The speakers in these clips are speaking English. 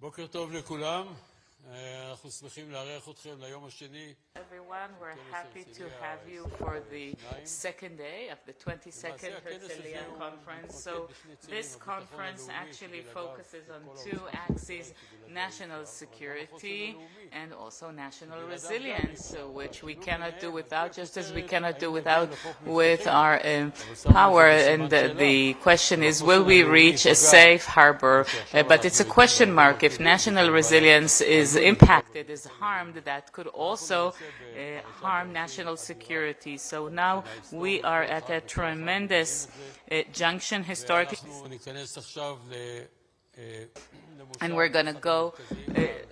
בוקר טוב לכולם, אנחנו שמחים לארח אתכם ליום השני. Everyone, we're happy to have you for the second day of the 22nd Herzliya Conference. So this conference actually focuses on two axes, national security and also national resilience, which we cannot do without, just as we cannot do without with our power. And the question is, will we reach a safe harbor? But it's a question mark. If national resilience is impacted, is harmed, that could also harm national security. So now we are at a tremendous junction historically, and we're going to go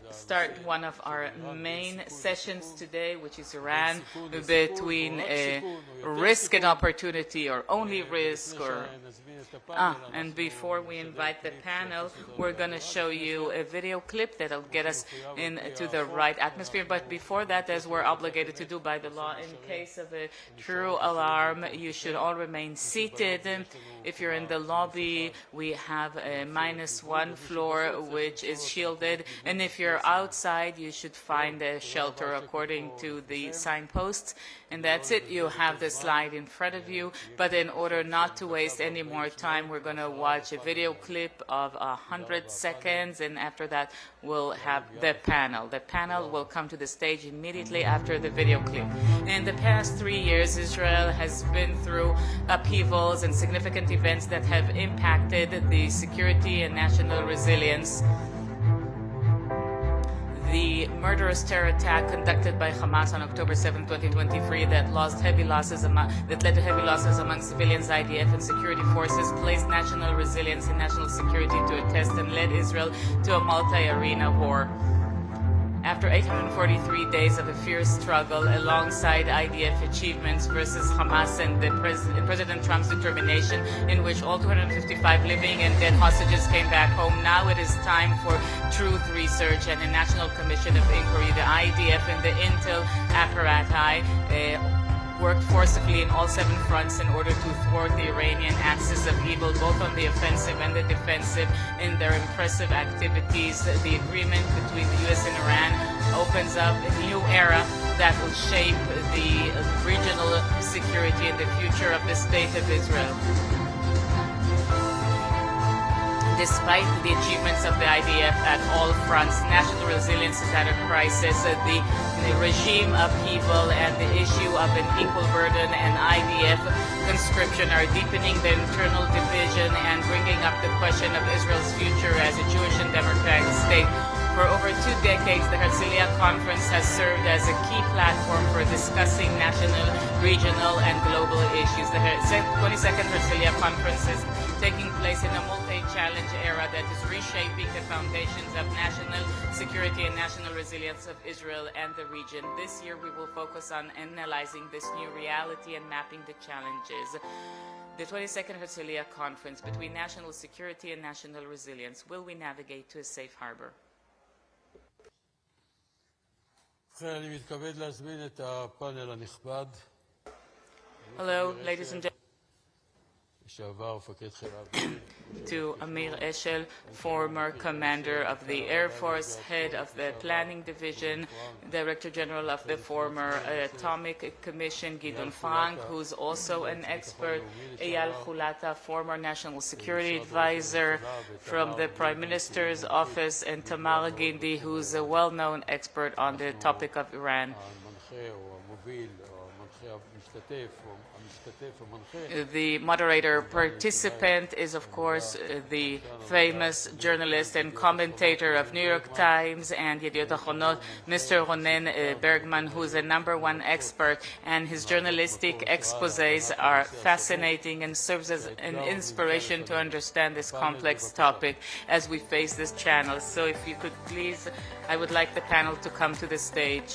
start one of our main sessions today, which is Iran, between risk and opportunity, or only risk, or and before we invite the panel, we're going to show you a video clip that'll get us into the right atmosphere. But before that, as we're obligated to do by the law, in case of a true alarm, you should all remain seated. If you're in the lobby, we have a -1 floor, which is shielded. And if you're outside, you should find a shelter according to the signposts. And that's it. You have the slide in front of you. But in order not to waste any more time, we're going to watch a video clip of 100 seconds. And after that, we'll have the panel. The panel will come to the stage immediately after the video clip. In the past 3 years, Israel has been through upheavals and significant events that have impacted the security and national resilience. The murderous terror attack conducted by Hamas on October 7, 2023 that led to heavy losses among civilians, IDF, and security forces placed national resilience and national security to a test and led Israel to a multi-arena war. After 843 days of a fierce struggle alongside IDF achievements versus Hamas and President Trump's determination, in which all 255 living and dead hostages came back home, now it is time for truth research and a national commission of inquiry. The IDF and the intel apparati worked forcibly in all 7 fronts in order to thwart the Iranian axis of evil, both on the offensive and the defensive, in their impressive activities. The agreement between the U.S. and Iran opens up a new era that will shape the regional security and the future of the State of Israel. Despite the achievements of the IDF at all fronts, national resilience is at a crisis. The regime upheaval and the issue of an equal burden and IDF conscription are deepening the internal division and bringing up the question of Israel's future as a Jewish and democratic state. For over 2 decades, the Herzliya Conference has served as a key platform for discussing national, regional, and global issues. The 22nd Herzliya Conference is taking place in a multi-challenge era that is reshaping the foundations of national security and national resilience of Israel and the region. This year, we will focus on analyzing this new reality and mapping the challenges. The 22nd Herzliya Conference between national security and national resilience. Will we navigate to a safe harbor? אני מתכבד להזמין את הפאנל הנכבד. Hello, ladies and gentlemen. לשעבר מפקד חיל האוויר. To Amir Eshel, former commander of the Air Force, head of the Planning Division, Director General of the former Atomic Commission, Gideon Frank, who's also an expert, Eyal Chulata, former National Security Advisor from the Prime Minister's Office, and Tamar Gindi, who's a well-known expert on the topic of Iran. The moderator participant is, of course, the famous journalist and commentator of New York Times and Yediot Ahronot, Mr. Ronen Bergman, who is a #1 expert, and his journalistic exposés are fascinating and serves as an inspiration to understand this complex topic as we face this channel. So if you could please, I would like the panel to come to the stage.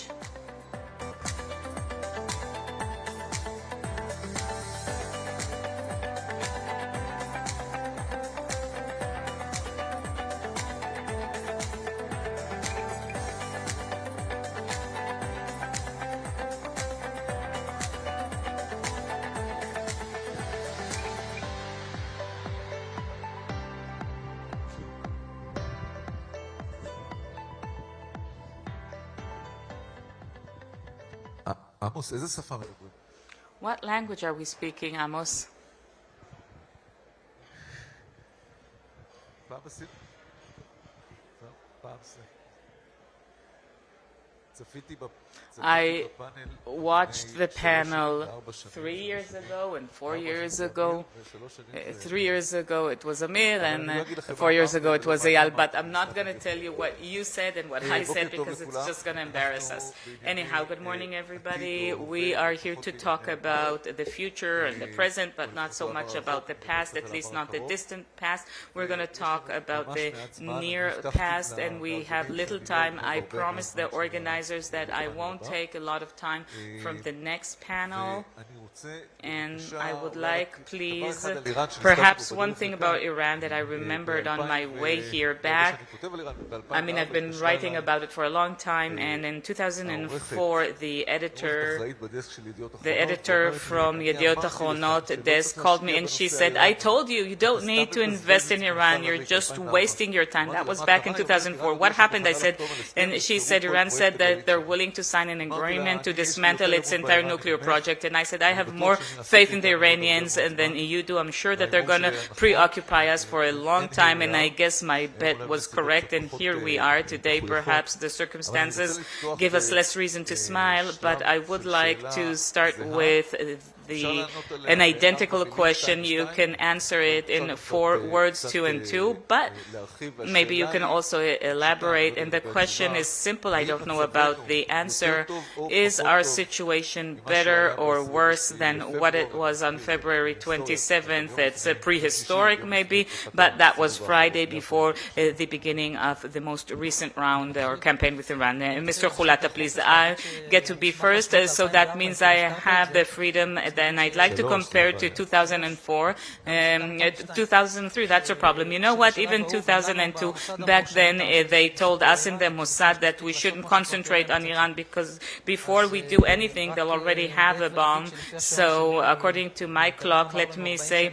עמוס, איזה שפה מדברים? What language are we speaking, Amos? פעם צפיתי I בפאנל watched the panel 3 4 years ago and 4 years ago. 3 years ago it was Amir, and 4 years ago it was Eyal. But I'm not going to tell you what you said and what I said because it's just going to embarrass us. Anyhow, good morning, everybody. We are here to talk about the future and the present, but not so much about the past, at least not the distant past. We're going to talk about the near past, and we have little time. I promised the organizers that I won't take a lot of time from the next panel, and I would like, please, perhaps one thing about Iran that I remembered on my way here back. I mean, I've been writing about it for a long time, and in 2004, the editor from Yediot Achronot desk called me, and she said, I told you, you don't need to invest in Iran, you're just wasting your time. That was back in 2004. What happened? I said, and she said, Iran said that they're willing to sign an agreement to dismantle its entire nuclear project. And I said, I have more faith in the Iranians than you do. I'm sure that they're going to preoccupy us for a long time. And I guess my bet was correct. And here we are today. Perhaps the circumstances give us less reason to smile. But I would like to start with an identical question. You can answer it in 4 words, 2 and 2, but maybe you can also elaborate. And the question is simple. I don't know about the answer. Is our situation better or worse than what it was on February 27th? It's prehistoric maybe, but that was Friday before the beginning of the most recent round or campaign with Iran. Mr. Khulata, please. I get to be first, so that means I have the freedom. Then I'd like to compare to 2004, 2003. That's a problem. You know what? Even 2002, back then they told us in the Mossad that we shouldn't concentrate on Iran because before we do anything, they'll already have a bomb. So according to my clock, let me say,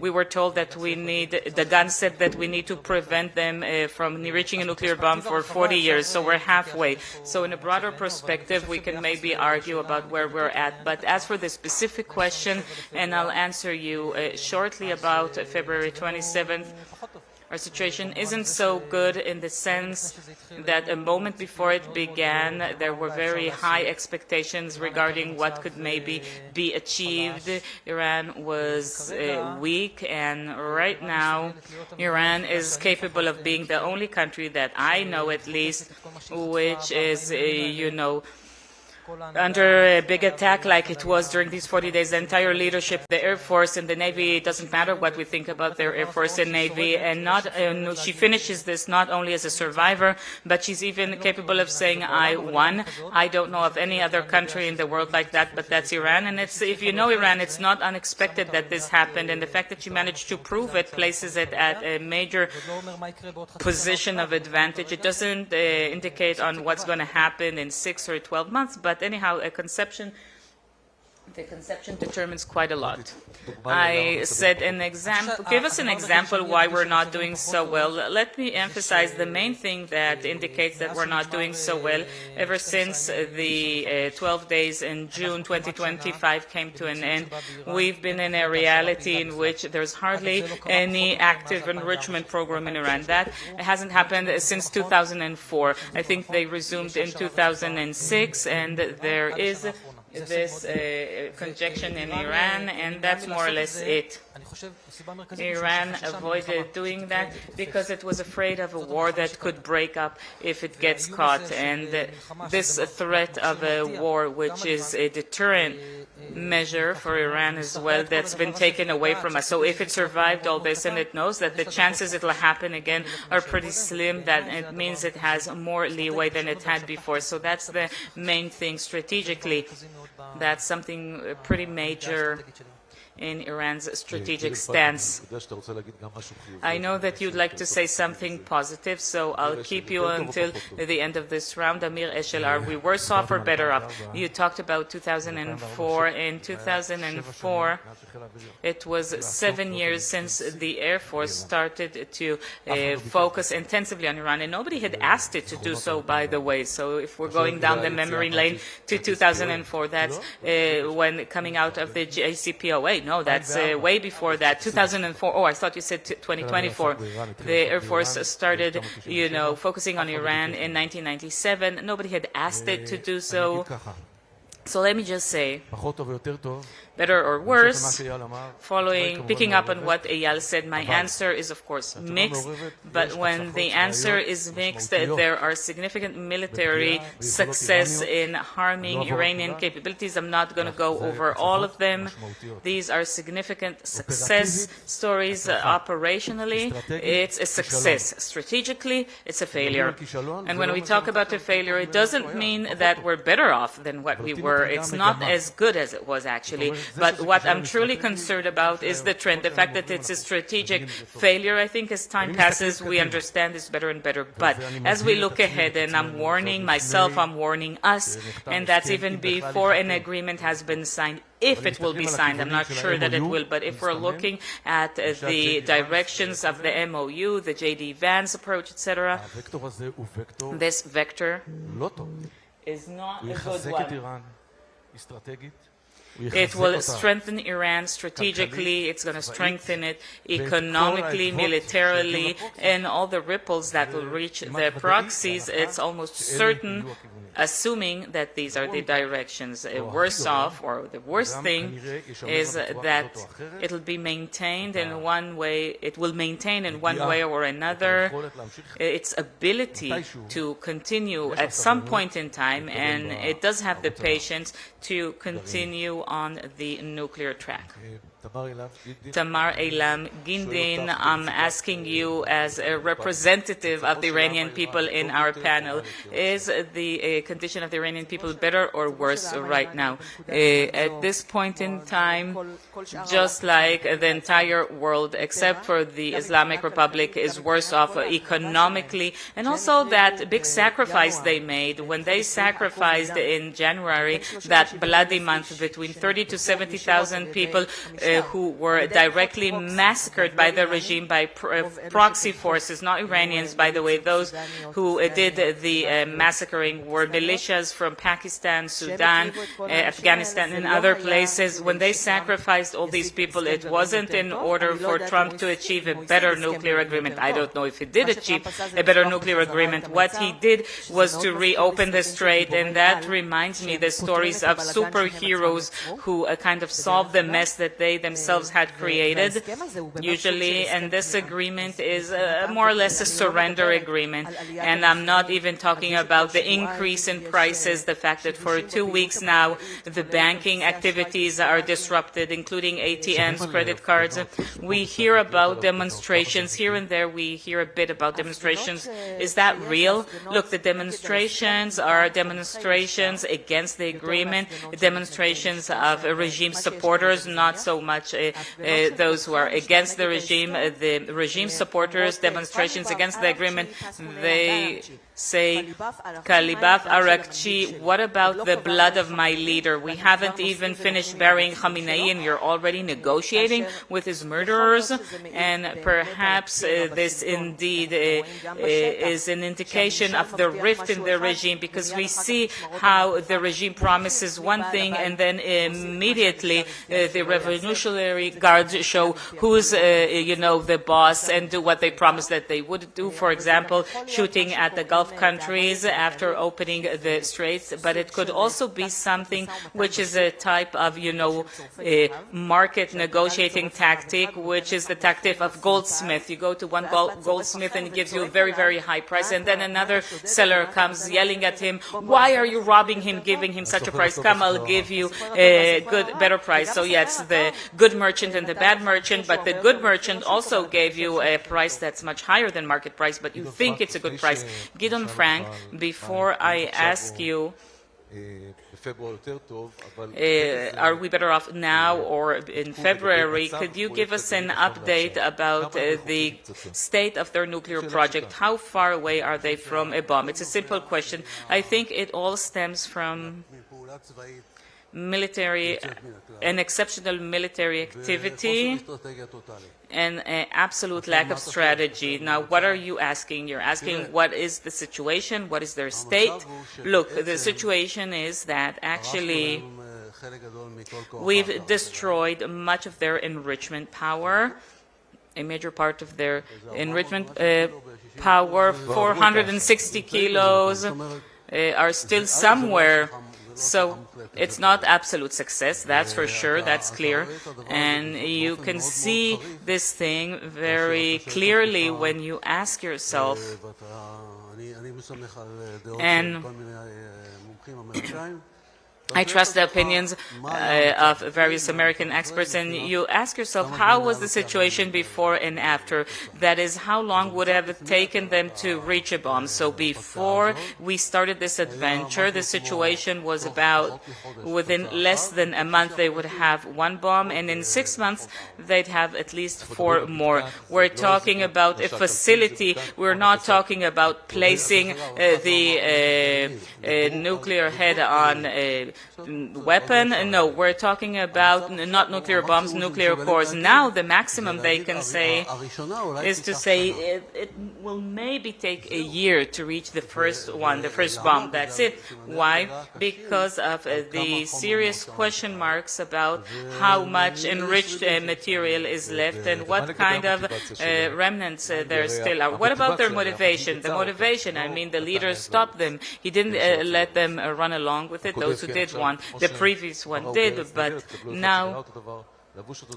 we were told that the gun said that we need to prevent them from reaching a nuclear bomb for 40 years, so we're halfway. So in a broader perspective, we can maybe argue about where we're at. But as for the specific question, and I'll answer you shortly about February 27th, our situation isn't so good in the sense that a moment before it began, there were very high expectations regarding what could maybe be achieved. Iran was weak, and right now, Iran is capable of being the only country that I know at least, which is, under a big attack like it was during these 40 days. The entire leadership, the Air Force and the Navy, it doesn't matter what we think about their Air Force and Navy, and she finishes this not only as a survivor, but she's even capable of saying, I won. I don't know of any other country in the world like that, but that's Iran. And if you know Iran, it's not unexpected that this happened, and the fact that she managed to prove it places it at a major position of advantage. It doesn't indicate on what's going to happen in 6 or 12 months, but anyhow, the conception determines quite a lot. I said give us an example why we're not doing so well. Let me emphasize the main thing that indicates that we're not doing so well. Ever since the 12 days in June 2025 came to an end, we've been in a reality in which there's hardly any active enrichment program in Iran. That hasn't happened since 2004. I think they resumed in 2006, and there is this conjunction in Iran, and that's more or less it. Iran avoided doing that because it was afraid of a war that could break up if it gets caught, and this threat of a war, which is a deterrent measure for Iran as well, that's been taken away from us. So if it survived all this and it knows that the chances it'll happen again are pretty slim, that it means it has more leeway than it had before. So that's the main thing strategically. That's something pretty major in Iran's strategic stance. I know that you'd like to say something positive, so I'll keep you until the end of this round. Amir Eshelar, we worse off or better off? You talked about 2004. In 2004, it was 7 years since the Air Force started to focus intensively on Iran, and nobody had asked it to do so, by the way. So if we're going down the memory lane to 2004, that's when coming out of the JCPOA. No, that's way before that. 2004. Oh, I thought you said 2024. The Air Force started, focusing on Iran in 1997. Nobody had asked it to do so. So let me just say, better or worse, picking up on what Eyal said, my answer is, of course, mixed. But when the answer is mixed, there are significant military success in harming Iranian capabilities. I'm not going to go over all of them. These are significant success stories. Operationally, it's a success. Strategically, it's a failure. And when we talk about a failure, it doesn't mean that we're better off than what we were. It's not as good as it was, actually. But what I'm truly concerned about is the trend, the fact that it's a strategic failure. I think as time passes, we understand this better and better. But as we look ahead, and I'm warning myself, I'm warning us, and that's even before an agreement has been signed, if it will be signed. I'm not sure that it will, but if we're looking at the directions of the MOU, the J.D. Vance approach, etc., this vector is not a good one. It will strengthen Iran strategically, it's going to strengthen it economically, militarily, and all the ripples that will reach the proxies. It's almost certain, assuming that these are the directions. Worse off, or the worst thing, is that it'll be maintained in one way, it will maintain in one way or another its ability to continue at some point in time, and it does have the patience to continue on the nuclear track. Tamar Eilam Gindin, I'm asking you as a representative of the Iranian people in our panel, is the condition of the Iranian people better or worse right now? At this point in time, just like the entire world, except for the Islamic Republic, is worse off economically, and also that big sacrifice they made when they sacrificed in January, that bloody month, between 30 to 70,000 people who were directly massacred by the regime, by proxy forces, not Iranians, by the way. Those who did the massacring were militias from Pakistan, Sudan, Afghanistan, and other places. When they sacrificed all these people, it wasn't in order for Trump to achieve a better nuclear agreement. I don't know if he did achieve a better nuclear agreement. What he did was to reopen the strait, and that reminds me the stories of superheroes who kind of solved the mess that they themselves had created, usually, and this agreement is more or less a surrender agreement. And I'm not even talking about the increase in prices, the fact that for 2 weeks now the banking activities are disrupted, including ATMs, credit cards. We hear about demonstrations here and there. We hear a bit about demonstrations. Is that real? Look, the demonstrations are demonstrations against the agreement, demonstrations of regime supporters, not so much those who are against the regime supporters, demonstrations against the agreement. They say, Kalibaf Arakchi, what about the blood of my leader? We haven't even finished burying Khamenei and you're already negotiating with his murderers? And perhaps this indeed is an indication of the rift in the regime, because we see how the regime promises one thing and then immediately the Revolutionary Guards show who's the boss and do what they promised that they would do. For example, shooting at the Gulf countries after opening the straits. But it could also be something which is a type of, a market negotiating tactic, which is the tactic of goldsmith. You go to one goldsmith and he gives you a very, very high price, and then another seller comes yelling at him, why are you robbing him, giving him such a price? Come, I'll give you a better price. So yes, the good merchant and the bad merchant, but the good merchant also gave you a price that's much higher than market price, but you think it's a good price. Gideon Frank, before I ask you Are we better off now or in February? Could you give us an update about the state of their nuclear project? How far away are they from a bomb? It's a simple question. I think it all stems from an exceptional military activity and an absolute lack of strategy. Now, what are you asking? You're asking what is the situation? What is their state? Look, the situation is that actually we've destroyed much of their enrichment power, a major part of their enrichment power. 460 kilos are still somewhere. So it's not absolute success, that's for sure, that's clear. And you can see this thing very clearly when you ask yourself, and I trust the opinions of various American experts, and you ask yourself, how was the situation before and after? That is, how long would it have taken them to reach a bomb? So before we started this adventure, the situation was about within less than a month they would have one bomb, and in 6 months they'd have at least 4 more. We're talking about a facility. We're not talking about placing the nuclear head on a weapon. No, we're talking about not nuclear bombs, nuclear cores. Now the maximum they can say is to say it will maybe take a year to reach the first one, the first bomb. That's it. Why? Because of the serious question marks about how much enriched material is left and what kind of remnants there still are. What about their motivation? The motivation, I mean, the leader stopped them. He didn't let them run along with it. Those who did one. The previous one did, but now,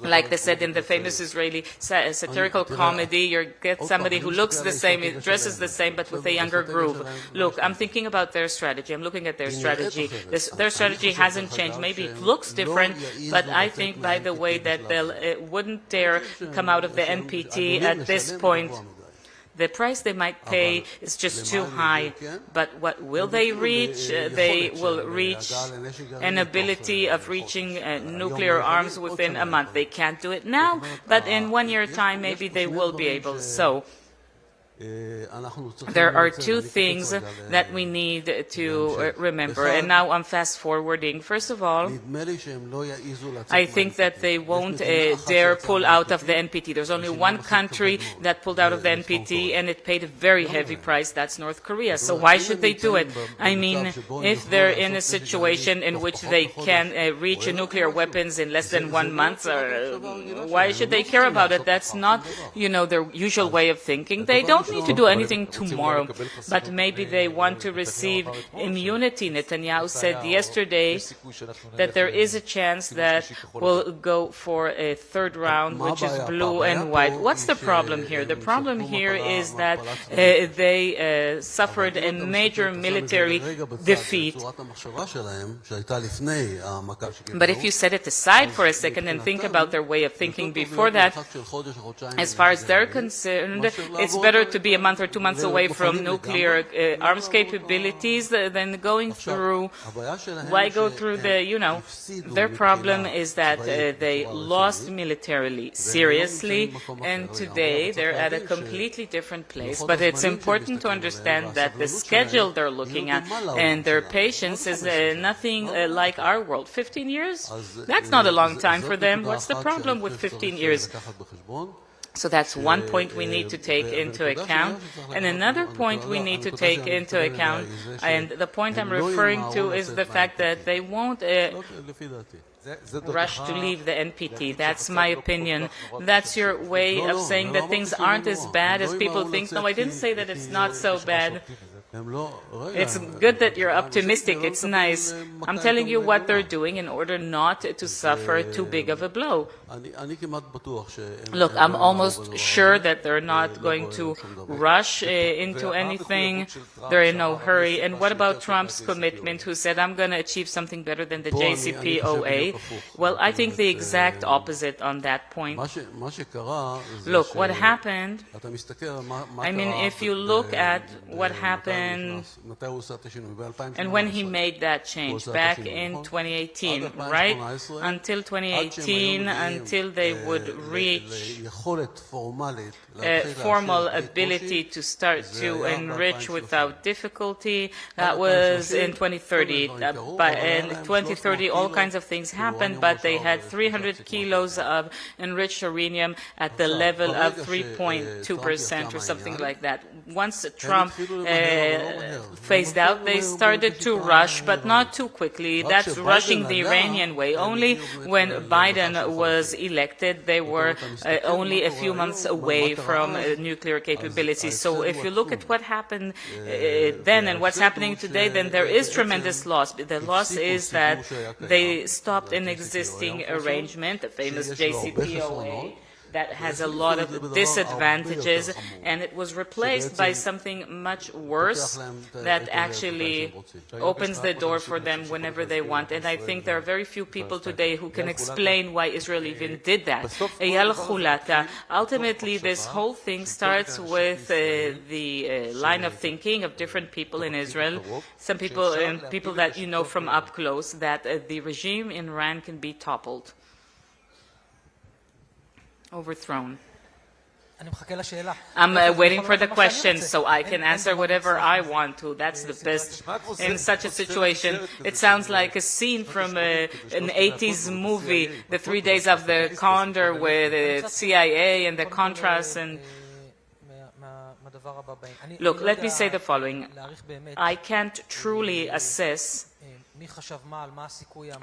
like they said in the famous Israeli satirical comedy, you get somebody who looks the same, dresses the same, but with a younger groove. Look, I'm thinking about their strategy. I'm looking at their strategy. Their strategy hasn't changed. Maybe it looks different, but I think, by the way, that they wouldn't dare come out of the NPT at this point. The price they might pay is just too high, but what will they reach? They will reach an ability of reaching nuclear arms within a month. They can't do it now, but in 1 year's time, maybe they will be able. So there are 2 things that we need to remember, and now I'm fast-forwarding. First of all, I think that they won't dare pull out of the NPT. There's only one country that pulled out of the NPT, and it paid a very heavy price. That's North Korea. So why should they do it? I mean, if they're in a situation in which they can reach nuclear weapons in less than 1 month, why should they care about it? That's not, their usual way of thinking. They don't need to do anything tomorrow, but maybe they want to receive immunity. Netanyahu said yesterday that there is a chance that we'll go for a 3rd round, which is blue and white. What's the problem here? The problem here is that they suffered a major military defeat. But if you set it aside for a second and think about their way of thinking before that, as far as they're concerned, it's better to be a month or 2 months away from nuclear arms capabilities than going through. Why go through their problem is that they lost militarily, seriously, and today they're at a completely different place. But it's important to understand that the schedule they're looking at and their patience is nothing like our world. 15 years? That's not a long time for them. What's the problem with 15 years? So that's one point we need to take into account. And another point we need to take into account, and the point I'm referring to, is the fact that they won't rush to leave the NPT. That's my opinion. That's your way of saying that things aren't as bad as people think. No, I didn't say that it's not so bad. It's good that you're optimistic. It's nice. I'm telling you what they're doing in order not to suffer too big of a blow. Look, I'm almost sure that they're not going to rush into anything. They're in no hurry. And what about Trump's commitment, who said, I'm going to achieve something better than the JCPOA? Well, I think the exact opposite on that point. Look, what happened, I mean, if you look at what happened and when he made that change back in 2018, right? Until 2018, until they would reach formal ability to start to enrich without difficulty, that was in 2030. In 2030, all kinds of things happened, but they had 300 kilos of enriched uranium at the level of 3.2% or something like that. Once Trump phased out, they started to rush, but not too quickly. That's rushing the Iranian way. Only when Biden was elected, they were only a few months away from nuclear capabilities. So if you look at what happened then and what's happening today, then there is tremendous loss. The loss is that they stopped an existing arrangement, the famous JCPOA, that has a lot of disadvantages, and it was replaced by something much worse that actually opens the door for them whenever they want. And I think there are very few people today who can explain why Israel even did that. Eyal Chulata, ultimately this whole thing starts with the line of thinking of different people in Israel, some people and people that you know from up close, that the regime in Iran can be toppled, overthrown. I'm waiting for the question so I can answer whatever I want to. That's the best in such a situation. It sounds like a scene from an 80s movie, The 3 Days of the Condor, with the CIA and the Contras. And look, let me say the following. I can't truly assess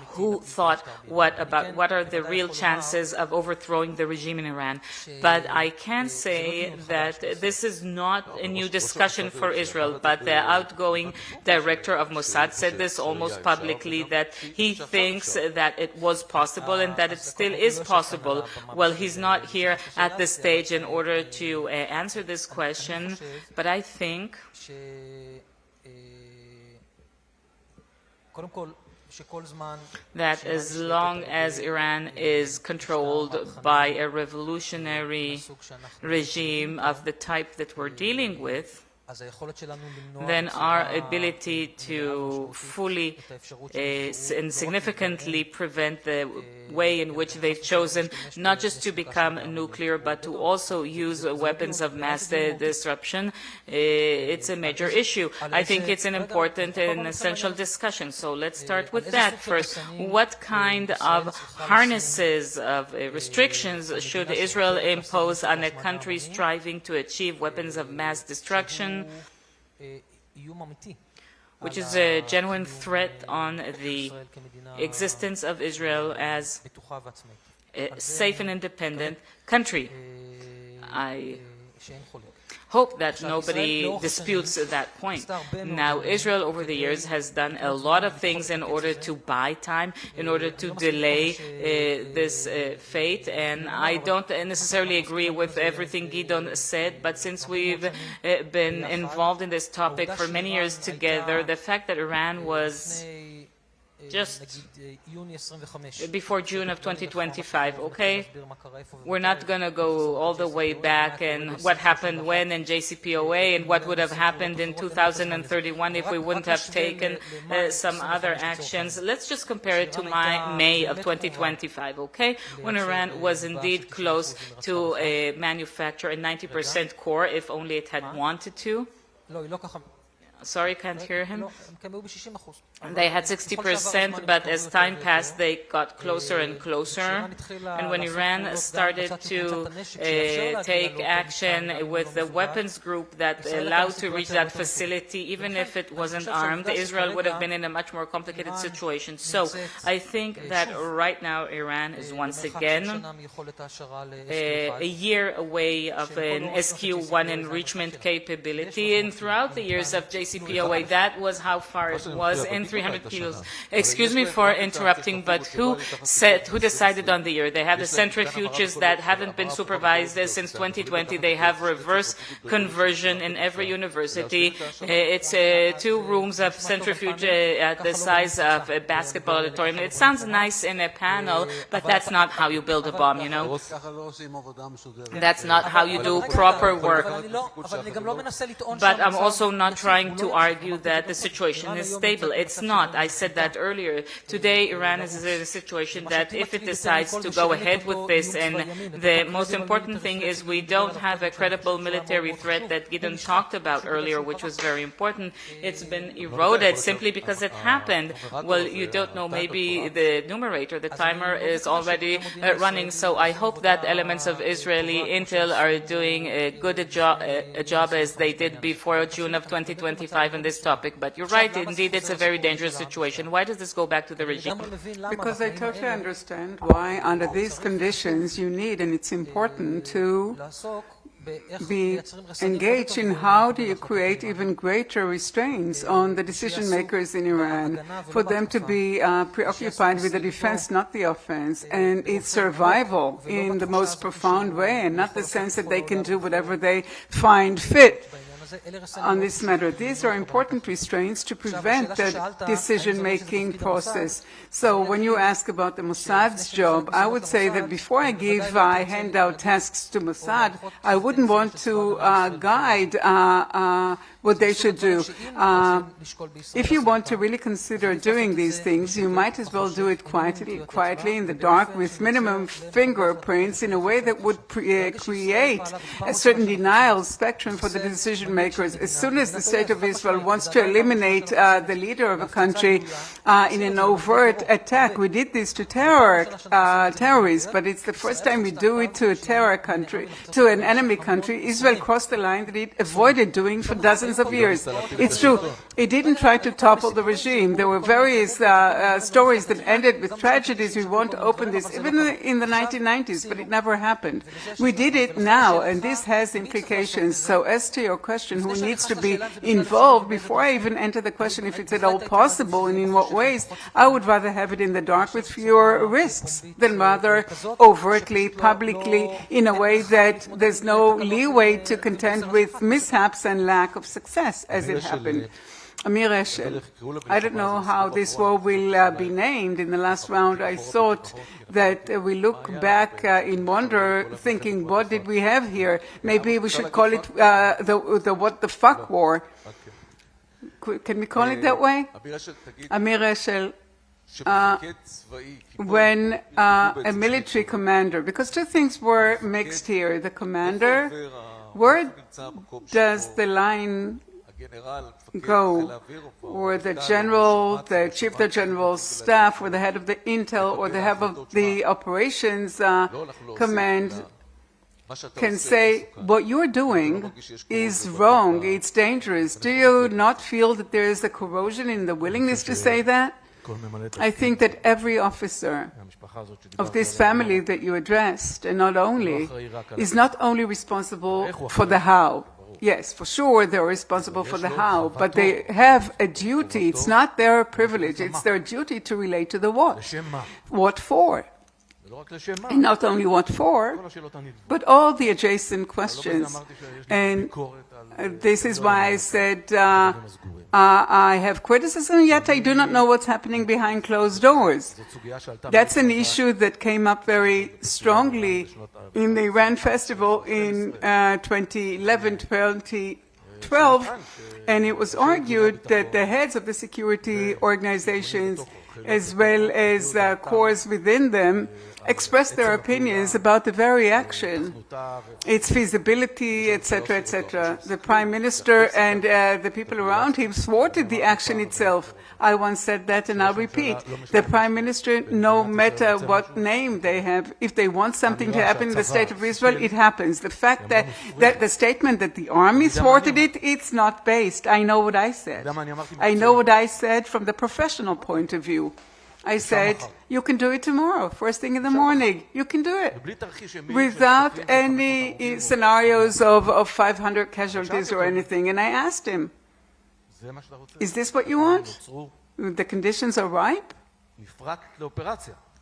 who thought what are the real chances of overthrowing the regime in Iran. But I can say that this is not a new discussion for Israel, but the outgoing director of Mossad said this almost publicly, that he thinks that it was possible and that it still is possible. Well, he's not here at this stage in order to answer this question, but I think that as long as Iran is controlled by a revolutionary regime of the type that we're dealing with, then our ability to fully and significantly prevent the way in which they've chosen not just to become nuclear but to also use weapons of mass disruption, it's a major issue. I think it's an important and essential discussion. So let's start with that first. What kind of harnesses of restrictions should Israel impose on a country striving to achieve weapons of mass destruction, which is a genuine threat on the existence of Israel as a safe and independent country? I hope that nobody disputes that point. Now, Israel over the years has done a lot of things in order to buy time, in order to delay this fate, and I don't necessarily agree with everything Gidon said, but since we've been involved in this topic for many years together, the fact that Iran was just before June of 2025, okay? We're not going to go all the way back and what happened when in JCPOA and what would have happened in 2031 if we wouldn't have taken some other actions. Let's just compare it to May of 2025, okay? When Iran was indeed close to manufacture a 90% core if only it had wanted to. Sorry, can't hear him. They had 60%, but as time passed, they got closer and closer. And when Iran started to take action with the weapons group that allowed to reach that facility, even if it wasn't armed, Israel would have been in a much more complicated situation. So I think that right now Iran is once again a year away of an SQ-1 enrichment capability. And throughout the years of JCPOA, that was how far it was in 300 kilos. Excuse me for interrupting, but who decided on the year? They have the centrifuges that haven't been supervised since 2020. They have reverse conversion in every university. It's 2 rooms of centrifuge at the size of a basketball auditorium. It sounds nice in a panel, but that's not how you build a bomb, you know? That's not how you do proper work. But I'm also not trying to argue that the situation is stable. It's not. I said that earlier. Today, Iran is in a situation that if it decides to go ahead with this, and the most important thing is we don't have a credible military threat that Gideon talked about earlier, which was very important. It's been eroded simply because it happened. Well, you don't know, maybe the numerator, the timer is already running, so I hope that elements of Israeli intel are doing a good job as they did before June of 2025 on this topic. But you're right, indeed, it's a very dangerous situation. Why does this go back to the regime? Because I totally understand why, under these conditions, you need, and it's important to be engaged in how do you create even greater restraints on the decision makers in Iran, for them to be preoccupied with the defense, not the offense, and its survival in the most profound way, and not the sense that they can do whatever they find fit on this matter. These are important restraints to prevent the decision-making process. So when you ask about the Mossad's job, I would say that before I hand out tasks to Mossad, I wouldn't want to guide what they should do. If you want to really consider doing these things, you might as well do it quietly in the dark with minimum fingerprints in a way that would create a certain denial spectrum for the decision makers. As soon as the State of Israel wants to eliminate the leader of a country in an overt attack, we did this to terrorists, but it's the first time we do it to a terror country, to an enemy country. Israel crossed the line that it avoided doing for dozens of years. It's true. It didn't try to topple the regime. There were various stories that ended with tragedies. We won't open this, even in the 1990s, but it never happened. We did it now, and this has implications. So as to your question, who needs to be involved, before I even enter the question if it's at all possible and in what ways, I would rather have it in the dark with fewer risks than rather overtly, publicly, in a way that there's no leeway to contend with mishaps and lack of success as it happened. Amir Eshel, I don't know how this war will be named. In the last round, I thought that we look back in wonder, thinking, what did we have here? Maybe we should call it the what the fuck war. Can we call it that way? Amir Eshel, when a military commander, because two things were mixed here, the commander, where does the line go, or the general, the chief of the general staff, or the head of the intel, or the head of the operations command can say, what you're doing is wrong, it's dangerous. Do you not feel that there is a corrosion in the willingness to say that? I think that every officer of this family that you addressed, and not only, is not only responsible for the how. Yes, for sure they're responsible for the how, but they have a duty. It's not their privilege, it's their duty to relate to the what. What for? And not only what for, but all the adjacent questions. And this is why I said I have criticism, yet I do not know what's happening behind closed doors. That's an issue that came up very strongly in the Iran Festival in 2011, 2012, and it was argued that the heads of the security organizations, as well as corps within them, expressed their opinions about the very action, its feasibility, etc., etc. The Prime Minister and the people around him thwarted the action itself. I once said that, and I'll repeat. The Prime Minister, no matter what name they have, if they want something to happen in the State of Israel, it happens. The fact that the statement that the army thwarted it, it's not based. I know what I said. I know what I said from the professional point of view. I said, you can do it tomorrow, first thing in the morning. You can do it. Without any scenarios of 500 casualties or anything. And I asked him, is this what you want? The conditions are ripe?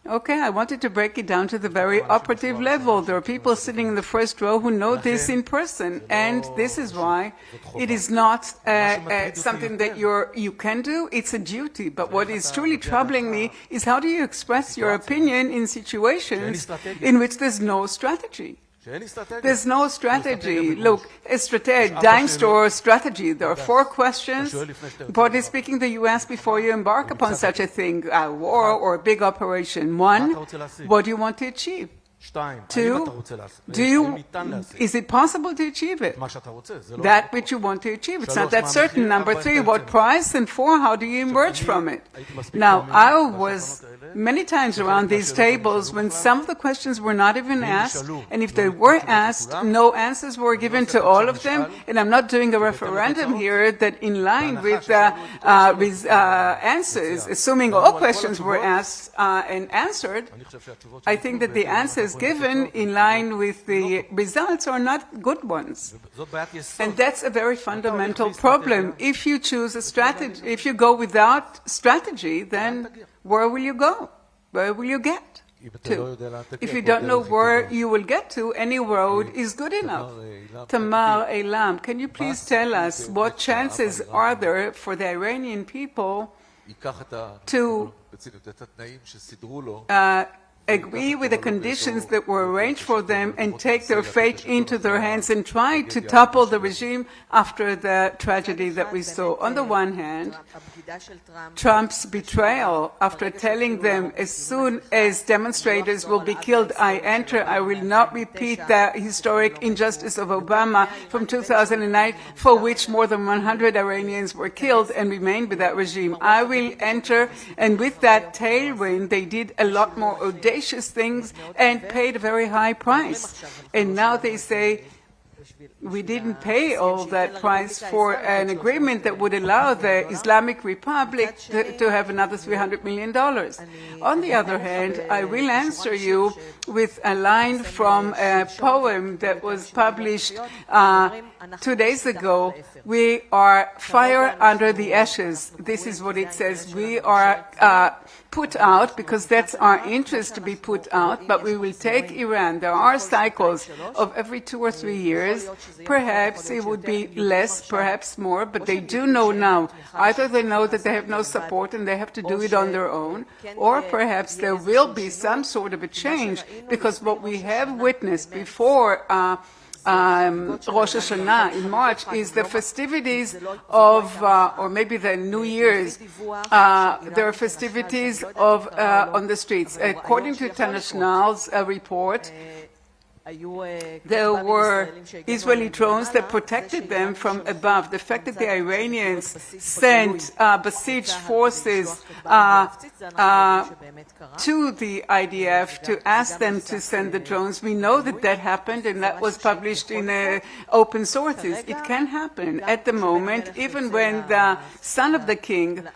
Okay, I wanted to break it down to the very operative level. There are people sitting in the first row who know this in person, and this is why it is not something that you can do, it's a duty. But what is truly troubling me is how do you express your opinion in situations in which there's no strategy? There's no strategy. Look, a dime store strategy. There are 4 questions. Broadly speaking, that you ask before you embark upon such a thing, a war or a big operation. 1, what do you want to achieve? 2, is it possible to achieve it? That which you want to achieve. It's not that certain. Number 3, what price? And 4, how do you emerge from it? Now, I was many times around these tables when some of the questions were not even asked, and if they were asked, no answers were given to all of them. And I'm not doing a referendum here that in line with answers, assuming all questions were asked and answered, I think that the answers given in line with the results are not good ones. And that's a very fundamental problem. If you choose a strategy, if you go without strategy, then where will you go? Where will you get to? If you don't know where you will get to, any road is good enough. Tamar Elam, can you please tell us what chances are there for the Iranian people to agree with the conditions that were arranged for them and take their fate into their hands and try to topple the regime after the tragedy that we saw? On the one hand, Trump's betrayal after telling them as soon as demonstrators will be killed, I enter, I will not repeat the historic injustice of Obama from 2009, for which more than 100 Iranians were killed and remained with that regime. I will enter, and with that tailwind, they did a lot more audacious things and paid a very high price. And now they say, we didn't pay all that price for an agreement that would allow the Islamic Republic to have another $300 million. On the other hand, I will answer you with a line from a poem that was published 2 days ago. We are fire under the ashes. This is what it says. We are put out because that's our interest to be put out, but we will take Iran. There are cycles of every 2 or 3 years. Perhaps it would be less, perhaps more, but they do know now. Either they know that they have no support and they have to do it on their own, or perhaps there will be some sort of a change, because what we have witnessed before Rosh Hashanah in March is the festivities of, or maybe the New Year's, there are festivities of on the streets. According to International's report, there were Israeli drones that protected them from above. The fact that the Iranians sent besieged forces to the IDF to ask them to send the drones, we know that that happened, and that was published in open sources. It can happen at the moment, even when the son of the king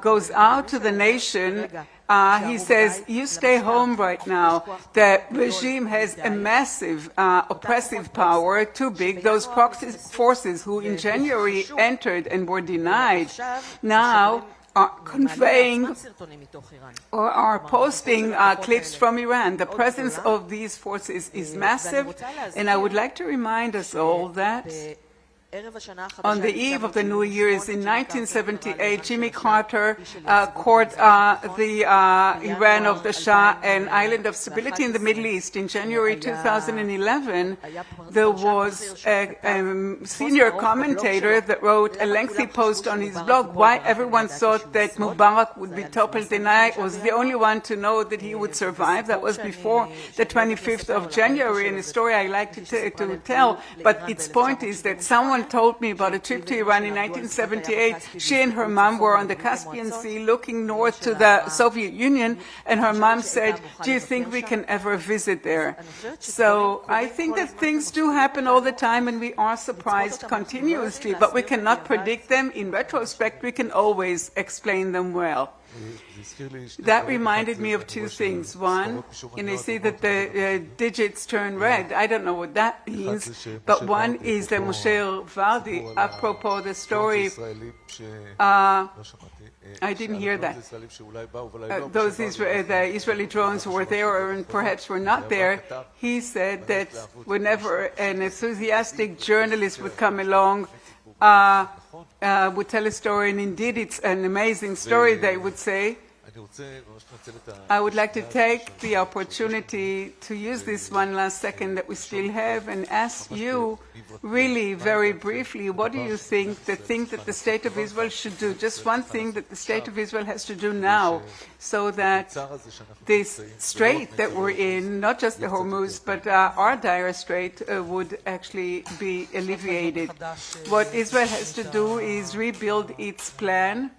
goes out to the nation. He says, you stay home right now. The regime has a massive oppressive power, too big. Those proxy forces who in January entered and were denied now are conveying or are posting clips from Iran. The presence of these forces is massive, and I would like to remind us all that on the eve of the New Year's in 1978, Jimmy Carter court the Iran of the Shah, an island of stability in the Middle East. In January 2011, there was a senior commentator that wrote a lengthy post on his blog why everyone thought that Mubarak would be toppled, and I was the only one to know that he would survive. That was before the 25th of January, and a story I like to tell, but its point is that someone told me about a trip to Iran in 1978. She and her mom were on the Caspian Sea looking north to the Soviet Union, and her mom said, do you think we can ever visit there? So I think that things do happen all the time, and we are surprised continuously, but we cannot predict them. In retrospect, we can always explain them well. That reminded me of 2 things. One, and I see that the digits turn red. I don't know what that means, but one is that Moshe Vardi, apropos the story, I didn't hear that. The Israeli drones were there and perhaps were not there. He said that whenever an enthusiastic journalist would come along, would tell a story, and indeed it's an amazing story, they would say, I would like to take the opportunity to use this one last second that we still have and ask you really very briefly, what do you think that the State of Israel should do? Just one thing that the State of Israel has to do now so that this strait that we're in, not just the Hormuz, but our dire strait would actually be alleviated. What Israel has to do is rebuild its plan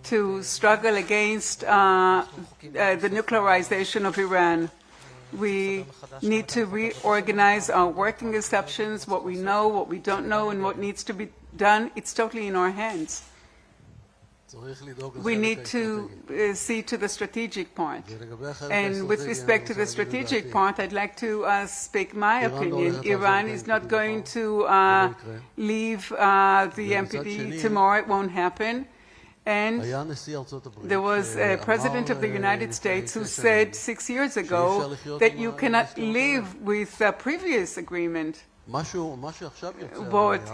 to struggle against the nuclearization of Iran. We need to reorganize our working assumptions, what we know, what we don't know, and what needs to be done. It's totally in our hands. We need to see to the strategic part. And with respect to the strategic part, I'd like to speak my opinion. Iran is not going to leave the NPT tomorrow. It won't happen. And there was a president of the United States who said 6 years ago that you cannot live with a previous agreement. What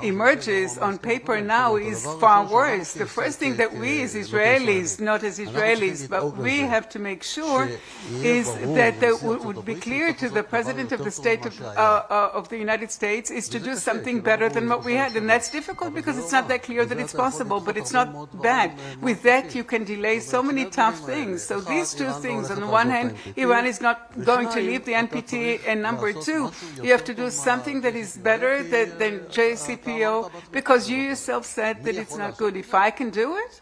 emerges on paper now is far worse. The first thing that we as Israelis, not as Israelis, but we have to make sure is that would be clear to the President of the State of the United States is to do something better than what we had. And that's difficult because it's not that clear that it's possible, but it's not bad. With that, you can delay so many tough things. So these two things, on the one hand, Iran is not going to leave the NPT, and number two, you have to do something that is better than JCPO, because you yourself said that it's not good. If I can do it,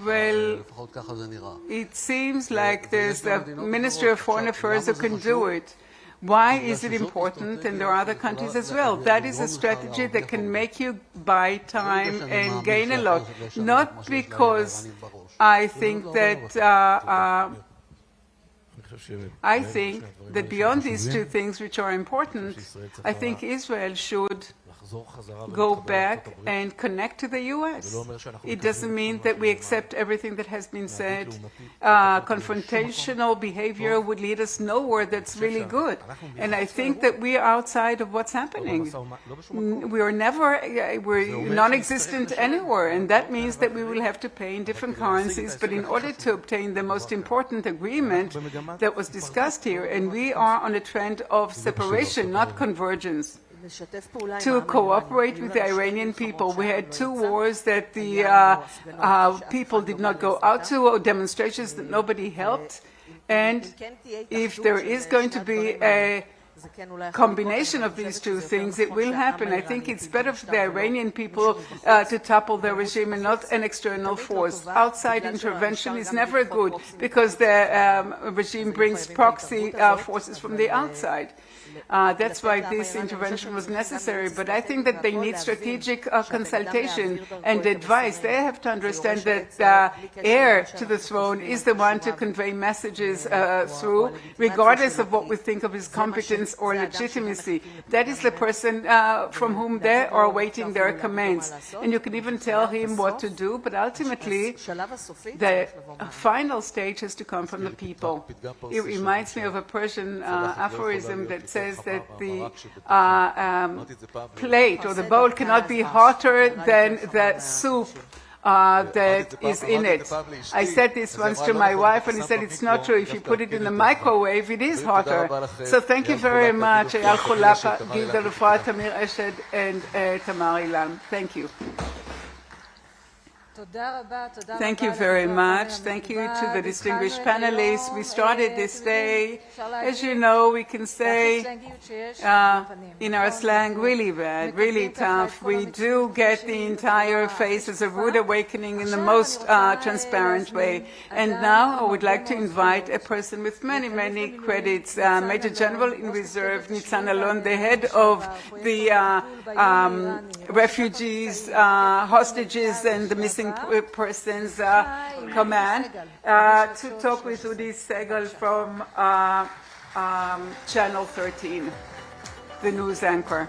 well, it seems like there's a Minister of Foreign Affairs who can do it. Why is it important? And there are other countries as well. That is a strategy that can make you buy time and gain a lot. Not because I think that beyond these two things, which are important, I think Israel should go back and connect to the U.S. It doesn't mean that we accept everything that has been said. Confrontational behavior would lead us nowhere that's really good. And I think that we are outside of what's happening. We're non-existent anywhere, and that means that we will have to pay in different currencies. But in order to obtain the most important agreement that was discussed here, and we are on a trend of separation, not convergence, to cooperate with the Iranian people. We had two wars that the people did not go out to, or demonstrations that nobody helped. And if there is going to be a combination of these two things, it will happen. I think it's better for the Iranian people to topple their regime and not an external force. Outside intervention is never good because the regime brings proxy forces from the outside. That's why this intervention was necessary. But I think that they need strategic consultation and advice. They have to understand that the heir to the throne is the one to convey messages through, regardless of what we think of his competence or legitimacy. That is the person from whom they are awaiting their commands. And you can even tell him what to do, but ultimately the final stage has to come from the people. It reminds me of a Persian aphorism that says that the plate or the bowl cannot be hotter than the soup that is in it. I said this once to my wife, and he said it's not true. If you put it in the microwave, it is hotter. So thank you very much, Eyal Chulapa, Gilda Lufrat, Tamir Eshed, and Tamar Ilan. Thank you. Thank you very much. Thank you to the distinguished panelists. We started this day, as you know, we can say in our slang, really bad, really tough. We do get the entire face as a rude awakening in the most transparent way. And now I would like to invite a person with many, many credits, Major General in Reserve, Nitzan Alon, the head of the refugees, hostages, and the missing persons command, to talk with Udi Segal from Channel 13, the news anchor.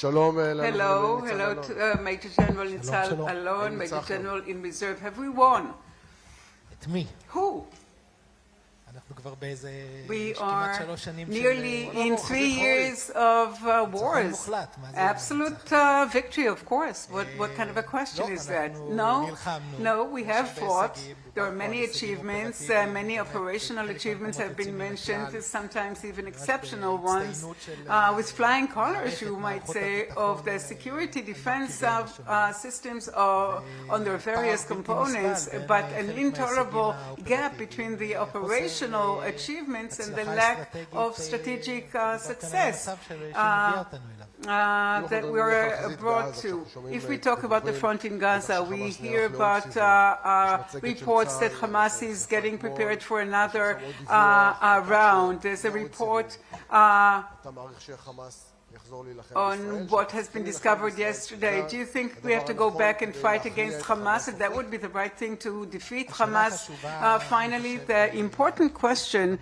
Hello to Major General Nitzal Alon, Major General in Reserve. Have we won? Who? We are nearly in 3 years of wars. Absolute victory, of course. What kind of a question is that? No, we have fought. There are many achievements. Many operational achievements have been mentioned, sometimes even exceptional ones, with flying colors, you might say, of the security defense systems on their various components, but an intolerable gap between the operational achievements and the lack of strategic success that we're brought to. If we talk about the front in Gaza, we hear about reports that Hamas is getting prepared for another round. There's a report on what has been discovered yesterday. Do you think we have to go back and fight against Hamas? And that would be the right thing to defeat Hamas. Finally, the important question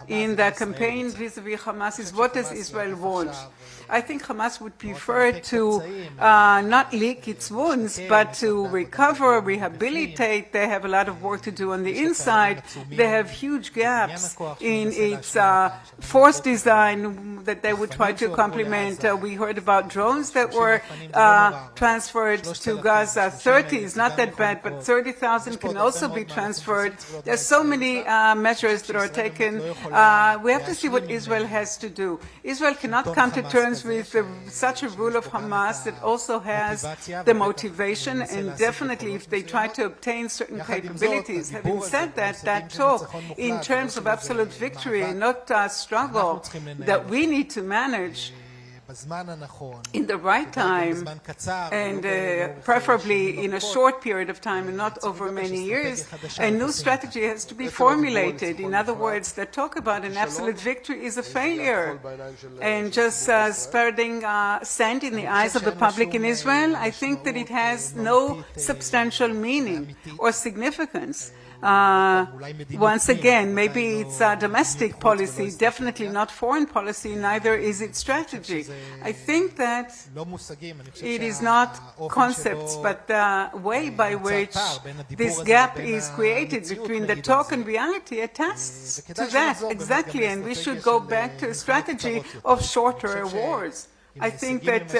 in the campaign vis-a-vis Hamas is, what does Israel want? I think Hamas would prefer to not lick its wounds, but to recover, rehabilitate. They have a lot of work to do on the inside. They have huge gaps in its force design that they would try to complement. We heard about drones that were transferred to Gaza. 30 is not that bad, but 30,000 can also be transferred. There's so many measures that are taken. We have to see what Israel has to do. Israel cannot come to terms with such a rule of Hamas that also has the motivation, and definitely if they try to obtain certain capabilities. Having said that, that talk in terms of absolute victory and not struggle that we need to manage in the right time, and preferably in a short period of time and not over many years, a new strategy has to be formulated. In other words, the talk about an absolute victory is a failure. And just spreading sand in the eyes of the public in Israel, I think that it has no substantial meaning or significance. Once again, maybe it's a domestic policy, definitely not foreign policy, neither is it strategy. I think that it is not concepts, but the way by which this gap is created between the talk and reality attests to that, exactly, and we should go back to a strategy of shorter wars. I think that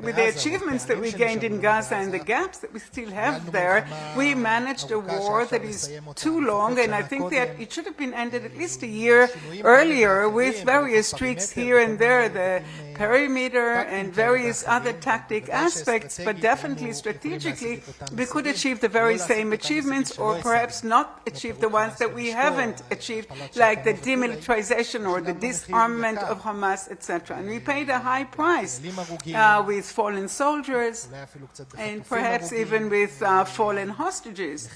with the achievements that we gained in Gaza and the gaps that we still have there, we managed a war that is too long, and I think that it should have been ended at least a year earlier with various tweaks here and there, the perimeter and various other tactic aspects, but definitely strategically we could achieve the very same achievements, or perhaps not achieve the ones that we haven't achieved, like the demilitarization or the disarmament of Hamas, etc. And we paid a high price with fallen soldiers and perhaps even with fallen hostages.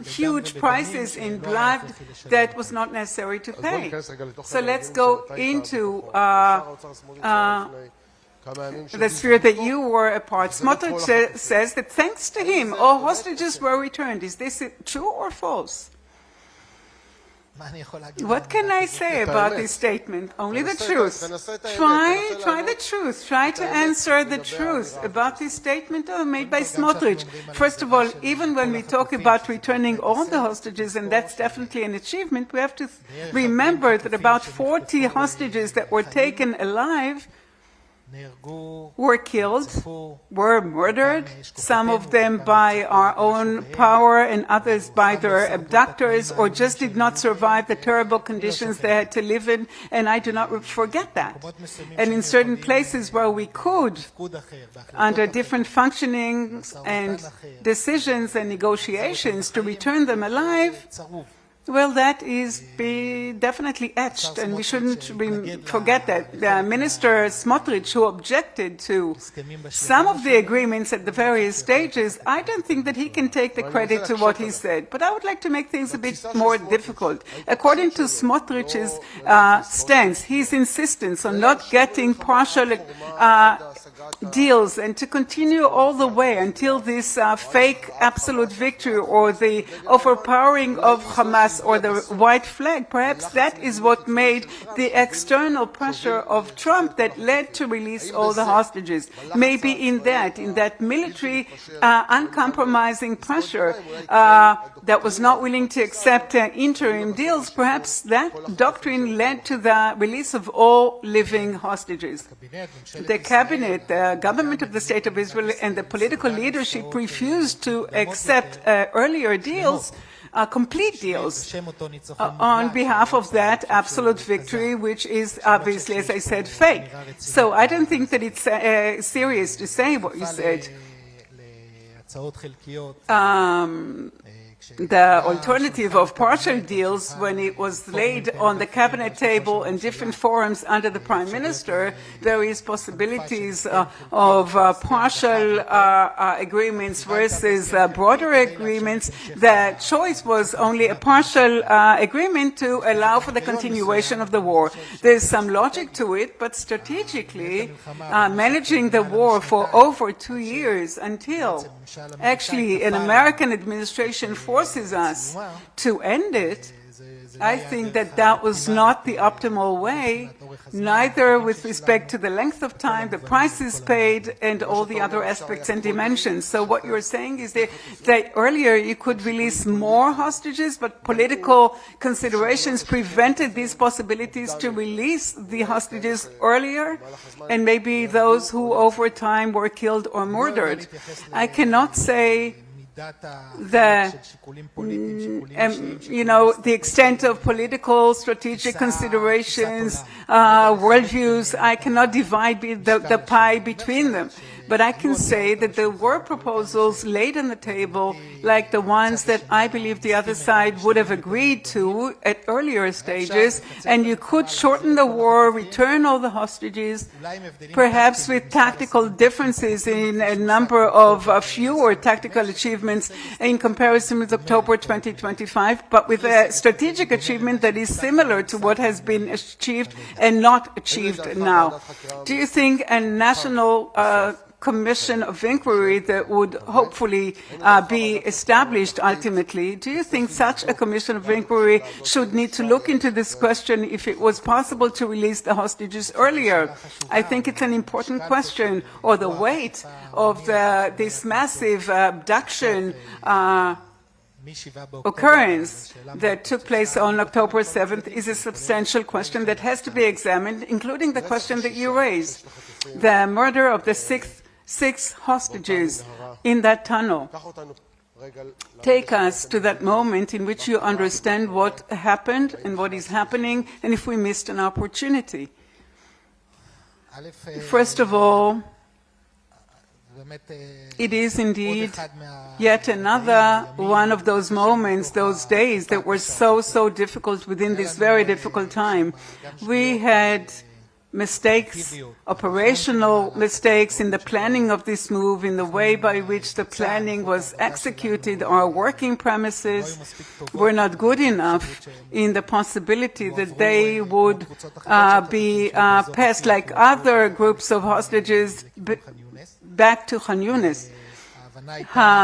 Huge prices in blood that was not necessary to pay. So let's go into the sphere that you were a part. Smotrich says that thanks to him, all hostages were returned. Is this true or false? What can I say about this statement? Only the truth. Try the truth. Try to answer the truth about this statement made by Smotrich. First of all, even when we talk about returning all the hostages, and that's definitely an achievement, we have to remember that about 40 hostages that were taken alive were killed, were murdered, some of them by our own power and others by their abductors, or just did not survive the terrible conditions they had to live in, and I do not forget that. And in certain places where we could, under different functionings and decisions and negotiations to return them alive, well, that is definitely etched, and we shouldn't forget that. The Minister Smotrich, who objected to some of the agreements at the various stages, I don't think that he can take the credit to what he said. But I would like to make things a bit more difficult. According to Smotrich's stance, his insistence on not getting partial deals and to continue all the way until this fake absolute victory or the overpowering of Hamas or the white flag, perhaps that is what made the external pressure of Trump that led to release all the hostages. Maybe in that military uncompromising pressure that was not willing to accept interim deals, perhaps that doctrine led to the release of all living hostages. The cabinet, the government of the State of Israel, and the political leadership refused to accept earlier deals, complete deals, on behalf of that absolute victory, which is obviously, as I said, fake. So I don't think that it's serious to say what you said. The alternative of partial deals, when it was laid on the cabinet table in different forums under the prime minister, various possibilities of partial agreements versus broader agreements, the choice was only a partial agreement to allow for the continuation of the war. There's some logic to it, but strategically, managing the war for over 2 years until actually an American administration forces us to end it, I think that that was not the optimal way, neither with respect to the length of time, the prices paid, and all the other aspects and dimensions. So what you're saying is that earlier you could release more hostages, but political considerations prevented these possibilities to release the hostages earlier, and maybe those who over time were killed or murdered. I cannot say the extent of political, strategic considerations, worldviews. I cannot divide the pie between them. But I can say that there were proposals laid on the table, like the ones that I believe the other side would have agreed to at earlier stages, and you could shorten the war, return all the hostages, perhaps with tactical differences in a number of fewer tactical achievements in comparison with October 2025, but with a strategic achievement that is similar to what has been achieved and not achieved now. Do you think a national commission of inquiry that would hopefully be established ultimately, do you think such a commission of inquiry should need to look into this question if it was possible to release the hostages earlier? I think it's an important question, or the weight of this massive abduction occurrence that took place on October 7th is a substantial question that has to be examined, including the question that you raised, the murder of the six hostages in that tunnel. Take us to that moment in which you understand what happened and what is happening, and if we missed an opportunity. First of all, it is indeed yet another one of those moments, those days that were so difficult within this very difficult time. We had mistakes, operational mistakes in the planning of this move, in the way by which the planning was executed. Our working premises were not good enough in the possibility that they would be passed like other groups of hostages back to Khan Yunis.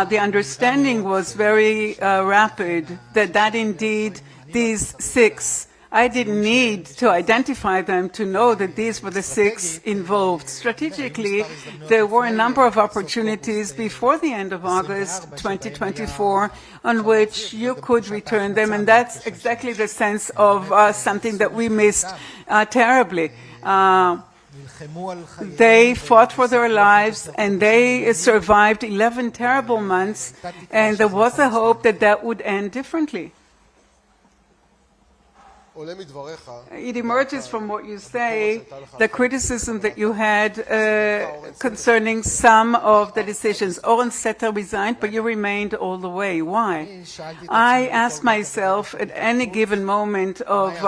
The understanding was very rapid that indeed these six, I didn't need to identify them to know that these were the six involved. Strategically, there were a number of opportunities before the end of August 2024 on which you could return them, and that's exactly the sense of something that we missed terribly. They fought for their lives, and they survived 11 terrible months, and there was a hope that that would end differently. It emerges from what you say, the criticism that you had concerning some of the decisions. Oren Setter resigned, but you remained all the way. Why? I asked myself at any given moment of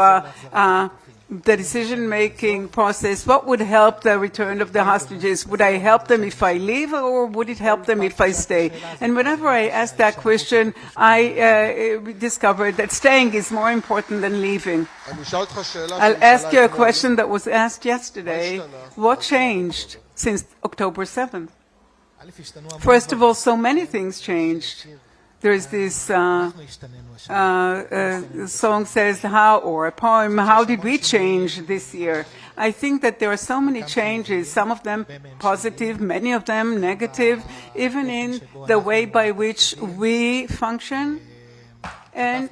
the decision-making process, what would help the return of the hostages? Would I help them if I leave, or would it help them if I stay? And whenever I asked that question, I discovered that staying is more important than leaving. I'll ask you a question that was asked yesterday. What changed since October 7th. First of all, so many things changed. There's this song says how, or a poem, how did we change this year? I think that there are so many changes, some of them positive, many of them negative, even in the way by which we function. And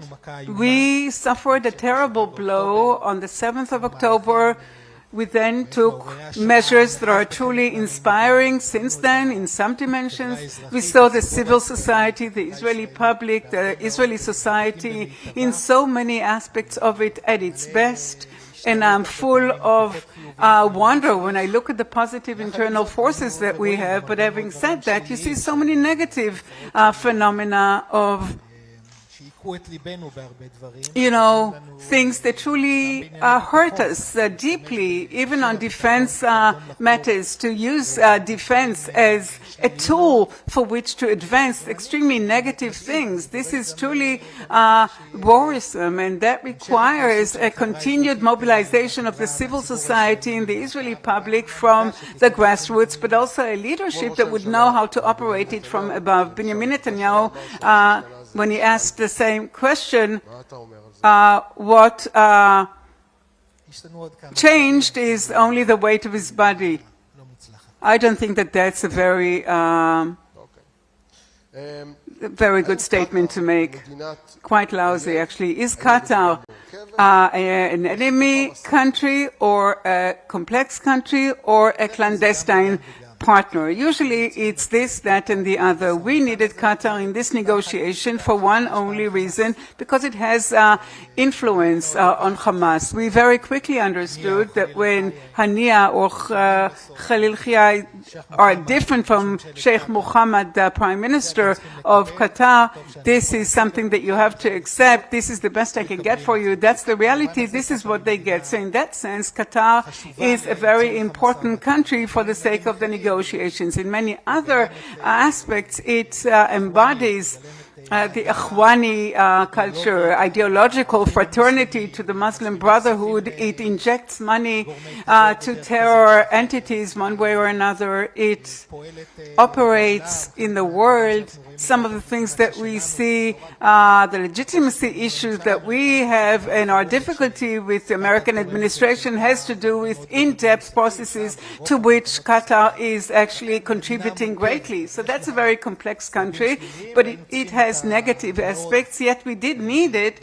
we suffered a terrible blow on the 7th of October. We then took measures that are truly inspiring since then in some dimensions. We saw the civil society, the Israeli public, the Israeli society in so many aspects of it at its best. And I'm full of wonder when I look at the positive internal forces that we have. But having said that, you see so many negative phenomena of things that truly hurt us deeply, even on defense matters, to use defense as a tool for which to advance extremely negative things. This is truly worrisome, and that requires a continued mobilization of the civil society and the Israeli public from the grassroots, but also a leadership that would know how to operate it from above. Benjamin Netanyahu, when he asked the same question, what changed is only the weight of his body. I don't think that that's a very good statement to make. Quite lousy, actually. Is Qatar an enemy country or a complex country or a clandestine partner? Usually it's this, that, and the other. We needed Qatar in this negotiation for one only reason, because it has influence on Hamas. We very quickly understood that when Hania or Khalil Khia are different from Sheikh Mohammed, the Prime Minister of Qatar, this is something that you have to accept. This is the best I can get for you. That's the reality. This is what they get. So in that sense, Qatar is a very important country for the sake of the negotiations. In many other aspects, it embodies the Akhwani culture, ideological fraternity to the Muslim Brotherhood. It injects money to terror entities one way or another. It operates in the world. Some of the things that we see, the legitimacy issues that we have and our difficulty with the American administration has to do with in-depth processes to which Qatar is actually contributing greatly. So that's a very complex country, but it has negative aspects, yet we did need it.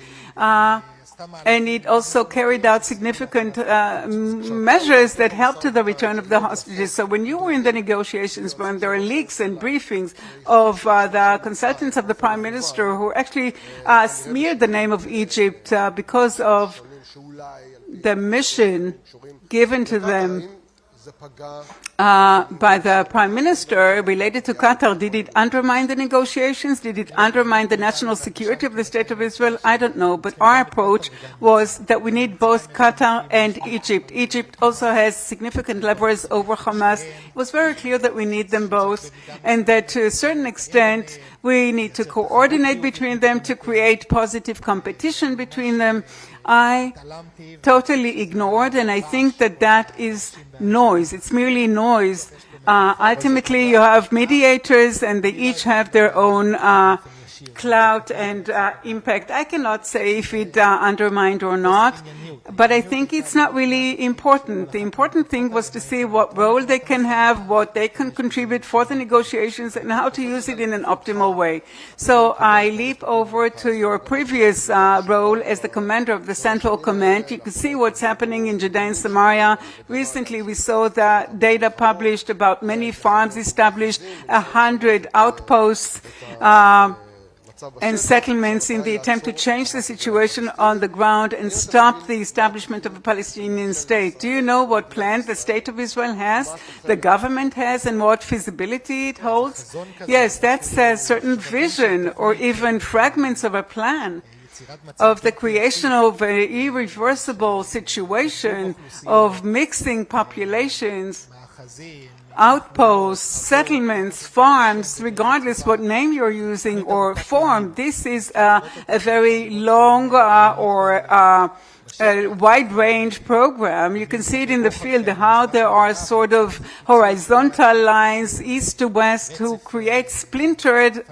And it also carried out significant measures that helped to the return of the hostages. So when you were in the negotiations, when there are leaks and briefings of the consultants of the Prime Minister who actually smeared the name of Egypt because of the mission given to them by the Prime Minister related to Qatar, did it undermine the negotiations? Did it undermine the national security of the State of Israel? I don't know. But our approach was that we need both Qatar and Egypt. Egypt also has significant leverage over Hamas. It was very clear that we need them both, and that to a certain extent we need to coordinate between them to create positive competition between them. I totally ignored, and I think that that is noise. It's merely noise. Ultimately, you have mediators, and they each have their own clout and impact. I cannot say if it undermined or not, but I think it's not really important. The important thing was to see what role they can have, what they can contribute for the negotiations, and how to use it in an optimal way. So I leap over to your previous role as the commander of the Central Command. You can see what's happening in Judea and Samaria. Recently, we saw the data published about many farms established, 100 outposts, and settlements in the attempt to change the situation on the ground and stop the establishment of a Palestinian state. Do you know what plan the State of Israel has, the government has, and what feasibility it holds? Yes, that's a certain vision or even fragments of a plan of the creation of an irreversible situation of mixing populations, outposts, settlements, farms, regardless what name you're using or form. This is a very long or a wide-range program. You can see it in the field, how there are sort of horizontal lines, east to west, who create splintered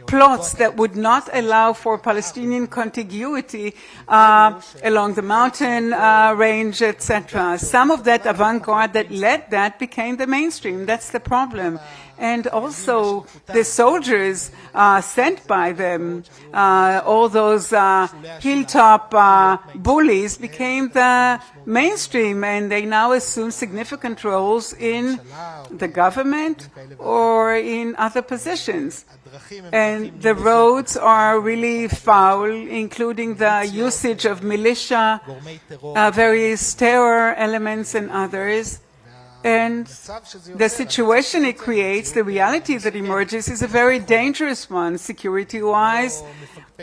plots that would not allow for Palestinian contiguity along the mountain range, etc. Some of that avant-garde that led that became the mainstream. That's the problem. And also the soldiers sent by them, all those hilltop bullies became the mainstream, and they now assume significant roles in the government or in other positions. And the roads are really foul, including the usage of militia, various terror elements and others. And the situation it creates, the reality that emerges, is a very dangerous one, security-wise.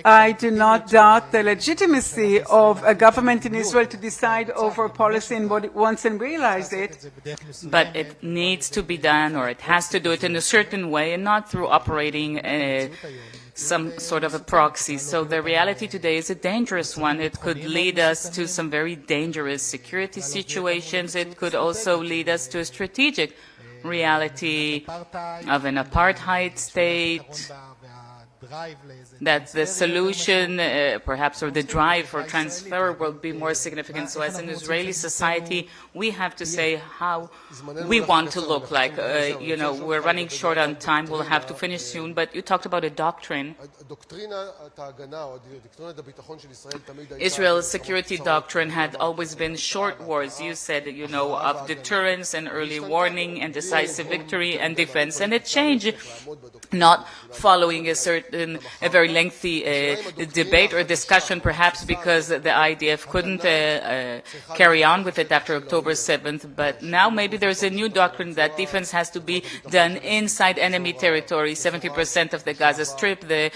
I do not doubt the legitimacy of a government in Israel to decide over policy and what it wants and realize it. But it needs to be done, or it has to do it in a certain way, and not through operating some sort of a proxy. So the reality today is a dangerous one. It could lead us to some very dangerous security situations. It could also lead us to a strategic reality of an apartheid state, that the solution, perhaps, or the drive for transfer will be more significant. So as an Israeli society, we have to say how we want to look like. We're running short on time. We'll have to finish soon. But you talked about a doctrine. Israel's security doctrine had always been short wars. You said, of deterrence and early warning and decisive victory and defense. And it changed, not following a very lengthy debate or discussion, perhaps because the IDF couldn't carry on with it after October 7th. But now maybe there's a new doctrine that defense has to be done inside enemy territory. 70% of the Gaza Strip, the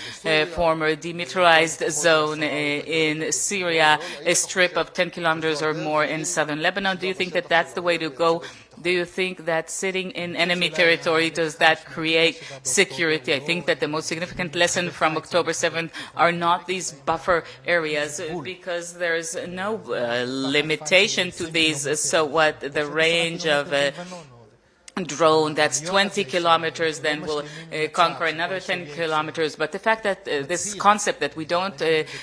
former demilitarized zone in Syria, a strip of 10 kilometers or more in southern Lebanon. Do you think that that's the way to go? Do you think that sitting in enemy territory, does that create security? I think that the most significant lesson from October 7th are not these buffer areas, because there's no limitation to these. So what the range of drone that's 20 kilometers then will conquer another 10 kilometers. But the fact that this concept that we don't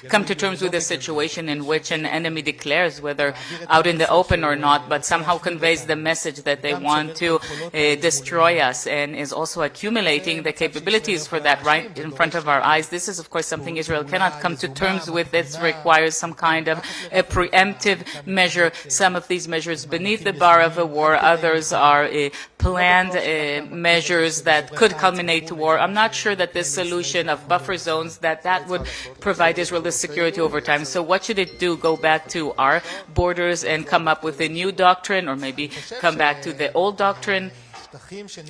come to terms with a situation in which an enemy declares, whether out in the open or not, but somehow conveys the message that they want to destroy us, and is also accumulating the capabilities for that right in front of our eyes. This is, of course, something Israel cannot come to terms with. It requires some kind of a preemptive measure. Some of these measures beneath the bar of a war, others are planned measures that could culminate to war. I'm not sure that this solution of buffer zones, that would provide Israel the security over time. So what should it do? Go back to our borders and come up with a new doctrine, or maybe come back to the old doctrine?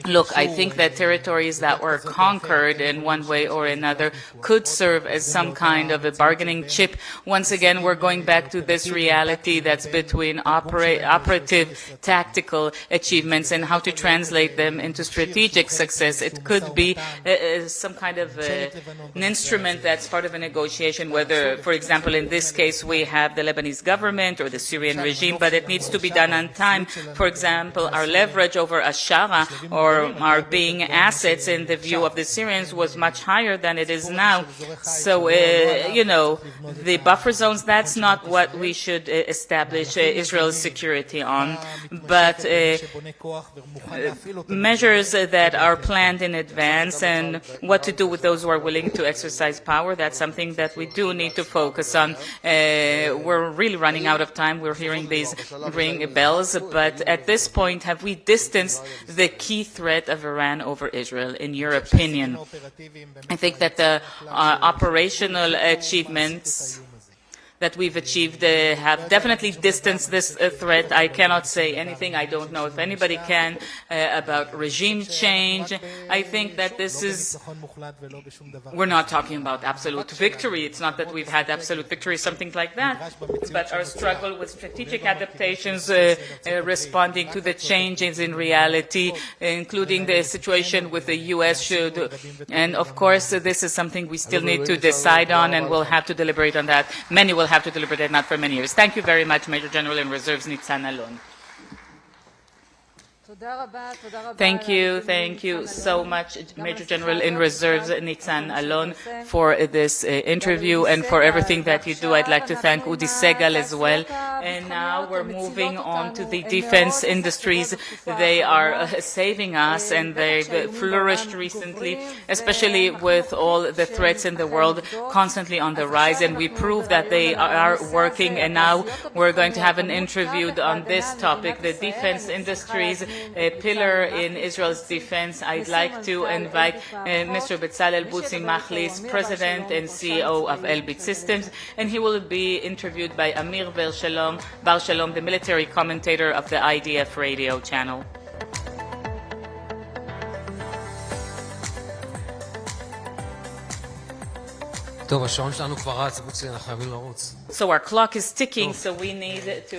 Look, I think that territories that were conquered in one way or another could serve as some kind of a bargaining chip. Once again, we're going back to this reality that's between operative, tactical achievements and how to translate them into strategic success. It could be some kind of an instrument that's part of a negotiation, whether, for example, in this case, we have the Lebanese government or the Syrian regime, but it needs to be done on time. For example, our leverage over Ashara or our being assets in the view of the Syrians was much higher than it is now. So, the buffer zones, that's not what we should establish Israel's security on. But measures that are planned in advance and what to do with those who are willing to exercise power, that's something that we do need to focus on. We're really running out of time. We're hearing these ring bells. But at this point, have we distanced the key threat of Iran over Israel, in your opinion? I think that the operational achievements that we've achieved have definitely distanced this threat. I cannot say anything. I don't know if anybody can about regime change. I think that this is, we're not talking about absolute victory. It's not that we've had absolute victory, something like that, but our struggle with strategic adaptations, responding to the changes in reality, including the situation with the U.S. should, and of course this is something we still need to decide on, and we'll have to deliberate on that. Many will have to deliberate not for many years. Thank you very much, Major General in Reserves Nitzan Alon. Thank you so much, Major General in Reserves Nitzan Alon, for this interview and for everything that you do. I'd like to thank Udi Segal as well. And now we're moving on to the defense industries. They are saving us, and they've flourished recently, especially with all the threats in the world constantly on the rise. And we prove that they are working. And now we're going to have an interview on this topic, the defense industries, a pillar in Israel's defense. I'd like to invite Mr. Bezalel Butzi Machlis, President and CEO of Elbit Systems, and he will be interviewed by Amir Bar Shalom, the military commentator of the IDF radio channel. טוב, השעון שלנו כבר רץ, בוצי, אנחנו חייבים לרוץ. So our clock is ticking, so we need to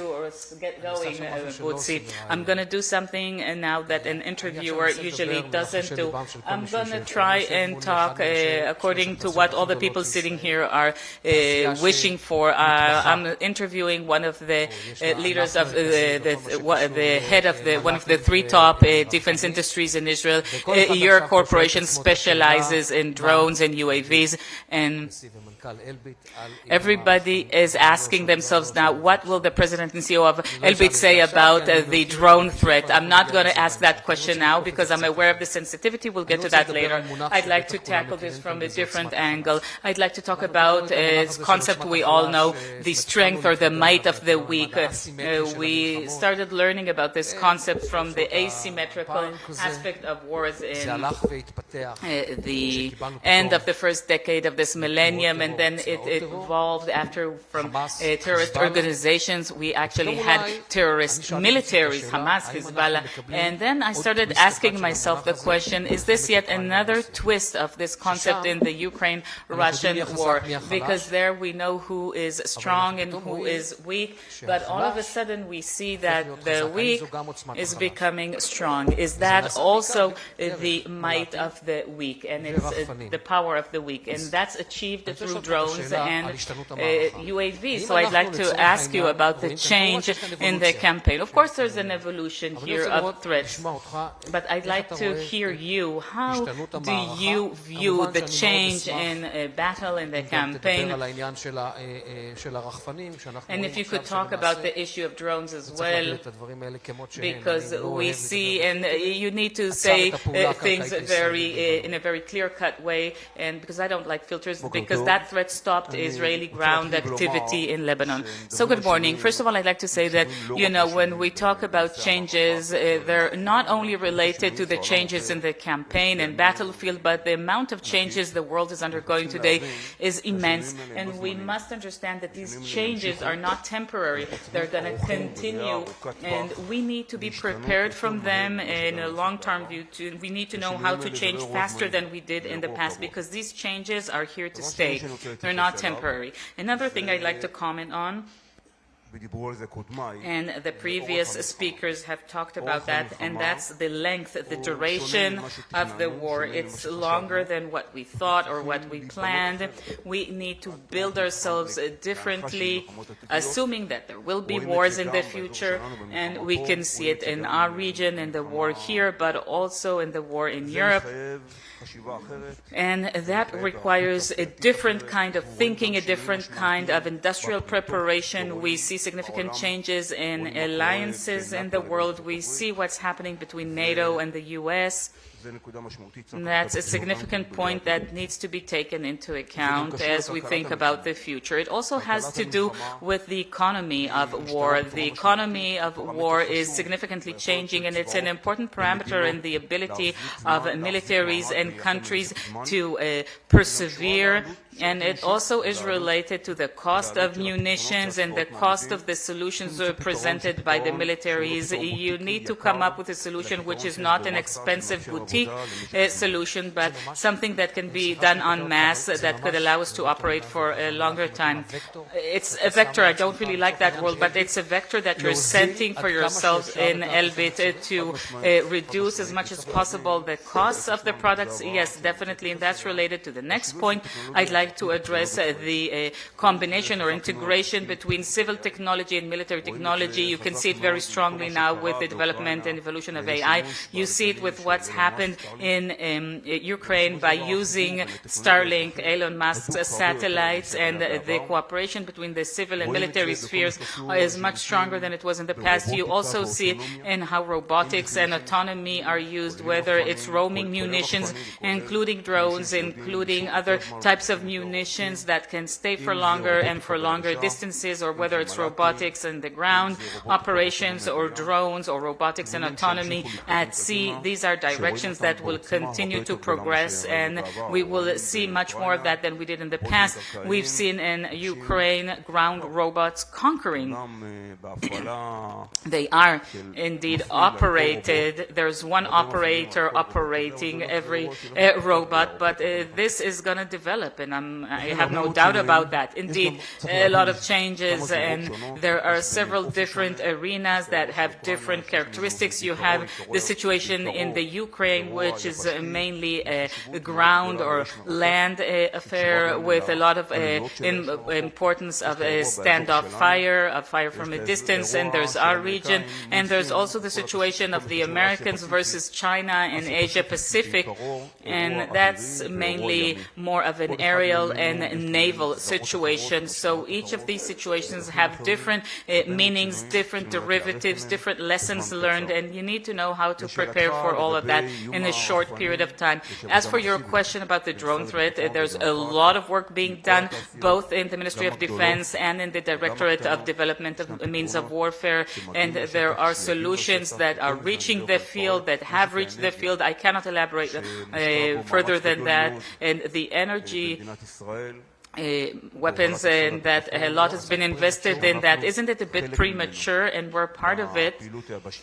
get going, Butzi. I'm going to do something now that an interviewer usually doesn't do. I'm going to try and talk according to what all the people sitting here are wishing for. I'm interviewing one of the leaders of the head of one of the three top defense industries in Israel. Your corporation specializes in drones and UAVs, and everybody is asking themselves now, what will the President and CEO of Elbit say about the drone threat? I'm not going to ask that question now because I'm aware of the sensitivity. We'll get to that later. I'd like to tackle this from a different angle. I'd like to talk about a concept we all know, the strength or the might of the weak. We started learning about this concept from the asymmetrical aspect of wars in the end of the first decade of this millennium, and then it evolved after from terrorist organizations. We actually had terrorist militaries, Hamas, Hezbollah, and then I started asking myself the question, is this yet another twist of this concept in the Ukraine-Russian war? Because there we know who is strong and who is weak, but all of a sudden we see that the weak is becoming strong. Is that also the might of the weak, and it's the power of the weak, and that's achieved through drones and UAVs. So I'd like to ask you about the change in the campaign. Of course, there's an evolution here of threats, but I'd like to hear you. How do you view the change in a battle in the campaign? And if you could talk about the issue of drones as well, because we see, and you need to say things in a very clear-cut way, and because I don't like filters, because that threat stopped Israeli ground activity in Lebanon. So good morning. First of all, I'd like to say that, when we talk about changes, they're not only related to the changes in the campaign and battlefield, but the amount of changes the world is undergoing today is immense. And we must understand that these changes are not temporary. They're going to continue. And we need to be prepared from them in a long-term view. We need to know how to change faster than we did in the past, because these changes are here to stay. They're not temporary. Another thing I'd like to comment on, and the previous speakers have talked about that, and that's the length, the duration of the war. It's longer than what we thought or what we planned. We need to build ourselves differently, assuming that there will be wars in the future, and we can see it in our region, in the war here, but also in the war in Europe. And that requires a different kind of thinking, a different kind of industrial preparation. We see significant changes in alliances in the world. We see what's happening between NATO and the U.S. And that's a significant point that needs to be taken into account as we think about the future. It also has to do with the economy of war. The economy of war is significantly changing, and it's an important parameter in the ability of militaries and countries to persevere. And it also is related to the cost of munitions and the cost of the solutions presented by the militaries. You need to come up with a solution which is not an expensive, boutique solution, but something that can be done en masse that could allow us to operate for a longer time. It's a vector. I don't really like that word, but it's a vector that you're setting for yourselves in Elbit to reduce as much as possible the costs of the products. Yes, definitely, and that's related to the next point. I'd like to address the combination or integration between civil technology and military technology. You can see it very strongly now with the development and evolution of AI. You see it with what's happened in Ukraine by using Starlink, Elon Musk's satellites, and the cooperation between the civil and military spheres is much stronger than it was in the past. You also see it in how robotics and autonomy are used, whether it's roaming munitions, including drones, including other types of munitions that can stay for longer and for longer distances, or whether it's robotics in the ground operations or drones or robotics and autonomy at sea. These are directions that will continue to progress, and we will see much more of that than we did in the past. We've seen in Ukraine ground robots conquering. They are indeed operated. There's one operator operating every robot, but this is going to develop, and I have no doubt about that. Indeed, a lot of changes, and there are several different arenas that have different characteristics. You have the situation in the Ukraine, which is mainly a ground or land affair with a lot of importance of a standoff fire, a fire from a distance, and there's our region, and there's also the situation of the Americans versus China and Asia Pacific, and that's mainly more of an aerial and naval situation. So each of these situations have different meanings, different derivatives, different lessons learned, and you need to know how to prepare for all of that in a short period of time. As for your question about the drone threat, there's a lot of work being done, both in the Ministry of Defense and in the Directorate of Development of Means of Warfare, and there are solutions that are reaching the field, that have reached the field. I cannot elaborate further than that. And the energy weapons, and that a lot has been invested in that. Isn't it a bit premature? And we're part of it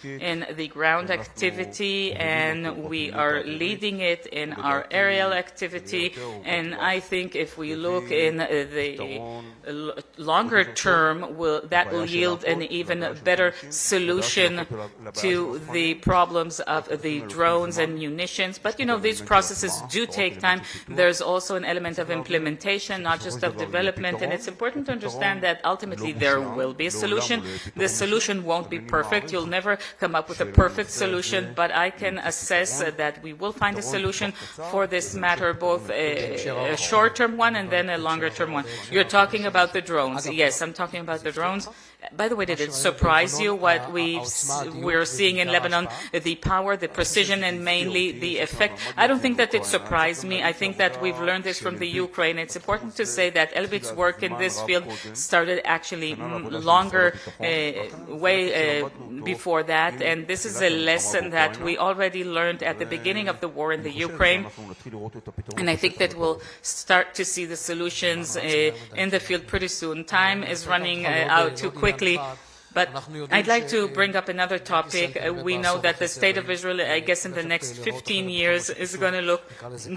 in the ground activity, and we are leading it in our aerial activity. And I think if we look in the longer term, that will yield an even better solution to the problems of the drones and munitions. But, these processes do take time. There's also an element of implementation, not just of development, and it's important to understand that ultimately there will be a solution. The solution won't be perfect. You'll never come up with a perfect solution, but I can assess that we will find a solution for this matter, both a short-term one and then a longer-term one. You're talking about the drones. Yes, I'm talking about the drones. By the way, did it surprise you what we're seeing in Lebanon, the power, the precision, and mainly the effect? I don't think that it surprised me. I think that we've learned this from the Ukraine. It's important to say that Elbit's work in this field started actually longer, way before that, and this is a lesson that we already learned at the beginning of the war in the Ukraine, and I think that we'll start to see the solutions in the field pretty soon. Time is running out too quickly. But I'd like to bring up another topic. We know that the state of Israel, I guess in the next 15 years, is going to look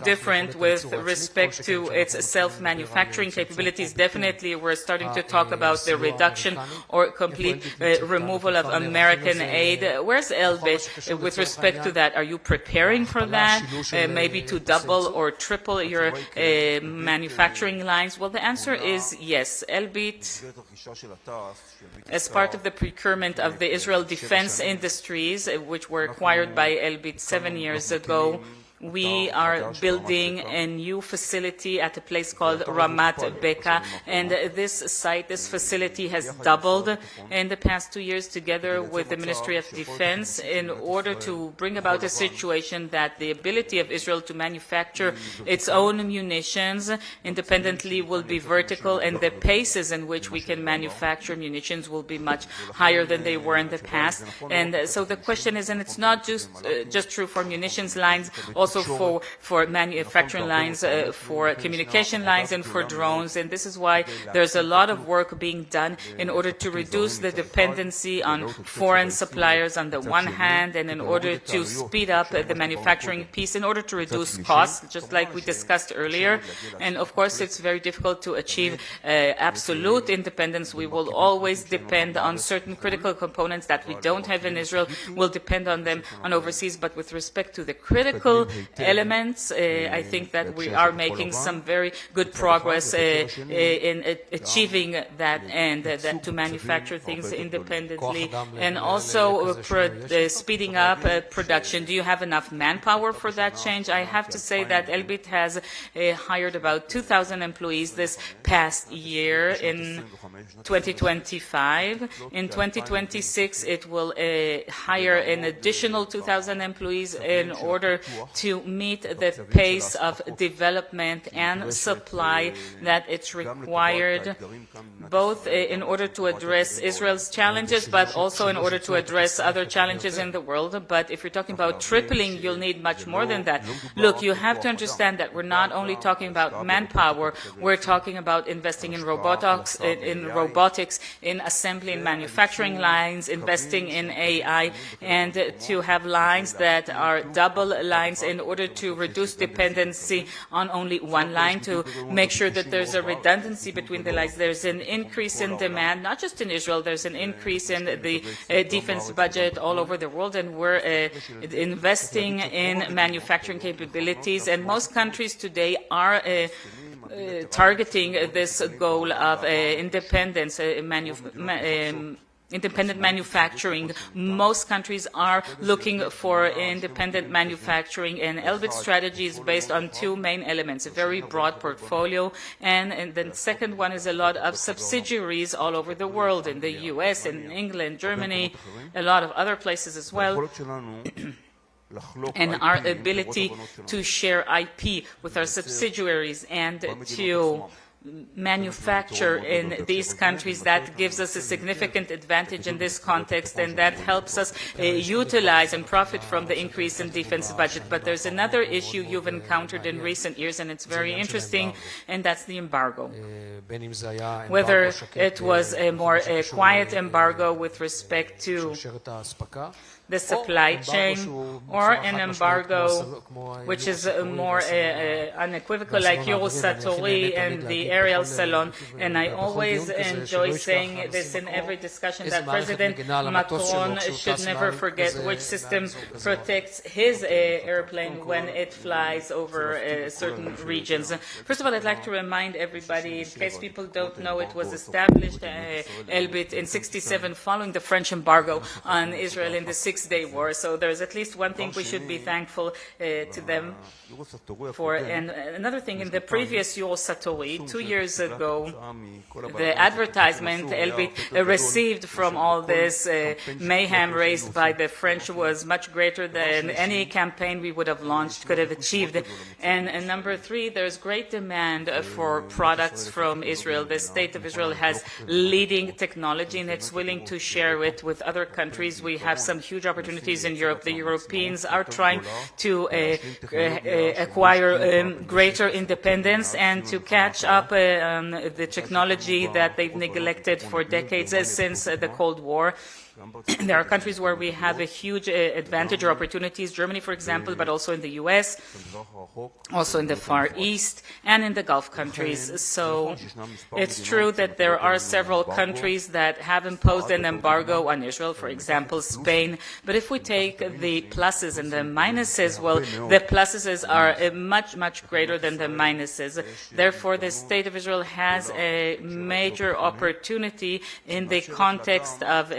different with respect to its self-manufacturing capabilities. Definitely, we're starting to talk about the reduction or complete removal of American aid. Where's Elbit with respect to that? Are you preparing for that? Maybe to double or triple your manufacturing lines? Well, the answer is yes. Elbit, as part of the procurement of the Israel defense industries, which were acquired by Elbit 7 years ago, we are building a new facility at a place called Ramat Beka, and this facility has doubled in the past 2 years together with the Ministry of Defense in order to bring about a situation that the ability of Israel to manufacture its own munitions independently will be vertical, and the paces in which we can manufacture munitions will be much higher than they were in the past. And so the question is, and it's not just true for munitions lines, also also for manufacturing lines, for communication lines, and for drones. And this is why there's a lot of work being done in order to reduce the dependency on foreign suppliers on the one hand, and in order to speed up the manufacturing piece, in order to reduce costs, just like we discussed earlier. And of course, it's very difficult to achieve absolute independence. We will always depend on certain critical components that we don't have in Israel. We'll depend on them on overseas. But with respect to the critical elements, I think that we are making some very good progress in achieving that end, that to manufacture things independently, and also speeding up production. Do you have enough manpower for that change? I have to say that Elbit has hired about 2,000 employees this past year in 2025. In 2026, it will hire an additional 2,000 employees in order to meet the pace of development and supply that it's required, both in order to address Israel's challenges, but also in order to address other challenges in the world. But if you're talking about tripling, you'll need much more than that. Look, you have to understand that we're not only talking about manpower, we're talking about investing in robotics, in assembly and manufacturing lines, investing in AI, and to have lines that are double lines in order to reduce dependency on only one line, to make sure that there's a redundancy between the lines. There's an increase in demand, not just in Israel, there's an increase in the defense budget all over the world, and we're investing in manufacturing capabilities, and most countries today are targeting this goal of independence, independent manufacturing. Most countries are looking for independent manufacturing, and Elbit's strategy is based on two main elements: a very broad portfolio, and the second one is a lot of subsidiaries all over the world, in the US, in England, Germany, a lot of other places as well. And our ability to share IP with our subsidiaries and to manufacture in these countries, that gives us a significant advantage in this context, and that helps us utilize and profit from the increase in defense budget. But there's another issue you've encountered in recent years, and it's very interesting, and that's the embargo. Whether it was a more quiet embargo with respect to the supply chain, or an embargo which is more unequivocal, like Eurosatori and the Ariel Salon. And I always enjoy saying this in every discussion, that President Macron should never forget which system protects his airplane when it flies over certain regions. First of all, I'd like to remind everybody, in case people don't know, it was established, Elbit, in '67, following the French embargo on Israel in the Six-Day War. So there's at least one thing we should be thankful to them for. And another thing, in the previous Eurosatori, 2 years ago, the advertisement Elbit received from all this mayhem raised by the French was much greater than any campaign we would have launched could have achieved. And number three, there's great demand for products from Israel. The state of Israel has leading technology, and it's willing to share it with other countries. We have some huge opportunities in Europe. The Europeans are trying to acquire greater independence and to catch up the technology that they've neglected for decades since the Cold War. There are countries where we have a huge advantage or opportunities, Germany, for example, but also in the US, also in the Far East, and in the Gulf countries. So it's true that there are several countries that have imposed an embargo on Israel, for example, Spain. But if we take the pluses and the minuses, well, the pluses are much, much greater than the minuses. Therefore, the State of Israel has a major opportunity in the context of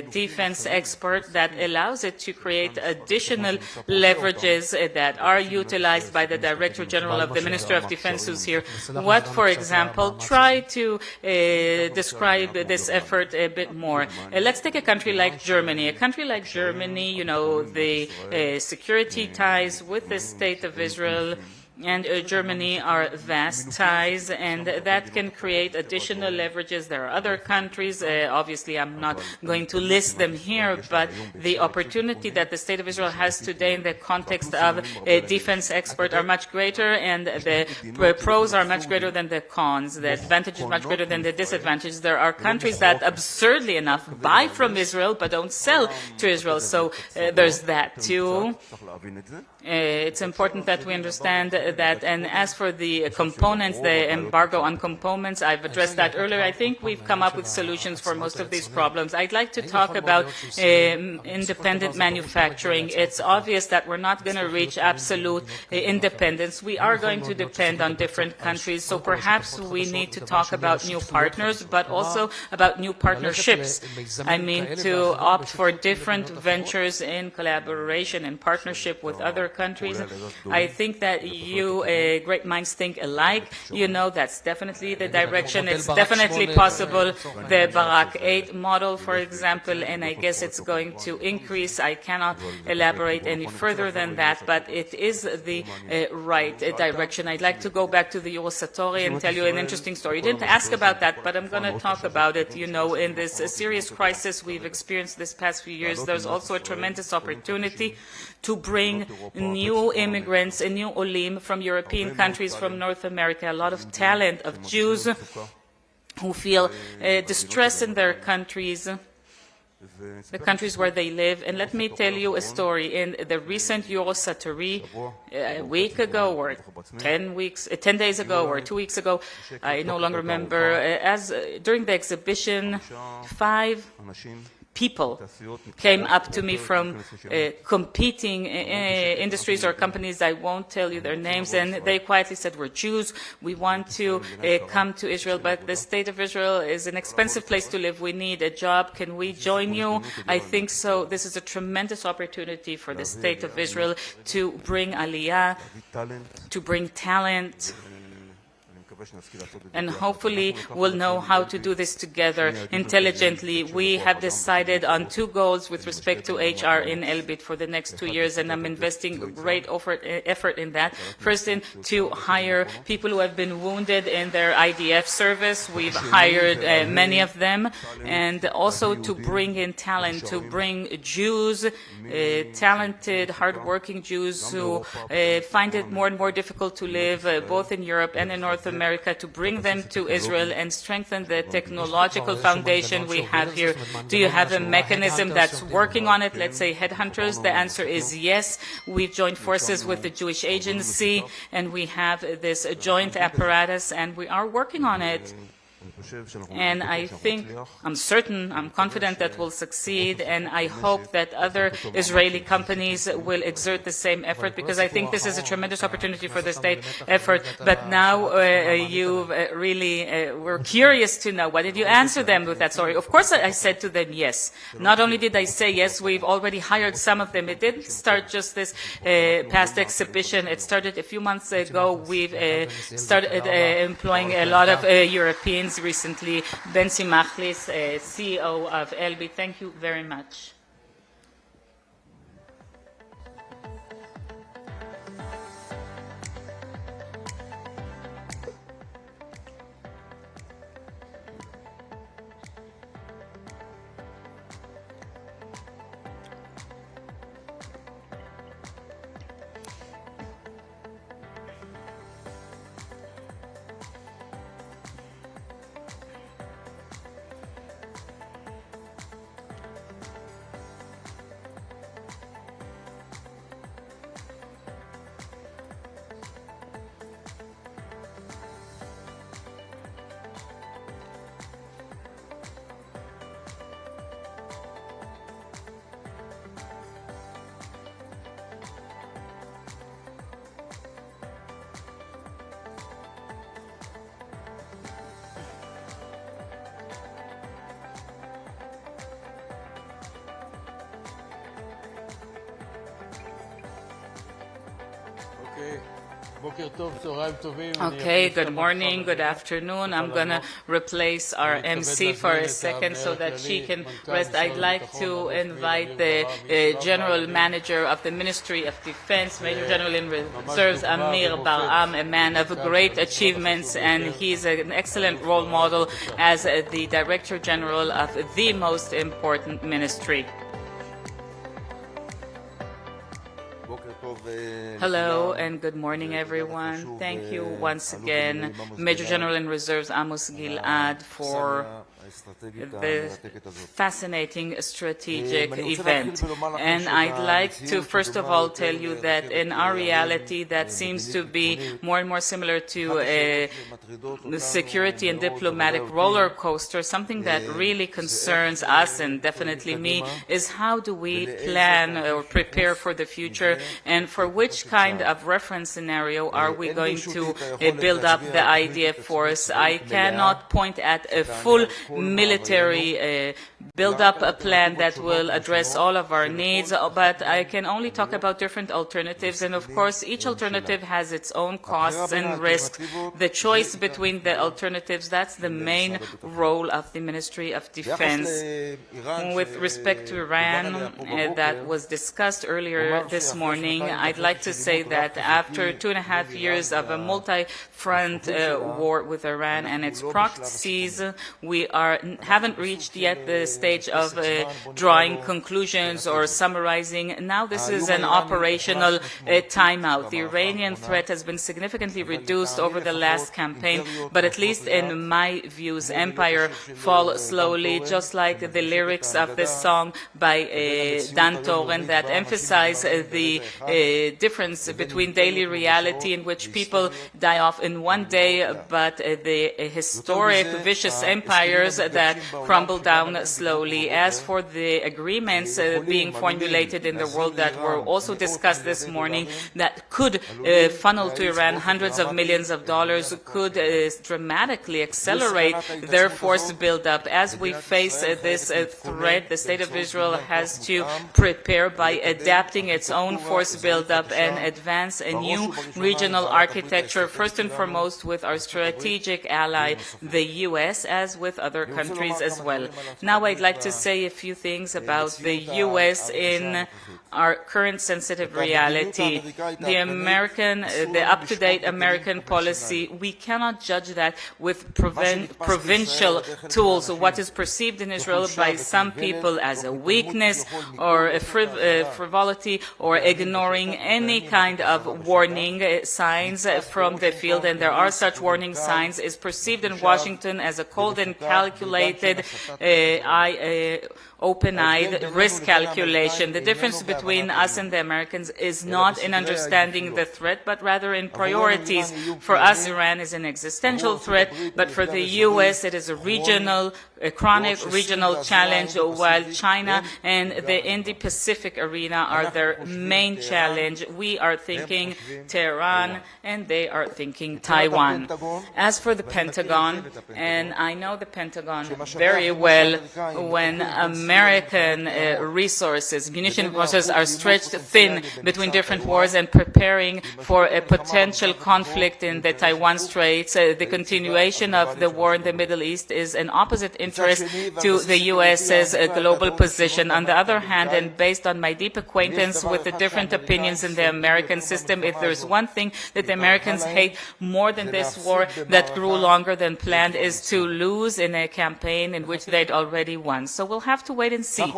defense export that allows it to create additional leverages that are utilized by the Director General of the Ministry of Defense, who's here. What, for example, try to describe this effort a bit more. Let's take a country like Germany. A country like Germany, you know, the security ties with the State of Israel and Germany are vast ties, and that can create additional leverages. There are other countries, obviously I'm not going to list them here, but the opportunity that the State of Israel has today in the context of defense export are much greater, and the pros are much greater than the cons. The advantage is much greater than the disadvantage. There are countries that, absurdly enough, buy from Israel but don't sell to Israel, so there's that too. It's important that we understand that, and as for the components, the embargo on components, I've addressed that earlier. I think we've come up with solutions for most of these problems. I'd like to talk about independent manufacturing. It's obvious that we're not going to reach absolute independence. We are going to depend on different countries, so perhaps we need to talk about new partners, but also about new partnerships. I mean, to opt for different ventures in collaboration and partnership with other countries. I think that you great minds think alike. You know, that's definitely the direction. It's definitely possible. The Barak 8 model, for example, and I guess it's going to increase. I cannot elaborate any further than that, but it is the right direction. I'd like to go back to the Eurosatori and tell you an interesting story. You didn't ask about that, but I'm going to talk about it. You know, in this serious crisis we've experienced this past few years, there's also a tremendous opportunity to bring new immigrants and new olim from European countries, from North America, a lot of talent of Jews who feel distress in their countries, the countries where they live. And let me tell you a story. In the recent Eurosatori, a week ago or 10 days ago or 2 weeks ago, I no longer remember, during the exhibition, 5 people came up to me from competing industries or companies. I won't tell you their names, and they quietly said, we're Jews, we want to come to Israel, but the State of Israel is an expensive place to live, we need a job, can we join you? I think so. This is a tremendous opportunity for the State of Israel to bring aliyah, to bring talent, and hopefully we'll know how to do this together intelligently. We have decided on 2 goals with respect to HR in Elbit for the next 2 years, and I'm investing great effort in that. First, to hire people who have been wounded in their IDF service. We've hired many of them, and also to bring in talent, to bring Jews, talented, hardworking Jews who find it more and more difficult to live both in Europe and in North America, to bring them to Israel and strengthen the technological foundation we have here. Do you have a mechanism that's working on it? Let's say headhunters. The answer is yes. We've joined forces with the Jewish Agency, and we have this joint apparatus, and we are working on it. And I think, I'm certain, I'm confident that we'll succeed, and I hope that other Israeli companies will exert the same effort, because I think this is a tremendous opportunity for the state effort. But now you really were curious to know, what did you answer them with that story? Of course I said to them yes. Not only did I say yes, we've already hired some of them. It didn't start just this past exhibition. It started a few months ago. We've started employing a lot of Europeans recently. Bensi Machlis, CEO of Elbit, thank you very much. Okay. Okay, good morning, good afternoon. I'm going to replace our MC for a second so that she can rest. I'd like to invite the General Manager of the Ministry of Defense, Major General in Reserves, Amir Bar'am, a man of great achievements, and he's an excellent role model as the Director General of the most important ministry. Hello and good morning, everyone. Thank you once again, Major General in Reserves Amos Gilad, for the fascinating strategic event. And I'd like to first of all tell you that in our reality that seems to be more and more similar to a security and diplomatic roller coaster. Something that really concerns us and definitely me is how do we plan or prepare for the future, and for which kind of reference scenario are we going to build up the IDF force. I cannot point at a full military build up a plan that will address all of our needs, but I can only talk about different alternatives, and of course each alternative has its own costs and risks. The choice between the alternatives, that's the main role of the Ministry of Defense. With respect to Iran, that was discussed earlier this morning, I'd like to say that after 2.5 years of a multi-front war with Iran and its proxies, we haven't reached yet the stage of drawing conclusions or summarizing. Now this is an operational timeout. The Iranian threat has been significantly reduced over the last campaign, but at least in my views, empire fall slowly, just like the lyrics of this song by Dan Toren that emphasize the difference between daily reality in which people die off in one day, but the historic vicious empires that crumble down slowly. As for the agreements being formulated in the world that were also discussed this morning that could funnel to Iran hundreds of millions of dollars, could dramatically accelerate their force buildup. As we face this threat, the State of Israel has to prepare by adapting its own force buildup and advance a new regional architecture, first and foremost with our strategic ally, the U.S., as with other countries as well. Now I'd like to say a few things about the U.S. in our current sensitive reality. The up-to-date American policy, we cannot judge that with provincial tools. What is perceived in Israel by some people as a weakness or a frivolity or ignoring any kind of warning signs from the field, and there are such warning signs, is perceived in Washington as a cold and calculated, open-eyed risk calculation. The difference between us and the Americans is not in understanding the threat, but rather in priorities. For us, Iran is an existential threat, but for the U.S., it is a chronic regional challenge, while China and the Indo-Pacific arena are their main challenge. We are thinking Tehran, and they are thinking Taiwan. As for the Pentagon, and I know the Pentagon very well, when American resources, munition resources, are stretched thin between different wars and preparing for a potential conflict in the Taiwan Straits, the continuation of the war in the Middle East is an opposite interest to the U.S.'s global position. On the other hand, and based on my deep acquaintance with the different opinions in the American system, if there's one thing that the Americans hate more than this war that grew longer than planned, is to lose in a campaign in which they'd already won. So we'll have to wait and see.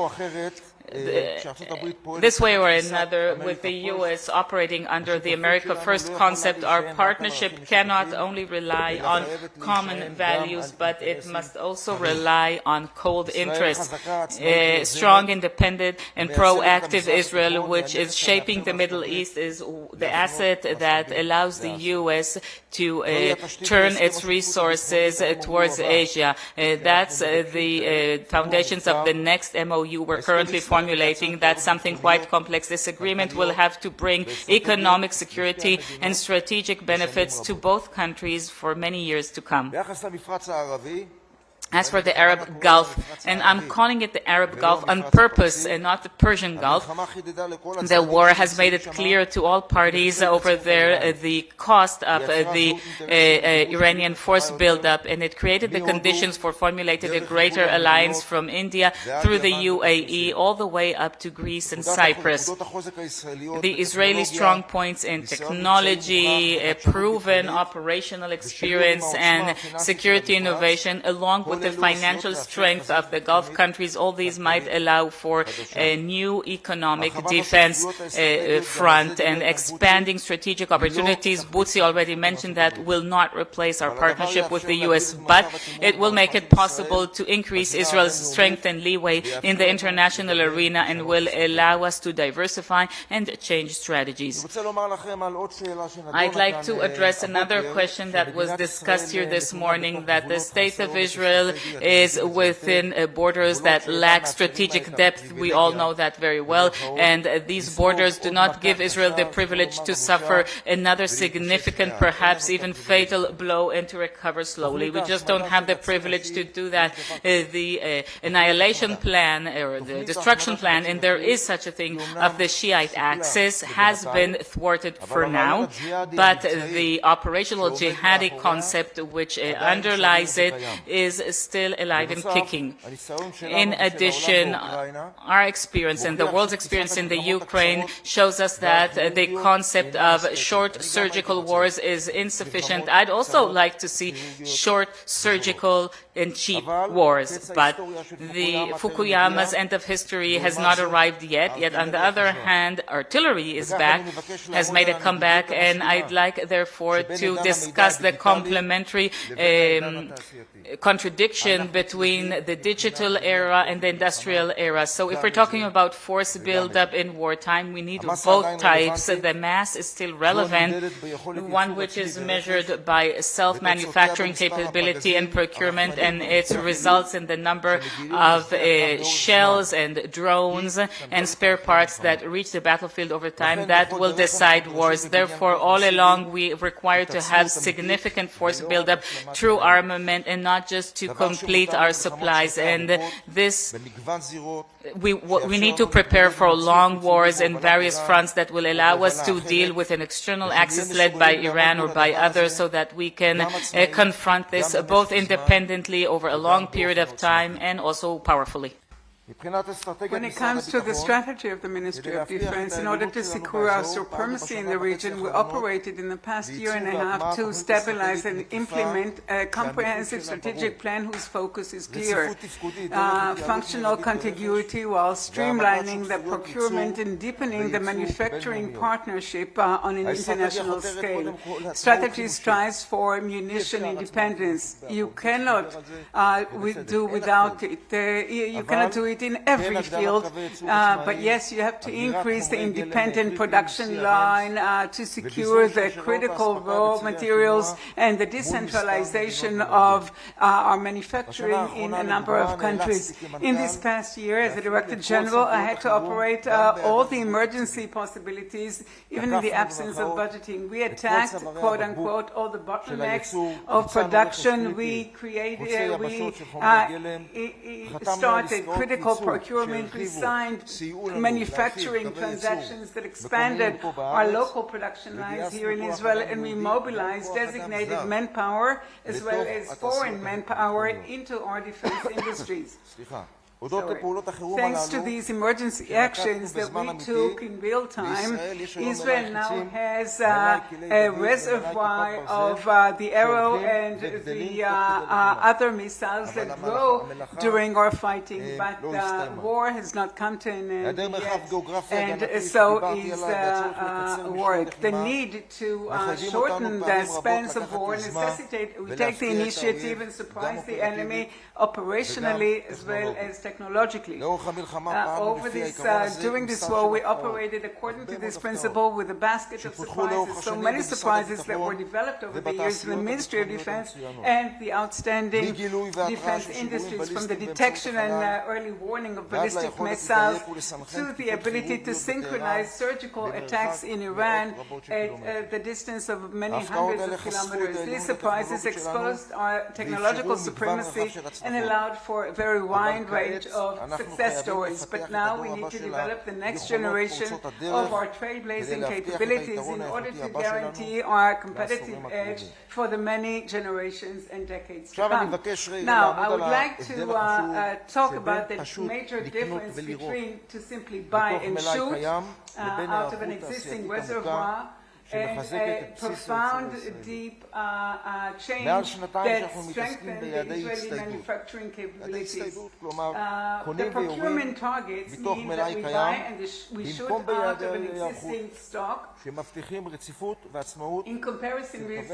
This way or another, with the U.S. operating under the America First concept, our partnership cannot only rely on common values, but it must also rely on cold interests. A strong, independent, and proactive Israel, which is shaping the Middle East, is the asset that allows the U.S. to turn its resources towards Asia. That's the foundations of the next MOU we're currently formulating. That's something quite complex. This agreement will have to bring economic security and strategic benefits to both countries for many years to come. As for the Arab Gulf, and I'm calling it the Arab Gulf on purpose and not the Persian Gulf, the war has made it clear to all parties over there the cost of the Iranian force buildup, and it created the conditions for formulating a greater alliance from India through the UAE all the way up to Greece and Cyprus. The Israeli strong points in technology, proven operational experience, and security innovation, along with the financial strength of the Gulf countries, all these might allow for a new economic defense front and expanding strategic opportunities. Butzi already mentioned that will not replace our partnership with the U.S., but it will make it possible to increase Israel's strength and leeway in the international arena and will allow us to diversify and change strategies. I'd like to address another question that was discussed here this morning, that the state of Israel is within borders that lack strategic depth. We all know that very well, and these borders do not give Israel the privilege to suffer another significant, perhaps even fatal blow and to recover slowly. We just don't have the privilege to do that. The annihilation plan or the destruction plan, and there is such a thing, of the Shiite axis has been thwarted for now, but the operational jihadi concept which underlies it is still alive and kicking. In addition, our experience and the world's experience in the Ukraine shows us that the concept of short surgical wars is insufficient. I'd also like to see short surgical and cheap wars, but the Fukuyama's end of history has not arrived yet. Yet on the other hand, artillery is back, has made a comeback, and I'd like therefore to discuss the complementary contradiction between the digital era and the industrial era. So if we're talking about force buildup in wartime, we need both types. The mass is still relevant, one which is measured by self-manufacturing capability and procurement, and it results in the number of shells and drones and spare parts that reach the battlefield over time. That will decide wars. Therefore, all along, we require to have significant force buildup through armament and not just to complete our supplies. And this, we need to prepare for long wars in various fronts that will allow us to deal with an external axis led by Iran or by others, so that we can confront this both independently over a long period of time and also powerfully. When it comes to the strategy of the Ministry of Defense, in order to secure our supremacy in the region, we operated in the past year and a half to stabilize and implement a comprehensive strategic plan whose focus is clear. Functional contiguity while streamlining the procurement and deepening the manufacturing partnership on an international scale. Strategy strives for munition independence. You cannot do without it. You cannot do it in every field, but yes, you have to increase the independent production line to secure the critical raw materials and the decentralization of our manufacturing in a number of countries. In this past year, as a Director General, I had to operate all the emergency possibilities, even in the absence of budgeting. We attacked, quote unquote, all the bottlenecks of production. We started critical procurement. We signed manufacturing transactions that expanded our local production lines here in Israel, and we mobilized designated manpower as well as foreign manpower into our defense industries. Thanks to these emergency actions that we took in real time, Israel now has a reservoir of the Arrow and the other missiles that grow during our fighting, but war has not come to an end yet, and so is work. The need to shorten the spans of war necessitate we take the initiative and surprise the enemy operationally as well as technologically. During this war, we operated according to this principle with a basket of surprises. So many surprises that were developed over the years in the Ministry of Defense and the outstanding defense industries, from the detection and early warning of ballistic missiles to the ability to synchronize surgical attacks in Iran at the distance of many hundreds of kilometers. These surprises exposed our technological supremacy and allowed for a very wide range of success stories. But now we need to develop the next generation of our trailblazing capabilities in order to guarantee our competitive edge for the many generations and decades to come. Now, I would like to talk about the major difference between to simply buy and shoot out of an existing reservoir and a profound, deep change that strengthened the Israeli manufacturing capabilities. The procurement targets mean that we buy and we shoot out of an existing stock in comparison with the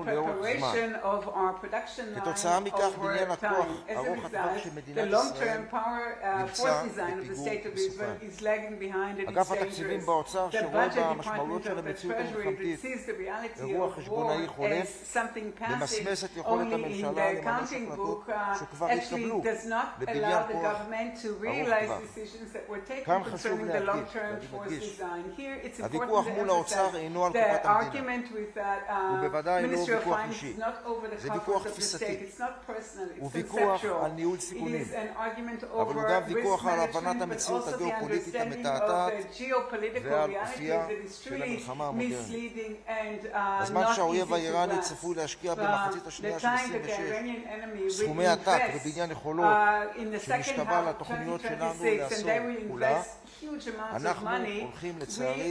preparation of our production line over time. As a result, the long-term power force design of the State of Israel is lagging behind and it's dangerous. The budget department of the Treasury that sees the reality of war as something passive only in the accounting book actually does not allow the government to realize decisions that were taken concerning the long-term force design. Here it's important to emphasize the argument with that Ministry of Finance is not over the coffers of the state. It's not personal, it's conceptual. It is an argument over risk management, but also the understanding of the geopolitical reality that is truly misleading and not easy to grasp. The time that the Iranian enemy will invest in the second half of 2026 and they will invest huge amounts of money, we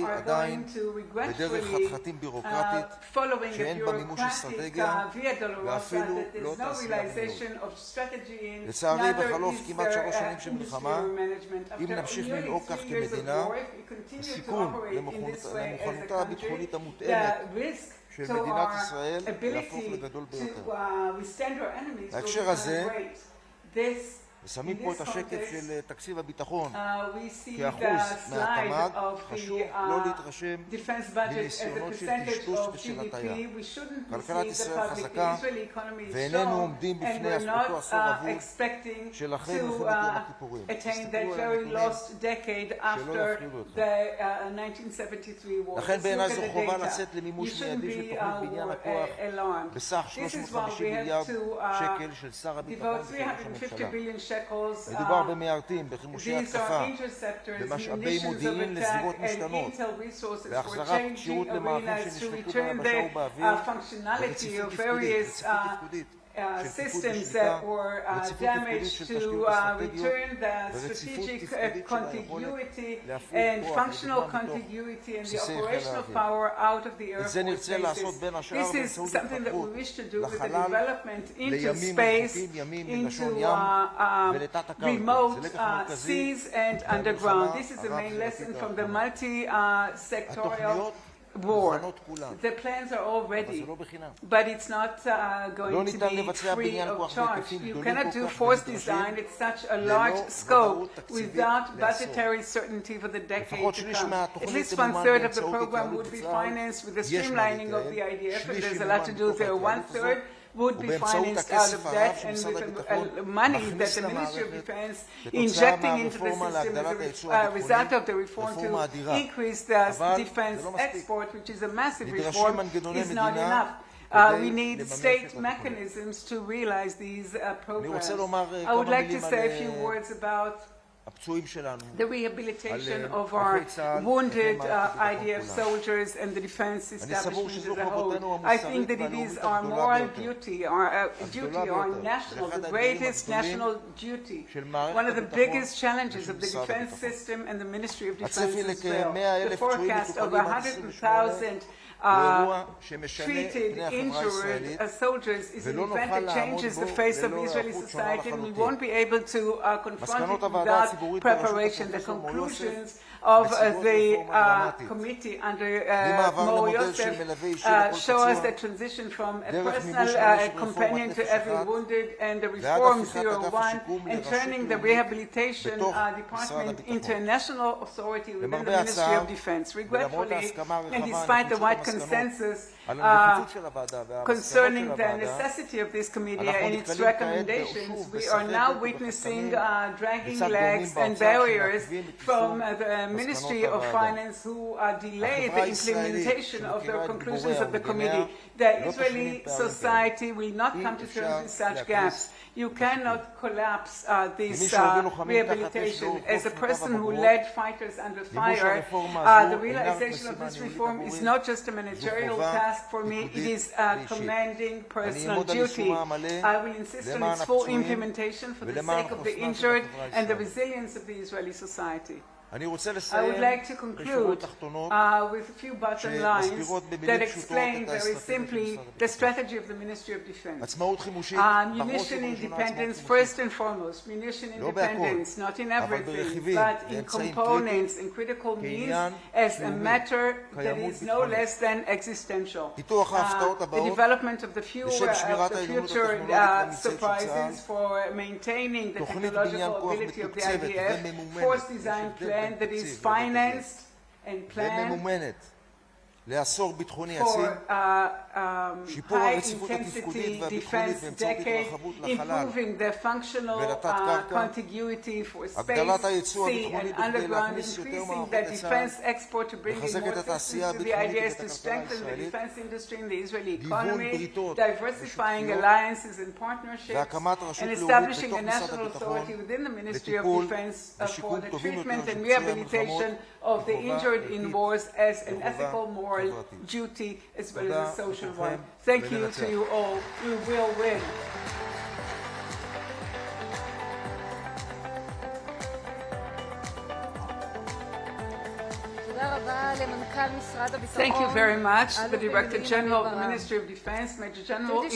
are going to regretfully following a bureaucratic via dolorosa that there's no realization of strategy in, neither is there industry management. After nearly 3 years of war, if we continue to operate in this way as a country, the risk to our ability to withstand our enemies will become great. This ושמים פה את השקף של תקציב הביטחון כאחוז מהתמ"ג, חשוב לא להתרשם מניסיונות של טשטוש ושל הטיה. כלכלת ישראל חזקה ואיננו עומדים בפני אותו עשור אבוד של אחרי מלחמת יום הכיפורים. תסתכלו על הנתונים שלא יפחידו אתכם. לכן בעיניי זו חובה לצאת למימוש מיידי של תוכנית בניין הכוח בסך 350 מיליארד שקל של שר הביטחון וראש הממשלה. מדובר במיירטים, בחימושי התקפה, במשאבי מודיעין לזירות משתנות, בהחזרת כשירות למערכים שנשלטו ביבשה ובאוויר, ברציפות תפקודית systems that were damaged to return the strategic contiguity and functional contiguity and the operational power out of the Air Force bases. This is something that we wish to do with the development into space, into remote seas and underground. This is the main lesson from the multi-sectorial war. The plans are all ready, but it's not going to be free of charge. You cannot do force design at such a large scope without budgetary certainty for the decade to come. At least 1/3 of the program would be financed with the streamlining of the IDF, and there's a lot to do there. 1/3 would be financed out of that, and with the money that the Ministry of Defense injecting into the system as a result of the reform to increase the defense export, which is a massive reform, is not enough. We need state mechanisms to realize these programs. I would like to say a few words about the rehabilitation of our wounded IDF soldiers and the defense establishment as a whole. I think that it is our moral duty, our national, the greatest national duty, one of the biggest challenges of the defense system and the Ministry of Defense as well. The forecast of 100,000 treated, injured soldiers is an event that changes the face of Israeli society, and we won't be able to confront it without preparation. The conclusions of the committee under Mor Yosef show us the transition from a personal companion to every wounded, and the reform 01, and turning the rehabilitation department into a national authority within the Ministry of Defense. Regretfully, and despite the wide consensus concerning the necessity of this committee and its recommendations, we are now witnessing dragging legs and barriers from the Ministry of Finance who delay the implementation of the conclusions of the committee. The Israeli society will not come to terms with such gaps. You cannot collapse this rehabilitation. As a person who led fighters under fire, the realization of this reform is not just a managerial task for me, it is a commanding personal duty. I will insist on its full implementation for the sake of the injured and the resilience of the Israeli society. I would like to conclude with a few bottom lines that explain very simply the strategy of the Ministry of Defense. Munition independence, first and foremost. Munition independence, not in everything, but in components and critical means as a matter that is no less than existential. The development of the future surprises for maintaining the technological ability of the IDF, force design plan that is financed and planned for high-intensity defense decade, improving the functional contiguity for space, sea, and underground, increasing the defense export to bring in more systems to the ideas to strengthen the defense industry in the Israeli economy, diversifying alliances and partnerships, and establishing a national authority within the Ministry of Defense for the treatment and rehabilitation of the injured in wars as an ethical, moral duty as well as a social one. Thank you to you all. We will win. Thank you very much, the Director General of the Ministry of Defense, Major General in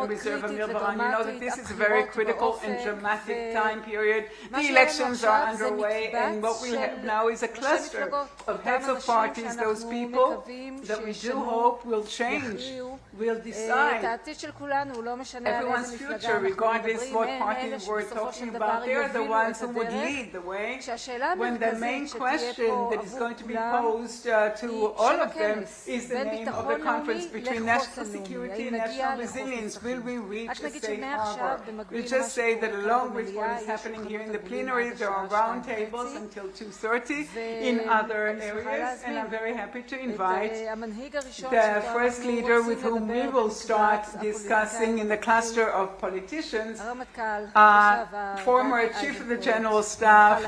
Reserve Amir Baran. You know that this is a very critical and dramatic time period. The elections are underway, and what we have now is a cluster of heads of parties, those people that we do hope will change, will decide everyone's future, regardless what party we're talking about. They are the ones who would lead the way when the main question that is going to be posed to all of them is the name of the conference between national security and national resilience. Will we reach a safe harbor? We'll just say that along with what is happening here in the plenary, there are round tables until 2:30 in other areas, and I'm very happy to invite the first leader with whom we will start discussing in the cluster of politicians, former Chief of the General Staff,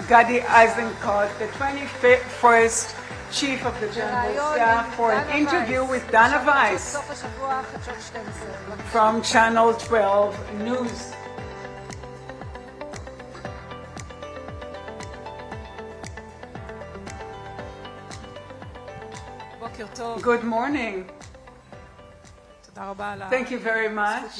Gadi Eisenkot, the 21st Chief of the General Staff, for an interview with Dana Weiss from Channel 12 News. Good morning. Thank you very much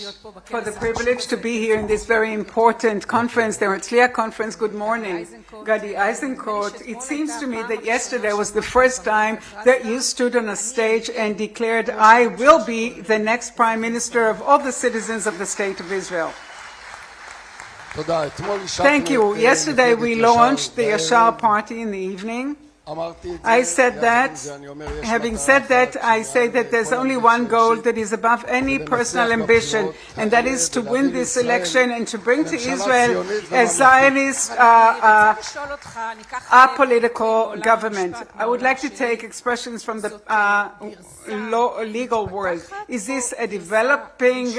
for the privilege to be here in this very important conference, the Herzliya Conference. Good morning, Gadi Eisenkot. It seems to me that yesterday was the first time that you stood on a stage and declared, I will be the next Prime Minister of all the citizens of the State of Israel. Thank you. Yesterday we launched the Yashar Party in the evening. I said that, having said that, I say that there's only one goal that is above any personal ambition, and that is to win this election and to bring to Israel a Zionist, apolitical government. I would like to take expressions from the legal world. Is this a developing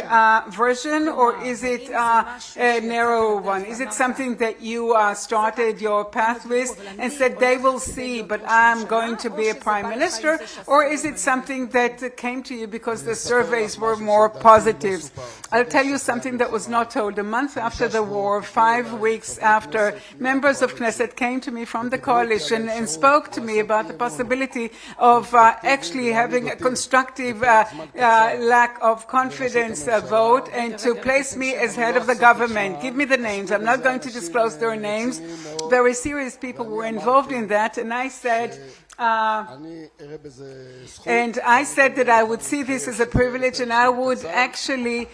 version, or is it a narrow one? Is it something that you started your path with and said they will see me, but I'm going to be a prime minister? Or is it something that came to you because the surveys were more positive? I'll tell you something that was not told. A month after the war, 5 weeks after, members of Knesset came to me from the coalition and spoke to me about the possibility of actually having a constructive lack of confidence vote and to place me as head of the government. Give me the names. I'm not going to disclose their names. Very serious people were involved in that, and I said that I would see this as a privilege, and I would actually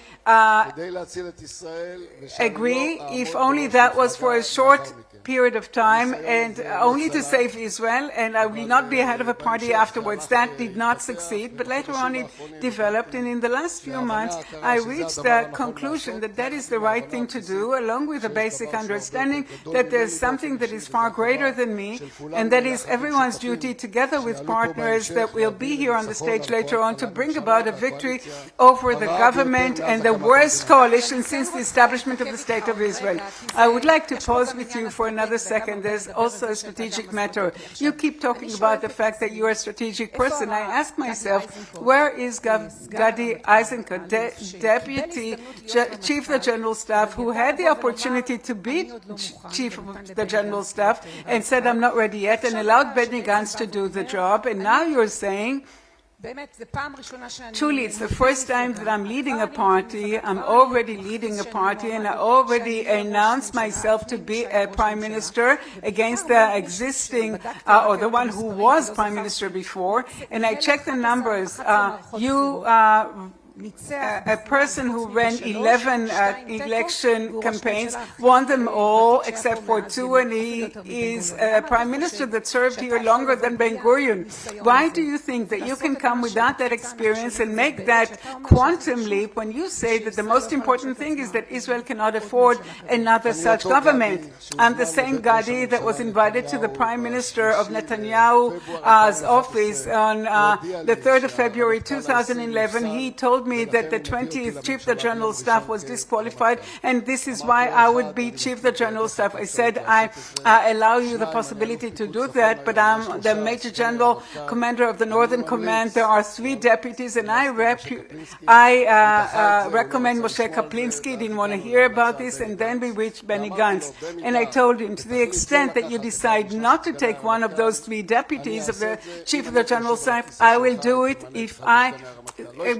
agree if only that was for a short period of time and only to save Israel, and I will not be head of a party afterwards. That did not succeed, but later on it developed, and in the last few months I reached the conclusion that that is the right thing to do, along with a basic understanding that there's something that is far greater than me, and that is everyone's duty, together with partners that will be here on the stage later on, to bring about a victory over the government and the worst coalition since the establishment of the State of Israel. I would like to pause with you for another second. There's also a strategic matter. You keep talking about the fact that you're a strategic person. I ask myself, where is Gadi Eisenkot, Deputy Chief of the General Staff, who had the opportunity to be Chief of the General Staff and said, I'm not ready yet, and allowed Benny Gantz to do the job, and now you're saying, truly, it's the first time that I'm leading a party. I'm already leading a party, and I already announced myself to be a prime minister against the existing, or the one who was prime minister before. And I checked the numbers. A person who ran 11 election campaigns won them all except for 2, and he is a prime minister that served here longer than Ben-Gurion. Why do you think that you can come without that experience and make that quantum leap when you say that the most important thing is that Israel cannot afford another such government? I'm the same Gadi that was invited to the prime minister of Netanyahu's office on the 3rd of February 2011. He told me that the 20th Chief of the General Staff was disqualified, and this is why I would be Chief of the General Staff. I said, I allow you the possibility to do that, but I'm the Major General Commander of the Northern Command. There are 3 deputies, and I recommend Moshe Kaplinsky. Didn't want to hear about this, and then we reached Benny Gantz. And I told him, to the extent that you decide not to take one of those 3 deputies of the Chief of the General Staff, I will do it. If I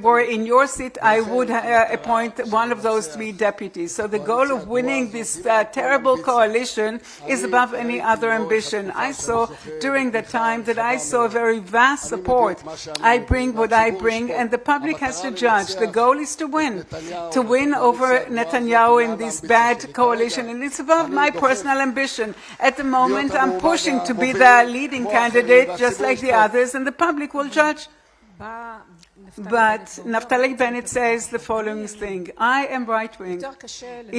were in your seat, I would appoint one of those 3 deputies. So the goal of winning this terrible coalition is above any other ambition. I saw during the time that I saw very vast support. I bring what I bring, and the public has to judge. The goal is to win over Netanyahu in this bad coalition, and it's above my personal ambition. At the moment, I'm pushing to be the leading candidate, just like the others, and the public will judge. But Naftali Bennett says the following thing: I am right-wing.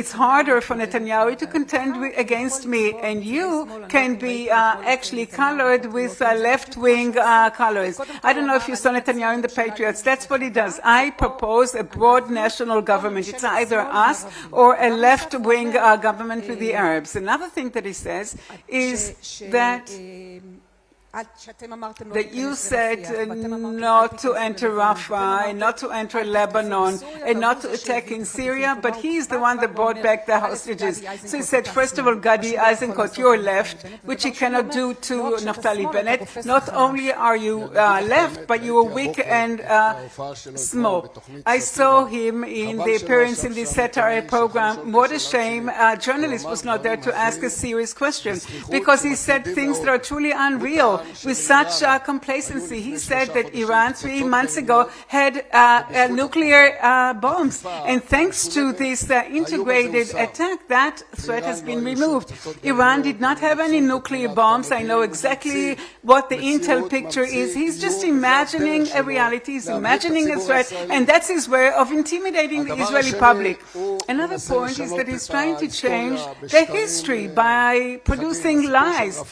It's harder for Netanyahu to contend against me, and you can be actually colored with left-wing colors. I don't know if you saw Netanyahu in the Patriots. That's what he does. I propose a broad national government. It's either us or a left-wing government with the Arabs. Another thing that he says is that you said not to enter Rafah, and not to enter Lebanon, and not to attack in Syria, but he is the one that brought back the hostages. So he said, first of all, Gadi Eisenkot, you're left, which he cannot do to Naftali Bennett. Not only are you left, but you are weak and small. I saw him in the appearance in the satire program. What a shame a journalist was not there to ask a serious question, because he said things that are truly unreal. With such complacency. He said that Iran 3 months ago had nuclear bombs, and thanks to this integrated attack, that threat has been removed. Iran did not have any nuclear bombs. I know exactly what the intel picture is. He's just imagining a reality, he's imagining a threat, and that's his way of intimidating the Israeli public. Another point is that he's trying to change the history by producing lies.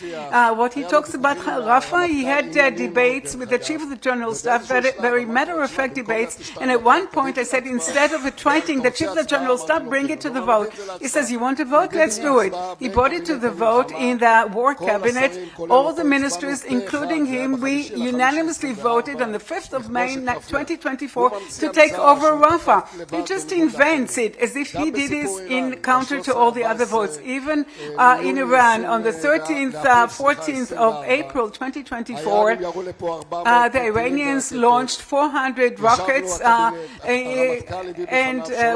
What he talks about Rafah, he had debates with the Chief of the General Staff, very matter-of-fact debates, and at one point I said that instead of inviting the Chief of the General Staff, bring it to the vote. He says, you want to vote? Let's do it. He brought it to the vote in the War Cabinet. All the ministers, including him, we unanimously voted on the 5th of May 2024 to take over Rafah. He just invents it as if he did this in counter to all the other votes. Even in Iran, on the 13th, 14th of April 2024, the Iranians launched 400 rockets, and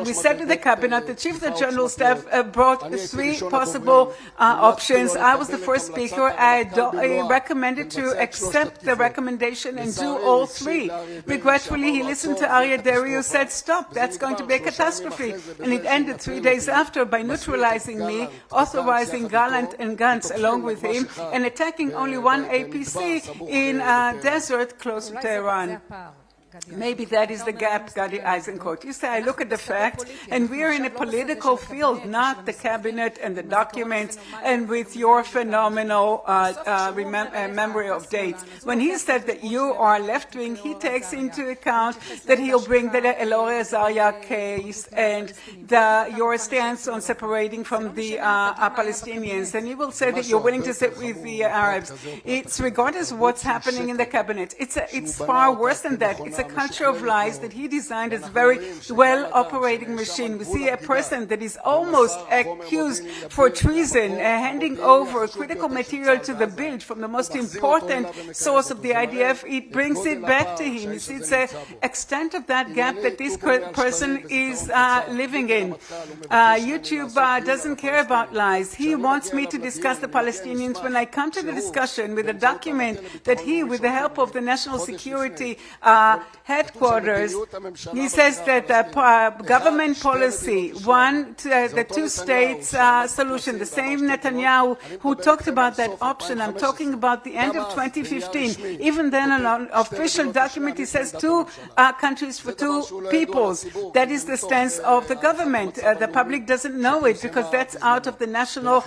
we said to the cabinet, the Chief of the General Staff brought 3 possible options. I was the first speaker. I recommended to accept the recommendation and do all 3. Regretfully, he listened to Aryeh Deri, who said, stop, that's going to be a catastrophe. And it ended 3 days after by neutralizing me, authorizing Gallant and Gantz along with him, and attacking only one APC in a desert close to Tehran. Maybe that is the gap, Gadi Eisenkot. You say, I look at the facts, and we are in a political field, not the cabinet and the documents, and with your phenomenal memory of dates. When he said that you are left-wing, he takes into account that he'll bring the Eloreh Azaria case and your stance on separating from the Palestinians, and he will say that you're willing to sit with the Arabs. It's regardless of what's happening in the cabinet. It's far worse than that. It's a culture of lies that he designed as a very well-operating machine. We see a person that is almost accused for treason, handing over critical material to the Bild from the most important source of the IDF. It brings it back to him. You see, it's the extent of that gap that this person is living in. YouTube doesn't care about lies. He wants me to discuss the Palestinians. When I come to the discussion with a document that he, with the help of the National Security headquarters, he says that the government policy, the 2 states solution, the same Netanyahu who talked about that option, I'm talking about the end of 2015. Even then, on an official document, he says 2 countries for 2 peoples. That is the stance of the government. The public doesn't know it because that's out of the national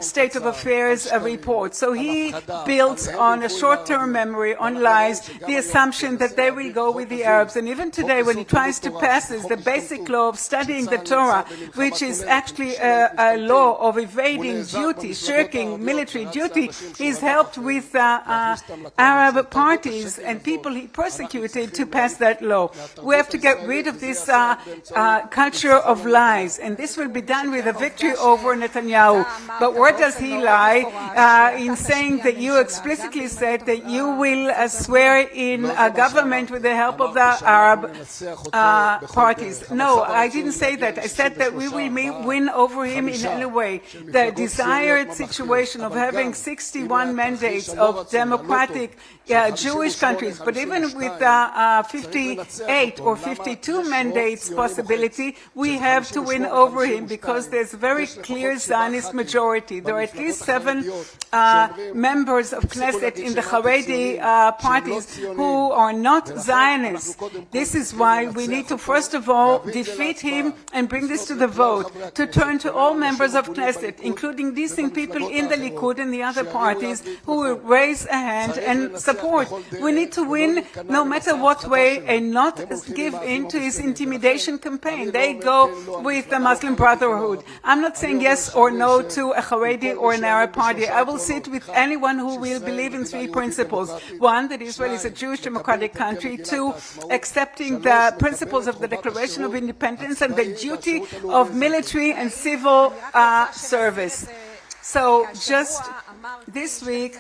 state of affairs report. So he builds on a short-term memory, on lies, the assumption that they will go with the Arabs. And even today, when he tries to pass this, the basic law of studying the Torah, which is actually a law of evading duty, shirking military duty, he's helped with Arab parties and people he persecuted to pass that law. We have to get rid of this culture of lies, and this will be done with a victory over Netanyahu. But where does he lie? In saying that you explicitly said that you will swear in a government with the help of the Arab parties. No, I didn't say that. I said that we will win over him in any way. The desired situation of having 61 mandates of democratic Jewish countries, but even with 58 or 52 mandates possibility, we have to win over him because there's a very clear Zionist majority. There are at least 7 members of Knesset in the Haredi parties who are not Zionists. This is why we need to, first of all, defeat him and bring this to the vote, to turn to all members of Knesset, including decent people in the Likud and the other parties who will raise a hand and support. We need to win no matter what way and not give in to his intimidation campaign. They go with the Muslim Brotherhood. I'm not saying yes or no to a Haredi or an Arab party. I will sit with anyone who will believe in 3 principles. 1, that Israel is a Jewish democratic country. 2, accepting the principles of the Declaration of Independence and the duty of military and civil service. So just this week,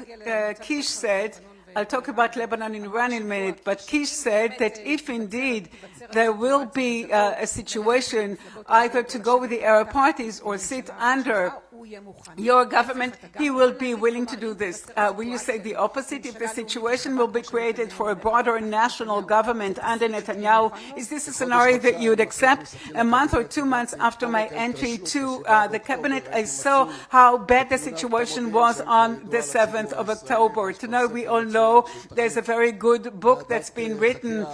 Kish said, I'll talk about Lebanon and Iran in a minute, but Kish said that if indeed there will be a situation either to go with the Arab parties or sit under your government, he will be willing to do this. Will you say the opposite? If the situation will be created for a broader national government under Netanyahu, is this a scenario that you would accept? A month or 2 months after my entry to the cabinet, I saw how bad the situation was on the 7th of October. Tonight, we all know there's a very good book that's been written,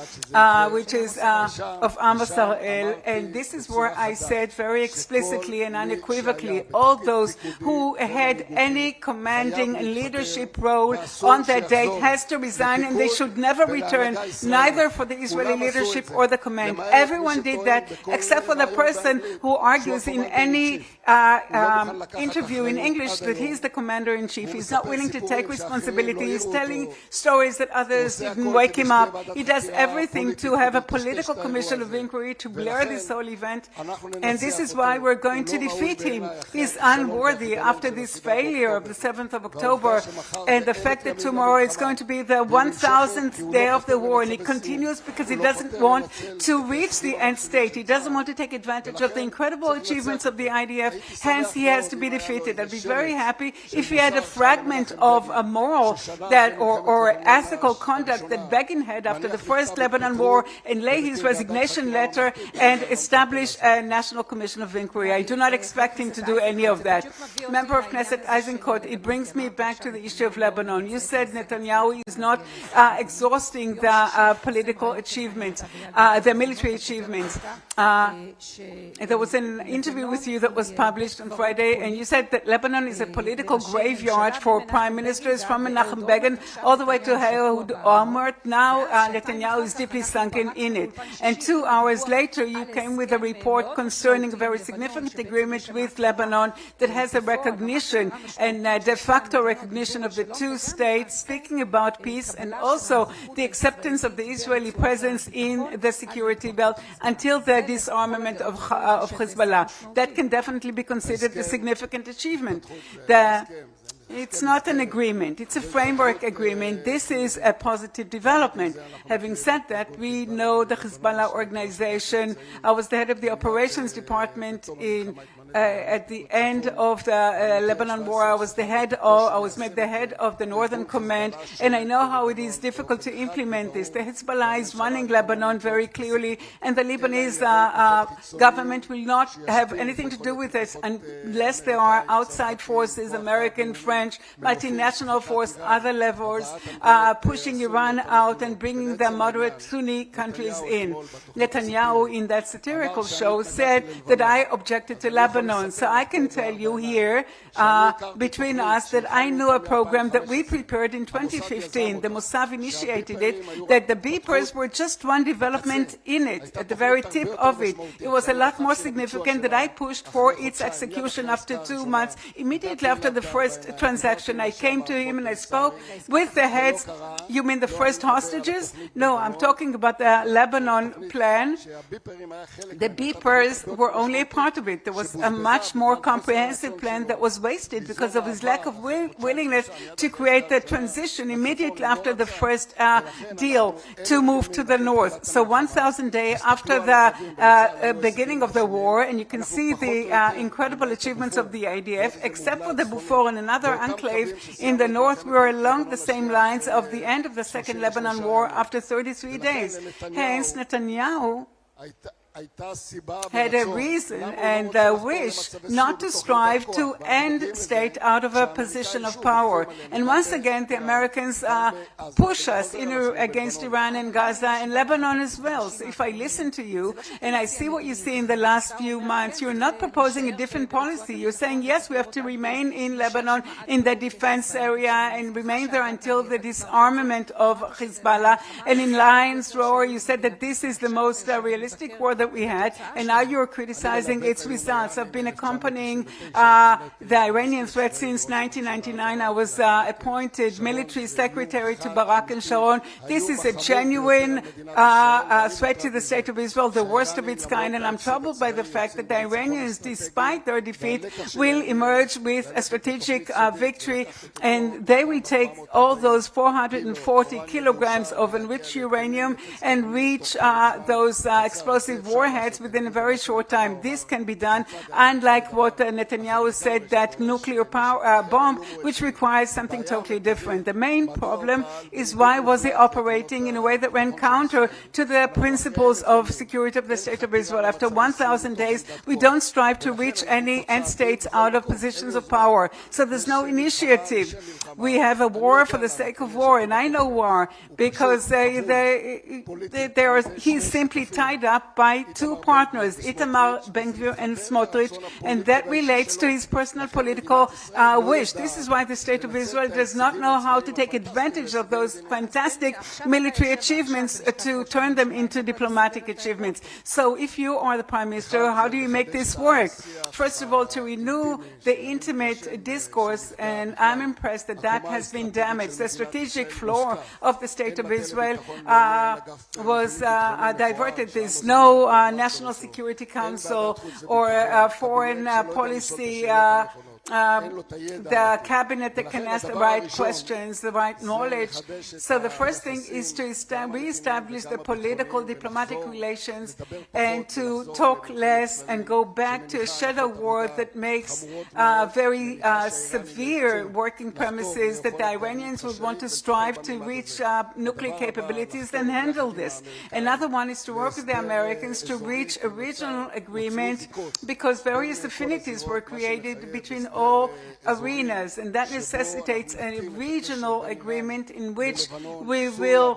which is of Amos Harel, and this is where I said very explicitly and unequivocally, although those who had any commanding leadership role on that date has to resign, and they should never return, neither for the Israeli leadership or the command. Everyone did that, except for the person who argues in any interview in English that he's the commander-in-chief. He's not willing to take responsibility. He's telling stories that others didn't wake him up. He does everything to have a political commission of inquiry to blur this whole event, and this is why we're going to defeat him. He's unworthy after this failure of the 7th of October and the fact that tomorrow it's going to be the 1,000th day of the war, and it continues because he doesn't want to reach the end state. He doesn't want to take advantage of the incredible achievements of the IDF, hence he has to be defeated. I'd be very happy if he had a fragment of a moral that or ethical conduct that Begin had after the first Lebanon war and lay his resignation letter and establish a national commission of inquiry. I do not expect him to do any of that. Member of Knesset Eisenkot, it brings me back to the issue of Lebanon. You said Netanyahu is not exhausting the political achievements, the military achievements. There was an interview with you that was published on Friday, and you said that Lebanon is a political graveyard for prime ministers from Menachem Begin all the way to Ehud Olmert. Now Netanyahu is deeply sunken in it. And 2 hours later, you came with a report concerning a very significant agreement with Lebanon that has a recognition and de facto recognition of the two states, speaking about peace, and also the acceptance of the Israeli presence in the security belt until the disarmament of Hezbollah. That can definitely be considered a significant achievement. It's not an agreement. It's a framework agreement. This is a positive development. Having said that, we know the Hezbollah organization. I was the head of the operations department at the end of the Lebanon war. I was made the head of the Northern Command, and I know how it is difficult to implement this. The Hezbollah is running Lebanon very clearly, and the Lebanese government will not have anything to do with it unless there are outside forces, American, French, multinational force, other levels, pushing Iran out and bringing the moderate Sunni countries in. Netanyahu, in that satirical show, said that I objected to Lebanon. So I can tell you here, between us, that I knew a program that we prepared in 2015. The Mossad initiated it, that the beepers were just one development in it, at the very tip of it. It was a lot more significant that I pushed for its execution after 2 months. Immediately after the first transaction, I came to him and I spoke with the heads. You mean the first hostages? No, I'm talking about the Lebanon plan. The beepers were only a part of it. There was a much more comprehensive plan that was wasted because of his lack of willingness to create the transition immediately after the first deal to move to the north. So 1,000 days after the beginning of the war, and you can see the incredible achievements of the IDF, except for the Beaufort and another enclave in the north, we were along the same lines of the end of the Second Lebanon War after 33 days. Hence, Netanyahu had a reason and a wish not to strive to end state out of a position of power. And once again, the Americans push us against Iran and Gaza and Lebanon as well. So if I listen to you and I see what you see in the last few months, you're not proposing a different policy. You're saying, yes, we have to remain in Lebanon in the defense area and remain there until the disarmament of Hezbollah. And in Lion's Roar, you said that this is the most realistic war that we had, and now you're criticizing its results. I've been accompanying the Iranian threat since 1999. I was appointed military secretary to Barak and Sharon. This is a genuine threat to the state of Israel, the worst of its kind, and I'm troubled by the fact that the Iranians, despite their defeat, will emerge with a strategic victory, and they will take all those 440 kilograms of enriched uranium and reach those explosive warheads within a very short time. This can be done, unlike what Netanyahu said, that nuclear bomb, which requires something totally different. The main problem is why was he operating in a way that ran counter to the principles of security of the state of Israel. After 1,000 days, we don't strive to reach any end states out of positions of power. So there's no initiative. We have a war for the sake of war, and I know war because he's simply tied up by by two partners, Itamar Ben-Gvir and Smotrich, and that relates to his personal political wish. This is why the State of Israel does not know how to take advantage of those fantastic military achievements to turn them into diplomatic achievements. So if you are the Prime Minister, how do you make this work? First of all, to renew the intimate discourse, and I'm impressed that that has been damaged. The strategic floor of the State of Israel was diverted. There's no National Security Council or foreign policy the cabinet that can ask the right questions, the right knowledge. So the first thing is to re-establish the political diplomatic relations and to talk less and go back to a shadow war that makes very severe working premises that the Iranians would want to strive to reach nuclear capabilities and handle this. Another one is to work with the Americans to reach a regional agreement because various affinities were created between all arenas, and that necessitates a regional agreement in which we will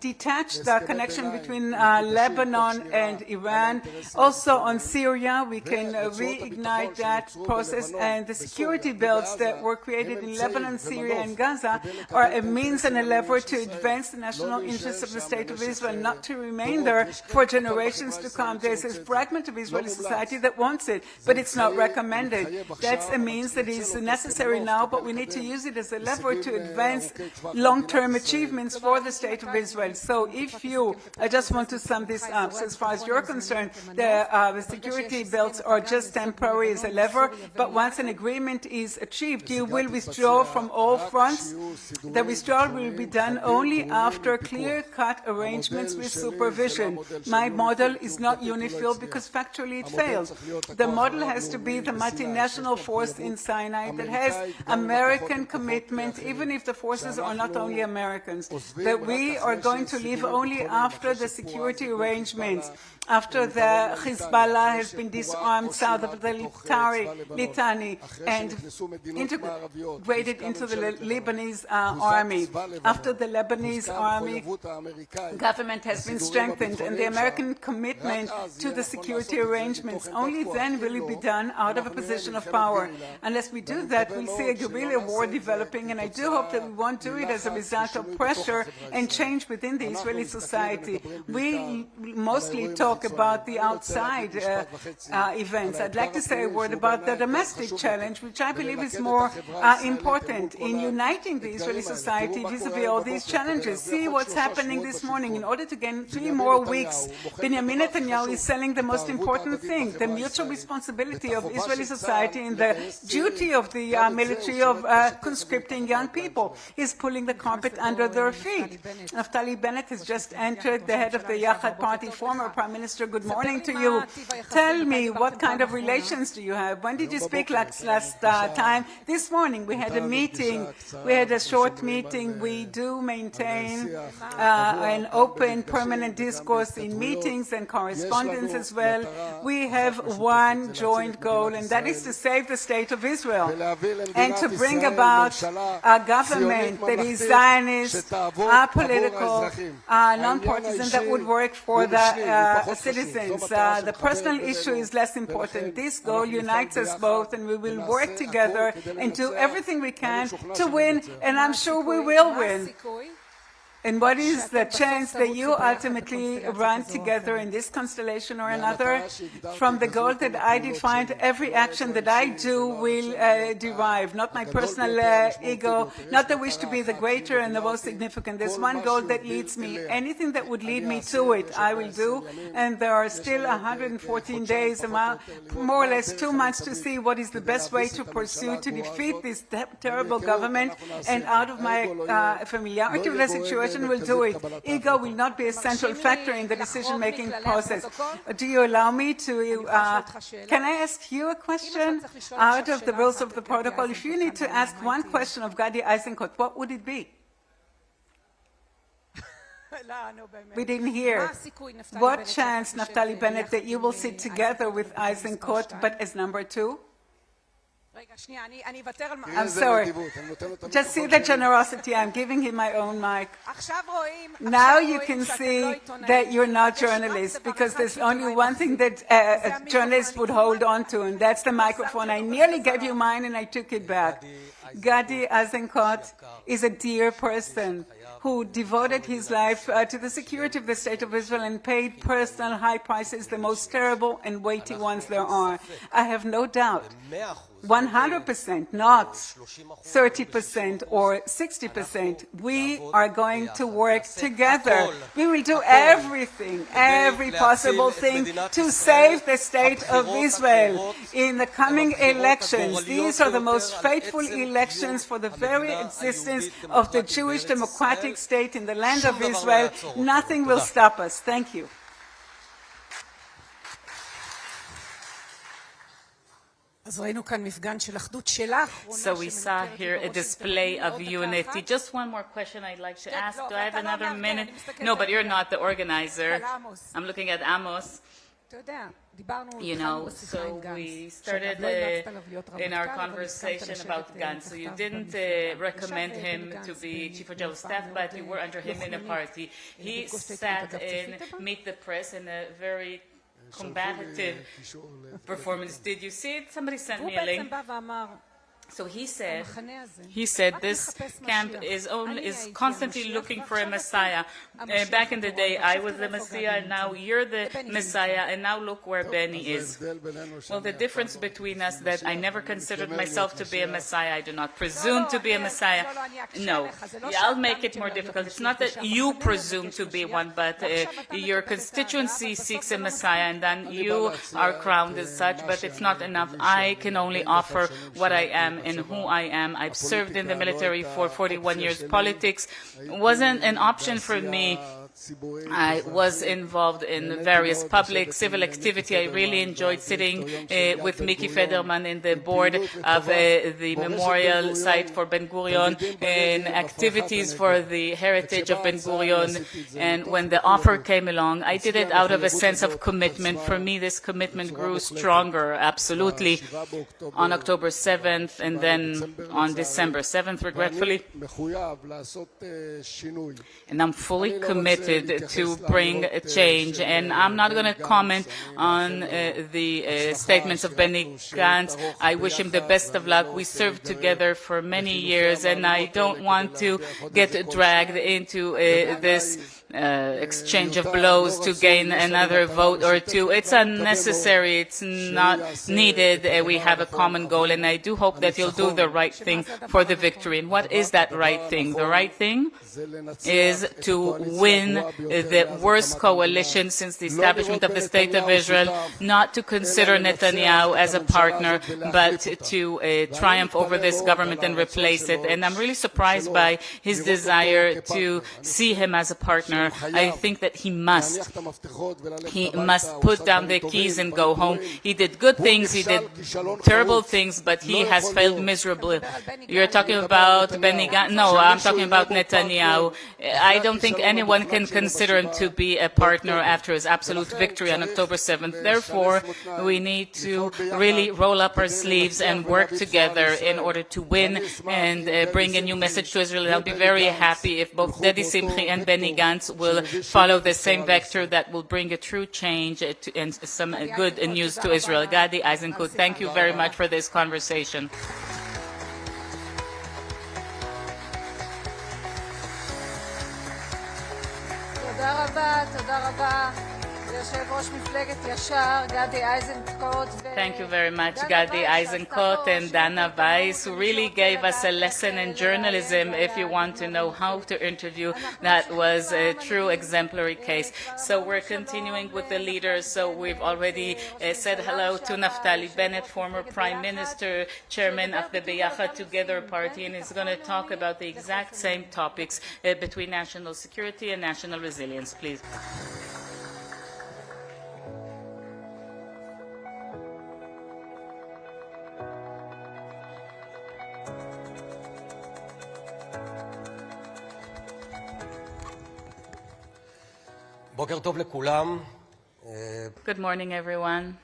detach the connection between Lebanon and Iran. Also on Syria, we can reignite that process, and the security belts that were created in Lebanon, Syria, and Gaza are a means and a lever to advance the national interests of the State of Israel, not to remain there for generations to come. There's a fragment of Israeli society that wants it, but it's not recommended. That's a means that is necessary now, but we need to use it as a lever to advance long-term achievements for the State of Israel. So if you, I just want to sum this up, so as far as you're concerned, the security belts are just temporary as a lever, but once an agreement is achieved, you will withdraw from all fronts. The withdrawal will be done only after clear-cut arrangements with supervision. My model is not UNIFIL because factually it failed. The model has to be the multinational force in Sinai that has American commitment, even if the forces are not only Americans, that we are going to leave only after the security arrangements, after the Hezbollah has been disarmed south of the Litani and integrated into the Lebanese army, after the Lebanese army government has been strengthened and the American commitment to the security arrangements, only then will it be done out of a position of power. Unless we do that, we'll see a guerrilla war developing, and I do hope that we won't do it as a result of pressure and change within the Israeli society. We mostly talk about the outside events. I'd like to say a word about the domestic challenge, which I believe is more important in uniting the Israeli society vis-a-vis all these challenges. See what's happening this morning. In order to gain 3 more weeks, Benjamin Netanyahu is selling the most important thing, the mutual responsibility of Israeli society and the duty of the military of conscripting young people. He's pulling the carpet under their feet. Naftali Bennett has just entered, the head of the Yachad party, former Prime Minister. Good morning to you. Tell me, what kind of relations do you have? When did you speak last time? This morning we had a meeting. We had a short meeting. We do maintain an open, permanent discourse in meetings and correspondence as well. We have one joint goal, and that is to save the State of Israel and to bring about a government that is Zionist, apolitical, non-partisan, that would work for the citizens. The personal issue is less important. This goal unites us both, and we will work together and do everything we can to win, and I'm sure we will win. And what is the chance that you ultimately run together in this constellation or another? From the goal that I defined, every action that I do will derive, not my personal ego, not the wish to be the greater and the most significant. There's one goal that leads me. Anything that would lead me to it, I will do. And there are still 114 days, more or less 2 months, to see what is the best way to pursue, to defeat this terrible government. And out of my familiarity with the situation, will do it. Ego will not be a central factor in the decision-making process. Do you allow me to, can I ask you a question out of the rules of the protocol? If you need to ask one question of Gadi Eisenkot, what would it be? We didn't hear. What chance, Naftali Bennett, that you will sit together with Eisenkot, but as number 2? I'm sorry. Just see the generosity. I'm giving him my own mic. Now you can see that you're not journalists, because there's only one thing that a journalist would hold on to, and that's the microphone. I nearly gave you mine and I took it back. Gadi Eisenkot is a dear person who devoted his life to the security of the State of Israel and paid personal high prices, the most terrible and weighty ones there are. I have no doubt, 100%, not 30% or 60%. We are going to work together. We will do everything, every possible thing to save the State of Israel in the coming elections. These are the most faithful elections for the very existence of the Jewish democratic state in the land of Israel. Nothing will stop us. Thank you. So we saw here a display of unity. Just one more question I'd like to ask. Do I have another minute? No, but you're not the organizer. I'm looking at Amos. You know, so we started in our conversation about Gantz. So you didn't recommend him to be Chief of General Staff, but you were under him in a party. He sat in Meet the Press in a very combative performance. Did you see it? Somebody sent me a link. So he said this camp is constantly looking for a Messiah. Back in the day, I was the Messiah, and now you're the Messiah, and now look where Benny is. Well, the difference between us that I never considered myself to be a Messiah. I do not presume to be a Messiah. No. Yeah, I'll make it more difficult. It's not that you presume to be one, but your constituency seeks a Messiah, and then you are crowned as such, but it's not enough. I can only offer what I am and who I am. I've served in the military for 41 years. Politics wasn't an option for me. I was involved in various public, civil activity. I really enjoyed sitting with Miki Federman in the board of the memorial site for Ben Gurion and activities for the heritage of Ben Gurion. And when the offer came along, I did it out of a sense of commitment. For me, this commitment grew stronger, absolutely, on October 7th and then on December 7th, regretfully. And I'm fully committed to bring a change. And I'm not going to comment on the statements of Benny Gantz. I wish him the best of luck. We served together for many years, and I don't want to get dragged into this exchange of blows to gain another vote or two. It's unnecessary. It's not needed. We have a common goal, and I do hope that you'll do the right thing for the victory. And what is that right thing? The right thing is to win the worst coalition since the establishment of the State of Israel, not to consider Netanyahu as a partner, but to triumph over this government and replace it. And I'm really surprised by his desire to see him as a partner. I think that he must put down the keys and go home. He did good things, he did terrible things, but he has failed miserably. You're talking about Benny Gantz? No, I'm talking about Netanyahu. I don't think anyone can consider him to be a partner after his absolute victory on October 7th. Therefore, we need to really roll up our sleeves and work together in order to win and bring a new message to Israel. And I'll be very happy if both Dedi Simchi and Benny Gantz will follow the same vector that will bring a true change and some good news to Israel. Gadi Eisenkot, thank you very much for this conversation. Thank you very much, Gadi Eisenkot and Dana Weiss, who really gave us a lesson in journalism. If you want to know how to interview, that was a true exemplary case. So we're continuing with the leaders. So we've already said hello to Naftali Bennett, former Prime Minister, chairman of the Beyachad Together Party, and he's going to talk about the exact same topics between national security and national resilience. Please. בוקר טוב לכולם. Good morning, everyone.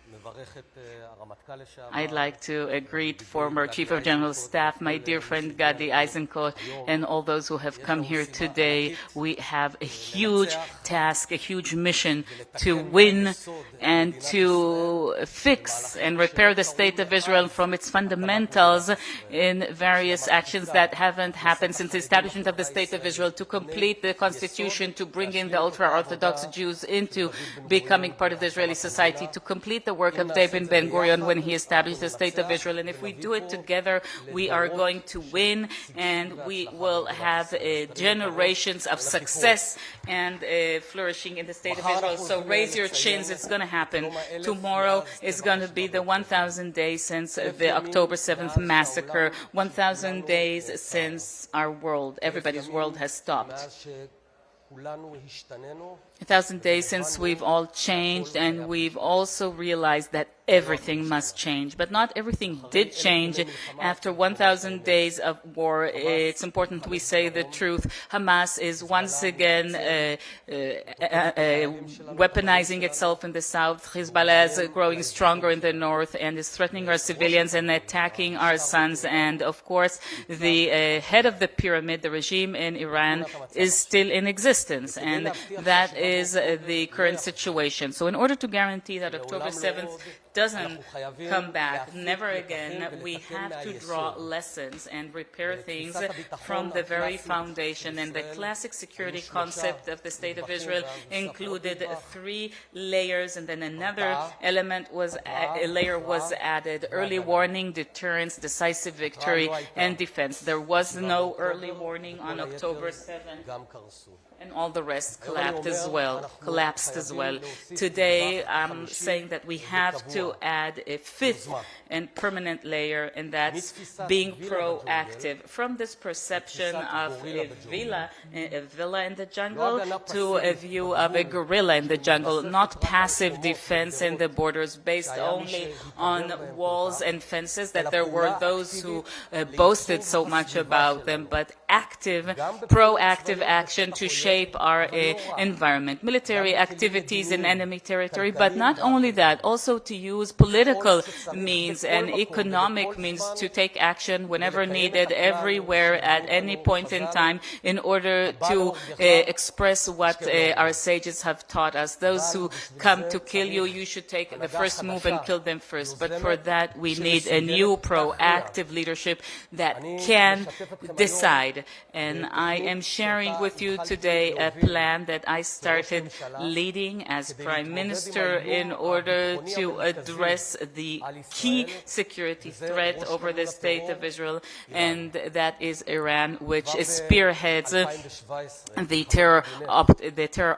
I'd like to greet former Chief of General Staff, my dear friend Gadi Eisenkot, and all those who have come here today. We have a huge task, a huge mission to win and to fix and repair the state of Israel from its fundamentals in various actions that haven't happened since the establishment of the state of Israel, to complete the constitution, to bring in the ultra-Orthodox Jews into becoming part of the Israeli society, to complete the work of David Ben-Gurion when he established the state of Israel. And if we do it together, we are going to win, and we will have generations of success and flourishing in the state of Israel. So raise your chins, it's going to happen. Tomorrow is going to be the 1,000 days since the October 7th massacre, 1,000 days since our world, everybody's world, has stopped. 1,000 days since we've all changed, and we've also realized that everything must change. But not everything did change. After 1,000 days of war, it's important we say the truth. Hamas is once again weaponizing itself in the south. Hezbollah is growing stronger in the north and is threatening our civilians and attacking our sons. And of course, the head of the pyramid, the regime in Iran, is still in existence. And that is the current situation. So in order to guarantee that October 7th doesn't come back, never again, we have to draw lessons and repair things from the very foundation. And the classic security concept of the State of Israel included 3 layers, and then another element was a layer was added: early warning, deterrence, decisive victory, and defense. There was no early warning on October 7th. And all the rest collapsed as well. Today, I'm saying that we have to add a 5th and permanent layer, and that's being proactive. From this perception of a villa in the jungle to a view of a guerrilla in the jungle, not passive defense in the borders based only on walls and fences, that there were those who boasted so much about them, but active, proactive action to shape our environment, military activities in enemy territory, but not only that, also to use political means and economic means to take action whenever needed, everywhere, at any point in time, in order to express what our sages have taught us. Those who come to kill you, you should take the first move and kill them first. But for that, we need a new proactive leadership that can decide. And I am sharing with you today a plan that I started leading as Prime Minister in order to address the key security threat over the state of Israel, and that is Iran, which spearheads the terror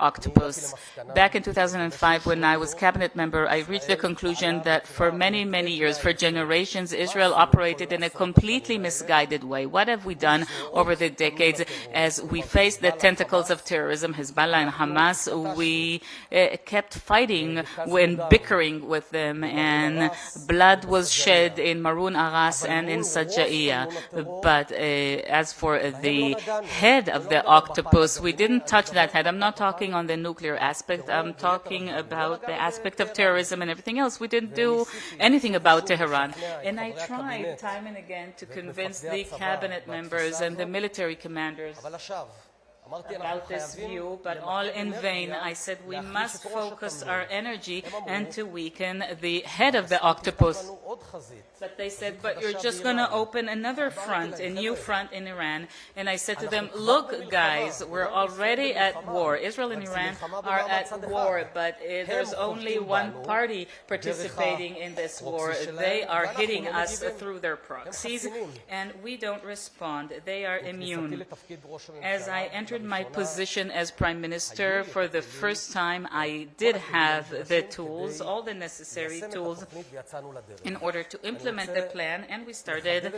octopus. Back in 2005, when I was cabinet member, I reached the conclusion that for many, many years, for generations, Israel operated in a completely misguided way. What have we done over the decades as we faced the tentacles of terrorism, Hezbollah and Hamas? We kept fighting and bickering with them, and blood was shed in Maroun Aras and in Sajaiya. But as for the head of the octopus, we didn't touch that head. I'm not talking on the nuclear aspect. I'm talking about the aspect of terrorism and everything else. We didn't do anything about Tehran. And I tried time and again to convince the cabinet members and the military commanders about this view, but all in vain. I said we must focus our energy and to weaken the head of the octopus. But they said, but you're just going to open another front, a new front in Iran. And I said to them, look, guys, we're already at war. Israel and Iran are at war, but there's only one party participating in this war. They are hitting us through their proxies, and we don't respond. They are immune. As I entered my position as Prime Minister, for the first time, I did have the tools, all the necessary tools, in order to implement the plan, and we started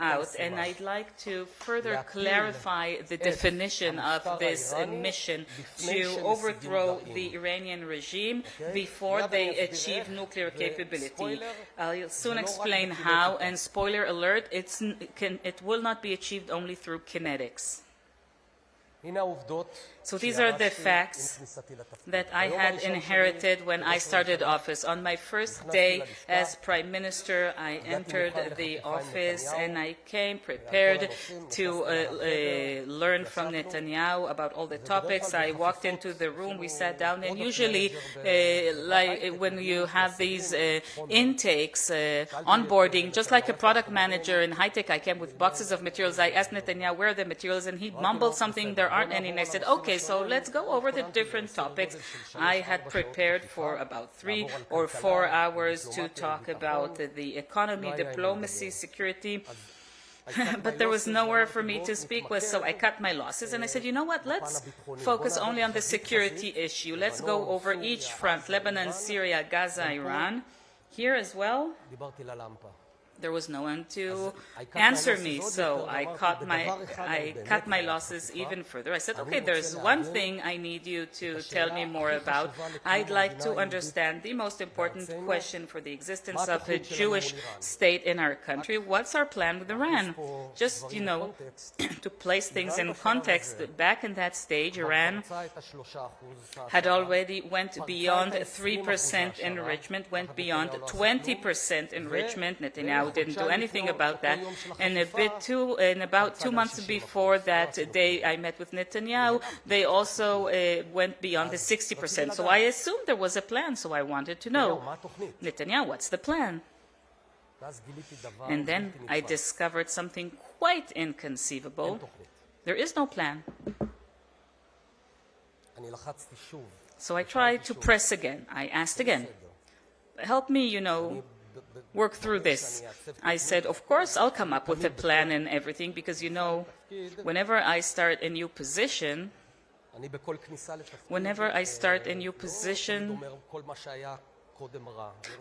out. And I'd like to further clarify the definition of this mission: to overthrow the Iranian regime before they achieve nuclear capability. I'll soon explain how, and spoiler alert, it will not be achieved only through kinetics. So these are the facts that I had inherited when I started office. On my first day as Prime Minister, I entered the office and I came prepared to learn from Netanyahu about all the topics. I walked into the room, we sat down, and usually like when you have these intakes, onboarding, just like a product manager in high-tech, I came with boxes of materials. I asked Netanyahu, where are the materials? And he mumbled something, there aren't any. And I said, okay, so let's go over the different topics. I had prepared for about 3 or 4 hours to talk about the economy, diplomacy, security. But there was nowhere for me to speak with, so I cut my losses. And I said, you know what, let's focus only on the security issue. Let's go over each front, Lebanon, Syria, Gaza, Iran. Here as well, there was no one to answer me, so I cut my losses even further. I said, okay, there's one thing I need you to tell me more about. I'd like to understand the most important question for the existence of a Jewish state in our country. What's our plan with Iran? Just, you know, to place things in context, back in that stage, Iran had already went beyond 3% enrichment, went beyond 20% enrichment. Netanyahu didn't do anything about that. And about 2 months before that day I met with Netanyahu, they also went beyond the 60%. So I assumed there was a plan, so I wanted to know, Netanyahu, what's the plan? And then I discovered something quite inconceivable. There is no plan. So I tried to press again. I asked again, help me, you know, work through this. I said, of course, I'll come up with a plan and everything, because, you know, whenever I start a new position,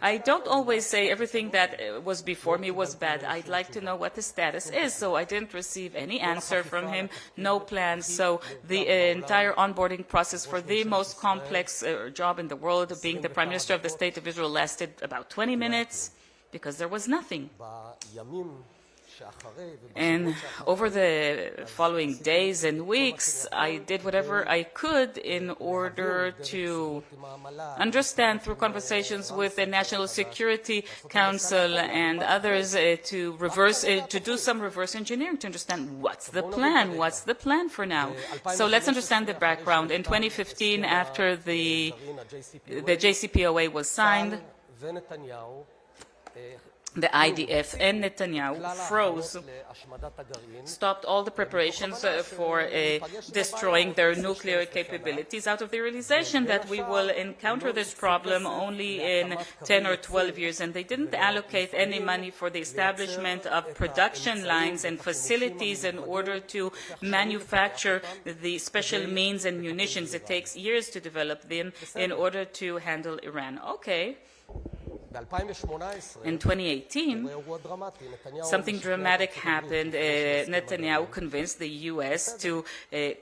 I don't always say everything that was before me was bad. I'd like to know what the status is. So I didn't receive any answer from him, no plan. So the entire onboarding process for the most complex job in the world, being the Prime Minister of the State of Israel, lasted about 20 minutes because there was nothing. And over the following days and weeks, I did whatever I could in order to understand, through conversations with the National Security Council and others, to do some reverse engineering to understand what's the plan for now. So let's understand the background. In 2015, after the JCPOA was signed, the IDF and Netanyahu stopped all the preparations for destroying their nuclear capabilities, out of the realization that we will encounter this problem only in 10 or 12 years. And they didn't allocate any money for the establishment of production lines and facilities in order to manufacture the special means and munitions. It takes years to develop them in order to handle Iran. Okay. In 2018, something dramatic happened. Netanyahu convinced the U.S. to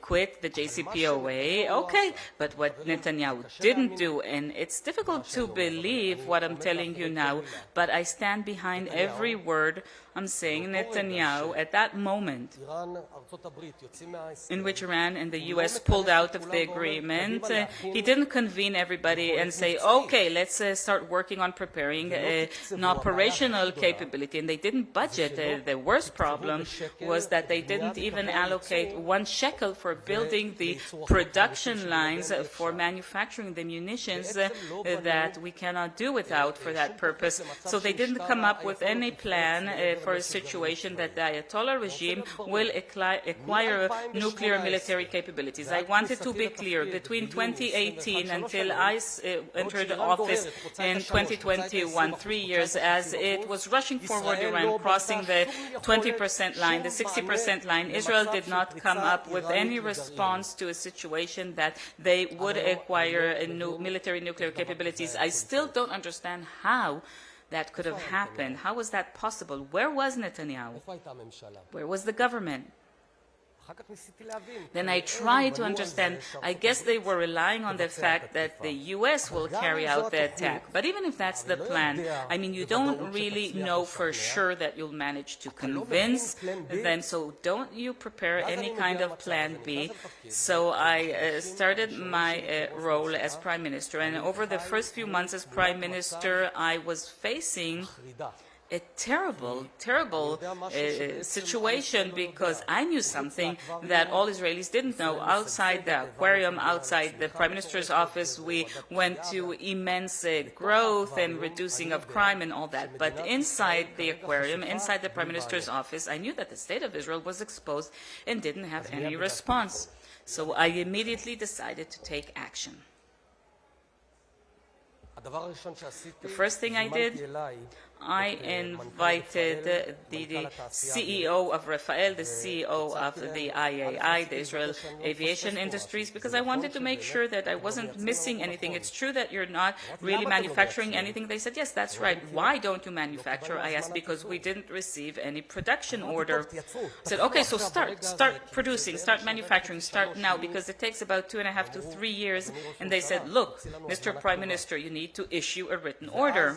quit the JCPOA. Okay, but what Netanyahu didn't do, and it's difficult to believe what I'm telling you now, but I stand behind every word I'm saying. Netanyahu, at that moment in which Iran and the U.S. pulled out of the agreement, he didn't convene everybody and say, okay, let's start working on preparing an operational capability. And they didn't budget. The worst problem was that they didn't even allocate 1 shekel for building the production lines for manufacturing the munitions that we cannot do without for that purpose. So they didn't come up with any plan for a situation that the Ayatollah regime will acquire nuclear military capabilities. I wanted to be clear, between 2018 until I entered office in 2021, 3 years, as it was rushing forward, Iran crossing the 20% line, the 60% line, Israel did not come up with any response to a situation that they would acquire military nuclear capabilities. I still don't understand how that could have happened. How was that possible? Where was Netanyahu? Where was the government? Then I tried to understand. I guess they were relying on the fact that the U.S. will carry out the attack. But even if that's the plan, I mean, you don't really know for sure that you'll manage to convince them, so don't you prepare any kind of plan B. So I started my role as Prime Minister, and over the first few months as Prime Minister, I was facing a terrible situation, because I knew something that all Israelis didn't know. Outside the aquarium, outside the Prime Minister's office, we went to immense growth and reducing of crime and all that. But inside the aquarium, inside the Prime Minister's office, I knew that the state of Israel was exposed and didn't have any response. So I immediately decided to take action. The first thing I did, I invited the CEO of Rafael, the CEO of the IAI, the Israel Aviation Industries, because I wanted to make sure that I wasn't missing anything. It's true that you're not really manufacturing anything. They said, yes, that's right. Why don't you manufacture? I asked, because we didn't receive any production order. I said, okay, so start producing, start manufacturing, start now, because it takes about 2.5 to 3 years. And they said, look, Mr. Prime Minister, you need to issue a written order.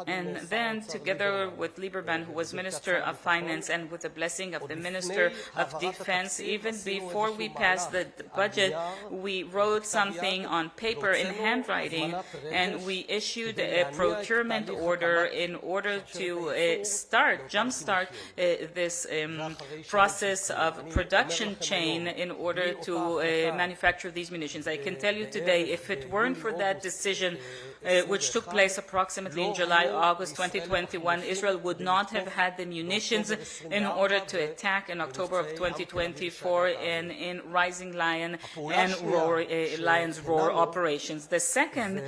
And then, together with Lieberman, who was Minister of Finance, and with the blessing of the Minister of Defense, even before we passed the budget, we wrote something on paper in handwriting, and we issued a procurement order in order to jumpstart this process of production chain in order to manufacture these munitions. I can tell you today, if it weren't for that decision, which took place approximately in July, August 2021, Israel would not have had the munitions in order to attack in October of 2024 in Rising Lion and Lion's Roar operations. The second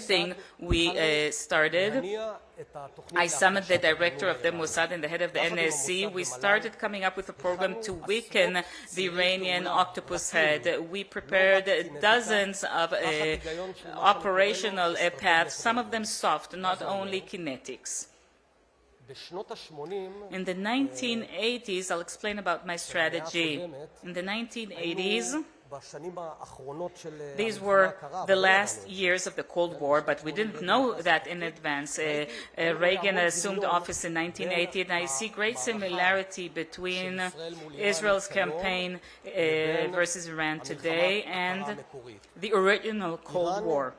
thing we started, I summoned the director of the Mossad and the head of the NSC. We started coming up with a program to weaken the Iranian octopus head. We prepared dozens of operational paths, some of them soft, not only kinetics. In the 1980s, I'll explain about my strategy. In the 1980s, these were the last years of the Cold War, but we didn't know that in advance. Reagan assumed office in 1980, and I see great similarity between Israel's campaign versus Iran today and the original Cold War.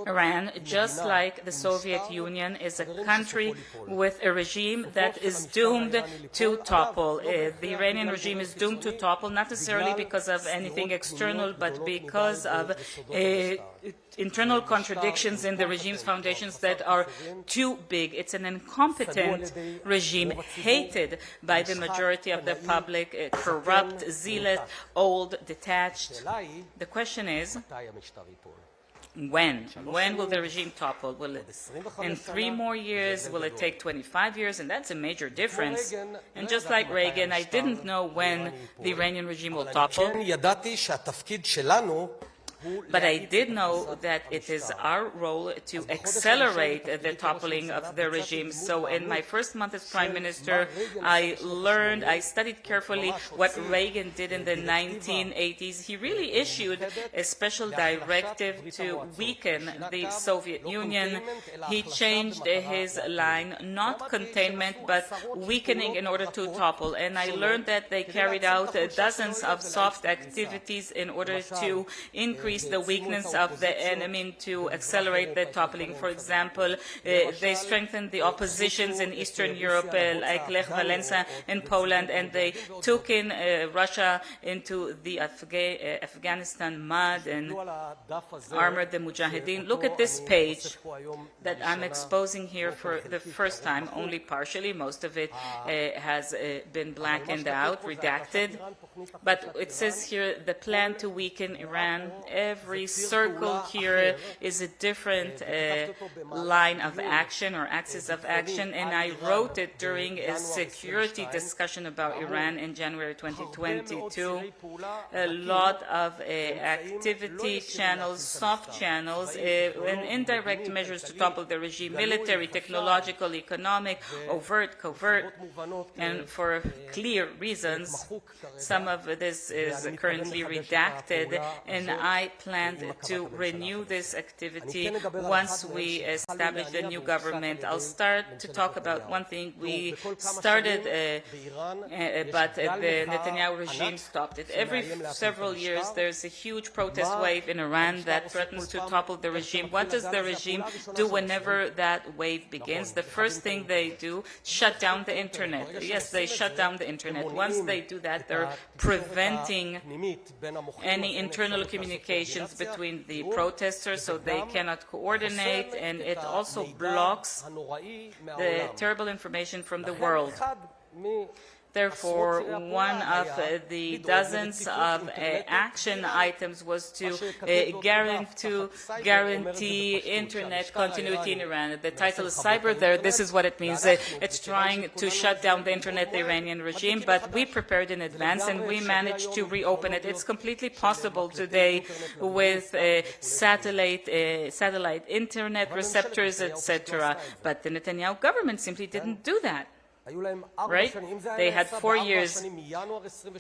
Iran, just like the Soviet Union, is a country with a regime that is doomed to topple. The Iranian regime is doomed to topple, not necessarily because of anything external, but because of internal contradictions in the regime's foundations that are too big. It's an incompetent regime, hated by the majority of the public, corrupt, zealot, old, detached. The question is, when will the regime topple? Will it in 3 more years? Will it take 25 years? And that's a major difference. And just like Reagan, I didn't know when the Iranian regime will topple. But I did know that it is our role to accelerate the toppling of the regime. So in my first month as Prime Minister, I studied carefully what Reagan did in the 1980s. He really issued a special directive to weaken the Soviet Union. He changed his line, not containment, but weakening in order to topple. And I learned that they carried out dozens of soft activities in order to increase the weakness of the enemy, to accelerate the toppling. For example, they strengthened the oppositions in Eastern Europe, like Lech Walesa in Poland, and they took in Russia into the Afghanistan mud and armored the Mujahideen. Look at this page that I'm exposing here for the first time, only partially. Most of it has been blackened out, redacted. But it says here the plan to weaken Iran. Every circle here is a different line of action or axis of action, and I wrote it during a security discussion about Iran in January 2022. A lot of activity channels, soft channels, and indirect measures to topple the regime, military, technological, economic, overt, covert, and for clear reasons. Some of this is currently redacted, and I plan to renew this activity once we establish the new government. I'll start to talk about one thing. We started, but the Netanyahu regime stopped it. Every several years, there's a huge protest wave in Iran that threatens to topple the regime. What does the regime do whenever that wave begins? The first thing they do, shut down the internet. Yes, they shut down the internet. Once they do that, they're preventing any internal communications between the protesters, so they cannot coordinate, and it also blocks the terrible information from the world. Therefore, one of the dozens of action items was to guarantee internet continuity in Iran. The title is Cyber there. This is what it means. It's trying to shut down the internet, the Iranian regime, but we prepared in advance and we managed to reopen it. It's completely possible today with satellite internet receptors, etc. But the Netanyahu government simply didn't do that. Right? They had 4 years.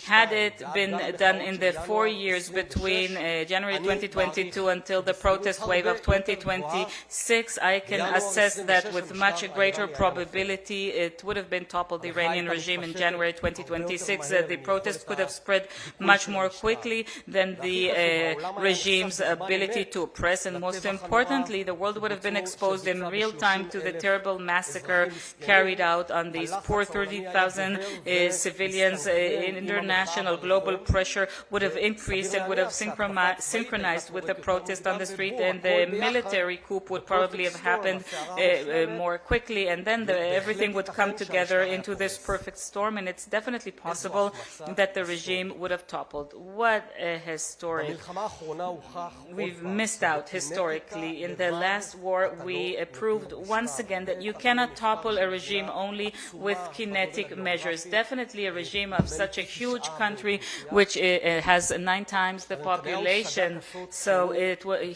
Had it been done in the 4 years between January 2022 until the protest wave of 2026, I can assess that with much greater probability it would have been toppled the Iranian regime in January 2026. The protest could have spread much more quickly than the regime's ability to oppress, and most importantly, the world would have been exposed in real time to the terrible massacre carried out on these poor 30,000 civilians. International global pressure would have increased and would have synchronized with the protest on the street, and the military coup would probably have happened more quickly, and then everything would come together into this perfect storm, and it's definitely possible that the regime would have toppled. What a historic. We've missed out historically. In the last war, we proved once again that you cannot topple a regime only with kinetic measures. Definitely a regime of such a huge country, which has 9 times the population. So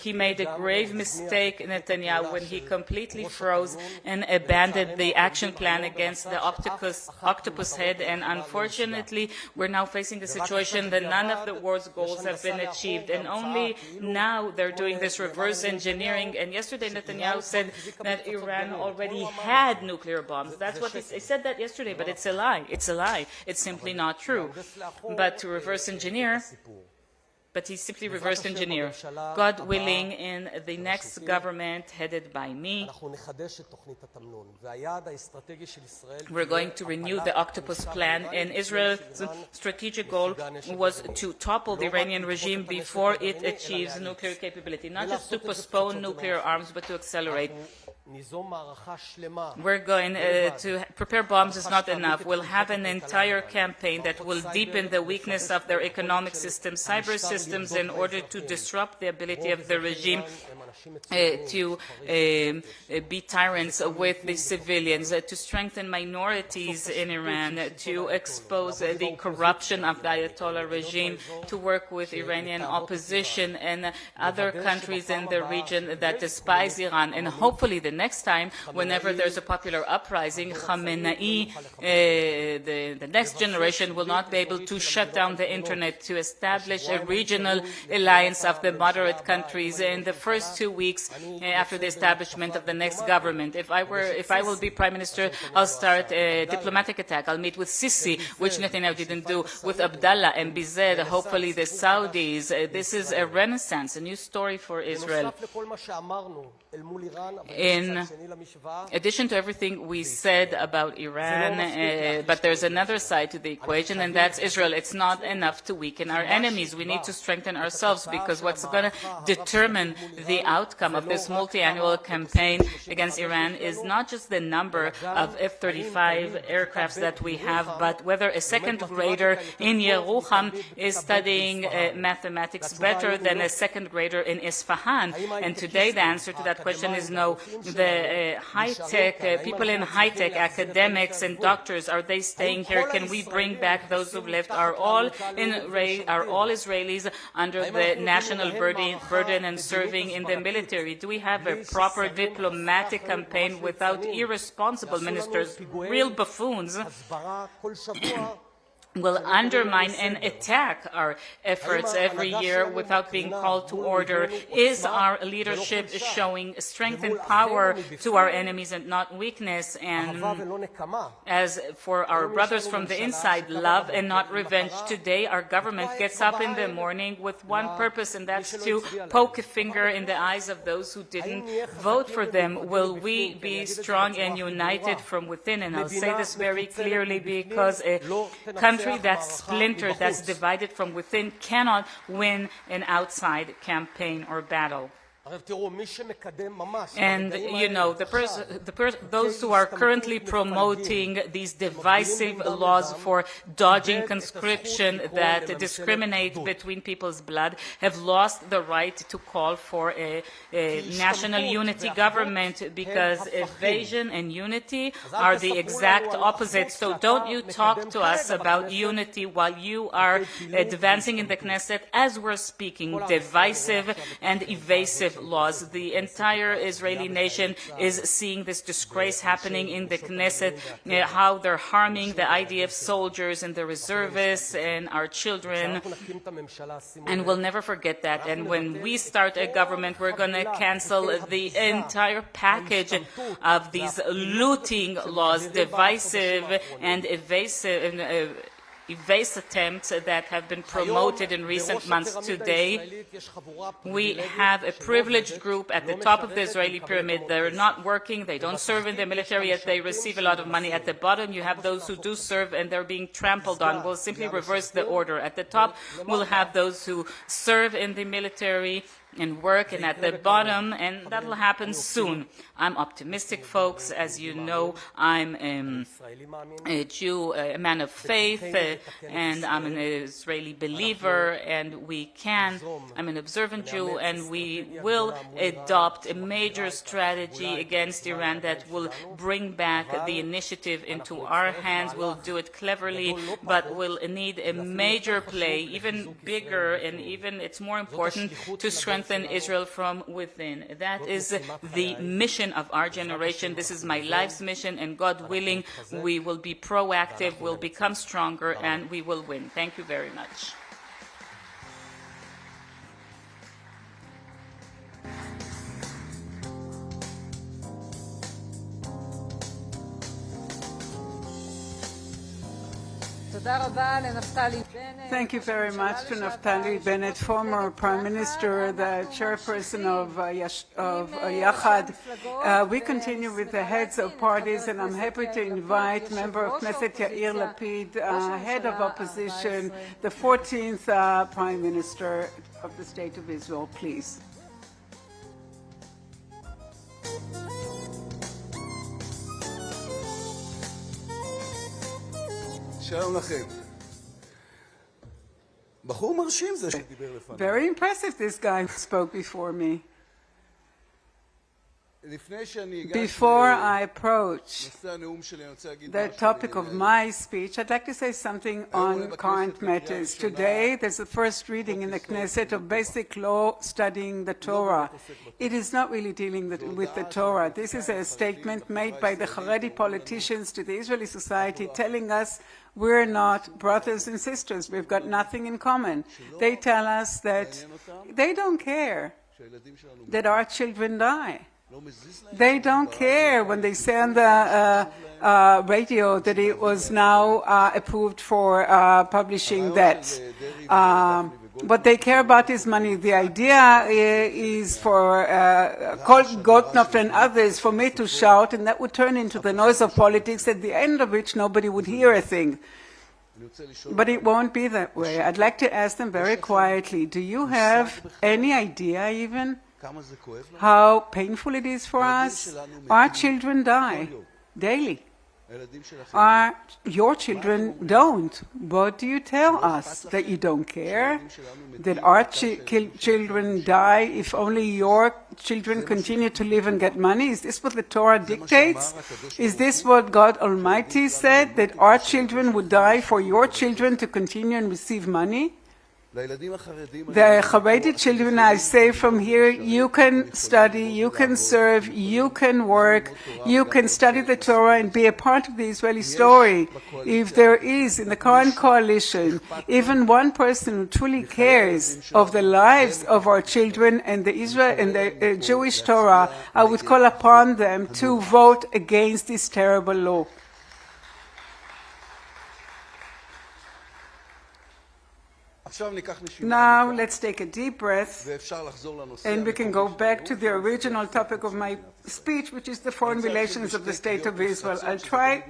he made a grave mistake, Netanyahu, when he completely froze and abandoned the action plan against the octopus head. And unfortunately, we're now facing a situation that none of the war's goals have been achieved. And only now they're doing this reverse engineering. And yesterday, Netanyahu said that Iran already had nuclear bombs. That's what he said that yesterday, but it's a lie. It's a lie. It's simply not true. But to reverse engineer, but he simply reversed engineer. God willing, in the next government headed by me, we're going to renew the Octopus Plan, and Israel's strategic goal was to topple the Iranian regime before it achieves nuclear capability, not just to postpone nuclear arms, but to accelerate. We're going to prepare bombs is not enough. We'll have an entire campaign that will deepen the weakness of their economic systems, cyber systems, in order to disrupt the ability of the regime to be tyrants with the civilians, to strengthen minorities in Iran, to expose the corruption of the Ayatollah regime, to work with Iranian opposition and other countries in the region that despise Iran. And hopefully the next time, whenever there's a popular uprising, Khamenei, the next generation, will not be able to shut down the internet, to establish a regional alliance of the moderate countries in the first 2 weeks after the establishment of the next government. If I will be prime minister, I'll start a diplomatic attack. I'll meet with Sisi, which Netanyahu didn't do, with Abdallah and Bized, hopefully the Saudis. This is a renaissance, a new story for Israel. In in addition to everything we said about Iran, but there's another side to the equation, and that's Israel. It's not enough to weaken our enemies. We need to strengthen ourselves, because what's going to determine the outcome of this multi-annual campaign against Iran is not just the number of F-35 aircrafts that we have, but whether a second grader in Yerucham is studying mathematics better than a second grader in Isfahan. And today the answer to that question is no. The high-tech, people in high-tech, academics and doctors, are they staying here? Can we bring back those who've left? Are all Israelis under the national burden and serving in the military? Do we have a proper diplomatic campaign without irresponsible ministers, real buffoons, will undermine and attack our efforts every year without being called to order? Is our leadership showing strength and power to our enemies and not weakness? And as for our brothers from the inside, love and not revenge. Today our government gets up in the morning with one purpose, and that's to poke a finger in the eyes of those who didn't vote for them. Will we be strong and united from within? And I'll say this very clearly, because a country that's splintered, that's divided from within, cannot win an outside campaign or battle. And, you know, those who are currently promoting these divisive laws for dodging conscription that discriminate between people's blood have lost the right to call for a national unity government, because evasion and unity are the exact opposite. So don't you talk to us about unity while you are advancing in the Knesset, as we're speaking, divisive and evasive laws. The entire Israeli nation is seeing this disgrace happening in the Knesset, how they're harming the IDF soldiers and the reservists and our children, and we'll never forget that. And when we start a government, we're going to cancel the entire package of these looting laws, divisive and evasive attempts that have been promoted in recent months. Today, we have a privileged group at the top of the Israeli pyramid. They're not working, they don't serve in the military, yet they receive a lot of money. At the bottom, you have those who do serve and they're being trampled on. We'll simply reverse the order. At the top, we'll have those who serve in the military and work, and at the bottom, and that'll happen soon. I'm optimistic, folks. As you know, I'm a Jew, a man of faith, and I'm an Israeli believer, and I'm an observant Jew, and we will adopt a major strategy against Iran that will bring back the initiative into our hands. We'll do it cleverly, but we'll need a major play, even bigger, and even it's more important to strengthen Israel from within. That is the mission of our generation. This is my life's mission, and God willing, we will be proactive, we'll become stronger, and we will win. Thank you very much. Thank you very much to Naftali Bennett, former Prime Minister, the chairperson of Yachad. We continue with the heads of parties, and I'm happy to invite Member of Knesset Yair Lapid, head of opposition, the 14th Prime Minister of the State of Israel, please. שלום לכם. בחור מרשים זה שדיבר לפני. Very impressive, this guy who spoke before me. Before I approach the topic of my speech, I'd like to say something on current matters. Today, there's the first reading in the Knesset of basic law studying the Torah. It is not really dealing with the Torah. This is a statement made by the Haredi politicians to the Israeli society, telling us we're not brothers and sisters. We've got nothing in common. They tell us that they don't care that our children die. They don't care when they say on the radio that it was now approved for publishing that What they care about is money. The idea is for Goldknopf and others for me to shout, and that would turn into the noise of politics, at the end of which nobody would hear a thing. But it won't be that way. I'd like to ask them very quietly, do you have any idea even how painful it is for us? Our children die daily. Your children don't. What do you tell us? That you don't care? That our children die if only your children continue to live and get money? Is this what the Torah dictates? Is this what God Almighty said? That our children would die for your children to continue and receive money? The Haredi children, I say from here, you can study, you can serve, you can work, you can study the Torah and be a part of the Israeli story. If there is in the current coalition even one person who truly cares of the lives of our children and the Israel and the Jewish Torah, I would call upon them to vote against this terrible law. Now let's take a deep breath and we can go back to the original topic of my speech, which is the foreign relations of the State of Israel.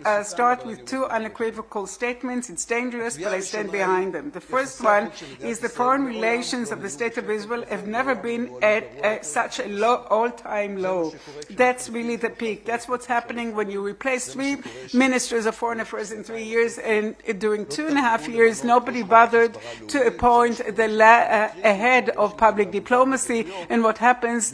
I'll start with two unequivocal statements. It's dangerous, but I stand behind them. The first one is the foreign relations of the State of Israel have never been at such a low, all-time low. That's really the peak. That's what's happening when you replace 3 ministers of foreign affairs in 3 years, and during 2.5 years nobody bothered to appoint the head of public diplomacy. And what happens?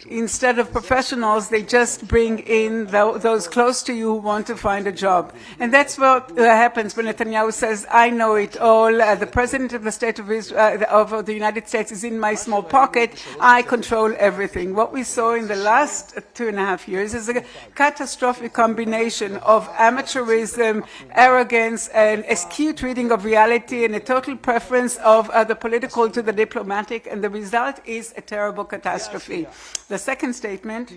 Instead of professionals, they just bring in those close to you who want to find a job. And that's what happens when Netanyahu says, I know it all, the president of the State of Israel, of the United States is in my small pocket, I control everything. What we saw in the last 2.5 years is a catastrophic combination of amateurism, arrogance, and acute reading of reality, and a total preference of the political to the diplomatic, and the result is a terrible catastrophe. The second statement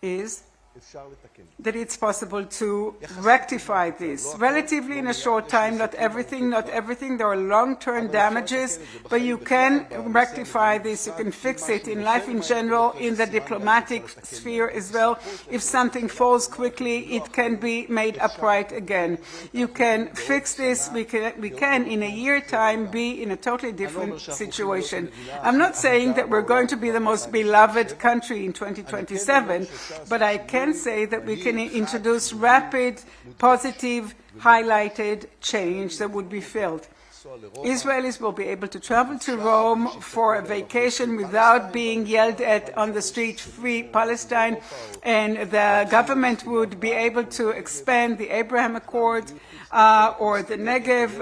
is that it's possible to rectify this. Relatively in a short time, not everything, there are long-term damages, but you can rectify this, you can fix it in life in general, in the diplomatic sphere as well. If something falls quickly, it can be made upright again. You can fix this, we can in a year time be in a totally different situation. I'm not saying that we're going to be the most beloved country in 2027, but I can say that we can introduce rapid, positive, highlighted change that would be felt. Israelis will be able to travel to Rome for a vacation without being yelled at on the street, free Palestine, and the government would be able to expand the Abraham Accord or the Negev.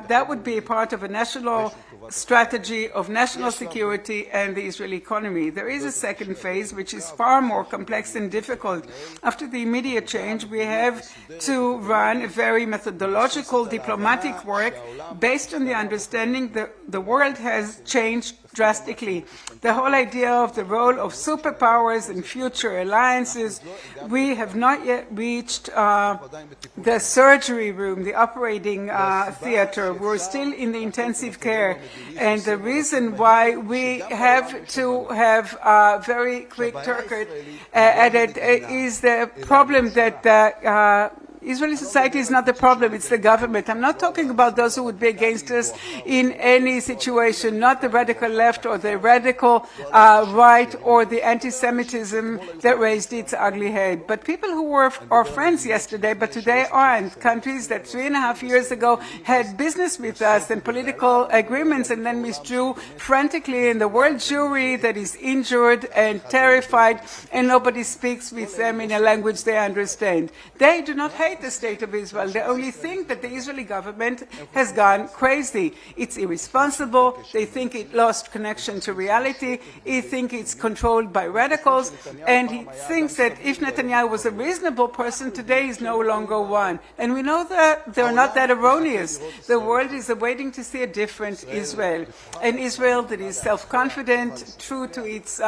That would be a part of a national strategy of national security and the Israeli economy. There is a second phase which is far more complex and difficult. After the immediate change, we have to run a very methodological diplomatic work based on the understanding that the world has changed drastically. The whole idea of the role of superpowers and future alliances, we have not yet reached the surgery room, the operating theater. We're still in the intensive care. And the reason why we have to have a very quick circuit at it is the problem that Israeli society is not the problem, it's the government. I'm not talking about those who would be against us in any situation, not the radical left or the radical right or the anti-Semitism that raised its ugly head. But people who were our friends yesterday, but today aren't. Countries that 3.5 years ago had business with us and political agreements and then withdrew frantically, in the world Jewry that is injured and terrified, and nobody speaks with them in a language they understand. They do not hate the State of Israel. They only think that the Israeli government has gone crazy. It's irresponsible. They think it lost connection to reality. They think it's controlled by radicals. And he thinks that if Netanyahu was a reasonable person, today he's no longer one. And we know that they're not that erroneous. The world is awaiting to see a different Israel. An Israel that is self-confident, true to its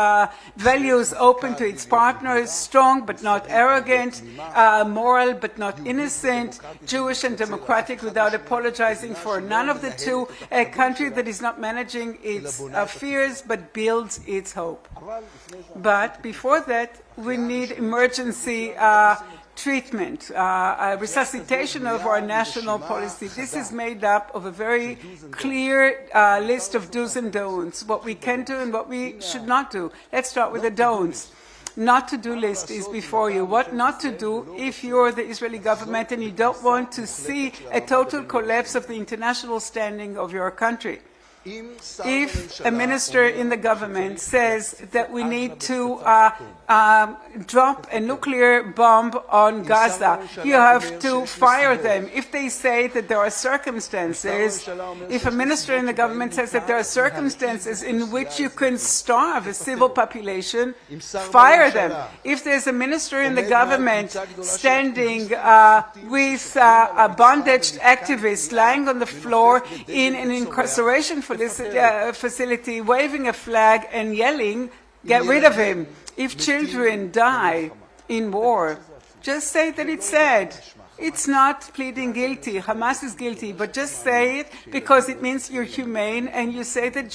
values, open to its partners, strong but not arrogant, moral but not about innocent, Jewish and democratic without apologizing for none of the two, a country that is not managing its fears but builds its hope. But before that, we need emergency treatment, resuscitation of our national policy. This is made up of a very clear list of do's and don'ts, what we can do and what we should not do. Let's start with the don'ts. Not to do list is before you. What not to do if you're the Israeli government and you don't want to see a total collapse of the international standing of your country. If a minister in the government says that we need to drop a nuclear bomb on Gaza, you have to fire them. If they say that there are circumstances, if a minister in the government says that there are circumstances in which you can starve a civil population, fire them. If there's a minister in the government standing with a bondaged activist lying on the floor in an incarceration facility, waving a flag and yelling, get rid of him. If children die in war, just say that it's sad. It's not pleading guilty. Hamas is guilty, but just say it because it means you're humane and you say that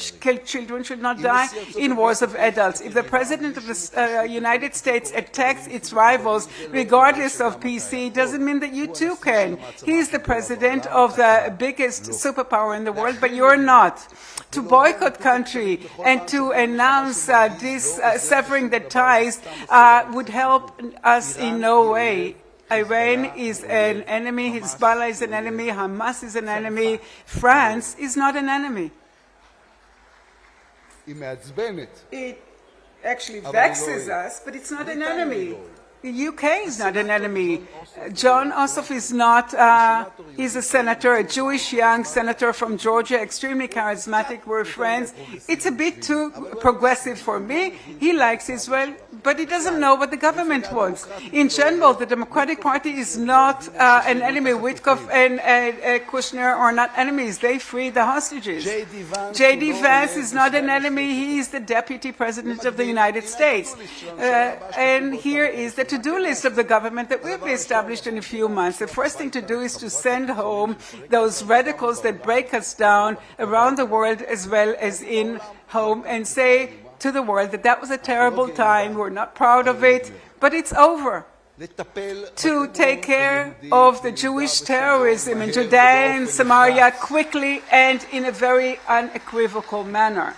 children should not die in wars of adults. If the President of the United States attacks its rivals, regardless of PC, doesn't mean that you too can. He's the President of the biggest superpower in the world, but you're not. To boycott country and to announce this severing the ties would help us in no way. Iran is an enemy, Hezbollah is an enemy, Hamas is an enemy, France is not an enemy. It actually vexes us, but it's not an enemy. The UK is not an enemy. John Ossoff is not, he's a senator, a Jewish young senator from Georgia, extremely charismatic, we're friends. It's a bit too progressive for me. He likes Israel, but he doesn't know what the government wants. In general, the Democratic Party is not an enemy. Witkoff and Kushner are not enemies. They free the hostages. J.D. Vance is not an enemy. He is the Deputy President of the United States. And here is the to-do list of the government that will be established in a few months. The first thing to do is to send home those radicals that break us down around the world as well as in home and say to the world that that was a terrible time, we're not proud of it, but it's over. To take care of the Jewish terrorism in Judea and Samaria quickly and in a very unequivocal manner.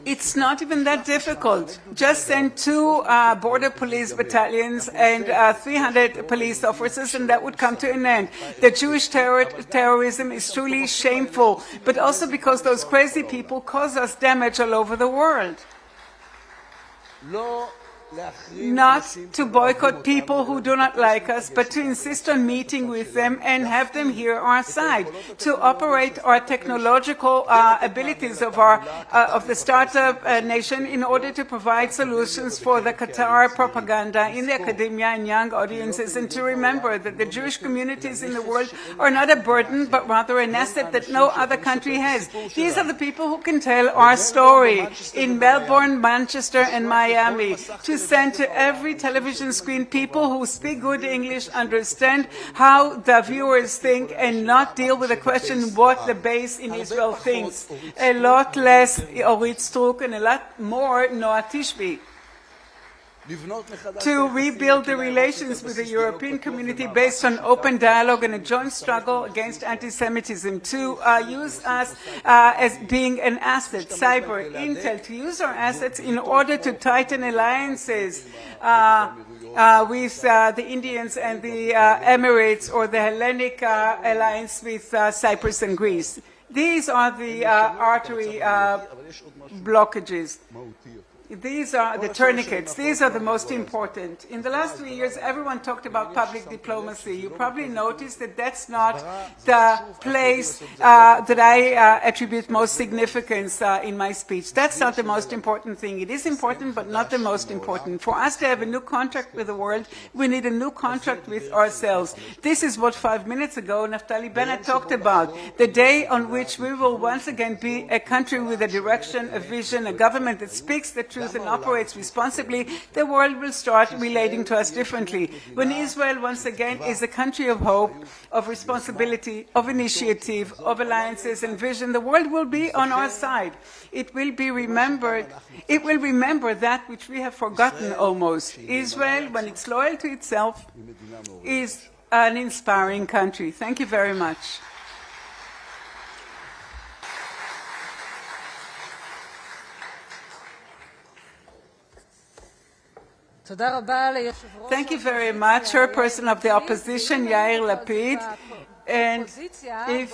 It's not even that difficult. Just send 2 border police battalions and 300 police officers and that would come to an end. The Jewish terrorism is truly shameful, but also because those crazy people cause us damage all over the world. Not to boycott people who do not like us, but to insist on meeting with them and have them hear our side, to operate our technological abilities of the startup nation in order to provide solutions for the Qatar propaganda in the academia and young audiences, and to remember that the Jewish communities in the world are not a burden, but rather an asset that no other country has. These are the people who can tell our story in Melbourne, Manchester, and Miami, to send to every television screen people who speak good English, understand how the viewers think, and not deal with the question what the base in Israel thinks. A lot less Orit Struk and a lot more Noah Tishby. To rebuild the relations with the European community based on open dialogue and a joint struggle against anti-Semitism, to use us as being an asset, cyber, intel, to use our assets in order to tighten alliances with the Indians and the Emirates, or the Hellenic alliance with Cyprus and Greece. These are the artery blockages. These are the tourniquets. These are the most important. In the last 3 years, everyone talked about public diplomacy. You probably noticed that that's not the place that I attribute most significance in my speech. That's not the most important thing. It is important, but not the most important. For us to have a new contract with the world, we need a new contract with ourselves. This is what 5 minutes ago Naftali Bennett talked about, the day on which we will once again be a country with a direction, a vision, a government that speaks the truth and operates responsibly, the world will start relating to us differently. When Israel, once again, is a country of hope, of responsibility, of initiative, of alliances and vision, the world will be on our side. It will remember that which we have forgotten almost. Israel, when it's loyal to itself, is an inspiring country. Thank you very much. Thank you very much, Chairperson of the Opposition, Yair Lapid. And if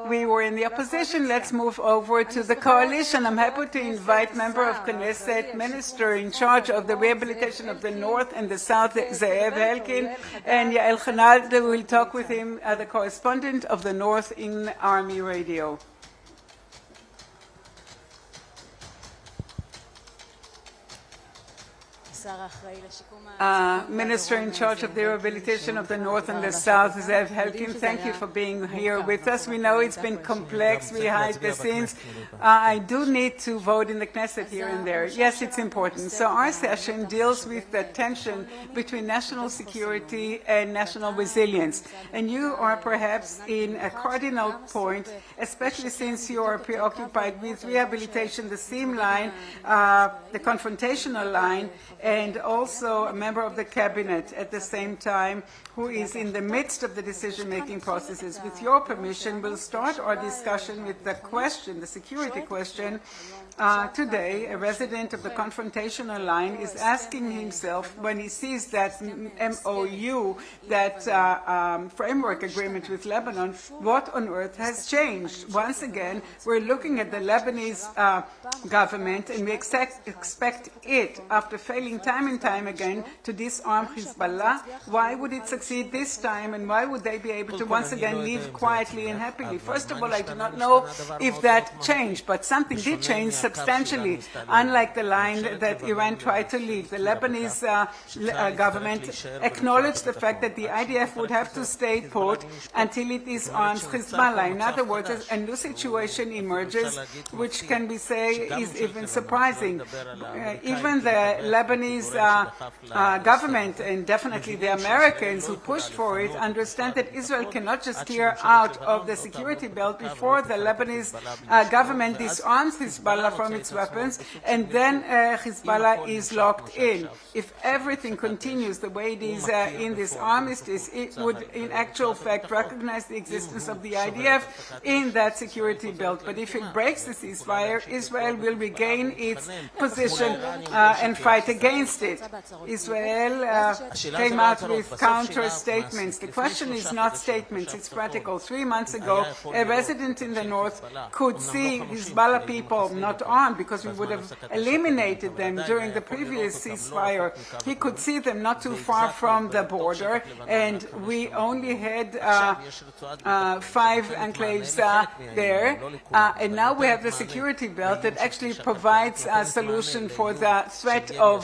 we were in the opposition, let's move over to the coalition. I'm happy to invite member of Knesset, minister in charge of the rehabilitation of the North and the South, Ze'ev Helkin, and Yael Chanalde will talk with him, the correspondent of the North in Army Radio. Minister in charge of the rehabilitation of the North and the South, Ze'ev Helkin, thank you for being here with us. We know it's been complex behind the scenes. I do need to vote in the Knesset here and there. Yes, it's important. So our session deals with the tension between national security and national resilience. And you are perhaps in a cardinal point, especially since you are preoccupied with rehabilitation, the seam line, the confrontational line, and also a member of the cabinet at the same time who is in the midst of the decision-making processes. With your permission, we'll start our discussion with the question, the security question. Today, a resident of the confrontational line is asking himself, when he sees that MOU, that framework agreement with Lebanon, what on earth has changed? Once again, we're looking at the Lebanese government, and we expect it, after failing time and time again, to disarm Hezbollah. Why would it succeed this time, and why would they be able to once again live quietly and happily? First of all, I do not know if that changed, but something did change substantially, unlike the line that Iran tried to leave. The Lebanese government acknowledged the fact that the IDF would have to stay put until it disarms Hezbollah. In other words, a new situation emerges, which can be said is even surprising. Even the Lebanese government, and definitely the Americans who pushed for it, understand that Israel cannot just clear out of the security belt before the Lebanese government disarms Hezbollah from its weapons, and then Hezbollah is locked in. If everything continues the way it is in this armistice, it would in actual fact recognize the existence of the IDF in that security belt. But if it breaks the ceasefire, Israel will regain its position and fight against it. Israel came out with counter statements. The question is not statements, it's practical. 3 months ago, a resident in the north could see Hezbollah people not armed, because we would have eliminated them during the previous ceasefire. He could see them not too far from the border, and we only had 5 enclaves there. And now we have the security belt that actually provides a solution for the threat of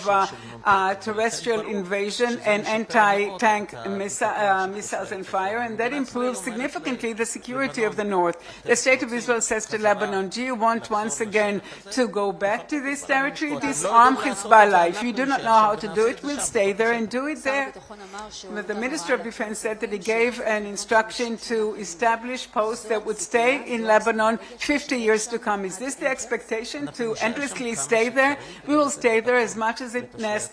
terrestrial invasion and anti-tank missiles and fire, and that improves significantly the security of the north. The State of Israel says to Lebanon, do you want once again to go back to this territory? Disarm Hezbollah. If you do not know how to do it, we'll stay there and do it there. But the Minister of Defense said that he gave an instruction to establish posts that would stay in Lebanon 50 years to come. Is this the expectation, to endlessly stay there? We will stay there as much as it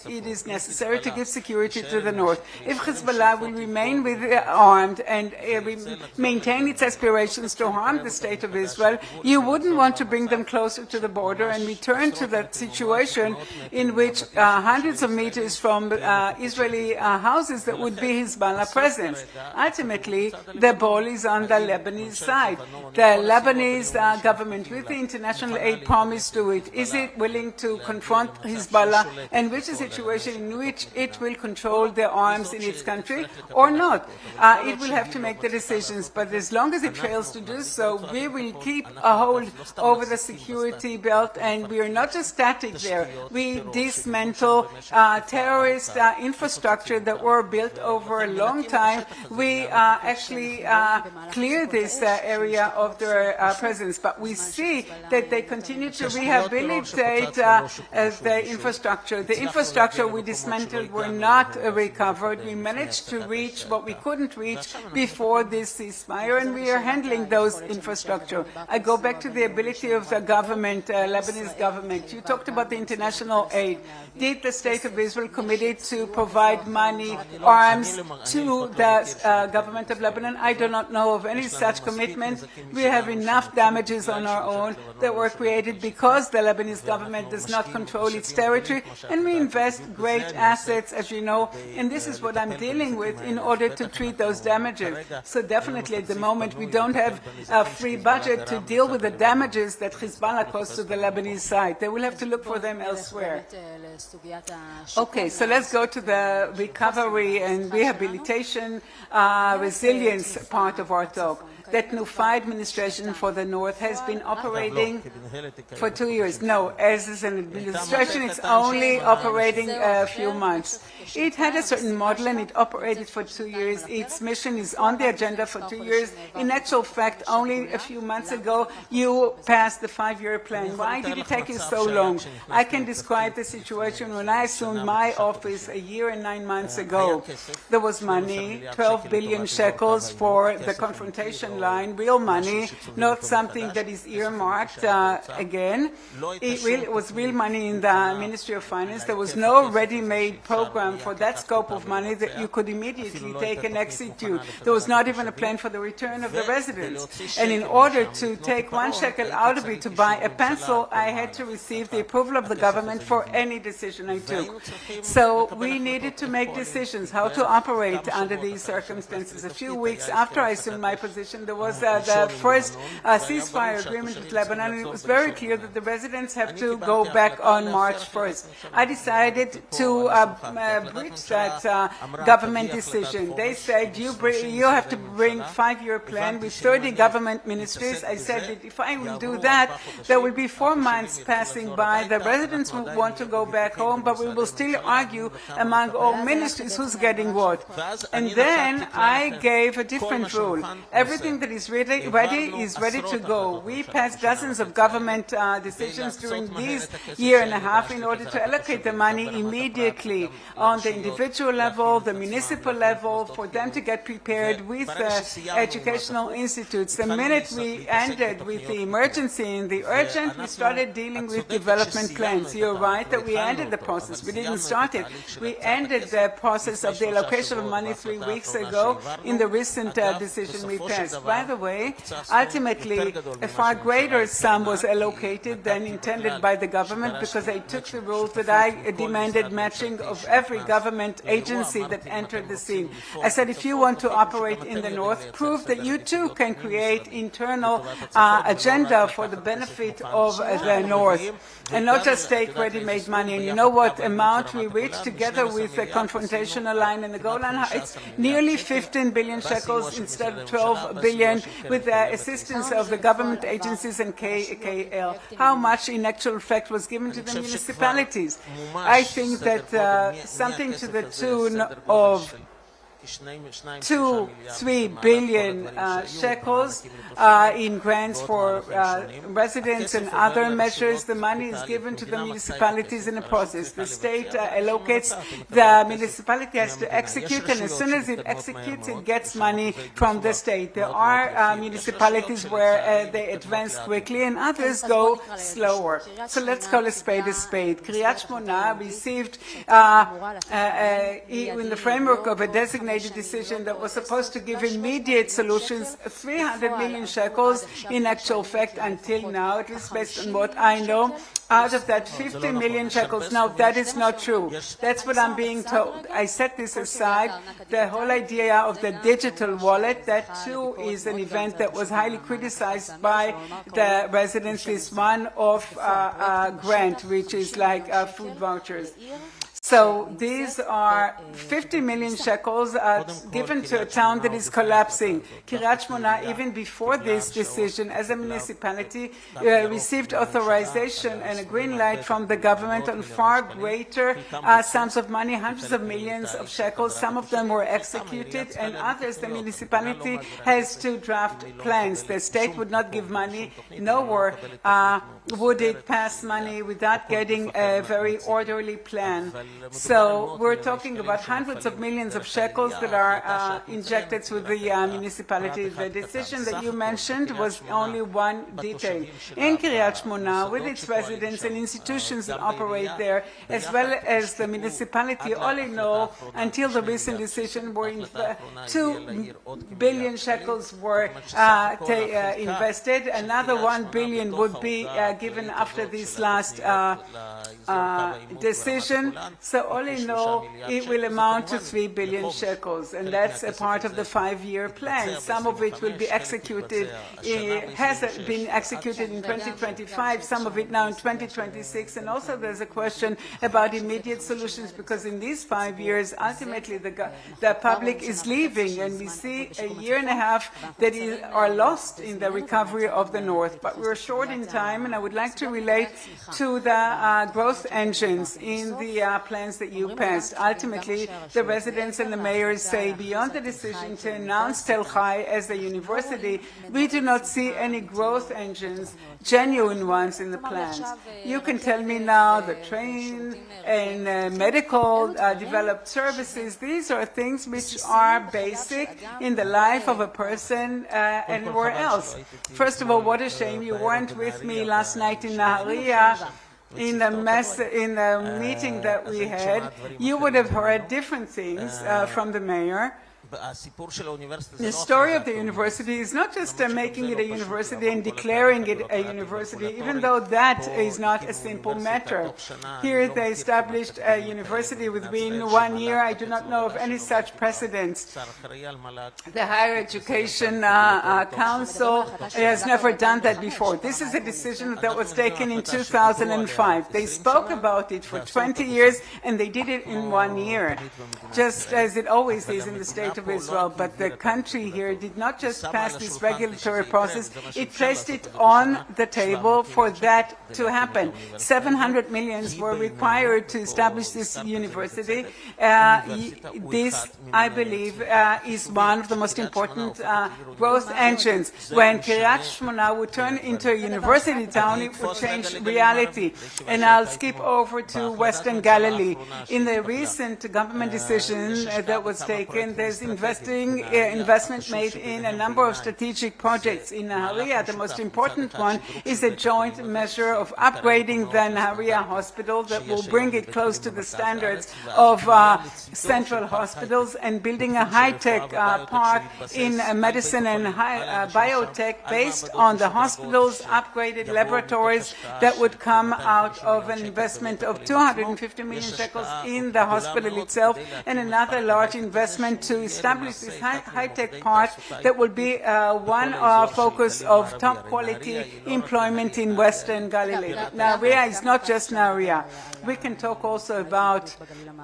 is necessary to give security to the north. If Hezbollah will remain armed and maintain its aspirations to harm the State of Israel, you wouldn't want to bring them closer to the border and return to that situation in which hundreds of meters from Israeli houses that would be Hezbollah presence. Ultimately, the ball is on the Lebanese side. The Lebanese government, with the international aid, promised to it. Is it willing to confront Hezbollah and and reach a situation in which it will control the arms in its country or not. It will have to make the decisions, but as long as it fails to do so, we will keep a hold over the security belt, and we are not just static there. We dismantle terrorist infrastructure that were built over a long time. We actually clear this area of their presence, but we see that they continue to rehabilitate the infrastructure. The infrastructure we dismantled were not recovered. We managed to reach what we couldn't reach before this ceasefire, and we are handling those infrastructure. I go back to the ability of the government, Lebanese government. You talked about the international aid. Did the State of Israel commit to provide money, arms to the government of Lebanon? I do not know of any such commitment. We have enough damages on our own that were created because the Lebanese government does not control its territory, and we invest great assets, as you know, and this is what I'm dealing with in order to treat those damages. So definitely at the moment we don't have a free budget to deal with the damages that Hezbollah caused to the Lebanese side. They will have to look for them elsewhere. Okay, so let's go to the recovery and rehabilitation, resilience part of our talk. That Nufa administration for the North has been operating for 2 years. No, as an administration, it's only operating a few months. It had a certain model and it operated for 2 years. Its mission is on the agenda for 2 years. In actual fact, only a few months ago, you passed the 5-year plan. Why did it take you so long? I can describe the situation when I assumed my office a year and 9 months ago. There was money, 12 billion shekels for the confrontation line, real money, not something that is earmarked again. It was real money in the Ministry of Finance. There was no ready-made program for that scope of money that you could immediately take and execute. There was not even a plan for the return of the residents. And in order to take 1 shekel out of it to buy a pencil, I had to receive the approval of the government for any decision I took. So we needed to make decisions how to operate under these circumstances. A few weeks after I assumed my position, there was the first ceasefire agreement with Lebanon, and it was very clear that the residents have to go back on March 1st. I decided to breach that government decision. They said, you have to bring a 5-year plan with 30 government ministries. I said that if I will do that, there will be 4 months passing by. The residents will want to go back home, but we will still argue among all ministries who's getting what. And then I gave a different rule. Everything that is ready is ready to go. We passed dozens of government decisions during this year and a half in order to allocate the money immediately on the individual level, the municipal level, for them to get prepared with educational institutes. The minute we ended with the emergency and the urgent, we started dealing with development plans. You're right that we ended the process. We didn't start it. We ended the process of the allocation of money 3 weeks ago in the recent decision we passed. By the way, ultimately, a far greater sum was allocated than intended by the government because they took the rules that I demanded matching of every government agency that entered the scene. I said, if you want to operate in the North, prove that you too can create internal agenda for the benefit of the North and not just take ready-made money. And you know what amount we reached together with the confrontational line in the Golan Heights? Nearly 15 billion shekels instead of 12 billion with the assistance of the government agencies and KL. How much in actual fact was given to the municipalities? I think that something to the tune of 2-3 billion shekels in grants for residents and other measures. The money is given to the municipalities in the process. The state allocates, the municipality has to execute, and as soon as it executes, it gets money from the state. There are municipalities where they advance quickly and others go slower. So let's call a spade a spade. Kiryat Shmona received, in the framework of a designated decision that was supposed to give immediate solutions, 300 million shekels in actual fact until now, at least based on what I know, out of that 50 million shekels. Now, that is not true. That's what I'm being told. I set this aside. The whole idea of the digital wallet, that too is an event that was highly criticized by the residents, this one-off grant, which is like food vouchers. So these are 50 million shekels given to a town that is collapsing. Kiryat Shmona, even before this decision, as a municipality, received authorization and a green light from the government on far greater sums of money, hundreds of millions of shekels. Some of them were executed, and others the municipality has to draft plans. The state would not give money, nowhere would it pass money without getting a very orderly plan. So we're talking about hundreds of millions of shekels that are injected to the municipality. The decision that you mentioned was only one detail. In Kiryat Shmona, with its residents and institutions that operate there, as well as the municipality, all in all, until the recent decision, 2 billion shekels were invested. Another 1 billion would be given after this last decision. So all in all, it will amount to 3 billion shekels, and that's a part of the 5-year plan. Some of it will be executed, has been executed in 2025, some of it now in 2026, and also there's a question about immediate solutions, because in these 5 years, ultimately the public is leaving, and we see a year and a half that are lost in the recovery of the north. But we're short in time, and I would like to relate to the growth engines in the plans that you passed. Ultimately, the residents and the mayors say, beyond the decision to announce Tel Chai as a university, we do not see any growth engines, genuine ones, in the plans. You can tell me now the train and medical developed services. These are things which are basic in the life of a person anywhere else. First of all, what a shame you weren't with me last night in Nahariya. In the meeting that we had, you would have heard different things from the mayor. The story of the university is not just making it a university and declaring it a university, even though that is not a simple matter. Here they established a university within 1 year. I do not know of any such precedents. The Higher Education Council has never done that before. This is a decision that was taken in 2005. They spoke about it for 20 years, and they did it in 1 year, just as it always is in the state of Israel. But the country here did not just pass this regulatory process, it placed it on the table for that to happen. 700 millions were required to establish this university. This, I believe, is one of the most important growth engines. When Kiryat Shmona would turn into a university town, it would change reality. And I'll skip over to Western Galilee. In the recent government decision that was taken, there's investment made in a number of strategic projects. In Nahariya, the most important one is a joint measure of upgrading the Nahariya hospital that will bring it close to the standards of central hospitals, and building a high-tech park in medicine and biotech based on the hospital's upgraded laboratories that would come out of an investment of 250 million shekels in the hospital itself, and another large investment to establish this high-tech park that will be one focus of top-quality employment in Western Galilee. Nahariya is not just Nahariya. We can talk also about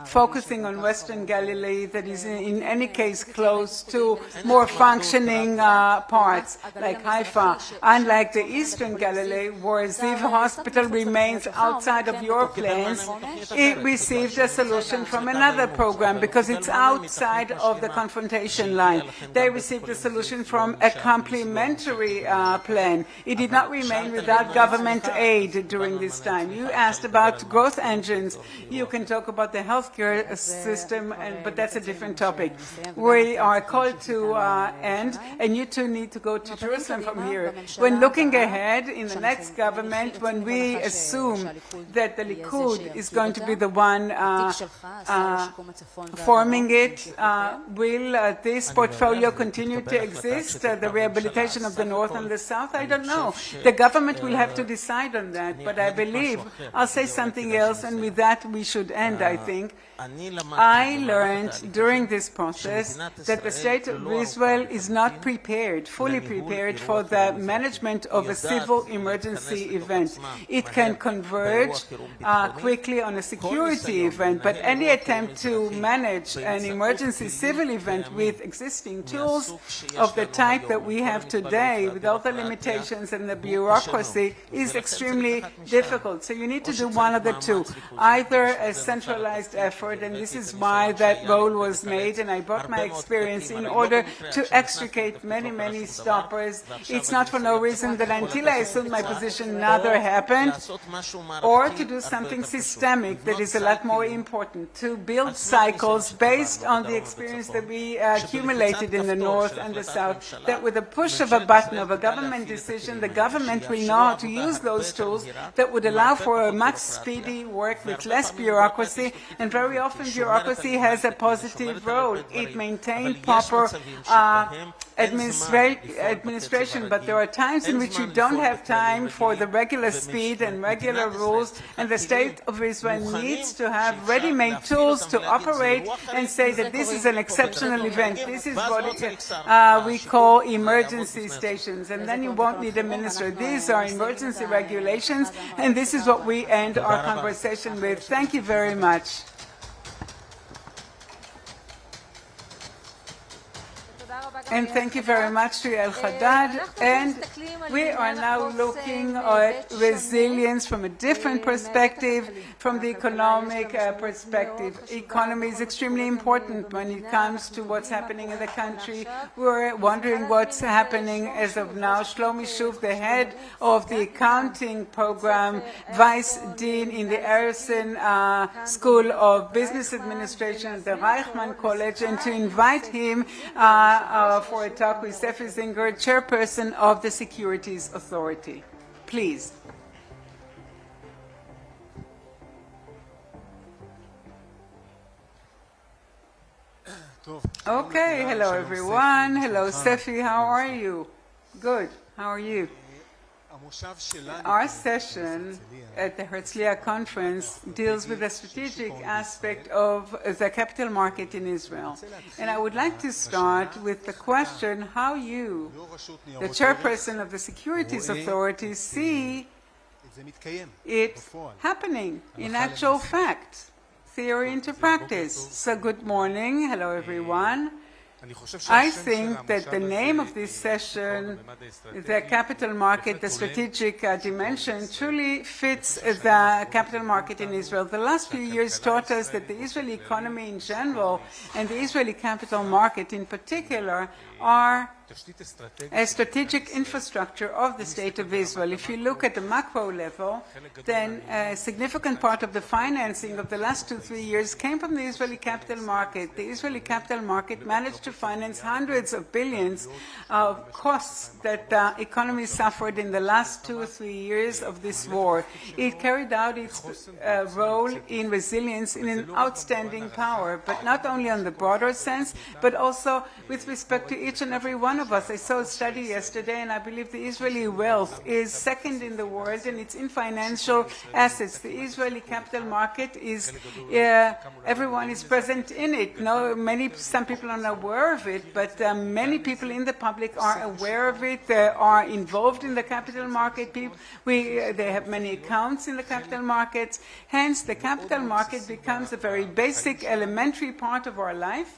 focusing on Western Galilee that is in any case close to more functioning parts like Haifa. Unlike the Eastern Galilee, where Ziv Hospital remains outside of your plans, it received a solution from another program because it's outside of the confrontation line. They received a solution from a complementary plan. It did not remain without government aid during this time. You asked about growth engines. You can talk about the healthcare system, but that's a different topic. We are called to end, and you two need to go to Jerusalem from here. When looking ahead in the next government, when we assume that the Likud is going to be the one forming it, we will this portfolio continue to exist, the rehabilitation of the North and the South? I don't know. The government will have to decide on that, but I believe, I'll say something else, and with that we should end, I think. I learned during this process that the state of Israel is not prepared, fully prepared for the management of a civil emergency event. It can converge quickly on a security event, but any attempt to manage an emergency civil event with existing tools of the type that we have today, with all the limitations and the bureaucracy, is extremely difficult. So you need to do one of the two, either a centralized effort, and this is why that role was made, and I brought my experience in order to extricate many, many stoppers. It's not for no reason that until I assumed my position, neither happened, or to do something systemic that is a lot more important, to build cycles based on the experience that we accumulated in the North and the South, that with a push of a button of a government decision, the government will know how to use those tools that would allow for a much speedy work with less bureaucracy, and very often bureaucracy has a positive role. It maintains proper administration, but there are times in which you don't have time for the regular speed and regular rules, and the state of Israel needs to have ready-made tools to operate and say that this is an exceptional event. This is what we call emergency stations, and then you won't need a minister. These are emergency regulations, and this is what we end our conversation with. Thank you very much. And thank you very much to El Haddad. And we are now looking at resilience from a different perspective, from the economic perspective. Economy is extremely important when it comes to what's happening in the country. We're wondering what's happening as of now. Shlomi Shuf, the head of the accounting program, vice dean in the Erison School of Business Administration at the Reichman College, and to invite him for a talk with Sefi Zinger, chairperson of the Securities Authority. Please. Okay, hello everyone. Hello Sefi, how are you? Good, how are you? Our session at the Herzliya Conference deals with the strategic aspect of the capital market in Israel. And I would like to start with the question how you, the chairperson of the Securities Authority, see it happening in actual fact, theory into practice. So good morning, hello everyone. I think that the name of this session, the capital market, the strategic dimension, truly fits the capital market in Israel. The last few years taught us that the Israeli economy in general and the Israeli capital market in particular are a strategic infrastructure of the State of Israel. If you look at the macro level, then a significant part of the financing of the last 2-3 years came from the Israeli capital market. The Israeli capital market managed to finance hundreds of billions of costs that the economy suffered in the last 2 or 3 years of this war. It carried out its role in resilience in an outstanding power, but not only on the broader sense, but also with respect to each and every one of us. I saw a study yesterday, and I believe the Israeli wealth is second in the world, and it's in financial assets. The Israeli capital market is, everyone is present in it. Some people are not aware of it, but many people in the public are aware of it. They are involved in the capital market. They have many accounts in the capital markets. Hence, the capital market becomes a very basic, elementary part of our life.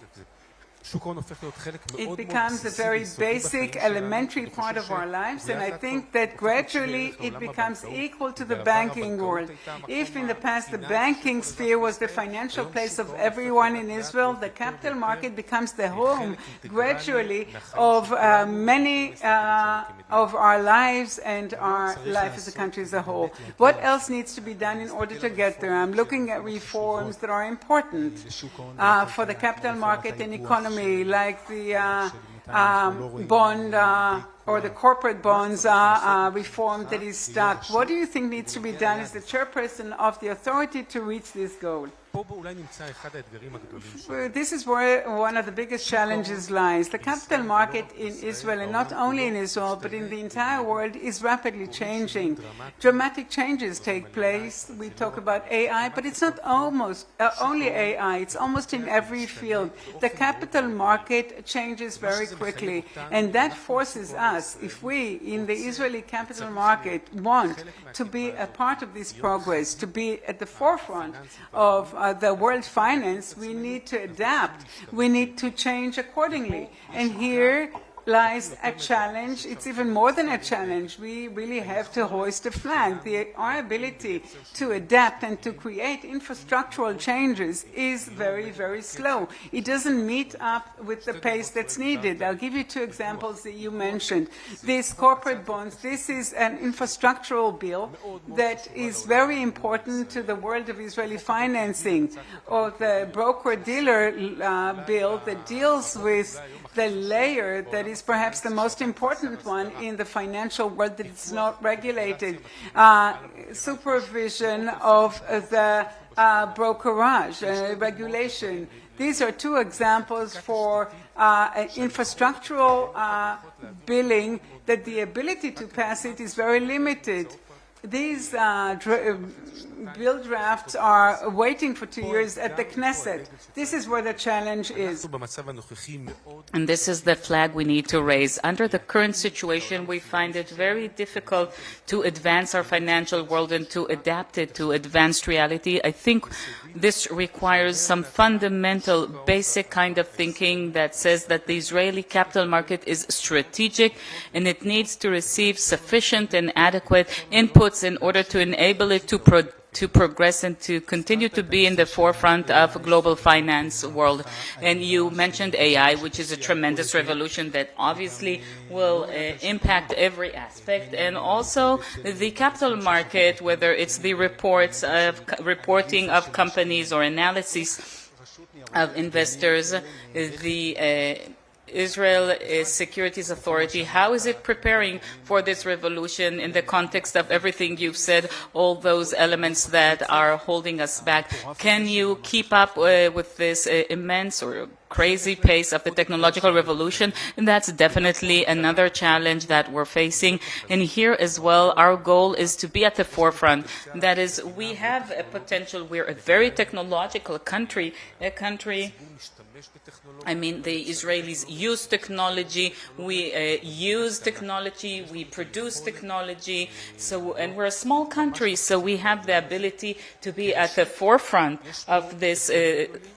It becomes a very basic, elementary part of our lives, and I think that gradually it becomes equal to the banking world. If in the past the banking sphere was the financial place of everyone in Israel, the capital market becomes the home, gradually, of many of our lives and our life as a country as a whole. What else needs to be done in order to get there? I'm looking at reforms that are important for the capital market and economy, like the bond or the corporate bonds reform that is stuck. What do you think needs to be done as the chairperson of the authority to reach this goal? This is where one of the biggest challenges lies. The capital market in Israel, and not only in Israel, but in the entire world, is rapidly changing. Dramatic changes take place. We talk about AI, but it's not only AI. It's almost in every field. The capital market changes very quickly, and that forces us, if we in the Israeli capital market want to be a part of this progress, to be at the forefront of the world finance, we need to adapt. We need to change accordingly. And here lies a challenge. It's even more than a challenge. We really have to hoist a flag. Our ability to adapt and to create infrastructural changes is very, very slow. It doesn't meet up with the pace that's needed. I'll give you two examples that you mentioned. These corporate bonds, this is an infrastructural bill that is very important to the world of Israeli financing, or the broker-dealer bill that deals with the layer that is perhaps the most important one in the financial world that is not regulated, supervision of the brokerage regulation. These are two examples for infrastructural billing that the ability to pass it is very limited. These bill drafts are waiting for 2 years at the Knesset. This is where the challenge is. And this is the flag we need to raise. Under the current situation, we find it very difficult to advance our financial world and to adapt it to advanced reality. I think this requires some fundamental, basic kind of thinking that says that the Israeli capital market is strategic and it needs to receive sufficient and adequate inputs in order to enable it to progress and to continue to be in the forefront of global finance world. And you mentioned AI, which is a tremendous revolution that obviously will impact every aspect, and also the capital market, whether it's the reporting of companies or analysis of investors, the Israel Securities Authority, how is it preparing for this revolution in the context of everything you've said, all those elements that are holding us back? Can you keep up with this immense or crazy pace of the technological revolution? And that's definitely another challenge that we're facing. And here as well, our goal is to be at the forefront. That is, we have a potential. We're a very technological country, I mean, the Israelis use technology, we use technology, we produce technology, and we're a small country, so we have the ability to be at the forefront of this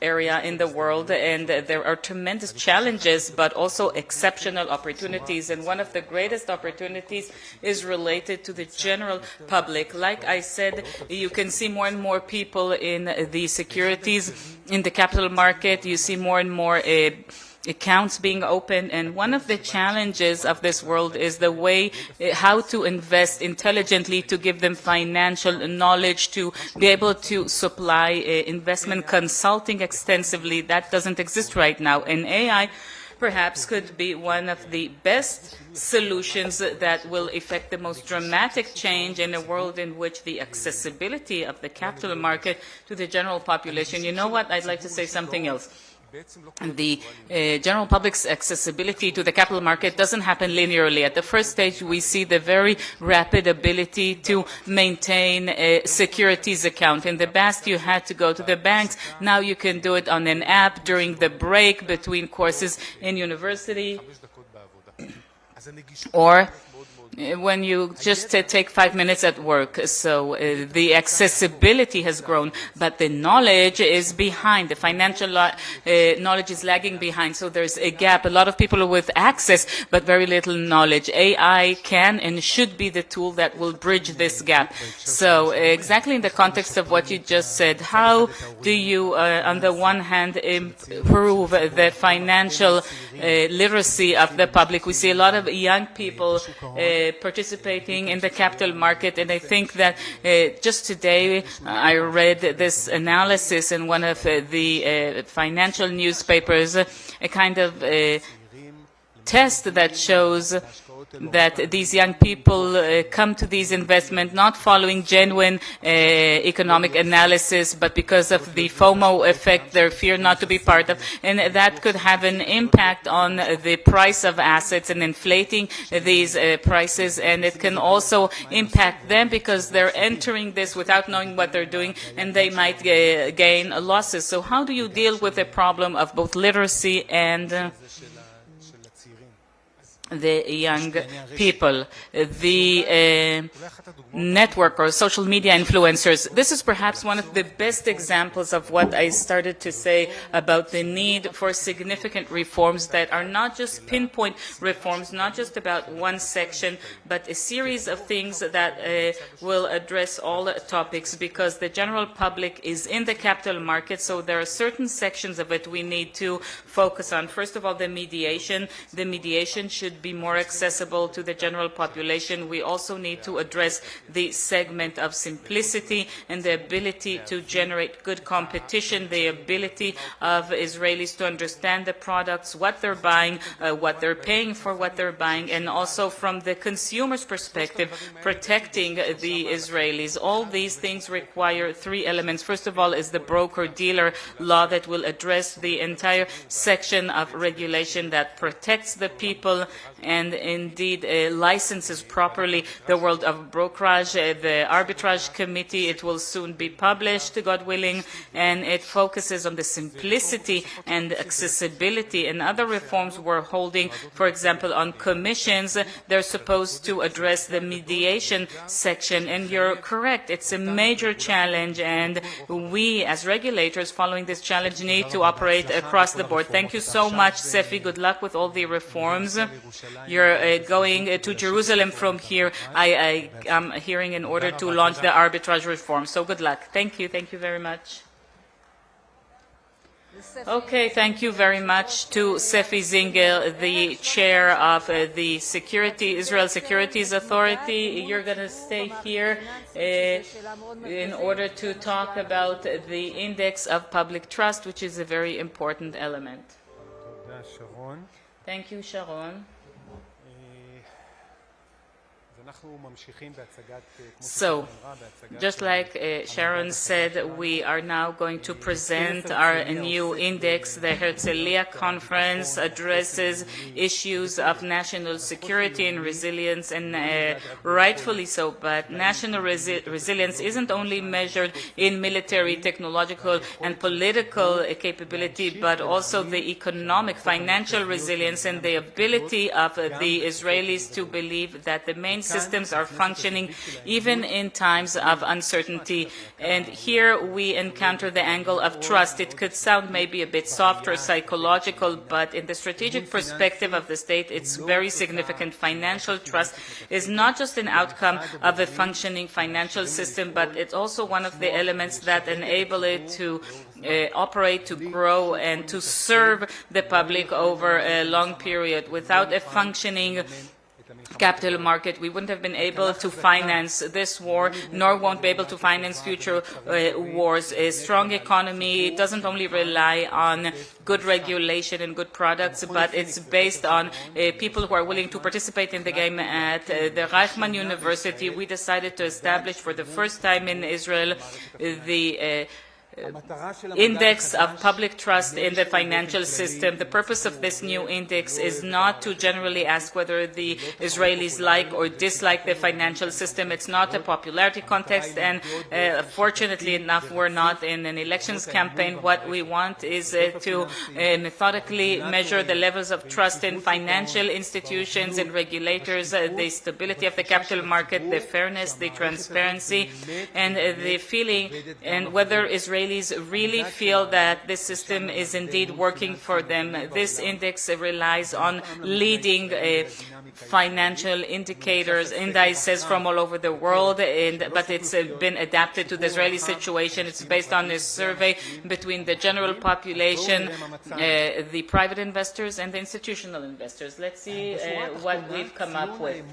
area in the world, and there are tremendous challenges, but also exceptional opportunities, and one of the greatest opportunities is related to the general public. Like I said, you can see more and more people in the securities, in the capital market, you see more and more accounts being opened, and one of the challenges of this world is the way how to invest intelligently, to give them financial knowledge, to be able to supply investment consulting extensively. That doesn't exist right now, and AI perhaps could be one of the best solutions that will effect the most dramatic change in a world in which the accessibility of the capital market to the general population. You know what? I'd like to say something else. The general public's accessibility to the capital market doesn't happen linearly. At the first stage, we see the very rapid ability to maintain a securities account. In the past, you had to go to the banks. Now you can do it on an app during the break between courses in university, or when you just take 5 minutes at work. So the accessibility has grown, but the knowledge is behind. The financial knowledge is lagging behind. So there's a gap. A lot of people with access, but very little knowledge. AI can and should be the tool that will bridge this gap. So exactly in the context of what you just said, how do you, on the one hand, improve the financial literacy of the public? We see a lot of young people participating in the capital market, and I think that just today I read this analysis in one of the financial newspapers, a kind of test that shows that these young people come to these investments not following genuine economic analysis, but because of the FOMO effect, their fear not to be part of, and that could have an impact on the price of assets and inflating these prices, and it can also impact them because they're entering this without knowing what they're doing, and they might gain losses. So how do you deal with the problem of both literacy and the young people, the network or social media influencers? This is perhaps one of the best examples of what I started to say about the need for significant reforms that are not just pinpoint reforms, not just about one section, but a series of things that will address all topics, because the general public is in the capital market, so there are certain sections of it we need to focus on. First of all, the mediation. The mediation should be more accessible to the general population. We also need to address the segment of simplicity and the ability to generate good competition, the ability of Israelis to understand the products, what they're buying, what they're paying for what they're buying, and also from the consumer's perspective, protecting the Israelis. All these things require three elements. First of all is the broker-dealer law that will address the entire section of regulation that protects the people and indeed licenses properly the world of brokerage. The arbitrage committee, it will soon be published, God willing, and it focuses on the simplicity and accessibility. And other reforms we're holding, for example, on commissions, they're supposed to address the mediation section. And you're correct, it's a major challenge, and we as regulators following this challenge need to operate across the board. Thank you so much, Sefi. Good luck with all the reforms. You're going to Jerusalem from here, I am hearing, in order to launch the arbitrage reform. So good luck. Thank you. Thank you very much. Okay, thank you very much to Sefi Zingel, the chair of the Israel Securities Authority. You're going to stay here in order to talk about the index of public trust, which is a very important element. Thank you, Sharon. So, just like Sharon said, we are now going to present our new index. The Herzliya Conference addresses issues of national security and resilience, and rightfully so, but national resilience isn't only measured in military, technological, and political capability, but also the economic, financial resilience and the ability of the Israelis to believe that the main systems are functioning even in times of uncertainty. And here we encounter the angle of trust. It could sound maybe a bit soft or psychological, but in the strategic perspective of the state, it's very significant. Financial trust is not just an outcome of a functioning financial system, but it's also one of the elements that enable it to operate, to grow, and to serve the public over a long period. Without a functioning capital market, we wouldn't have been able to finance this war, nor won't be able to finance future wars. A strong economy doesn't only rely on good regulation and good products, but it's based on people who are willing to participate in the game. At the Reichman University, we decided to establish for the first time in Israel the index of public trust in the financial system. The purpose of this new index is not to generally ask whether the Israelis like or dislike the financial system. It's not a popularity contest, and fortunately enough, we're not in an elections campaign. What we want is to methodically measure the levels of trust in financial institutions and regulators, the stability of the capital market, the fairness, the transparency, and the feeling, and whether Israelis really feel that this system is indeed working for them. This index relies on leading financial indicators, indices from all over the world, but it's been adapted to the Israeli situation. It's based on a survey between the general population, the private investors, and the institutional investors. Let's see what we've come up with.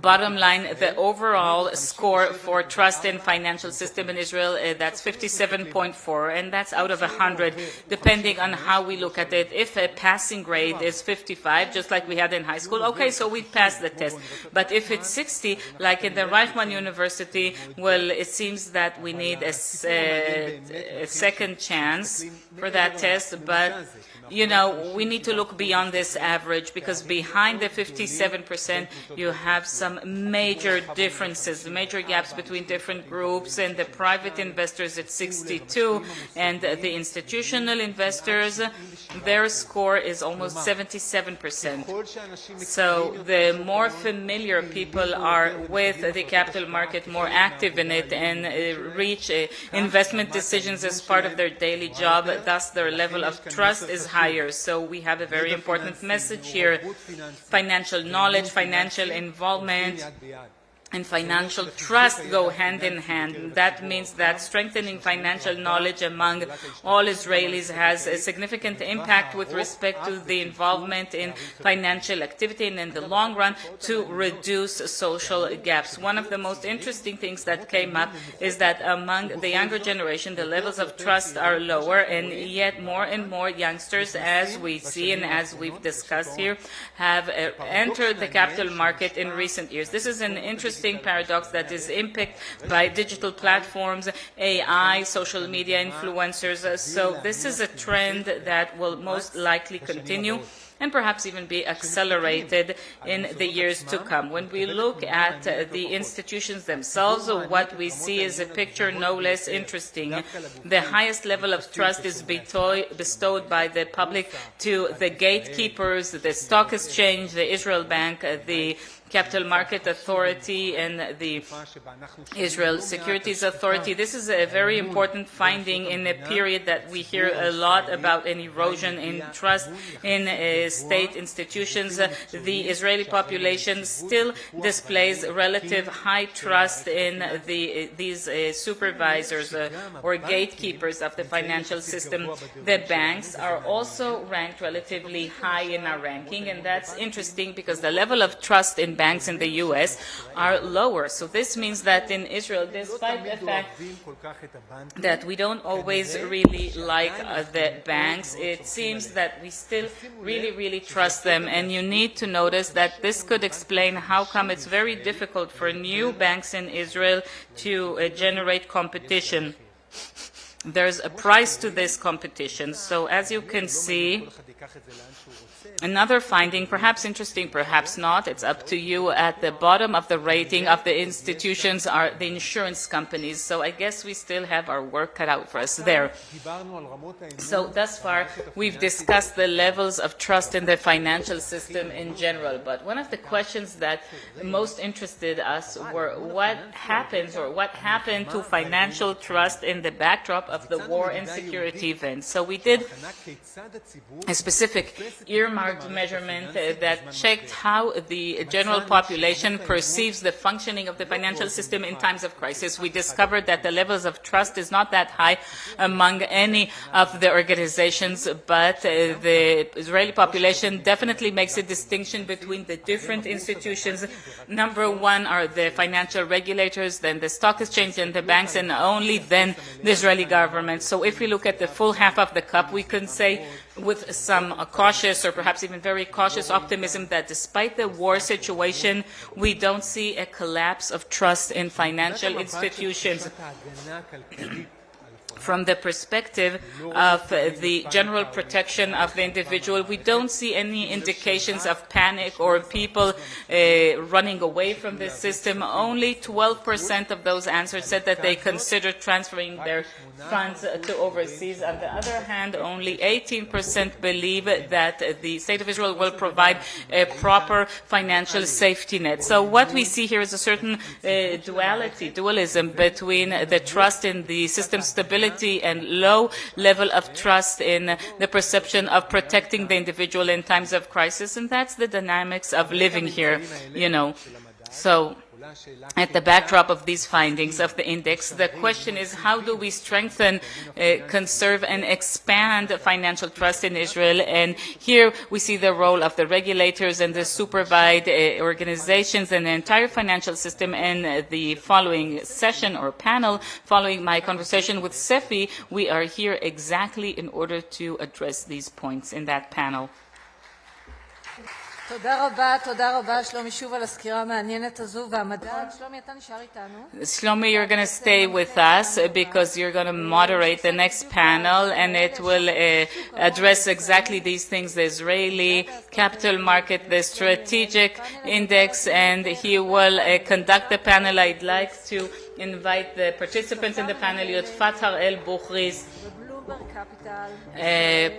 Bottom line, the overall score for trust in financial system in Israel, that's 57.4, and that's out of 100, depending on how we look at it. If a passing grade is 55, just like we had in high school, okay, so we passed the test. But if it's 60, like in the Reichman University, well, it seems that we need a second chance for that test, but you know, we need to look beyond this average, because behind the 57%, you have some major differences, major gaps between different groups, and the private investors at 62, and the institutional investors, their score is almost 77%. So the more familiar people are with the capital market, more active in it, and reach investment decisions as part of their daily job, thus their level of trust is higher. So we have a very important message here. Financial knowledge, financial involvement, and financial trust go hand in hand. That means that strengthening financial knowledge among all Israelis has a significant impact with respect to the involvement in financial activity, and in the long run to reduce social gaps. One of the most interesting things that came up is that among the younger generation, the levels of trust are lower, and yet more and more youngsters, as we see and as we've discussed here, have entered the capital market in recent years. This is an interesting paradox that is impacted by digital platforms, AI, social media influencers. So this is a trend that will most likely continue, and perhaps even be accelerated in the years to come. When we look at the institutions themselves, what we see is a picture no less interesting. The highest level of trust is bestowed by the public to the gatekeepers, the stock exchange, the Israel Bank, the Capital Market Authority, and the Israel Securities Authority. This is a very important finding in a period that we hear a lot about an erosion in trust in state institutions. The Israeli population still displays relative high trust in these supervisors or gatekeepers of the financial system. The banks are also ranked relatively high in our ranking, and that's interesting because the level of trust in banks in the U.S. are lower. So this means that in Israel, despite the fact that we don't always really like the banks, it seems that we still really trust them. And you need to notice that this could explain how come it's very difficult for new banks in Israel to generate competition. There's a price to this competition. So as you can see, another finding, perhaps interesting, perhaps not, it's up to you, at the bottom of the rating of the institutions are the insurance companies. So I guess we still have our work cut out for us there. So thus far, we've discussed the levels of trust in the financial system in general. But one of the questions that most interested us were what happens, or what happened to financial trust in the backdrop of the war and security events. So we did a specific earmarked measurement that checked how the general population perceives the functioning of the financial system in times of crisis. We discovered that the levels of trust is not that high among any of the organizations, but the Israeli population definitely makes a distinction between the different institutions. Number one are the financial regulators, then the stock exchange, and the banks, and only then the Israeli government. So if we look at the full half of the cup, we can say with some cautious, or perhaps even very cautious optimism, that despite the war situation, we don't see a collapse of trust in financial institutions. From the perspective of the general protection of the individual, we don't see any indications of panic or people running away from the system. Only 12% of those answers said that they consider transferring their funds to overseas. On the other hand, only 18% believe that the State of Israel will provide a proper financial safety net. So what we see here is a certain dualism between the trust in the system's stability and low level of trust in the perception of protecting the individual in times of crisis. And that's the dynamics of living here, you know. So at the backdrop of these findings of the index, the question is how do we strengthen, conserve, and expand financial trust in Israel? And here we see the role of the regulators and the supervised organizations and the entire financial system. And the following session or panel, following my conversation with Sefi, we are here exactly in order to address these points in that panel. תודה רבה, שלומי, שוב על הסקירה המעניינת הזו והמדד. שלומי, אתה נשאר איתנו? Shlomi, you're going to stay with us because you're going to moderate the next panel, and it will address exactly these things, the Israeli capital market, the strategic index, and he will conduct the panel. I'd like to invite the participants in the panel, Yotfat Harel Buchris,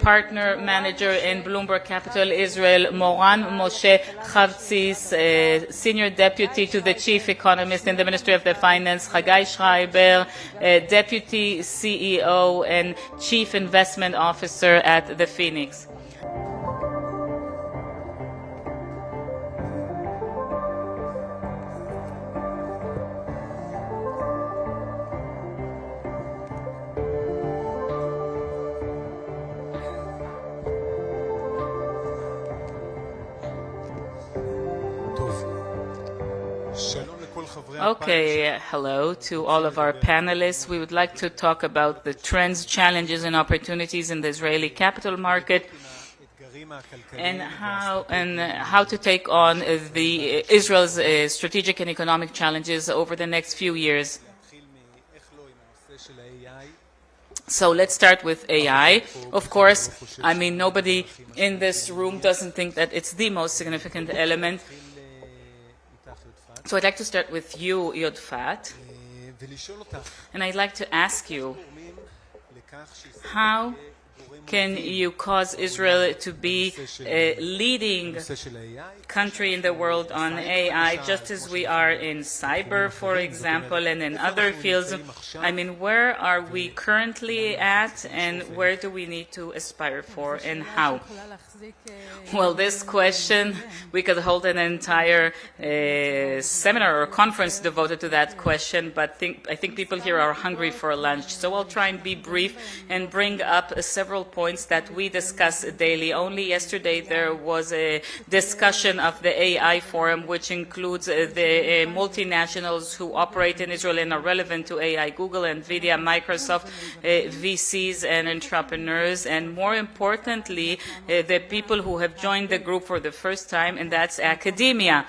partner manager in Bloomberg Capital Israel, Moran Moshe Chavtzis, senior deputy to the chief economist in the Ministry of the Finance, Chagai Schreiber, deputy CEO and chief investment officer at the Phoenix. Okay, hello to all of our panelists. We would like to talk about the trends, challenges, and opportunities in the Israeli capital market, and how to take on Israel's strategic and economic challenges over the next few years. So let's start with AI. Of course, I mean, nobody in this room doesn't think that it's the most significant element. So I'd like to start with you, Yodfat, and I'd like to ask you, how can you cause Israel to be a leading country in the world on AI, just as we are in cyber, for example, and in other fields? I mean, where are we currently at, and where do we need to aspire for, and how? Well, this question, we could hold an entire seminar or conference devoted to that question, but I think people here are hungry for lunch. So I'll try and be brief and bring up several points that we discuss daily. Only yesterday there was a discussion of the AI Forum, which includes the multinationals who operate in Israel and are relevant to AI, Google, NVIDIA, Microsoft, VCs and entrepreneurs, and more importantly, the people who have joined the group for the first time, and that's academia.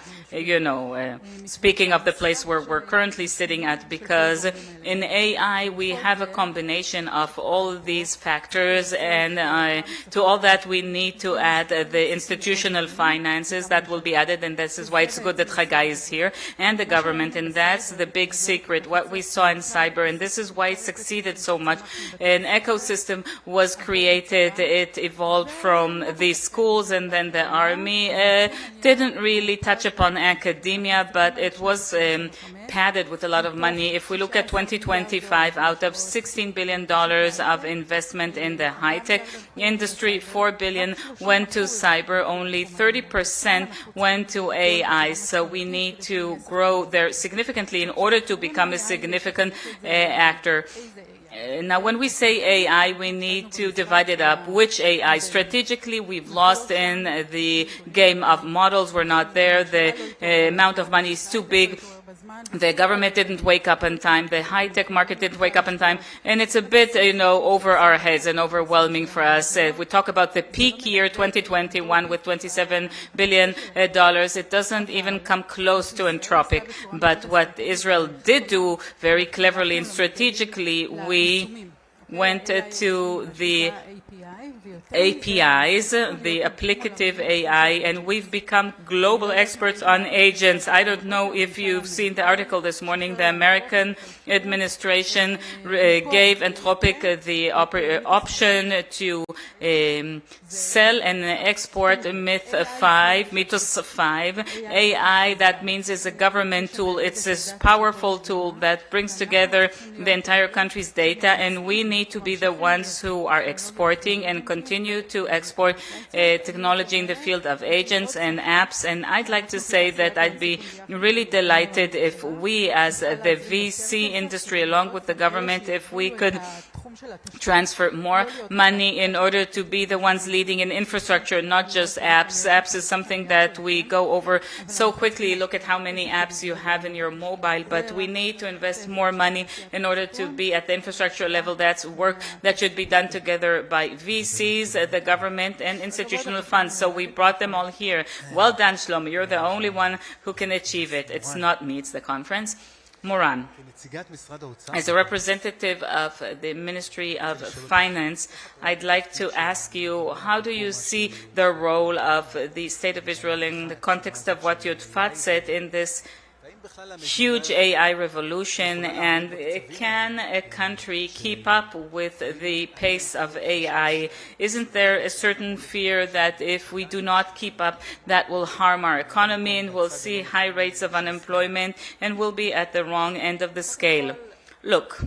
Speaking of the place where we're currently sitting at, because in AI we have a combination of all of these factors, and to all that we need to add the institutional finances that will be added, and this is why it's good that Chagai is here, and the government, and that's the big secret, what we saw in cyber, and this is why it succeeded so much. An ecosystem was created, it evolved from the schools, and then the army didn't really touch upon academia, but it was padded with a lot of money. If we look at 2025, out of $16 billion of investment in the high-tech industry, $4 billion went to cyber, only 30% went to AI. So we need to grow there significantly in order to become a significant actor. Now, when we say AI, we need to divide it up. Which AI? Strategically, we've lost in the game of models. We're not there. The amount of money is too big. The government didn't wake up in time. The high-tech market didn't wake up in time. And it's a bit, over our heads and overwhelming for us. We talk about the peak year, 2021, with $27 billion. It doesn't even come close to Anthropic. But what Israel did do very cleverly and strategically, we went to the APIs, the applicative AI, and we've become global experts on agents. I don't know if you've seen the article this morning. The American administration gave Anthropic the option to sell and export Mythos 5 AI. That means it's a government tool. It's this powerful tool that brings together the entire country's data, and we need to be the ones who are exporting and continue continue to export technology in the field of agents and apps. And I'd like to say that I'd be really delighted if we, as the VC industry, along with the government, if we could transfer more money in order to be the ones leading in infrastructure, not just apps. Apps is something that we go over so quickly. Look at how many apps you have in your mobile, but we need to invest more money in order to be at the infrastructure level. That's work that should be done together by VCs, the government, and institutional funds. So we brought them all here. Well done, Shlomo. You're the only one who can achieve it. It's not me, it's the conference. Moran. As a representative of the Ministry of Finance, I'd like to ask you, how do you see the role of the State of Israel in the context of what Yudfat said in this huge AI revolution, and can a country keep up with the pace of AI? Isn't there a certain fear that if we do not keep up, that will harm our economy and we'll see high rates of unemployment and we'll be at the wrong end of the scale? Look,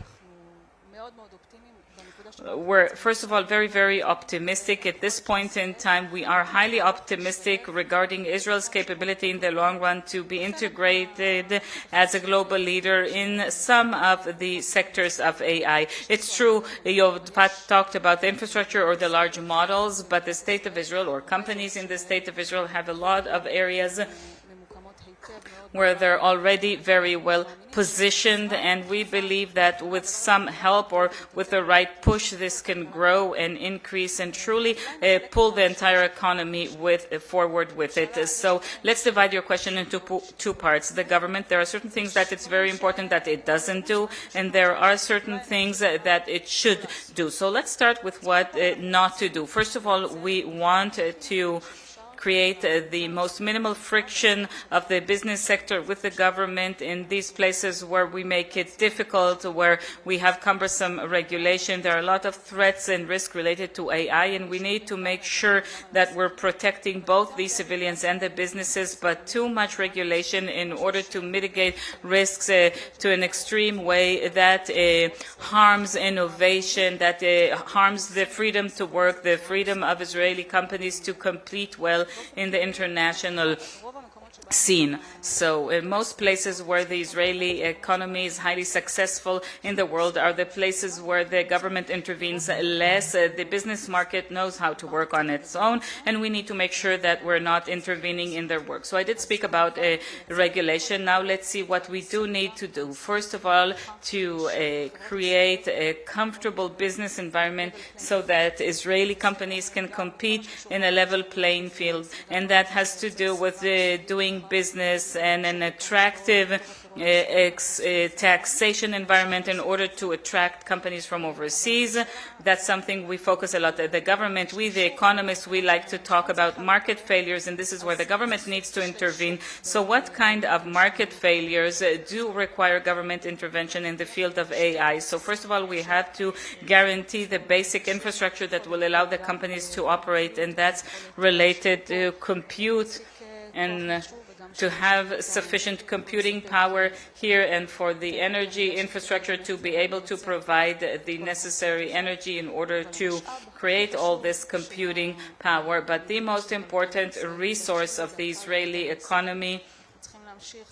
we're, first of all, very, very optimistic. At this point in time, we are highly optimistic regarding Israel's capability in the long run to be integrated as a global leader in some of the sectors of AI. It's true, you've talked about the infrastructure or the large models, but the State of Israel or companies in the State of Israel have a lot of areas where they're already very well positioned, and we believe that with some help or with the right push, this can grow and increase and truly pull the entire economy forward with it. So let's divide your question into two parts. The government, there are certain things that it's very important that it doesn't do, and there are certain things that it should do. So let's start with what not to do. First of all, we want to create the most minimal friction of the business sector with the government in these places where we make it difficult, where we have cumbersome regulation. There are a lot of threats and risks related to AI, and we need to make sure that we're protecting both the civilians and the businesses, but too much regulation in order to mitigate risks to an extreme way that harms innovation, that harms the freedom to work, the freedom of Israeli companies to compete well in the international scene. So in most places where the Israeli economy is highly successful in the world are the places where the government intervenes less. The business market knows how to work on its own, and we need to make sure that we're not intervening in their work. So I did speak about regulation. Now let's see what we do need to do. First of all, to create a comfortable business environment so that Israeli companies can compete in a level playing field, and that has to do with doing business and an attractive taxation environment in order to attract companies from overseas. That's something we focus a lot at the government. We, the economists, we like to talk about market failures, and this is where the government needs to intervene. So what kind of market failures do require government intervention in the field of AI? So first of all, we have to guarantee the basic infrastructure that will allow the companies to operate, and that's related to compute and to have sufficient computing power here, and for the energy infrastructure to be able to provide the necessary energy in order to create all this computing power. But the most important resource of the Israeli economy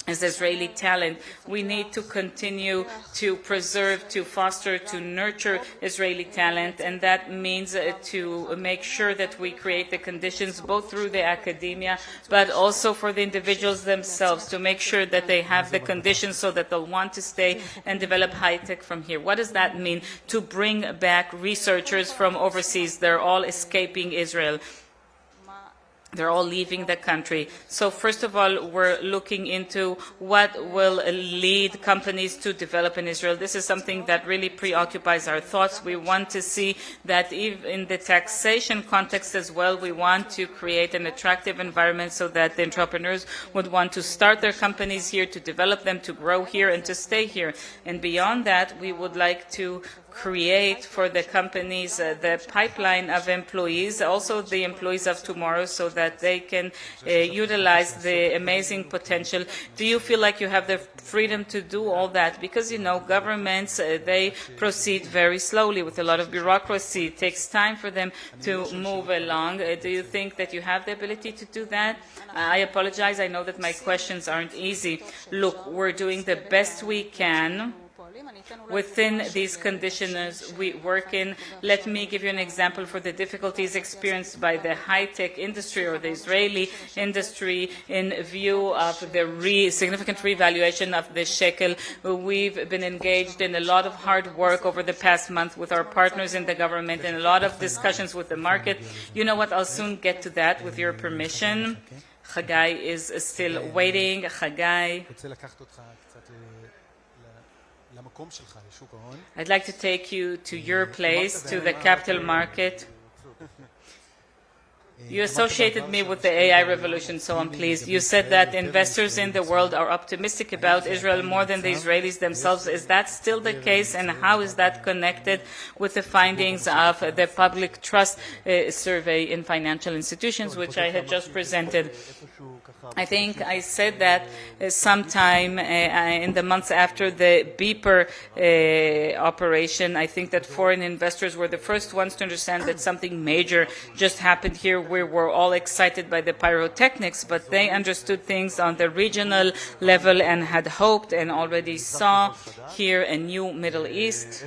is Israeli talent. We need to continue to preserve, to foster, to nurture Israeli talent, and that means to make sure that we create the conditions both through the academia but also for the individuals themselves, to make sure that they have the conditions so that they'll want to stay and develop high-tech from here. What does that mean? To bring back researchers from overseas. They're all escaping Israel. They're all leaving the country. So first of all, we're looking into what will lead companies to develop in Israel. This is something that really preoccupies our thoughts. We want to see that even in the taxation context as well, we want to create an attractive environment so that the entrepreneurs would want to start their companies here, to develop them, to grow here, and to stay here. And beyond that, we would like to create for the companies the pipeline of employees, also the employees of tomorrow, so that that they can utilize the amazing potential. Do you feel like you have the freedom to do all that? Because, governments, they proceed very slowly with a lot of bureaucracy. It takes time for them to move along. Do you think that you have the ability to do that? I apologize. I know that my questions aren't easy. Look, we're doing the best we can within these conditions we work in. Let me give you an example for the difficulties experienced by the high-tech industry or the Israeli industry in view of the significant revaluation of the shekel. We've been engaged in a lot of hard work over the past month with our partners in the government and a lot of discussions with the market. You know what? I'll soon get to that with your permission. Chagai is still waiting. Chagai. I'd like to take you to your place, to the capital market. You associated me with the AI revolution, so I'm pleased. You said that investors in the world are optimistic about Israel more than the Israelis themselves. Is that still the case, and how is that connected with the findings of the public trust survey in financial institutions, which I had just presented? I think I said that sometime in the months after the beeper operation. I think that foreign investors were the first ones to understand that something major just happened here. We were all excited by the pyrotechnics, but they understood things on the regional level and had hoped and already saw here a new Middle East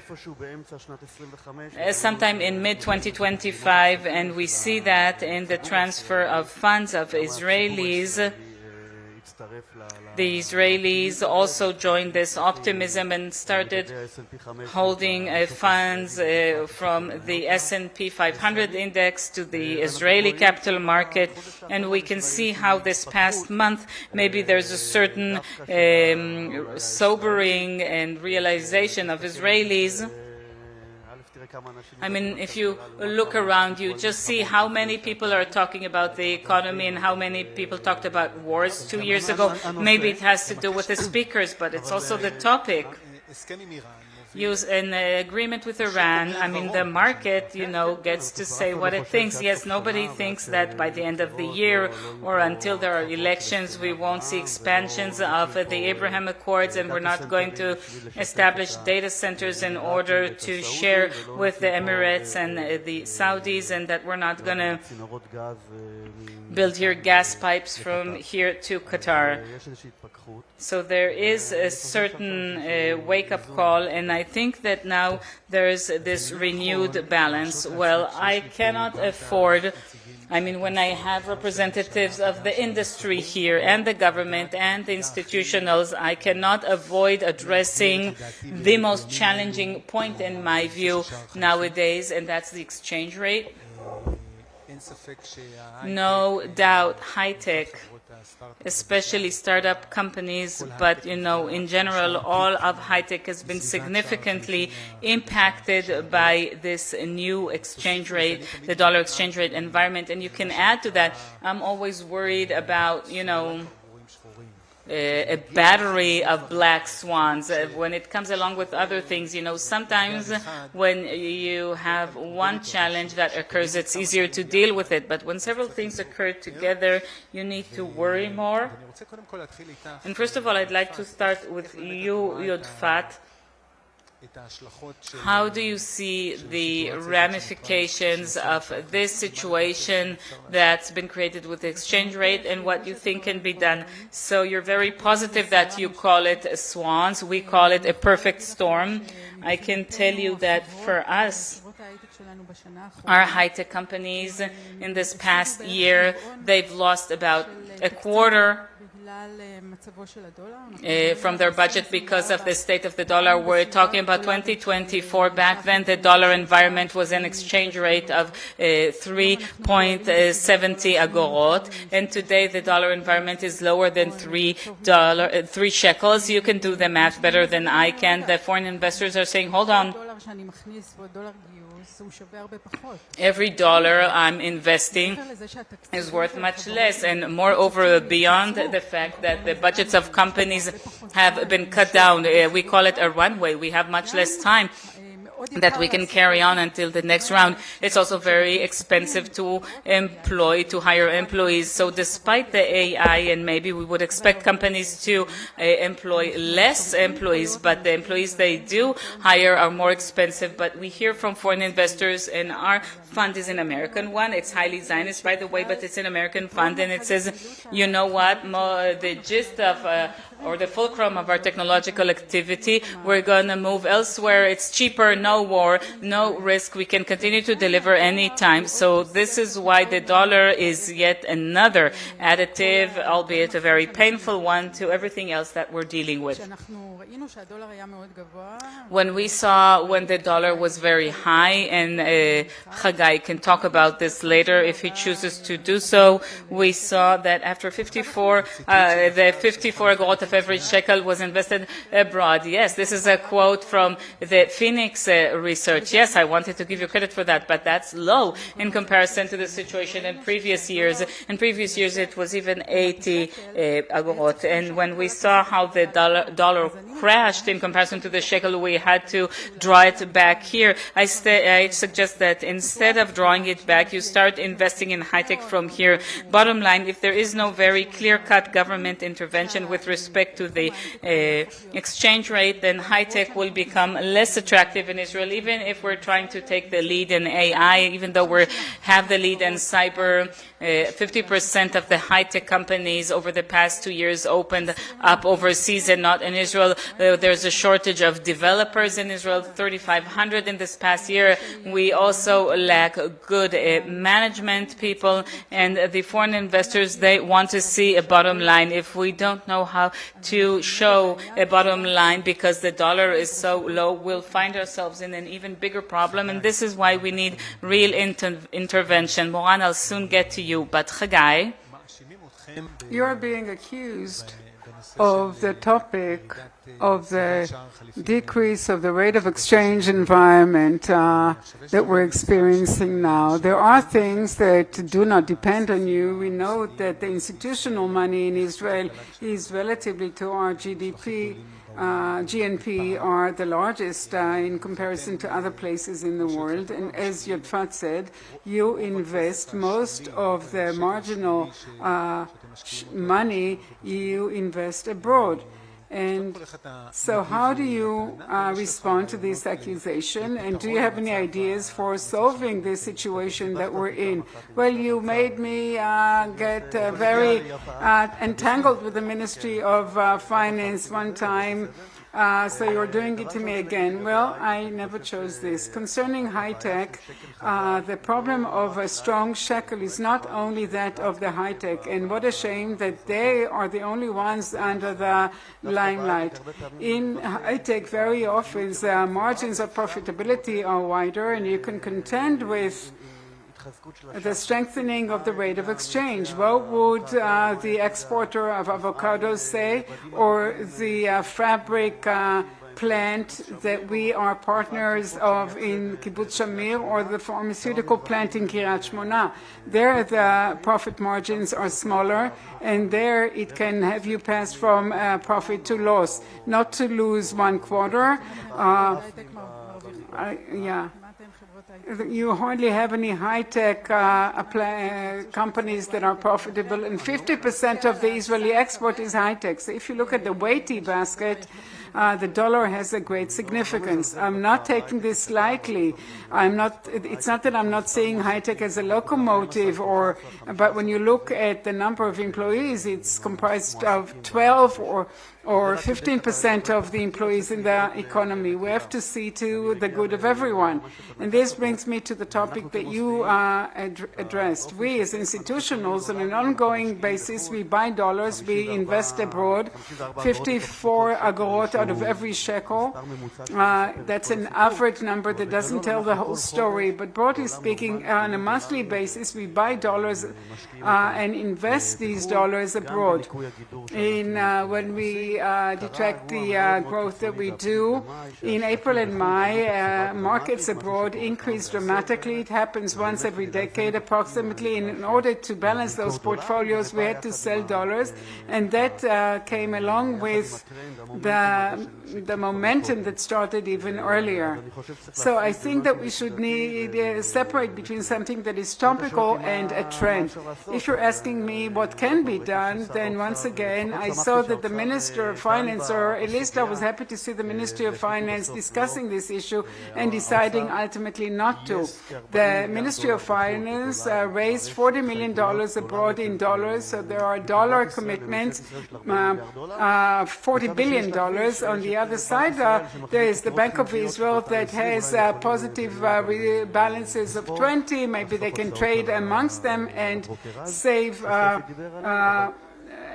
sometime in mid-2025, and we see that in the transfer of funds of Israelis. The Israelis also joined this optimism and started holding funds from the S&P 500 index to the Israeli capital market. And we can see how this past month, maybe there's a certain sobering and realization of Israelis. I mean, if you look around, you just see how many people are talking about the economy and how many people talked about wars 2 years ago. Maybe it has to do with the speakers, but it's also the topic. Use an agreement with Iran. I mean, the market, gets to say what it thinks. Yes, nobody thinks that by the end of the year or until there are elections, we won't see expansions of the Abraham Accords, and we're not going to establish data centers in order to share with the Emirates and the Saudis, and that we're not going to build here gas pipes from here to Qatar. So there is a certain wake-up call, and I think that now there's this renewed balance. Well, I cannot afford, when I have representatives of the industry here and the government and the institutionals, I cannot avoid addressing the most challenging point in my view nowadays, and that's the exchange rate. No doubt, high-tech, especially startup companies, but in general, all of high-tech has been significantly impacted by this new exchange rate, the dollar exchange rate environment. And you can add to that, I'm always worried about, a battery of black swans when it comes along with other things. Sometimes when you have one challenge that occurs, it's easier to deal with it. But when several things occur together, you need to worry more. And first of all, I'd like to start with you, Yodfat. How do you see the ramifications of this situation that's been created with the exchange rate, and what you think can be done? So you're very positive that you call it swans. We call it a perfect storm. I can tell you that for us, our high-tech companies in this past year, they've lost about a quarter from their budget because of the state of the dollar. We're talking about 2024. Back then, the dollar environment was an exchange rate of 3.70 agorot, and today the dollar environment is lower than 3 shekels. You can do the math better than I can. The foreign investors are saying, hold on. Every dollar I'm investing is worth much less, and moreover, beyond the fact that the budgets of companies have been cut down, we call it a runway. We have much less time. that we can carry on until the next round. It's also very expensive to hire employees. So despite the AI, and maybe we would expect companies to employ less employees, but the employees they do hire are more expensive. But we hear from foreign investors, and our fund is an American one. It's highly Zionist, by the way, but it's an American fund, and it says, you know what, the gist of or the fulcrum of our technological activity, we're going to move elsewhere. It's cheaper, no war, no risk. We can continue to deliver any time. So this is why the dollar is yet another additive, albeit a very painful one, to everything else that we're dealing with. When we saw when the dollar was very high, and Chagai can talk about this later if he chooses to do so, we saw that after 54, the 54 agorot of every shekel was invested abroad. Yes, this is a quote from the Phoenix research. Yes, I wanted to give you credit for that, but that's low in comparison to the situation in previous years. In previous years, it was even 80 agorot. And when we saw how the dollar crashed in comparison to the shekel, we had to draw it back here. I suggest that instead of drawing it back, you start investing in high-tech from here. Bottom line, if there is no very clear-cut government intervention with respect to the exchange rate, then high-tech will become less attractive in Israel, even if we're trying to take the lead in AI, even though we have the lead in cyber. 50% of the high-tech companies over the past 2 years opened up overseas and not in Israel. There's a shortage of developers in Israel, 3,500 in this past year. We also lack good management people, and the foreign investors, they want to see a bottom line. If we don't know how to show a bottom line because the dollar is so low, we'll find ourselves in an even bigger problem, and this is why we need real intervention. Moran, I'll soon get to you, but Chagai. You're being accused of the topic of the decrease of the rate of exchange environment that we're experiencing now. There are things that do not depend on you. We know that the institutional money in Israel is relatively to our GNP are the largest in comparison to other places in the world. And as Yodfat said, you invest most of the marginal money you invest abroad. And so how do you respond to this accusation? And do you have any ideas for solving this situation that we're in? Well, you made me get very entangled with the Ministry of Finance one time. So you're doing it to me again. Well, I never chose this. Concerning high-tech, the problem of a strong shekel is not only that of the high-tech, and what a shame that they are the only ones under the limelight. In high-tech, very often the margins of profitability are wider, and you can contend with the strengthening of the rate of exchange. What would the exporter of avocados say, or the fabric plant that we are partners of in Kibbutz Shamir, or the pharmaceutical plant in Kiryat Shmona? There the profit margins are smaller, and there it can have you pass from profit to loss, not to lose 1 quarter. You hardly have any high-tech companies that are profitable, and 50% of the Israeli export is high-tech. So if you look at the weighty basket, the dollar has a great significance. I'm not taking this lightly. It's not that I'm not seeing high-tech as a locomotive, but when you look at the number of employees, it's comprised of 12 or 15% of the employees in the economy. We have to see to the good of everyone. And this brings me to the topic that you addressed. We as institutionals, on an ongoing basis, we buy dollars, we invest abroad, 54 agorot out of every shekel. That's an average number that doesn't tell the whole story. But broadly speaking, on a monthly basis, we buy dollars and invest these dollars abroad. When we detect the growth that we do. In April and May, markets abroad increased dramatically. It happens once every decade approximately. In order to balance those portfolios, we had to sell dollars, and that came along with the momentum that started even earlier. So I think that we should separate between something that is topical and a trend. If you're asking me what can be done, then once again, I saw that the Minister of Finance, or at least I was happy to see the Ministry of Finance discussing this issue and deciding ultimately not to. The Ministry of Finance raised $40 million abroad in dollars, so there are dollar commitments, $40 billion. On the other side, there is the Bank of Israel that has positive balances of 20. Maybe they can trade amongst them and save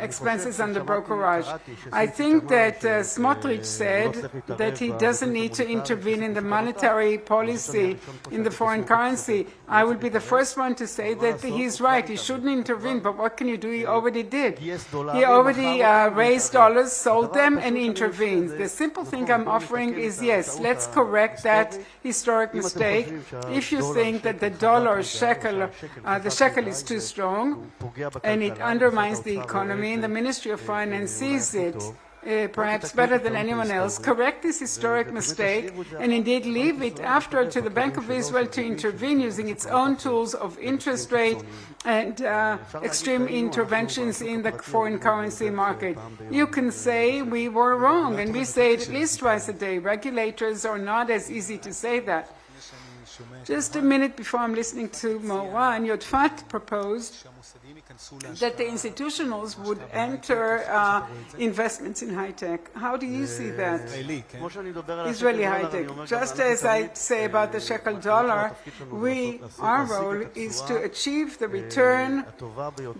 expenses under brokerage. I think that Smotrich said that he doesn't need to intervene in the monetary policy, in the foreign currency. I will be the first one to say that he's right. He shouldn't intervene, but what can you do? He already did. He already raised dollars, sold them, and intervened. The simple thing I'm offering is, yes, let's correct that historic mistake. If you think that the shekel is too strong and it undermines the economy, and the Ministry of Finance sees it perhaps better than anyone else, correct this historic mistake and indeed leave it after to the Bank of Israel to intervene using its own tools of interest rate and extreme interventions in the foreign currency market. You can say we were wrong, and we say it at least twice a day. Regulators are not as easy to say that. Just a minute before I'm listening to Moran, Yodfat proposed that the institutionals would enter investments in high-tech. How do you see that? Israeli high-tech. Just as I say about the shekel dollar, our role is to achieve the return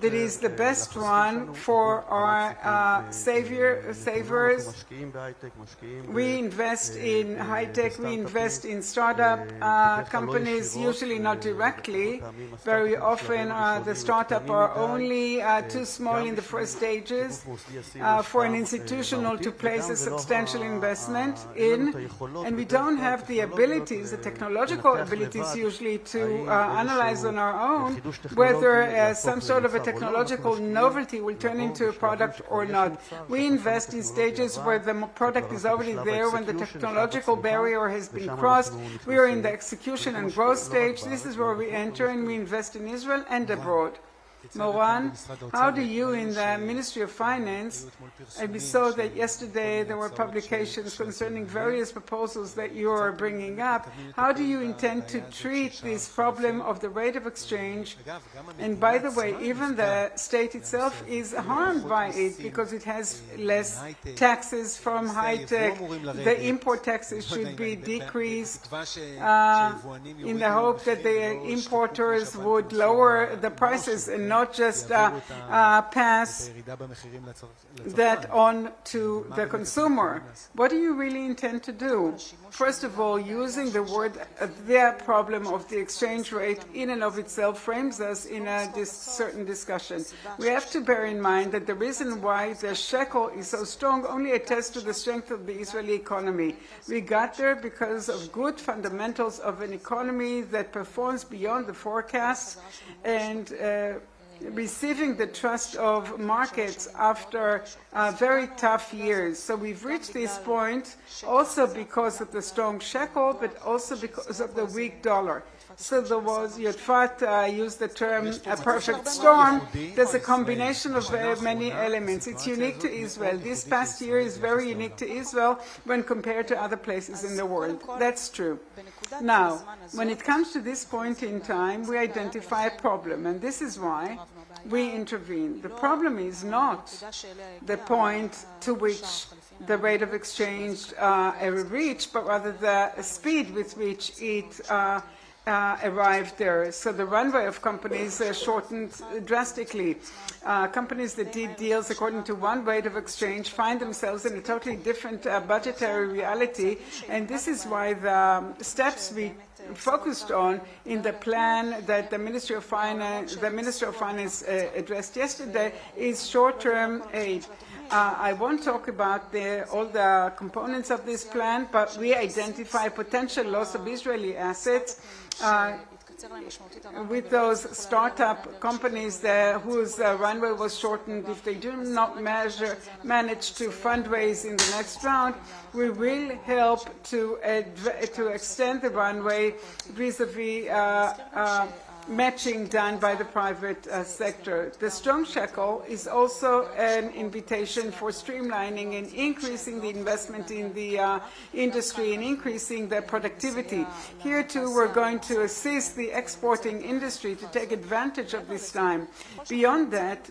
that is the best one for our savers. We invest in high-tech, we invest in startup companies, usually not directly. Very often the startup are only too small in the first stages for an institutional to place a substantial investment in, and we don't have the abilities, the technological abilities usually, to analyze on our own whether some sort of a technological novelty will turn into a product or not. We invest in stages where the product is already there, when the technological barrier has been crossed. We are in the execution and growth stage. This is where we enter, and we invest in Israel and abroad. Moran, how do you in the Ministry of Finance, and we saw that yesterday there were publications concerning various proposals that you are bringing up, how do you intend to treat this problem of the rate of exchange? And by the way, even the state itself is harmed by it because it has less taxes from high-tech. The import taxes should be decreased in the hope that the importers would lower the prices and not just pass that on to the consumer. What do you really intend to do? First of all, using the word, the problem of the exchange rate in and of itself frames us in a certain discussion. We have to bear in mind that the reason why the shekel is so strong only attests to the strength of the Israeli economy. We got there because of good fundamentals of an economy that performs beyond the forecasts and receiving the trust of markets after very tough years. So we've reached this point also because of the strong shekel, but also because of the weak dollar. So there was, Yodfat used the term a perfect storm. There's a combination of many elements. It's unique to Israel. This past year is very unique to Israel when compared to other places in the world. That's true. Now, when it comes to this point in time, we identify a problem, and this is why we intervene. The problem is not the point to which the rate of exchange reached, but rather the speed with which it arrived there. So the runway of companies shortened drastically. Companies that did deals according to one rate of exchange find themselves in a totally different budgetary reality, and this is why the steps we focused on in the plan that the Minister of Finance addressed yesterday is short-term aid. I won't talk about all the components of this plan, but we identify potential loss of Israeli assets with those startup companies whose runway was shortened. If they do not manage to fundraise in the next round, we will help to extend the runway vis-a-vis matching done by the private sector. The strong shekel is also an invitation for streamlining and increasing the investment in the industry and increasing the productivity. Here too we're going to assist the exporting industry to take advantage of this time. Beyond that,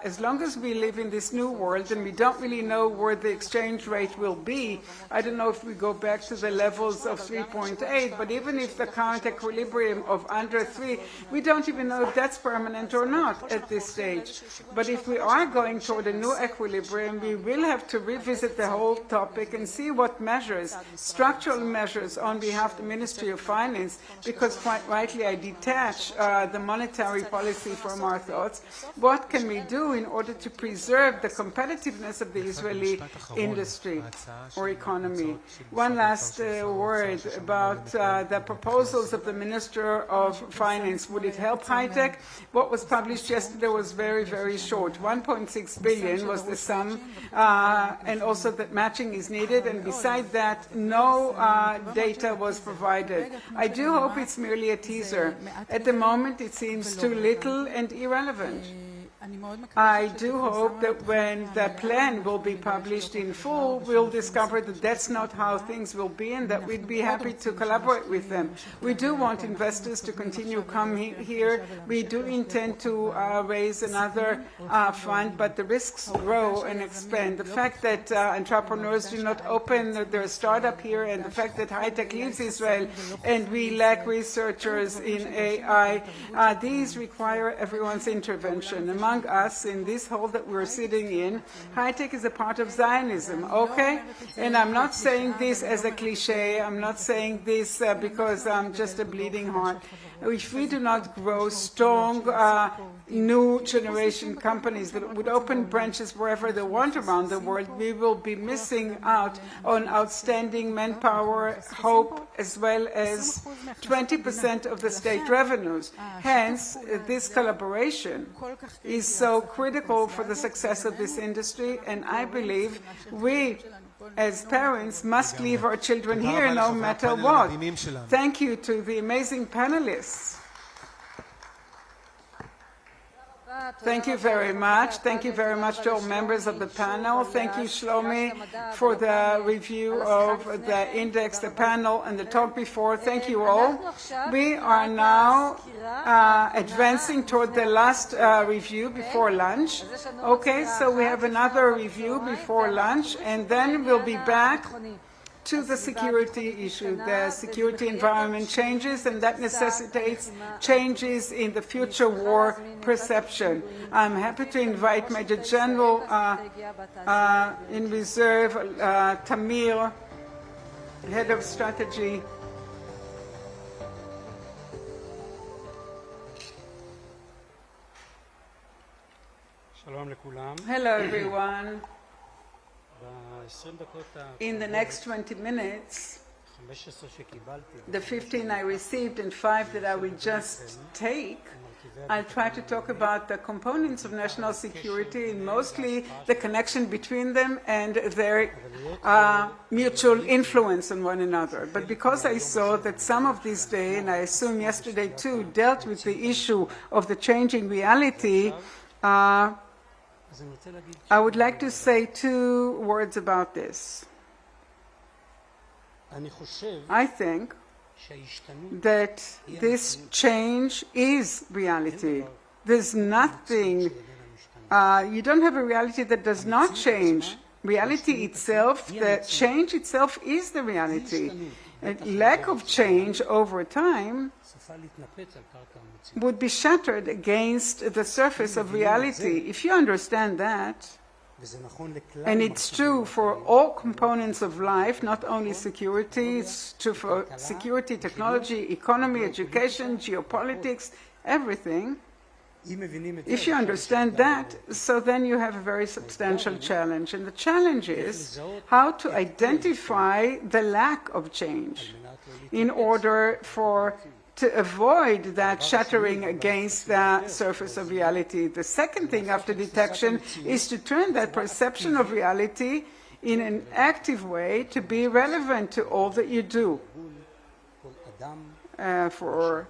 as long as we live in this new world and we don't really know where the exchange rate will be, I don't know if we go back to the levels of 3.8, but even if the current equilibrium of under 3, we don't even know if that's permanent or not at this stage. But if we are going toward a new equilibrium, we will have to revisit the whole topic and see what measures, structural measures on behalf of the Ministry of Finance, because quite rightly I detach the monetary policy from our thoughts. What can we do in order to preserve the competitiveness of the Israeli industry or economy? One last word about the proposals of the Minister of Finance. Would it help high-tech? What was published yesterday was very, very short. 1.6 billion was the sum, and also that matching is needed, and beside that, no data was provided. I do hope it's merely a teaser. At the moment, it seems too little and irrelevant. I do hope that when the plan will be published in full, we'll discover that that's not how things will be and that we'd be happy to collaborate with them. We do want investors to continue coming here. We do intend to raise another fund, but the risks grow and expand. The fact that entrepreneurs do not open their startup here and the fact that high-tech leaves Israel and we lack researchers in AI, these require everyone's intervention. Among us in this hall that we're sitting in, high-tech is a part of Zionism, okay? And I'm not saying this as a cliche. I'm not saying this because I'm just a bleeding heart. If we do not grow strong, new generation companies that would open branches wherever they want around the world, we will be missing out on outstanding manpower, hope, as well as 20% of the state revenues. Hence, this collaboration is so critical for the success of this industry, and I believe we, as parents, must leave our children here no matter what. Thank you to the amazing panelists. Thank you very much. Thank you very much to all members of the panel. Thank you, Shlomi, for the review of the index, the panel, and the talk before. Thank you all. We are now advancing toward the last review before lunch. Okay, so we have another review before lunch, and then we'll be back to the security issue. The security environment changes, and that necessitates changes in the future war perception. I'm happy to invite Major General in reserve, Tamir, Head of Strategy. Hello, everyone. In the next 20 minutes, the 15 I received and 5 that I will just take, I'll try to talk about the components of national security and mostly the connection between them and their mutual influence on one another. But because I saw that some of this day, and I assume yesterday too, dealt with the issue of the changing reality, I would like to say 2 words about this. I think that this change is reality. There's nothing, you don't have a reality that does not change. Reality itself, the change itself is the reality. A lack of change over time would be shattered against the surface of reality. If you understand that, and it's true for all components of life, not only security, it's true for security, technology, economy, education, geopolitics, everything, If you understand that, so then you have a very substantial challenge. And the challenge is how to identify the lack of change in order to avoid that shattering against the surface of reality. The second thing after detection is to turn that perception of reality in an active way to be relevant to all that you do for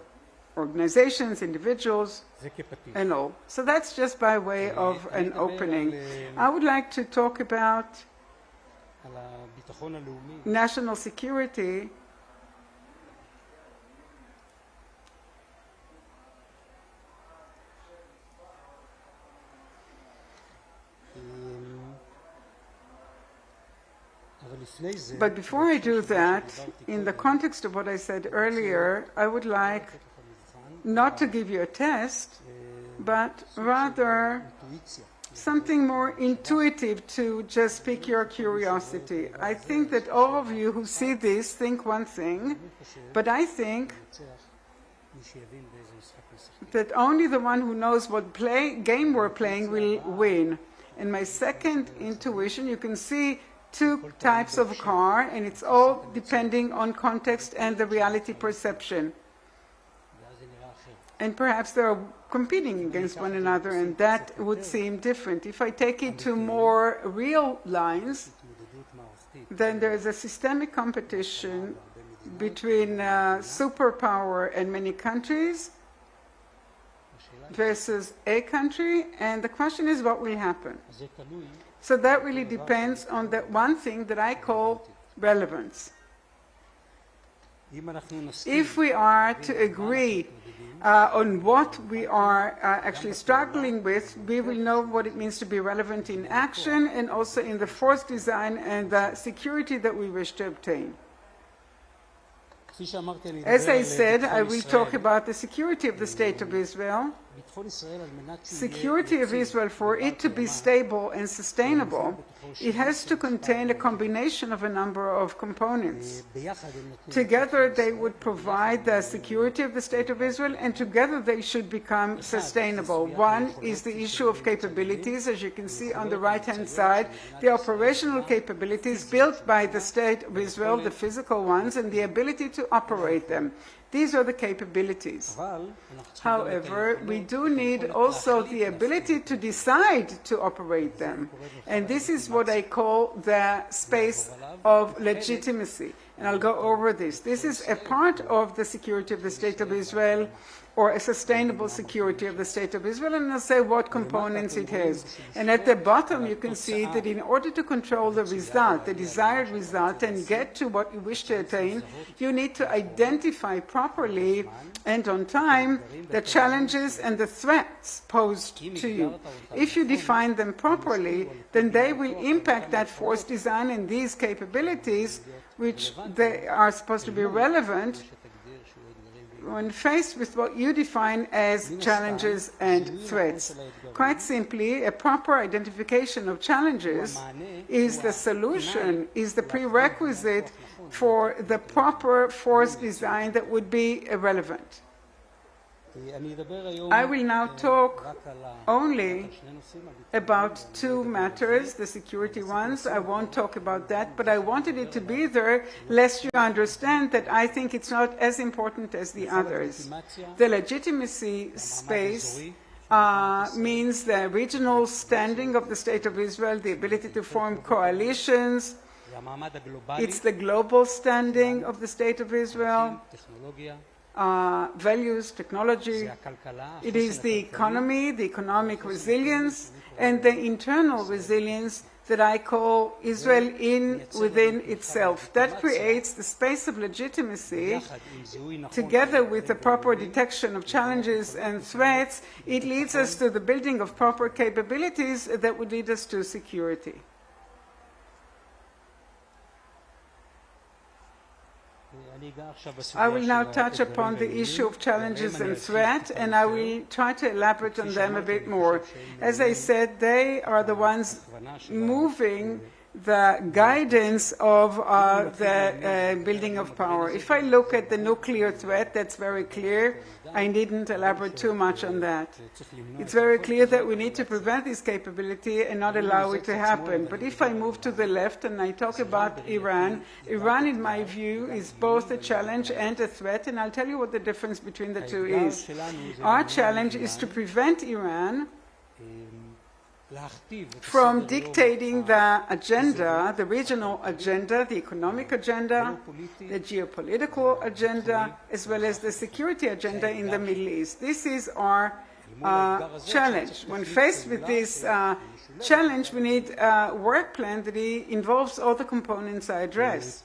organizations, individuals, and all. So that's just by way of an opening. I would like to talk about national security But before I do that, in the context of what I said earlier, I would like not to give you a test, but rather something more intuitive to just pique your curiosity. I think that all of you who see this think one thing, but I think that only the one who knows what game we're playing will win. And my second intuition, you can see two types of car, and it's all depending on context and the reality perception. And perhaps they're competing against one another, and that would seem different. If I take it to more real lines, then there's a systemic competition between superpower and many countries versus a country, and the question is what will happen. So that really depends on that one thing that I call relevance. If we are to agree on what we are actually struggling with, we will know what it means to be relevant in action and also in the force design and the security that we wish to obtain. As I said, I will talk about the security of the State of Israel. Security of Israel, for it to be stable and sustainable, it has to contain a combination of a number of components. Together they would provide the security of the State of Israel, and together they should become sustainable. One is the issue of capabilities. As you can see on the right-hand side, the operational capabilities built by the State of Israel, the physical ones, and the ability to operate them. These are the capabilities. However, we do need also the ability to decide to operate them. And this is what I call the space of legitimacy. And I'll go over this. This is a part of the security of the State of Israel, or a sustainable security of the State of Israel, and I'll say what components it has. And at the bottom you can see that in order to control the result, the desired result, and get to what you wish to attain, you need to identify properly and on time the challenges and the threats posed to you. If you define them properly, then they will impact that force design and these capabilities, which they are supposed to be relevant when faced with what you define as challenges and threats. Quite simply, a proper identification of challenges is the solution, is the prerequisite for the proper force design that would be relevant. I will now talk only about two matters, the security ones. I won't talk about that, but I wanted it to be there lest you understand that I think it's not as important as the others. The legitimacy space means the regional standing of the State of Israel, the ability to form coalitions. It's the global standing of the State of Israel. Values, technology. It is the economy, the economic resilience, and the internal resilience that I call Israel within itself. That creates the space of legitimacy. Together with the proper detection of challenges and threats, it leads us to the building of proper capabilities that would lead us to security. I will now touch upon the issue of challenges and threat, and I will try to elaborate on them a bit more. As I said, they are the ones moving the guidance of the building of power. If I look at the nuclear threat, that's very clear. I needn't elaborate too much on that. It's very clear that we need to prevent this capability and not allow it to happen. But if I move to the left and I talk about Iran, Iran, in my view, is both a challenge and a threat, and I'll tell you what the difference between the two is. Our challenge is to prevent Iran from dictating the agenda, the regional agenda, the economic agenda, the geopolitical agenda, as well as the security agenda in the Middle East. This is our challenge. When faced with this challenge, we need a work plan that involves all the components I address.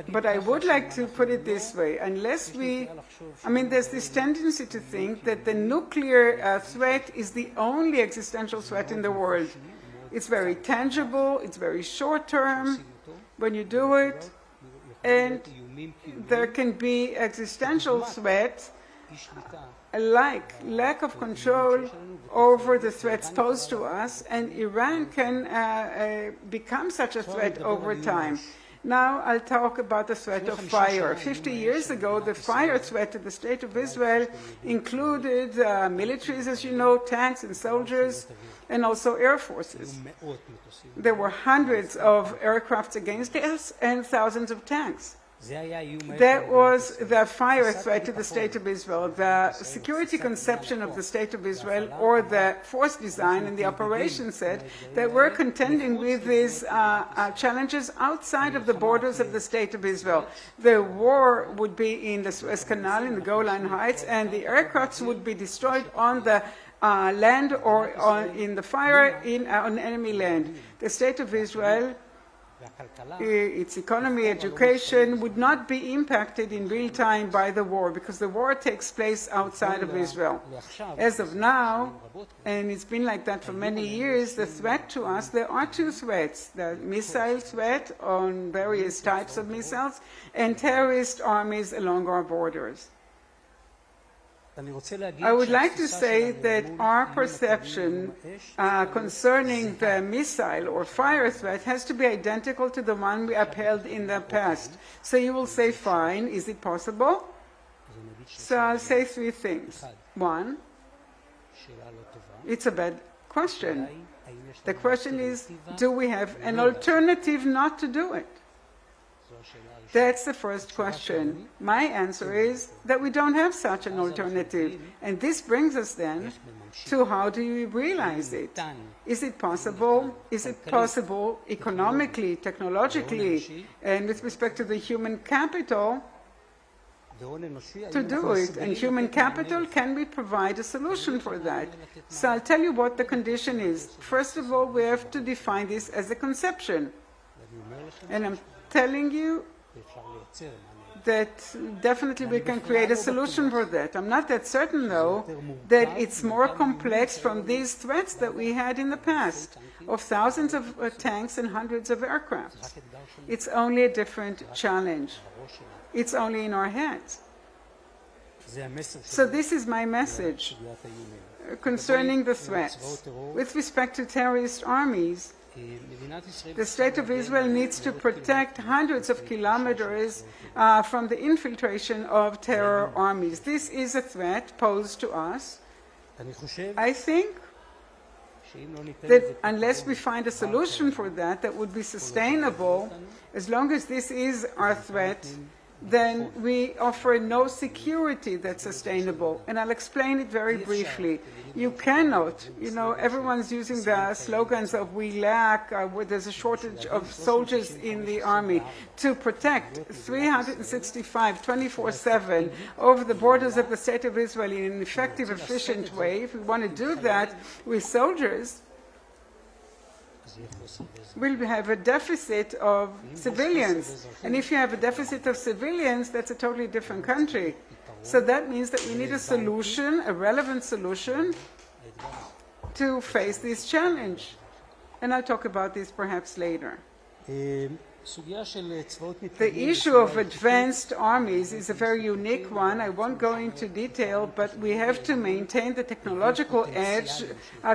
But I would like to put it this way, there's this tendency to think that the nuclear threat is the only existential threat in the world. It's very tangible, it's very short-term when you do it, and there can be existential threats like lack of control over the threats posed to us, and Iran can become such a threat over time. Now I'll talk about the threat of fire. 50 years ago, the fire threat to the State of Israel included militaries, as you know, tanks and soldiers, and also air forces. There were hundreds of aircrafts against us and thousands of tanks. That was the fire threat to the State of Israel. The security conception of the State of Israel, or the force design and the operation, said that we're contending with these challenges outside of the borders of the State of Israel. The war would be in the Suez Canal, in the Golan Heights, and the aircrafts would be destroyed on the land or in the fire on enemy land. The State of Israel, its economy, education would not be impacted in real time by the war, because the war takes place outside of Israel. As of now, and it's been like that for many years, the threat to us, there are two threats: the missile threat on various types of missiles and terrorist armies along our borders. I would like to say that our perception concerning the missile or fire threat has to be identical to the one we upheld in the past. So you will say, fine, is it possible? So I'll say three things. One, it's a bad question. The question is, do we have an alternative not to do it? That's the first question. My answer is that we don't have such an alternative. And this brings us then to how do you realize it? Is it possible? Is it possible economically, technologically, and with respect to the human capital to do it? And human capital, can we provide a solution for that? So I'll tell you what the condition is. First of all, we have to define this as a conception. And I'm telling you that definitely we can create a solution for that. I'm not that certain, though, that it's more complex from these threats that we had in the past, of thousands of tanks and hundreds of aircraft. It's only a different challenge. It's only in our heads. So this is my message concerning the threats. With respect to terrorist armies, the State of Israel needs to protect hundreds of kilometers from the infiltration of terror armies. This is a threat posed to us. I think that unless we find a solution for that that would be sustainable, as long as this is our threat, then we offer no security that's sustainable. And I'll explain it very briefly. You cannot, everyone's using the slogans of we lack, where there's a shortage of soldiers in the army, to protect 365, 24/7 over the borders of the State of Israel in an effective, efficient way. If we want to do that with soldiers, we'll have a deficit of civilians. And if you have a deficit of civilians, that's a totally different country. So that means that we need a solution, a relevant solution, to face this challenge. And I'll talk about this perhaps later. The issue of advanced armies is a very unique one. I won't go into detail, but we have to maintain the technological edge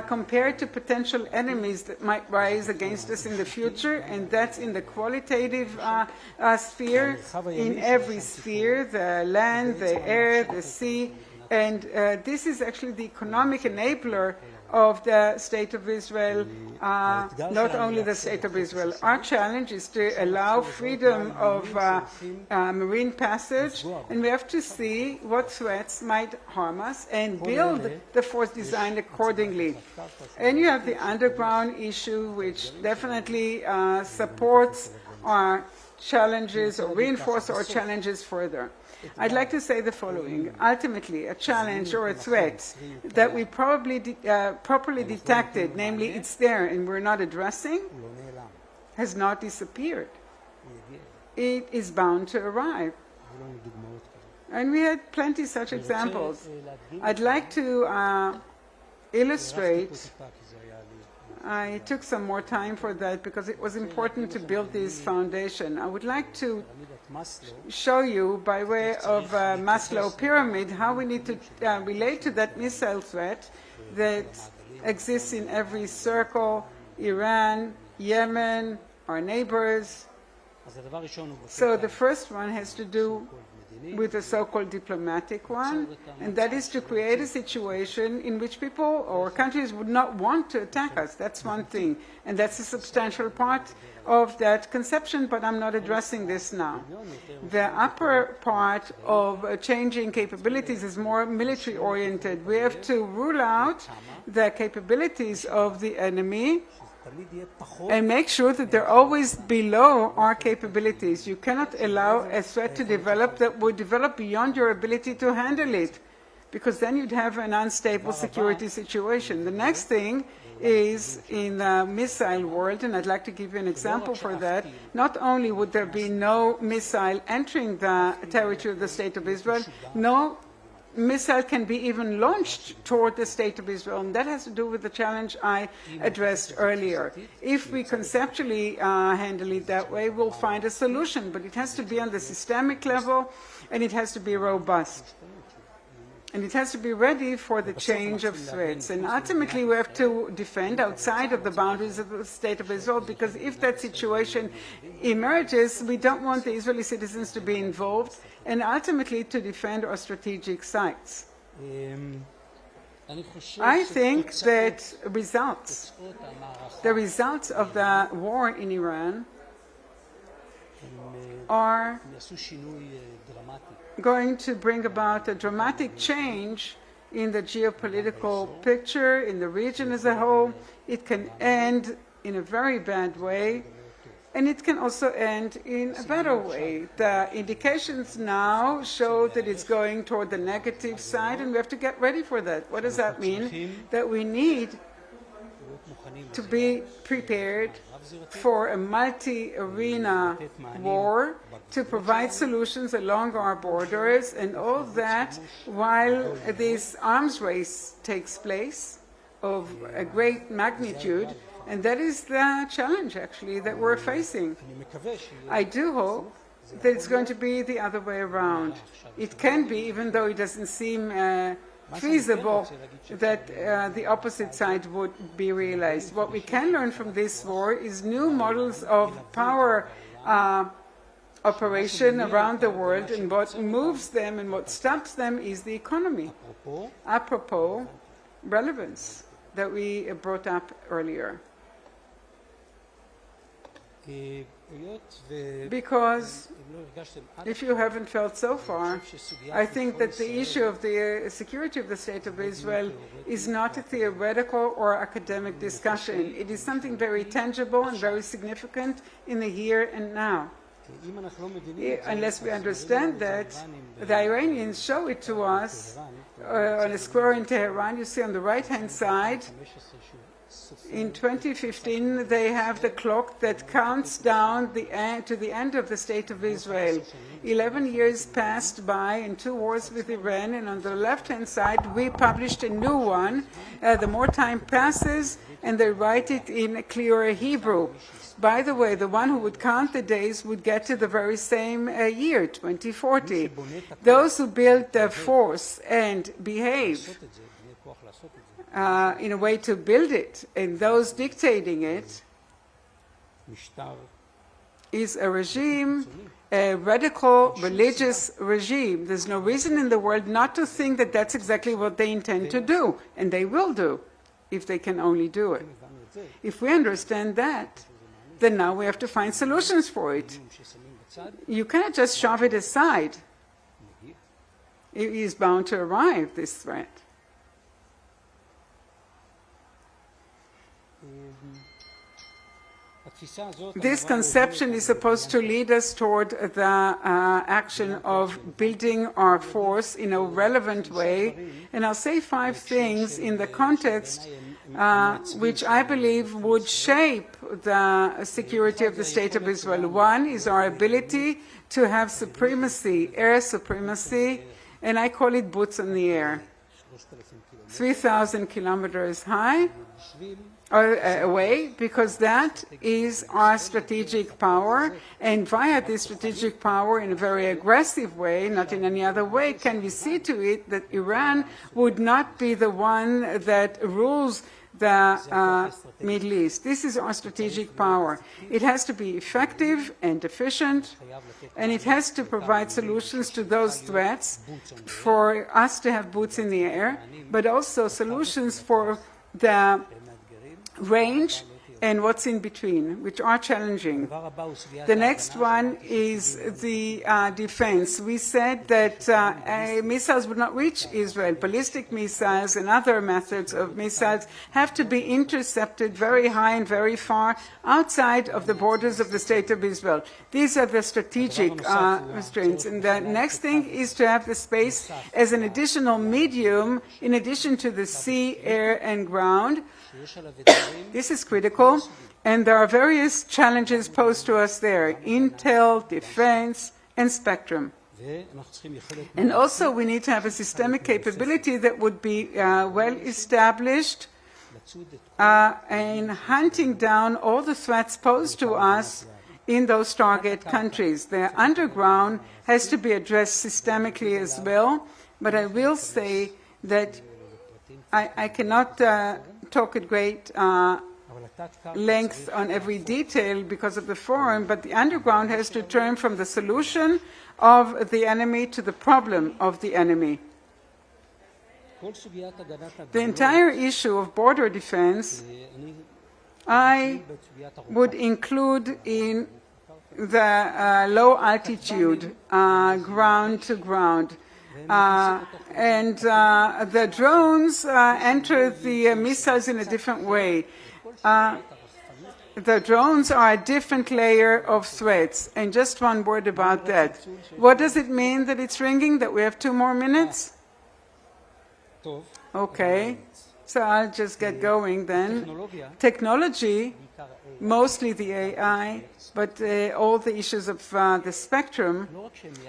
compared to potential enemies that might rise against us in the future, and that's in the qualitative sphere, in every sphere, the land, the air, the sea, and this is actually the economic enabler of the State of Israel, not only the State of Israel. Our challenge is to allow freedom of marine passage, and we have to see what threats might harm us and build the force design accordingly. And you have the underground issue, which definitely supports our challenges or reinforces our challenges further. I'd like to say the following. Ultimately, a challenge or a threat that we probably properly detected, namely it's there and we're not addressing, has not disappeared. It is bound to arrive. And we had plenty such examples. I'd like to illustrate. I took some more time for that because it was important to build this foundation. I would like to show you, by way of Maslow pyramid, how we need to relate to that missile threat that exists in every circle: Iran, Yemen, our neighbors. So the first one has to do with the so-called diplomatic one, and that is to create a situation in which people or countries would not want to attack us. That's one thing, and that's a substantial part of that conception, but I'm not addressing this now. The upper part of changing capabilities is more military-oriented. We have to rule out the capabilities of the enemy and make sure that they're always below our capabilities. You cannot allow a threat to develop that would develop beyond your ability to handle it, because then you'd have an unstable security situation. The next thing is in the missile world, and I'd like to give you an example for that. Not only would there be no missile entering the territory of the State of Israel, no missile can be even launched toward the State of Israel, and that has to do with the challenge I addressed earlier. If we conceptually handle it that way, we'll find a solution, but it has to be on the systemic level, and it has to be robust. And it has to be ready for the change of threats. And ultimately, we have to defend outside of the boundaries of the State of Israel, because if that situation emerges, we don't want the Israeli citizens to be involved, and ultimately to defend our strategic sites. I think that the results of the war in Iran are going to bring about a dramatic change in the geopolitical picture, in the region as a whole. It can end in a very bad way, and it can also end in a better way. The indications now show that it's going toward the negative side, and we have to get ready for that. What does that mean? That we need to be prepared for a multi-arena war, to provide solutions along our borders, and all that while this arms race takes place of a great magnitude. And that is the challenge, actually, that we're facing. I do hope that it's going to be the other way around. It can be, even though it doesn't seem feasible, that the opposite side would be realized. What we can learn from this war is new models of power operation around the world, and what moves them and what stops them is the economy. Apropos relevance that we brought up earlier. Because if you haven't felt so far, I think that the issue of the security of the State of Israel is not a theoretical or academic discussion. It is something very tangible and very significant in the here and now. Unless we understand that, the Iranians show it to us on a square in Tehran. You see on the right-hand side, In 2015, they have the clock that counts down to the end of the State of Israel. 11 years passed by in 2 wars with Iran, and on the left-hand side, we published a new one. The more time passes, and they write it in clearer Hebrew. By the way, the one who would count the days would get to the very same year, 2040. Those who build the force and behave in a way to build it, and those dictating it, is a regime, a radical religious regime. There's no reason in the world not to think that that's exactly what they intend to do, and they will do, if they can only do it. If we understand that, then now we have to find solutions for it. You cannot just shove it aside. It is bound to arrive, this threat. This conception is supposed to lead us toward the action of building our force in a relevant way. And I'll say 5 things in the context which I believe would shape the security of the State of Israel. One is our ability to have supremacy, air supremacy, and I call it boots in the air. 3,000 kilometers high, away, because that is our strategic power, and via this strategic power, in a very aggressive way, not in any other way, can we see to it that Iran would not be the one that rules the Middle East. This is our strategic power. It has to be effective and efficient, and it has to provide solutions to those threats for us to have boots in the air, but also solutions for the range and what's in between, which are challenging. The next one is the defense. We said that missiles would not reach Israel. Ballistic missiles and other methods of missiles have to be intercepted very high and very far outside of the borders of the State of Israel. These are the strategic restraints. And the next thing is to have the space as an additional medium in addition to the sea, air, and ground. This is critical, and there are various challenges posed to us there: intel, defense, and spectrum. And also we need to have a systemic capability that would be well established in hunting down all the threats posed to us in those target countries. The underground has to be addressed systemically as well, but I will say that I cannot talk at great length on every detail because of the forum, but the underground has to turn from the solution of the enemy to the problem of the enemy. The entire issue of border defense I would include in the low altitude, ground to ground. And the drones enter the missiles in a different way. The drones are a different layer of threats. And just one word about that. What does it mean that it's ringing, that we have 2 more minutes? Okay. So I'll just get going then. Technology, mostly the AI, but all the issues of the spectrum,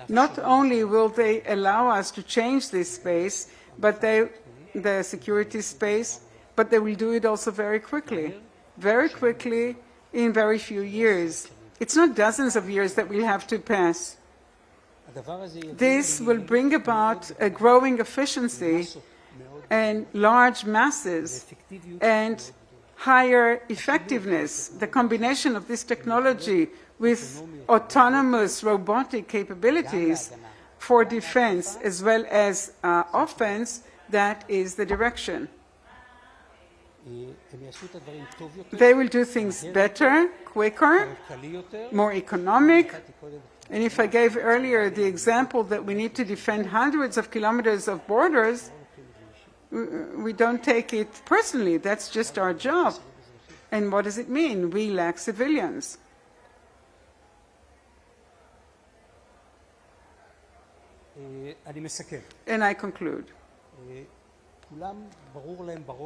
not only will they allow us to change this space, but the security space, but they will do it also very quickly in very few years. It's not dozens of years that we'll have to pass. This will bring about a growing efficiency and large masses and higher effectiveness. The combination of this technology with autonomous robotic capabilities for defense as well as offense, that is the direction. They will do things better, quicker, more economic. And if I gave earlier the example that we need to defend hundreds of kilometers of borders, we don't take it personally. That's just our job. And what does it mean? We lack civilians. And I conclude.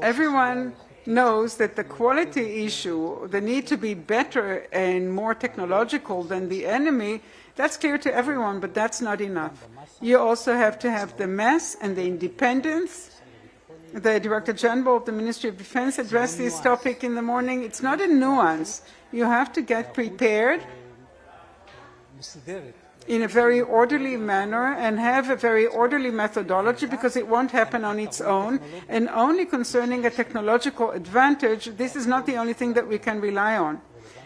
Everyone knows that the quality issue, the need to be better and more technological than the enemy, that's clear to everyone, but that's not enough. You also have to have the mass and the independence. The Director General of the Ministry of Defense addressed this topic in the morning. It's not a nuance. You have to get prepared in a very orderly manner and have a very orderly methodology, because it won't happen on its own. And only concerning a technological advantage, this is not the only thing that we can rely on.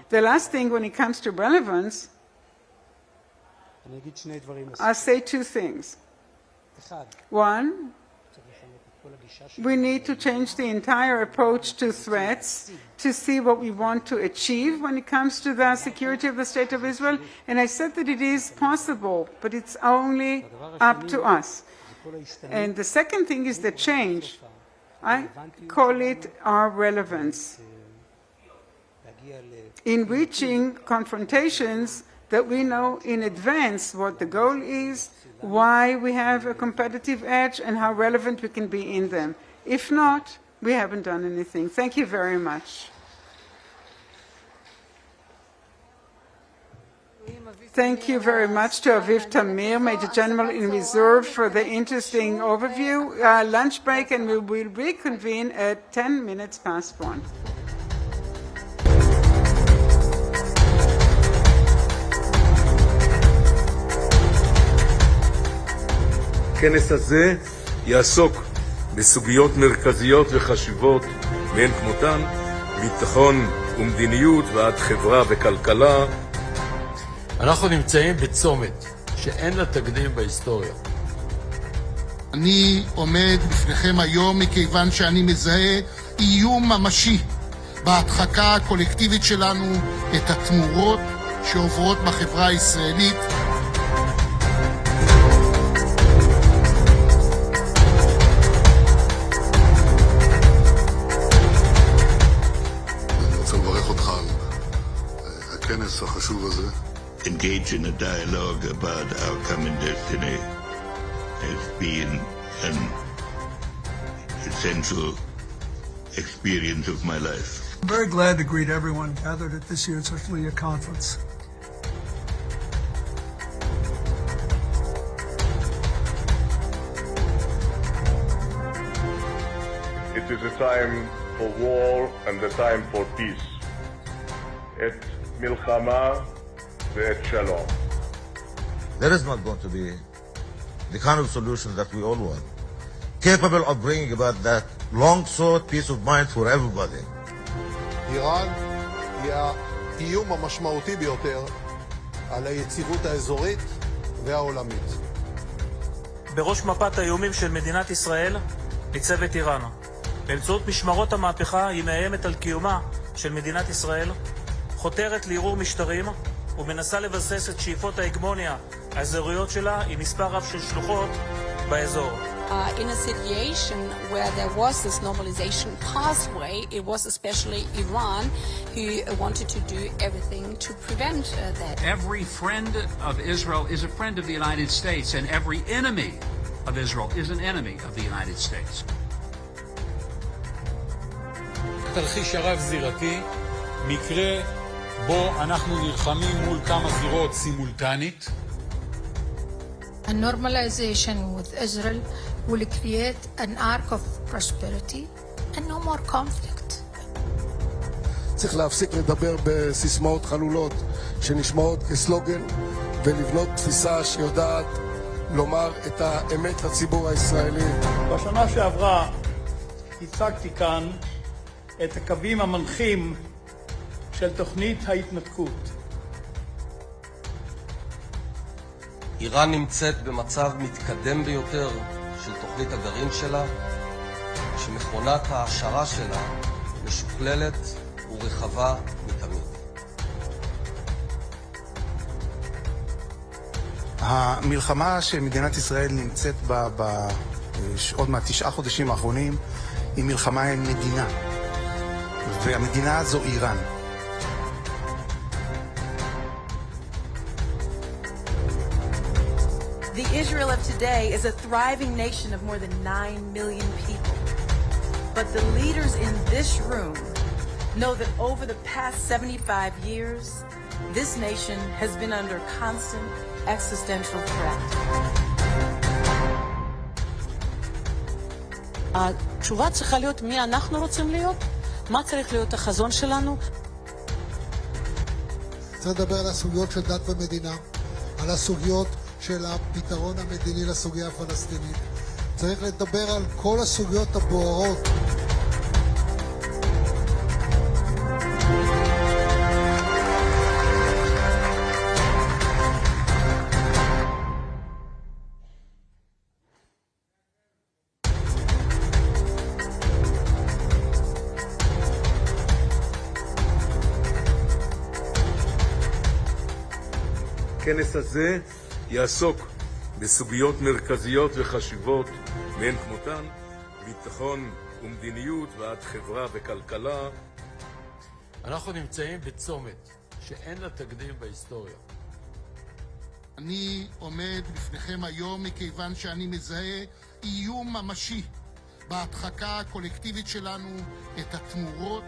The last thing, when it comes to relevance, I'll say two things. One, we need to change the entire approach to threats to see what we want to achieve when it comes to the security of the State of Israel. And I said that it is possible, but it's only up to us. And the second thing is the change. I call it our relevance. In reaching confrontations that we know in advance what the goal is, why we have a competitive edge, and how relevant we can be in them. If not, we haven't done anything. Thank you very much. Thank you very much to Aviv Tamir, Major General in Reserve, for the interesting overview. Lunch break, and we will reconvene at 10 minutes past 1. הכנס הזה יעסוק בסוגיות מרכזיות וחשובות מאין כמותן, ביטחון ומדיניות ועד חברה וכלכלה. אנחנו נמצאים בצומת שאין לה תקדים בהיסטוריה. אני עומד בפניכם היום מכיוון שאני מזהה איום ממשי בהדחקה הקולקטיבית שלנו את התמורות שעוברות בחברה הישראלית. החשוב הזה. Engage in a dialogue about our common destiny has been an essential experience of my life. I'm very glad to greet everyone gathered at this year's Herzliya Conference. It is a time for war and a time for peace. עת מלחמה ועת שלום. There is not going to be the kind of solution that we all want, capable of bringing about that long-sought peace of mind for everybody. איראן היא האיום המשמעותי ביותר על היציבות האזורית והעולמית. בראש מפת האיומים של מדינת ישראל ניצבת איראן. באמצעות משמרות המהפכה היא מאיימת על קיומה של מדינת ישראל, חותרת לערעור משטרים ומנסה לבסס את שאיפות ההגמוניה האזוריות שלה עם מספר רב של שלוחות באזור. In a situation where there was this normalization pathway, it was especially Iran who wanted to do everything to prevent that. Every friend of Israel is a friend of the United States, and every enemy of Israel is an enemy of the United States. תרחיש הרב זירתי, מקרה בו אנחנו נלחמים מול כמה זירות סימולטנית. A normalization with Israel will create an arc of prosperity and no more conflict. צריך להפסיק לדבר בסיסמאות חלולות שנשמעות כסלוגן ולבנות תפיסה שיודעת לומר את האמת לציבור הישראלי. בשנה שעברה הצגתי כאן את הקווים המנחים של תוכנית ההתנתקות. איראן נמצאת במצב מתקדם ביותר של תוכנית הגרעין שלה, שמכונת ההעשרה שלה משוכללת ורחבה מתמיד. המלחמה שמדינת ישראל נמצאת בה עוד מה9 חודשים האחרונים היא מלחמה עם מדינה, והמדינה הזו איראן. The Israel of today is a thriving nation of more than 9 million people. But the leaders in this room know that over the past 75 years, this nation has been under constant existential threat. התשובה צריכה להיות מי אנחנו רוצים להיות, מה צריך להיות החזון שלנו. צריך לדבר על הסוגיות של דת ומדינה, על הסוגיות של הפתרון המדיני לסוגיה הפלסטינית. צריך לדבר על כל הסוגיות הבוערות. הכנס הזה יעסוק בסוגיות מרכזיות וחשיבות מאין כמותן, ביטחון ומדיניות ועד חברה וכלכלה. אנחנו נמצאים בצומת שאין לה תקדים בהיסטוריה. אני עומד בפניכם היום מכיוון שאני מזהה איום ממשי בהדחקה הקולקטיבית שלנו את התמורות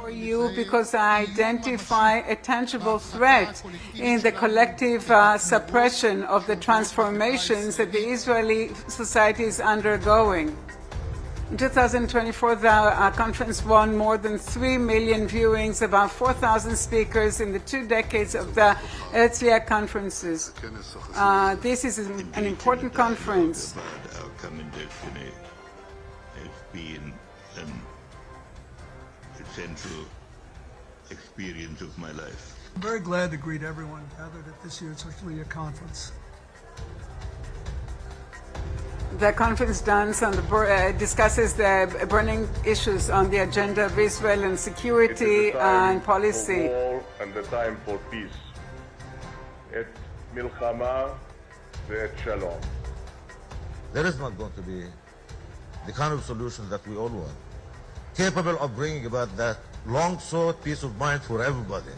for you because I identify a tangible threat in the collective suppression of the transformations that the Israeli society is undergoing. In 2024, the conference won more than 3 million viewings, about 4,000 speakers in the 2 decades of the Herzliya Conferences. This is an important conference. Our common destiny has been an essential experience of my life. I'm very glad to greet everyone gathered at this year's Herzliya Conference. The conference discusses the burning issues on the agenda of Israel and security and policy. For war and the time for peace. Et milchama ve'et shalom. There is not going to be the kind of solution that we all want, capable of bringing about that long-sought peace of mind for everybody.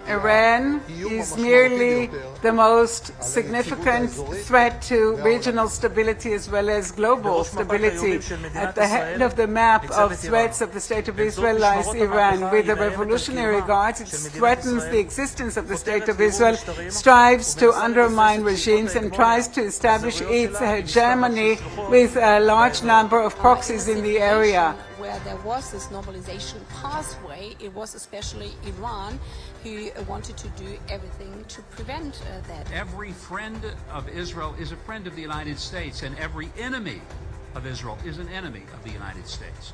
Iran is merely the most significant threat to regional stability as well as global stability. At the head of the map of threats of the State of Israel lies Iran. With the Revolutionary Guards, it threatens the existence of the State of Israel, strives to undermine regimes, and tries to establish its hegemony with a large number of proxies in the area. Where there was this normalization pathway, it was especially Iran who wanted to do everything to prevent that. Every friend of Israel is a friend of the United States, and every enemy of Israel is an enemy of the United States.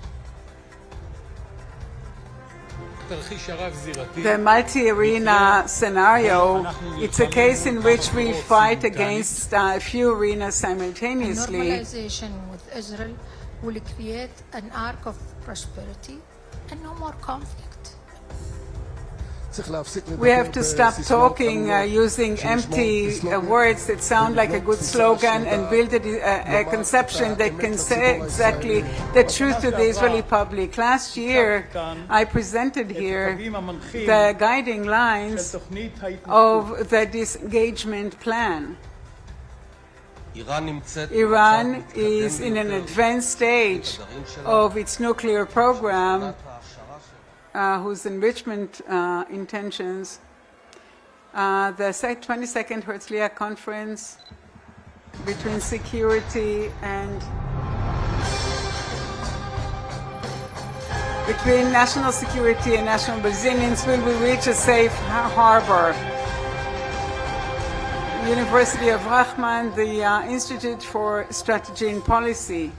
The multi-arena scenario, it's a case in which we fight against a few arenas simultaneously. Normalization with Israel will create an arc of prosperity and no more conflict. We have to stop talking using empty words that sound like a good slogan and build a conception that can say exactly the truth to the Israeli public. Last year, I presented here the guiding lines of the disengagement plan. Iran is in an advanced stage of its nuclear program, whose enrichment intentions. The 22nd Herzliya Conference between security and between national security and national resilience, will we reach a safe harbor? University of Rahman, the Institute for Strategy and Policy.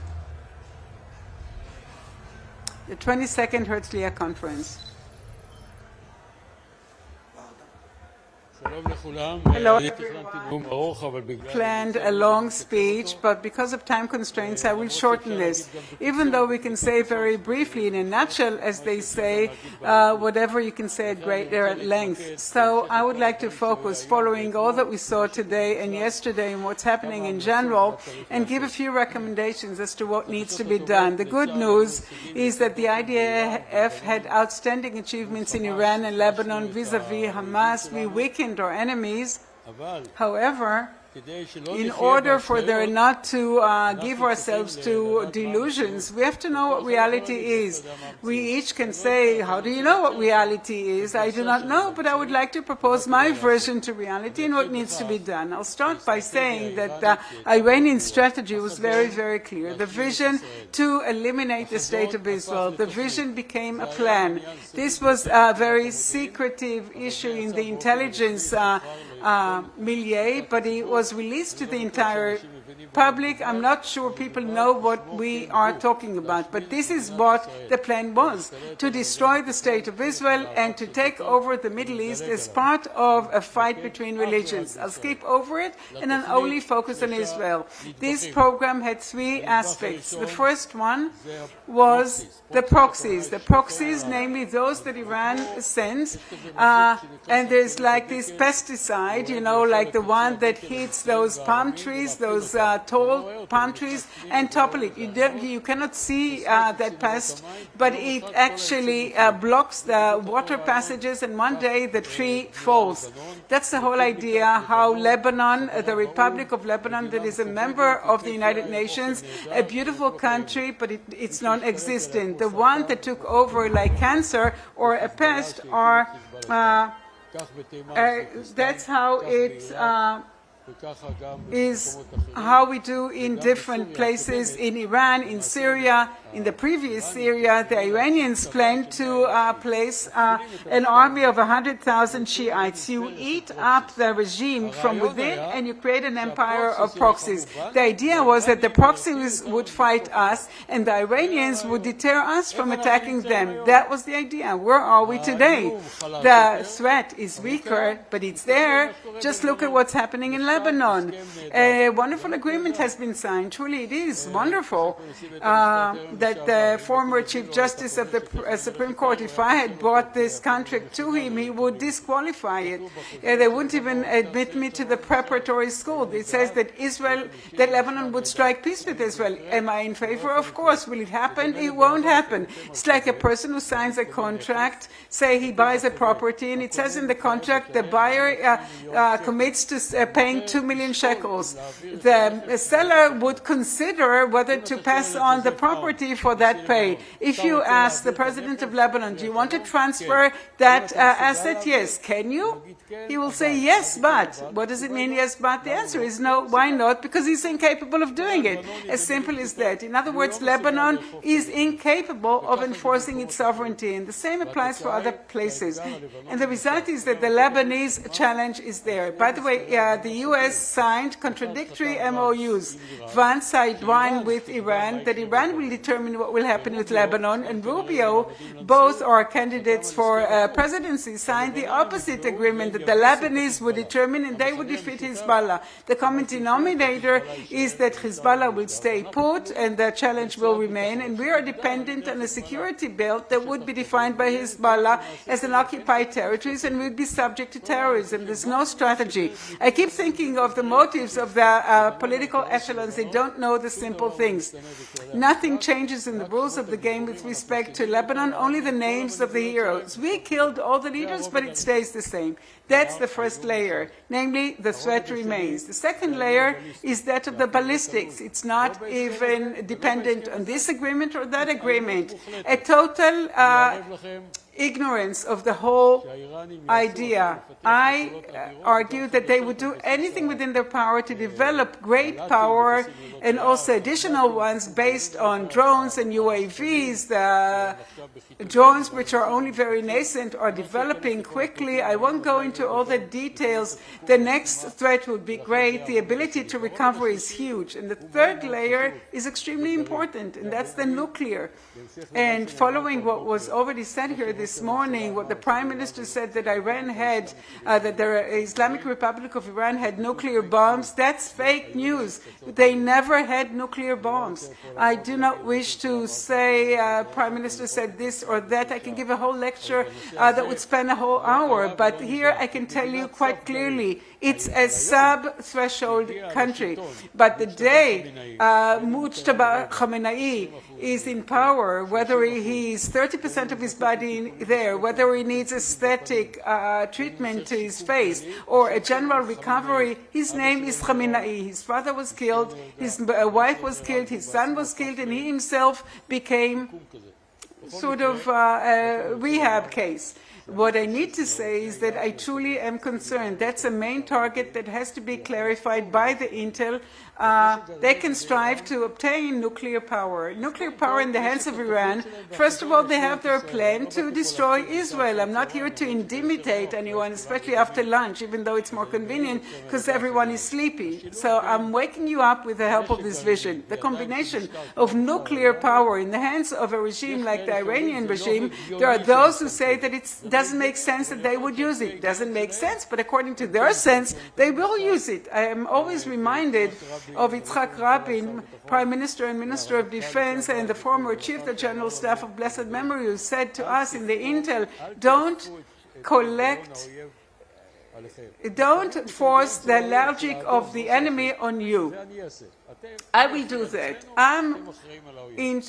The 22nd Herzliya Conference. Hello. Planned a long speech, but because of time constraints, I will shorten this. Even though we can say very briefly, in a nutshell, as they say, whatever you can say at greater length. So I would like to focus, following all that we saw today and yesterday and what's happening in general, and give a few recommendations as to what needs to be done. The good news is that the IDF had outstanding achievements in Iran and Lebanon vis-a-vis Hamas. We weakened our enemies. However, in order for there not to give ourselves to delusions, we have to know what reality is. We each can say, how do you know what reality is? I do not know, but I would like to propose my version to reality and what needs to be done. I'll start by saying that the Iranian strategy was very, very clear. The vision to eliminate the State of Israel, the vision became a plan. This was a very secretive issue in the intelligence milieu, but it was released to the entire public. I'm not sure people know what we are talking about, but this is what the plan was, to destroy the State of Israel and to take over the Middle East as part of a fight between religions. I'll skip over it and I'll only focus on Israel. This program had 3 aspects. The first one was the proxies, namely those that Iran sends, and there's like this pesticide side, you know, like the one that hits those palm trees, those tall palm trees, and topple it. You cannot see that past, but it actually blocks the water passages, and one day the tree falls. That's the whole idea how Lebanon, the Republic of Lebanon, that is a member of the United Nations, a beautiful country, but it's non-existent. The one that took over like cancer or a pest are, that's how it is how we do in different places in Iran, in Syria. In the previous Syria, the Iranians planned to place an army of 100,000 Shiites. You eat up the regime from within and you create an empire of proxies. The idea was that the proxies would fight us and the Iranians would deter us from attacking them. That was the idea. Where are we today? The threat is weaker, but it's there. Just look at what's happening in Lebanon. A wonderful agreement has been signed. Truly, it is wonderful that the former Chief Justice of the Supreme Court, if I had brought this contract to him, he would disqualify it. They wouldn't even admit me to the preparatory school. It says that Lebanon would strike peace with Israel. Am I in favor? Of course. Will it happen? It won't happen. It's like a person who signs a contract, say he buys a property, and it says in the contract the buyer commits to paying 2 million shekels. The seller would consider whether to pass on the property for that pay. If you ask the president of Lebanon, do you want to transfer that asset? Yes. Can you? He will say yes, but. What does it mean, yes, but? The answer is no. Why not? Because he's incapable of doing it. As simple as that. In other words, Lebanon is incapable of enforcing its sovereignty, and the same applies for other places. And the result is that the Lebanese challenge is there. By the way, the U.S. signed contradictory MOUs. One side one with Iran, that Iran will determine what will happen with Lebanon, and Rubio, both are candidates for presidency, signed the opposite agreement that the Lebanese would determine and they would defeat Hezbollah. The common denominator is that Hezbollah will stay put and the challenge will remain, and we are dependent on a security belt that would be defined by Hezbollah as an occupied territories and would be subject to terrorism. There's no strategy. I keep thinking of the motives of the political echelons. They don't know the simple things. Nothing changes in the rules of the game with respect to Lebanon, only the names of the heroes. We killed all the leaders, but it stays the same. That's the first layer, namely the threat remains. The second layer is that of the ballistics. It's not even dependent on this agreement or that agreement. A total ignorance of the whole idea. I argue that they would do anything within their power to develop great power and also additional ones based on drones and UAVs. The drones, which are only very nascent, are developing quickly. I won't go into all the details. The next threat would be great. The ability to recover is huge. And the third layer is extremely important, and that's the nuclear. And following what was already said here this morning, what the Prime Minister said that Iran had, that the Islamic Republic of Iran had nuclear bombs, that's fake news. They never had nuclear bombs. I do not wish to say Prime Minister said this or that. I can give a whole lecture that would span a whole hour, but here I can tell you quite clearly, it's a sub-threshold country. But the day Mujtaba Khamenei is in power, whether he's 30% of his body there, whether he needs aesthetic treatment to his face or a general recovery, his name is Khamenei. His father was killed, his wife was killed, his son was killed, and he himself became sort of a rehab case. What I need to say is that I truly am concerned. That's a main target that has to be clarified by the Intel. They can strive to obtain nuclear power. Nuclear power in the hands of Iran. First of all, they have their plan to destroy Israel. I'm not here to intimidate anyone, especially after lunch, even though it's more convenient because everyone is sleepy. So I'm waking you up with the help of this vision. The combination of nuclear power in the hands of a regime like the Iranian regime, there are those who say that it doesn't make sense that they would use it. It doesn't make sense, but according to their sense, they will use it. I am always reminded of Yitzhak Rabin, Prime Minister and Minister of Defense, and the former Chief of the General Staff of blessed memory, who said to us in the Intel, don't collect Don't force the logic of the enemy on you. I will do that. I'm in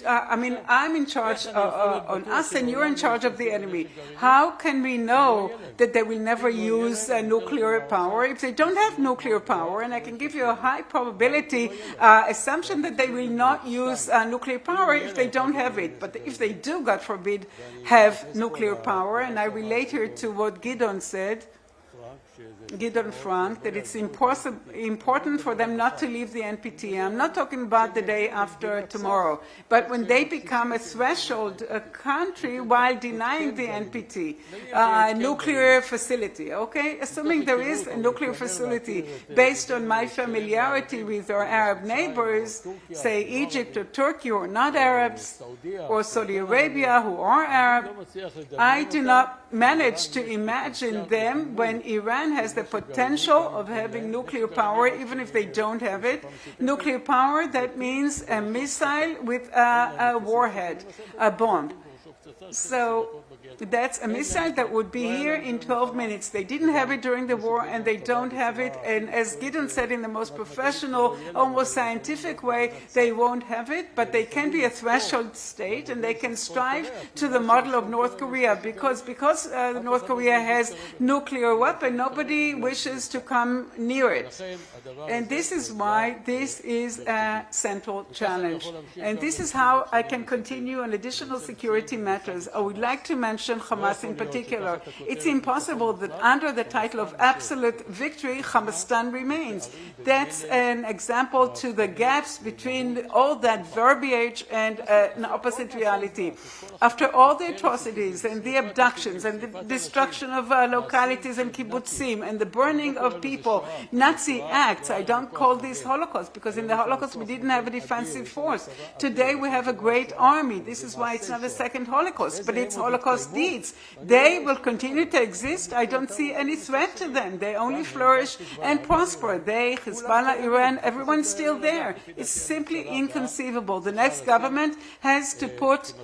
charge on us, and you're in charge of the enemy. How can we know that they will never use nuclear power if they don't have nuclear power? And I can give you a high probability assumption that they will not use nuclear power if they don't have it. But if they do, God forbid, have nuclear power, and I relate here to what Gideon said, Gideon Frank, that it's important for them not to leave the NPT. I'm not talking about the day after tomorrow, but when they become a threshold country while denying the NPT, nuclear facility, okay? Assuming there is a nuclear facility based on my familiarity with our Arab neighbors, say Egypt or Turkey who are not Arabs, or Saudi Arabia who are Arab, I do not manage to imagine them when Iran has the potential of having nuclear power, even if they don't have it. Nuclear power, that means a missile with a warhead, a bomb. So that's a missile that would be here in 12 minutes. They didn't have it during the war, and they don't have it. And as Gideon said in the most professional, almost scientific way, they won't have it, but they can be a threshold state, and they can strive to the model of North Korea. Because North Korea has nuclear weapon, nobody wishes to come near it. And this is why this is a central challenge. And this is how I can continue on additional security matters. I would like to mention Hamas in particular. It's impossible that under the title of absolute victory, Hamastan remains. That's an example to the gaps between all that verbiage and an opposite reality. After all the atrocities and the abductions and the destruction of localities and kibbutzim and the burning of people, Nazi acts, I don't call this Holocaust, because in the Holocaust we didn't have a defensive force. Today we have a great army. This is why it's not a second Holocaust, but it's Holocaust deeds. They will continue to exist. I don't see any threat to them. They only flourish and prosper. They, Hezbollah, Iran, everyone's still there. It's simply inconceivable. The next government has to put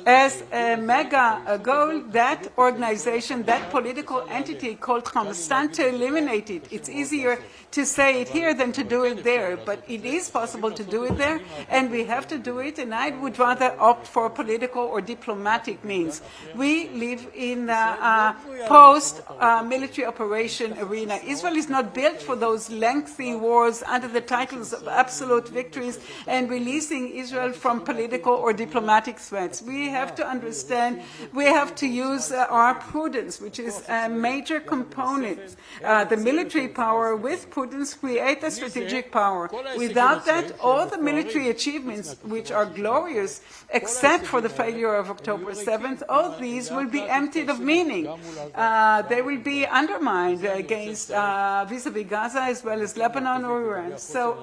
as a mega goal that organization, that political entity called Hamastan, to eliminate it. It's easier to say it here than to do it there, but it is possible to do it there, and we have to do it, and I would rather opt for political or diplomatic means. We live in a post-military operation arena. Israel is not built for those lengthy wars under the titles of absolute victories and releasing Israel from political or diplomatic threats. We have to understand, we have to use our prudence, which is a major component. The military power with prudence create a strategic power. Without that, all the military achievements, which are glorious, except for the failure of October 7th, all these will be emptied of meaning. They will be undermined against vis-a-vis Gaza as well as Lebanon or Iran. So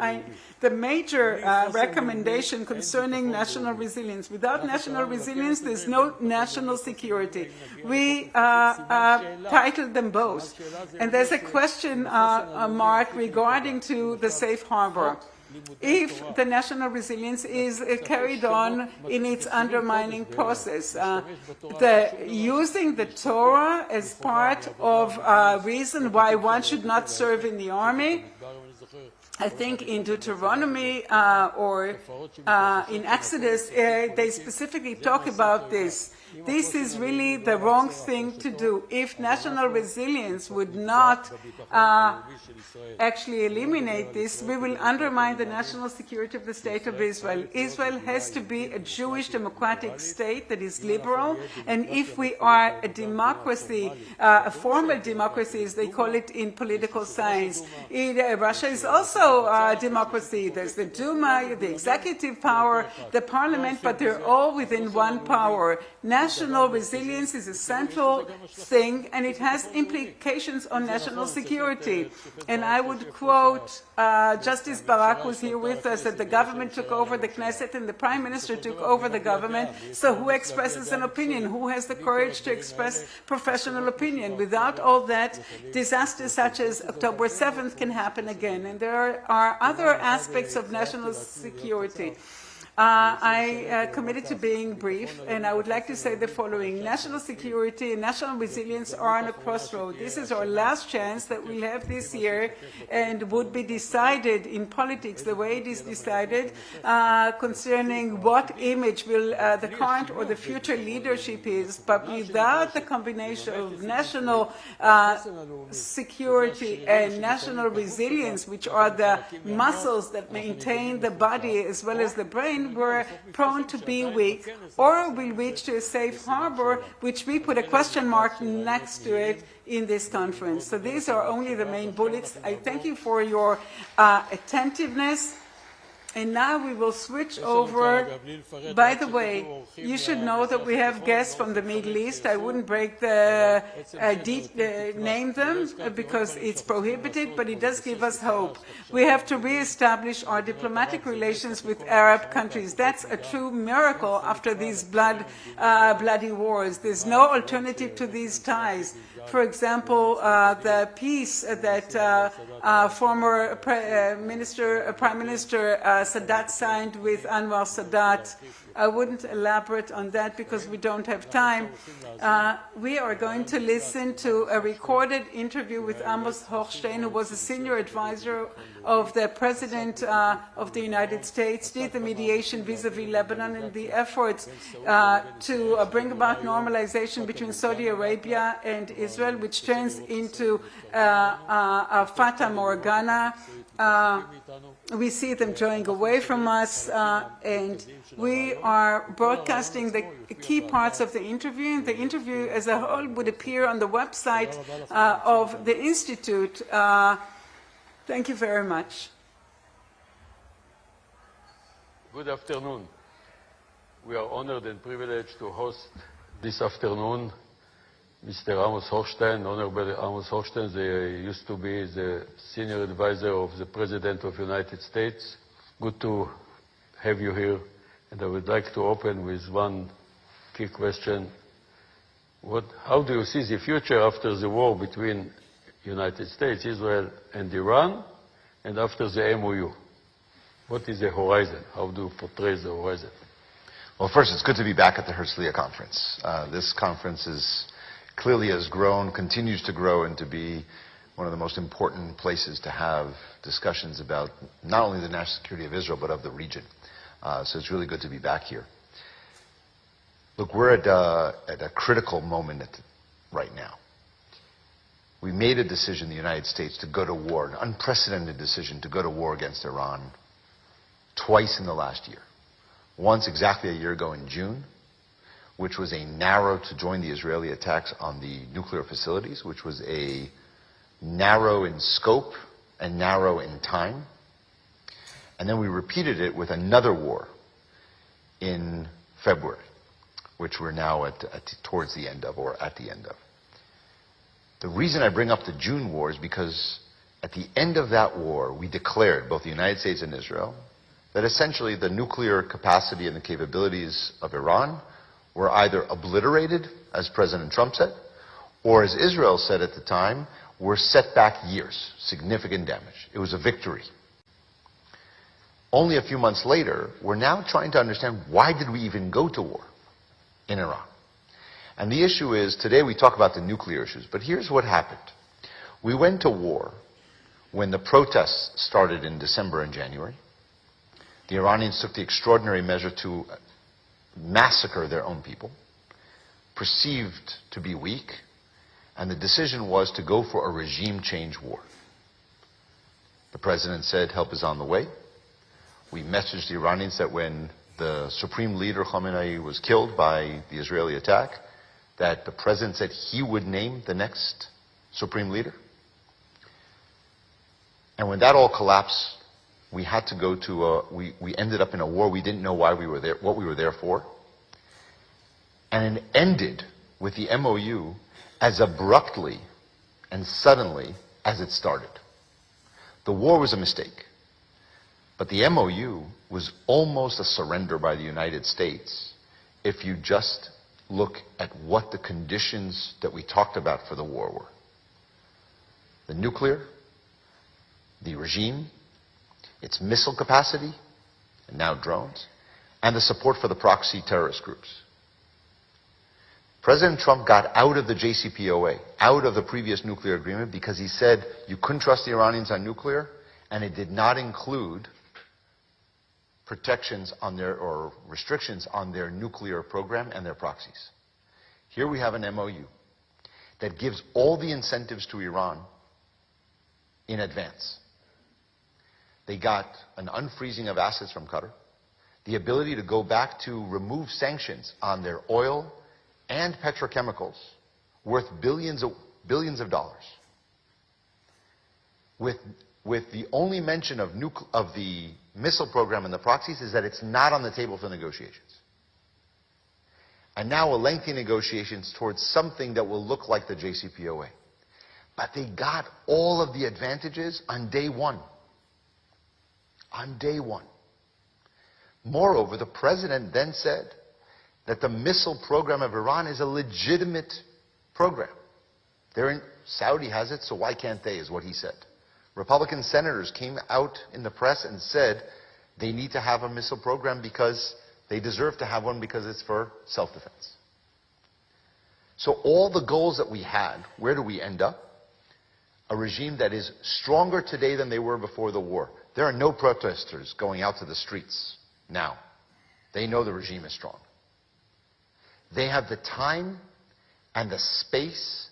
the major recommendation concerning national resilience. Without national resilience, there's no national security. We titled them both. And there's a question mark regarding to the safe harbor. If the national resilience is carried on in its undermining process, using the Torah as part of a reason why one should not serve in the army, I think in Deuteronomy or in Exodus, they specifically talk about this. This is really the wrong thing to do. If national resilience would not actually eliminate this, we will undermine the national security of the State of Israel. Israel has to be a Jewish democratic state that is liberal, and if we are a democracy, a formal democracy as they call it in political science, Russia is also a democracy. There's the Duma, the executive power, the parliament, but they're all within one power. National resilience is a central thing, and it has implications on national security. And I would quote Justice Barak was here with us, that the government took over the Knesset and the Prime Minister took over the government. So who expresses an opinion? Who has the courage to express professional opinion? Without all that, disasters such as October 7th can happen again. And there are other aspects of national security. I committed to being brief, and I would like to say the following. National security and national resilience are on a crossroad. This is our last chance that we'll have this year and would be decided in politics the way it is decided concerning what image will the current or the future leadership is, but without the combination of national security and national resilience, which are the muscles that maintain the body as well as the brain, we're prone to be weak, or we'll reach to a safe harbor, which we put a question mark next to it in this conference. So these are only the main bullets. I thank you for your attentiveness. And now we will switch over. By the way, you should know that we have guests from the Middle East. I wouldn't break the name them because it's prohibited, but it does give us hope. We have to reestablish our diplomatic relations with Arab countries. That's a true miracle after these bloody wars. There's no alternative to these ties. For example, the peace that former Prime Minister Sadat signed with Anwar Sadat. I wouldn't elaborate on that because we don't have time. We are going to listen to a recorded interview with Amos Hochstein, who was a senior advisor of the President of the United States, did the mediation vis-a-vis Lebanon and the efforts to bring about normalization between Saudi Arabia and Israel, which turns into a Fata Morgana. We see them drawing away from us, and we are broadcasting the key parts of the interview. And the interview as a whole would appear on the website of the Institute. Thank you very much. Good afternoon. We are honored and privileged to host this afternoon Mr. Amos Hochstein, Honorable Amos Hochstein. He used to be the senior advisor of the President of the United States. Good to have you here. And I would like to open with one key question. How do you see the future after the war between United States, Israel, and Iran, and after the MOU? What is the horizon? How do you portray the horizon? Well, first, it's good to be back at the Herzliya Conference. This conference clearly has grown, continues to grow, and to be one of the most important places to have discussions about not only the national security of Israel, but of the region. So it's really good to be back here. Look, we're at a critical moment right now. We made a decision in the United States to go to war, an unprecedented decision to go to war against Iran twice in the last year. Once exactly a year ago in June, which was a narrow to join the Israeli attacks on the nuclear facilities, which was a narrow in scope and narrow in time. And then we repeated it with another war in February, which we're now towards the end of, or at the end of. The reason I bring up the June war is because at the end of that war, we declared, both the United States and Israel, that essentially the nuclear capacity and the capabilities of Iran were either obliterated, as President Trump said, or as Israel said at the time, were set back years, significant damage. It was a victory. Only a few months later, we're now trying to understand, why did we even go to war in Iran? And the issue is, today we talk about the nuclear issues, but here's what happened. We went to war when the protests started in December and January. The Iranians took the extraordinary measure to massacre their own people, perceived to be weak, and the decision was to go for a regime change war. The president said help is on the way. We messaged the Iranians that when the supreme leader Khamenei was killed by the Israeli attack, that the president said he would name the next supreme leader. And when that all collapsed, we had to go to we ended up in a war we didn't know why we were there, what we were there for. And it ended with the MOU as abruptly and suddenly as it started. The war was a mistake. But the MOU was almost a surrender by the United States if you just look at what the conditions that we talked about for the war were. The nuclear, the regime, its missile capacity, and now drones, and the support for the proxy terrorist groups. President Trump got out of the JCPOA, out of the previous nuclear agreement, because he said you couldn't trust the Iranians on nuclear, and it did not include protections on their, or restrictions on their nuclear program and their proxies. Here we have an MOU that gives all the incentives to Iran in advance. They got an unfreezing of assets from Qatar, the ability to go back to remove sanctions on their oil and petrochemicals worth billions of dollars. With the only mention of the missile program and the proxies is that it's not on the table for negotiations. And now a lengthy negotiations towards something that will look like the JCPOA. But they got all of the advantages on day one. On day one. Moreover, the president then said that the missile program of Iran is a legitimate program. Saudi has it, so why can't they, is what he said. Republican senators came out in the press and said they need to have a missile program because they deserve to have one because it's for self-defense. So all the goals that we had, where do we end up? A regime that is stronger today than they were before the war. There are no protesters going out to the streets now. They know the regime is strong. They have the time and the space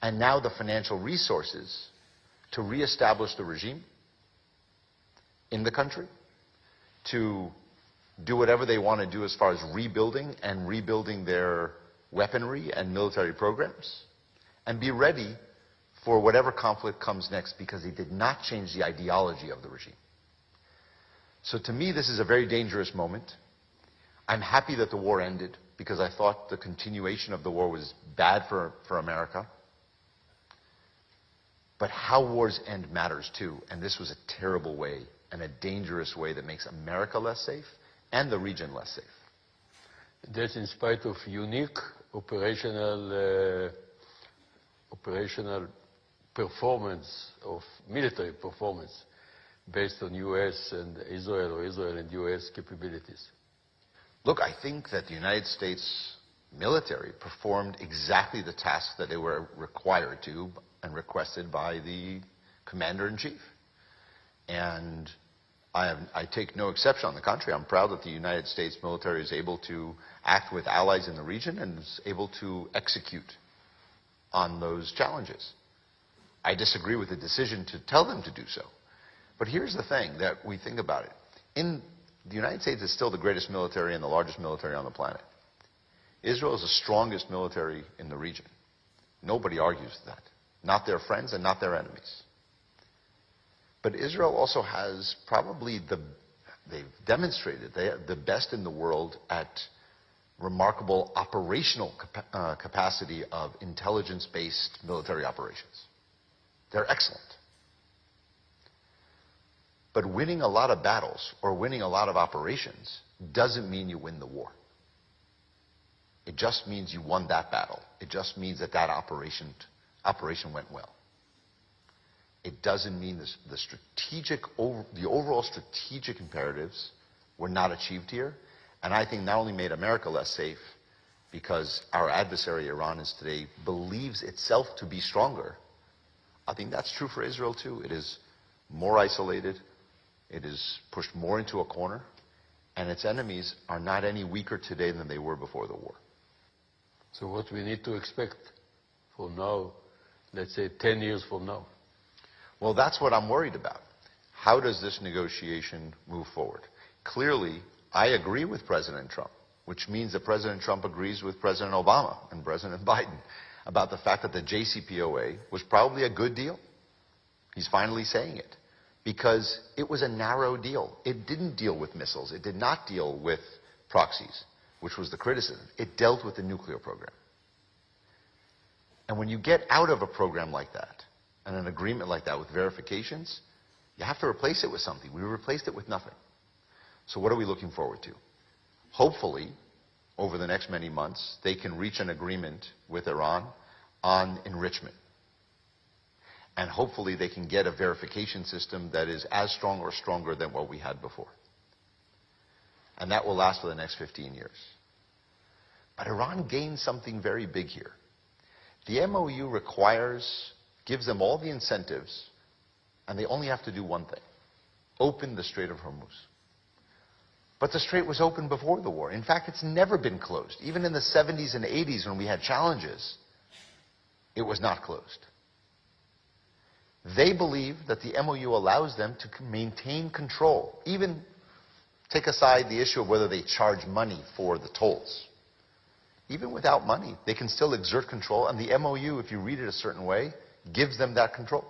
and now the financial resources to reestablish the regime in the country, to do whatever they want to do as far as rebuilding their weaponry and military programs, and be ready for whatever conflict comes next, because they did not change the ideology of the regime. So to me, this is a very dangerous moment. I'm happy that the war ended, because I thought the continuation of the war was bad for America. But how wars end matters too, and this was a terrible way and a dangerous way that makes America less safe and the region less safe. That's in spite of unique operational performance, of military performance, based on U.S. and Israel, or Israel and U.S. capabilities. Look, I think that the United States military performed exactly the task that they were required to and requested by the commander-in-chief. And I take no exception. On the contrary, I'm proud that the United States military is able to act with allies in the region and is able to execute on those challenges. I disagree with the decision to tell them to do so. But here's the thing that we think about it. The United States is still the greatest military and the largest military on the planet. Israel is the strongest military in the region. Nobody argues that. Not their friends and not their enemies. But Israel also has probably they've demonstrated the best in the world at remarkable operational capacity of intelligence-based military operations. They're excellent. But winning a lot of battles or winning a lot of operations doesn't mean you win the war. It just means you won that battle. It just means that operation went well. It doesn't mean the overall strategic imperatives were not achieved here. And I think not only made America less safe, because our adversary Iran today believes itself to be stronger. I think that's true for Israel too. It is more isolated. It is pushed more into a corner. And its enemies are not any weaker today than they were before the war. So what we need to expect for now, let's say 10 years from now? Well, that's what I'm worried about. How does this negotiation move forward? Clearly, I agree with President Trump, which means that President Trump agrees with President Obama and President Biden about the fact that the JCPOA was probably a good deal. He's finally saying it, because it was a narrow deal. It didn't deal with missiles. It did not deal with proxies, which was the criticism. It dealt with the nuclear program. And when you get out of a program like that, and an agreement like that with verifications, you have to replace it with something. We replaced it with nothing. So what are we looking forward to? Hopefully, over the next many months, they can reach an agreement with Iran on enrichment. And hopefully they can get a verification system that is as strong or stronger than what we had before. And that will last for the next 15 years. But Iran gains something very big here. The MOU gives them all the incentives, and they only have to do one thing: open the Strait of Hormuz. But the strait was open before the war. In fact, it's never been closed. Even in the 70s and 80s when we had challenges, it was not closed. They believe that the MOU allows them to maintain control, even take aside the issue of whether they charge money for the tolls. Even without money, they can still exert control, and the MOU, if you read it a certain way, gives them that control.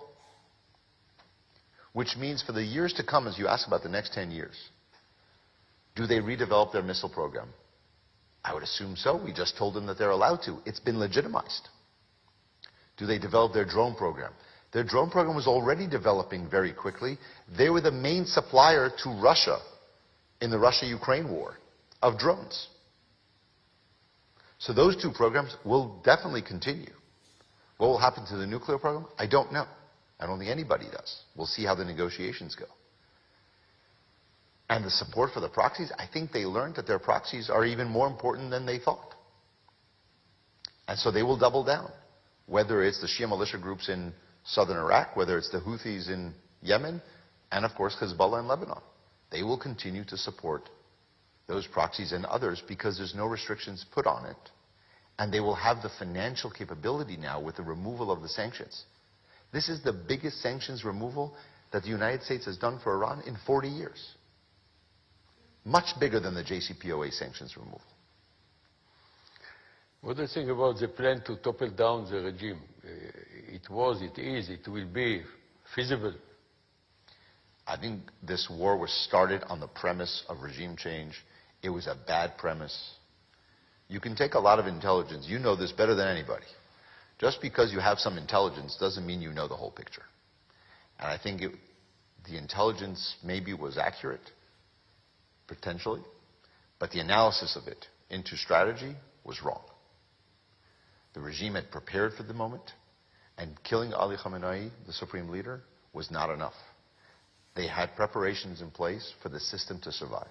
Which means for the years to come, as you ask about the next 10 years, do they redevelop their missile program? I would assume so. We just told them that they're allowed to. It's been legitimized. Do they develop their drone program? Their drone program was already developing very quickly. They were the main supplier to Russia in the Russia-Ukraine war of drones. So those two programs will definitely continue. What will happen to the nuclear program? I don't know. I don't think anybody does. We'll see how the negotiations go. And the support for the proxies, I think they learned that their proxies are even more important than they thought. And so they will double down. Whether it's the Shia militia groups in southern Iraq, whether it's the Houthis in Yemen, and of course Hezbollah in Lebanon. They will continue to support those proxies and others because there's no restrictions put on it. And they will have the financial capability now with the removal of the sanctions. This is the biggest sanctions removal that the United States has done for Iran in 40 years. Much bigger than the JCPOA sanctions removal. What do you think about the plan to topple down the regime? It was, it is, it will be feasible. I think this war was started on the premise of regime change. It was a bad premise. You can take a lot of intelligence. You know this better than anybody. Just because you have some intelligence doesn't mean you know the whole picture. And I think the intelligence maybe was accurate, potentially, but the analysis of it into strategy was wrong. The regime had prepared for the moment, and killing Ali Khamenei, the supreme leader, was not enough. They had preparations in place for the system to survive.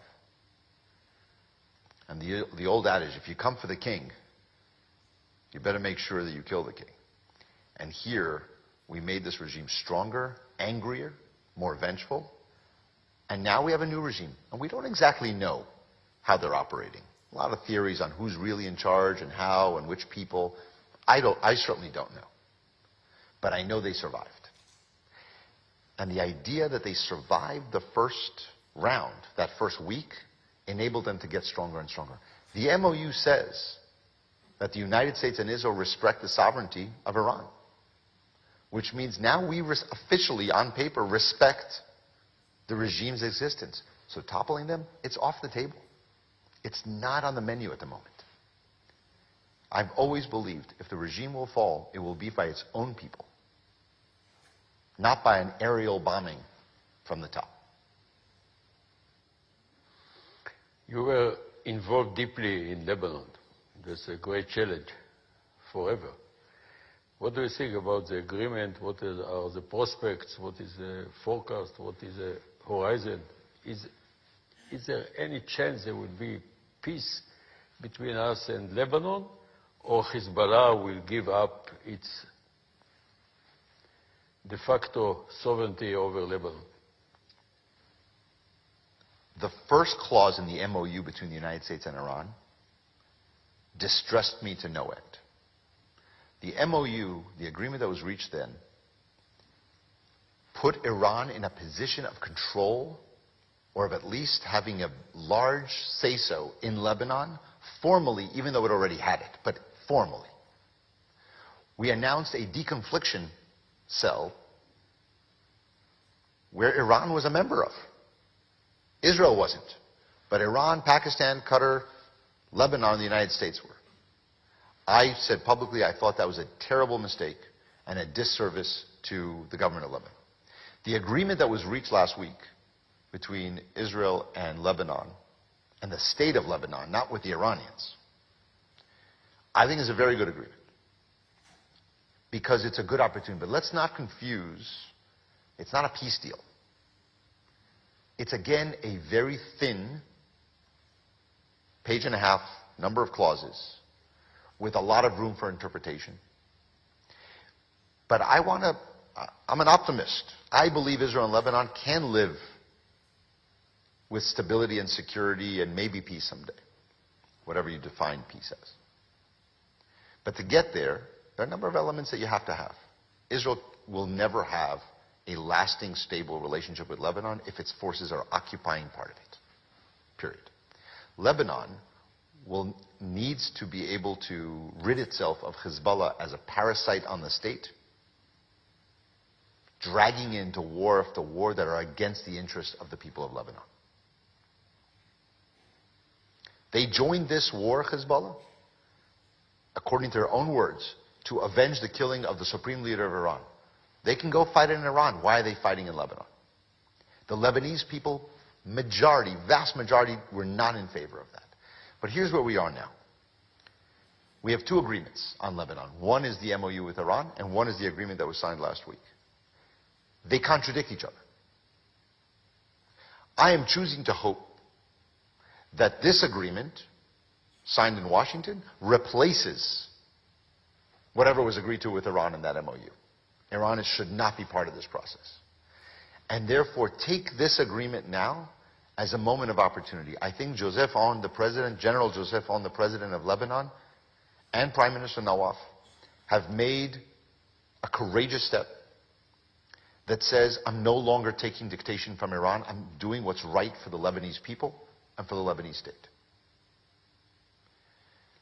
And the old adage, if you come for the king, you better make sure that you kill the king. And here, we made this regime stronger, angrier, more vengeful. And now we have a new regime. And we don't exactly know how they're operating. A lot of theories on who's really in charge and how and which people. I certainly don't know. But I know they survived. And the idea that they survived the first round, that first week, enabled them to get stronger and stronger. The MOU says that the United States and Israel respect the sovereignty of Iran, which means now we officially, on paper, respect the regime's existence. So toppling them, it's off the table. It's not on the menu at the moment. I've always believed if the regime will fall, it will be by its own people, not by an aerial bombing from the top. You were involved deeply in Lebanon. That's a great challenge forever. What do you think about the agreement? What are the prospects? What is the forecast? What is the horizon? Is there any chance there will be peace between us and Lebanon, or Hezbollah will give up its de facto sovereignty over Lebanon? The first clause in the MOU between the United States and Iran distressed me to no end. The MOU, the agreement that was reached then, put Iran in a position of control, or of at least having a large say-so in Lebanon, formally, even though it already had it, but formally. We announced a deconfliction cell where Iran was a member of. Israel wasn't, but Iran, Pakistan, Qatar, Lebanon, and the United States were. I said publicly I thought that was a terrible mistake and a disservice to the government of Lebanon. The agreement that was reached last week between Israel and Lebanon, and the state of Lebanon, not with the Iranians, I think is a very good agreement because it's a good opportunity. But let's not confuse, it's not a peace deal. It's again a very thin page and a half, number of clauses, with a lot of room for interpretation. But I'm an optimist. I believe Israel and Lebanon can live with stability and security and maybe peace someday, whatever you define peace as. But to get there are a number of elements that you have to have. Israel will never have a lasting, stable relationship with Lebanon if its forces are occupying part of it, period. Lebanon needs to be able to rid itself of Hezbollah as a parasite on the state, dragging into war after war that are against the interests of the people of Lebanon. They joined this war, Hezbollah, according to their own words, to avenge the killing of the supreme leader of Iran. They can go fight in Iran. Why are they fighting in Lebanon? The Lebanese people, vast majority, were not in favor of that. But here's where we are now. We have two agreements on Lebanon. One is the MOU with Iran, and one is the agreement that was signed last week. They contradict each other. I am choosing to hope that this agreement, signed in Washington, replaces whatever was agreed to with Iran in that MOU. Iran should not be part of this process. And therefore, take this agreement now as a moment of opportunity. I think Joseph Aoun, the president, General Joseph Aoun, the president of Lebanon, and Prime Minister Nawaf have made a courageous step that says, I'm no longer taking dictation from Iran. I'm doing what's right for the Lebanese people and for the Lebanese state.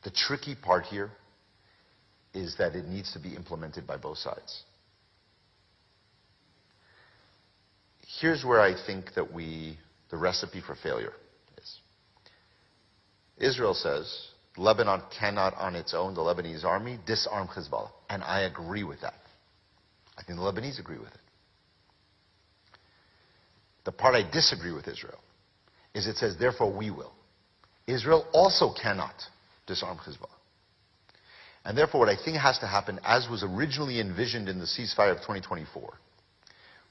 The tricky part here is that it needs to be implemented by both sides. Here's where I think that the recipe for failure is. Israel says Lebanon cannot on its own, the Lebanese army, disarm Hezbollah. And I agree with that. I think the Lebanese agree with it. The part I disagree with Israel is it says, therefore we will. Israel also cannot disarm Hezbollah. And therefore what I think has to happen, as was originally envisioned in the ceasefire of 2024,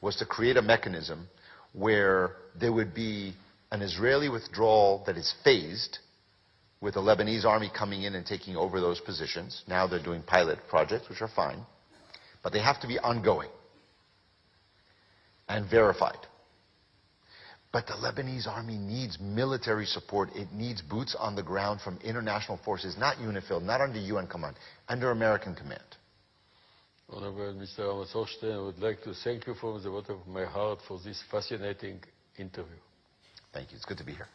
was to create a mechanism where there would be an Israeli withdrawal that is phased, with the Lebanese army coming in and taking over those positions. Now they're doing pilot projects, which are fine, but they have to be ongoing and verified. But the Lebanese army needs military support. It needs boots on the ground from international forces, not UNIFIL, not under UN command, under American command. Honorable Mr. Amos Hochstein, I would like to thank you from the bottom of my heart for this fascinating interview. Thank you. It's good to be here.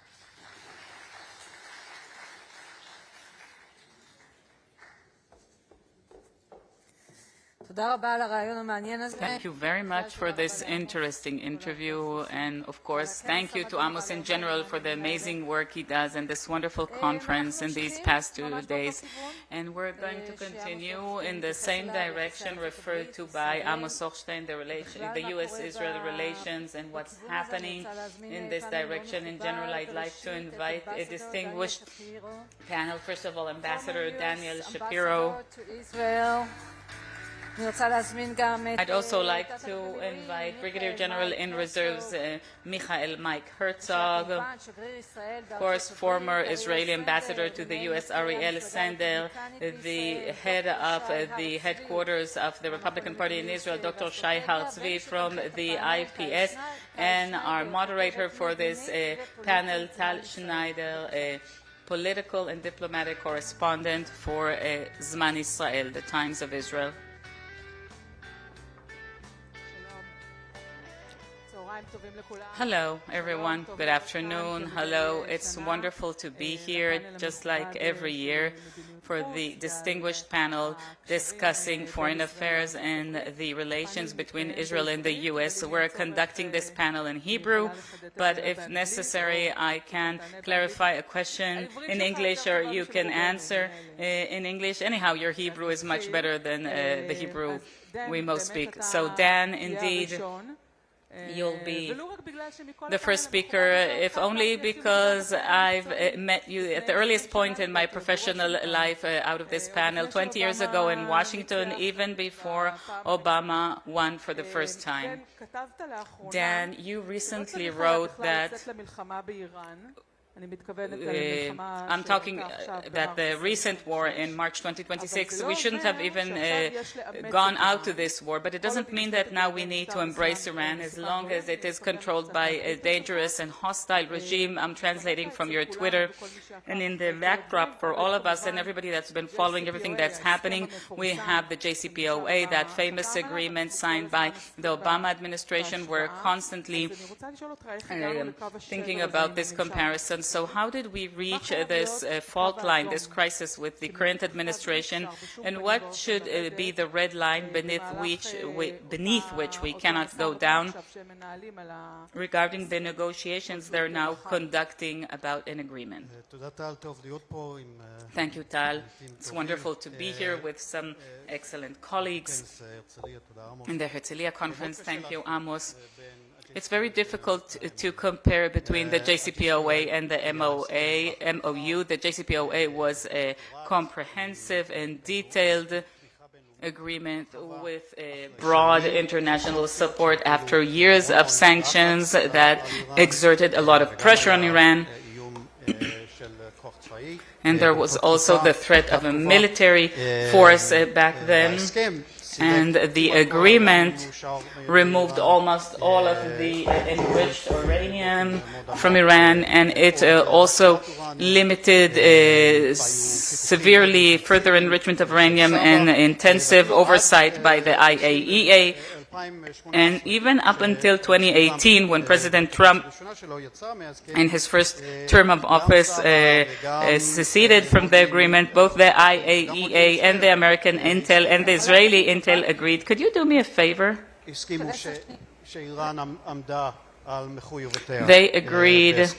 Thank you very much for this interesting interview, and of course thank you to Amos in general for the amazing work he does and this wonderful conference in these past 2 days. And we're going to continue in the same direction referred to by Amos Hochstein, the U.S.-Israel relations and what's happening in this direction in general. I'd like to invite a distinguished panel. First of all, Ambassador Daniel Shapiro. I'd also like to invite Brigadier General in Reserves Michael Mike Herzog, of course former Israeli ambassador to the U.S. Ariel Sandel, the head of the headquarters of the Republican Party in Israel, Dr. Shai Har-Tzvi from the IPS, and our moderator for this panel, Tal Schneider, political and diplomatic correspondent for Zman Israel, the Times of Israel. Hello, everyone. Good afternoon. Hello. It's wonderful to be here, just like every year, for the distinguished panel discussing foreign affairs and the relations between Israel and the U.S. We're conducting this panel in Hebrew, but if necessary, I can clarify a question in English, or you can answer in English. Anyhow, your Hebrew is much better than the Hebrew we most speak. So, Dan, indeed, you'll be the first speaker, if only because I've met you at the earliest point in my professional life out of this panel 20 years ago in Washington, even before Obama won for the first time. Dan, you recently wrote that I'm talking that the recent war in March 2026, we shouldn't have even gone out to this war, but it doesn't mean that now we need to embrace Iran as long as it is controlled by a dangerous and hostile regime. I'm translating from your Twitter. And in the backdrop for all of us and everybody that's been following everything that's happening, we have the JCPOA, that famous agreement signed by the Obama administration. We're constantly thinking about this comparison. So how did we reach this fault line, this crisis with the current administration, and what should be the red line beneath which we cannot go down regarding the negotiations they're now conducting about an agreement? Thank you, Tal. It's wonderful to be here with some excellent colleagues in the Herzliya Conference. Thank you, Amos. It's very difficult to compare between the JCPOA and the MOU. The JCPOA was a comprehensive and detailed agreement with broad international support after years of sanctions that exerted a lot of pressure on Iran. And there was also the threat of a military force back then. And the agreement removed almost all of the enriched uranium from Iran, and it also limited severely further enrichment of uranium and intensive oversight by the IAEA. And even up until 2018, when President Trump, in his first term of office, seceded from the agreement, both the IAEA and the American Intel and the Israeli Intel agreed. Could you do me a favor? They agreed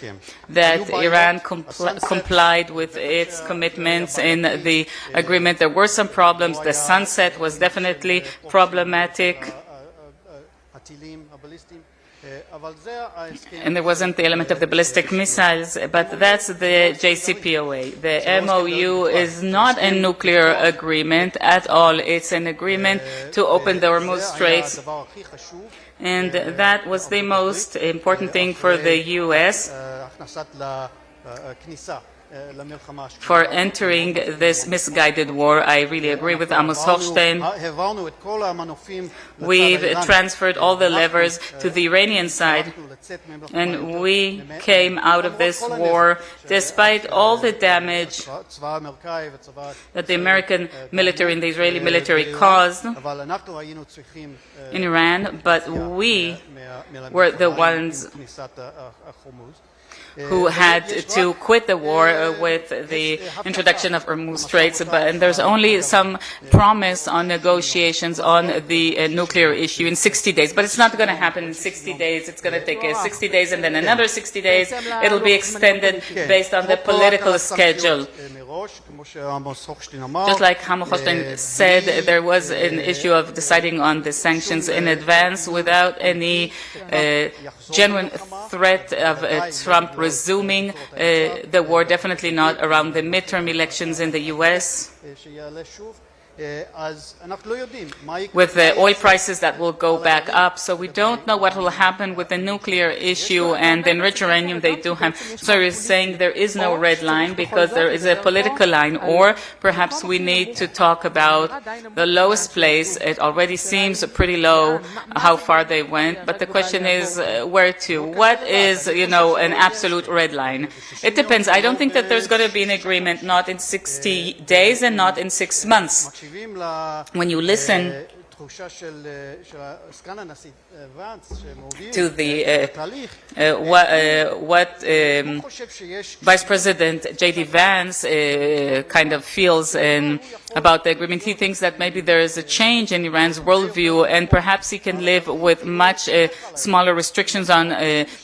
that Iran complied with its commitments in the agreement. There were some problems. The sunset was definitely problematic. And there wasn't the element of the ballistic missiles, but that's the JCPOA. The MOU is not a nuclear agreement at all. It's an agreement to open the Hormuz Straits. And that was the most important thing for the U.S. for entering this misguided war. I really agree with Amos Hochstein. We've transferred all the levers to the Iranian side, and we came out of this war despite all the damage that the American military and the Israeli military caused in Iran, but we were the ones who had to quit the war with the introduction of Hormuz Straits, and there's only some promise on negotiations on the nuclear issue in 60 days. But it's not going to happen in 60 days. It's going to take 60 days and then another 60 days. It'll be extended based on the political schedule. Just like Amos Hochstein said, there was an issue of deciding on the sanctions in advance without any genuine threat of Trump resuming the war, definitely not around the midterm elections in the U.S. with the oil prices that will go back up. So we don't know what will happen with the nuclear issue and the enriched uranium they do have. So we're saying there is no red line because there is a political line, or perhaps we need to talk about the lowest place. It already seems pretty low how far they went, but the question is where to? What is, an absolute red line? It depends. I don't think that there's going to be an agreement, not in 60 days and not in 6 months. When you listen to the what Vice President J.D. Vance kind of feels about the agreement, he thinks that maybe there is a change in Iran's worldview, and perhaps he can live with much smaller restrictions on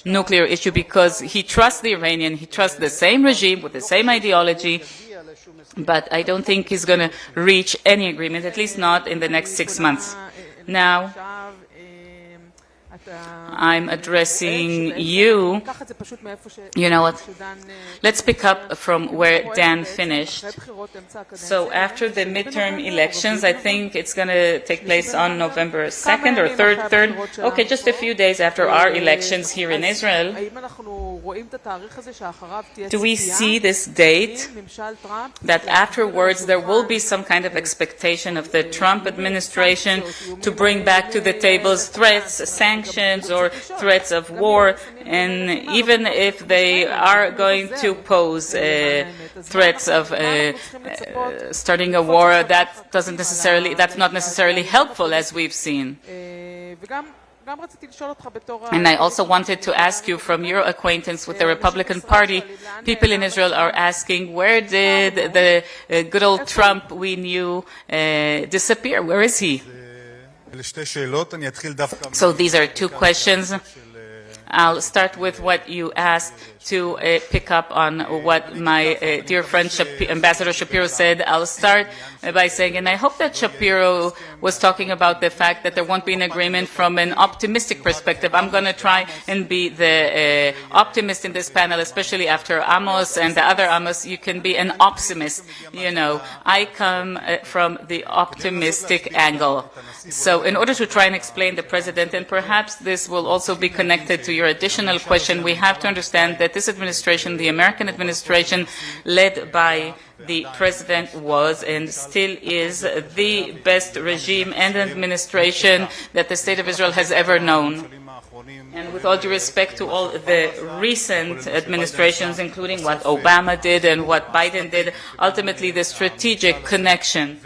nuclear issue because he trusts the Iranian, he trusts the same regime with the same ideology. But I don't think he's going to reach any agreement, at least not in the next 6 months. Now, I'm addressing you. You know what? Let's pick up from where Dan finished. So after the midterm elections, I think it's going to take place on November 2nd or 3rd. Okay, just a few days after our elections here in Israel. Do we see this date that afterwards there will be some kind of expectation of the Trump administration to bring back to the tables threats, sanctions, or threats of war, and even if they are going to pose threats of starting a war, that's not necessarily helpful, as we've seen. And I also wanted to ask you, from your acquaintance with the Republican Party, people in Israel are asking, where did the good old Trump we knew disappear? Where is he? So these are two questions. I'll start with what you asked to pick up on what my dear friend Ambassador Shapiro said. I'll start by saying, and I hope that Shapiro was talking about the fact that there won't be an agreement from an optimistic perspective. I'm going to try and be the optimist in this panel, especially after Amos and the other Amos. You can be an optimist. You know, I come from the optimistic angle. So in order to try and explain the president, and perhaps this will also be connected to your additional question, we have to understand that this administration, the American administration led by the president, was and still is the best regime and administration that the state of Israel has ever known. And with all due respect to all the recent administrations, including what Obama did and what Biden did, ultimately the strategic connection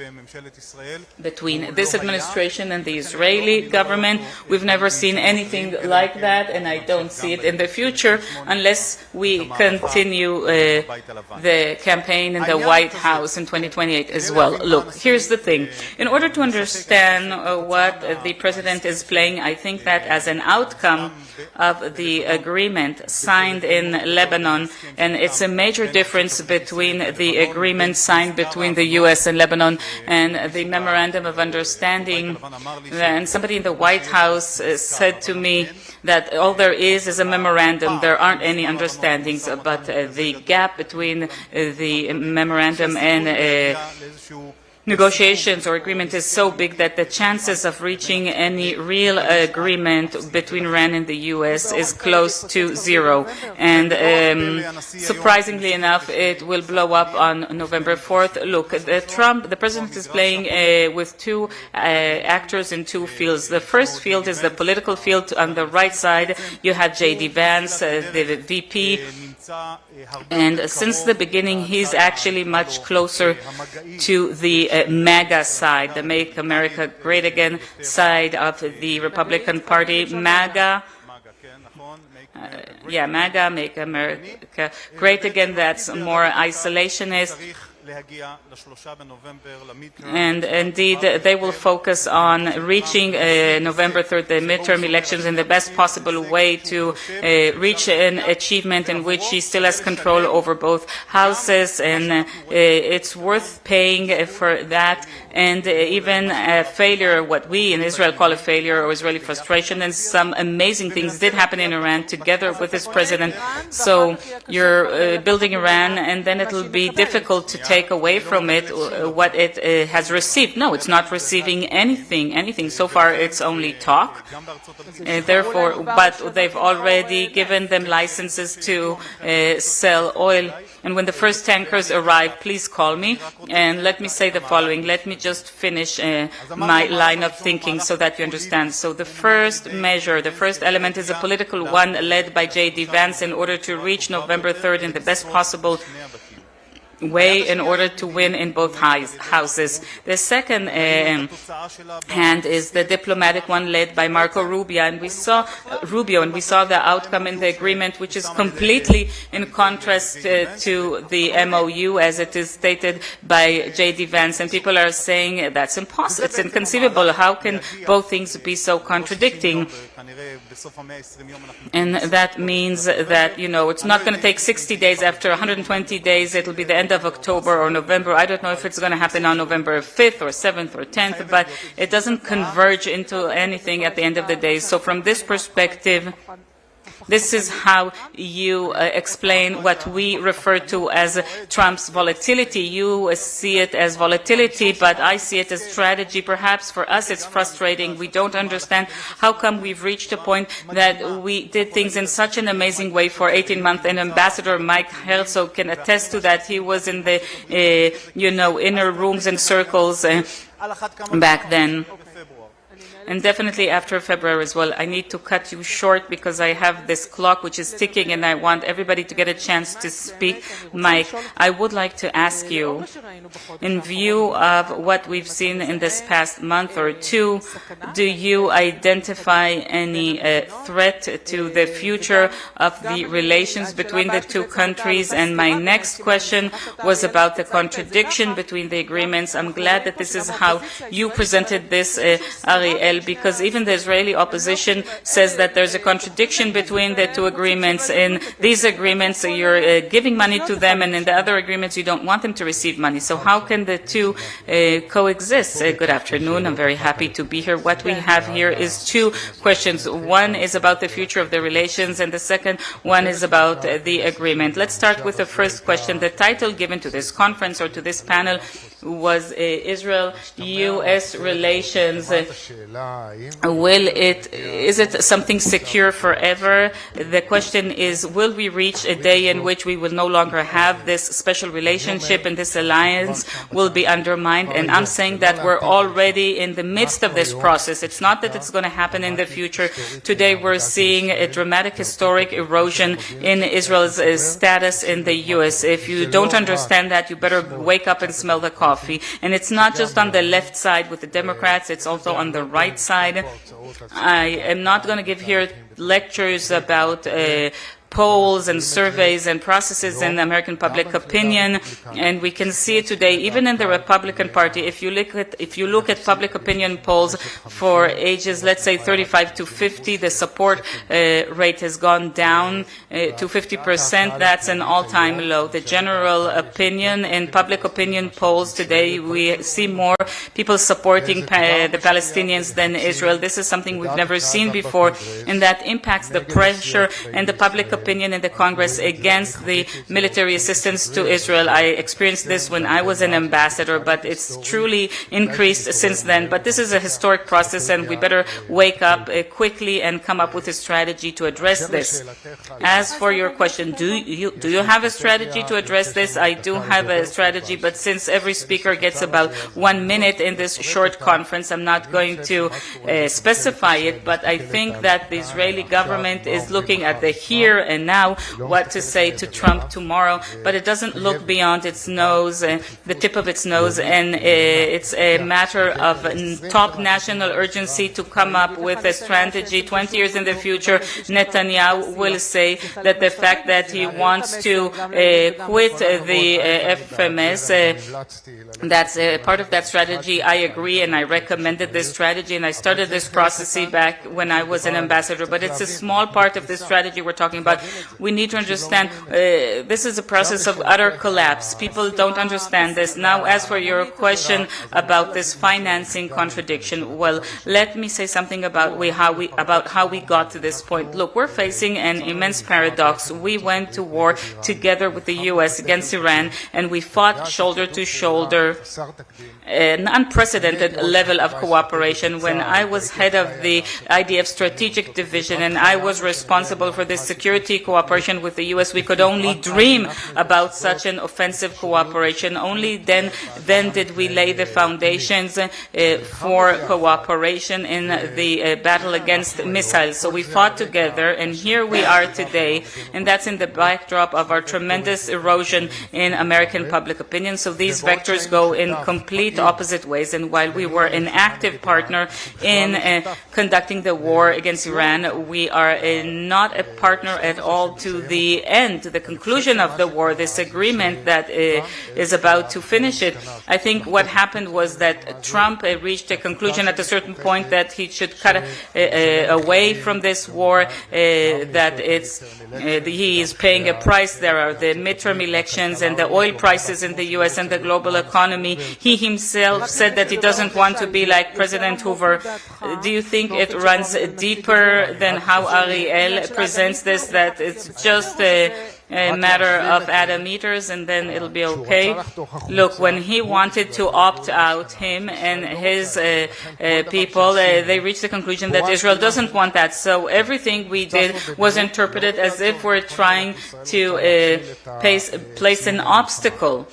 between this administration and the Israeli government, we've never seen anything like that, and I don't see it in the future unless we continue the campaign in the White House in 2028 as well. Look, here's the thing. In order to understand what the president is playing, I think that as an outcome of the agreement signed in Lebanon, and it's a major difference between the agreement signed between the U.S. and Lebanon and the memorandum of understanding. And somebody in the White House said to me that all there is a memorandum. There aren't any understandings, but the gap between the memorandum and negotiations or agreement is so big that the chances of reaching any real agreement between Iran and the U.S. is close to zero. And surprisingly enough, it will blow up on November 4th. Look, the president is playing with two actors in two fields. The first field is the political field. On the right side, you have J.D. Vance, the VP. And since the beginning, he's actually much closer to the MAGA side, the Make America Great Again side of the Republican Party. MAGA, MAGA, Make America Great Again, that's more isolationist. And indeed, they will focus on reaching November 3rd, the midterm elections, in the best possible way to reach an achievement in which he still has control over both houses, and it's worth paying for that. And even a failure, what we in Israel call a failure or Israeli frustration, and some amazing things did happen in Iran together with this president. So you're building Iran, and then it will be difficult to take away from it what it has received. No, it's not receiving anything. So far, it's only talk. Therefore, but they've already given them licenses to sell oil. And when the first tankers arrive, please call me. And let me say the following. Let me just finish my line of thinking so that you understand. So the first measure, the first element is a political one led by J.D. Vance in order to reach November 3rd in the best possible way in order to win in both houses. The second hand is the diplomatic one led by Marco Rubio, and we saw the outcome in the agreement, which is completely in contrast to the MOU as it is stated by J.D. Vance, and people are saying that's impossible, it's inconceivable. How can both things be so contradicting? And that means that, it's not going to take 60 days. After 120 days, it will be the end end of October or November. I don't know if it's going to happen on November 5th or 7th or 10th, but it doesn't converge into anything at the end of the day. So from this perspective, this is how you explain what we refer to as Trump's volatility. You see it as volatility, but I see it as strategy. Perhaps for us it's frustrating. We don't understand how come we've reached a point that we did things in such an amazing way for 18 months. And Ambassador Mike Herzog can attest to that. He was in the, inner rooms and circles back then. And definitely after February as well. I need to cut you short because I have this clock which is ticking and I want everybody to get a chance to speak. Mike, I would like to ask you, in view of what we've seen in this past month or two, do you identify any threat to the future of the relations between the two countries? And my next question was about the contradiction between the agreements. I'm glad that this is how you presented this, Ariel, because even the Israeli opposition says that there's a contradiction between the two agreements. In these agreements, you're giving money to them, and in the other agreements, you don't want them to receive money. So how can the two coexist? Good afternoon. I'm very happy to be here. What we have here is two questions. One is about the future of the relations, and the second one is about the agreement. Let's start with the first question. The title given to this conference or to this panel was Israel-U.S. relations. Is it something secure forever? The question is, will we reach a day in which we will no longer have this special relationship and this alliance will be undermined? And I'm saying that we're already in the midst of this process. It's not that it's going to happen in the future. Today we're seeing a dramatic historic erosion in Israel's status in the U.S. If you don't understand that, you better wake up and smell the coffee. And it's not just on the left side with the Democrats, it's also on the right side. I am not going to give here lectures about polls and surveys and processes in American public opinion, and we can see it today even in the Republican Party. If you look at public opinion polls for ages, let's say 35 to 50, the support rate has gone down to 50%. That's an all-time low. The general opinion in public opinion polls today, we see more people supporting the Palestinians than Israel. This is something we've never seen before, and that impacts the pressure and the public opinion in the Congress against the military assistance to Israel. I experienced this when I was an ambassador, but it's truly increased since then. But this is a historic process, and we better wake up quickly and come up with a strategy to address this. As for your question, do you have a strategy to address this? I do have a strategy, but since every speaker gets about 1 minute in this short conference, I'm not going to specify it, but I think that the Israeli government is looking at the here and now, what to say to Trump tomorrow, but it doesn't look beyond its nose, the tip of its nose, and it's a matter of top national urgency to come up with a strategy. 20 years in the future, Netanyahu will say that the fact that he wants to quit the FMS, that's part of that strategy. I agree, and I recommended this strategy, and I started this process back when I was an ambassador, but it's a small part of this strategy we're talking about. We need to understand this is a process of utter collapse. People don't understand this. Now, as for your question about this financing contradiction, well, let me say something about how we got to this point. Look, we're facing an immense paradox. We went to war together with the U.S. against Iran, and we fought shoulder to shoulder, an unprecedented level of cooperation. When I was head of the IDF Strategic Division and I was responsible for the security cooperation with the U.S., we could only dream about such an offensive cooperation. Only then did we lay the foundations for cooperation in the battle against missiles. So we fought together, and here we are today, and that's in the backdrop of our tremendous erosion in American public opinion. So these vectors go in complete opposite ways, and while we were an active partner in conducting the war against Iran, we are not a partner at it all to the end, to the conclusion of the war, this agreement that is about to finish it. I think what happened was that Trump reached a conclusion at a certain point that he should cut away from this war, that he is paying a price. There are the midterm elections and the oil prices in the U.S. and the global economy. He himself said that he doesn't want to be like President Hoover. Do you think it runs deeper than how Ariel presents this, that it's just a matter of Adam meters and then it'll be okay? Look, when he wanted to opt out, him and his people, they reached the conclusion that Israel doesn't want that. So everything we did was interpreted as if we're trying to place an obstacle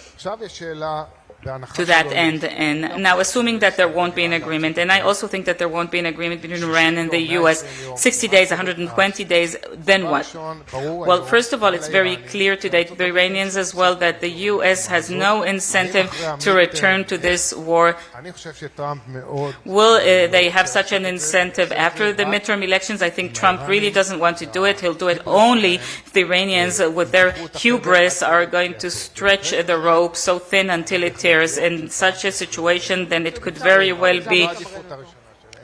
to that end. And now, assuming that there won't be an agreement, and I also think that there won't be an agreement between Iran and the U.S., 60 days, 120 days, then what? Well, first of all, it's very clear today to the Iranians as well that the U.S. has no incentive to return to this war. Will they have such an incentive after the midterm elections? I think Trump really doesn't want to do it. He'll do it only if the Iranians, with their hubris, are going to stretch the rope so thin until it tears. In such a situation, then it could very well be.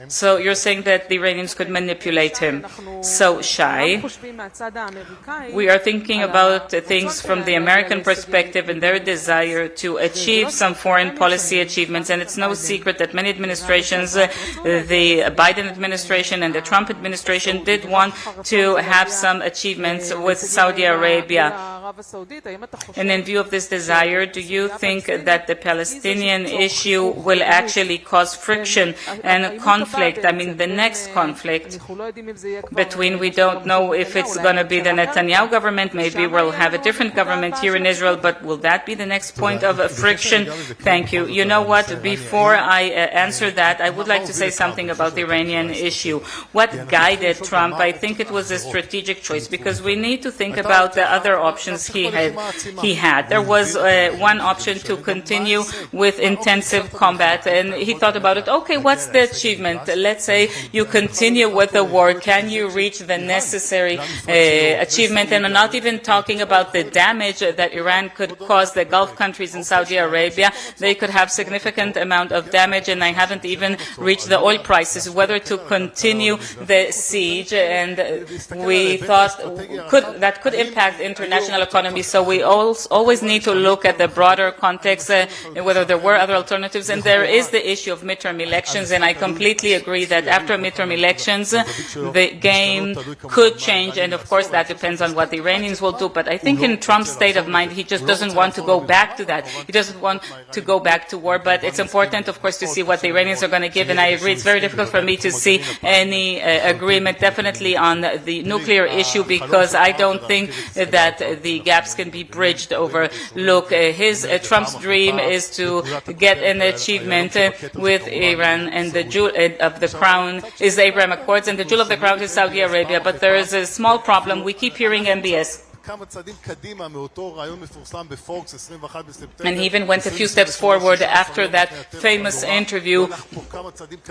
So you're saying that the Iranians could manipulate him. So, Shai, we are thinking about things from the American perspective and their desire to achieve some foreign policy achievements. And it's no secret that many administrations, the Biden administration and the Trump administration, did want to have some achievements with Saudi Arabia. And in view of this desire, do you think that the Palestinian issue will actually cause friction and conflict? I mean, the next conflict between, we don't know if it's going to be the Netanyahu government, maybe we'll have a different government here in Israel, but will that be the next point of friction? Thank you. You know what, before I answer that, I would like to say something about the Iranian issue. What guided Trump? I think it was a strategic choice, because we need to think about the other options he had. There was one option to continue with intensive combat, and he thought about it. Okay, what's the achievement? Let's say you continue with the war. Can you reach the necessary achievement? And I'm not even talking about the damage that Iran could cause the Gulf countries in Saudi Arabia. They could have significant amount of damage, and I haven't even reached the oil prices. Whether to continue the siege, and we thought that could impact international economy. So we always need to look at the broader context, whether there were other alternatives. And there is the issue of midterm elections, and I completely agree that after midterm elections, the game could change, and of course that depends on what the Iranians will do. But I think in Trump's state of mind, he just doesn't want to go back to that. He doesn't want to go back to war, but it's important, of course, to see what the Iranians are going to give, and I agree it's very difficult for me to see any agreement, definitely on the nuclear issue, because I don't think that the gaps can be bridged over. Look, Trump's dream is to get an achievement with Iran, and the jewel of the crown is the Abraham Accords, and the jewel of the crown is Saudi Arabia. But there is a small problem. We keep hearing MBS. And he even went a few steps forward after that famous interview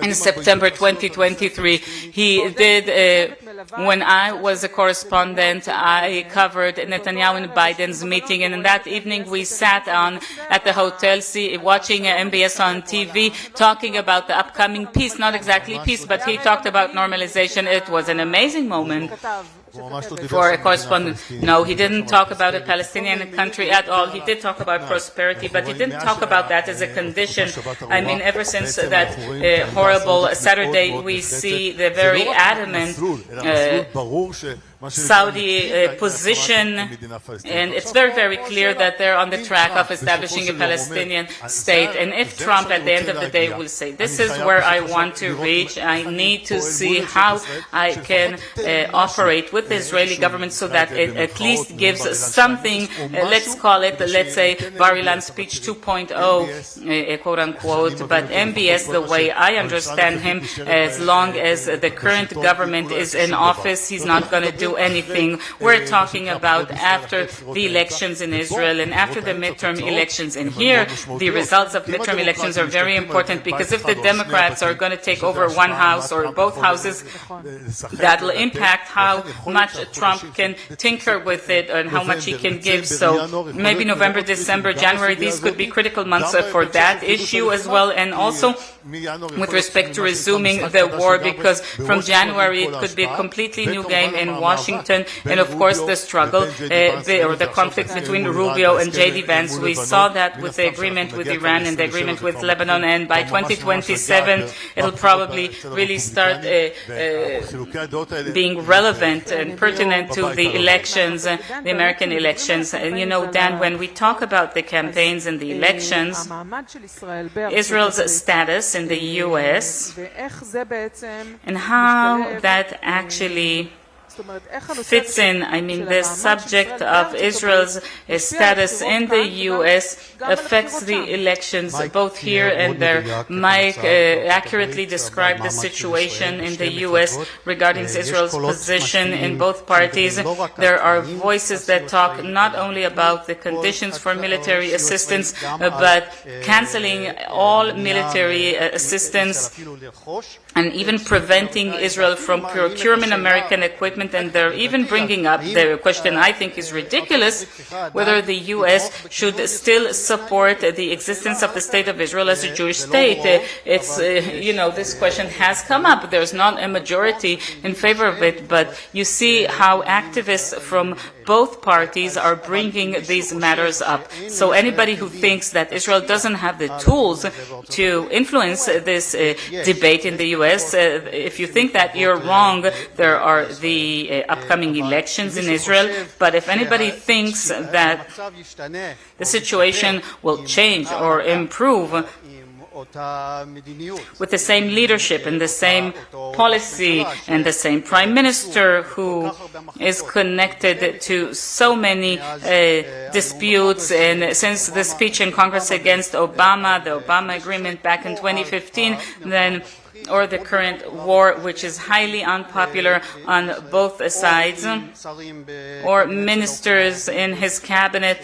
in September 2023. He did, when I was a correspondent, I covered Netanyahu and Biden's meeting, and in that evening we sat at the hotel watching MBS on TV, talking about the upcoming peace, not exactly peace, but he talked about normalization. It was an amazing moment for a correspondent. No, he didn't talk about a Palestinian country at all. He did talk about prosperity, but he didn't talk about that as a condition. I mean, ever since that horrible Saturday, we see the very adamant Saudi position, and it's very, very clear that they're on the track of establishing a Palestinian state. And if Trump at the end of the day will say, this is where I want to reach, I need to see how I can operate with the Israeli government so that it at least gives something, let's call it, let's say, Bar-Ilan speech 2.0, quote unquote. But MBS, the way I understand him, as long as the current government is in office, he's not going to do do anything. We're talking about after the elections in Israel and after the midterm elections. And here, the results of midterm elections are very important, because if the Democrats are going to take over one house or both houses, that will impact how much Trump can tinker with it and how much he can give. So maybe November, December, January, these could be critical months for that issue as well. And also with respect to resuming the war, because from January it could be a completely new game in Washington. And of course the struggle or the conflict between Rubio and J.D. Vance. We saw that with the agreement with Iran and the agreement with Lebanon, and by 2027 it'll probably really start being relevant and pertinent to the elections, the American elections. And you know, Dan, when we talk about the campaigns and the elections, Israel's status in the U.S. and how that actually fits in. I mean, the subject of Israel's status in the U.S. affects the elections both here and there. Mike accurately described the situation in the U.S. regarding Israel's position in both parties. There are voices that talk not only about the conditions for military assistance, but canceling all military assistance and even preventing Israel from procuring American equipment. And they're even bringing up the question I think is ridiculous, whether the U.S. should still support the existence of the State of Israel as a Jewish state. It's, this question has come up. There's not a majority in favor of it, but you see how activists from both parties are bringing these matters up. So anybody who thinks that Israel doesn't have the tools to influence this debate in the U.S., if you think that, you're wrong. There are the upcoming elections in Israel, but if anybody thinks that the situation will change or improve with the same leadership and the same policy and the same prime minister who is connected to so many disputes, and since the speech in Congress against Obama, the Obama agreement back in 2015, then or the current war, which is highly unpopular on both sides, or ministers in his cabinet,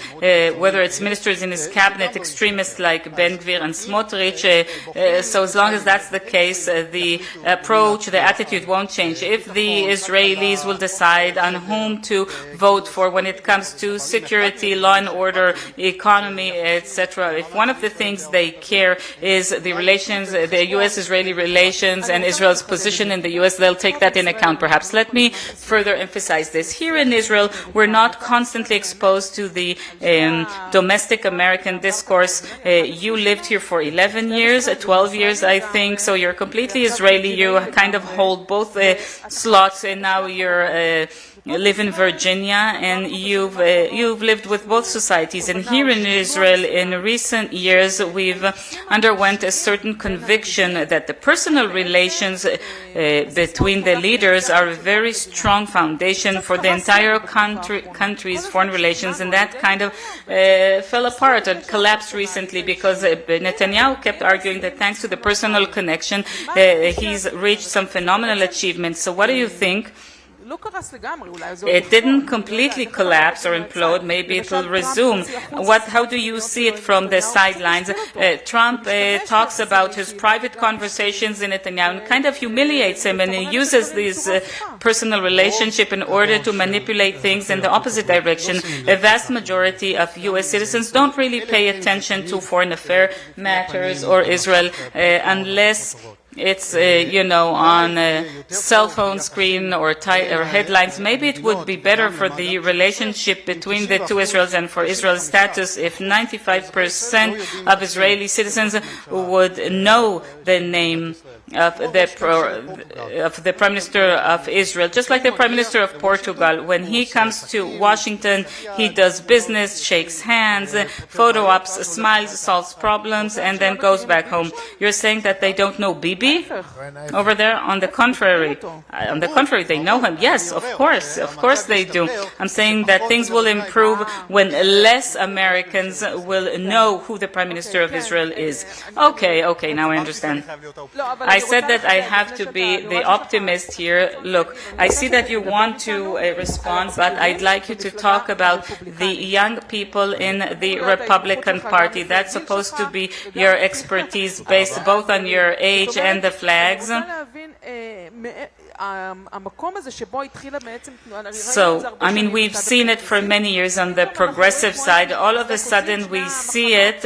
whether it's ministers in his cabinet, extremists like Ben Gvir and Smotrich. So as long as that's the case, the approach, the attitude won't change. If the Israelis will decide on whom to vote for when it comes to security, law and order, economy, etc., if one of the things they care is the relations, the U.S.-Israeli relations, and Israel's position in the U.S., they'll take that in account, perhaps. Let me further emphasize this. Here in Israel, we're not constantly exposed to the domestic American discourse. You lived here for 11 years, 12 years, I think, so you're completely Israeli. You kind of hold both slots, and now you live in Virginia, and you've lived with both societies. And here in Israel, in recent years, we've underwent a certain conviction that the personal relations between the leaders are a very strong foundation for the entire country's foreign relations, and that kind of fell apart and collapsed recently because Netanyahu kept arguing that thanks to the personal connection, he's reached some phenomenal achievements. So what do you think? It didn't completely collapse or implode. Maybe it will resume. How do you see it from the sidelines? Trump talks about his private conversations in Netanyahu and kind of humiliates him, and he uses this personal relationship in order to manipulate things in the opposite direction. A vast majority of U.S. citizens don't really pay attention to foreign affairs matters or Israel unless it's, on a cell phone screen or headlines. Maybe it would be better for the relationship between the two Israels and for Israel's status if 95% of Israeli citizens would know the name of the Prime Minister of Israel, just like the Prime Minister of Portugal. When he comes to Washington, he does business, shakes hands, photo ops, smiles, solves problems, and then goes back home. You're saying that they don't know Bibi? Bibi over there? On the contrary, they know him. Yes, of course they do. I'm saying that things will improve when less Americans will know who the Prime Minister of Israel is. Okay, now I understand. I said that I have to be the optimist here. Look, I see that you want to respond, but I'd like you to talk about the young people in the Republican Party. That's supposed to be your expertise based both on your age and the flags. So, I mean, we've seen it for many years on the progressive side. All of a sudden, we see it,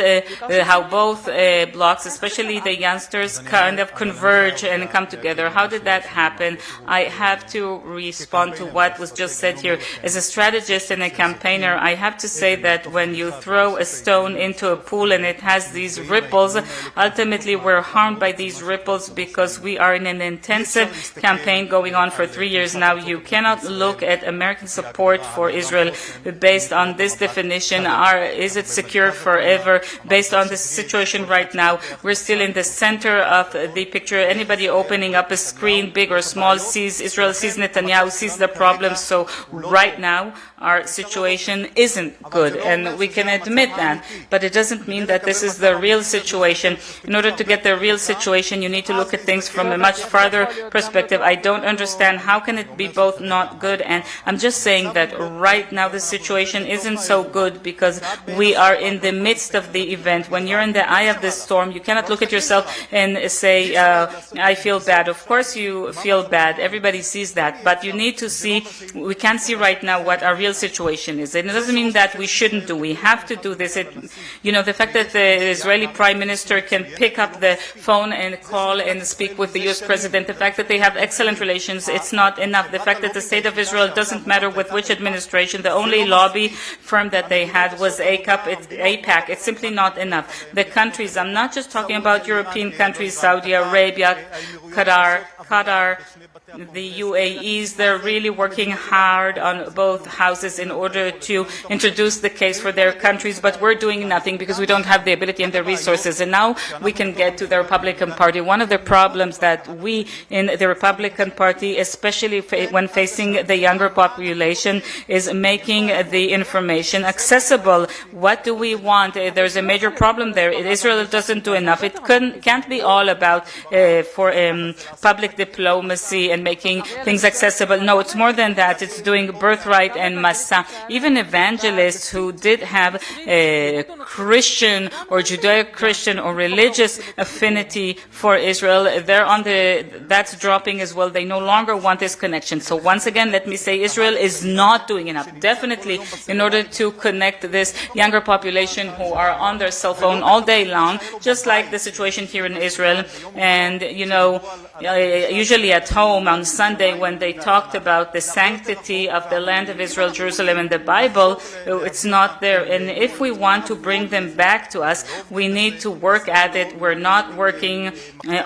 how both blocks, especially the youngsters, kind of converge and come together. How did that happen? I have to respond to what was just said here. As a strategist and a campaigner, I have to say that when you throw a stone into a pool and it has these ripples, ultimately we're harmed by these ripples because we are in an intensive campaign going on for 3 years now. You cannot look at American support for Israel based on this definition. Is it secure forever? Based on this situation right now, we're still in the center of the picture. Anybody opening up a screen, big or small, sees Israel, sees Netanyahu, sees the problem. So right now, our situation isn't good, and we can admit that. But it doesn't mean that this is the real situation. In order to get the real situation, you need to look at things from a much farther perspective. I don't understand how can it be both not good, and I'm just saying that right now the situation isn't so good because we are in the midst of the event. When you're in the eye of the storm, you cannot look at yourself and say, I feel bad. Of course you feel bad. Everybody sees that. But you need to see, we can't see right now what our real situation is. And it doesn't mean that we shouldn't do. We have to do this. The fact that the Israeli Prime Minister can pick up the phone and call and speak with the U.S. President, the fact that they have excellent relations, it's not enough. The fact that the state of Israel doesn't matter with which administration, the only lobby firm that they had was AIPAC. It's simply not enough. The countries, I'm not just talking about European countries, Saudi Arabia, Qatar, the UAEs, they're really working hard on both houses in order to introduce the case for their countries, but we're doing nothing because we don't have the ability and the resources. And now we can get to the Republican Party. One of the problems that we in the Republican Party, especially when facing the younger population, is making the information accessible. What do we want? There's a major problem there. Israel doesn't do enough. It can't be all about public diplomacy and making things accessible. No, it's more than that. It's doing birthright and masa. Even evangelists who did have a Christian or Judeo-Christian or religious affinity for Israel, that's dropping as well. They no longer want this connection. So once again, let me say Israel is not doing enough. Definitely, in order to connect this younger population who are on their cell phone all day long, just like the situation here in Israel. And, usually at home on Sunday when they talked about the sanctity of the land of Israel, Jerusalem, in the Bible, it's not there. And if we want to bring them back to us, we need to work at it. We're not working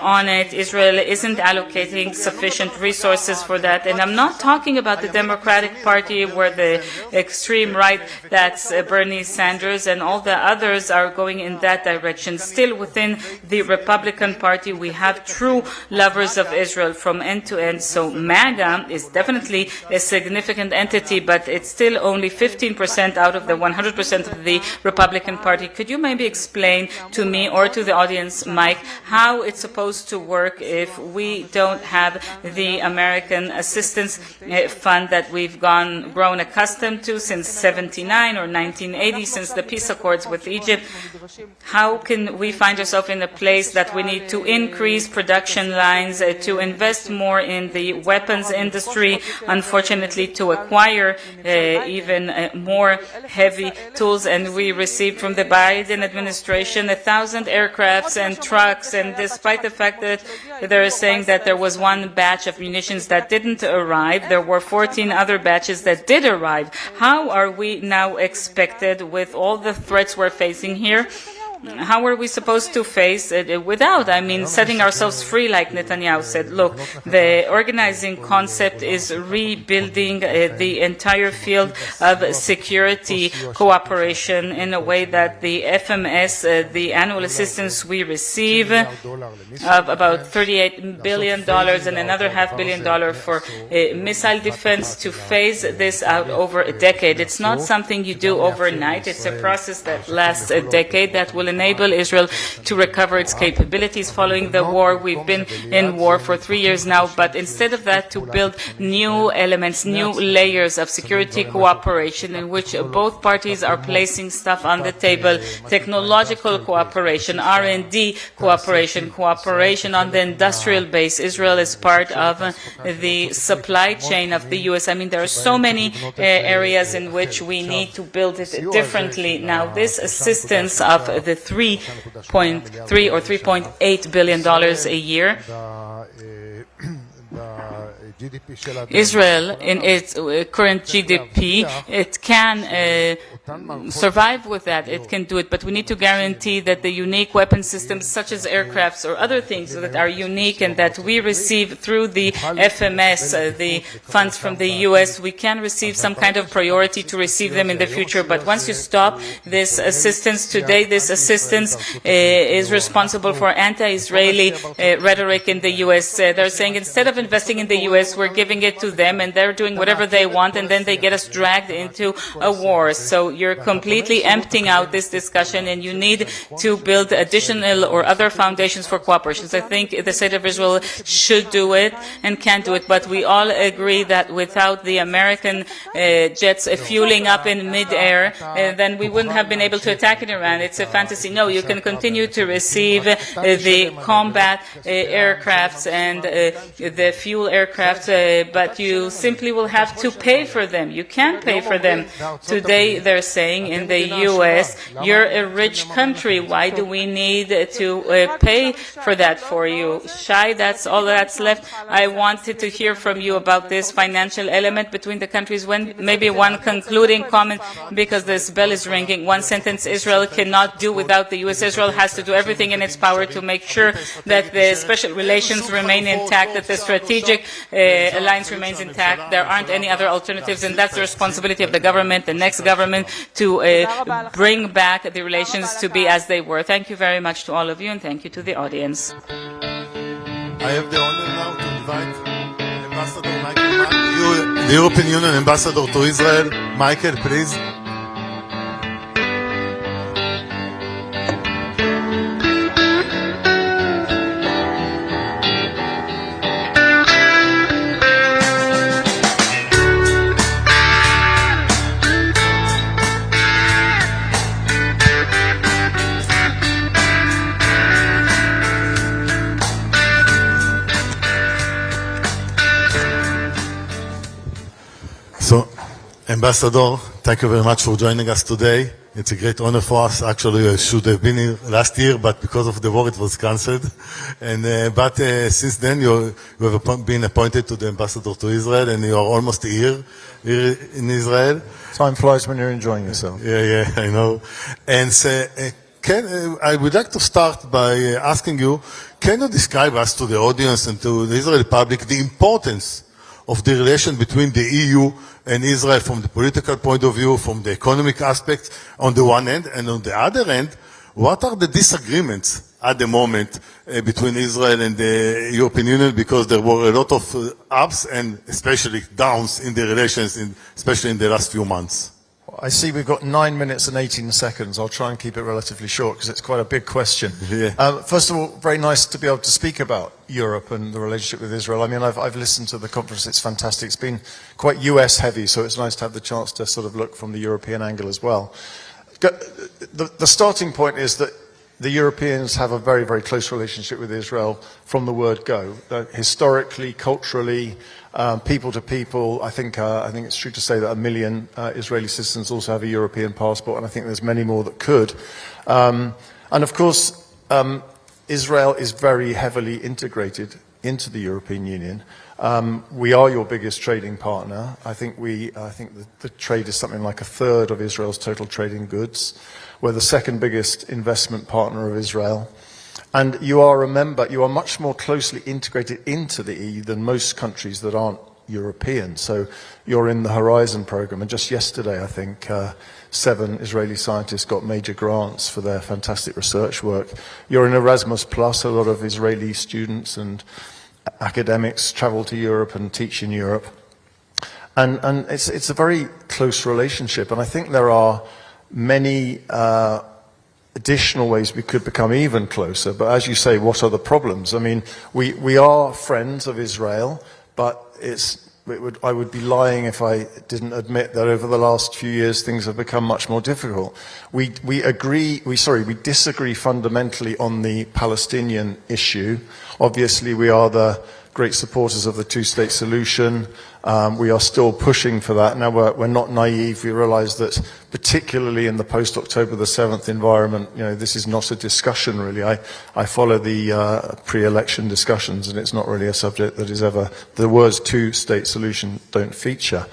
on it. Israel isn't allocating sufficient resources for that. And I'm not talking about the Democratic Party where the extreme right, that's Bernie Sanders, and all the others are going in that direction. Still within the Republican Party, we have true lovers of Israel from end to end. So MAGA is definitely a significant entity, but it's still only 15% out of the 100% of the Republican Party. Could you maybe explain to me or to the audience, Mike, how it's supposed to work if we don't have the American Assistance Fund that we've grown accustomed to since 79 or 1980, since the peace accords with Egypt? How can we find ourselves in a place that we need to increase production lines, to invest more in the weapons industry, unfortunately to acquire even more heavy tools? And we received from the Biden administration 1,000 aircrafts and trucks, and despite the fact that they're saying that there was one batch of munitions that didn't arrive, there were 14 other batches that did arrive. How are we now expected, with all the threats we're facing here, how are we supposed to face it without? I mean, setting ourselves free, like Netanyahu said. Look, the organizing concept is rebuilding the entire field of security cooperation in a way that the FMS, the annual assistance we receive of about $38 billion and another $500 million for missile defense, to phase this out over a decade. It's not something you do overnight. It's a process that lasts a decade that will enable Israel to recover its capabilities following the war. We've been in war for 3 years now, but instead of that, to build new elements, new layers of security cooperation in which both parties are placing stuff on the table, technological cooperation, R&D cooperation, cooperation on the industrial base. Israel is part of the supply chain of the U.S. I mean, there are so many areas in which we need to build it differently. Now, this assistance of the $3.3 or $3.8 billion a year, Israel, in its current GDP, it can survive with that. It can do it, but we need to guarantee that the unique weapon systems, such as aircrafts or other things that are unique and that we receive through the FMS, the funds from the U.S., we can receive some kind of priority to receive them in the future. But once you stop this assistance today, this assistance is responsible for anti-Israeli rhetoric in the U.S. They're saying instead of investing in the U.S., we're giving it to them, and they're doing whatever they want, and then they get us dragged into a war. So you're completely emptying out this discussion, and you need to build additional or other foundations for cooperation. I think the State of Israel should do it and can do it, but we all agree that without the American jets fueling up in midair, then we wouldn't have been able to attack in Iran. It's a fantasy. No, you can continue to receive the combat aircrafts and the fuel aircraft, but you simply will have to pay for them. You can pay for them. Today, they're saying in the U.S., you're a rich country. Why do we need to pay for that for you? Shai, that's all that's left. I wanted to hear from you about this financial element between the countries. When maybe one concluding comment, because this bell is ringing. One sentence: Israel cannot do without the U.S. Israel has to do everything in its power to make sure that the special relations remain intact, that the strategic alliance remains intact. There aren't any other alternatives, and that's the responsibility of the government, the next government, to bring back the relations to be as they were. Thank you very much to all of you, and thank you to the audience. I have the honor now to invite Ambassador Michael, the European Union Ambassador to Israel. Michael, please. So, Ambassador, thank you very much for joining us today. It's a great honor for us. Actually, I should have been here last year, but because of the war, it was cancelled. But since then, you have been appointed to the ambassador to Israel, and you are almost a year here in Israel. Time flies when you're enjoying yourself. Yeah, I know. And so, I would like to start by asking you, can you describe us to the audience and to the Israeli public the importance of the relation between the EU and Israel from the political point of view, from the economic aspects on the one end, and on the other end, what are the disagreements at the moment between Israel and the European Union, because there were a lot of ups and especially downs in the relations, especially in the last few months? I see we've got 9 minutes and 18 seconds. I'll try and keep it relatively short because it's quite a big question. Yeah. First of all, very nice to be able to speak about Europe and the relationship with Israel. I mean, I've listened to the conference. It's fantastic. It's been quite US heavy, so it's nice to have the chance to sort of look from the European angle as well. The starting point is that the Europeans have a very, very close relationship with Israel from the word go. Historically, culturally, people to people, I think it's true to say that 1 million Israeli citizens also have a European passport, and I think there's many more that could. And of course, Israel is very heavily integrated into the European Union. We are your biggest trading partner. I think the trade is something like a third of Israel's total trade in goods. We're the second biggest investment partner of Israel. And you are much more closely integrated into the EU than most countries that aren't European. So you're in the Horizon program, and just yesterday, I think, 7 Israeli scientists got major grants for their fantastic research work. You're in Erasmus Plus. A lot of Israeli students and academics travel to Europe and teach in Europe. And it's a very close relationship, and I think there are many additional ways we could become even closer. But as you say, what are the problems? I mean, we are friends of Israel, but I would be lying if I didn't admit that over the last few years things have become much more difficult. We disagree fundamentally on the Palestinian issue. Obviously, we are the great supporters of the two-state solution. We are still pushing for that. Now, we're not naive. We realize that, particularly in the post-October the 7th environment, this is not a discussion, really. I follow the pre-election discussions, and it's not really a subject that is ever, the words two-state solution don't feature.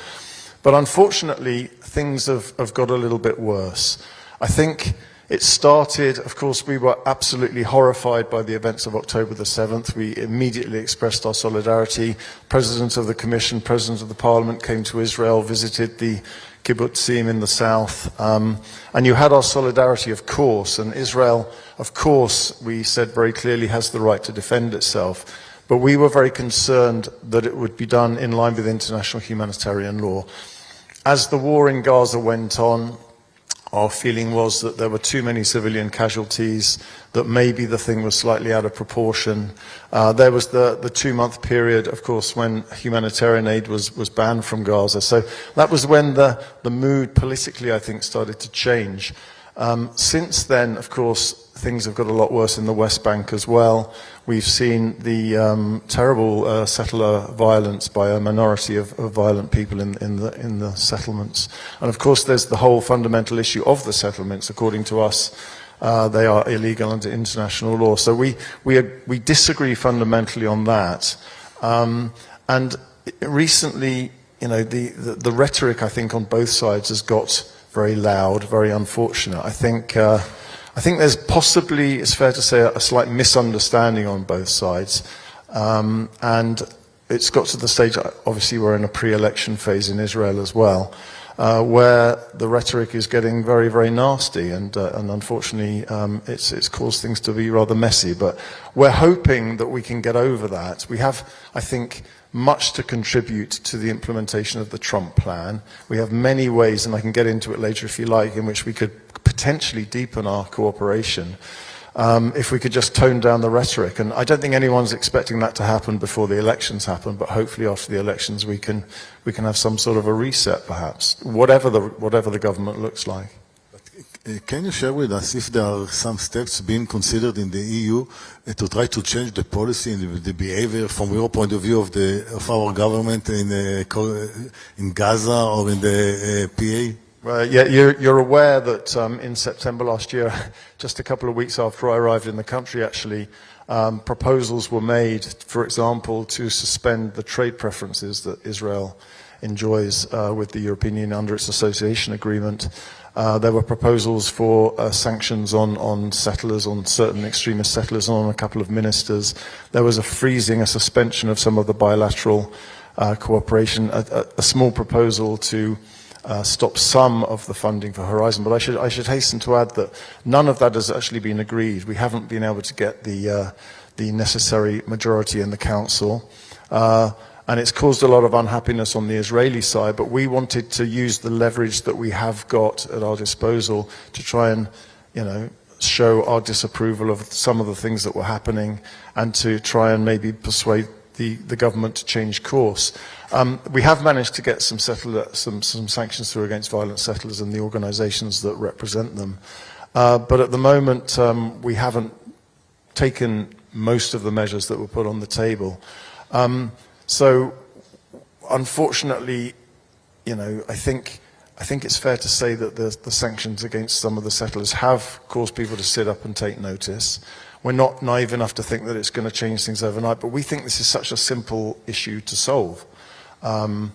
But unfortunately, things have got a little bit worse. I think it started, of course, we were absolutely horrified by the events of October the 7th. We immediately expressed our solidarity. President of the Commission, President of the Parliament came to Israel, visited the kibbutzim in the south. And you had our solidarity, of course. And Israel, of course, we said very clearly, has the right to defend itself. But we were very concerned that it would be done in line with international humanitarian law. As the war in Gaza went on, our feeling was that there were too many civilian casualties, that maybe the thing was slightly out of proportion. There was the 2-month period, of course, when humanitarian aid was banned from Gaza. So that was when the mood politically, I think, started to change. Since then, of course, things have got a lot worse in the West Bank as well. We've seen the terrible settler violence by a minority of violent people in the settlements. And of course, there's the whole fundamental issue of the settlements. According to us, they are illegal under international law. So we disagree fundamentally on that. And recently, the rhetoric, I think, on both sides has got very loud, very unfortunate. I think there's possibly, it's fair to say, a slight misunderstanding on both sides. And it's got to the stage, obviously we're in a pre-election phase in Israel as well, where the rhetoric is getting very, very nasty. And unfortunately, it's caused things to be rather messy. But we're hoping that we can get over that. We have, I think, much to contribute to the implementation of the Trump plan. We have many ways, and I can get into it later if you like, in which we could potentially deepen our cooperation if we could just tone down the rhetoric. And I don't think anyone's expecting that to happen before the elections happen, but hopefully after the elections we can have some sort of a reset, perhaps, whatever the government looks like. Can you share with us if there are some steps being considered in the EU to try to change the policy and the behavior from your point of view of our government in Gaza or in the PA? Well, yeah, you're aware that in September last year, just a couple of weeks after I arrived in the country, actually, proposals were made, for example, to suspend the trade preferences that Israel enjoys with the European Union under its association agreement. There were proposals for sanctions on settlers, on certain extremist settlers, and on a couple of ministers. There was a freezing, a suspension of some of the bilateral cooperation, a small proposal to stop some of the funding for Horizon. But I should hasten to add that none of that has actually been agreed. We haven't been able to get the necessary majority in the Council. And it's caused a lot of unhappiness on the Israeli side, but we wanted to use the leverage that we have got at our disposal to try and, show our disapproval of some of the things that were happening and to try and maybe persuade the government to change course. We have managed to get some sanctions through against violent settlers and the organizations that represent them. But at the moment, we haven't taken most of the measures that were put on the table. So, unfortunately, I think it's fair to say that the sanctions against some of the settlers have caused people to sit up and take notice. We're not naive enough to think that it's going to change things overnight, but we think this is such a simple issue to solve. And,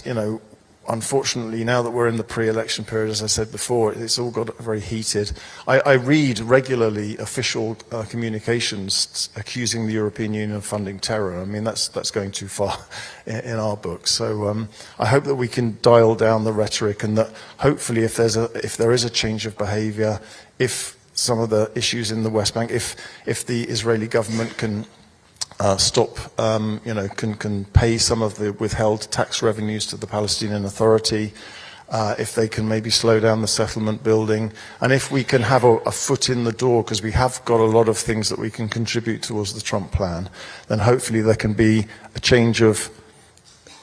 you know, unfortunately, now that we're in the pre-election period, as I said before, it's all got very heated. I read regularly official communications accusing the European Union of funding terror. I mean, that's going too far in our books. So I hope that we can dial down the rhetoric, and that hopefully if there is a change of behavior, if some of the issues in the West Bank, if the Israeli government can stop, can pay some of the withheld tax revenues to the Palestinian Authority, if they can maybe slow down the settlement building, and if we can have a foot in the door, because we have got a lot of things that we can contribute towards the Trump plan, then hopefully there can be a change of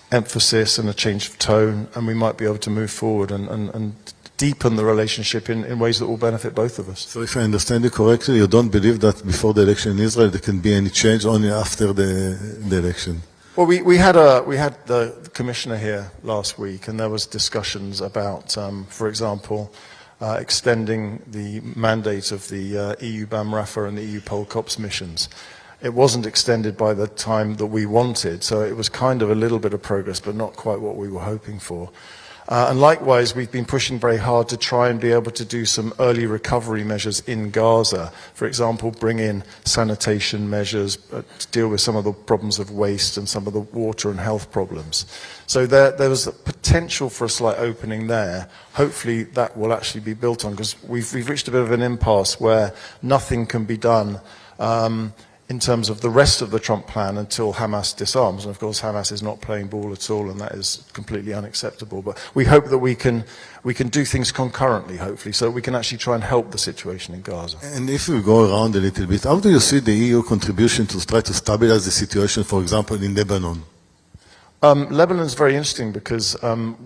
emphasis and a change of tone, and we might be able to move forward and deepen the relationship in ways that will benefit both of us. So if I understand you correctly, you don't believe that before the election in Israel there can be any change, only after the election? Well, we had the commissioner here last week, and there was discussions about, for example, extending the mandate of the EU BAM Rafah and the EU Pol Cops missions. It wasn't extended by the time that we wanted, so it was kind of a little bit of progress, but not quite what we were hoping for. And likewise, we've been pushing very hard to try and be able to do some early recovery measures in Gaza. For example, bring in sanitation measures, to deal with some of the problems of waste and some of the water and health problems. So there was a potential for a slight opening there. Hopefully that will actually be built on, because we've reached a bit of an impasse where nothing can be done in terms of the rest of the Trump plan until Hamas disarms. And of course, Hamas is not playing ball at all, and that is completely unacceptable. But we hope that we can do things concurrently, hopefully, so we can actually try and help the situation in Gaza. And if we go around a little bit, how do you see the EU contribution to try to stabilize the situation, for example, in Lebanon? Lebanon is very interesting because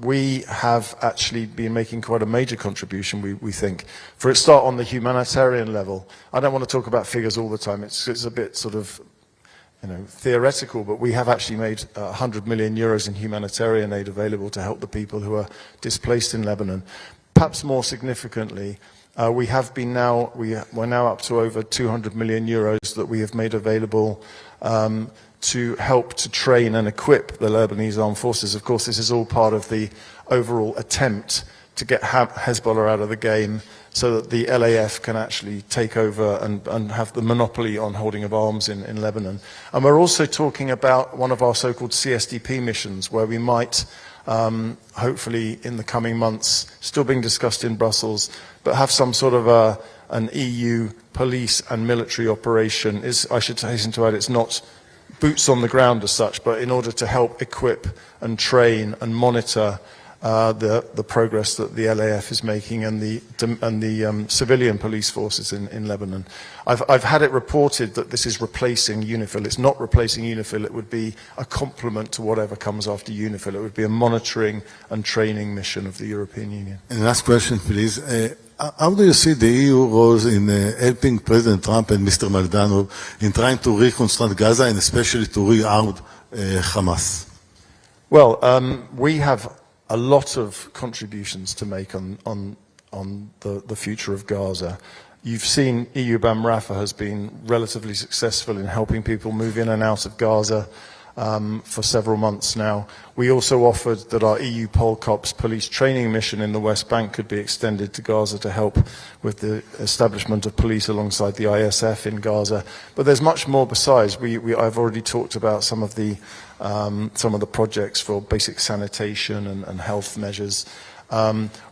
we have actually been making quite a major contribution, we think. For a start, on the humanitarian level, I don't want to talk about figures all the time. It's a bit sort of, theoretical, but we have actually made 100 million euros in humanitarian aid available to help the people who are displaced in Lebanon. Perhaps more significantly, we're now up to over 200 million euros that we have made available to help to train and equip the Lebanese armed forces. Of course, this is all part of the overall attempt to get Hezbollah out of the game so that the LAF can actually take over and have the monopoly on holding of arms in Lebanon. And we're also talking about one of our so-called CSDP missions, where we might, hopefully in the coming months, still being discussed in Brussels, but have some sort of an EU police and military operation. I should hasten to add, it's not boots on the ground as such, but in order to help equip and train and monitor the progress that the LAF is making and the civilian police forces in Lebanon. I've had it reported that this is replacing UNIFIL. It's not replacing UNIFIL. It would be a complement to whatever comes after UNIFIL. It would be a monitoring and training mission of the European Union. And last question, please. How do you see the EU roles in helping President Trump and Mr. Maldano in trying to reconstruct Gaza and especially to rearm Hamas? Well, we have a lot of contributions to make on the future of Gaza. You've seen EU BAM Rafah has been relatively successful in helping people move in and out of Gaza for several months now. We also offered that our EU Pol Cops police training mission in the West Bank could be extended to Gaza to help with the establishment of police alongside the ISF in Gaza. But there's much more besides. I've already talked about some of the projects for basic sanitation and health measures.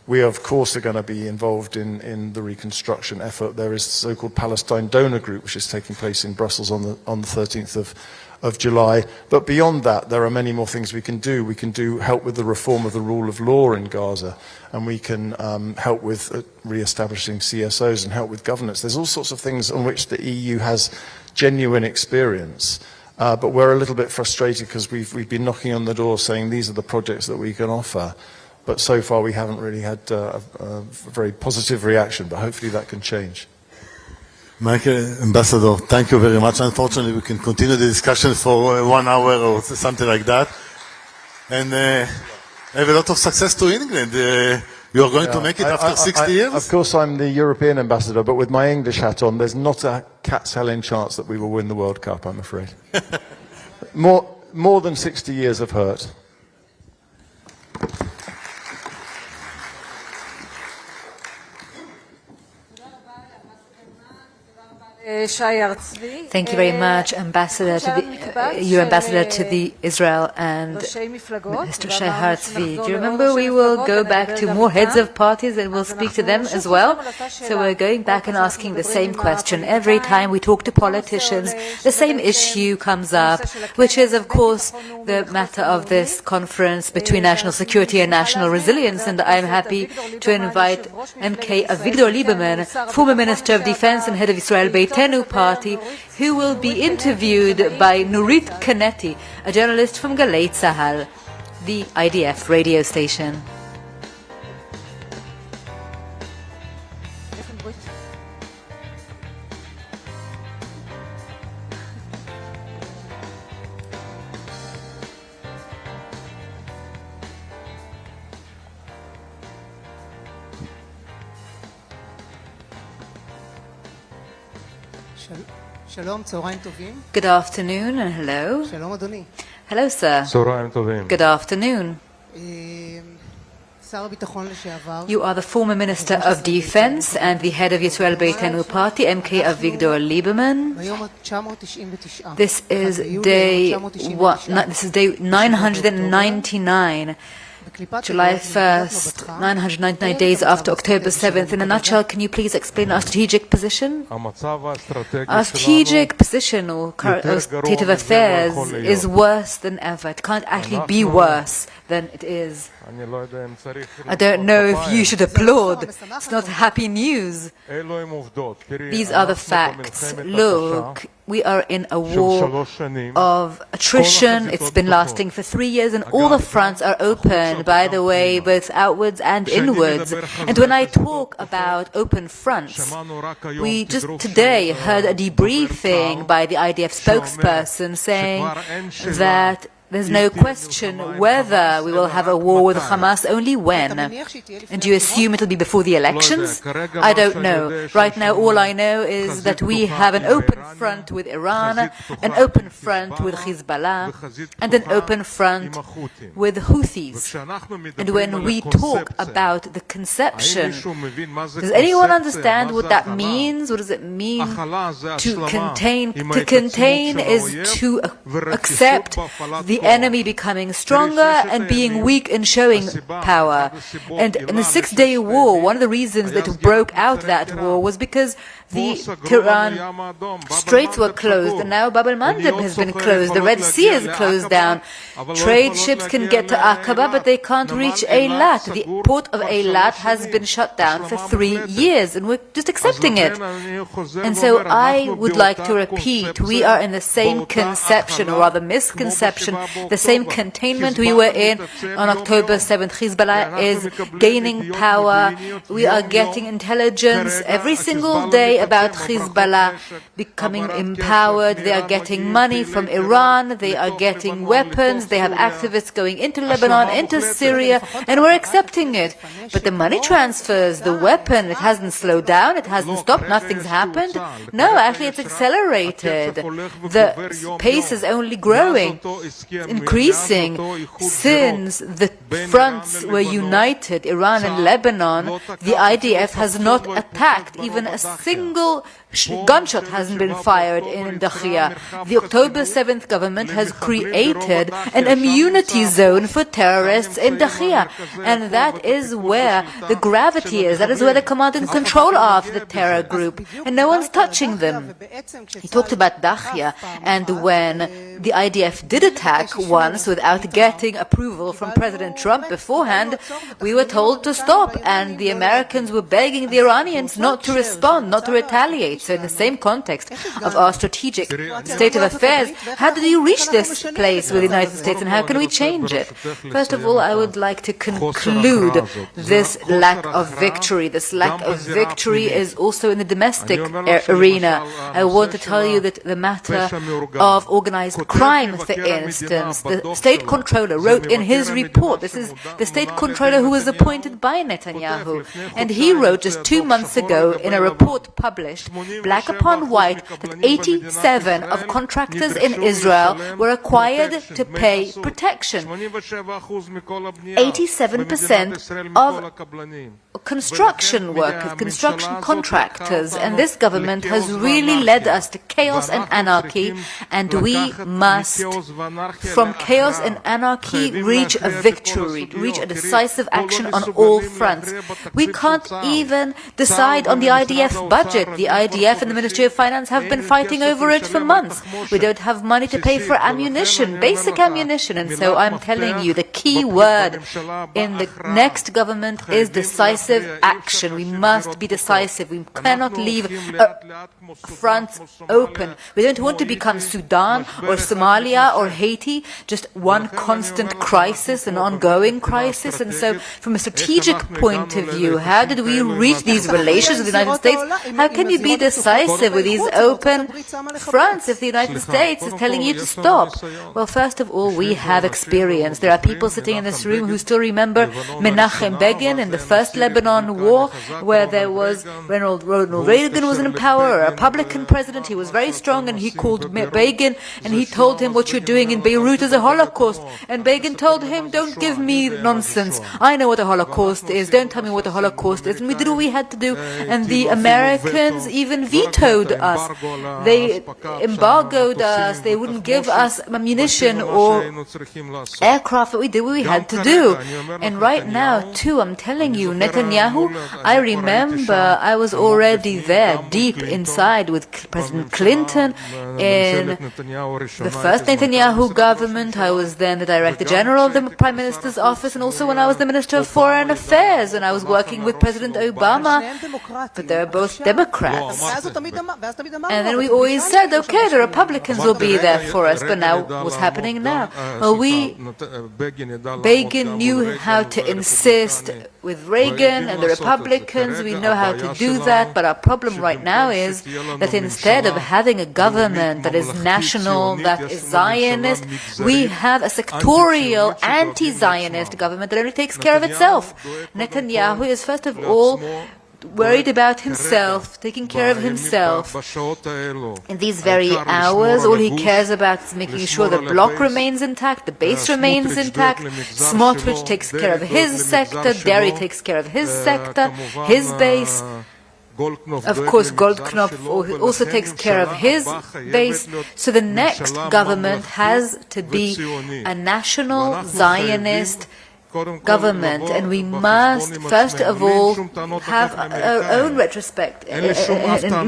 We, of course, are going to be involved in the reconstruction effort. There is the so-called Palestine Donor Group, which is taking place in Brussels on the 13th of July. But beyond that, there are many more things we can do. We can help with the reform of the rule of law in Gaza, and we can help with re-establishing CSOs and help with governance. There's all sorts of things on which the EU has genuine experience. But we're a little bit frustrated because we've been knocking on the door saying these are the projects that we can offer. But so far we haven't really had a very positive reaction, but hopefully that can change. Michael, Ambassador, thank you very much. Unfortunately, we can continue the discussion for 1 hour or something like that. And have a lot of success to England. You are going to make it after 60 years? Of course, I'm the European ambassador, but with my English hat on, there's not a cat's hell chance that we will win the World Cup, I'm afraid. More than 60 years of hurt. Thank you very much, Ambassador to the Israel and Mr. Shai Herzliya. Do you remember we will go back to more heads of parties and we'll speak to them as well? So we're going back and asking the same question. Every time we talk to politicians, the same issue comes up, which is, of course, the matter of this conference between national security and national resilience. And I'm happy to invite MK Avigdor Lieberman, former Minister of Defense and head of Israel Beitenu party, who will be interviewed by Nurit Kaneti, a journalist from Galei Tzahal, the IDF radio station. Good afternoon and hello. Hello, sir. Good afternoon. You are the former Minister of Defense and the head of Yisrael Beitenu Party, MK Avigdor Lieberman. This is day 999. July 1st, 999 days after October 7th. In a nutshell, can you please explain our strategic position? Our strategic position or state of affairs is worse than ever. It can't actually be worse than it is. I don't know if you should applaud. It's not happy news. These are the facts. Look, we are in a war of attrition. It's been lasting for 3 years and all the fronts are open, by the way, both outwards and inwards. And when I talk about open fronts, we just today heard a debriefing by the IDF spokesperson saying that there's no question whether we will have a war with Hamas, only when. And do you assume it'll be before the elections? I don't know. Right now, all I know is that we have an open front with Iran, an open front with Hezbollah, and an open front with Houthis. And when we talk about the conception, does anyone understand what that means? What does it mean to contain? To contain is to accept the enemy becoming stronger and being weak and showing power. And in the 6-day war, one of the reasons that broke out that war was because the Tiran Straits were closed, and now Bab el-Mandeb has been closed. The Red Sea is closed down. Trade ships can get to Aqaba, but they can't reach Eilat. The port of Eilat has been shut down for 3 years, and we're just accepting it. And so I would like to repeat, we are in the same conception, or rather misconception, the same containment we were in on October 7th. Hezbollah is gaining power. We are getting intelligence every single day about Hezbollah becoming empowered. They are getting money from Iran. They are getting weapons. They have activists going into Lebanon, into Syria, and we're accepting it. But the money transfers, the weapon, it hasn't slowed down. It hasn't stopped. Nothing's happened. No, actually it's accelerated. The pace is only growing, increasing. Since the fronts were united, Iran and Lebanon, the IDF has not attacked. Even a single gunshot hasn't been fired in Dahia. The October 7th government has created an immunity zone for terrorists in Dahia. And that is where the gravity is. That is where the command and control are of the terror group. And no one's touching them. He talked about Dahia. And when the IDF did attack once without getting approval from President Trump beforehand, we were told to stop. And the Americans were begging the Iranians not to respond, not to retaliate. So in the same context of our strategic state of affairs, how did you reach this place with the United States and how can we change it? First of all, I would like to conclude this lack of victory. This lack of victory is also in the domestic arena. I want to tell you that the matter of organized crime, for instance, evidence. The state controller wrote in his report, this is the state controller who was appointed by Netanyahu, and he wrote just 2 months ago in a report published, black upon white, that 87 of contractors in Israel were required to pay protection. 87% of construction workers, construction contractors, and this government has really led us to chaos and anarchy, and we must, from chaos and anarchy, reach a victory, reach a decisive action on all fronts. We can't even decide on the IDF budget. The IDF and the Ministry of Finance have been fighting over it for months. We don't have money to pay for ammunition, basic ammunition, and so I'm telling you, the key word in the next government is decisive action. We must be decisive. We cannot leave fronts open. We don't want to become Sudan or Somalia or Haiti, just one constant crisis, an ongoing crisis. And so from a strategic point of view, how did we reach these relations with the United States? How can you be decisive with these open fronts if the United States is telling you to stop? Well, first of all, we have experience. There are people sitting in this room who still remember Menachem Begin in the first Lebanon war, where there was Ronald Reagan was in power, a Republican president. He was very strong, and he called Begin and he told him, what you're doing in Beirut is a Holocaust. And Begin told him, don't give me nonsense. I know what a Holocaust is. Don't tell me what a Holocaust is. And we did what we had to do. And the Americans even vetoed us. They embargoed us. They wouldn't give us ammunition or aircraft. But we did what we had to do. And right now, too, I'm telling you, Netanyahu, I remember I was already there, deep inside with President Clinton in the first Netanyahu government. I was then the Director General of the Prime Minister's office, and also when I was the Minister of Foreign Affairs, and I was working with President Obama, but they were both Democrats. And then we always said, okay, the Republicans will be there for us, but now what's happening now? Well, Begin knew how to insist with Reagan and the Republicans. We know how to do that, but our problem right now is that instead of having a government that is national, that is Zionist, we have a sectorial anti-Zionist government that only takes care of itself. Netanyahu is first of all worried about himself, taking care of himself. In these very hours, all he cares about is making sure the bloc remains intact, the base remains intact. Smotrich takes care of his sector, Deri takes care of his sector, his base. Of course, Goldknopf also takes care of his base. So the next government has to be a national Zionist government, and we must first of all have our own retrospect and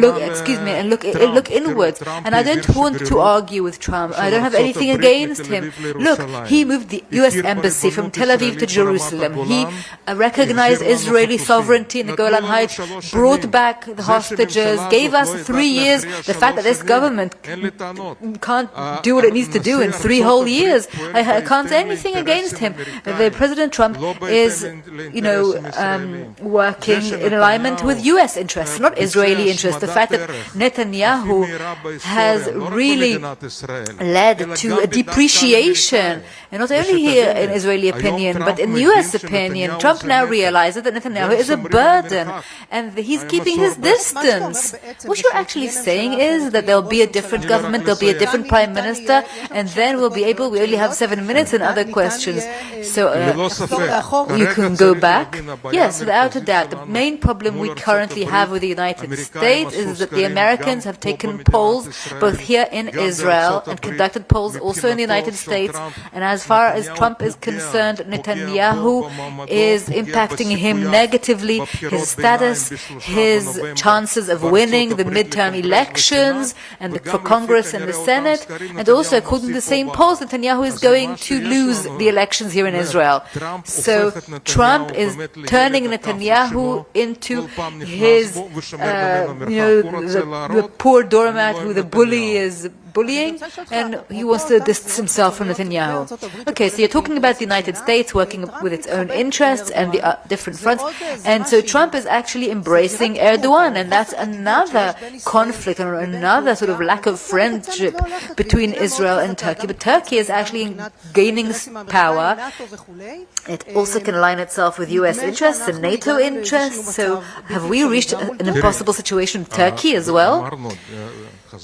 look inwards. And I don't want to argue with Trump. I don't have anything against him. Look, he moved the U.S. embassy from Tel Aviv to Jerusalem. He recognized Israeli sovereignty in the Golan Heights, brought back the hostages, gave us 3 years. The fact that this government can't do what it needs to do in 3 whole years, I can't say anything against him. President Trump is, working in alignment with U.S. interests, not Israeli interests. The fact that Netanyahu has really led to a depreciation, and not only here in Israeli opinion, but in U.S. opinion. Trump now realizes that Netanyahu is a burden, and he's keeping his distance. What you're actually saying is that there'll be a different government, there'll be a different prime minister, and then we only have 7 minutes and other questions. So you can go back. Yes, without a doubt. The main problem we currently have with the United States is that the Americans have taken polls both here in Israel and conducted polls also in the United States. And as far as Trump is concerned, Netanyahu is impacting him negatively. His status, his chances of winning the midterm elections and for Congress and the Senate. And also, according to the same polls, Netanyahu is going to lose the elections here in Israel. So Trump is turning Netanyahu into his, the poor doormat who the bully is bullying, and he wants to distance himself from Netanyahu. Okay, so you're talking about the United States working with its own interests and the different fronts, and so Trump is actually embracing Erdogan, and that's another conflict or another sort of lack of friendship between Israel and Turkey. But Turkey is actually gaining power. It also can align itself with US interests and NATO interests. So have we reached an impossible situation with Turkey as well?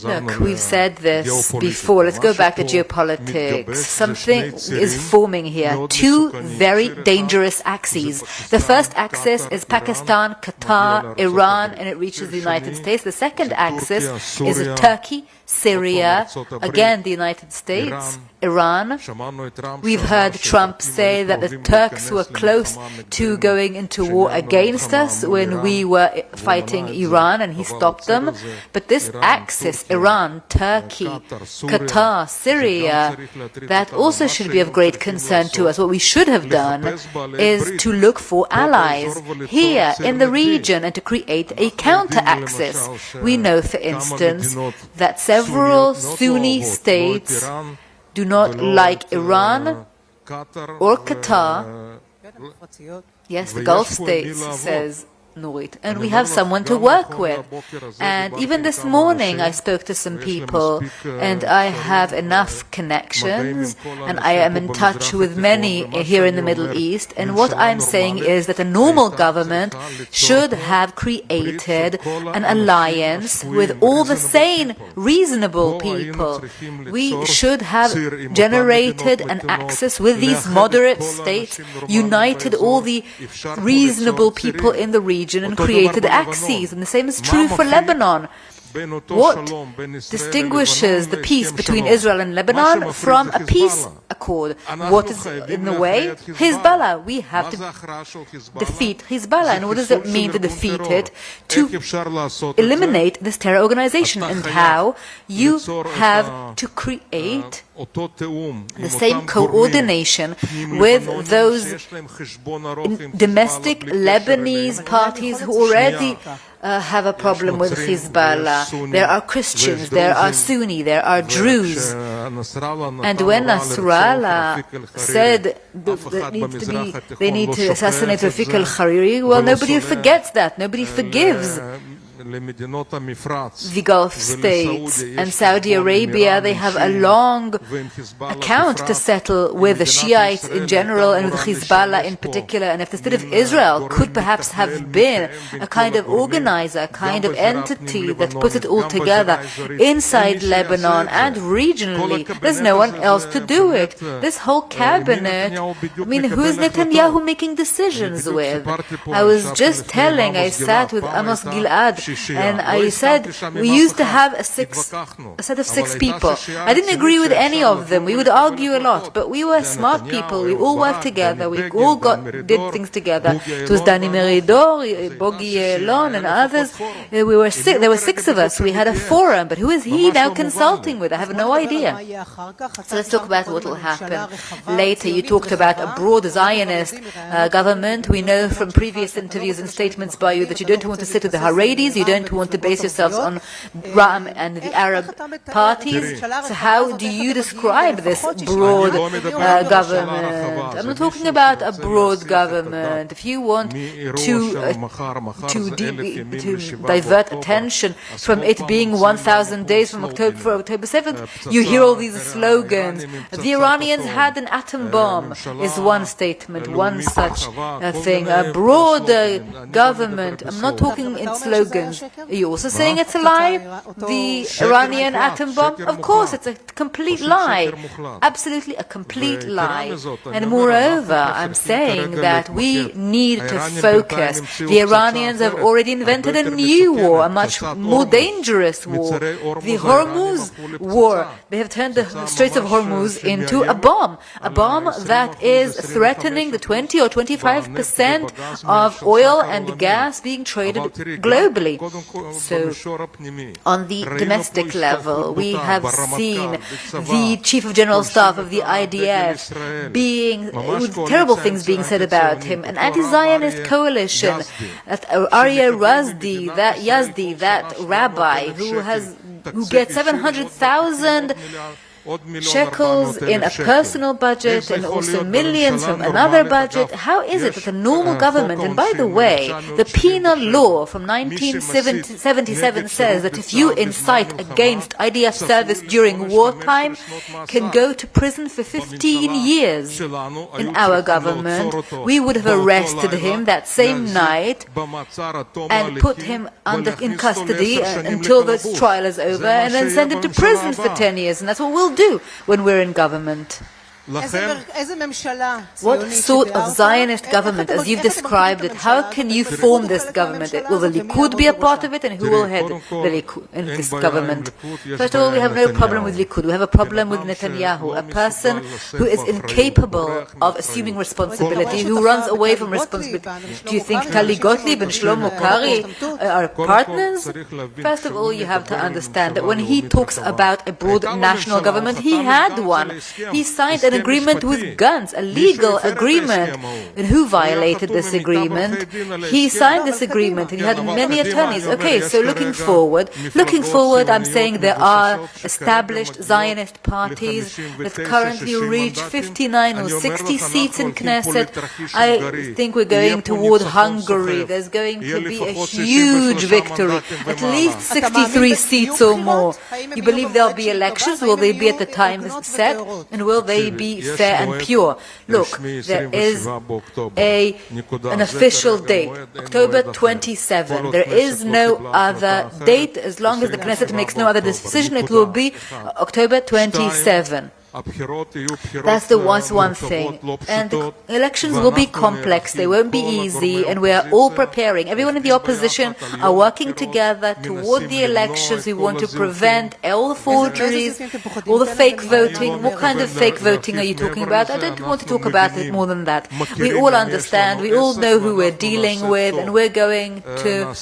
Look, we've said this before. Let's go back to geopolitics. Something is forming here. Two very dangerous axes. The first axis is Pakistan, Qatar, Iran, and it reaches the United States. The second axis is Turkey, Syria, again the United States, Iran. We've heard Trump say that the Turks were close to going into war against us when we were fighting Iran, and he stopped them. But this axis, Iran, Turkey, Qatar, Syria, that also should be of great concern to us. What we should have done is to look for allies here in the region and to create a counter-axis. We know, for instance, that several Sunni states do not like Iran or Qatar. Yes, the Gulf states, says Nurit, and we have someone to work with. And even this morning I spoke to some people, and I have enough connections, and I am in touch with many here in the Middle East, and what I'm saying is that a normal government should have created an alliance with all the sane, reasonable people. We should have generated an axis with these moderate states, united all the reasonable people in the region, and created axes. And the same is true for Lebanon. What distinguishes the peace between Israel and Lebanon from a peace accord? What is in the way? Hezbollah. We have to defeat Hezbollah. And what does it mean to defeat it? To eliminate this terror organization. And how? You have to create the same coordination with those domestic Lebanese parties who already have a problem with Hezbollah. There are Christians, there are Sunni, there are Druze. And when Nasrallah said that they need to assassinate Rafik al-Hariri, well, nobody forgets that. Nobody forgives the Gulf states and Saudi Arabia. They have a long account to settle with the Shiites in general and with Hezbollah in particular. And if the state of Israel could perhaps have been a kind of organizer, a kind of entity that puts it all together inside Lebanon and regionally, there's no one else to do it. This whole cabinet, I mean, who is Netanyahu making decisions with? I was just telling, I sat with Amos Gilad, and I said we used to have a set of 6 people. I didn't agree with any of them. We would argue a lot, but we were smart people. We all worked together. We all did things together. It was Dani Meridor, Bogi Elon, and others. There were 6 of us. We had a forum, but who is he now consulting with? I have no idea. So let's talk about what will happen later. You talked about a broad Zionist government. We know from previous interviews and statements by you that you don't want to sit with the Haredis. You don't want to base yourselves on Ram and the Arab parties. So how do you describe this broad government? I'm not talking about a broad government. If you want to divert attention from it being 1,000 days from October 7th, you hear all these slogans. The Iranians had an atom bomb is one statement, one such thing. A broad government. I'm not talking in slogans. Are you also saying it's a lie? The Iranian atom bomb? Of course, it's a complete lie. Absolutely a complete lie. And moreover, I'm saying that we need to focus. The Iranians have already invented a new war, a much more dangerous war. The Hormuz war. They have turned the Straits of Hormuz into a bomb that is threatening the 20 or 25% of oil and gas being traded globally. So, on the domestic level, we have seen the Chief of General Staff of the IDF with terrible things being said about him, an anti-Zionist coalition, that Aryeh Yazdi, that rabbi who has who get 700,000 shekels in a personal budget and also millions from another budget. How is it that the normal government, and by the way, the penal law from 1977 says that if you incite against IDF service during wartime, can go to prison for 15 years. In our government, we would have arrested him that same night and put him in custody until the trial is over and then send him to prison for 10 years. And that's what we'll do when we're in government. What sort of Zionist government, as you've described it, how can you form this government? Will the Likud be a part of it, and who will head the Likud in this government? First of all, we have no problem with Likud. We have a problem with Netanyahu, a person who is incapable of assuming responsibility, who runs away from responsibility. Do you think Tali Gottlieb and Shlomo Kari are partners? First of all, you have to understand that when he talks about a broad national government, he had one. He signed an agreement with guns, a legal agreement. And who violated this agreement? He signed this agreement and he had many attorneys. Okay, so looking forward, I'm saying there are established Zionist parties that currently reach 59 or 60 seats in Knesset. I think we're going toward Hungary. There's going to be a huge victory, at least 63 seats or more. You believe there'll be elections? Will they be at the time set? And will they be fair and pure? Look, there is an official date, October 27. There is no other date. As long as the Knesset makes no other decision, it will be October 27. That's the one thing. And the elections will be complex, they won't be easy, and we are all preparing. Everyone in the opposition are working together toward the elections. We want to prevent all the forgeries, all the fake voting. What kind of fake voting are you talking about? I don't want to talk about it more than that. We all understand, we all know who we're dealing with, and we're going to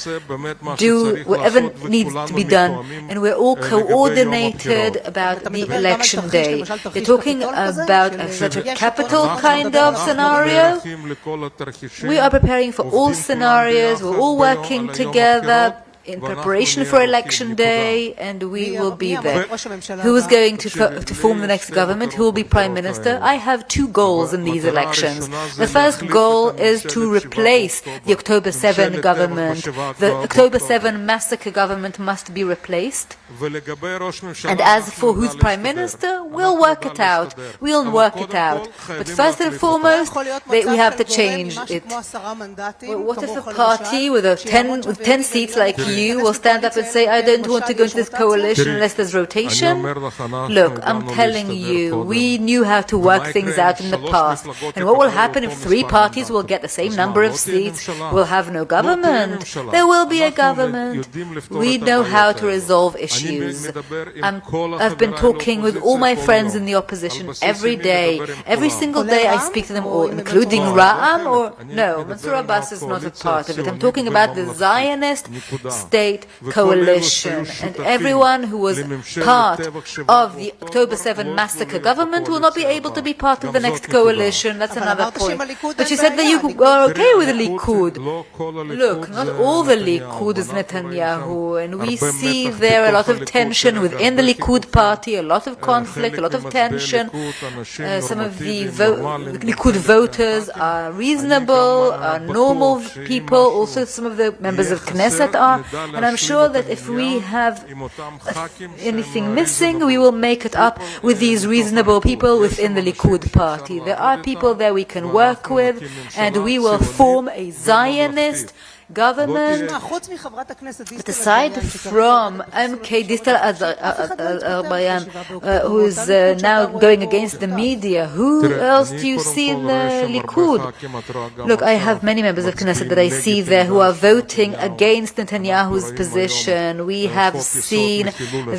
do whatever needs to be done, and we're all coordinated about the election day. You're talking about such a capital kind of scenario. We are preparing for all scenarios. We're all working together in preparation for election day, and we will be there. Who is going to form the next government? Who will be prime minister? I have two goals in these elections. The first goal is to replace the October 7 government. The October 7 massacre government must be replaced. And as for who's prime minister, we'll work it out. We'll work it out. But first and foremost, we have to change it. What if a party with 10 seats like you will stand up and say, I don't want to go into this coalition unless there's rotation? Look, I'm telling you, we knew how to work things out in the past. And what will happen if three parties will get the same number of seats? We'll have no government. There will be a government. We know how to resolve issues. I've been talking with all my friends in the opposition every day. Every single day I speak to them all, including Ra'am, or no, Mansour Abbas is not a part of it. I'm talking about the Zionist state coalition, and everyone who was part of the October 7 massacre government will not be able to be part of the next coalition. That's another point. But you said that you are okay with the Likud. Look, not all the Likud is Netanyahu, and we see there a lot of tension within the Likud party, a lot of conflict, a lot of tension. Some of the Likud voters are reasonable, are normal people. Also, some of the members of Knesset are. And I'm sure that if we have anything missing, we will make it up with these reasonable people within the Likud party. There are people there we can work with, and we will form a Zionist government. But aside from MK Distal Arbayan, who is now going against the media, who else do you see in the Likud? Look, I have many members of Knesset that I see there who are voting against Netanyahu's position. We have seen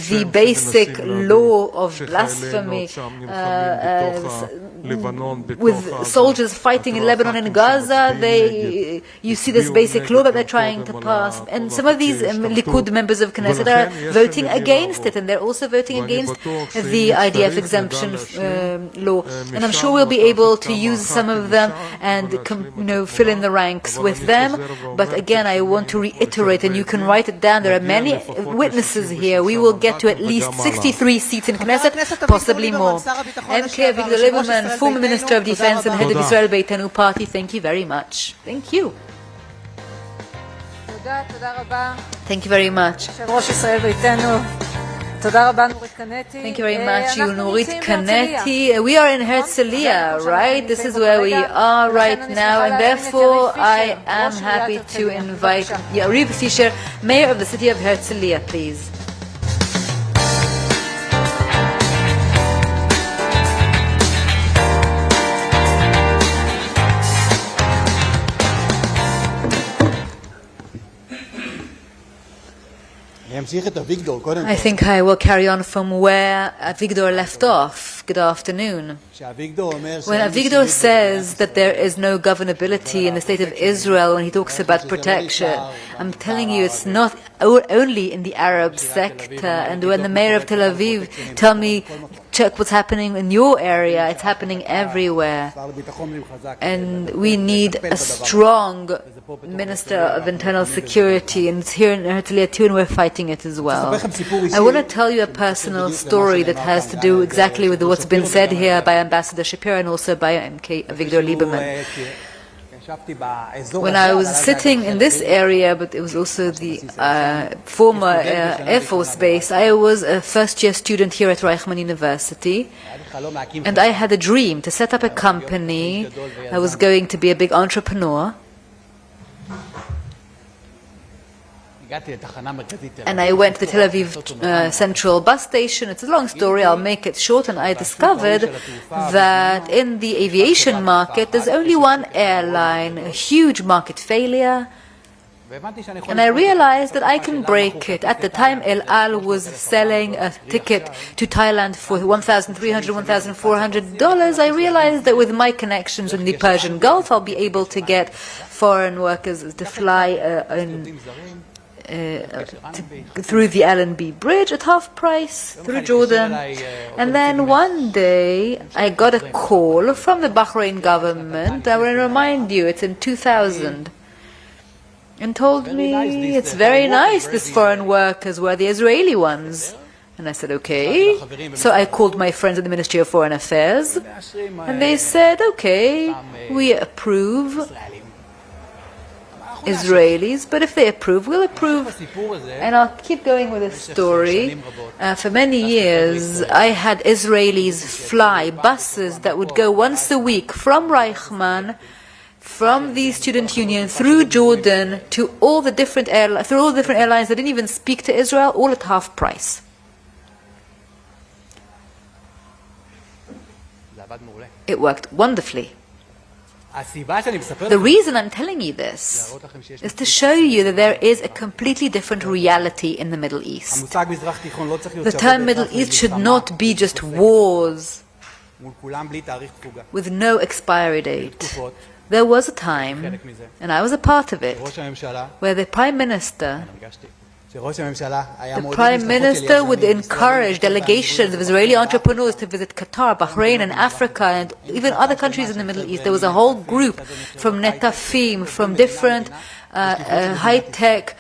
the basic law of blasphemy with soldiers fighting in Lebanon and Gaza. You see this basic law that they're trying to pass. And some of these Likud members of Knesset are voting against it, and they're also voting against the IDF exemption law. And I'm sure we'll be able to use some of them and fill in the ranks with them. But again, I want to reiterate, and you can write it down, there are many witnesses here. We will get to at least 63 seats in Knesset, possibly more. MK Avigdor Lieberman, former Minister of Defense and head of Israel Beitenu Party, thank you very much. Thank you. Thank you very much. Thank you very much, Nurit Canetti. We are in Herzliya, right? This is where we are right now, and therefore I am happy to invite Yariv Fisher, Mayor of the city of Herzliya, please. I think I will carry on from where Avigdor left off. Good afternoon. When Avigdor says that there is no governability in the state of Israel, when he talks about protection, I'm telling you it's not only in the Arab sector. And when the mayor of Tel Aviv tell me, check what's happening in your area, it's happening everywhere. And we need a strong Minister of Internal Security, and it's here in Herzliya too, and we're fighting it as well. I want to tell you a personal story that has to do exactly with what's been said here by Ambassador Shapiro and also by MK Avigdor Lieberman. When I was sitting in this area, but it was also the former Air Force base, I was a first-year student here at Reichman University, and I had a dream to set up a company. I was going to be a big entrepreneur. And I went to the Tel Aviv Central bus station. It's a long story, I'll make it short, and I discovered that in the aviation market there's only one airline, a huge market failure. And I realized that I can break it. At the time, El Al was selling a ticket to Thailand for $1,300, $1,400. I realized that with my connections in the Persian Gulf, I'll be able to get foreign workers to fly through the Allenby Bridge at half price through Jordan. And then one day I got a call from the Bahrain government. I will remind you, it's in 2000, and told me it's very nice, these foreign workers were the Israeli ones. And I said, okay. So I called my friends at the Ministry of Foreign Affairs, and they said, okay, we approve Israelis, but if they approve, we'll approve. And I'll keep going with this story. For many years, I had Israelis fly buses that would go once a week from Reichman, from the student union, through Jordan, to all the different airlines that didn't even speak to Israel, all at half price. It worked wonderfully. The reason I'm telling you this is to show you that there is a completely different reality in the Middle East. The term Middle East should not be just wars with no expiry date. There was a time, and I was a part of it, where the Prime Minister would encourage delegations of Israeli entrepreneurs to visit Qatar, Bahrain, and Africa, and even other countries in the Middle East. There was a whole group from Netafim, from different high-tech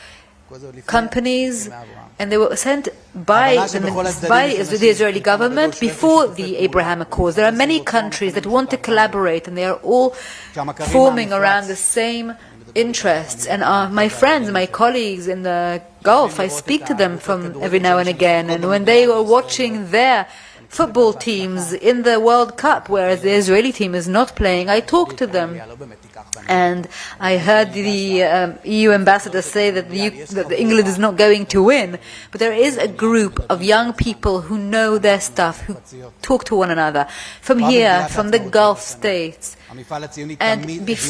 companies, and they were sent by the Israeli government before the Abraham Accords. There are many countries that want to collaborate, and they are all forming around the same interests. And my friends, my colleagues in the Gulf, I speak to them from every now and again, and when they were watching their football teams in the World Cup, whereas the Israeli team is not playing, I talk to them. And I heard the EU ambassador say that England is not going to win. But there is a group of young people who know their stuff, who talk to one another. From here, from the Gulf states, And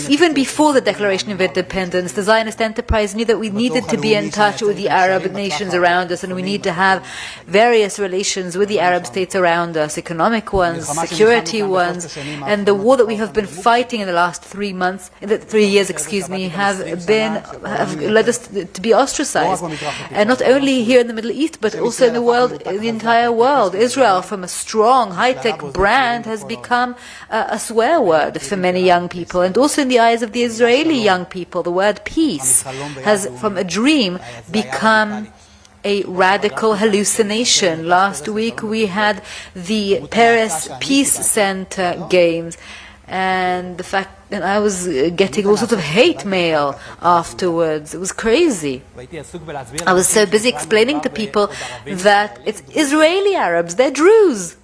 even before the Declaration of Independence, the Zionist enterprise knew that we needed to be in touch with the Arab nations around us, and we need to have various relations with the Arab states around us, economic ones, security ones. And the war that we have been fighting in the last 3 years, have led us to be ostracized. And not only here in the Middle East, but also in the world, in the entire world. Israel, from a strong, high-tech brand, has become a swear word for many young people. And also in the eyes of the Israeli young people, the word peace has, from a dream, become a radical hallucination. Last week we had the Paris Peace Center Games, and I was getting all sorts of hate mail afterwards. It was crazy. I was so busy explaining to people that it's Israeli Arabs, they're Druze.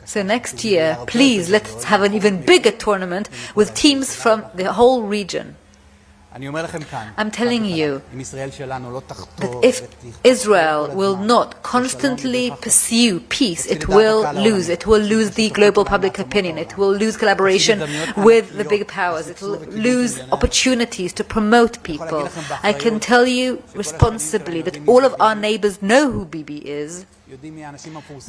So next year, please, let's have an even bigger tournament with teams from the whole region. I'm telling you that if Israel will not constantly pursue peace, it will lose. It will lose the global public opinion. It will lose collaboration with the big powers. It will lose opportunities to promote people. I can tell you responsibly that all of our neighbors know who Bibi is,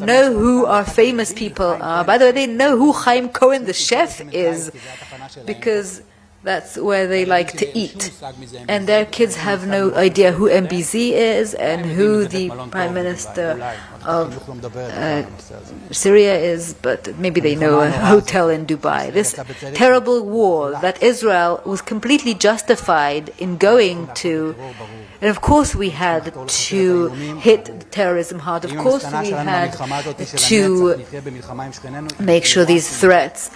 know who our famous people are. By the way, they know who Chaim Cohen, the chef, is, because that's where they like to eat. And their kids have no idea who MBZ is and who the Prime Minister of Syria is, but maybe they know a hotel in Dubai. This terrible war that Israel was completely justified in going to. And of course we had to hit the terrorism hard. Of course we had to make sure these threats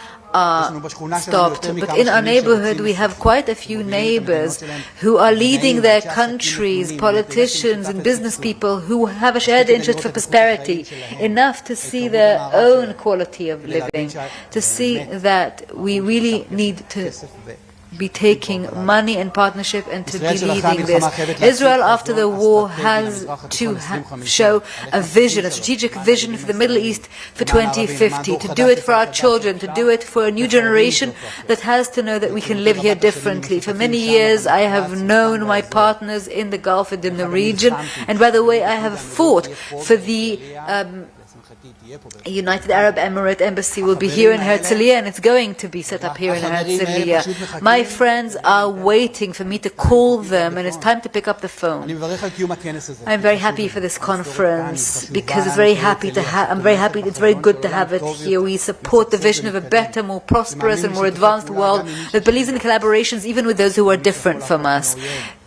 stopped. But in our neighborhood we have quite a few neighbors who are leading their countries, politicians and business people who have a shared interest for prosperity, enough to see their own quality of living, to see that we really need to be taking money and partnership and to be leading this. Israel after the war has to show a vision, a strategic vision for the Middle East for 2050, to do it for our children, to do it for a new generation that has to know that we can live here differently. For many years I have known my partners in the Gulf and in the region, and by the way I have fought for the United Arab Emirates Embassy will be here in Herzliya, and it's going to be set up here in Herzliya. My friends are waiting for me to call them, and it's time to pick up the phone. I'm very happy for this conference because it's very it's very good to have it here. We support the vision of a better, more prosperous and more advanced world that believes in collaborations even with those who are different from us.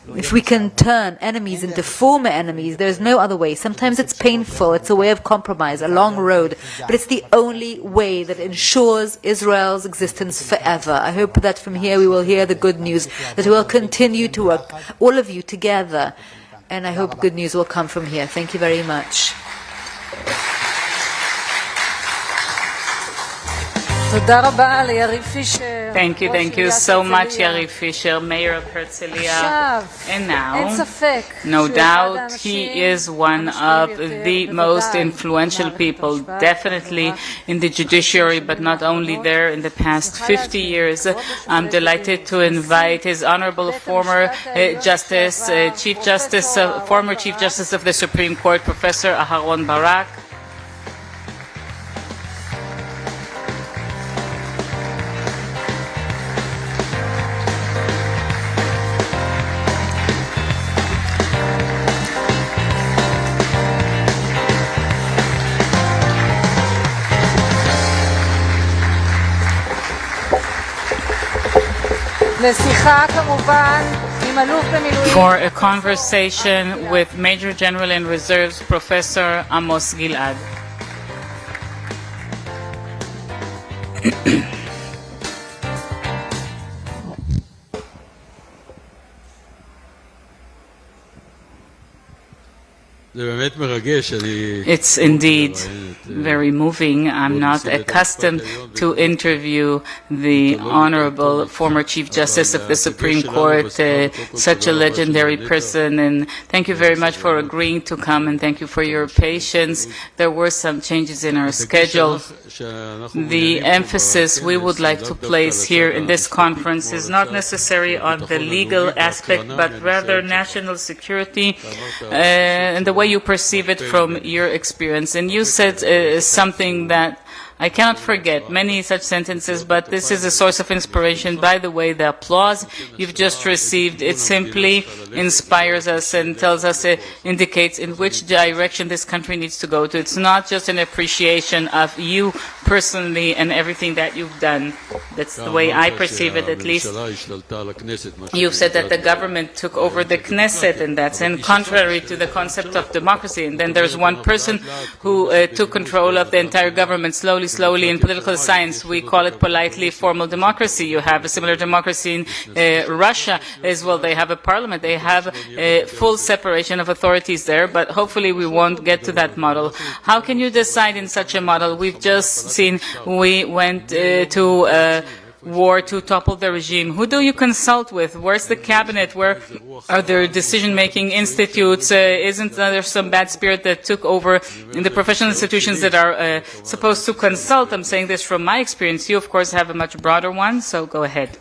If we can turn enemies into former enemies, there's no other way. Sometimes it's painful, it's a way of compromise, a long road, but it's the only way that ensures Israel's existence forever. I hope that from here we will hear the good news, that we will continue to work, all of you together, and I hope good news will come from here. Thank you very much. Thank you so much, Yari Fisher, Mayor of Herzliya. And now, no doubt, he is one of the most influential people, definitely in the judiciary, but not only there. In the past 50 years, I'm delighted to invite his honorable former Chief Justice of the Supreme Court, Professor Aharon Barak. For a conversation with Major General in Reserves, Professor Amos Gilad. It's indeed very moving. I'm not accustomed to interview the Honorable former Chief Justice of the Supreme Court, such a legendary person, and thank you very much for agreeing to come, and thank you for your patience. There were some changes in our schedule. The emphasis we would like to place here in this conference is not necessarily on the legal aspect, but rather national security and the way you perceive it from your experience. And you said something that I cannot forget, many such sentences, but this is a source of inspiration. By the way, the applause you've just received, it simply inspires us and tells us, indicates in which direction this country needs to go to. It's not just an appreciation of you personally and everything that you've done. That's the way I perceive it, at least. You've said that the government took over the Knesset, and that's contrary to the concept of democracy. And then there's one person who took control of the entire government slowly. In political science, we call it politely formal democracy. You have a similar democracy in Russia as well. They have a parliament. They have a full separation of authorities there, but hopefully we won't get to that model. How can you decide in such a model? We've just seen we went to war to topple the regime. Who do you consult with? Where's the cabinet? Where are there decision-making institutes? Isn't there some bad spirit that took over in the professional institutions that are supposed to consult? I'm saying this from my experience. You, of course, have a much broader one, so go ahead.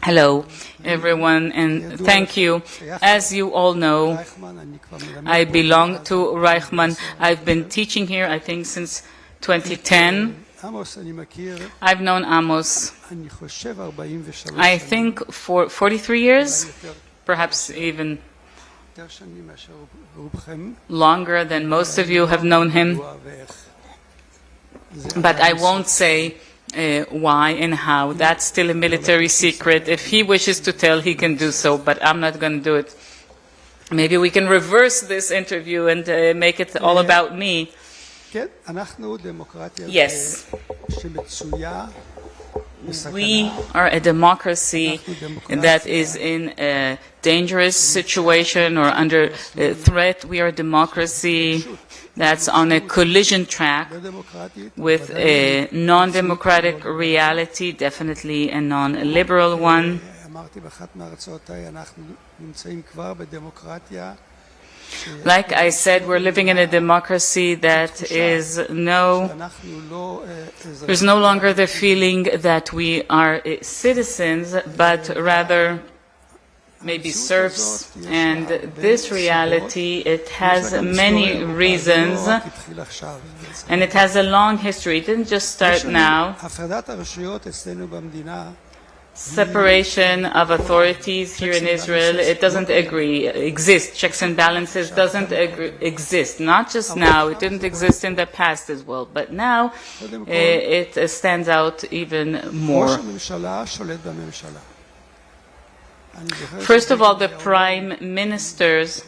Hello, everyone, and thank you. As you all know, I belong to Reichman. I've been teaching here, I think, since 2010. I've known Amos, I think, for 43 years, perhaps even longer than most of you have known him. But I won't say why and how. That's still a military secret. If he wishes to tell, he can do so, but I'm not going to do it. Maybe we can reverse this interview and make it all about me. Yes, we are a democracy that is in a dangerous situation or under threat. We are a democracy that's on a collision track with a non-democratic reality, definitely a non-liberal one. Like I said, we're living in a democracy that is there's no longer the feeling that we are citizens, but rather maybe serfs. And this reality, it has many reasons, and it has a long history. It didn't just start now. Separation of authorities here in Israel, it doesn't exist. Checks and balances doesn't exist. Not just now, it didn't exist in the past as well, but now it stands out even more. First of all, the prime ministers.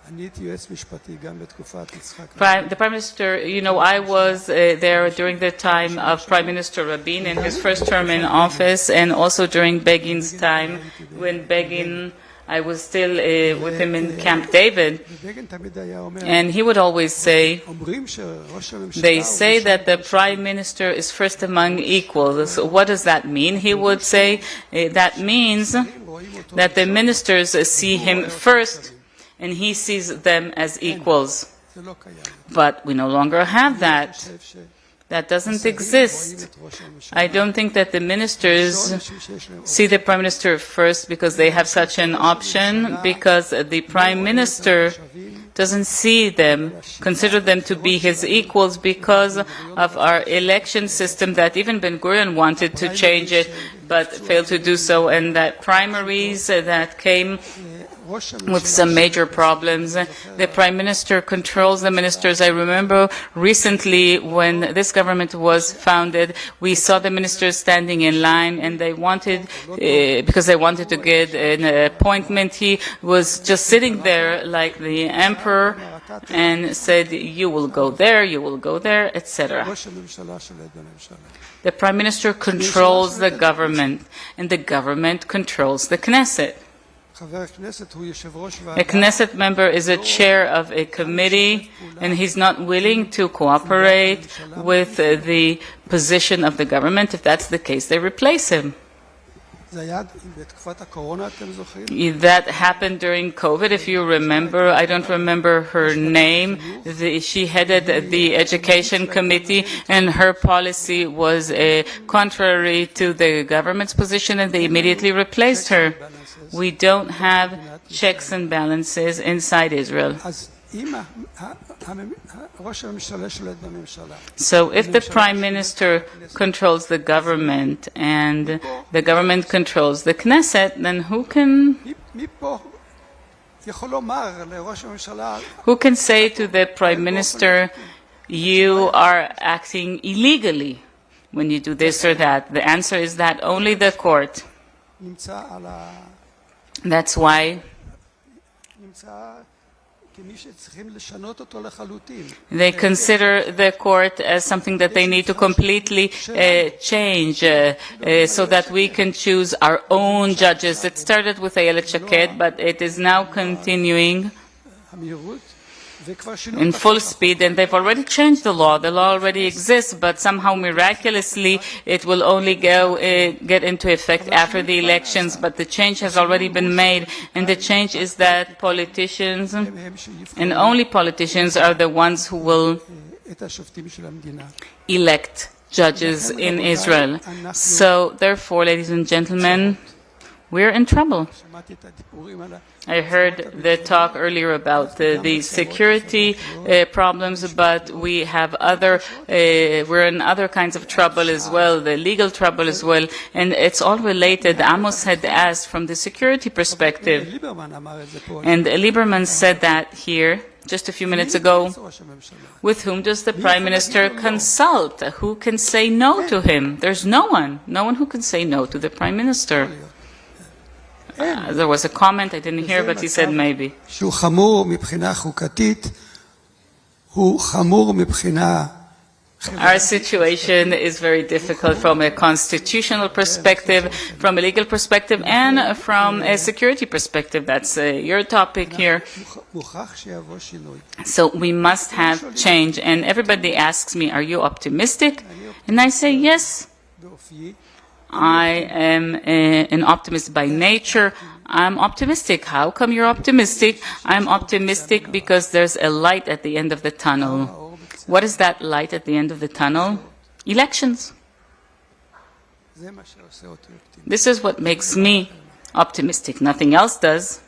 The Prime Minister, you know, I was there during the time of Prime Minister Rabin in his first term in office, and also during Begin's time when Begin, I was still with him in Camp David, and he would always say, they say that the Prime Minister is first among equals. So what does that mean? He would say, that means that the ministers see him first, and he sees them as equals. But we no longer have that. That doesn't exist. I don't think that the ministers see the Prime Minister first because they have such an option, because the Prime Minister doesn't see them, consider them to be his equals because of our election system that even Ben-Gurion wanted to change it but failed to do so, and that primaries that came with some major problems. The Prime Minister controls the ministers. I remember recently when this government was founded, we saw the ministers standing in line, and they wanted, because they wanted to get an appointment, he was just sitting there like the emperor and said, you will go there, etc. The Prime Minister controls the government, and the government controls the Knesset. A Knesset member is a chair of a committee, and he's not willing to cooperate with the position of the government. If that's the case, they replace him. That happened during COVID, if you remember. I don't remember her name. She headed the education committee, and her policy was contrary to the government's position, and they immediately replaced her. We don't have checks and balances inside Israel. So if the Prime Minister controls the government and the government controls the Knesset, then who can say to the Prime Minister, you are acting illegally when you do this or that? The answer is that only the court. That's why they consider the court as something that they need to completely change so that we can choose our own judges. It started with Ayelet Shaked, but it is now continuing in full speed, and they've already changed the law. The law already exists, but somehow miraculously it will only get into effect after the elections. But the change has already been made, and the change is that politicians, and only politicians, are the ones who will elect judges in Israel. So therefore, ladies and gentlemen, we're in trouble. I heard the talk earlier about the security problems, but we have we're in other kinds of trouble as well, the legal trouble as well, and it's all related. Amos had asked from the security perspective, and Lieberman said that here just a few minutes ago. With whom does the Prime Minister consult? Who can say no to him? There's no one who can say no to the Prime Minister. There was a comment I didn't hear, but he said maybe. Our situation is very difficult from a constitutional perspective, from a legal perspective, and from a security perspective. That's your topic here. So we must have change. And everybody asks me, are you optimistic? And I say yes. I am an optimist by nature. I'm optimistic. How come you're optimistic? I'm optimistic because there's a light at the end of the tunnel. What is that light at the end of the tunnel? Elections. This is what makes me optimistic. Nothing else does.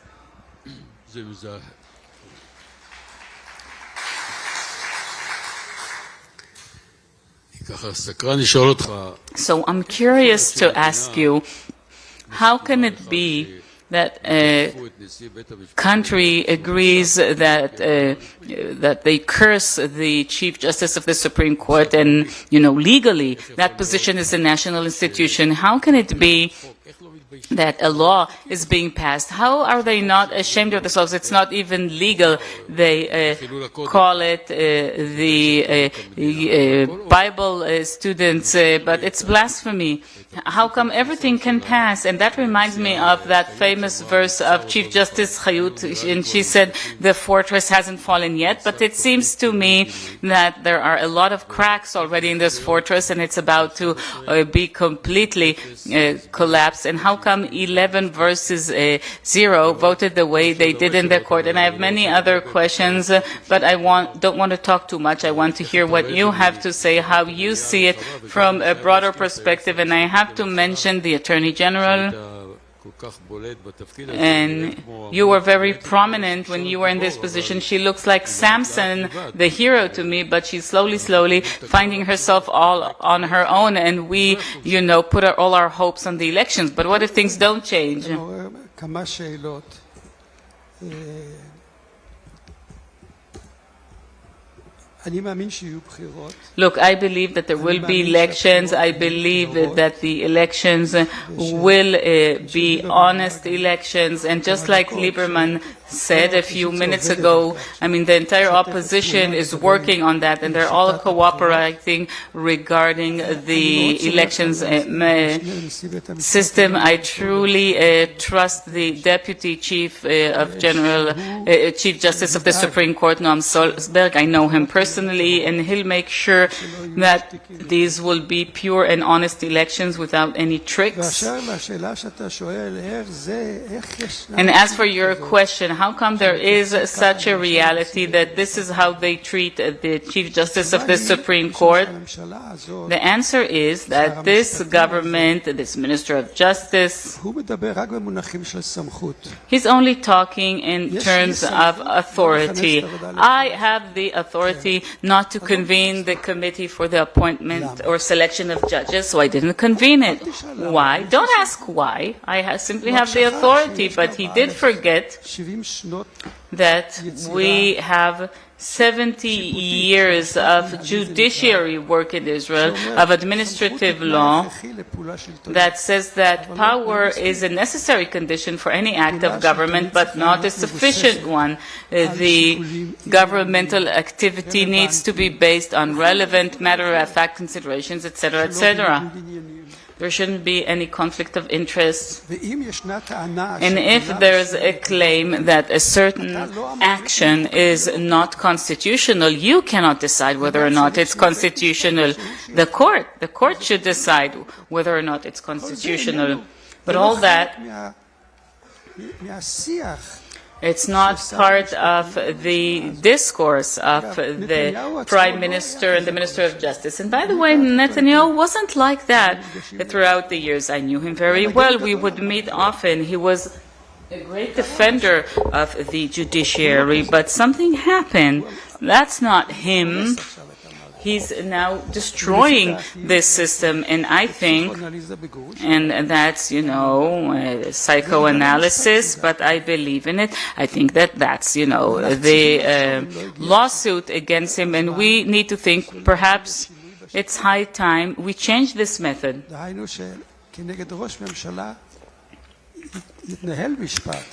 So I'm curious to ask you, how can it be that a country agrees that they curse the Chief Justice of the Supreme Court, and legally that position is a national institution? How can it be that a law is being passed? How are they not ashamed of themselves? It's not even legal. They call it the Bible students, but it's blasphemy. How come everything can pass? And that reminds me of that famous verse of Chief Justice Chayut, and she said, the fortress hasn't fallen yet, but it seems to me that there are a lot of cracks already in this fortress, and it's about to be completely collapsed. And how come 11 versus 0 voted the way they did in the court? And I have many other questions, but I don't want to talk too much. I want to hear what you have to say, how you see it from a broader perspective. And I have to mention the Attorney General. And you were very prominent when you were in this position. She looks like Samson, the hero to me, but she's slowly finding herself all on her own, and we, put all our hopes on the elections. But what if things don't change? Look, I believe that there will be elections. I believe that the elections will be honest elections. And just like Lieberman said a few minutes ago, I mean, the entire opposition is working on that, and they're all cooperating regarding the elections system. I truly trust the Deputy Chief Chief Justice of the Supreme Court, Noam Solberg. I know him personally, and he'll make sure that these will be pure and honest elections without any tricks. And as for your question, how come there is such a reality that this is how they treat the Chief Justice of the Supreme Court? The answer is that this government, this Minister of Justice, he's only talking in terms of authority. I have the authority not to convene the committee for the appointment or selection of judges, so I didn't convene it. Why? Don't ask why. I simply have the authority, but he did forget that we have 70 years of judiciary work in Israel, of administrative law, that says that power is a necessary condition for any act of government, but not a sufficient one. The governmental activity needs to be based on relevant, matter-of-fact considerations, etc., etc. There shouldn't be any conflict of interest. And if there's a claim that a certain action is not constitutional, you cannot decide whether or not it's constitutional. The court should decide whether or not it's constitutional. But all that, it's not part of the discourse of the Prime Minister and the Minister of Justice. And by the way, Netanyahu wasn't like that throughout the years. I knew him very well. We would meet often. He was a great defender of the judiciary, but something happened. That's not him. He's now destroying this system, and I think, and that's, psychoanalysis, but I believe in it. I think that that's, the lawsuit against him, and we need to think perhaps it's high time we change this method.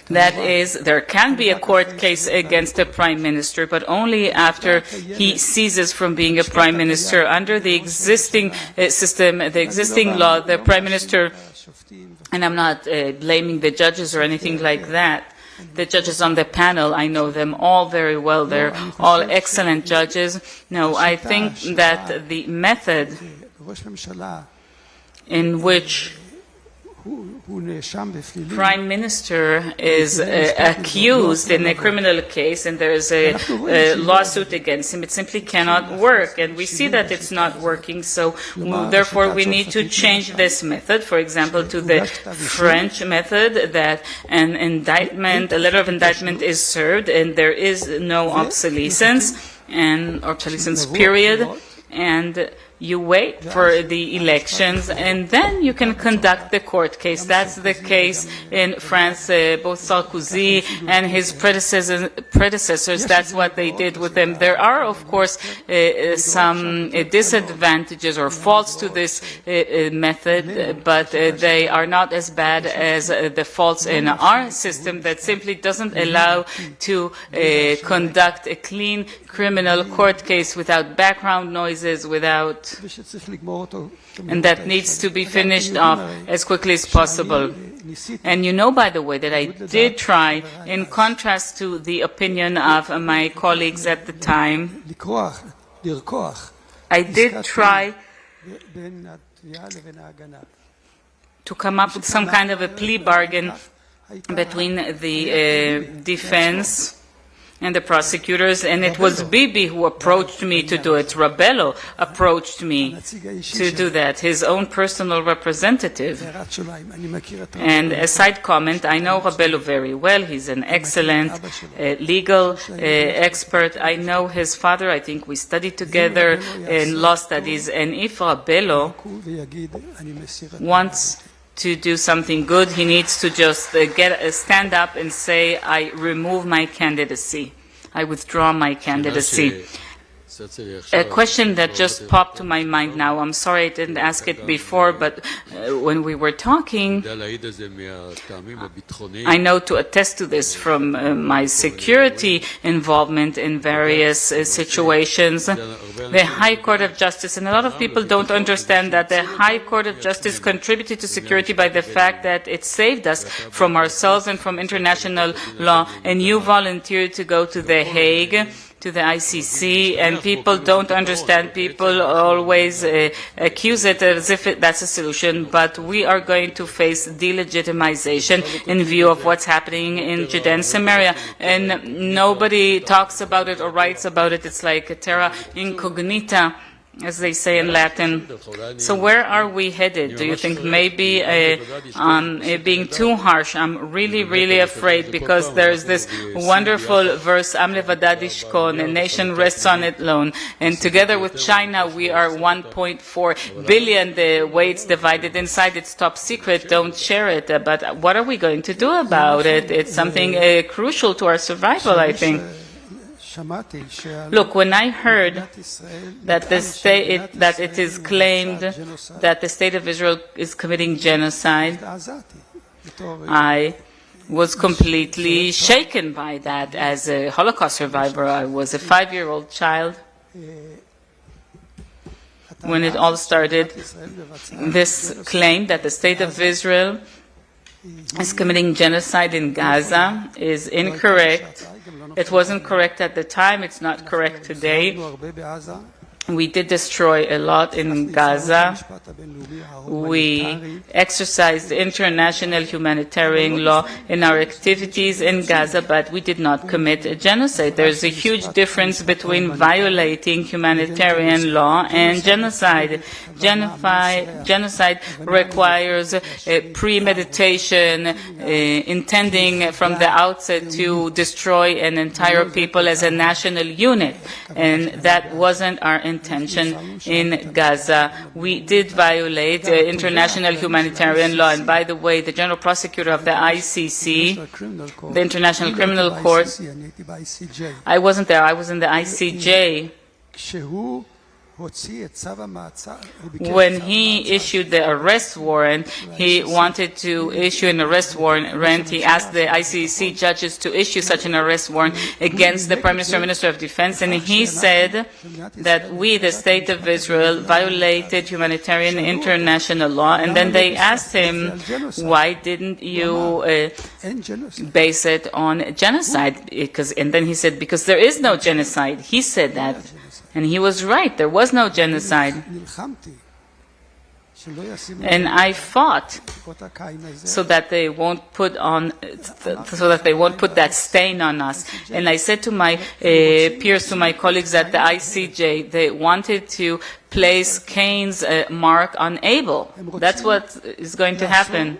That is, there can be a court case against a prime minister, but only after he ceases from being a prime minister. Under the existing system, the existing law, the prime minister, and I'm not blaming the judges or anything like that. The judges on the panel, I know them all very well. They're all excellent judges. No, I think that the method in which Prime Minister is accused in a criminal case and there is a lawsuit against him, it simply cannot work. And we see that it's not working, so therefore we need to change this method, for example, to the French method, that an indictment, a letter of indictment is served and there is no obsolescence period, and you wait for the elections, and then you can conduct the court case. That's the case in France. Both Sarkozy and his predecessors, that's what they did with them. There are, of course, some disadvantages or faults to this method, but they are not as bad as the faults in our system that simply doesn't allow to conduct a clean criminal court case without background noises, and that needs to be finished off as quickly as possible. And you know, by the way, that I did try, in contrast to the opinion of my colleagues at the time, I did try to come up with some kind of a plea bargain between the defense and the prosecutors, and it was Bibi who approached me to do it. Rabello approached me to do that, his own personal representative. And a side comment, I know Rabello very well. He's an excellent legal expert. I know his father. I think we studied together in law studies. And if Rabello wants to do something good, he needs to just stand up and say, I remove my candidacy. I withdraw my candidacy. A question that just popped to my mind now. I'm sorry I didn't ask it before, but when we were talking, I know to attest to this from my security involvement in various situations. The High Court of Justice, and a lot of people don't understand that the High Court of Justice contributed to security by the fact that it saved us from ourselves and from international law, and you volunteered to go to The Hague, to the ICC, and people don't understand. People always accuse it as if that's a solution, but we are going to face delegitimization in view of what's happening in Judea and Samaria, and nobody talks about it or writes about it. It's like a terra incognita, as they say in Latin. So where are we headed? Do you think maybe I'm being too harsh? I'm really, really afraid, because there's this wonderful verse, Am levadad yishkon, a nation rests on it alone. And together with China, we are 1.4 billion. The way it's divided inside, it's top secret. Don't share it. But what are we going to do about it? It's something crucial to our survival, I think. Look, when I heard that it is claimed that the state of Israel is committing genocide, I was completely shaken by that. As a Holocaust survivor, I was a 5-year-old child when it all started. This claim that the state of Israel is committing genocide in Gaza is incorrect. It wasn't correct at the time. It's not correct today. We did destroy a lot in Gaza. We exercised international humanitarian law in our activities in Gaza, but we did not commit a genocide. There's a huge difference between violating humanitarian law and genocide. Genocide requires premeditation, intending from the outset to destroy an entire people as a national unit, and that wasn't our intention in Gaza. We did violate international humanitarian law, and by the way, the General Prosecutor of the ICC, the International Criminal Court, I wasn't there, I was in the ICJ. When he issued the arrest warrant, he wanted to issue an arrest warrant. He asked the ICC judges to issue such an arrest warrant against the Prime Minister and Minister of Defense, and he said that we, the State of Israel, violated humanitarian international law. And then they asked him, why didn't you base it on genocide? And then he said, because there is no genocide. He said that. And he was right. There was no genocide. And I fought so that they won't put that stain on us. And I said to my peers, to my colleagues at the ICJ, they wanted to place Cain's mark on Abel. That's what is going to happen.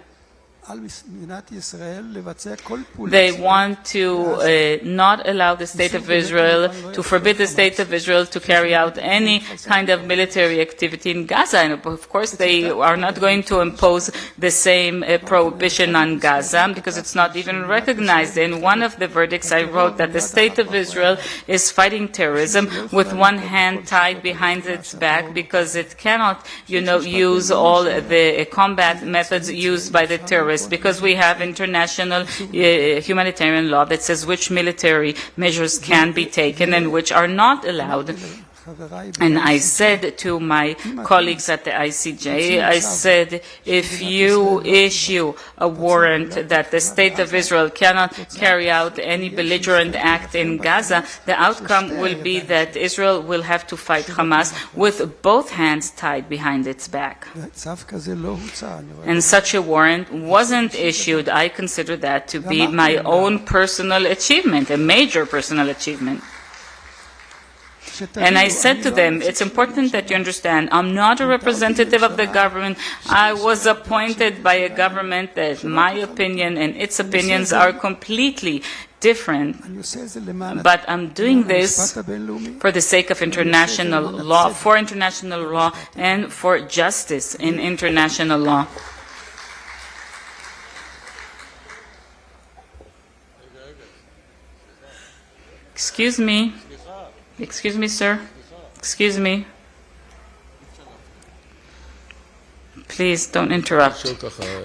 They want to not allow the State of Israel, to forbid the State of Israel to carry out any kind of military activity in Gaza. And of course, they are not going to impose the same prohibition on Gaza, because it's not even recognized. In one of the verdicts, I wrote that the State of Israel is fighting terrorism with one hand tied behind its back, because it cannot, use all the combat methods used by the terrorists, because we have international humanitarian law that says which military measures can be taken and which are not allowed. And I said to my colleagues at the ICJ, I said, if you issue a warrant that the State of Israel cannot carry out any belligerent act in Gaza, the outcome will be that Israel will have to fight Hamas with both hands tied behind its back. And such a warrant wasn't issued. I consider that to be my own personal achievement, a major personal achievement. And I said to them, it's important that you understand, I'm not a representative of the government. I was appointed by a government that my opinion and its opinions are completely different. But I'm doing this for the sake of international law, for international law, and for justice in international law. Excuse me, sir. Excuse me. Please don't interrupt.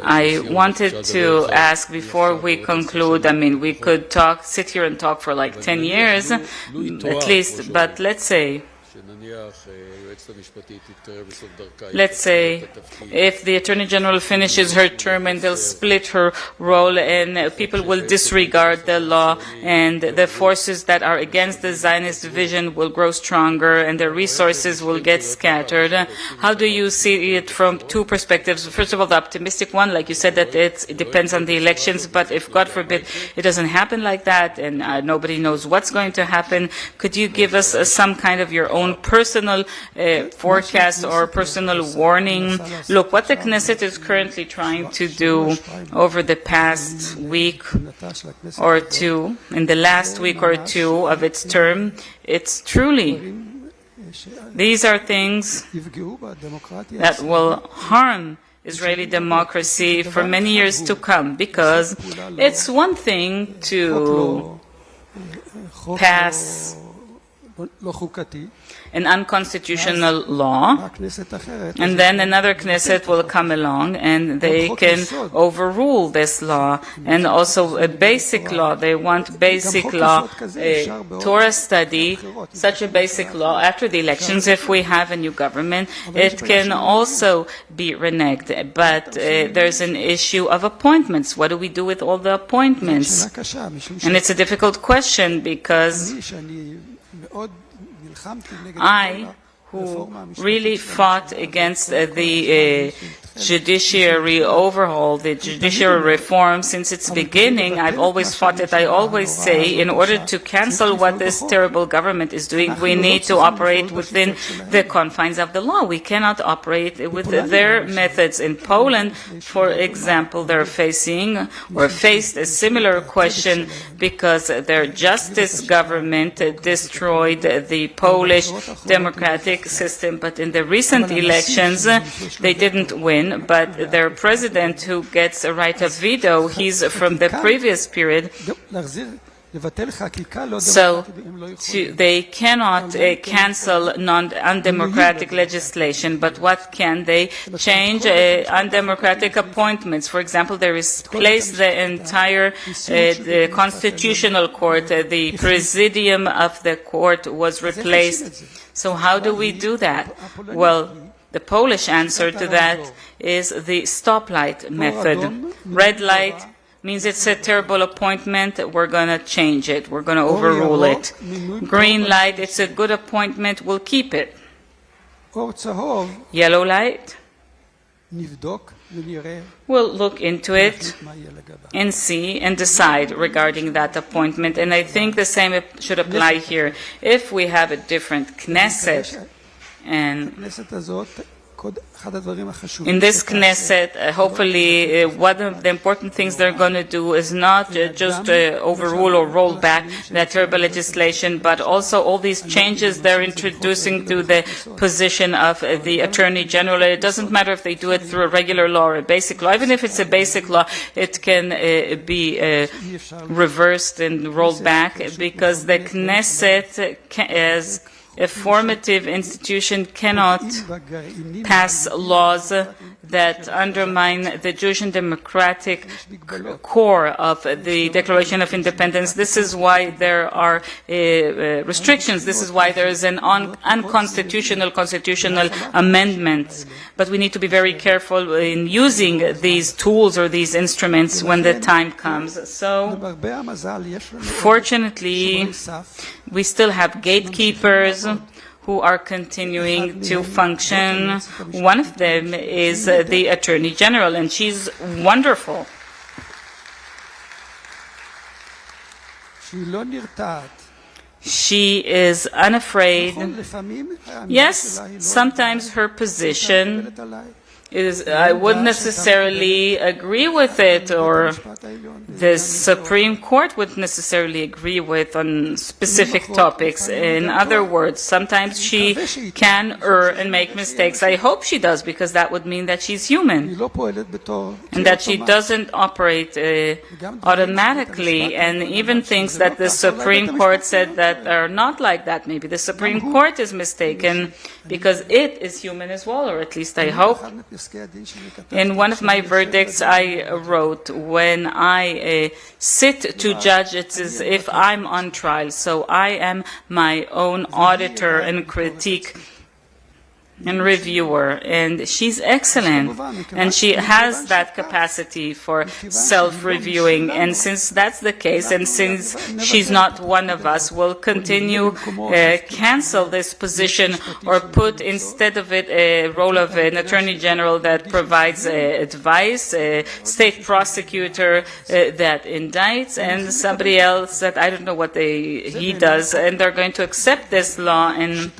I wanted to ask before we conclude, I mean, we could sit here and talk for like 10 years at least, but let's say if the Attorney General finishes her term and they'll split her role and people will disregard the law and the forces that are against the Zionist vision will grow stronger and their resources will get scattered. How do you see it from two perspectives? First of all, the optimistic one, like you said, that it depends on the elections, but if, God forbid, it doesn't happen like that and nobody knows what's going to happen, could you give us some kind of your own personal forecast or personal warning? Look, what the Knesset is currently trying to do over the past week or two, in the last week or two of its term, it's truly, these are things that will harm Israeli democracy for many years to come, because it's one thing to pass an unconstitutional law, and then another Knesset will come along and they can overrule this law. And also a basic law, they want basic law, a Torah study, such a basic law after the elections. If we have a new government, it can also be reneged. But there's an issue of appointments. What do we do with all the appointments? And it's a difficult question, because I, who really fought against the judiciary overhaul, the judiciary reform since its beginning, I've always fought it. I always say, in order to cancel what this terrible government is doing, we need to operate within the confines of the law. We cannot operate with their methods. In Poland, for example, they're faced a similar question because their justice government destroyed the Polish democratic system. But in the recent elections, they didn't win. But their president, who gets a right of veto, he's from the previous period. So they cannot cancel undemocratic legislation, but what can they change? Undemocratic appointments. For example, they replace the entire the constitutional court. The presidium of the court was replaced. So how do we do that? Well, the Polish answer to that is the stoplight method. Red light means it's a terrible appointment, we're going to change it, we're going to overrule it. Green light, it's a good appointment, we'll keep it. Yellow light, we'll look into it and see and decide regarding that appointment. And I think the same should apply here. If we have a different Knesset, and in this Knesset, hopefully, one of the important things they're going to do is not just overrule or roll back that terrible legislation, but also all these changes they're introducing to the position of the Attorney General. It doesn't matter if they do it through a regular law or a basic law. Even if it's a basic law, it can be reversed and rolled back, because the Knesset, as a formative institution, cannot pass laws that undermine the Jewish and democratic core of the Declaration of Independence. This is why there are restrictions. This is why there is an unconstitutional constitutional amendment. But we need to be very careful in using these tools or these instruments when the time comes. So, fortunately, we still have gatekeepers who are continuing to function. One of them is the Attorney General, and she's wonderful. She is unafraid. Yes, sometimes her position I wouldn't necessarily agree with it, or the Supreme Court wouldn't necessarily agree with on specific topics. In other words, sometimes she can err and make mistakes. I hope she does, because that would mean that she's human and that she doesn't operate automatically, and even things that the Supreme Court said that are not like that. Maybe the Supreme Court is mistaken because it is human as well, or at least I hope. In one of my verdicts, I wrote, when I sit to judge, it's as if I'm on trial. So I am my own auditor and critique and reviewer, and she's excellent, and she has that capacity for self-reviewing, and since that's the case, and since she's not one of us, we'll continue cancel this position or put instead of it a role of an attorney general that provides advice, a state prosecutor that indicts, and somebody else that I don't know what he does, and they're going to accept this law. And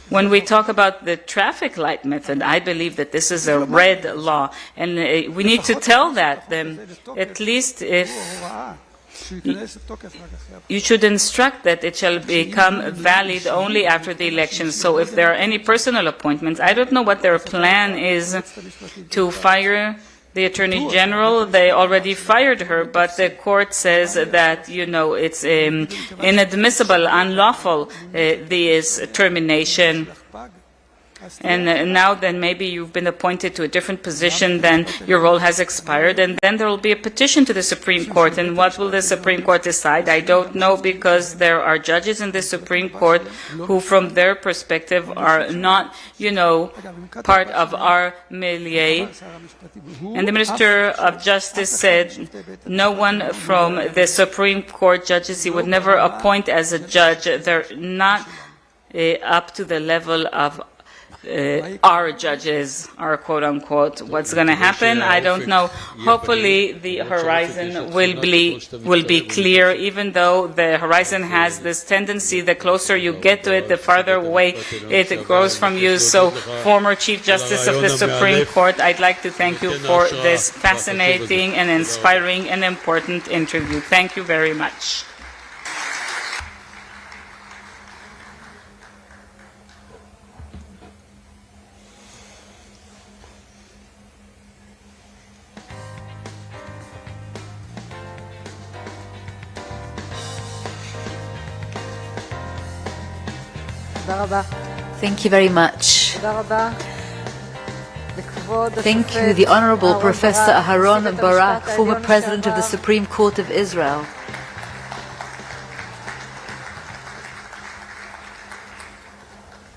when we talk about the traffic light method, I believe that this is a red law, and we need to tell that them, at least if you should instruct that it shall become valid only after the election. So if there are any personal appointments, I don't know what their plan is to fire the Attorney General. They already fired her, but the court says that, it's inadmissible, unlawful, this termination. And now then maybe you've been appointed to a different position, then your role has expired, and then there will be a petition to the Supreme Court. And what will the Supreme Court decide? I don't know, because there are judges in the Supreme Court who, from their perspective, are not, part of our milieu. And the Minister of Justice said no one from the Supreme Court judges he would never appoint as a judge. They're not up to the level of our judges, our quote-unquote. What's going to happen? I don't know. Hopefully the horizon will be clear, even though the horizon has this tendency, the closer you get to it, the farther away it grows from you. So, former Chief Justice of the Supreme Court, I'd like to thank you for this fascinating and inspiring and important interview. Thank you very much. Thank you very much. Thank you, the Honorable Professor Aharon Barak, former President of the Supreme Court of Israel.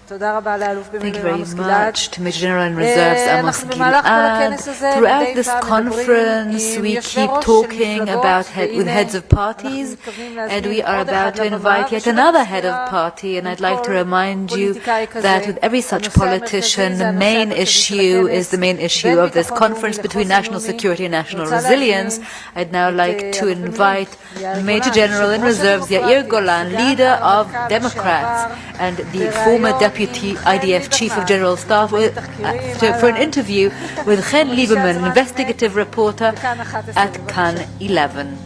Thank you very much to Major General in Reserves Amos Gilad. Throughout this conference, we keep talking with heads of parties, and we are about to invite yet another head of party. And I'd like to remind you that with every such politician, the main issue is the main issue of this conference between national security and national resilience. I'd now like to invite Major General in Reserves Yair Golan, leader of Democrats and the former Deputy IDF Chief of General Staff, for an interview with Chen Lieberman, investigative reporter at Kan 11.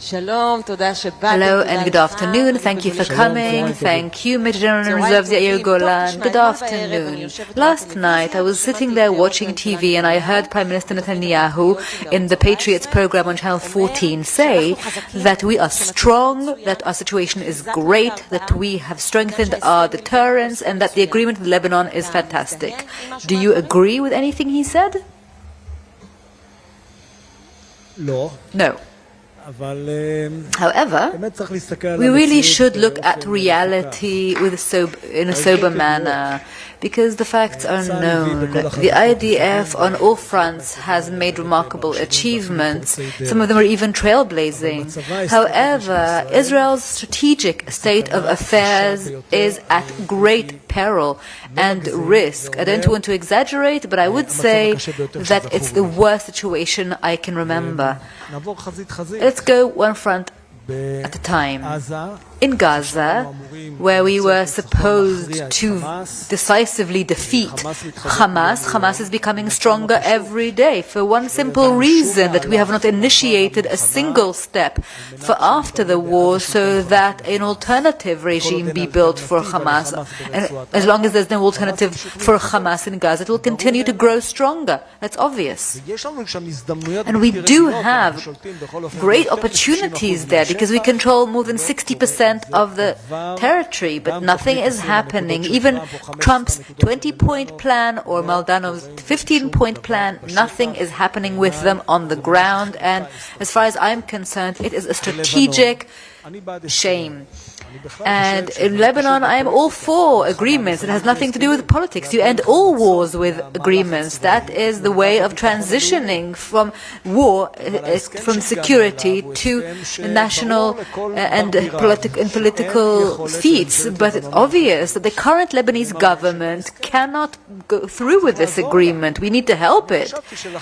Hello and good afternoon. Thank you for coming. Thank you, Major General in Reserves Yair Golan. Good afternoon. Last night I was sitting there watching TV and I heard Prime Minister Netanyahu in the Patriots program on Channel 14 say that we are strong, that our situation is great, that we have strengthened our deterrence, and that the agreement with Lebanon is fantastic. Do you agree with anything he said? No. However, we really should look at reality in a sober manner, because the facts are known. The IDF on all fronts has made remarkable achievements. Some of them are even trailblazing. However, Israel's strategic state of affairs is at great peril and risk. I don't want to exaggerate, but I would say that it's the worst situation I can remember. Let's go one front at a time. In Gaza, where we were supposed to decisively defeat Hamas. Hamas is becoming stronger every day for one simple reason, that we have not initiated a single step for after the war so that an alternative regime be built for Hamas. And as long as there's no alternative for Hamas in Gaza, it will continue to grow stronger. That's obvious. And we do have great opportunities there because we control more than 60% of the territory, but nothing is happening. Even Trump's 20-point plan or Maldanov's 15-point plan, nothing is happening with them on the ground. And as far as I'm concerned, it is a strategic shame. And in Lebanon, I am all for agreements. It has nothing to do with politics. You end all wars with agreements. That is the way of transitioning from war, from security to national and political feats. But it's obvious that the current Lebanese government cannot go through with this agreement. We need to help it.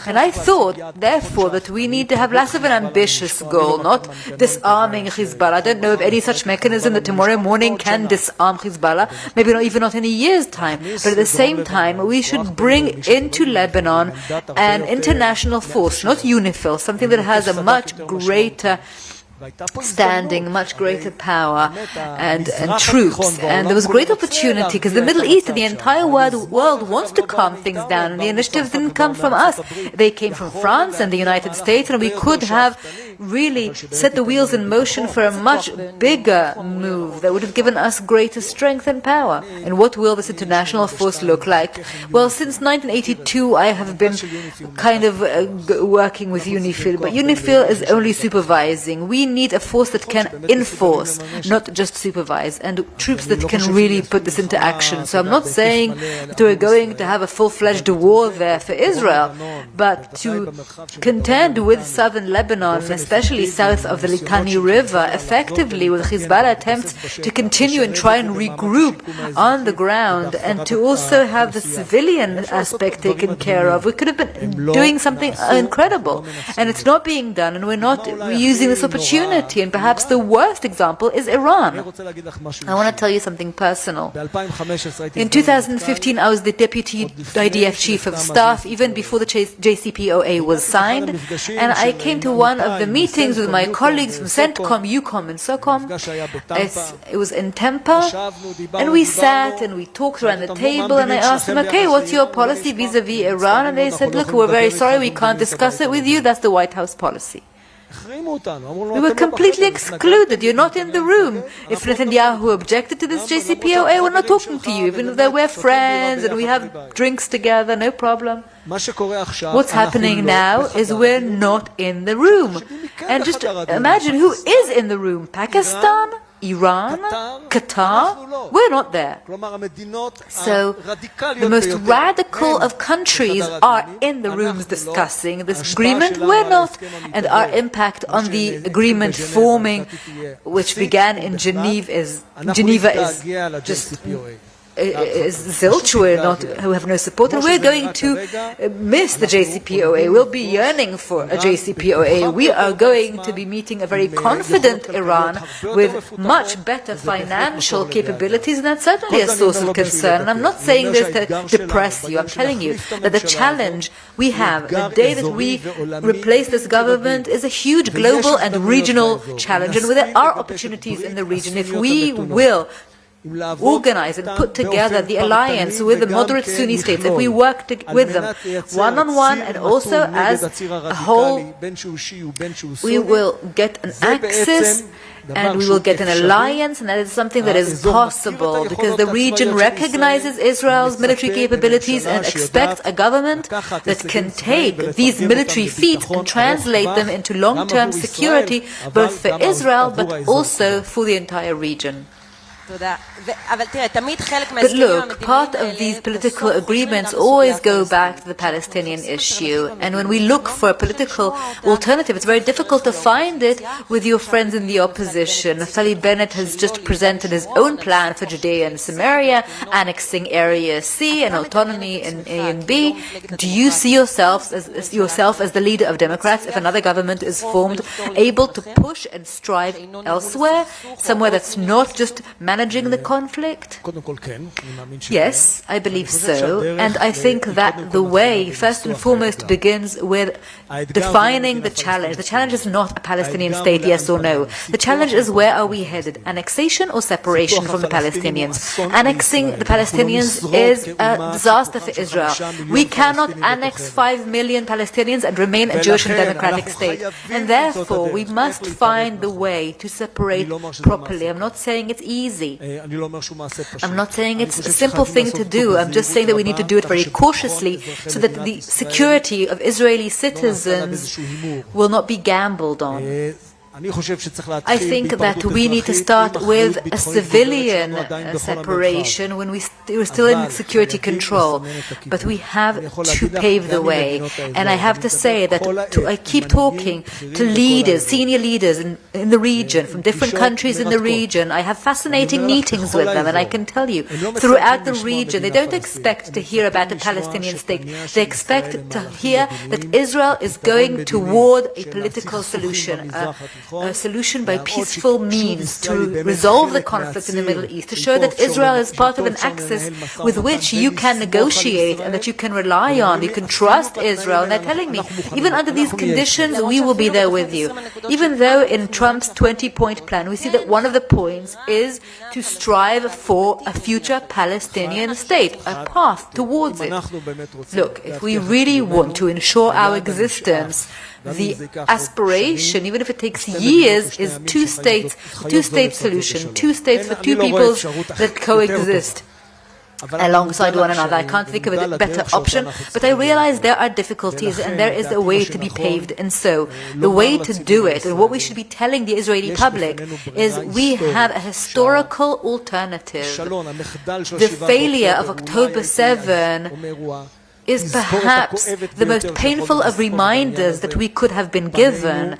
And I thought, therefore, that we need to have less of an ambitious goal, not disarming Hezbollah. I don't know of any such mechanism that tomorrow morning can disarm Hezbollah, maybe not even in a year's time. But at the same time, we should bring into Lebanon an international force, not UNIFIL, something that has a much greater standing, much greater power and troops. And there was great opportunity because the Middle East and the entire world wants to calm things down. And the initiatives didn't come from us. They came from France and the United States, and we could have really set the wheels in motion for a much bigger move that would have given us greater strength and power. And what will this international force look like? Well, since 1982, I have been kind of working with UNIFIL, but UNIFIL is only supervising. We need a force that can enforce, not just supervise, and troops that can really put this into action. So I'm not saying that we're going to have a full-fledged war there for Israel, but to contend with southern Lebanon, especially south of the Litani River, effectively with Hezbollah attempts to continue and try and regroup on the ground, and to also have the civilian aspect taken care of. We could have been doing something incredible, and it's not being done, and we're not using this opportunity. And perhaps the worst example is Iran. I want to tell you something personal. In 2015, I was the Deputy IDF Chief of Staff, even before the JCPOA was signed. And I came to one of the meetings with my colleagues from CENTCOM, EUCOM, and SOCOM. It was in Tampa. And we sat and we talked around the table. And I asked them, okay, what's your policy vis-a-vis Iran? And they said, look, we're very sorry, we can't discuss it with you. That's the White House policy. We were completely excluded. You're not in the room. If Netanyahu objected to this JCPOA, we're not talking to you, even though we're friends and we have drinks together, no problem. What's happening now is we're not in the room. And just imagine who is in the room. Pakistan? Iran, Qatar, we're not there. So the most radical of countries are in the rooms discussing this agreement. We're not. And our impact on the agreement forming, which began in Geneva, is just zilch. We have no support, and we're going to miss the JCPOA. We'll be yearning for a JCPOA. We are going to be meeting a very confident Iran with much better financial capabilities, and that's certainly a source of concern. And I'm not saying this to depress you. I'm telling you that the challenge we have, the day that we replace this government, is a huge global and regional challenge, and there are opportunities in the region. If we will organize and put together the alliance with the moderate Sunni states, if we work with them one-on-one and also as a whole, we will get an access and we will get an alliance, and that is something that is possible because the region recognizes Israel's military capabilities and expects a government that can take these military feats and translate them into long-term security, both for Israel but also for the entire region. But look, part of these political agreements always go back to the Palestinian issue. And when we look for a political alternative, it's very difficult to find it with your friends in the opposition. Naftali Bennett has just presented his own plan for Judea and Samaria, annexing Area C and autonomy in A and B. Do you see yourself as the leader of Democrats if another government is formed, able to push and strive elsewhere, somewhere that's not just managing the conflict? Yes, I believe so. And I think that the way, first and foremost, begins with defining the challenge. The challenge is not a Palestinian state, yes or no. The challenge is, where are we headed? Annexation or separation from the Palestinians? Annexing the Palestinians is a disaster for Israel. We cannot annex 5 million Palestinians and remain a Jewish and democratic state. And therefore, we must find the way to separate properly. I'm not saying it's easy. I'm not saying it's a simple thing to do. I'm just saying that we need to do it very cautiously so that the security of Israeli citizens will not be gambled on. I think that we need to start with a civilian separation when we're still in security control, but we have to pave the way. And I have to say that I keep talking to leaders, senior leaders in the region, from different countries in the region. I have fascinating meetings with them, and I can tell you, throughout the region, they don't expect to hear about a Palestinian state. They expect to hear that Israel is going toward a political solution, a solution by peaceful means to resolve the conflict in the Middle East, to show that Israel is part of an axis with which you can negotiate and that you can rely on, you can trust Israel. And they're telling me, even under these conditions, we will be there with you. Even though in Trump's 20-point plan, we see that one of the points is to strive for a future Palestinian state, a path towards it. Look, if we really want to ensure our existence, the aspiration, even if it takes years, is two-state solution, 2 states for 2 peoples that coexist alongside one another. I can't think of a better option, but I realize there are difficulties and there is a way to be paved. And so the way to do it, and what we should be telling the Israeli public, is we have a historical alternative. The failure of October 7 is perhaps the most painful of reminders that we could have been given.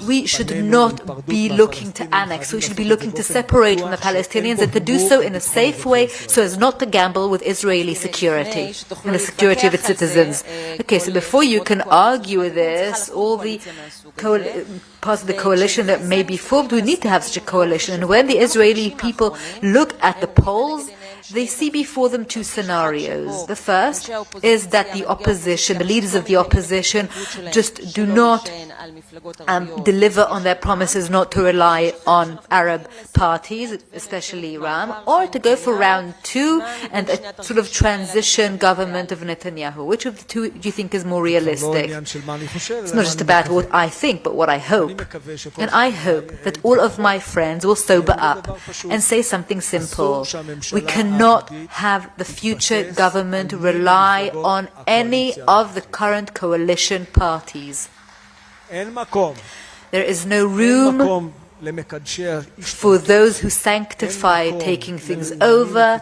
We should not be looking to annex. We should be looking to separate from the Palestinians, and to do so in a safe way so as not to gamble with Israeli security and the security of its citizens. Okay, so before you can argue with this, all the parts of the coalition that may be formed, we need to have such a coalition. And when the Israeli people look at the polls, they see before them 2 scenarios. The first is that the opposition, the leaders of the opposition, just do not deliver on their promises not to rely on Arab parties, especially Iran, or to go for round 2 and a sort of transition government of Netanyahu. Which of the 2 do you think is more realistic? It's not just about what I think, but what I hope. And I hope that all of my friends will sober up and say something simple. We cannot have the future government rely on any of the current coalition parties. There is no room for those who sanctify taking things over,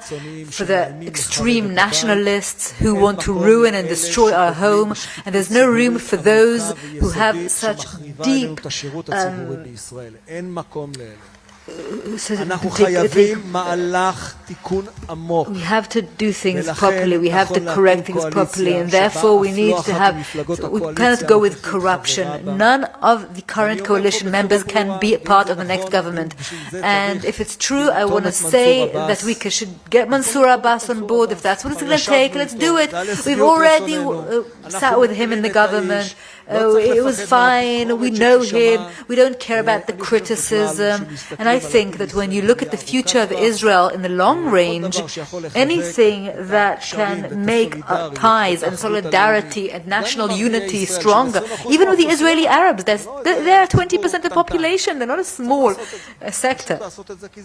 for the extreme nationalists who want to ruin and destroy our home, and there's no room for those who have such deep we have to do things properly, we have to correct things properly, and therefore we need to have, we cannot go with corruption. None of the current coalition members can be a part of the next government. And if it's true, I want to say that we should get Mansour Abbas on board. If that's what it's going to take, let's do it. We've already sat with him in the government. Oh, it was fine, we know him, we don't care about the criticism. And I think that when you look at the future of Israel in the long range, anything that can make ties and solidarity and national unity stronger, even with the Israeli Arabs, they're 20% of the population, they're not a small sector.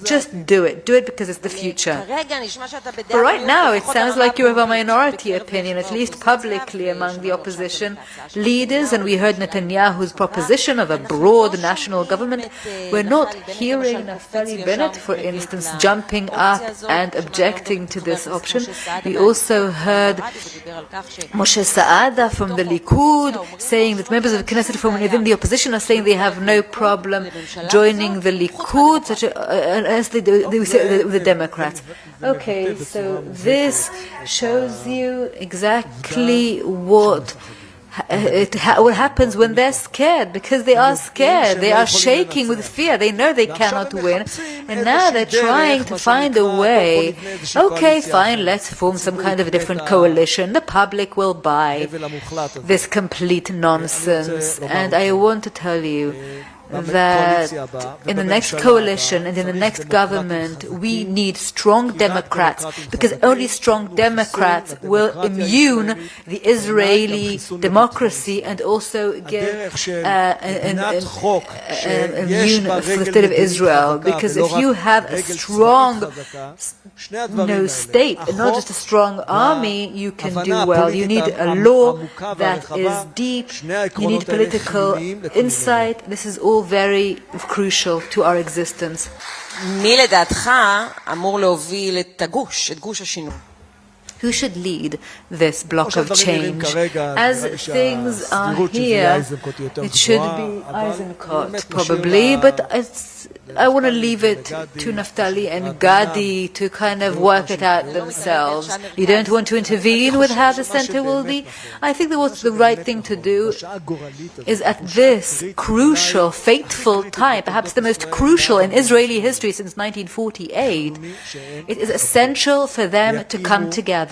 Just do it because it's the future. But right now it sounds like you have a minority opinion, at least publicly among the opposition leaders. And we heard Netanyahu's proposition of a broad national government. We're not hearing Naftali Bennett, for instance, jumping up and objecting to this option. We also heard Moshe Saada from the Likud saying that members of the Knesset from within the opposition are saying they have no problem joining the Likud, as they do with the Democrats. Okay, so this shows you exactly what what happens when they're scared, because they are scared. They are shaking with fear. They know they cannot win. And now they're trying to find a way. Okay, fine, let's form some kind of different coalition. The public will buy this complete nonsense. And I want to tell you that in the next coalition and in the next government, we need strong Democrats, because only strong Democrats will immune the Israeli democracy and also give immune for the state of Israel. Because if you have a strong state and not just a strong army, you can do well. You need a law that is deep. You need political insight. This is all very crucial to our existence. מי לדעתך אמור להוביל את הגוש, את גוש השינוי? Who should lead this block of change? As things are here, it should be Eisenkot, probably, but I want to leave it to Naftali and Gadi to kind of work it out themselves. You don't want to intervene with how the center will be? I think that what's the right thing to do is at this crucial, fateful time, perhaps the most crucial in Israeli history since 1948, it is essential for them to come together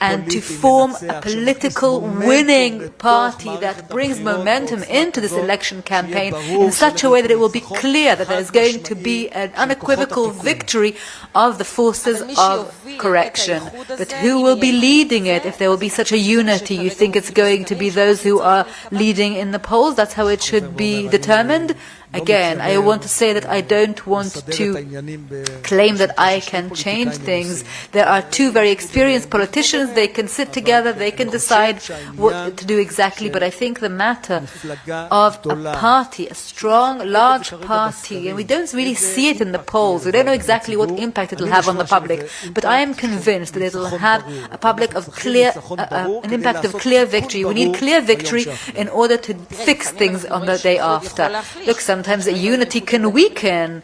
and to form a political winning party that brings momentum into this election campaign in such a way that it will be clear that there is going to be an unequivocal victory of the forces of correction. But who will be leading it if there will be such a unity? You think it's going to be those who are leading in the polls? That's how it should be determined? Again, I want to say that I don't want to claim that I can change things. There are two very experienced politicians. They can sit together. They can decide what to do exactly. But I think the matter of a party, a strong, large party, and we don't really see it in the polls. We don't know exactly what impact it will have on the public. But I am convinced that it will have a public of clear, an impact of clear victory. We need clear victory in order to fix things on the day after. Look, sometimes a unity can weaken,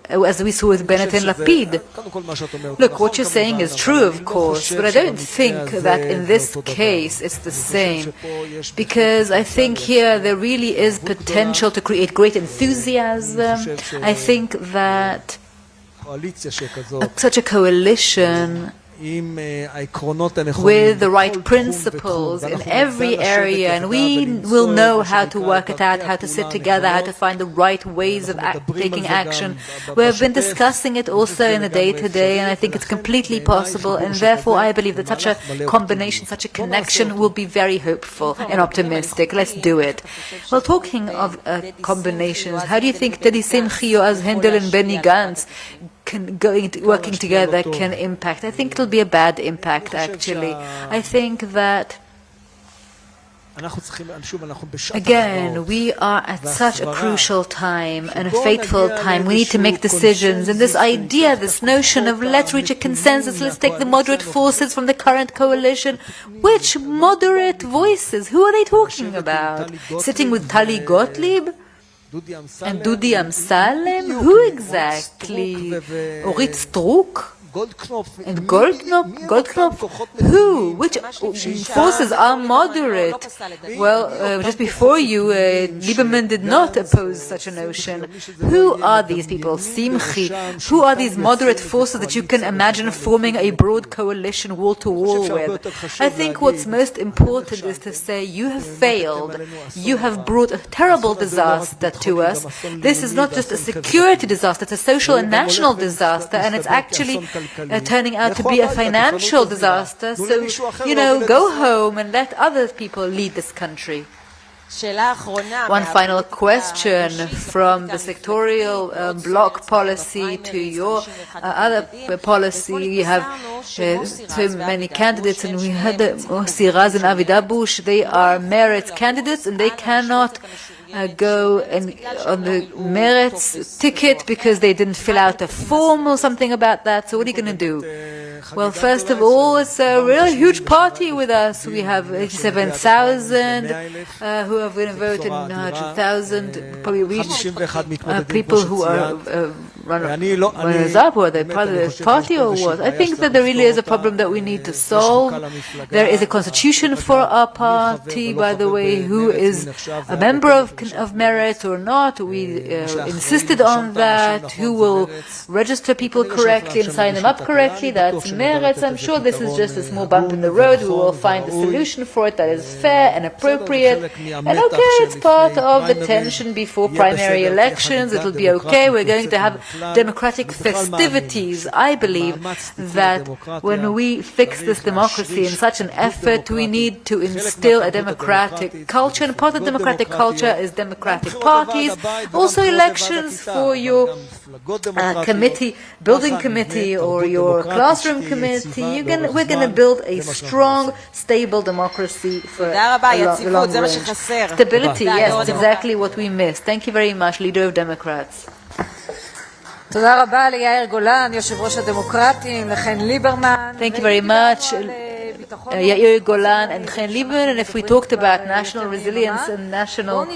as we saw with Bennett and Lapid. Look, what you're saying is true, of course, but I don't think that in this case it's the same. Because I think here there really is potential to create great enthusiasm. I think that such a coalition with the right principles in every area, and we will know how to work it out, how to sit together, how to find the right ways of taking action. We have been discussing it also in the day-to-day, and I think it's completely possible, and therefore I believe that such a combination, such a connection will be very hopeful and optimistic. Let's do it. Well, talking of combinations, how do you think Teddy Simchi, Yoaz Hendel and Benny Gantz working together can impact? I think it'll be a bad impact, actually. I think that, again, we are at such a crucial time and a fateful time. We need to make decisions. And this idea, this notion of let's reach a consensus, let's take the moderate forces from the current coalition. Which moderate voices? Who are they talking about? Sitting with Tali Gottlieb? And Dudi Amsalem? Who exactly? Orit Struk? And Goldknopf? Who? Which forces are moderate? Well, just before you, Lieberman did not oppose such a notion. Who are these people? Simchi. Who are these moderate forces that you can imagine forming a broad coalition wall to wall with? I think what's most important is to say you have failed. You have brought a terrible disaster to us. This is not just a security disaster, it's a social and national disaster, and it's actually turning out to be a financial disaster. So, go home and let other people lead this country. One final question from the sectorial bloc policy to your other policy. You have so many candidates, and we had Mossi Raz and Avi Dabush. They are Meretz candidates, and they cannot go on the Meretz ticket because they didn't fill out a form or something about that. So what are you going to do? Well, first of all, it's a really huge party with us. We have 87,000 who have been voted, 100,000 probably reach people who are runners-up, or they're part of the party, or what? I think that there really is a problem that we need to solve. There is a constitution for our party, by the way, who is a member of Meretz or not. We insisted on that. Who will register people correctly and sign them up correctly? That's Meretz. I'm sure this is just a small bump in the road. We will find a solution for it that is fair and appropriate. And okay, it's part of the tension before primary elections. It'll be okay. We're going to have democratic festivities. I believe that when we fix this democracy in such an effort, we need to instill a democratic culture. And part of democratic culture is democratic parties. Also elections for your committee, building committee, or your classroom committee. We're going to build a strong, stable democracy for the long range. Stability, yes, that's exactly what we missed. Thank you very much, Leader of Democrats. תודה רבה ליאיר גולן, יושב ראש הדמוקרטים, לחן ליברמן. Thank you very much, Yair Golan and Chen Lieberman. And if we talked about national resilience and national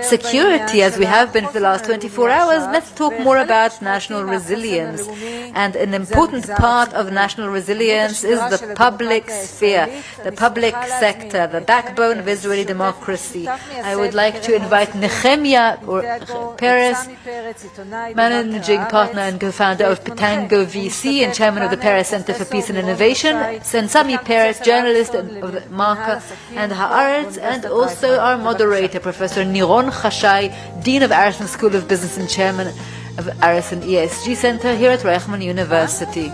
security, as we have been for the last 24 hours, let's talk more about national resilience. And an important part of national resilience is the public sphere, the public sector, the backbone of Israeli democracy. I would like to invite Nehemia Peres, managing partner and co-founder of Tango VC and chairman of the Paris Center for Peace and Innovation, and Sami Peres, journalist of the Marca and Haaretz, and also our moderator, Professor Niron Chashai, Dean of Arison School of Business and chairman of Arison ESG Center here at Reichman University.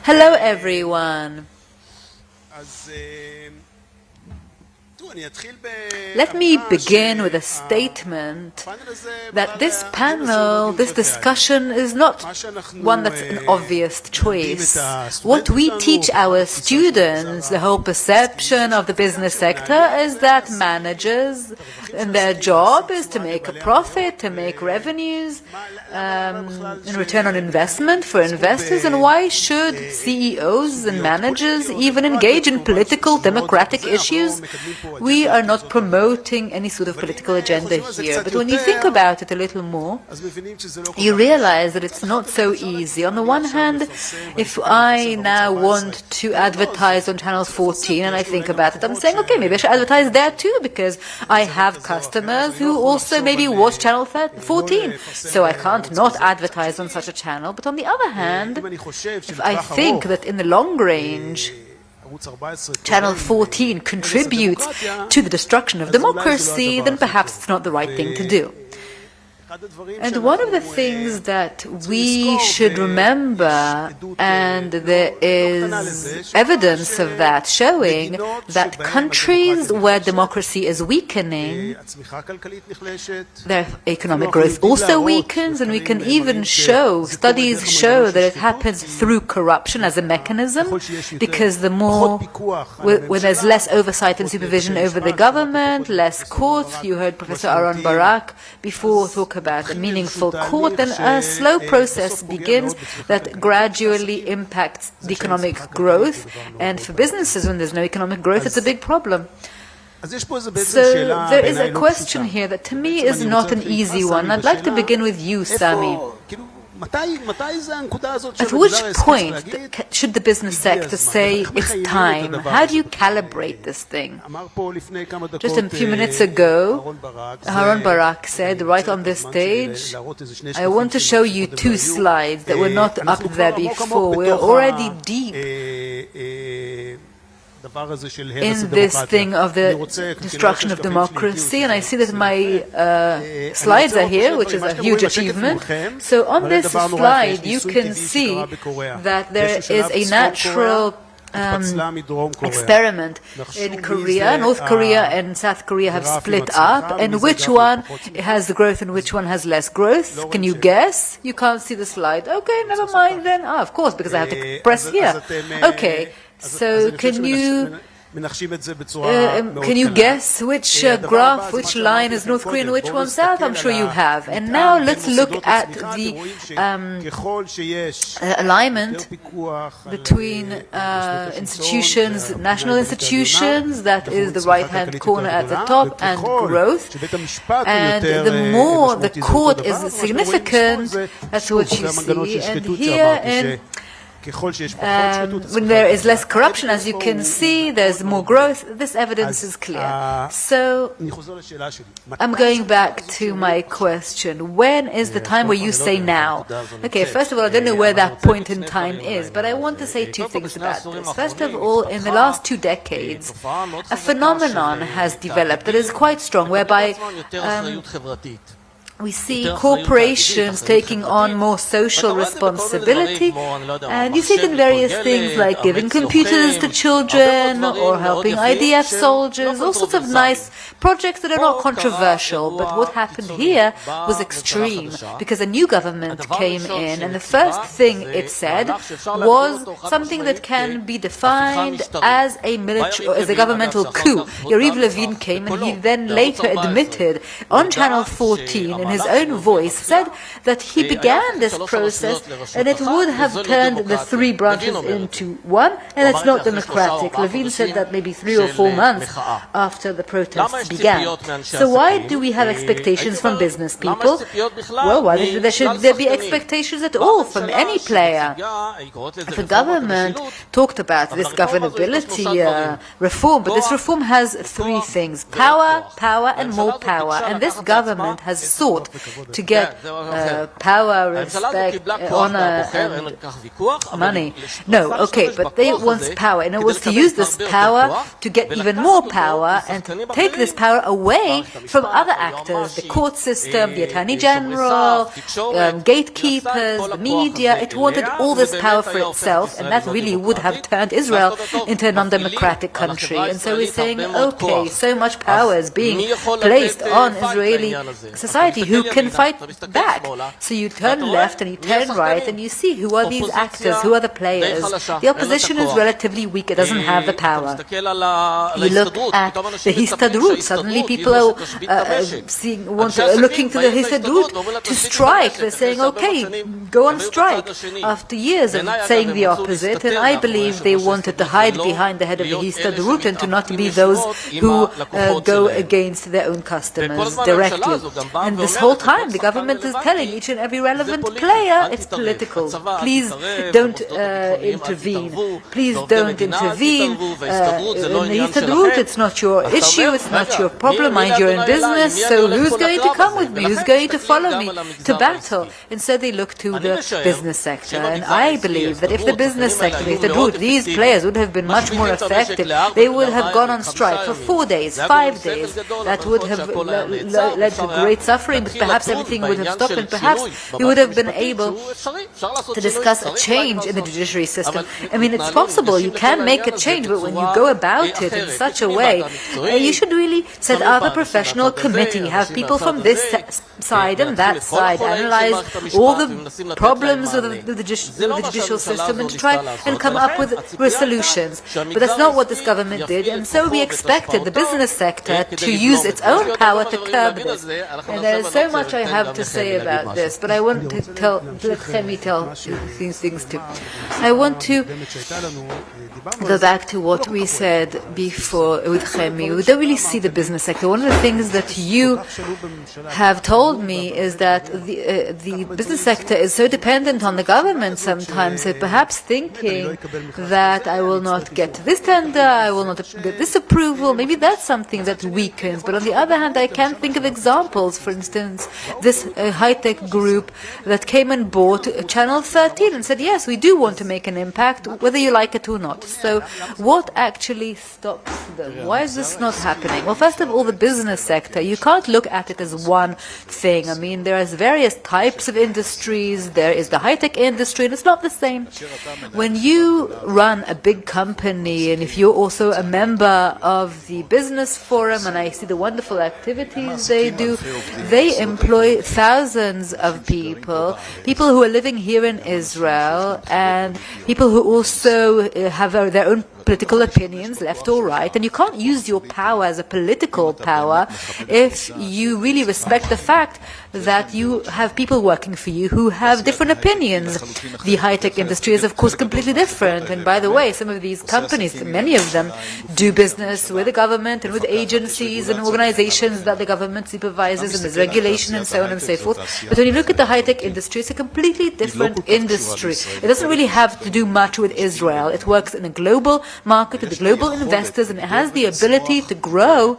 Hello everyone. Let me begin with a statement that this panel, this discussion is not one that's an obvious choice. What we teach our students, the whole perception of the business sector, is that managers and their job is to make a profit, to make revenues, in return on investment for investors. And why should CEOs and managers even engage in political democratic issues? We are not promoting any sort of political agenda here. But when you think about it a little more, you realize that it's not so easy. On the one hand, if I now want to advertise on Channel 14 and I think about it, I'm saying, okay, maybe I should advertise there too, because I have customers who also maybe watch Channel 14. So I can't not advertise on such a channel. But on the other hand, if I think that in the long range, Channel 14 contributes to the destruction of democracy, then perhaps it's not the right thing to do. And one of the things that we should remember, and there is evidence of that showing, that countries where democracy is weakening, their economic growth also weakens, and we can even show, studies show that it happens through corruption as a mechanism, because the more, when there's less oversight and supervision over the government, less courts. You heard Professor Aaron Barak before talk about a meaningful court, then a slow process begins that gradually impacts the economic growth. And for businesses, when there's no economic growth, it's a big problem. So there is a question here that to me is not an easy one. I'd like to begin with you, Sami. At which point should the business sector say it's time? How do you calibrate this thing? Just a few minutes ago, Aaron Barak said right on this stage, I want to show you two slides that were not up there before. We're already deep in this thing of the destruction of democracy, and I see that my slides are here, which is a huge achievement. So on this slide you can see that there is a natural experiment in Korea. North Korea and South Korea have split up, and which one has the growth and which one has less growth? Can you guess? You can't see the slide. Okay, never mind then. Of course, because I have to press here. Okay. So can you Can you guess which graph, which line is North Korea and which one South? I'm sure you have. And now let's look at the alignment between institutions, national institutions, that is the right-hand corner at the top, and growth. And the more the court is significant, that's what you see. And here in when there is less corruption, as you can see, there's more growth. This evidence is clear. So I'm going back to my question. When is the time where you say now? Okay, first of all, I don't know where that point in time is, but I want to say two things about this. First of all, in the last 2 decades, a phenomenon has developed that is quite strong, whereby we see corporations taking on more social responsibility, and you see it in various things like giving computers to children or helping IDF soldiers, all sorts of nice projects that are not controversial. But what happened here was extreme, because a new government came in, and the first thing it said was something that can be defined as a governmental coup. Yariv Levin came, and he then later admitted on Channel 14 in his own voice, said that he began this process and it would have turned the 3 branches into one, and it's not democratic. Levin said that maybe 3 or 4 months after the protests began. So why do we have expectations from business people? Well, why should there be expectations at all from any player? The government talked about this governability reform, but this reform has 3 things: power, power, and more power. And this government has sought to get power, respect, honor, and money. No, okay, but they want power, and it was to use this power to get even more power and take this power away from other actors, the court system, the attorney general, gatekeepers, the media. It wanted all this power for itself, and that really would have turned Israel into a non-democratic country. And so we're saying, okay, so much power is being placed on Israeli society. Who can fight back? So you turn left and you turn right and you see who are these actors, who are the players. The opposition is relatively weak, it doesn't have the power. You look at the Histadrut, suddenly people are looking to the Histadrut to strike. They're saying, okay, go on strike, after years of saying the opposite. And I believe they wanted to hide behind the head of the Histadrut and to not be those who go against their own customers directly. And this whole time the government is telling each and every relevant player it's political. Please don't intervene. Please don't intervene. In the Histadrut, it's not your issue, it's not your problem, mind your own business. So who's going to come with me? Who's going to follow me to battle? Instead they look to the business sector. And I believe that if the business sector, the Histadrut, these players would have been much more effective, they would have gone on strike for 4 days, 5 days. That would have led to great suffering, but perhaps everything would have stopped, and perhaps we would have been able to discuss a change in the judiciary system. I mean, it's possible, you can make a change, but when you go about it in such a way, you should really set up a professional committee, have people from this side and that side, analyze all the problems of the judicial system and try and come up with solutions. But that's not what this government did, and so we expected the business sector to use its own power to curb this. And there is so much I have to say about this, but I want to let Chemi tell these things too. I want to go back to what we said before with Chemi. We don't really see the business sector. One of the things that you have told me is that the business sector is so dependent on the government sometimes, that perhaps thinking that I will not get this tender, I will not get this approval, maybe that's something that weakens. But on the other hand, I can think of examples. For instance, this high-tech group that came and bought Channel 13 and said, yes, we do want to make an impact, whether you like it or not. So what actually stops them? Why is this not happening? Well, first of all, the business sector, you can't look at it as one thing. I mean, there are various types of industries. There is the high-tech industry, and it's not the same. When you run a big company, and if you're also a member of the business forum, and I see the wonderful activities they do, they employ thousands of people who are living here in Israel, and people who also have their own political opinions, left or right, and you can't use your power as a political power if you really respect the fact that you have people working for you who have different opinions. The high-tech industry is, of course, completely different. And by the way, some of these companies, many of them, do business with the government and with agencies and organizations that the government supervises, and there's regulation and so on and so forth. But when you look at the high-tech industry, it's a completely different industry. It doesn't really have to do much with Israel. It works in a global market with global investors, and it has the ability to grow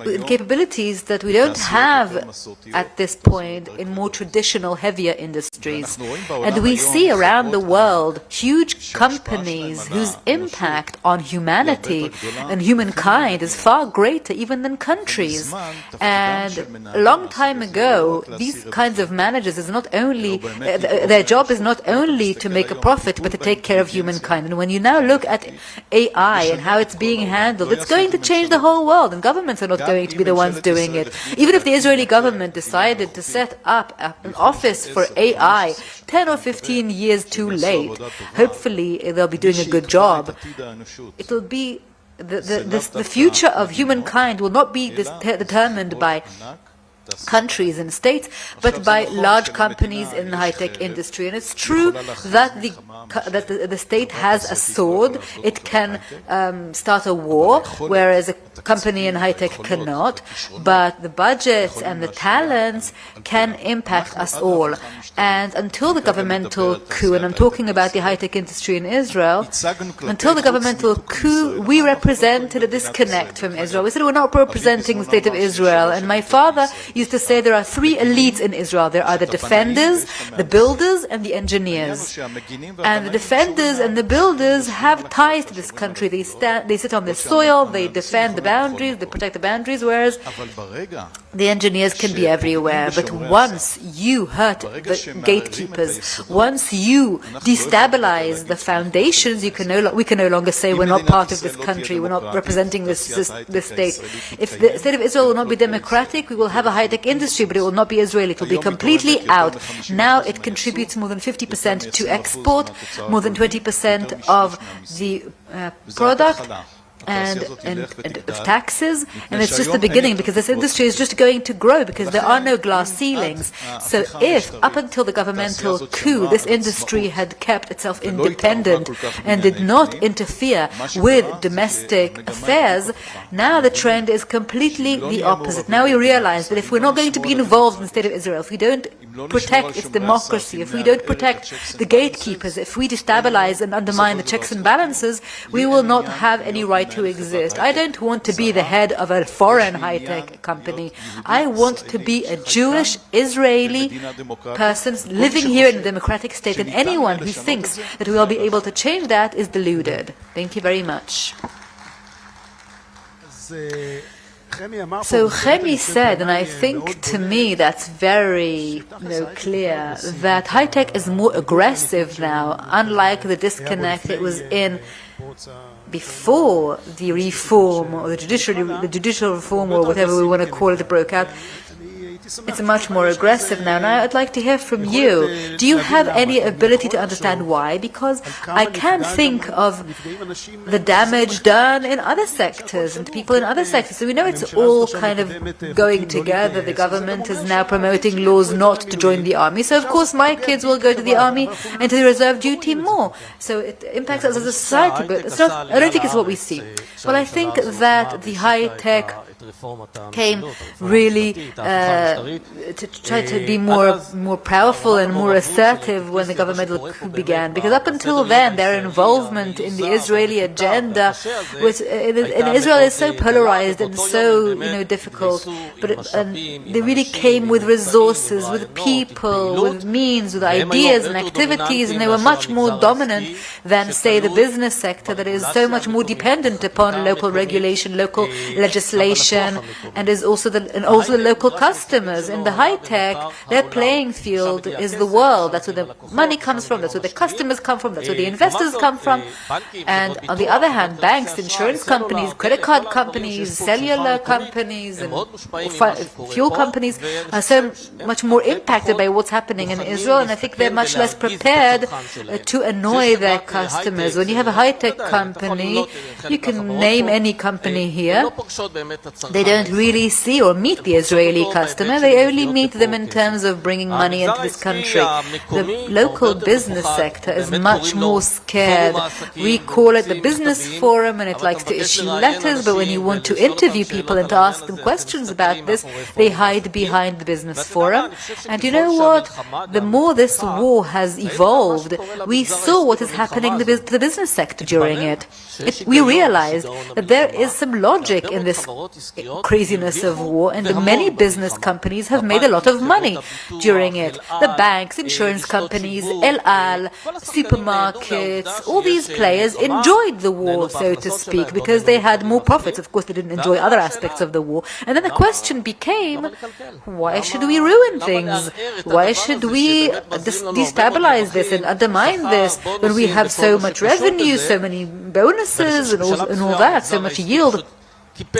with capabilities that we don't have at this point in more traditional, heavier industries. And we see around the world huge companies whose impact on humanity and humankind is far greater even than countries. And a long time ago, these kinds of managers is not only, their job is not only to make a profit, but to take care of humankind. And when you now look at AI and how it's being handled, it's going to change the whole world, and governments are not going to be the ones doing it. Even if the Israeli government decided to set up an office for AI 10 or 15 years too late, hopefully they'll be doing a good job. It will be the future of humankind will not be determined by countries and states, but by large companies in the high-tech industry. And it's true that the state has a sword. It can start a war, whereas a company in high-tech cannot. But the budgets and the talents can impact us all. And until the governmental coup, and I'm talking about the high-tech industry in Israel, until the governmental coup, we represented a disconnect from Israel. We said we're not representing the state of Israel. And my father used to say there are three elites in Israel. There are the defenders, the builders, and the engineers. And the defenders and the builders have ties to this country. They sit on the soil, they defend the boundaries, they protect the boundaries, whereas the engineers can be everywhere. But once you hurt the gatekeepers, once you destabilize the foundations, we can no longer say we're not part of this country, we're not representing this state. If the state of Israel will not be democratic, we will have a high-tech industry, but it will not be Israeli. It will be completely out. Now it contributes more than 50% to export, more than 20% of the product, and of taxes, and it's just the beginning, because this industry is just going to grow because there are no glass ceilings. So if up until the governmental coup this industry had kept itself independent and did not interfere with domestic affairs, now the trend is completely the opposite. Now we realize that if we're not going to be involved in the state of Israel, if we don't protect its democracy, if we don't protect the gatekeepers, if we destabilize and undermine the checks and balances, we will not have any right to exist. I don't want to be the head of a foreign high-tech company. I want to be a Jewish Israeli person living here in a democratic state, and anyone who thinks that we will be able to change that is deluded. Thank you very much. So Chemi said, and I think to me that's very clear, that high-tech is more aggressive now, unlike the disconnect it was in before the reform, or the judicial reform, or whatever we want to call it, broke out. It's much more aggressive now. Now I'd like to hear from you. Do you have any ability to understand why? Because I can't think of the damage done in other sectors and to people in other sectors. So we know it's all kind of going together. The government is now promoting laws not to join the army. So of course my kids will go to the army and to the reserve duty more. So it impacts us as a society, but it's not, I don't think it's what we see. Well, I think that the high-tech came really to try to be more powerful and more assertive when the governmental coup began, because up until then their involvement in the Israeli agenda in Israel is so polarized and so difficult, but they really came with resources, with people, with means, with ideas and activities, and they were much more dominant than, say, the business sector that is so much more dependent upon local regulation, local legislation, nation and is also the local customers. In the high tech, their playing field is the world. That's where the money comes from, that's where the customers come from, that's where the investors come from. And on the other hand, banks, insurance companies, credit card companies, cellular companies, and fuel companies are so much more impacted by what's happening in Israel, and I think they're much less prepared to annoy their customers. When you have a high-tech company, you can name any company here, they don't really see or meet the Israeli customer, they only meet them in terms of bringing money into this country. The local business sector is much more scared. We call it the business forum and it likes to issue letters, but when you want to interview people and to ask them questions about this, they hide behind the business forum. And you know what? The more this war has evolved, we saw what is happening to the business sector during it. We realized that there is some logic in this craziness of war, and many business companies have made a lot of money during it. The banks, insurance companies, El Al, supermarkets, all these players enjoyed the war, so to speak, because they had more profits. Of course, they didn't enjoy other aspects of the war. And then the question became, why should we ruin things? Why should we destabilize this and undermine this when we have so much revenue, so many bonuses and all that, so much yield?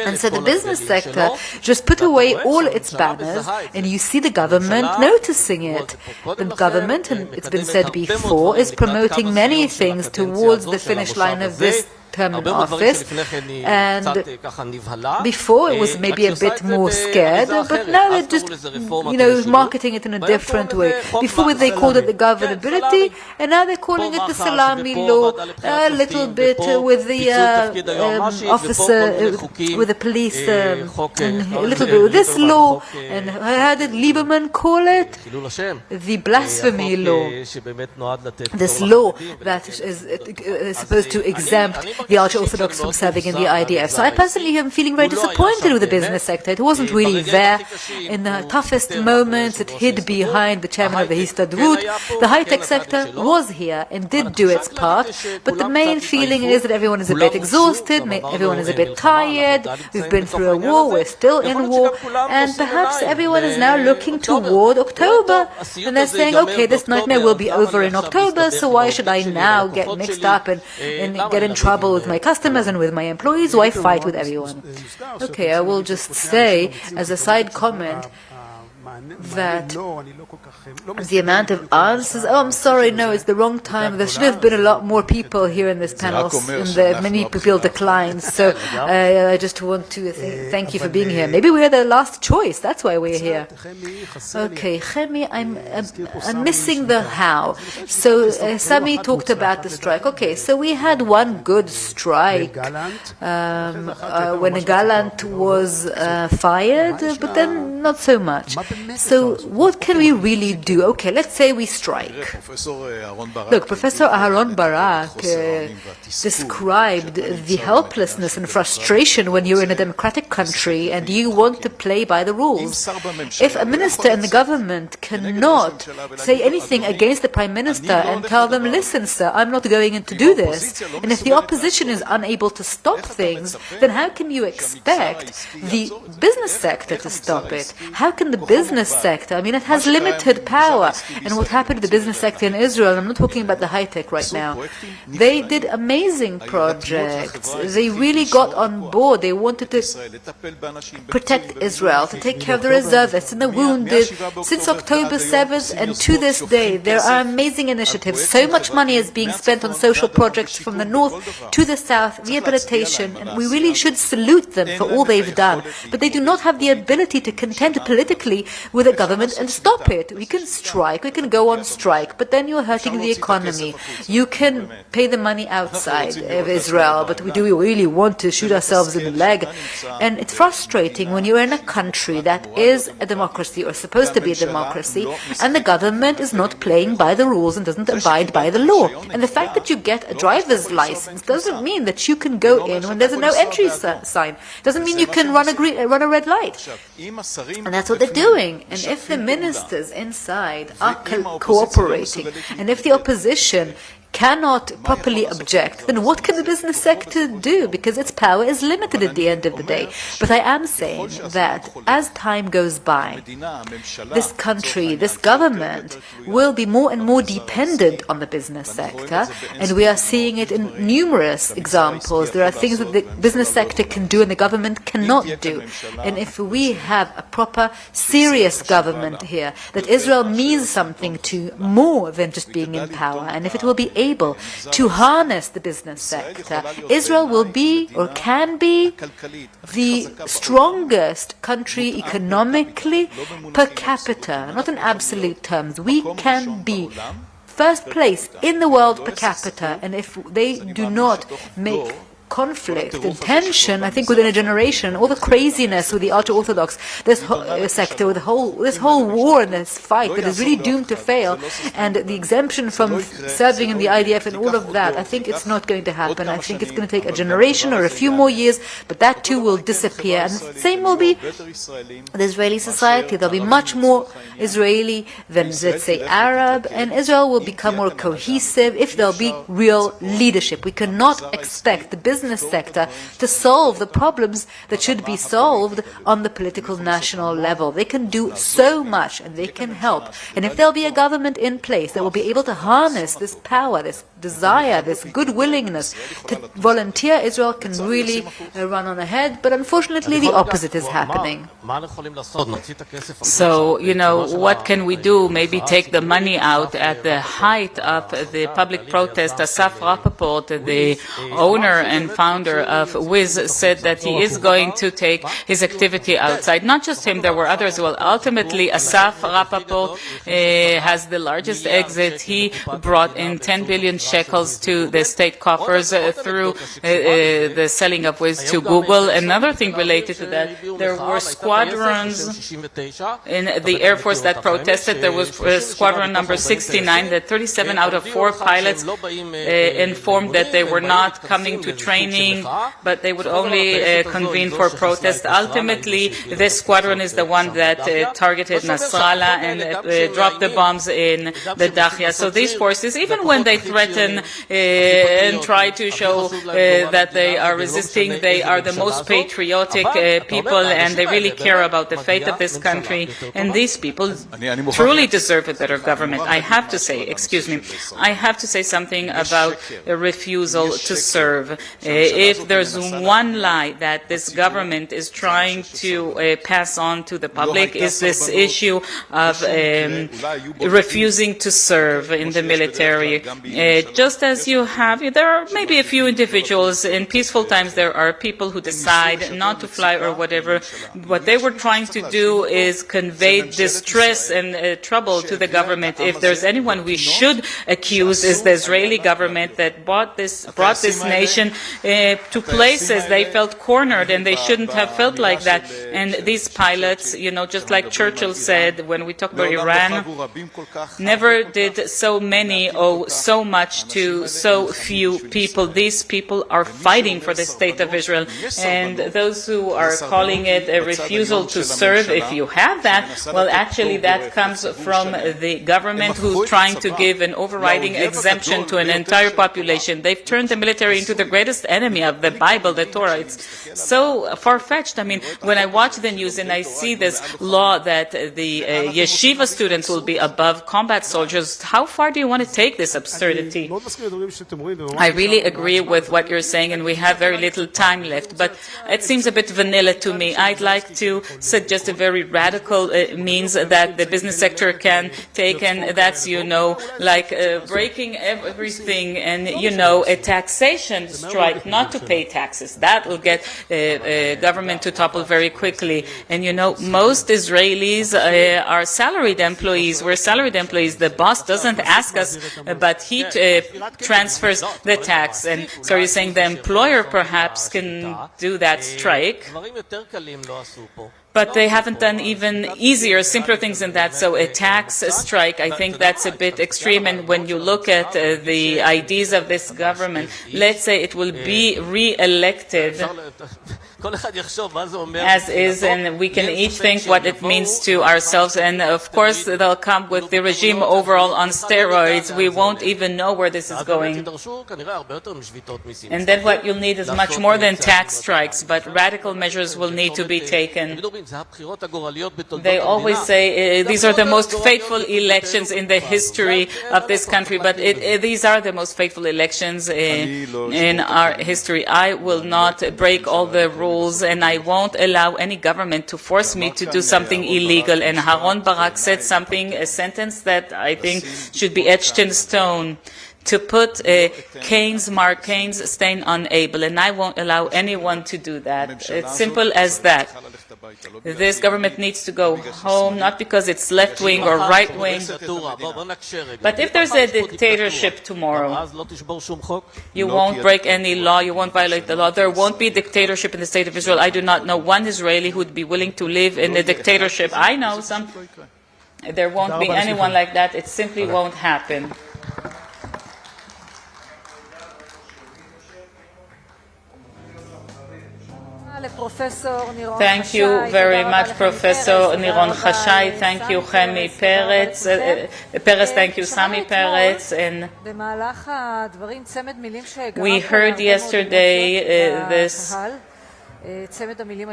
And so the business sector just put away all its banners, and you see the government noticing it. The government, and it's been said before, is promoting many things towards the finish line of this term in office, and before it was maybe a bit more scared, but now they're just, marketing it in a different way. Before they called it the governability, and now they're calling it the salami law, a little bit with the officer, with the police, and a little bit with this law, and how did Lieberman call it? The blasphemy law. This law that is supposed to exempt the ultra-Orthodox from serving in the IDF. So I personally am feeling very disappointed with the business sector. It wasn't really there. In the toughest moments, it hid behind the chairman of the Histadrut. The high-tech sector was here and did do its part, but the main feeling is that everyone is a bit exhausted, everyone is a bit tired, we've been through a war, we're still in war, and perhaps everyone is now looking toward October, and they're saying, okay, this nightmare will be over in October, so why should I now get mixed up and get in trouble with my customers and with my employees? Why fight with everyone? Okay, I will just say, as a side comment, that the amount of answers, I'm sorry, no, it's the wrong time. There should have been a lot more people here in this panel, many people declined, so I just want to thank you for being here. Maybe we're the last choice, that's why we're here. Okay, Chemi, I'm missing the how. So Sami talked about the strike. Okay, so we had one good strike when Gallant was fired, but then not so much. So what can we really do? Okay, let's say we strike. Look, Professor Aharon Barak described the helplessness and frustration when you're in a democratic country and you want to play by the rules. If a minister in the government cannot say anything against the prime minister and tell them, listen, sir, I'm not going to do this, and if the opposition is unable to stop things, then how can you expect the business sector to stop it? How can the business sector, I mean, it has limited power. And what happened to the business sector in Israel, I'm not talking about the high-tech right now, they did amazing projects. They really got on board. They wanted to protect Israel, to take care of the reservists and the wounded. Since October 7th and to this day, there are amazing initiatives. So much money is being spent on social projects from the north to the south, rehabilitation, and we really should salute them for all they've done. But they do not have the ability to contend politically with the government and stop it. We can strike, we can go on strike, but then you're hurting the economy. You can pay the money outside of Israel, but do we really want to shoot ourselves in the leg? And it's frustrating when you're in a country that is a democracy or supposed to be a democracy, and the government is not playing by the rules and doesn't abide by the law. And the fact that you get a driver's license doesn't mean that you can go in when there's a no entry sign. Doesn't mean you can run a red light. And that's what they're doing. And if the ministers inside are cooperating, and if the opposition cannot properly object, then what can the business sector do? Because its power is limited at the end of the day. But I am saying that as time goes by, this country, this government, will be more and more dependent on the business sector, and we are seeing it in numerous examples. There are things that the business sector can do and the government cannot do. And if we have a proper, serious government here, that Israel means something to more than just being in power, and if it will be able to harness the business sector, Israel will be or can be the strongest country economically per capita, not in absolute terms. We can be first place in the world per capita, and if they do not make conflict and tension, I think within a generation, all the craziness with the ultra-Orthodox, this sector, with this whole war and this fight that is really doomed to fail, and the exemption from serving in the IDF and all of that, I think it's not going to happen. I think it's going to take a generation or a few more years, but that too will disappear. And the same will be the Israeli society. There'll be much more Israeli than, let's say, Arab, and Israel will become more cohesive if there'll be real leadership. We cannot expect the business sector to solve the problems that should be solved on the political national level. They can do so much and they can help. And if there'll be a government in place that will be able to harness this power, this desire, this good willingness to volunteer, Israel can really run on ahead. But unfortunately, the opposite is happening. So, what can we do? Maybe take the money out. At the height of the public protest, Asaf Rappaport, the owner and founder of Wiz, said that he is going to take his activity outside. Not just him, there were others as well. Ultimately, Asaf Rappaport has the largest exit. He brought in 10 billion shekels to the state coffers through the selling of Wiz to Google. Another thing related to that, there were squadrons in the Air Force that protested. There was squadron number 69 that 37 out of 4 pilots informed that they were not coming to training, but they would only convene for protest. Ultimately, this squadron is the one that targeted Nasrallah and dropped the bombs in the Dahya. So these forces, even when they threaten and try to show that they are resisting, they are the most patriotic people, and they really care about the fate of this country. And these people truly deserve a better government. I have to say, I have to say something about the refusal to serve. If there's one lie that this government is trying to pass on to the public, is this issue of refusing to serve in the military. Just as you have, there are maybe a few individuals in peaceful times, there are people who decide not to fly or whatever. What they were trying to do is convey distress and trouble to the government. If there's anyone we should accuse, is the Israeli government that brought this nation to places they felt cornered, and they shouldn't have felt like that. And these pilots, just like Churchill said when we talk about Iran, never did so many owe so much to so few people. These people are fighting for the state of Israel, and those who are calling it a refusal to serve, if you have that, well, actually that comes from the government who's trying to give an overriding exemption to an entire population. They've turned the military into the greatest enemy of the Bible, the Torah. It's so far-fetched. I mean, when I watch the news and I see this law that the yeshiva students will be above combat soldiers, how far do you want to take this absurdity? I really agree with what you're saying, and we have very little time left, but it seems a bit vanilla to me. I'd like to suggest a very radical means that the business sector can take, and that's, like breaking everything and, a taxation strike, not to pay taxes. That will get government to topple very quickly. And, most Israelis are salaried employees. We're salaried employees. The boss doesn't ask us, but he transfers the tax. And so you're saying the employer perhaps can do that strike, but they haven't done even easier, simpler things than that. So a tax strike, I think that's a bit extreme. And when you look at the ideas of this government, let's say it will be re-elected. as is, and we can each think what it means to ourselves. And of course, they'll come with the regime overall on steroids. We won't even know where this is going. And then what you'll need is much more than tax strikes, but radical measures will need to be taken. They always say these are the most fateful elections in the history of this country, but these are the most fateful elections in our history. I will not break all the rules, and I won't allow any government to force me to do something illegal. And Haron Barak said something, a sentence that I think should be etched in stone, to put Cain's mark, Cain's stain on Abel, and I won't allow anyone to do that. It's simple as that. This government needs to go home, not because it's left-wing or right-wing, but if there's a dictatorship tomorrow, you won't break any law, you won't violate the law. There won't be a dictatorship in the state of Israel. I do not know one Israeli who would be willing to live in a dictatorship. I know some. There won't be anyone like that. It simply won't happen. Thank you very much, Professor Niron Chashai. Thank you, Chemi Peretz. Thank you, Sami Peretz. And we heard yesterday this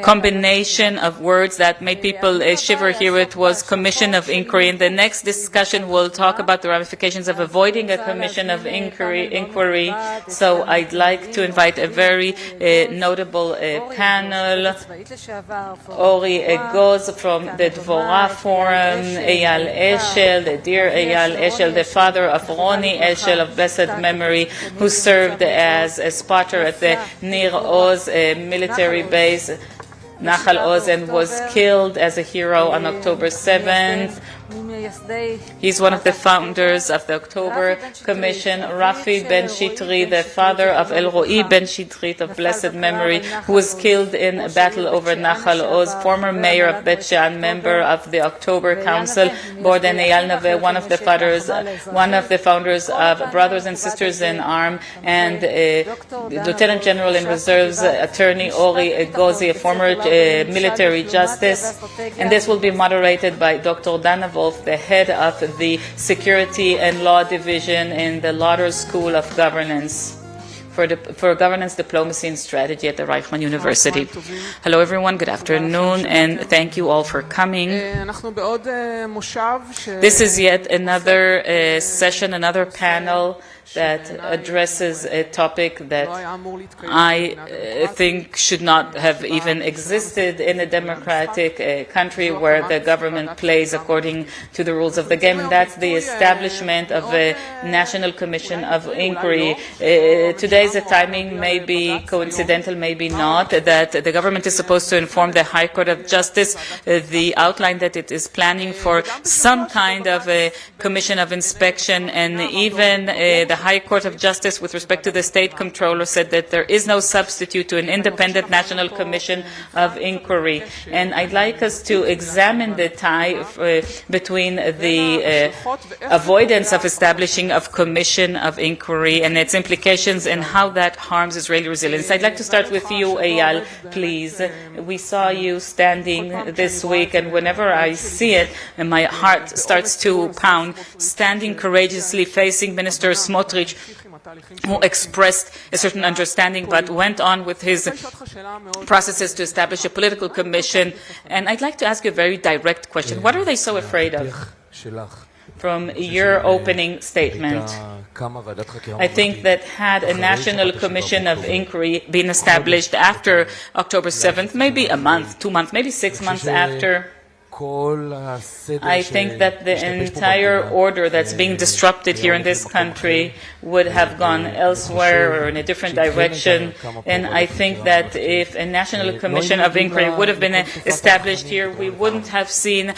combination of words that made people shiver here. It was commission of inquiry. In the next discussion, we'll talk about the ramifications of avoiding a commission of inquiry. So I'd like to invite a very notable panel. Ori Egoz from the Dvorah Forum, Eyal Eshel, the dear Eyal Eshel, the father of Roni Eshel of blessed memory, who served as a spotter at the Nir Oz military base, Nachal Oz, and was killed as a hero on October 7th. He's one of the founders of the October Commission. Rafi Ben Shitri, the father of El Roi Ben Shitrit of blessed memory, who was killed in a battle over Nachal Oz, former mayor of Bet Shean, member of the October Council, Borden Eyal Naveh, one of the founders of Brothers and Sisters in Arms, and Lieutenant General in Reserves, Attorney Ori Egozi, a former military justice. And this will be moderated by Dr. Dana Wolf, the head of the Security and Law Division in the Lauder School of Governance for Governance, Diplomacy and Strategy at the Reichman University. Hello everyone, good afternoon, and thank you all for coming. This is yet another session, another panel that addresses a topic that I think should not have even existed in a democratic country where the government plays according to the rules of the game, and that's the establishment of a National Commission of Inquiry. Today's timing may be coincidental, maybe not, that the government is supposed to inform the High Court of Justice the outline that it is planning for some kind of a commission of inspection, and even the High Court of Justice, with respect to the State Comptroller, said that there is no substitute to an independent National Commission of Inquiry. And I'd like us to examine the tie between the avoidance of establishing of Commission of Inquiry and its implications and how that harms Israeli resilience. I'd like to start with you, Eyal, please. We saw you standing this week, and whenever I see it, and my heart starts to pound, standing courageously facing Minister Smotrich, who expressed a certain understanding but went on with his processes to establish a political commission. And I'd like to ask you a very direct question. What are they so afraid of? From your opening statement, I think that had a National Commission of Inquiry been established after October 7th, maybe a month, 2 months, maybe 6 months after, I think that the entire order that's being disrupted here in this country would have gone elsewhere or in a different direction. And I think that if a National Commission of Inquiry would have been established here, we wouldn't have seen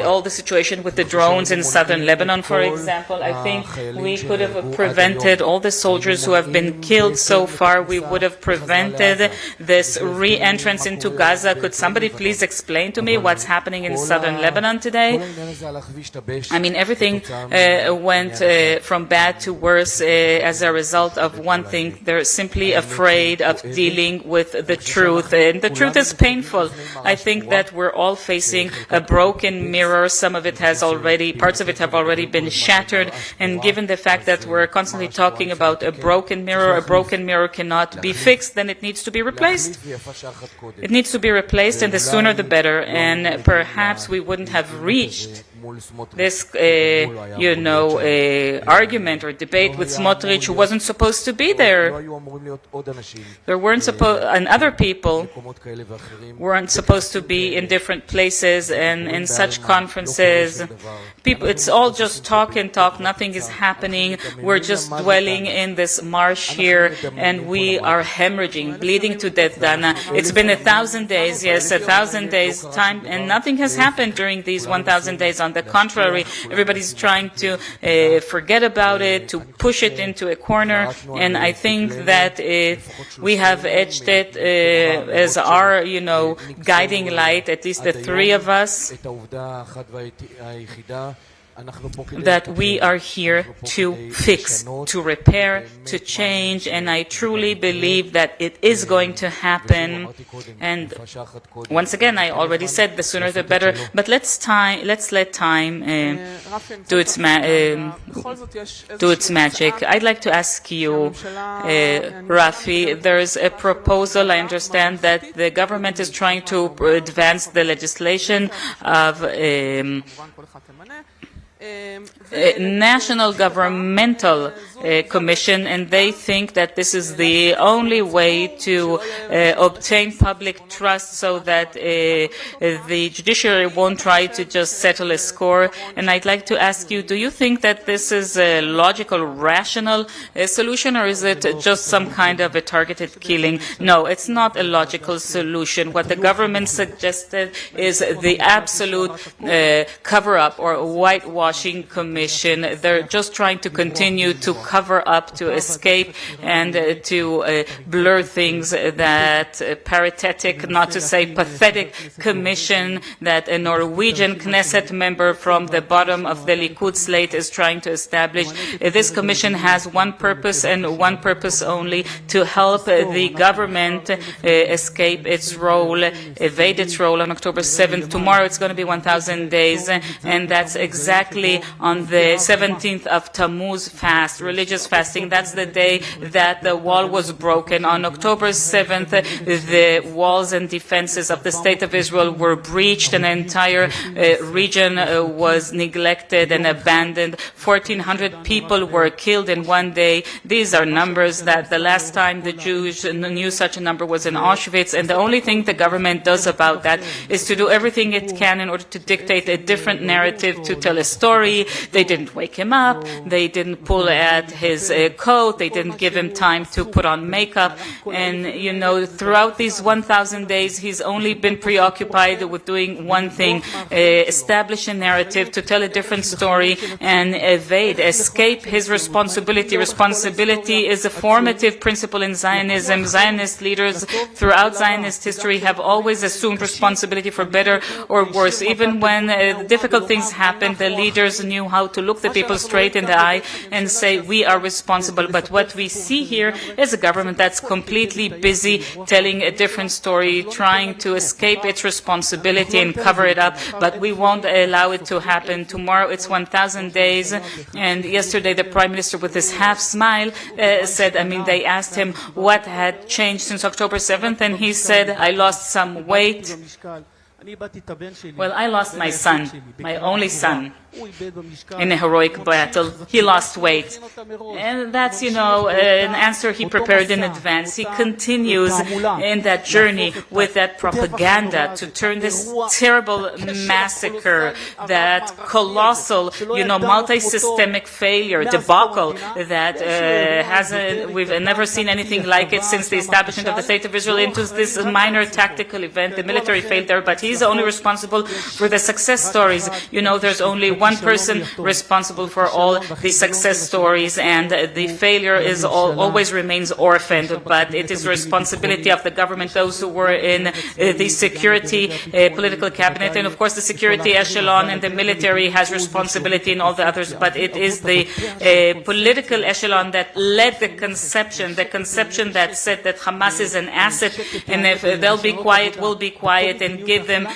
all the situation with the drones in southern Lebanon, for example. I think we could have prevented all the soldiers who have been killed so far. We would have prevented this re-entrance into Gaza. Could somebody please explain to me what's happening in in southern Lebanon today. I mean, everything went from bad to worse as a result of one thing. They're simply afraid of dealing with the truth, and the truth is painful. I think that we're all facing a broken mirror. Some of it has already, parts of it have already been shattered, and given the fact that we're constantly talking about a broken mirror cannot be fixed, then it needs to be replaced. It needs to be replaced, and the sooner the better, and perhaps we wouldn't have reached this, argument or debate with Smotrich, who wasn't supposed to be there. There weren't and other people weren't supposed to be in different places and in such conferences. People, it's all just talk and talk. Nothing is happening. We're just dwelling in this marsh here, and we are hemorrhaging, bleeding to death, Dana. It's been 1,000 days, yes, 1,000 days time, and nothing has happened during these 1,000 days. On the contrary, everybody's trying to forget about it, to push it into a corner, and I think that we have etched it as our, guiding light, at least the three of us, that we are here to fix, to repair, to change, and I truly believe that it is going to happen. And once again, I already said the sooner the better, but let's let time do its magic. I'd like to ask you, Rafi, there's a proposal. I understand that the government is trying to advance the legislation of national governmental commission, and they think that this is the only way to obtain public trust so that the judiciary won't try to just settle a score. And I'd like to ask you, do you think that this is a logical, rational solution, or is it just some kind of a targeted killing? No, it's not a logical solution. What the government suggested is the absolute cover-up or whitewashing commission. They're just trying to continue to cover up, to escape, and to blur things. That parenthetic, not to say pathetic, commission that a Norwegian Knesset member from the bottom of the Likud slate is trying to establish. This commission has one purpose and one purpose only: to help the government escape its role, evade its role on October 7th. Tomorrow it's going to be 1,000 days, and that's exactly on the 17th of Tammuz fast, religious fasting. That's the day that the wall was broken. On October 7th, the walls and defenses of the State of Israel were breached, and the entire region was neglected and abandoned. 1,400 people were killed in one day. These are numbers that the last time the Jews knew such a number was in Auschwitz, and the only thing the government does about that is to do everything it can in order to dictate a different narrative, to tell a story. They didn't wake him up, they didn't pull at his coat, they didn't give him time to put on makeup, and throughout these 1,000 days he's only been preoccupied with doing one thing: establish a narrative, to tell a different story and escape his responsibility. Responsibility is a formative principle in Zionism. Zionist leaders throughout Zionist history have always assumed responsibility for better or worse. Even when difficult things happened, the leaders knew how to look the people straight in the eye and say, we are responsible. But what we see here is a government that's completely busy telling a different story, trying to escape its responsibility and cover it up, but we won't allow it to happen. Tomorrow it's 1,000 days, and yesterday the Prime Minister, with his half smile, said, they asked him what had changed since October 7th, and he said, I lost some weight. Well, I lost my son, my only son, in a heroic battle. He lost weight. And that's, an answer he prepared in advance. He continues in that journey with that propaganda to turn this terrible massacre, that colossal, multi-systemic failure, debacle that we've never seen anything like it since the establishment of the State of Israel, into this minor tactical event. The military failed there, but he He's only responsible for the success stories. You know, there's only one person responsible for all the success stories, and the failure is always remains orphaned. But it is responsibility of the government, those who were in the security political cabinet, and of course the security echelon and the military has responsibility in all the others, but it is the political echelon that led the conception that said that Hamas is an asset, and if they'll be quiet, we'll be quiet, and give them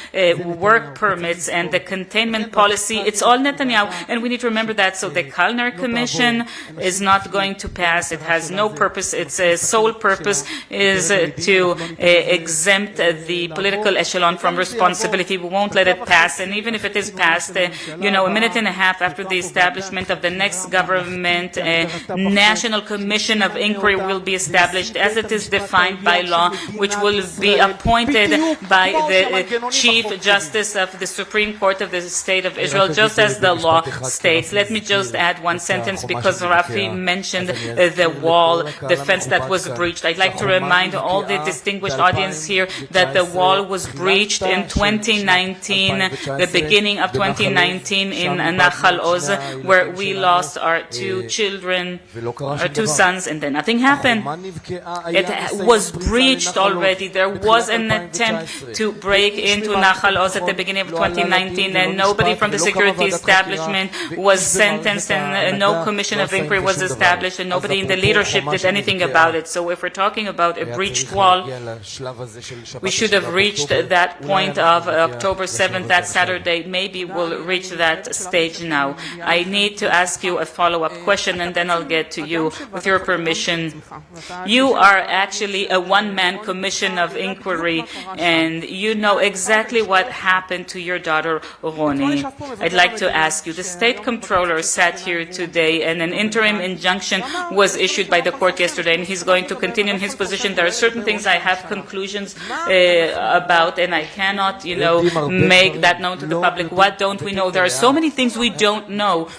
work permits, and the containment policy, it's all Netanyahu, and we need to remember that. So the Kalner Commission is not going to pass. It has no purpose. Its sole purpose is to exempt the political echelon from responsibility. We won't let it pass, and even if it is passed, you know, a minute and a half after the establishment of the next government, a National Commission of Inquiry will be established as it is defined by law, which will be appointed by the Chief Justice of the Supreme Court of the State of Israel, just as the law states. Let me just add one sentence, because Rafi mentioned the wall, the fence that was breached. I'd like to remind all the distinguished audience here that the wall was breached in 2019, the beginning of 2019 in Nachal Oz, where we lost our two children, our two sons, and then nothing happened. It was breached already. There was an attempt to break into Nachal Oz at the beginning of 2019, and nobody from the security establishment was sentenced, and no commission of inquiry was established, and nobody in the leadership did anything about it. So if we're talking about a breached wall, we should have reached that point of October 7th, that Saturday. Maybe we'll reach that stage now. I need to ask you a follow-up question, and then I'll get to you. With your permission, you are actually a one-man commission of inquiry, and you know exactly what happened to your daughter, Roni. I'd like to ask you, the state comptroller sat here today, and an interim injunction was issued by the court yesterday, and he's going to continue in his position. There are certain things I have conclusions about, and I cannot, you know, make that known to the public. What don't we know? There are so many things we don't know.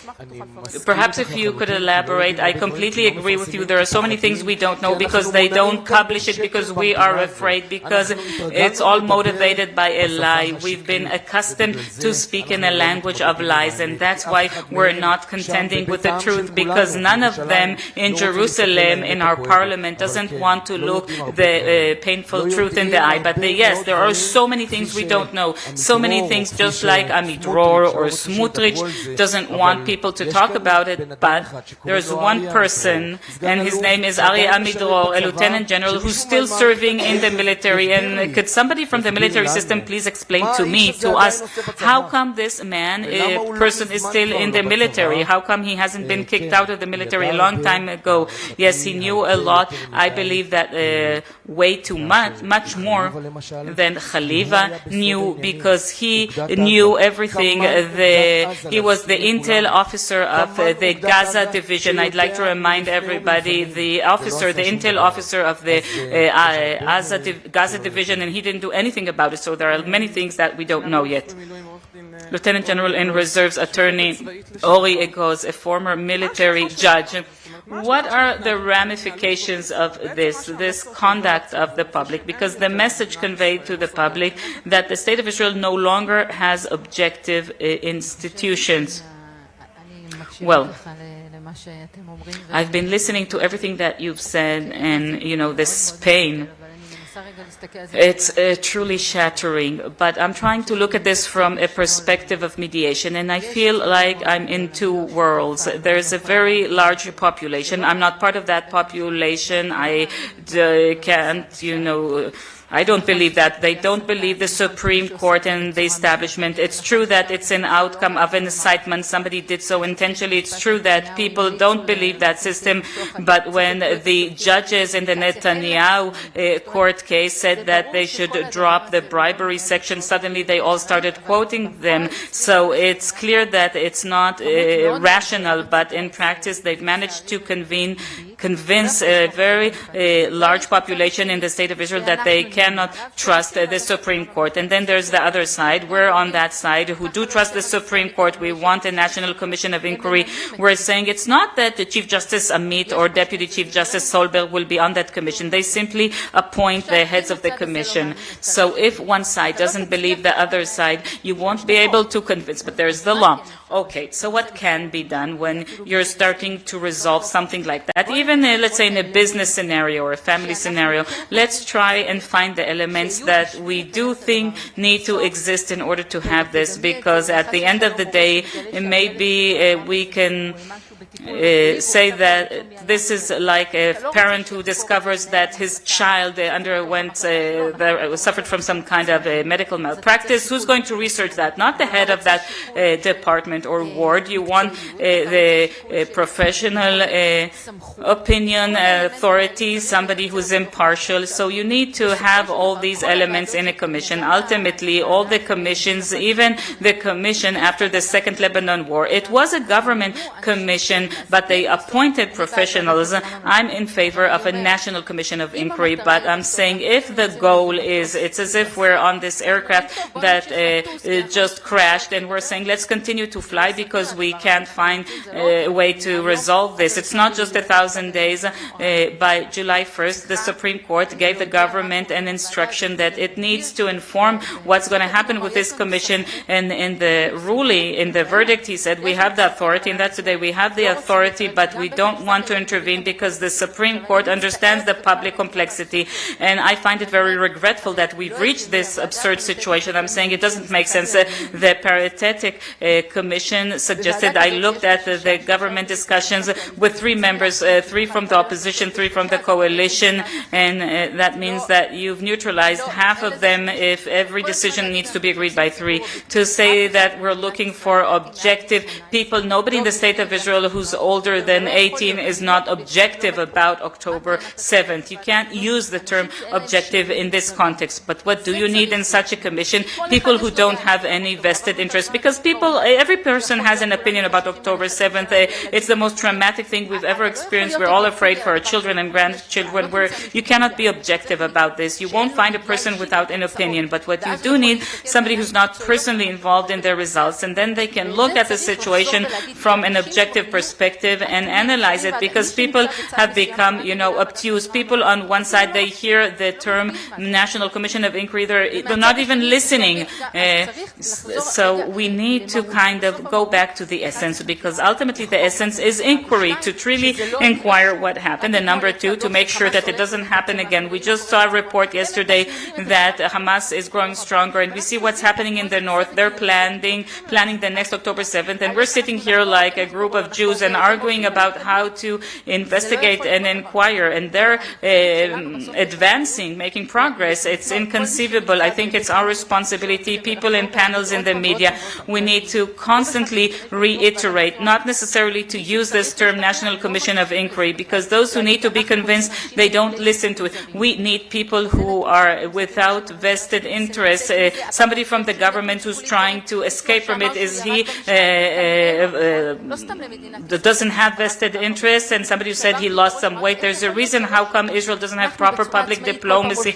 Perhaps if you could elaborate. I completely agree with you. There are so many things we don't know because they don't publish it, because we are afraid, because it's all motivated by a lie. We've been accustomed to speak in a language of lies, and that's why we're not contending with the truth, because none of them in Jerusalem, in our parliament, doesn't want to look the painful truth in the eye. But yes, there are so many things we don't know. So many things, just like Amidror or Smutrich doesn't want people to talk about it, but there's one person, and his name is Ari Amidror, a lieutenant general who's still serving in the military. And could somebody from the military system please explain to me, to us, how come this person is still in the military? How come he hasn't been kicked out of the military a long time ago? Yes, he knew a lot. I believe that way too much more than Khaliva knew, because he knew everything. He was the intel officer of the Gaza division. I'd like to remind everybody, the intel officer of the Gaza division, and he didn't do anything about it. So there are many things that we don't know yet. Lieutenant General in Reserves Attorney Ori Egoz, a former military judge. What are the ramifications of this conduct of the public? Because the message conveyed to the public that the State of Israel no longer has objective institutions. Well, I've been listening to everything that you've said, and, you know, this pain. It's truly shattering, but I'm trying to look at this from a perspective of mediation, and I feel like I'm in two worlds. There's a very large population. I'm not part of that population. I can't, you know, I don't believe that. They don't believe the Supreme Court and the establishment. It's true that it's an outcome of an incitement. Somebody did so intentionally. It's true that people don't believe that system. But when the judges in the Netanyahu court case said that they should drop the bribery section, suddenly they all started quoting them. So it's clear that it's not rational, but in practice they've managed to convene convince a very large population in the state of Israel that they cannot trust the Supreme Court. And then there's the other side. We're on that side who do trust the Supreme Court. We want a National Commission of Inquiry. We're saying it's not that the Chief Justice Amit or Deputy Chief Justice Solberg will be on that commission. They simply appoint the heads of the commission. So if one side doesn't believe the other side, you won't be able to convince, but there's the law. Okay, so what can be done when you're starting to resolve something like that? Even, let's say, in a business scenario or a family scenario, let's try and find the elements that we do think need to exist in order to have this, because at the end of the day, maybe we can say that this is like a parent who discovers that his child suffered from some kind of a medical malpractice. Who's going to research that? Not the head of that department or ward. You want the professional opinion authority, somebody who's impartial. So you need to have all these elements in a commission. Ultimately, all the commissions, even the commission after the Second Lebanon War, it was a government commission, but they appointed professionals. I'm in favor of a National Commission of Inquiry, but I'm saying if the goal is, it's as if we're on this aircraft that just crashed and we're saying let's continue to fly because we can't find a way to resolve this. It's not just 1,000 days. By July 1st, the Supreme Court gave the government an instruction that it needs to inform what's going to happen with this commission, and in the ruling, in the verdict, he said we have the authority, and that's today we have the authority, but we don't want to intervene because the Supreme Court understands the public complexity. And I find it very regretful that we've reached this absurd situation. I'm saying it doesn't make sense. The Paritetic Commission suggested, I looked at the government discussions with 3 members, 3 from the opposition, 3 from the coalition, and that means that you've neutralized half of them if every decision needs to be agreed by 3. To say that we're looking for objective people, nobody in the state of Israel who's older than 18 is not objective about October 7th. You can't use the term objective in this context. But what do you need in such a commission? People who don't have any vested interest. Because every person has an opinion about October 7th. It's the most traumatic thing we've ever experienced. We're all afraid for our children and grandchildren. You cannot be objective about this. You won't find a person without an opinion. But what you do need, somebody who's not personally involved in their results. And then they can look at the situation from an objective perspective and analyze it, because people have become, obtuse. People on one side, they hear the term National Commission of Inquiry, they're not even listening. So we need to kind of go back to the essence, because ultimately the essence is inquiry, to truly inquire what happened. And number 2, to make sure that it doesn't happen again. We just saw a report yesterday that Hamas is growing stronger, and we see what's happening in the north. They're planning the next October 7th, and we're sitting here like a group of Jews and arguing about how to investigate and inquire, and they're advancing, making progress. It's inconceivable. I think it's our responsibility, people in panels in the media, we need to constantly reiterate, not necessarily to use this term National Commission of Inquiry, because those who need to be convinced, they don't listen to it. We need people who are without vested interest. Somebody from the government who's trying to escape from it, is he doesn't have vested interest, and somebody who said he lost some weight. There's a reason how come Israel doesn't have proper public diplomacy.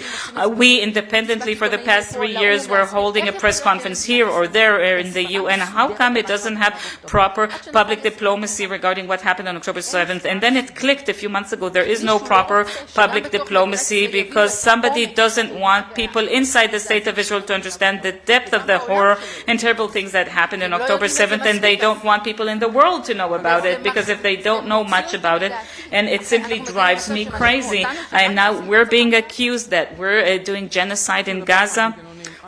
We independently for the past 3 years were holding a press conference here or there in the UN. How come it doesn't have proper public diplomacy regarding what happened on October 7th? And then it clicked a few months ago. There is no proper public diplomacy because somebody doesn't want people inside the state of Israel to understand the depth of the horror and terrible things that happened on October 7th, and they don't want people in the world to know about it, because if they don't know much about it, and it simply drives me crazy. And now we're being accused that we're doing genocide in Gaza.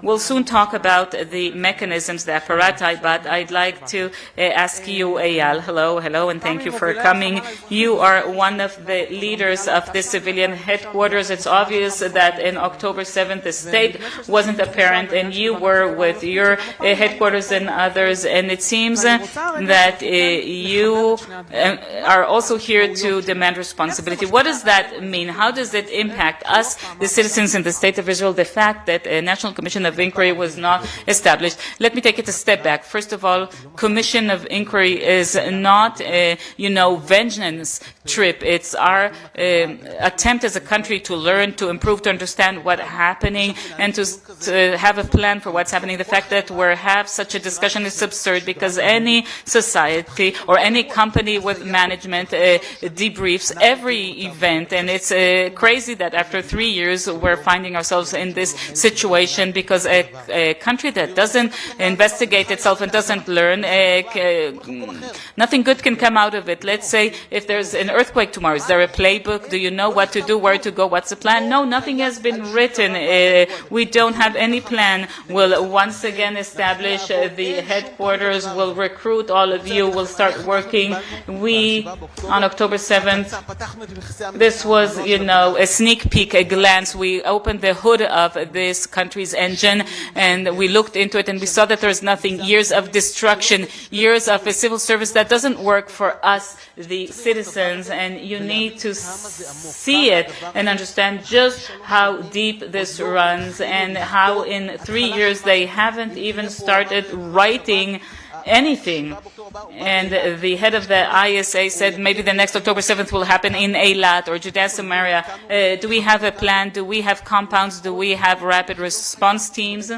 We'll soon talk about the mechanisms, the apparati, but I'd like to ask you, Eyal. Hello, and thank you for coming. You are one of the leaders of the civilian headquarters. It's obvious that in October 7th, the state wasn't apparent, and you were with your headquarters and others, and it seems that you are also here to demand responsibility. What does that mean? How does it impact us, the citizens in the state of Israel, the fact that a National Commission of of Inquiry was not established. Let me take it a step back. First of all, Commission of Inquiry is not a, vengeance trip. It's our attempt as a country to learn, to improve, to understand what's happening, and to have a plan for what's happening. The fact that we have such a discussion is absurd, because any society or any company with management debriefs every event, and it's crazy that after 3 years we're finding ourselves in this situation, because a country that doesn't investigate itself and doesn't learn, nothing good can come out of it. Let's say if there's an earthquake tomorrow, is there a playbook? Do you know what to do, where to go, what's the plan? No, nothing has been written. We don't have any plan. We'll once again establish the headquarters, we'll recruit all of you, we'll start working. We, on October 7th, this was, a sneak peek, a glance. We opened the hood of this country's engine, and we looked into it, and we saw that there's nothing. Years of destruction, years of a civil service that doesn't work for us, the citizens, and you need to see it and understand just how deep this runs, and how in 3 years they haven't even started writing anything. And the head of the ISA said maybe the next October 7th will happen in Eilat or Judea Samaria. Do we have a plan? Do we have compounds? Do we have rapid response teams?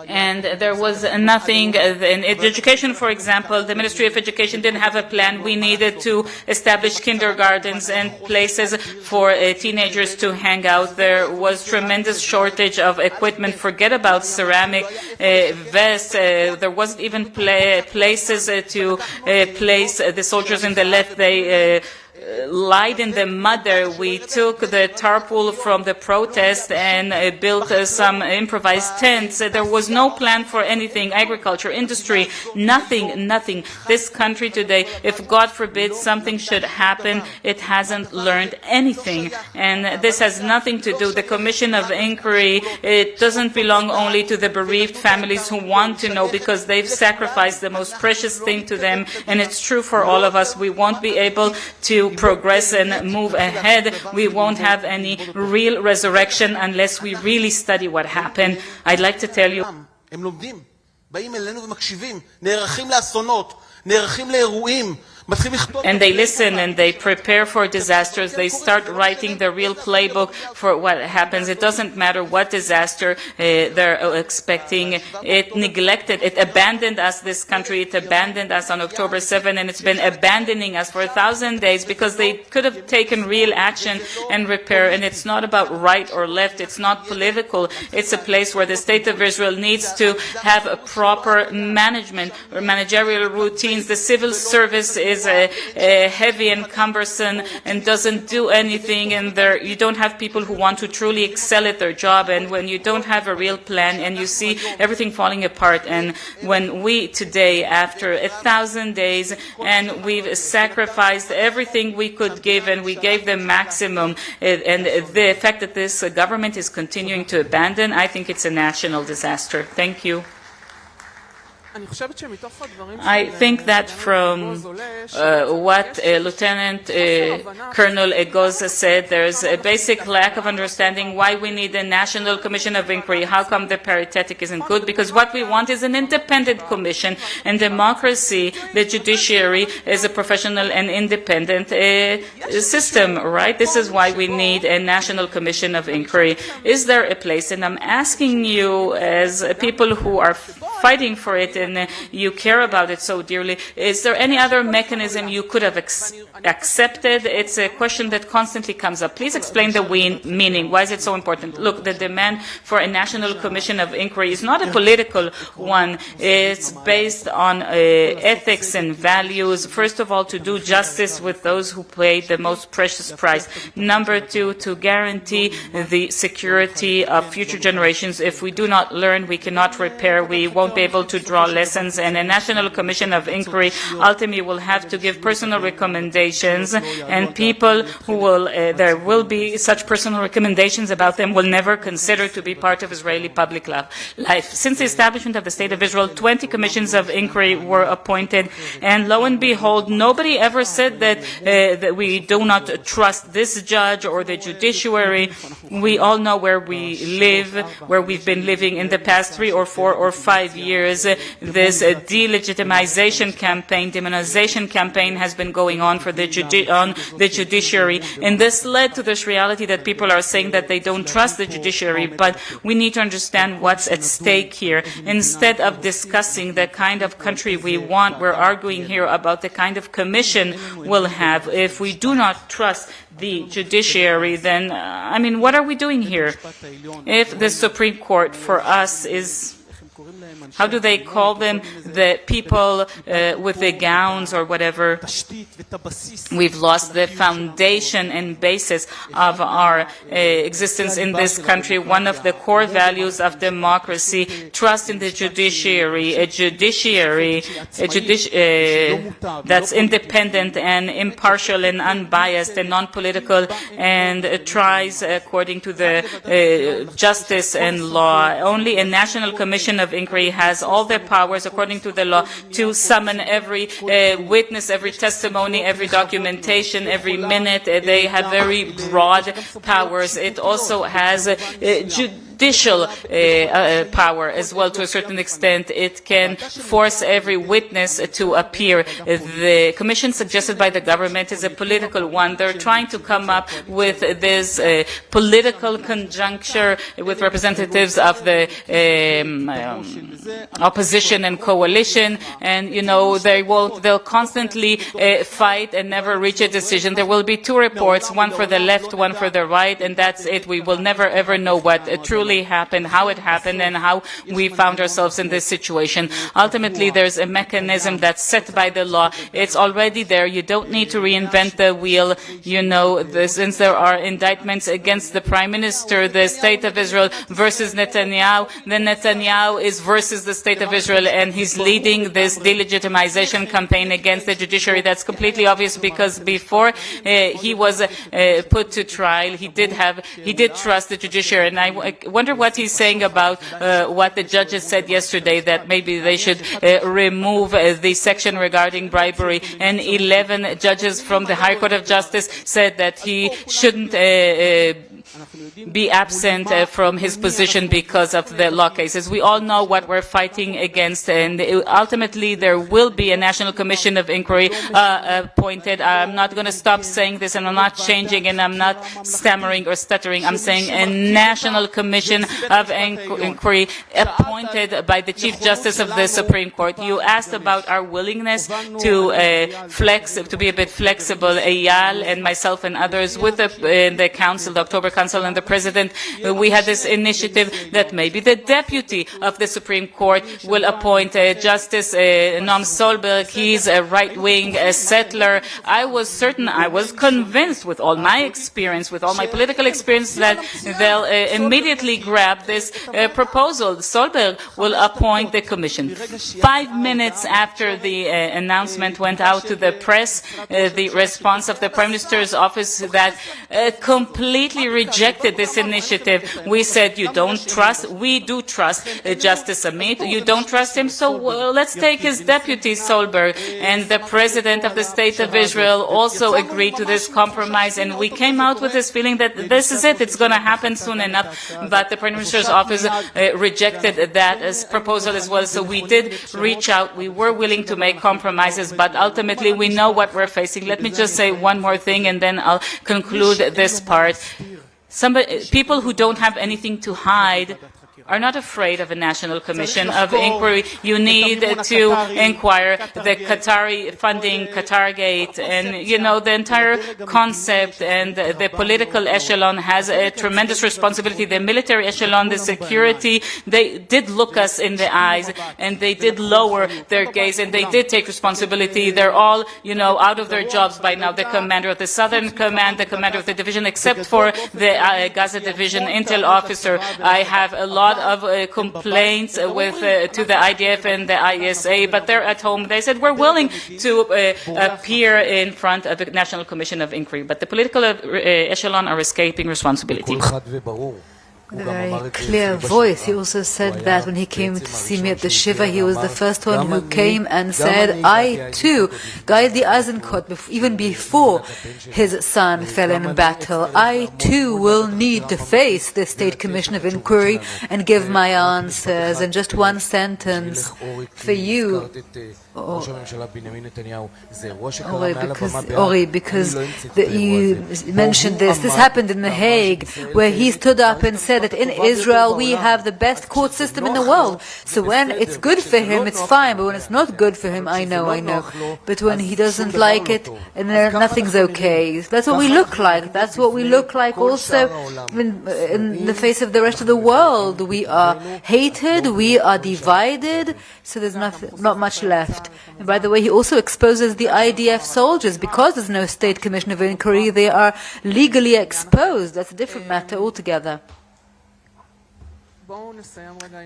And there was nothing. In education, for example, the Ministry of Education didn't have a plan. We needed to establish kindergartens and places for teenagers to hang out. There was tremendous shortage of equipment. Forget about ceramic vests. There wasn't even places to place the soldiers in the left. They lied in the mud there. We took the tarpaul from the protest and built some improvised tents. There was no plan for anything, agriculture, industry, nothing. This country today, if God forbid something should happen, it hasn't learned anything. And this has nothing to do. The Commission of Inquiry, it doesn't belong only to the bereaved families who want to know, because they've sacrificed the most precious thing to them. And it's true for all of us. We won't be able to progress and move ahead. We won't have any real resurrection unless we really study what happened. I'd like to tell you. And they listen and they prepare for disasters. They start writing the real playbook for what happens. It doesn't matter what disaster they're expecting. It neglected, it abandoned us, this country. It abandoned us on October 7, and it's been abandoning us for 1,000 days, because they could have taken real action and repair. And it's not about right or left. It's not political. It's a place where the state of Israel needs to have a proper management or managerial routines. The civil service is heavy and cumbersome and doesn't do anything, and you don't have people who want to truly excel at their job. And when you don't have a real plan and you see everything falling apart, and when we today, after 1,000 days, and we've sacrificed everything we could give, and we gave the maximum, and the fact that this government is continuing to abandon, I think it's a national disaster. Thank you. I think that from what Lieutenant Colonel Egoza said, there's a basic lack of understanding why we need a National Commission of Inquiry. How come the paritatic isn't good? Because what we want is an independent commission. And democracy, the judiciary, is a professional and independent system, right? This is why we need a National Commission of Inquiry. Is there a place? And I'm asking you, as people who are fighting for it and you care about it so dearly, is there any other mechanism you could have accepted? It's a question that constantly comes up. Please explain the meaning. Why is it so important? Look, the demand for a National Commission of Inquiry is not a political one. It's based on ethics and values. First of all, to do justice with those who paid the most precious price. Number two, to guarantee the security of future generations. If we do not learn, we cannot repair. We won't won't be able to draw lessons, and a national commission of inquiry ultimately will have to give personal recommendations, and people who will, there will be such personal recommendations about them, will never consider to be part of Israeli public life. Since the establishment of the State of Israel, 20 commissions of inquiry were appointed, and lo and behold, nobody ever said that we do not trust this judge or the judiciary. We all know where we live, where we've been living in the past 3 or 4 or 5 years. This delegitimization campaign, demonization campaign has been going on for the judiciary, and this led to this reality that people are saying that they don't trust the judiciary, but we need to understand what's at stake here. Instead of discussing the kind of country we want, we're arguing here about the kind of commission we'll have. If we do not trust the judiciary, then, what are we doing here? If the Supreme Court for us is, how do they call them, the people with the gowns or whatever? We've lost the foundation and basis of our existence in this country. One of the core values of democracy, trust in the judiciary, a judiciary that's independent and impartial and unbiased and non-political, and tries according to the justice and law. Only a national commission of inquiry has all the powers, according to the law, to summon every witness, every testimony, every documentation, every minute. They have very broad powers. It also has judicial power as well, to a certain extent. It can force every witness to appear. The commission suggested by the government is a political one. They're trying to come up with this political conjuncture with representatives of the opposition and coalition, and they'll constantly fight and never reach a decision. There will be 2 reports, one for the left, one for the right, and that's it. We will never ever know what truly happened, how it happened, and how we found ourselves in this situation. Ultimately, there's a mechanism that's set by the law. It's already there. You don't need to reinvent the wheel. Since there are indictments against the Prime Minister, the State of Israel versus Netanyahu, then Netanyahu is versus the State of Israel, and he's leading this delegitimization campaign against the judiciary. That's completely obvious, because before he was put to trial, he did trust the judiciary, and I wonder what he's saying about what the judges said yesterday, that maybe they should remove the section regarding bribery, and 11 judges from the High Court of Justice said that he shouldn't be absent from his position because of the law cases. We all know what we're fighting against, and ultimately there will be a national commission of inquiry appointed. I'm not going to stop saying this, and I'm not changing, and I'm not stammering or stuttering. I'm saying a national commission of inquiry appointed by the Chief Justice of the Supreme Court. You asked about our willingness to be a bit flexible. Eyal and myself and others with the Council, the October Council, and the President, we had this initiative that maybe the deputy of the Supreme Court will appoint Justice Noam Solberg. He's a right-wing settler. I was convinced with all my experience, with all my political experience, that they'll immediately grab this proposal. Solberg will appoint the commission. 5 minutes after the announcement went out to the press, the response of the Prime Minister's office that completely rejected this initiative. We said, you don't trust? We do trust Justice Amit. You don't trust him? So let's take his deputy, Solberg. And the President of the State of Israel also agreed to this compromise, and we came out with this feeling that this is it, it's going to happen soon enough. But the Prime Minister's office rejected that as proposal as well. So we did reach out. We were willing to make compromises, but ultimately we know what we're facing. Let me just say one more thing, and then I'll conclude this part. People who don't have anything to hide are not afraid of a national commission of inquiry. You need to inquire the Qatari funding, Qatargate, and the entire concept, and the political echelon has a tremendous responsibility. The military echelon, the security, they did look us in the eyes, and they did lower their gaze, and they did take responsibility. They're all, out of their jobs by now. The commander of the Southern Command, the commander of the division, except for the Gaza division intel officer. I have a lot lot of complaints to the IDF and the ISA, but they're at home. They said, we're willing to appear in front of the National Commission of Inquiry, but the political echelon are escaping responsibility. With a very clear voice. He also said that when he came to see me at the Shiva, he was the first one who came and said, I too, Gadi Eisenkot, even before his son fell in battle, I too will need to face the State Commission of Inquiry and give my answers. And just one sentence for you, Ori, because you mentioned this. This happened in The Hague, where he stood up and said that in Israel we have the best court system in the world. So when it's good for him, it's fine, but when it's not good for him, I know. But when he doesn't like it, and nothing's okay. That's what we look like. That's what we look like also in the face of the rest of the world. We are hated, we are divided, so there's not much left. And by the way, he also exposes the IDF soldiers. Because there's no State Commission of Inquiry, they are legally exposed. That's a different matter altogether.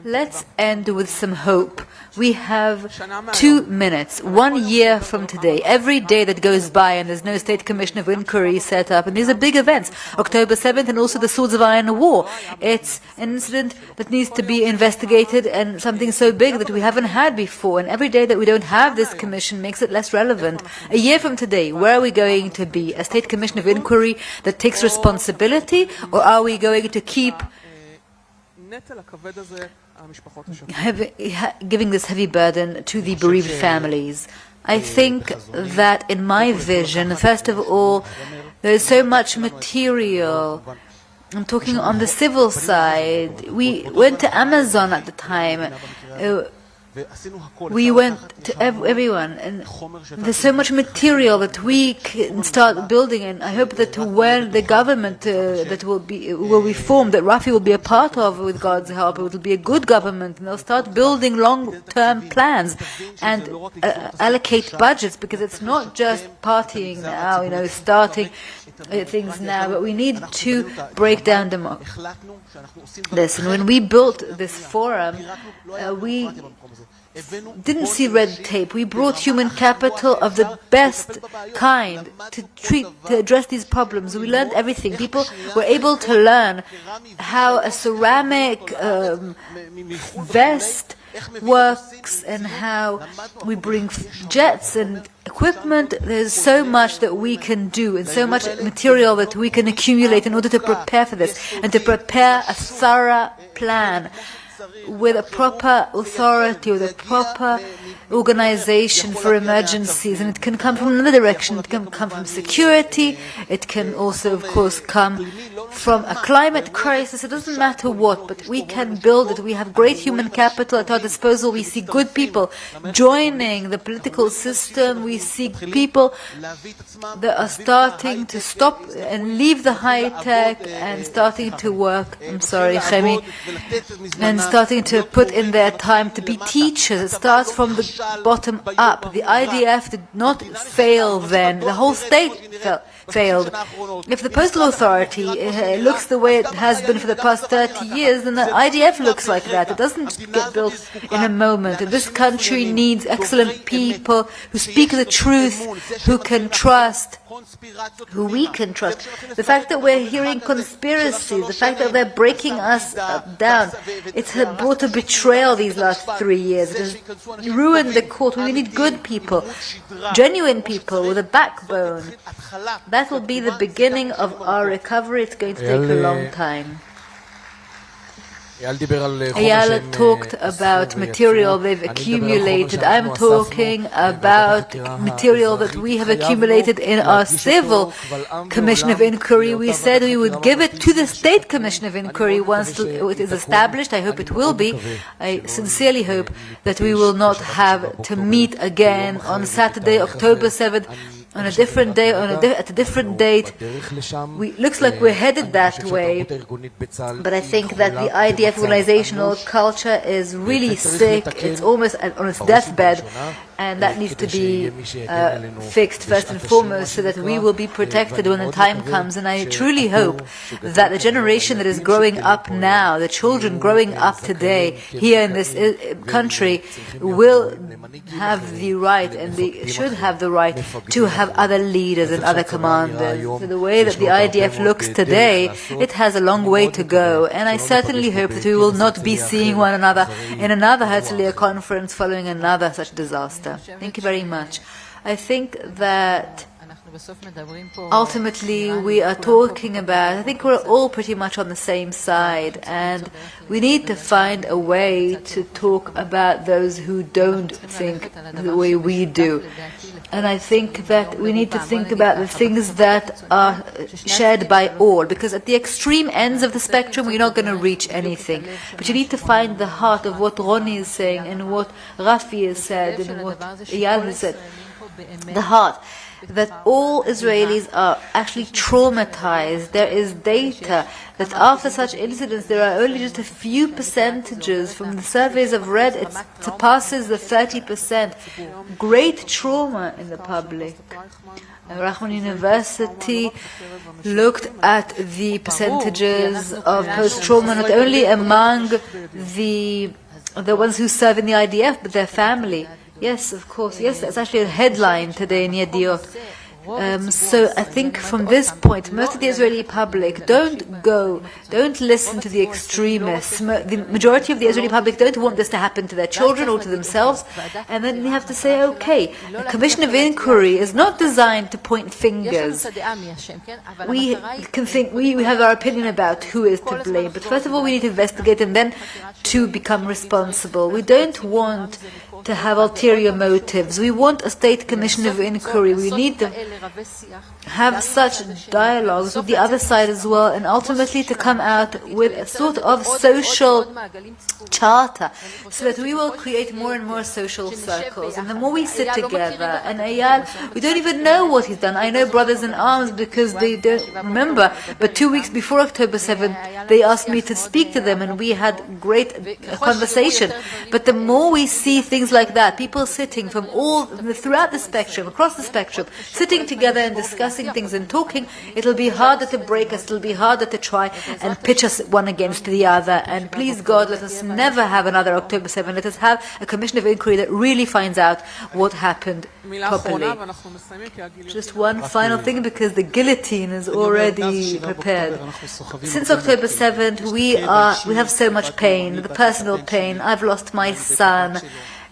Let's end with some hope. We have 2 minutes, 1 year from today. Every day that goes by and there's no State Commission of Inquiry set up, and these are big events, October 7th and also the Swords of Iron War. It's an incident that needs to be investigated and something so big that we haven't had before. And every day that we don't have this commission makes it less relevant. A year from today, where are we going to be? A State Commission of Inquiry that takes responsibility, or are we going to keep giving this heavy burden to the bereaved families? I think that in my vision, first of all, there is so much material. I'm talking on the civil side. We went to Amazon at the time. We went to everyone, and there's so much material that we can start building. And I hope that when the government that will be formed, that Rafi will be a part of, with God's help, it will be a good government, and they'll start building long-term plans and allocate budgets, because it's not just partying now, starting things now, but we need to break down this. And when we built this forum, we didn't see red tape. We brought human capital of the best kind to address these problems. We learned everything. People were able to learn how a ceramic vest works and how we bring jets and equipment. There's so much that we can do and so much material that we can accumulate in order to prepare for this and to prepare a thorough plan with a proper authority, with a proper organization for emergencies. And it can come from another direction. It can come from security. It can also, of course, come from a climate crisis. It doesn't matter what, but we can build it. We have great human capital at our disposal. We see good people joining the political system. We see people that are starting to stop and leave the high tech and starting to work. I'm sorry, Chemi. And starting to put in their time to be teachers. It starts from the bottom up. The IDF did not fail then. The whole state failed. If the postal authority looks the way it has been for the past 30 years, then the IDF looks like that. It doesn't get built in a moment. And this country needs excellent people who speak the truth, who can trust, who we can trust. The fact that we're hearing conspiracies, the fact that they're breaking us down, it's brought a betrayal these last 3 years. It has ruined the court. We need good people, genuine people with a backbone. That will be the beginning of our recovery. It's going to take a long time. Eyal talked about material they've accumulated. I'm talking about material that we have accumulated in our civil commission of inquiry. We said we would give it to the State Commission of Inquiry once it is established. I hope it will be. I sincerely hope that we will not have to meet again on Saturday, October 7th, on a different day, at a different date. Looks like we're headed that way, but I think that the IDF organizational culture is really sick. It's almost on its deathbed, and that needs to be fixed first and foremost so that we will be protected when the time comes. And I truly hope that the generation that is growing up now, the children growing up today here in this country, will have the right, and they should have the right, to have other leaders and other commanders. So the way that the IDF looks today, it has a long way to go, and I certainly hope that we will not be seeing one another in another Herzliya Conference following another such disaster. Thank you very much. I think that ultimately we are talking about, I think we're all pretty much on the same side, and we need to find a way to talk about those who don't think the way we do. And I think that we need to think about the things that are shared by all, because at the extreme ends of the spectrum we're not going to reach anything. But you need to find the heart of what Ronnie is saying and what Rafi has said and what Eyal has said. The heart that all Israelis are actually traumatized. There is data that after such incidents there are only just a few percentages. From the surveys I've read, it surpasses the 30%. Great trauma in the public. Rachman University looked at the percentages of post-trauma not only among the ones who serve in the IDF, but their family. Yes, of course. Yes, that's actually a headline today in Yediot. So I think from this point, most of the Israeli public don't listen to the extremists. The majority of the Israeli public don't want this to happen to their children or to themselves. And then you have to say, okay, a commission of inquiry is not designed to point fingers. We can think, we have our opinion about who is to blame. But first of all, we need to investigate and then to become responsible. We don't want to have ulterior motives. We want a state commission of inquiry. We need to have such dialogues with the other side as well, and ultimately to come out with a sort of social charter so that we will create more and more social circles. And the more we sit together, and Eyal, we don't even know what he's done. I know Brothers in Arms because they don't remember, but 2 weeks before October 7th, they asked me to speak to them, and we had great conversation. But the more we see things like that, people sitting from throughout the spectrum, across the spectrum, sitting together and discussing things and talking, it'll be harder to break us, it'll be harder to try and pitch us one against the other. And please God, let us never have another October 7th. Let us have a commission of inquiry that really finds out what happened properly. Just one final thing, because the guillotine is already prepared. Since October 7th, we have so much pain, the personal pain. I've lost my son,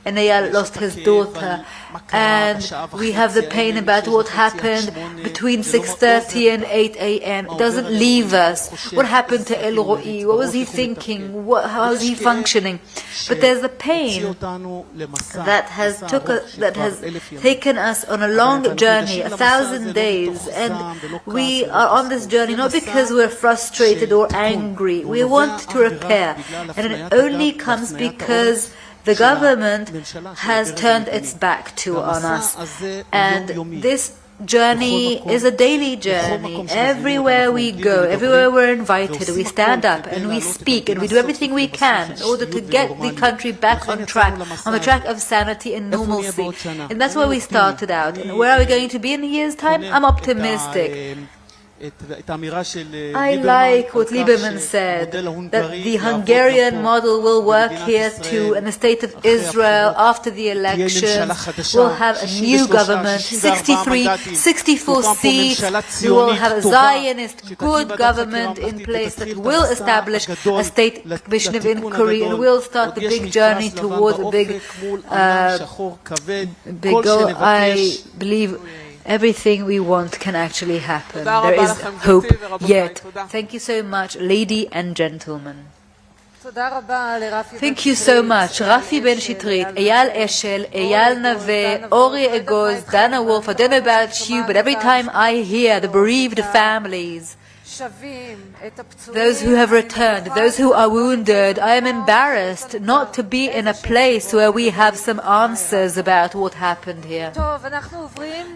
and Eyal lost his daughter, and we have the pain about what happened between 6:30 and 8 a.m. It doesn't leave us. What happened to El Roi? What was he thinking? How was he functioning? But there's the pain that has taken us on a long journey, 1,000 days, and we are on this journey not because we're frustrated or angry. We want to repair, and it only comes because the government has turned its back on us, and this journey is a daily journey. Everywhere we go, everywhere we're invited, we stand up and we speak and we do everything we can in order to get the country back on the track of sanity and normalcy. And that's where we started out. And where are we going to be in a year's time? I'm optimistic. I like what Lieberman said, that the Hungarian model will work here too, and the state of Israel after the elections will have a new government, 64 seats. We will have a Zionist good government in place that will establish a state commission of inquiry, and will start the big journey towards a big goal. I believe everything we want can actually happen. There is hope yet. Thank you so much, ladies and gentlemen. Thank you so much, Rafi Ben Shitrit, Eyal Eshel, Eyal Naveh, Ori Egoz, Dana Wolf. I don't know about you, but every time I hear the bereaved families those who have returned, those who are wounded. I am embarrassed not to be in a place where we have some answers about what happened here.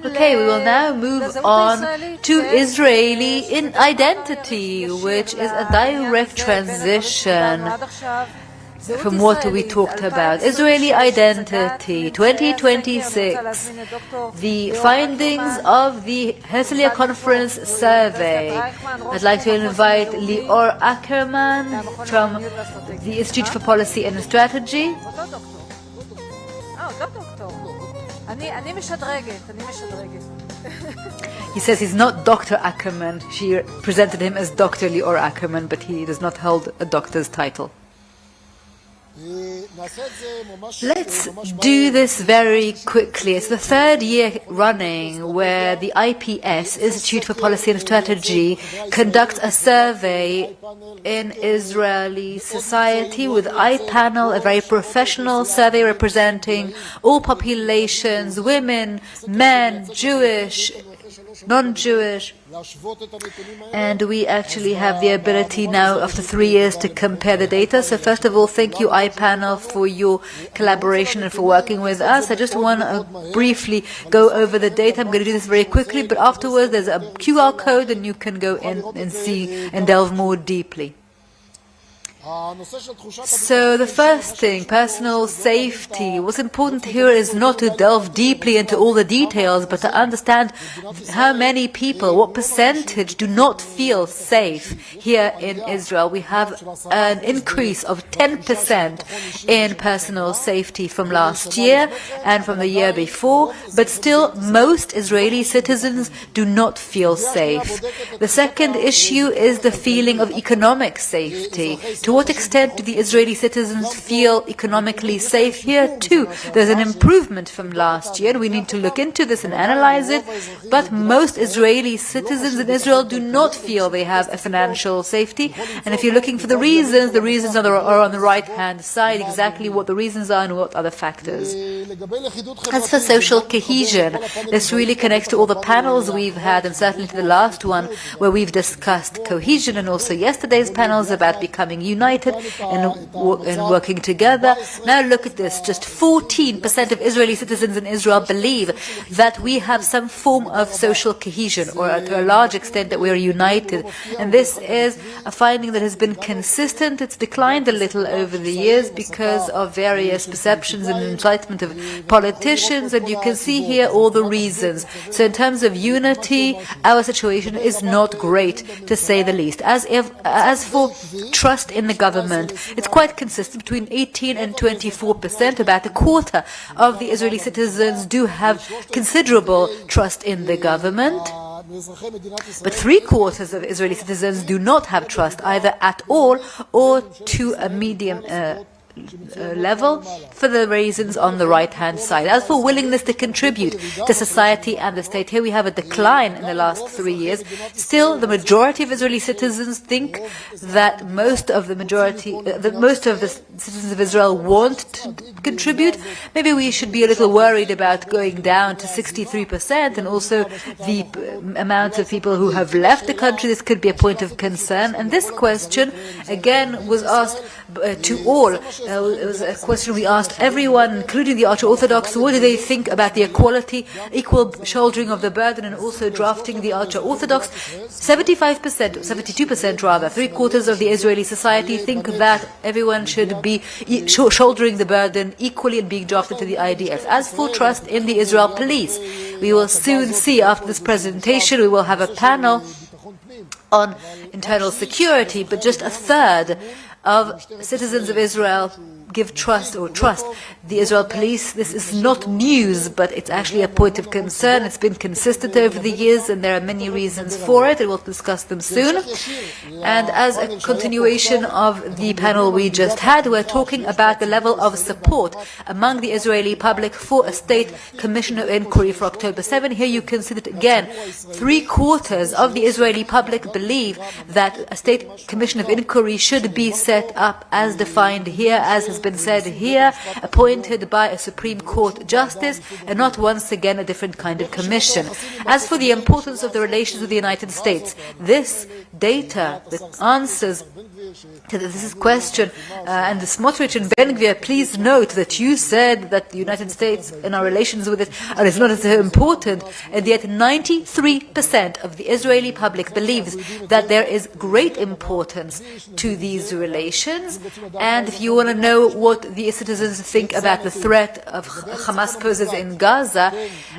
Okay, we will now move on to Israeli identity, which is a direct transition from what we talked about. Israeli identity 2026, the findings of the Herzliya Conference survey. I'd like to invite Lior Ackerman from the Institute for Policy and Strategy. He says he's not Dr. Ackerman. She presented him as Dr. Lior Ackerman, but he does not hold a doctor's title. Let's do this very quickly. It's the third year running where the IPS, Institute for Policy and Strategy, conducts a survey in Israeli society with iPanel, a very professional survey representing all populations, women, men, Jewish, non-Jewish, and we actually have the ability now after 3 years to compare the data. So first of all, thank you iPanel for your collaboration and for working with us. I just want to briefly go over the data. I'm going to do this very quickly, but afterwards there's a QR code and you can go in and see and delve more deeply. So the first thing, personal safety. What's important here is not to delve deeply into all the details, but to understand how many people, what percentage do not feel safe here in Israel. We have an increase of 10% in personal safety from last year and from the year before, but still most Israeli citizens do not feel safe. The second issue is the feeling of economic safety. To what extent do the Israeli citizens feel economically safe? Here too, there's an improvement from last year. We need to look into this and analyze it. But most Israeli citizens in Israel do not feel they have a financial safety. And if you're looking for the reasons are on the right-hand side, exactly what the reasons are and what are the factors. As for social cohesion, this really connects to all the panels we've had, and certainly to the last one where we've discussed cohesion, and also yesterday's panels about becoming united and working together. Now look at this. Just 14% of Israeli citizens in Israel believe that we have some form of social cohesion, or to a large extent that we are united. And this is a finding that has been consistent. It's declined a little over the years because of various perceptions and incitement of politicians, and you can see here all the reasons. So in terms of unity, our situation is not great, to say the least. As for trust in the government, it's quite consistent, between 18 and 24%. About a quarter of the Israeli citizens do have considerable trust in the government. But 3/4 of Israeli citizens do not have trust either at all or to a medium level, for the reasons on the right-hand side. As for willingness to contribute to society and the state, here we have a decline in the last 3 years. Still, the majority of Israeli citizens think that most of the citizens of Israel want to contribute. Maybe we should be a little worried about going down to 63%, and also the amount of people who have left the country. This could be a point of concern. And this question, again, was asked to all. It was a question we asked everyone, including the ultra-Orthodox. What do they think about the equal shouldering of the burden, and also drafting the ultra-Orthodox? 75%, 72% rather, 3/4 of the Israeli society think that everyone should be shouldering the burden equally and being drafted to the IDF. As for trust in the Israel police, we will soon see after this presentation, we will have a panel on internal security, but just a third of citizens of Israel give trust the Israel police. This is not news, but it's actually a point of concern. It's been consistent over the years, and there are many reasons for it, and we'll discuss them soon. And as a continuation of the panel we just had, we're talking about the level of support among the Israeli public for a state commission of inquiry for October 7. Here you can see that again, 3/4 of the Israeli public believe that a state commission of inquiry should be set up as defined here, as has been said here, appointed by a Supreme Court justice, and not once again a different kind of commission. As for the importance of the relations with the United States, this data, the answers to this question, and the Smotrich and Ben-Gvir, please note that you said that the United States and our relations with it is not so important, and yet 93% of the Israeli public believes that there is great importance to these relations. And if you want to know what the citizens think about the threat of Hamas poses in Gaza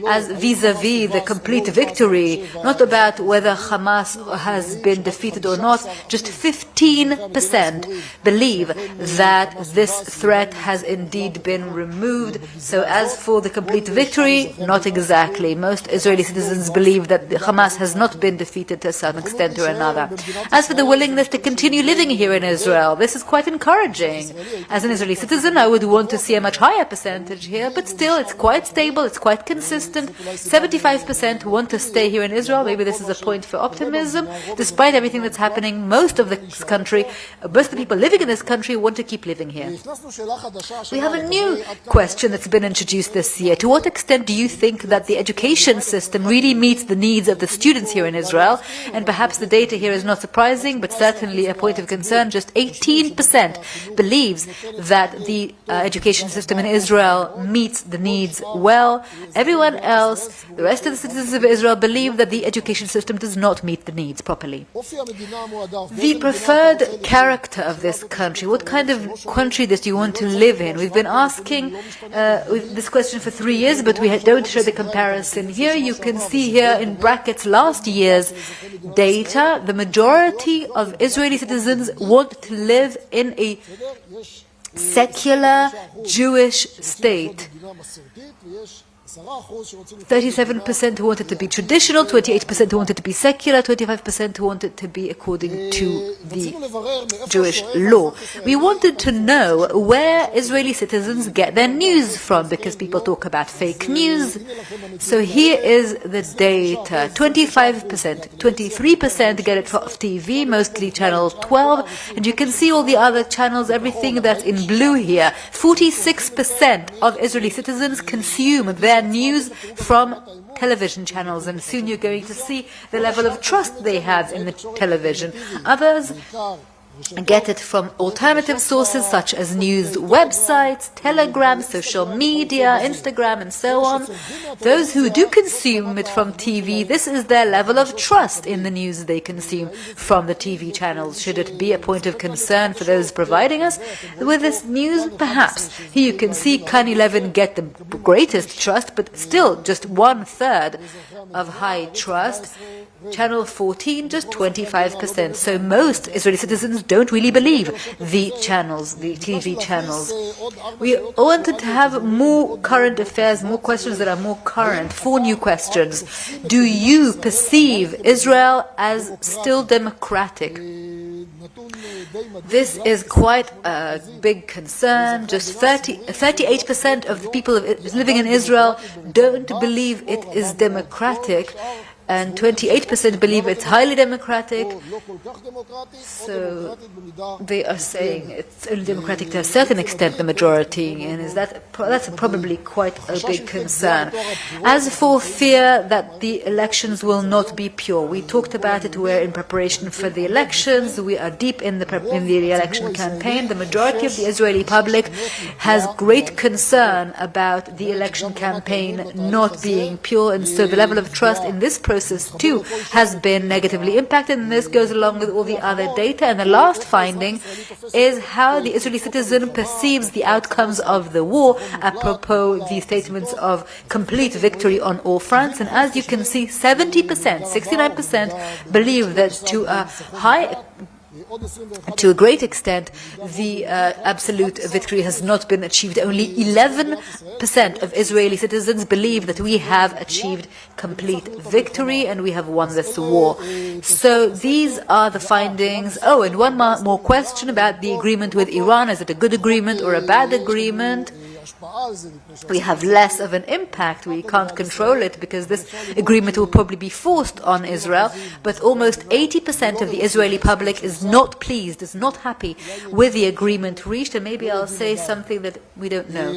as vis-a-vis the complete victory, not about whether Hamas has been defeated or not, just 15% believe that this threat has indeed been removed. So as for the complete victory, not exactly. Most Israeli citizens believe that Hamas has not been defeated to some extent or another. As for the willingness to continue living here in Israel, this is quite encouraging. As an Israeli citizen, I would want to see a much higher percentage here, but still it's quite stable, it's quite consistent. 75% want to stay here in Israel. Maybe this is a point for optimism. Despite everything that's happening, most of the people living in this country want to keep living here. We have a new question that's been introduced this year. To what extent do you think that the education system really meets the needs of the students here in Israel? And perhaps the data here is not surprising, but certainly a point of concern. Just 18% believes that the education system in Israel meets the needs well. Everyone else, the rest of the citizens of Israel, believe that the education system does not meet the needs properly. The preferred character of this country, what kind of country do you want to live in? We've been asking this question for 3 years, but we don't show the comparison here. You can see here in brackets last year's data. The majority of Israeli citizens want to live in a secular Jewish state. 37% who wanted to be traditional, 28% who wanted to be secular, 25% who wanted to be according to the Jewish law. We wanted to know where Israeli citizens get their news from, because people talk about fake news. So here is the data. 25%, 23% get it from TV, mostly channel 12, and you can see all the other channels, everything that's in blue here. 46% of Israeli citizens consume their news from television channels, and soon you're going to see the level of trust they have in the television. Others get it from alternative sources such as news websites, Telegram, social media, Instagram, and so on. Those who do consume it from TV, this is their level of trust in the news they consume from the TV channels. Should it be a point of concern for those providing us with this news? Perhaps. Here you can see Kan 11 get the greatest trust, but still just 1/3 of high trust. Channel 14, just 25%. So most Israeli citizens don't really believe the channels, the TV channels. We wanted to have more current affairs, more questions that are more current. 4 new questions. Do you perceive Israel as still democratic? This is quite a big concern. Just 38% of the people living in Israel don't believe it is democratic, and 28% believe it's highly democratic. So they are saying it's only democratic to a certain extent, the majority, and that's probably quite a big concern. As for fear that the elections will not be pure, we talked about it. We're in preparation for the elections. We are deep in the election campaign. The majority of the Israeli public has great concern about the election campaign not being pure, and so the level of trust in this process too has been negatively impacted, and this goes along with all the other data. And the last finding is how the Israeli citizen perceives the outcomes of the war, apropos the statements of complete victory on all fronts. And as you can see, 70%, 69% believe that to a great extent, the absolute victory has not been achieved. Only 11% of Israeli citizens believe that we have achieved complete victory and we have won this war. So these are the findings. Oh, and one more question about the agreement with Iran. Is it a good agreement or a bad agreement? we have less of an impact. We can't control it because this agreement will probably be forced on Israel. But almost 80% of the Israeli public is not pleased, is not happy with the agreement reached. And maybe I'll say something that we don't know.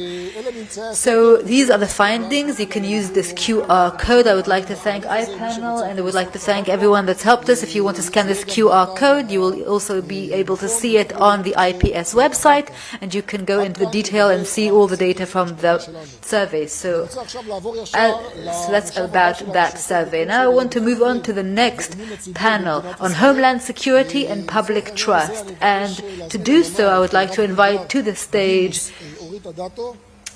So these are the findings. You can use this QR code. I would like to thank iPanel, and I would like to thank everyone that's helped us. If you want to scan this QR code, you will also be able to see it on the IPS website, and you can go into the detail and see all the data from the survey. So that's about that survey. Now I want to move on to the next panel on Homeland Security and Public Trust. And to do so, I would like to invite to the stage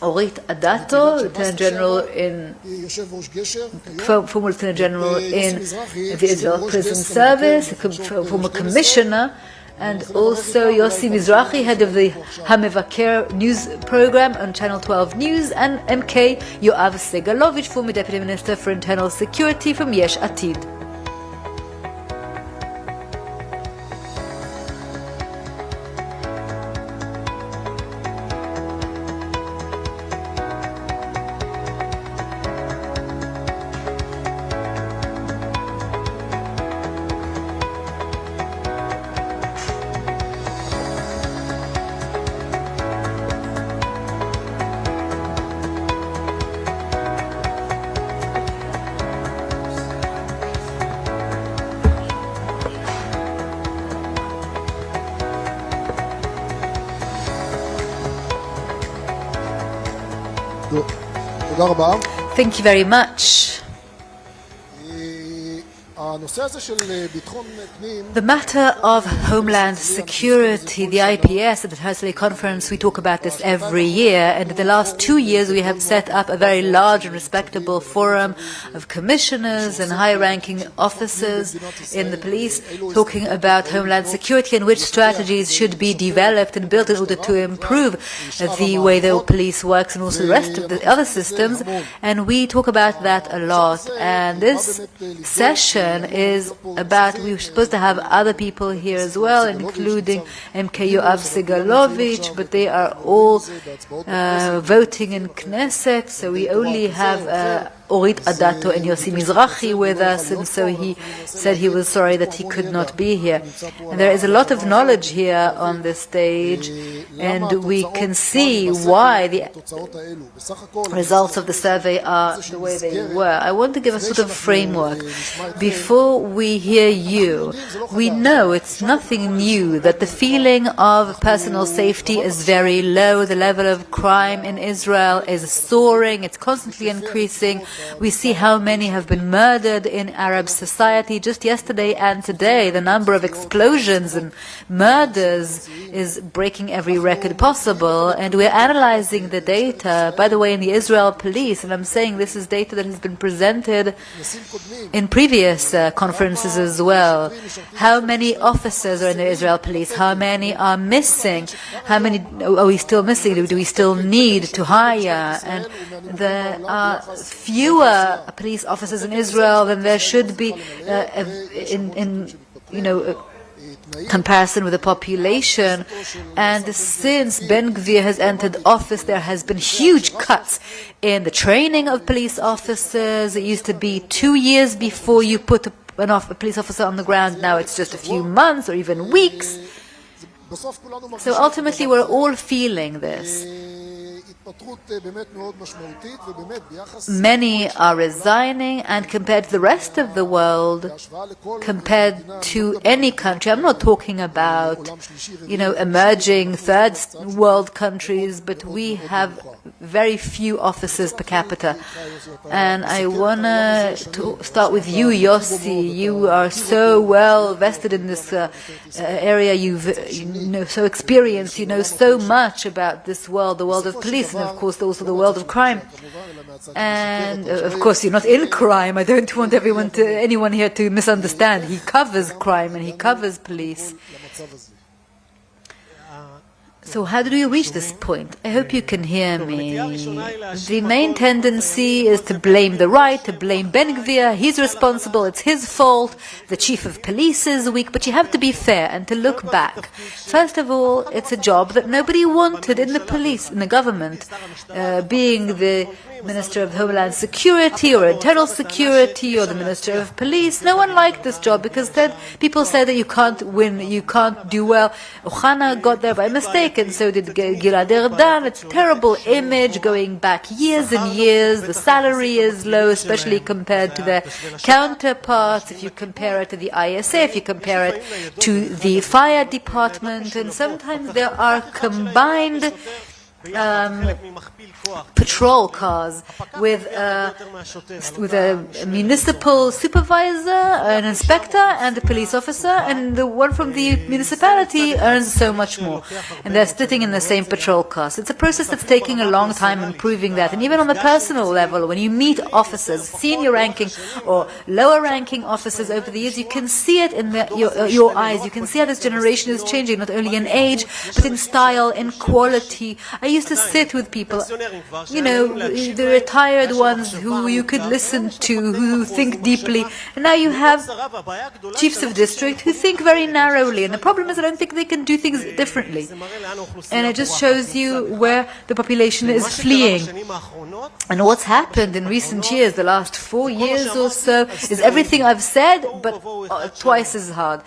Orit Adato, Lieutenant General in former Lieutenant General in the Israel Prison Service, former Commissioner, and also Yossi Mizrahi, head of the HaMevaker news program on Channel 12 News, and MK Yoav Segalovich, former Deputy Minister for Internal Security from Yesh Atid. Thank you very much. The matter of Homeland Security, the IPS at the Herzliya Conference, we talk about this every year, and in the last 2 years we have set up a very large and respectable forum of commissioners and high-ranking officers in the police talking about Homeland Security and which strategies should be developed and built in order to improve the way the police works and also the rest of the other systems, and we talk about that a lot. And this session is about, we were supposed to have other people here as well, including MK Yoav Segalovich, but they are all voting in Knesset, so we only have Orit Adato and Yossi Mizrahi with us, and so he said he was sorry that he could not be here. And there is a lot of knowledge here on this stage, and we can see why the results of the survey are the way they were. I want to give a sort of framework. Before we hear you, we know it's nothing new that the feeling of personal safety is very low. The level of crime in Israel is soaring, it's constantly increasing. We see how many have been murdered in Arab society. Just yesterday and today, the number of explosions and murders is breaking every record possible, and we're analyzing the data, by the way, in the Israel police, and I'm saying this is data that has been presented in previous conferences as well. How many officers are in the Israel police? How many are missing? How many are we still missing? Do we still need to hire? And there are fewer police officers in Israel than there should be in comparison with the population. And since Ben Gvir has entered office, there has been huge cuts in the training of police officers. It used to be 2 years before you put a police officer on the ground. Now it's just a few months or even weeks. So ultimately we're all feeling this. Many are resigning, and compared to the rest of the world, compared to any country, I'm not talking about, emerging third world countries, but we have very few officers per capita. And I want to start with you, Yossi. You are so well vested in this area. You've so experienced. You know so much about this world, the world of police, and of course also the world of crime. And of course you're not in crime. I don't want anyone here to misunderstand. He covers crime and he covers police. So how did we reach this point? I hope you can hear me. The main tendency is to blame the right, to blame Ben-Gvir. He's responsible, it's his fault. The chief of police is weak, but you have to be fair and to look back. First of all, it's a job that nobody wanted in the police, in the government. Being the Minister of Homeland Security or Internal Security or the Minister of Police, no one liked this job because people said that you can't win, you can't do well. Ohana got there by mistake, and so did Gilad Erdan. It's a terrible image going back years and years. The salary is low, especially compared to their counterparts. If you compare it to the ISA, if you compare it to the fire department, and sometimes there are combined patrol cars with a municipal supervisor, an inspector, and a police officer, and the one from the municipality earns so much more. And they're sitting in the same patrol car. So it's a process that's taking a long time improving that. And even on the personal level, when you meet officers, senior ranking or lower ranking officers over the years, you can see it in your eyes. You can see how this generation is changing, not only in age, but in style, in quality. I used to sit with people, the retired ones who you could listen to, who think deeply. And now you have chiefs of district who think very narrowly. And the problem is I don't think they can do things differently. And it just shows you where the population is fleeing. And what's happened in recent years, the last 4 years or so, is everything I've said, but twice as hard.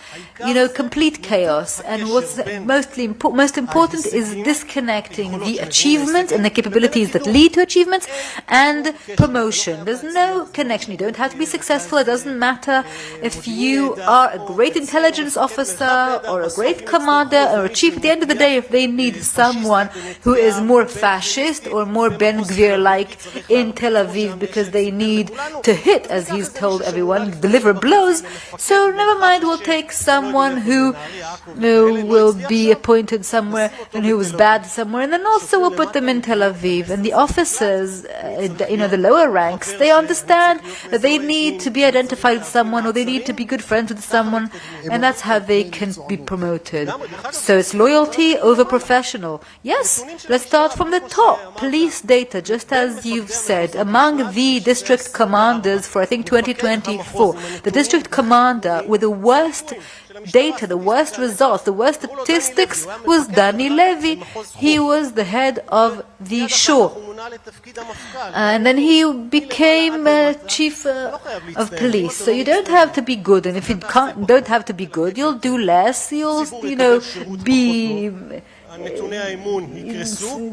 Complete chaos. And what's most important is disconnecting the achievements and the capabilities that lead to achievements and promotion. There's no connection. You don't have to be successful. It doesn't matter if you are a great intelligence officer or a great commander or a chief. At the end of the day, if they need someone who is more fascist or more Ben-Gvir-like in Tel Aviv because they need to hit, as he's told everyone, deliver blows, so never mind, we'll take someone who will be appointed somewhere and who was bad somewhere, and then also we'll put them in Tel Aviv. And the officers, the lower ranks, they understand that they need to be identified with someone or they need to be good friends with someone, and that's how they can be promoted. So it's loyalty over professional. Yes, let's start from the top. Police data, just as you've said, among the district commanders for I think 2024, the district commander with the worst data, the worst results, the worst statistics was Dani Levy. He was the head of the Shore. And then he became chief of police. So you don't have to be good, and if you don't have to be good, you'll do less. You'll,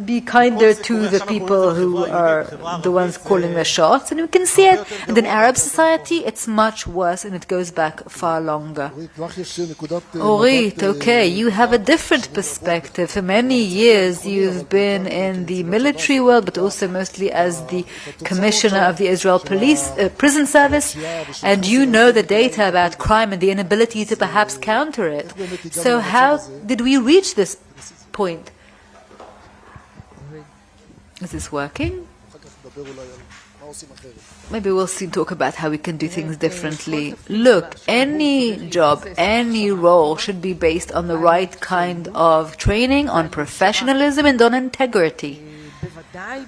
be kinder to the people who are the ones calling the shots. And you can see it. And in Arab society, it's much worse, and it goes back far longer. Orit, okay, you have a different perspective. For many years, you've been in the military world, but also mostly as the commissioner of the Israel Police Prison Service, and you know the data about crime and the inability to perhaps counter it. So how did we reach this point? Is this working? Maybe we'll soon talk about how we can do things differently. Look, any job, any role should be based on the right kind of training, on professionalism and on integrity.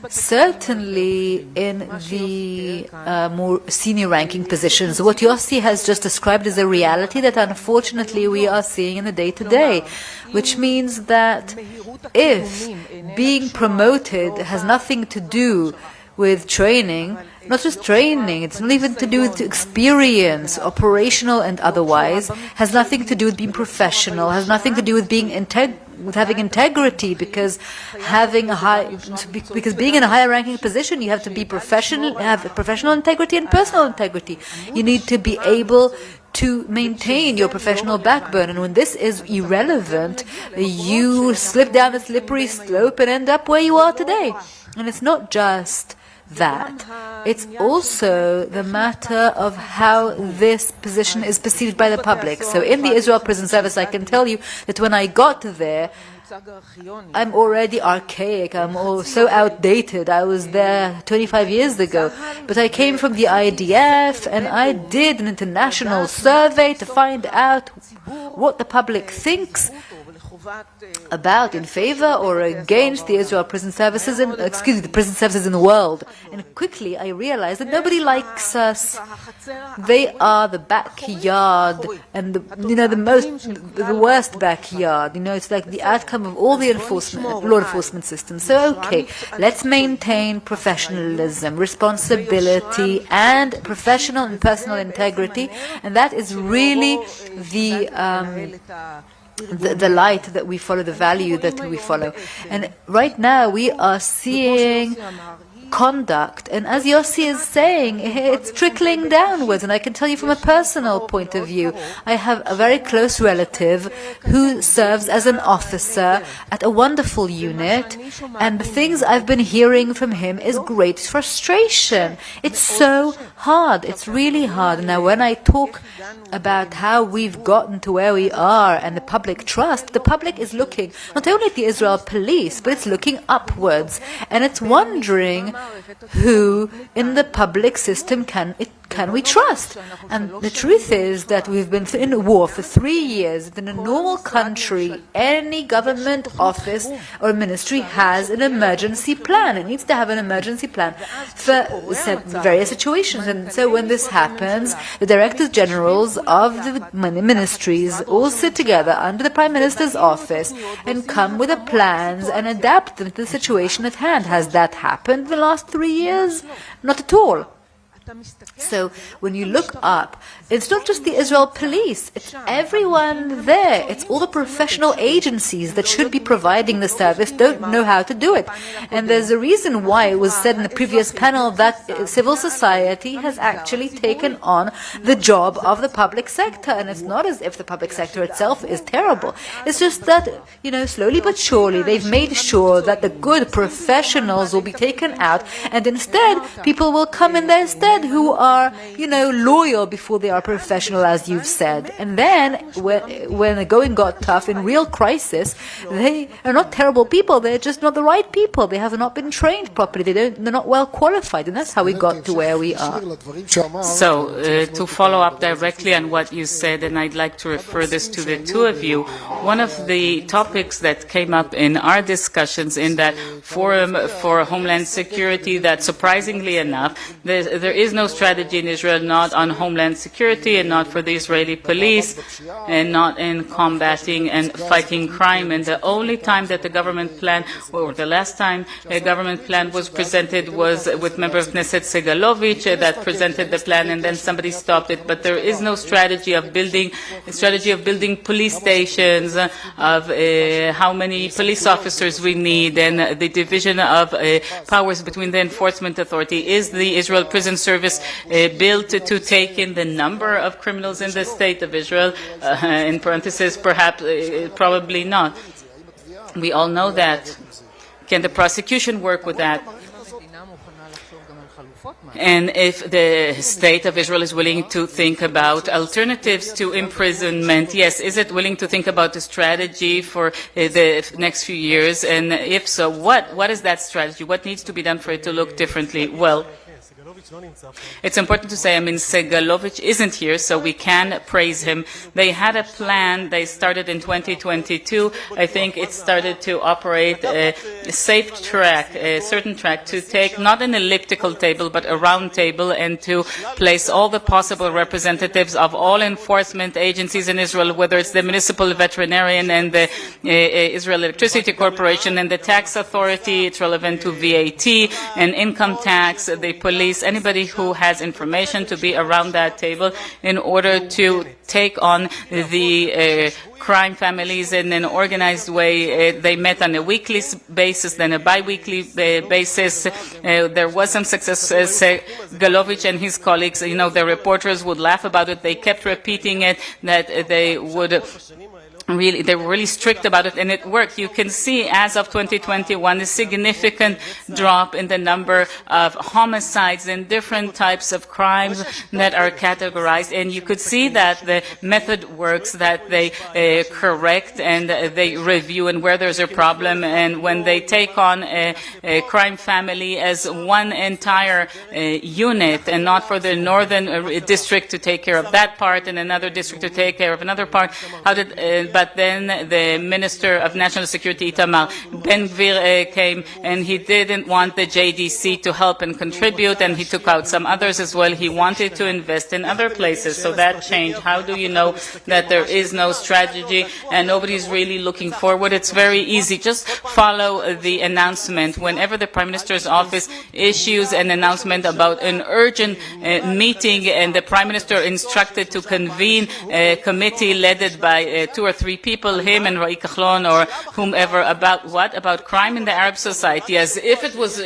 Certainly in the more senior ranking positions, what Yossi has just described is a reality that unfortunately we are seeing in the day-to-day, which means that if being promoted has nothing to do with training, not just training, it's not even to do with experience, operational and otherwise, has nothing to do with being professional, has nothing to do with being with having integrity, because being in a higher ranking position, you have to be professional, have professional integrity and personal integrity. You need to be able to maintain your professional backbone, and when this is irrelevant, you slip down the slippery slope and end up where you are today. And it's not just that. It's also the matter of how this position is perceived by the public. So in the Israel Prison Service, I can tell you that when I got there, I'm already archaic, I'm so outdated. I was there 25 years ago. But I came from the IDF and I did an international survey to find out what the public thinks about in favor or against the Israel prison services, the prison services in the world. And quickly I realized that nobody likes us. They are the backyard, and the worst backyard. It's like the outcome of all the law enforcement systems. So okay, let's maintain professionalism, responsibility, and professional and personal integrity, and that is really the light that we follow, the value that we follow. And right now we are seeing conduct, and as Yossi is saying, it's trickling downwards. And I can tell you from a personal point of view, I have a very close relative who serves as an officer at a wonderful unit, and the things I've been hearing from him is great frustration. It's so hard. It's really hard. Now, when I talk about how we've gotten to where we are and the public trust, the public is looking not only at the Israel police, but it's looking upwards, and it's wondering who in the public system can we trust? And the truth is that we've been in a war for 3 years. In a normal country, any government office or ministry has an emergency plan. It needs to have an emergency plan for various situations. And so when this happens, the directors generals of the ministries all sit together under the Prime Minister's office and come with the plans and adapt them to the situation at hand. Has that happened in the last 3 years? Not at all. So when you look up, it's not just the Israel police, it's everyone there. It's all the professional agencies that should be providing the service don't know how to do it. And there's a reason why it was said in the previous panel that civil society has actually taken on the job of the public sector. And it's not as if the public sector itself is terrible. It's just that, slowly but surely they've made sure that the good professionals will be taken out, and instead people will come in their stead who are, loyal before they are professional, as you've said. And then when the going got tough in real crisis, they are not terrible people. They're just not the right people. They have not been trained properly. They're not well qualified. And that's how we got to where we are. So to follow up directly on what you said, and I'd like to refer this to the two of you, one of the topics that came up in our discussions in that Forum for Homeland Security, that surprisingly enough, there is no strategy in Israel, not on homeland security and not for the Israeli police and not in combating and fighting crime. And the only time that the government plan, or the last time a government plan was presented, was with member of Knesset Segalovich that presented the plan, and then somebody stopped it. But there is no strategy of building police stations, of how many police officers we need, and the division of powers between the enforcement authority. Is the Israel Prison Service built to take in the number of criminals in the state of Israel? In parentheses, perhaps, probably not. We all know that. Can the prosecution work with that? And if the state of Israel is willing to think about alternatives to imprisonment, yes, is it willing to think about the strategy for the next few years? And if so, what is that strategy? What needs to be done for it to look differently? Well, it's important to say, Segalovich isn't here, so we can praise him. They had a plan. They started in 2022. I think it started to operate a safe track, a certain track, to take not an elliptical table, but a round table, and to place all the possible representatives of all enforcement agencies in Israel, whether it's the municipal veterinarian and the Israel Electricity Corporation and the tax authority. It's relevant to VAT and income tax, the police, anybody who has information, to be around that table in order to take on the crime families in an organized way. They met on a weekly basis, then a bi-weekly basis. There was some success. Segalovich and his colleagues, the reporters would laugh about it. They kept repeating it, that they were really strict about it, and it worked. You can see, as of 2021, a significant drop in the number of homicides in and different types of crimes that are categorized, and you could see that the method works, that they correct and they review and where there's a problem, and when they take on a crime family as one entire unit and not for the northern district to take care of that part and another district to take care of another part. But then the Minister of National Security, Itamar Ben-Gvir, came, and he didn't want the JDC to help and contribute, and he took out some others as well. He wanted to invest in other places, so that changed. How do you know that there is no strategy and nobody's really looking forward? It's very easy. Just follow the announcement. Whenever the Prime Minister's office issues an announcement about an urgent meeting, and the Prime Minister instructed to convene a committee led by 2 or 3 people, him and Roy Kachlon or whomever, about what? About crime in the Arab society, as if it was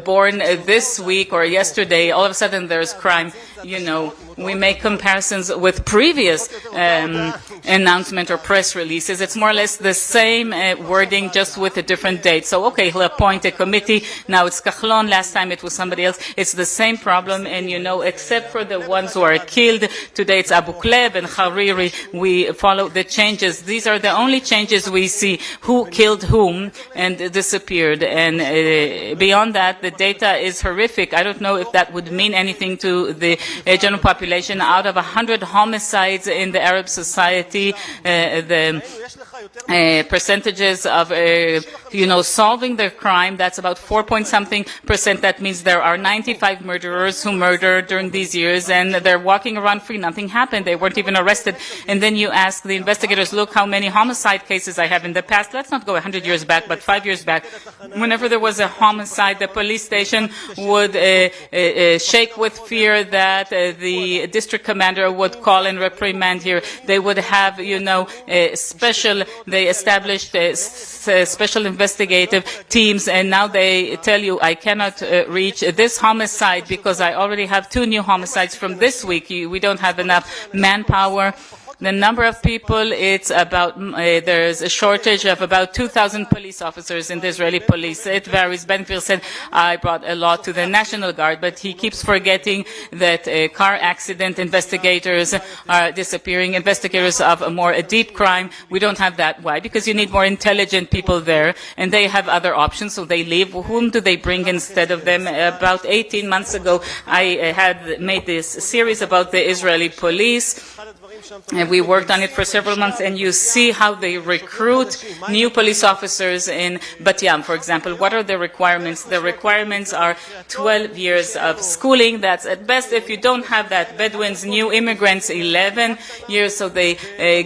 born this week or yesterday. All of a sudden there's crime. You know, we make comparisons with previous announcement or press releases. It's more or less the same wording, just with a different date. So, okay, he'll appoint a committee. Now it's Kachlon. Last time it was somebody else. It's the same problem. And, you know, except for the ones who are killed, today it's Abu Kleb and Hariri. We follow the changes. These are the only changes we see. Who killed whom and disappeared. And beyond that, the data is horrific. I don't know if that would mean anything to the general population. Out of 100 homicides in the Arab society, the percentages of solving the crime, that's about 4-point-something%. That means there are 95 murderers who murdered during these years, and they're walking around free. Nothing happened. They weren't even arrested. And then you ask the investigators, look how many homicide cases I have in the past. Let's not go 100 years back, but 5 years back. Whenever there was a homicide, the police station would shake with fear that the district commander would call and reprimand here. They would have, they established special investigative teams, and now they tell you, I cannot reach this homicide because I already have 2 new homicides from this week. We don't have enough manpower. The number of people, it's about, there's a shortage of about 2,000 police officers in the Israeli police. It varies. Ben-Gvir said, I brought a lot to the National Guard, but he keeps forgetting that car accident investigators are disappearing. Investigators of a more deep crime, we don't have that. Why? Because you need more intelligent people there, and they have other options, so they leave. Whom do they bring instead of them? About 18 months ago, I had made this series about the Israeli police. And we worked on it for several months, and you see how they recruit new police officers in Bat Yam, for example. What are the requirements? The requirements are 12 years of schooling. That's at best. If you don't have that, Bedouins, new immigrants, 11 years. So they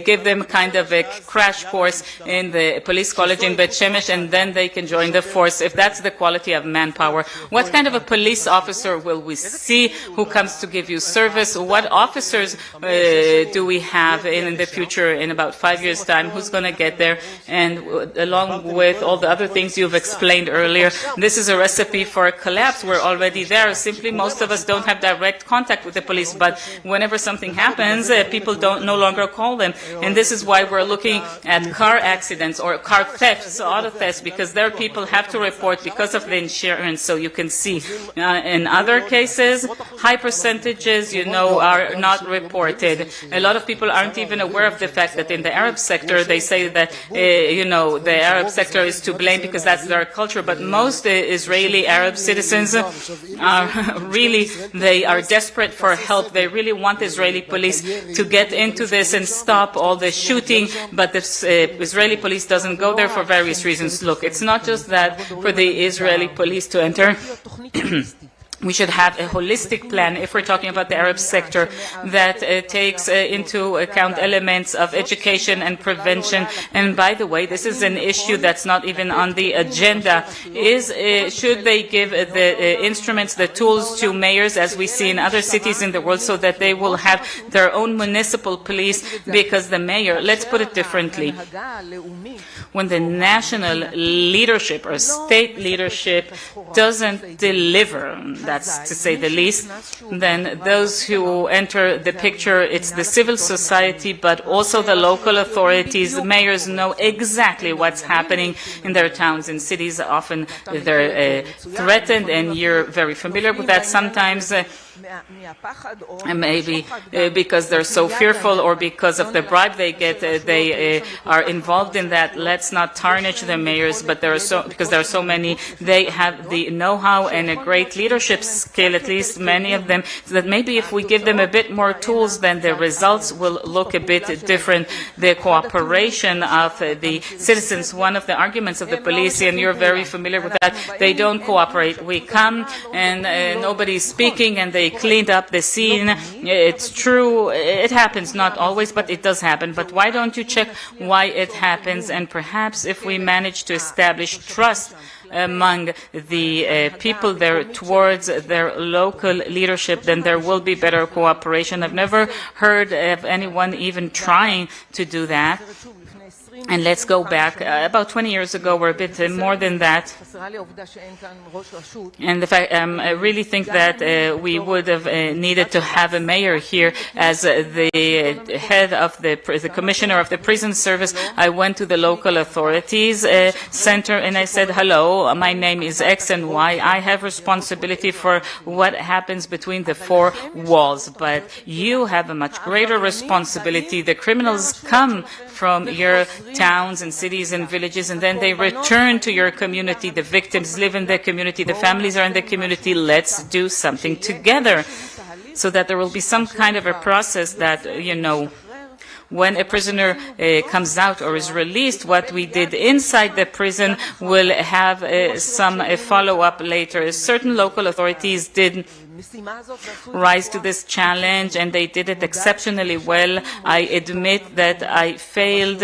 give them kind of a crash course in the police college in Bet Shemesh, and then they can join the force. If that's the quality of manpower, what kind of a police officer will we see who comes to give you service? What officers do we have in the future in about 5 years' time? Who's going to get there? And along with all the other things you've explained earlier, this is a recipe for a collapse. We're already there. Simply, most of us don't have direct contact with the police, but whenever something happens, people no longer call them. And this is why we're looking at car accidents or car thefts, auto thefts, because there people have to report because of the insurance. So you can see in other cases, high percentages, are not reported. A lot of people aren't even aware of the fact that in the Arab sector, they say that, the Arab sector is to blame because that's their culture. But most Israeli Arab citizens are they are desperate for help. They really want Israeli police to get into this and stop all the shooting. But the Israeli police doesn't go there for various reasons. Look, it's not just that for the Israeli police to enter. We should have a holistic plan, if we're talking about the Arab sector, that takes into account elements of education and prevention. And by the way, this is an issue that's not even on the agenda. Should they give the instruments, the tools to mayors, as we see in other cities in the world, so that they will have their own municipal police? Because the mayor, let's put it differently, when the national leadership or state leadership doesn't deliver, that's to say the least. Then those who enter the picture, it's the civil society, but also the local authorities. The mayors know exactly what's happening in their towns and cities. Often they're threatened, and you're very familiar with that. Sometimes maybe because they're so fearful or because of the bribe they get, they are involved in that. Let's not tarnish the mayors, but because there are so many, they have the know-how and a great leadership skill, at least many of them, so that maybe if we give them a bit more tools, then the results will look a bit different. The cooperation of the citizens, one of the arguments of the police, and you're very familiar with that, they don't cooperate. We come and nobody's speaking, and they cleaned up the scene. It's true, it happens, not always, but it does happen. But why don't you check why it happens? And perhaps if we manage to establish trust among the people there towards their local leadership, then there will be better cooperation. I've never heard of anyone even trying to do that. And let's go back about 20 years ago, or a bit more than that. And I really think that we would have needed to have a mayor here as the head of the commissioner of the prison service. I went to the local authorities center and I said, hello, my name is X and Y. I have responsibility for what happens between the four walls, but you have a much greater responsibility. The criminals come from your towns and cities and villages, and then they return to your community. The victims live in the community. The families are in the community. Let's do something together so that there will be some kind of a process that, when a prisoner comes out or is released, what we did inside the prison will have some follow-up later. Certain local authorities did rise to this challenge, and they did it exceptionally well. I admit that I failed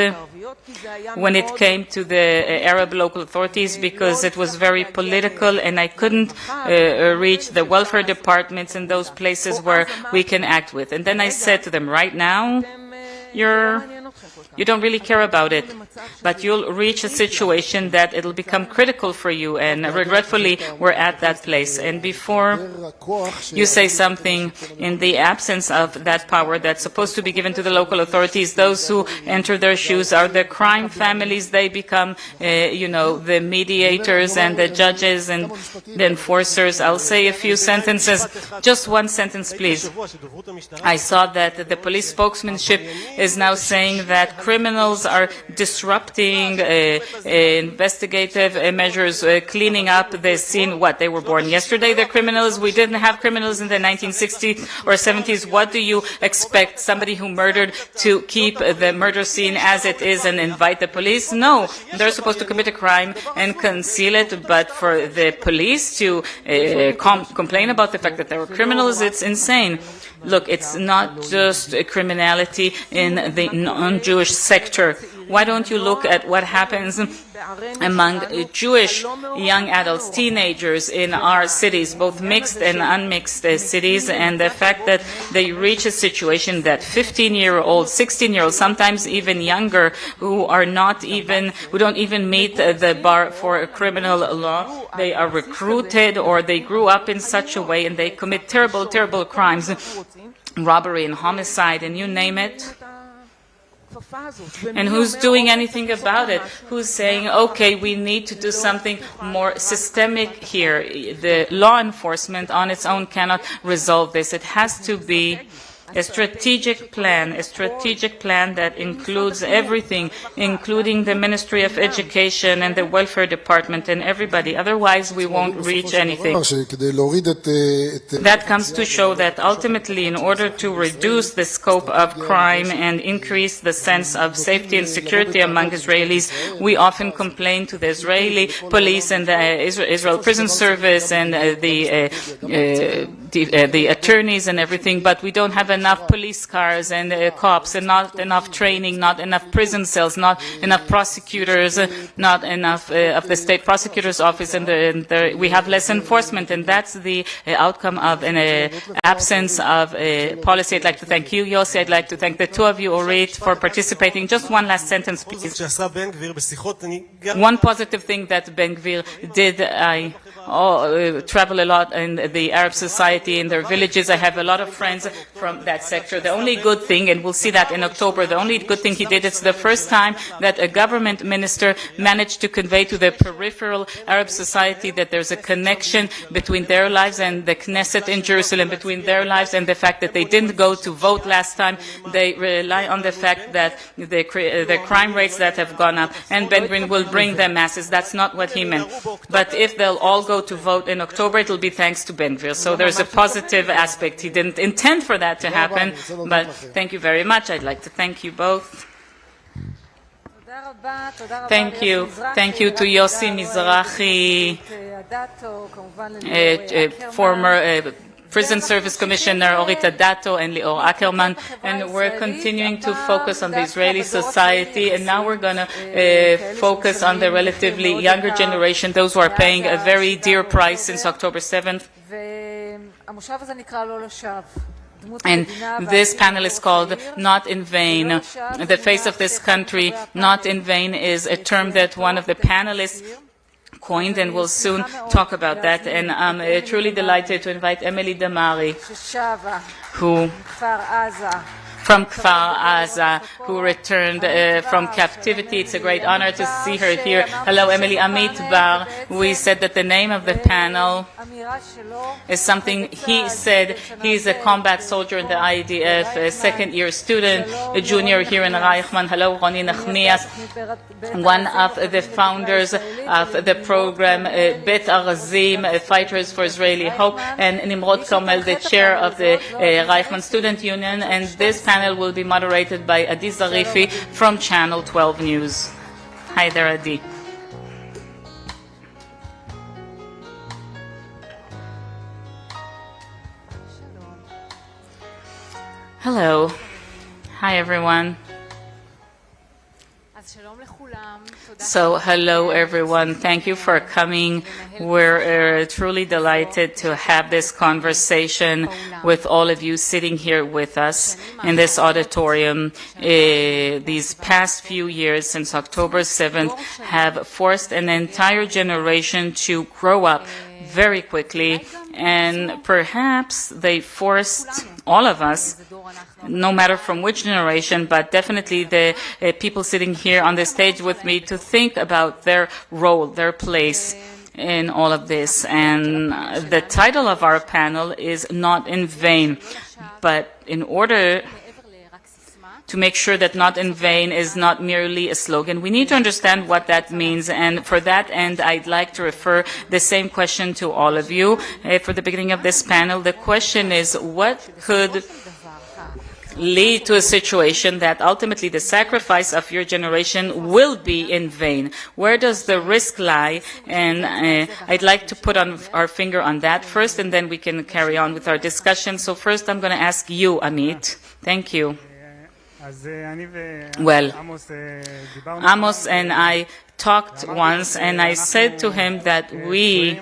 when it came to the Arab local authorities because it was very political, and I couldn't reach the welfare departments in those places where we can act with. And then I said to them, right now, you don't really care about it, but you'll reach a situation that it'll become critical for you, and regretfully, we're at that place. And before you say something, in the absence of that power that's supposed to be given to the local authorities, those who enter their shoes are the crime families. They become, the mediators and the judges and the enforcers. I'll say a few sentences. Just one sentence, please. I saw that the police spokesmanship is now saying that criminals are disrupting investigative measures, cleaning up the scene. What, they were born yesterday, the criminals? We didn't have criminals in the 1960s or 70s. What do you expect? Somebody who murdered to keep the murder scene as it is and invite the police? No, they're supposed to commit a crime and conceal it, but for the police to complain about the fact that there were criminals, it's insane. Look, it's not just a criminality in the non-Jewish sector. Why don't you look at what happens among Jewish young adults, teenagers in our cities, both mixed and unmixed cities, and the fact that they reach a situation that 15-year-olds, 16-year-olds, sometimes even younger, who don't even meet the bar for a criminal law, they are recruited or they grew up in such a way and they commit terrible, terrible crimes, robbery and homicide, and you name it. And who's doing anything about it? Who's saying, okay, we need to do something more systemic here? The law enforcement on its own cannot resolve this. It has to be a strategic plan that includes everything, including the Ministry of Education and the Welfare Department and everybody. Otherwise, we won't reach anything. That comes to show that ultimately, in order to reduce the scope of crime and increase the sense of safety and security among Israelis, we often complain to the Israeli police and the Israel Prison Service and the attorneys and everything, but we don't have enough police cars and cops, and not enough training, not enough prison cells, not enough prosecutors, not enough of the state prosecutor's office, and we have less enforcement, and that's the outcome of an absence of a policy. I'd like to thank you, Yossi. I'd like to thank the two of you, Orit, for participating. Just one last sentence, please. One positive thing that Ben Gvir did, travel a lot in the Arab society, in their villages. I have a lot of friends from that sector. The only good thing, and we'll see that in October, the only good thing he did, it's the first time that a government minister managed to convey to the peripheral Arab society that there's a connection between their lives and the Knesset in Jerusalem, between their lives and the fact that they didn't go to vote last time. They rely on the fact that the crime rates that have gone up, and Ben-Gvir will bring them masses. That's not what he meant. But if they'll all go to vote in October, it will be thanks to Ben-Gvir. So there's a positive aspect. He didn't intend for that to happen, but thank you very much. I'd like to thank you both. Thank you. Thank you to Yossi Mizrahi, former Prison Service Commissioner Orit Adato and Lior Ackerman, and we're continuing to focus on the Israeli society, and now we're going to focus on the relatively younger generation, those who are paying a very dear price since October 7th. And this panel is called Not in Vain. The face of this country, not in vain, is a term that one of the panelists coined, and we'll soon talk about that. And I'm truly delighted to invite Emily Damari, who from Kfar Aza, who returned from captivity. It's a great honor to see her here. Hello, Emily. Amit Bar. We said that the name of the panel is something he said. He's a combat soldier in the IDF, a second-year student, a junior here in Reichman. Hello, Roni Nachmias, one of the founders of the program Bet Arazim, Fighters for Israeli Hope, and Nimrod Carmel, the chair of the Reichman Student Union. And this panel will be moderated by Adi Zarifi from Channel 12 News. Hi there, Adi. Hello. Hi, everyone. So, hello, everyone. Thank you for coming. We're truly delighted to have this conversation with all of you sitting here with us in this auditorium. These past few years, since October 7th, have forced an entire generation to grow up very quickly, and perhaps they forced all of us, no matter from which generation, but definitely the people sitting here on the stage with me, to think about their role, their place in all of this. And the title of our panel is Not in Vain. But in order to make sure that Not in Vain is not merely a slogan, we need to understand what that means. And for that end, I'd like to refer the same question to all of you. For the beginning of this panel, the question is, what could lead to a situation that ultimately the sacrifice of your generation will be in vain? Where does the risk lie? And I'd like to put our finger on that first, and then we can carry on with our discussion. So first I'm going to ask you, Amit. Thank you. Well, Amos and I talked once, and I said to him that we,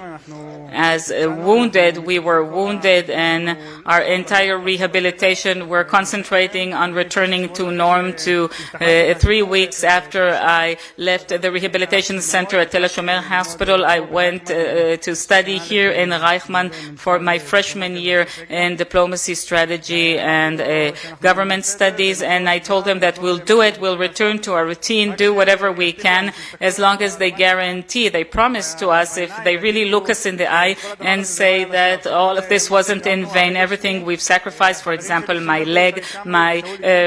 as wounded, we were wounded, and our entire rehabilitation, we're concentrating on returning to norm. 3 weeks after I left the rehabilitation center at Tel HaShomer Hospital, I went to study here in Reichman for my freshman year in diplomacy strategy and government studies, and I told them that we'll do it, we'll return to our routine, do whatever we can, as long as they guarantee, they promise to us, if they really look us in the eye and say that all of this wasn't in vain, everything we've sacrificed, for example, my leg, my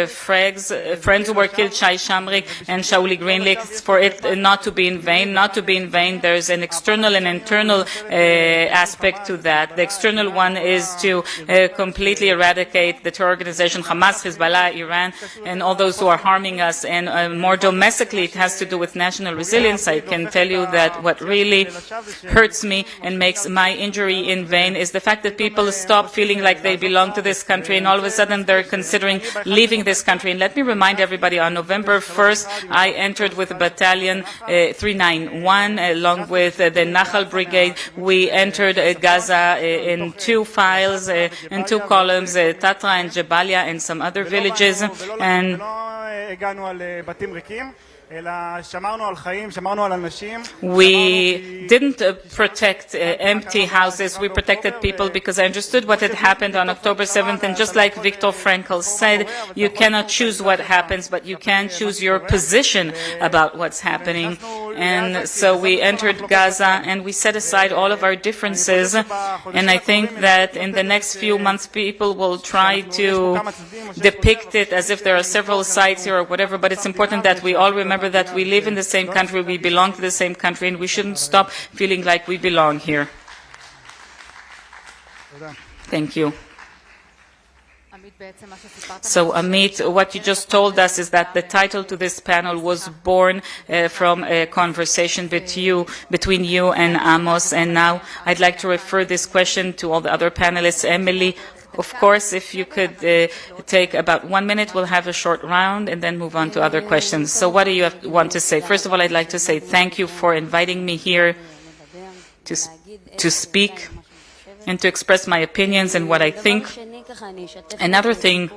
friends who were killed, Shai Shamrik and Shauli Greenlick, for it not to be in vain, there's an external and internal aspect to that. The external one is to completely eradicate the terror organization Hamas, Hezbollah, Iran, and all those who are harming us. And more domestically, it has to do with national resilience. I can tell you that what really hurts me and makes my injury in vain is the fact that people stop feeling like they belong to this country, and all of a sudden they're considering leaving this country. And let me remind everybody, on November 1st, I entered with Battalion 391, along with the Nachal Brigade. We entered Gaza in 2 files, in 2 columns, Tatra and Jabalia and some other villages. And We didn't protect empty houses. We protected people because I understood what had happened on October 7th. And just like Viktor Frankl said, you cannot choose what happens, but you can choose your position about what's happening. And so we entered Gaza and we set aside all of our differences. And I think that in the next few months, people will try to depict it as if there are several sides here or whatever, but it's important that we all remember that we live in the same country, we belong to the same country, and we shouldn't stop feeling like we belong here. Thank you. So, Amit, what you just told us is that the title to this panel was born from a conversation between you and Amos, and now I'd like to refer this question to all the other panelists. Emily, of course, if you could take about 1 minute, we'll have a short round and then move on to other questions. So what do you want to say? First of all, I'd like to say thank you for inviting me here to speak and to express my opinions and what I think. Another thing,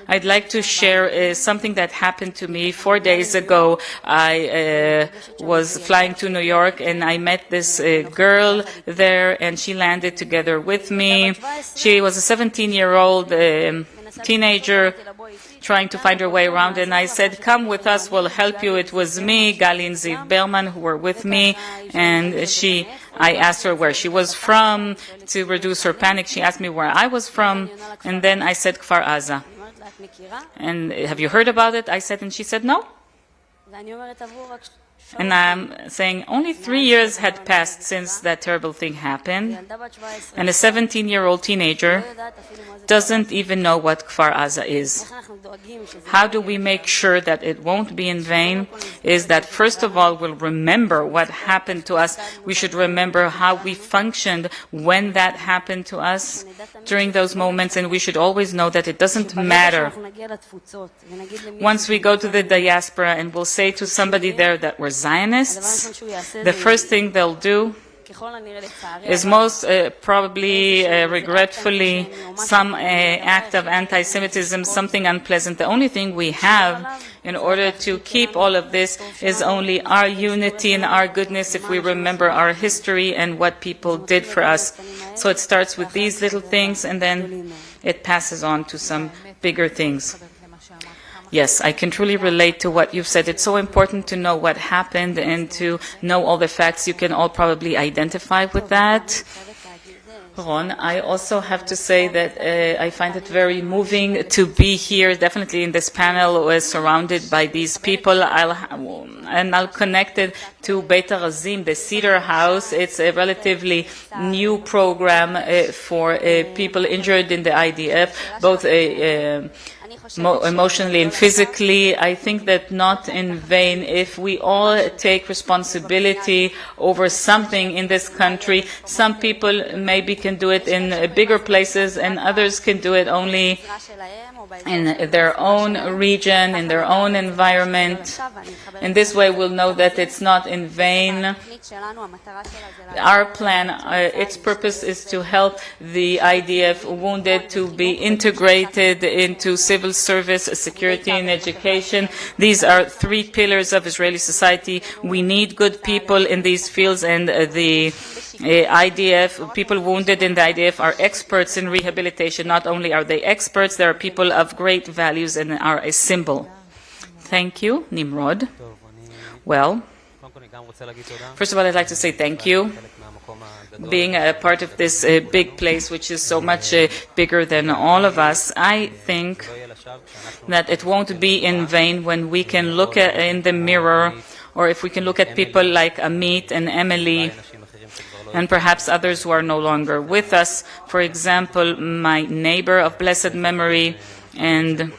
I'd like to share something that happened to me 4 days ago. I was flying to New York and I met this girl there, and she landed together with me. She was a 17-year-old teenager trying to find her way around, and I said, come with us, we'll help you. It was me, Gali and Ziv Berman, who were with me, and I asked her where she was from. To reduce her panic, she asked me where I was from, and then I said Kfar Aza. And have you heard about it? I said, and she said no. And I'm saying only 3 years had passed since that terrible thing happened, and a 17-year-old teenager doesn't even know what Kfar Aza is. How do we make sure that it won't be in vain? Is that first of all, we'll remember what happened to us. We should remember how we functioned when that happened to us during those moments, and we should always know that it doesn't matter. Once we go to the diaspora and we'll say to somebody there that we're Zionists, the first thing they'll do is most probably, regretfully, some act of anti-Semitism, something unpleasant. The only thing we have in order to keep all of this is only our unity and our goodness if we remember our history and what people did for us. So it starts with these little things and then it passes on to some bigger things. Yes, I can truly relate to what you've said. It's so important to know what happened and to know all the facts. You can all probably identify with that. Ron, I also have to say that I find it very moving to be here, definitely in this panel, surrounded by these people. I'll connect it to Beit Harazim, the Cedar House. It's a relatively new program for people injured in the IDF, both emotionally and physically. I think that not in vain, if we all take responsibility over something in this country, some people maybe can do it in bigger places and others can do it only in their own region, in their own environment. In this way we'll know that it's not in vain. Our plan, its purpose is to help the IDF wounded to be integrated into civil service, security, and education. These are three pillars of Israeli society. We need good people in these fields, and the IDF, people wounded in the IDF are experts in rehabilitation. Not only are they experts, they are people of great values and are a symbol. Thank you, Nimrod. Well, first of all, I'd like to say thank you. Being a part of this big place, which is so much bigger than all of us, I think that it won't be in vain when we can look in the mirror, or if we can look at people like Amit and Emily, and perhaps others who are no longer with us. For example, my neighbor of blessed memory, and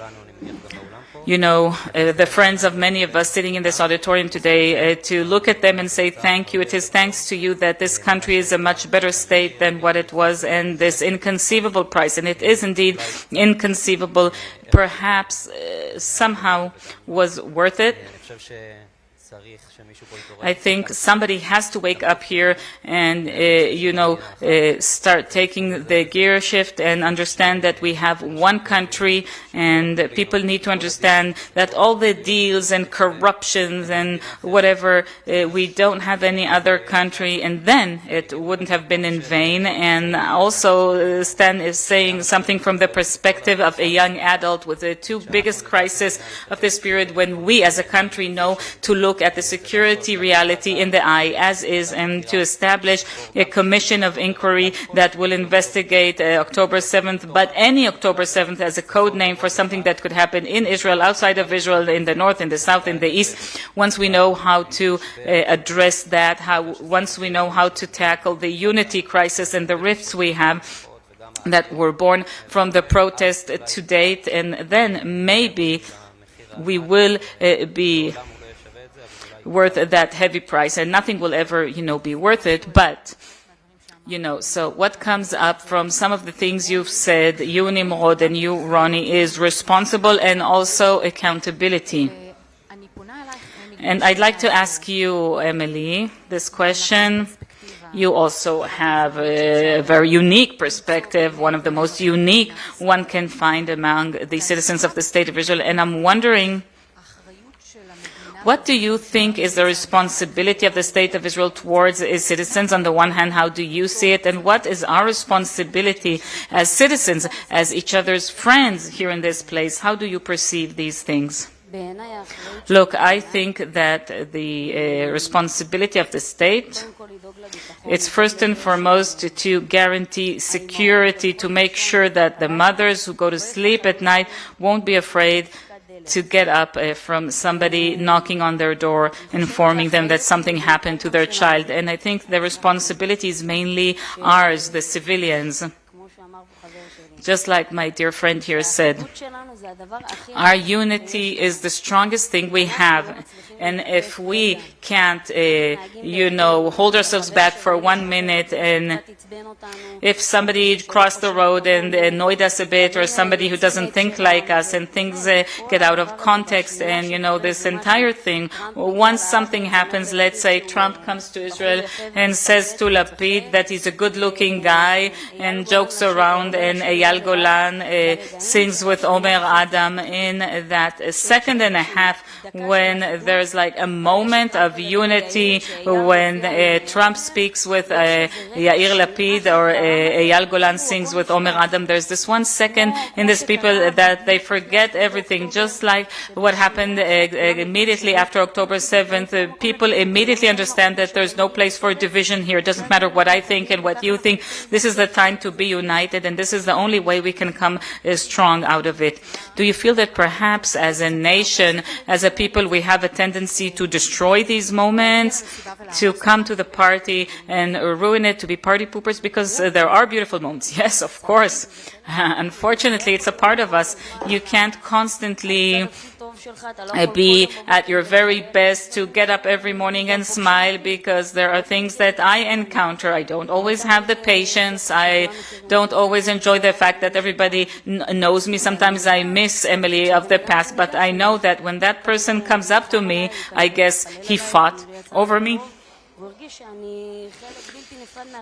the friends of many of us sitting in this auditorium today, to look at them and say thank you. It is thanks to you that this country is a much better state than what it was, and this inconceivable price, and it is indeed inconceivable, perhaps somehow was worth it. I think somebody has to wake up here and, start taking the gear shift and understand that we have one country, and people need to understand that all the deals and corruptions and whatever, we don't have any other country, and then it wouldn't have been in vain. And also Stan is saying something from the perspective of a young adult with the two biggest crises of this period, when we as a country know to look at the security reality in the eye as is, and to establish a commission of inquiry that will investigate October 7th, but any October 7th as a code name for something that could happen in Israel, outside of Israel, in the north, in the south, in the east. Once we know how to address that, once we know how to tackle the unity crisis and the rifts we have that were born from the protest to date, and then maybe we will be worth that heavy price, and nothing will ever, be worth it. But, so what comes up from some of the things you've said, you Nimrod and you Ronnie, is responsible and also accountability. And I'd like to ask you, Emily, this question. You also have a very unique perspective, one of the most unique one can find among the citizens of the State of Israel, and I'm wondering, what do you think is the responsibility of the State of Israel towards its citizens? On the one hand, how do you see it? And what is our responsibility as citizens, as each other's friends here in this place? How do you perceive these things? Look, I think that the responsibility of the state, it's first and foremost to guarantee security, to make sure that the mothers who go to sleep at night won't be afraid to get up from somebody knocking on their door, informing them that something happened to their child. And I think the responsibility is mainly ours, the civilians. Just like my dear friend here said, our unity is the strongest thing we have. And if we can't, hold ourselves back for 1 minute, and if somebody crossed the road and annoyed us a bit, or somebody who doesn't think like us, and things get out of context, and, this entire thing, once something happens, let's say Trump comes to Israel and says to Lapid that he's a good-looking guy and jokes around, and Eyal Golan sings with Omer Adam, in that second and a half when there's like a moment of unity, when Trump speaks with Yair Lapid, or Eyal Golan sings with Omer Adam, there's this 1 second in these people that they forget everything, just like what happened immediately after October 7th. People immediately understand that there's no place for division here. It doesn't matter what I think and what you think. This is the time to be united, and this is the only way we can come strong out of it. Do you feel that perhaps as a nation, as a people, we have a tendency to destroy these moments, to come to the party and ruin it, to be party poopers? Because there are beautiful moments. Yes, of course. Unfortunately, it's a part of us. You can't constantly be at your very best to get up every morning and smile, because there are things that I encounter. I don't always have the patience. I don't always enjoy the fact that everybody knows me. Sometimes I miss Emily of the past, but I know that when that person comes up to me, I guess he fought over me,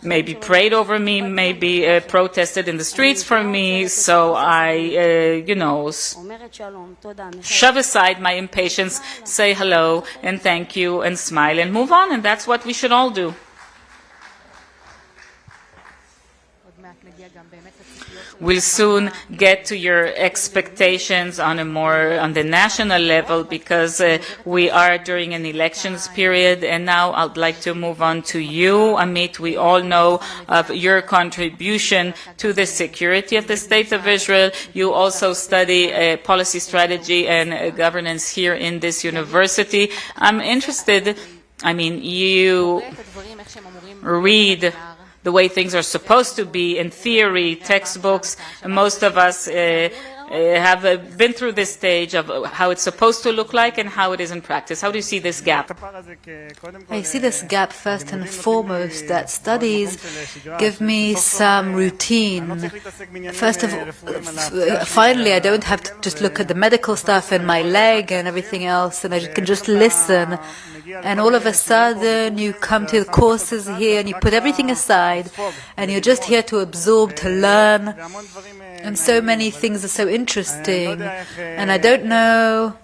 maybe prayed over me, maybe protested in the streets for me. So I, shove aside my impatience, say hello and thank you and smile and move on. And that's what we should all do. We'll soon get to your expectations on the national level, because we are during an elections period. And now I'd like to move on to you, Amit. We all know of your contribution to the security of the State of Israel. You also study policy strategy and governance here in this university. I'm interested, you read the way things are supposed to be in theory, textbooks. Most of us have been through this stage of how it's supposed to look like and how it is in practice. How do you see this gap? I see this gap first and foremost that studies give me some routine. First of all, finally, I don't have to just look at the medical stuff and my leg and everything else, and I can just listen. And all of a sudden, you come to the courses here and you put everything aside and you're just here to absorb, to learn. And so many things are so interesting. And I don't know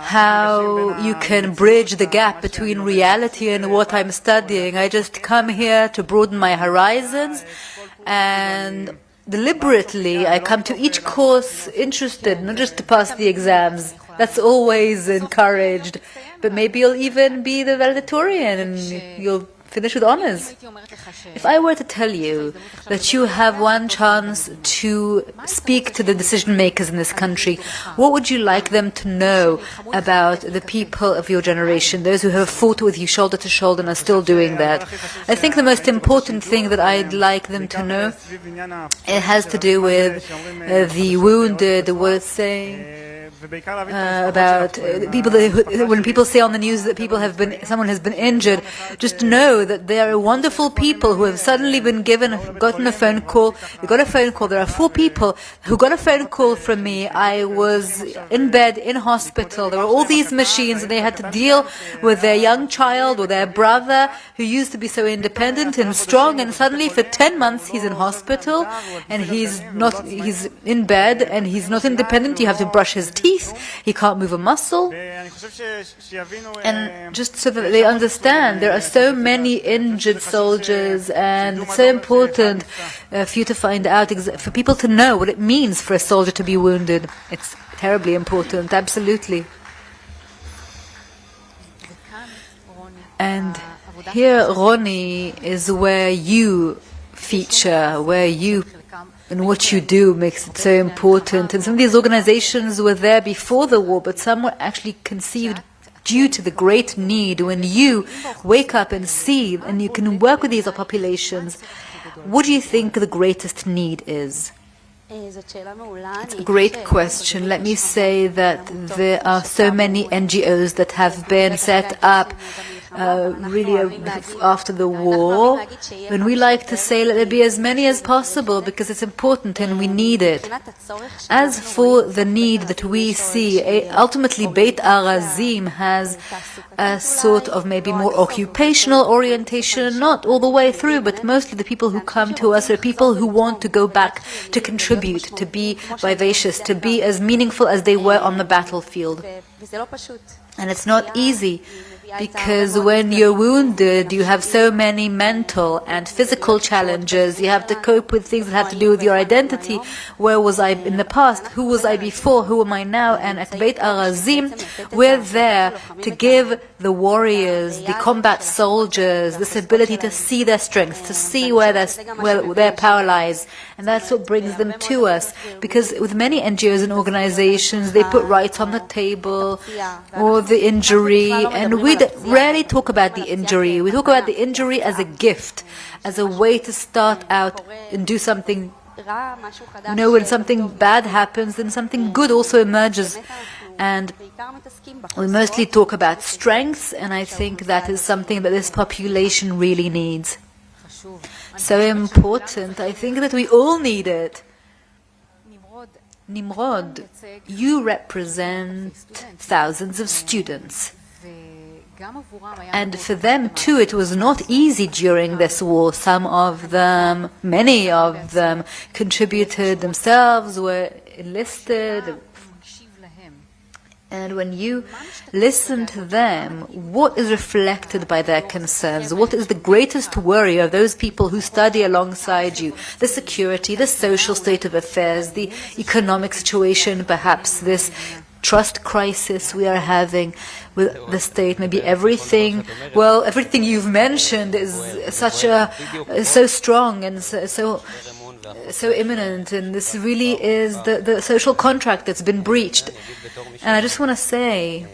how you can bridge the gap between reality and what I'm studying. I just come here to broaden my horizons, and deliberately I come to each course interested, not just to pass the exams. That's always encouraged. But maybe you'll even be the valedictorian and you'll finish with honors. If I were to tell you that you have one chance to speak to the decision makers in this country, what would you like them to know about the people of your generation, those who have fought with you shoulder to shoulder and are still doing that? I think the most important thing that I'd like them to know, it has to do with the wounded, the words saying about people when people say on the news that someone has been injured, just know that they are wonderful people who have suddenly gotten a phone call. You got a phone call. There are 4 people who got a phone call from me. I was in bed in hospital. There were all these machines, and they had to deal with their young child or their brother who used to be so independent and strong, and suddenly for 10 months he's in hospital and he's in bed and he's not independent. You have to brush his teeth. He can't move a muscle. And just so that they understand, there are so many injured soldiers, and it's so important for you to find out, for people to know what it means for a soldier to be wounded. It's terribly important, absolutely. And here, Roni, is where you feature, where you and what you do makes it so important. And some of these organizations were there before the war, but some were actually conceived due to the great need. When you wake up and see, and you can work with these populations, what do you think the greatest need is? It's a great question. Let me say that there are so many NGOs that have been set up really after the war, and we like to say let there be as many as possible because it's important and we need it. As for the need that we see, ultimately Beit Arazim has a sort of maybe more occupational orientation, not all the way through, but mostly the people who come to us are people who want to go back to contribute, to be vivacious, to be as meaningful as they were on the battlefield. And it's not easy, because when you're wounded, you have so many mental and physical challenges. You have to cope with things that have to do with your identity. Where was I in the past? Who was I before? Who am I now? And at Beit Arazim, we're there to give the warriors, the combat soldiers, this ability to see their strengths, to see where their power lies. And that's what brings them to us. Because with many NGOs and organizations, they put rights on the table, or the injury, and we rarely talk about the injury. We talk about the injury as a gift, as a way to start out and do something. You know, when something bad happens, then something good also emerges. And we mostly talk about strengths, and I think that is something that this population really needs. So important. I think that we all need it. Nimrod, you represent thousands of students. And for them too, it was not easy during this war. Some of them, many of them, contributed themselves, were enlisted. And when you listen to them, what is reflected by their concerns? What is the greatest worry of those people who study alongside you? The security, the social state of affairs, the economic situation, perhaps this trust crisis we are having with the state. Maybe everything you've mentioned is so strong and so imminent, and this really is the social contract that's been breached. And I just want to say,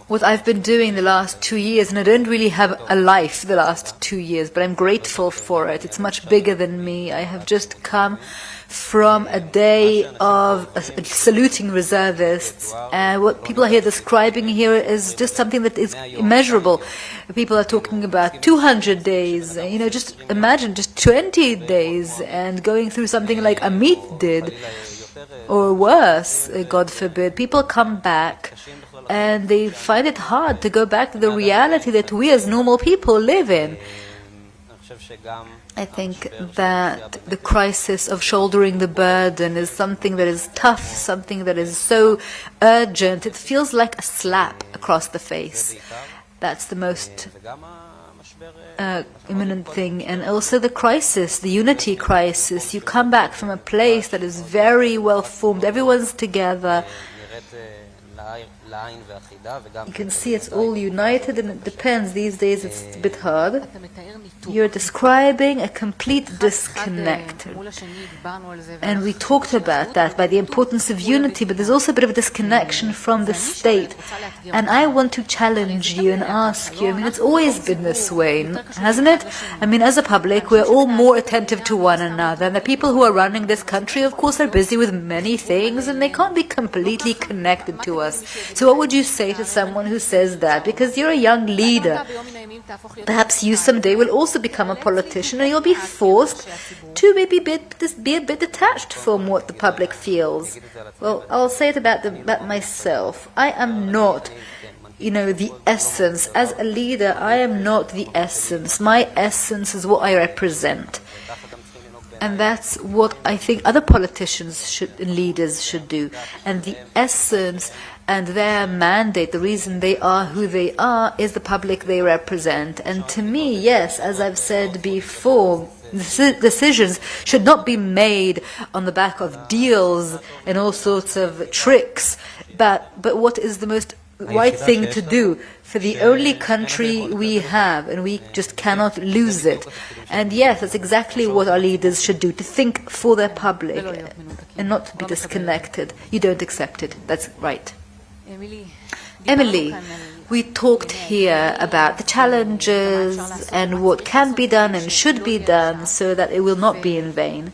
what I've been doing the last 2 years, and I don't really have a life the last 2 years, but I'm grateful for it. It's much bigger than me. I have just come from a day of saluting reservists, and what people are here describing here is just something that is immeasurable. People are talking about 200 days, just imagine just 20 days and going through something like Amit did, or worse, God forbid. People come back and they find it hard to go back to the reality that we as normal people live in. I think that the crisis of shouldering the burden is something that is tough, something that is so urgent. It feels like a slap across the face. That's the most imminent thing. And also the crisis, the unity crisis. You come back from a place that is very well formed. Everyone's together. You can see it's all united, and it depends. These days it's a bit hard. You're describing a complete disconnect. And we talked about that, by the importance of unity, but there's also a bit of a disconnection from the state. And I want to challenge you and ask you, it's always been this way, hasn't it? As a public, we're all more attentive to one another. And the people who are running this country, of course, are busy with many things, and they can't be completely connected to us. So what would you say to someone who says that? Because you're a young leader. Perhaps you someday will also become a politician, and you'll be forced to maybe be a bit detached from what the public feels. Well, I'll say it about myself. I am not, the essence. As a leader, I am not the essence. My essence is what I represent. And that's what I think other politicians and leaders should do. And the essence and their mandate, the reason they are who they are, is the public they represent. And to me, yes, as I've said before, decisions should not be made on the back of deals and all sorts of tricks, but what is the most right thing to do for the only country we have, and we just cannot lose it. And yes, that's exactly what our leaders should do, to think for their public and not to be disconnected. You don't accept it. That's right. Emily, we talked here about the challenges and what can be done and should be done so that it will not be in vain.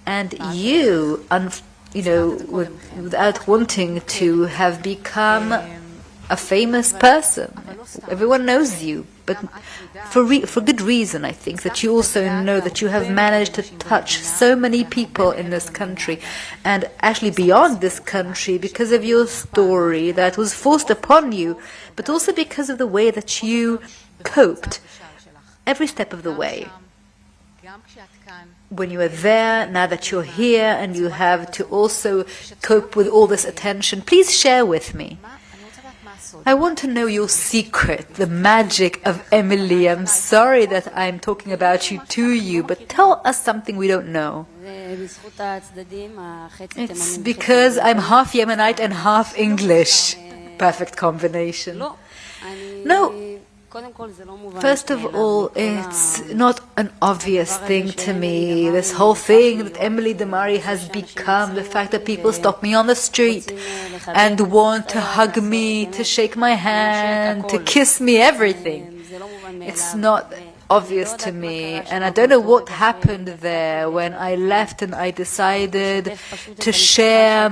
And you, without wanting to, have become a famous person. Everyone knows you, but for good reason, I think, that you also know that you have managed to touch so many people in this country, and actually beyond this country, because of your story that was forced upon you, but also because of the way that you coped every step of the way. When you were there, now that you're here, and you have to also cope with all this attention, please share with me. I want to know your secret, the magic of Emily. I'm sorry that I'm talking about you to you, but tell us something we don't know. It's because I'm half Yemenite and half English. Perfect combination. No. First of all, it's not an obvious thing to me. This whole thing that Emily Damari has become, the fact that people stop me on the street and want to hug me, to shake my hand, to kiss me, everything. It's not obvious to me, and I don't know what happened there when I left and I decided to share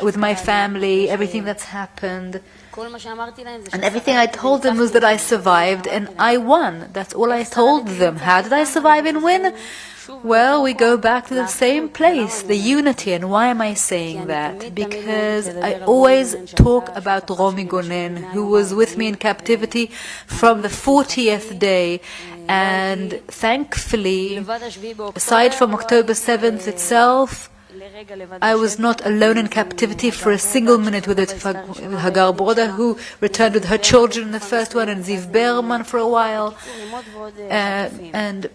with my family everything that's happened. And everything I told them was that I survived and I won. That's all I told them. How did I survive and win? Well, we go back to the same place, the unity. And why am I saying that? Because I always talk about Romi Gonen, who was with me in captivity from the 40th day. And thankfully, aside from October 7th itself, I was not alone in captivity for a single minute with it. Hagar Broda, who returned with her children in the first one, and Ziv Berman for a while. And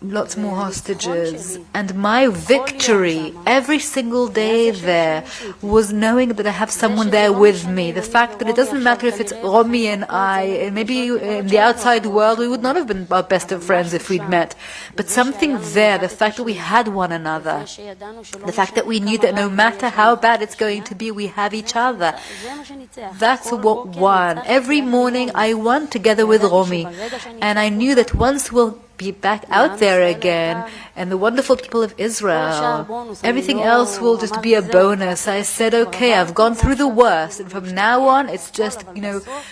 lots more hostages. And my victory every single day there was knowing that I have someone there with me. The fact that it doesn't matter if it's Romy and I, and maybe in the outside world we would not have been our best of friends if we'd met. But something there, the fact that we had one another, the fact that we knew that no matter how bad it's going to be, we have each other. That's what won. Every morning I won together with Romy. And I knew that once we'll be back out there again, and the wonderful people of Israel, everything else will just be a bonus. I said, okay, I've gone through the worst, and from now on it's just,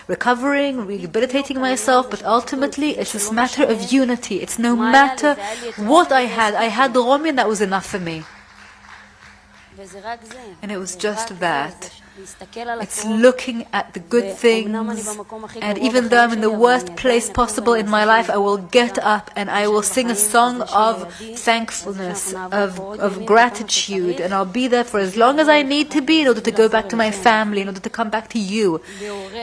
recovering, rehabilitating myself, but ultimately it's this matter of unity. It's no matter what I had Romy, and that was enough for me. And it was just that. It's looking at the good things, and even though I'm in the worst place possible in my life, I will get up and I will sing a song of thankfulness, of gratitude, and I'll be there for as long as I need to be in order to go back to my family, in order to come back to you,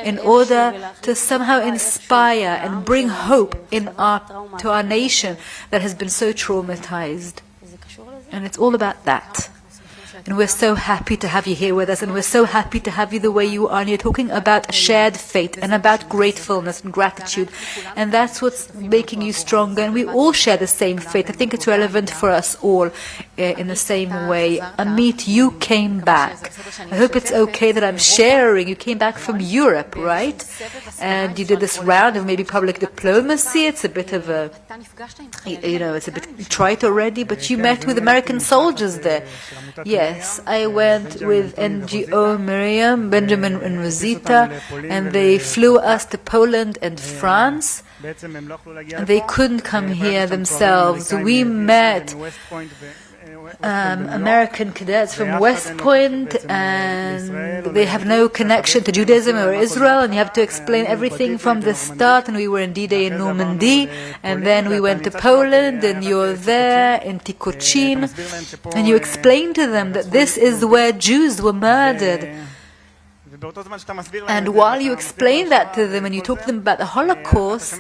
in order to somehow inspire and bring hope to our nation that has been so traumatized. And it's all about that. And we're so happy to have you here with us, and we're so happy to have you the way you are. And you're talking about a shared fate and about gratefulness and gratitude, and that's what's making you stronger. And we all share the same fate. I think it's relevant for us all in the same way. Amit, you came back. I hope it's okay that I'm sharing. You came back from Europe, right? And you did this round of maybe public diplomacy. It's a bit of a, it's a bit trite already, but you met with American soldiers there. Yes, I went with NGO Miriam, Benjamin and Rosita, and they flew us to Poland and France. And they couldn't come here themselves. We met American cadets from West Point, and they have no connection to Judaism or Israel, and you have to explain everything from the start. And we were in D-Day in Normandy, and then we went to Poland, and you're there in Tikocin, and you explain to them that this is where Jews were murdered. And while you explain that to them and you talk to them about the Holocaust,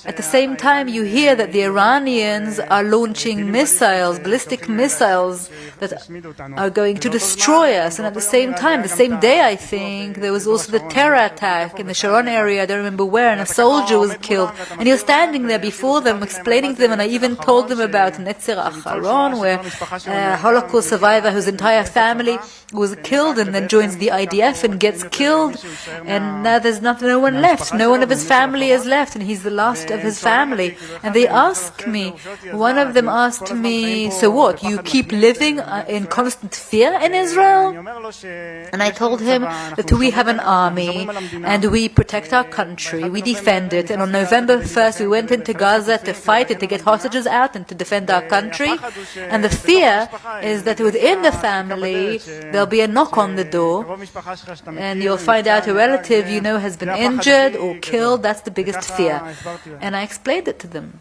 at the same time you hear that the Iranians are launching missiles, ballistic missiles, that are going to destroy us. And at the same time, the same day I think, there was also the terror attack in the Sharon area, I don't remember where, and a soldier was killed. And you're standing there before them, explaining to them, and I even told them about Netzer Acharon, where a Holocaust survivor whose entire family was killed and then joins the IDF and gets killed, and now there's no one left. No one of his family is left, and he's the last of his family. And they ask me, one of them asked me, so what, you keep living in constant fear in Israel? And I told him that we have an army, and we protect our country, we defend it, and on November 1st we went into Gaza to fight and to get hostages out and to defend our country. And the fear is that within the family there'll be a knock on the door, and you'll find out a relative you know has been injured or killed. That's the biggest fear. And I explained it to them.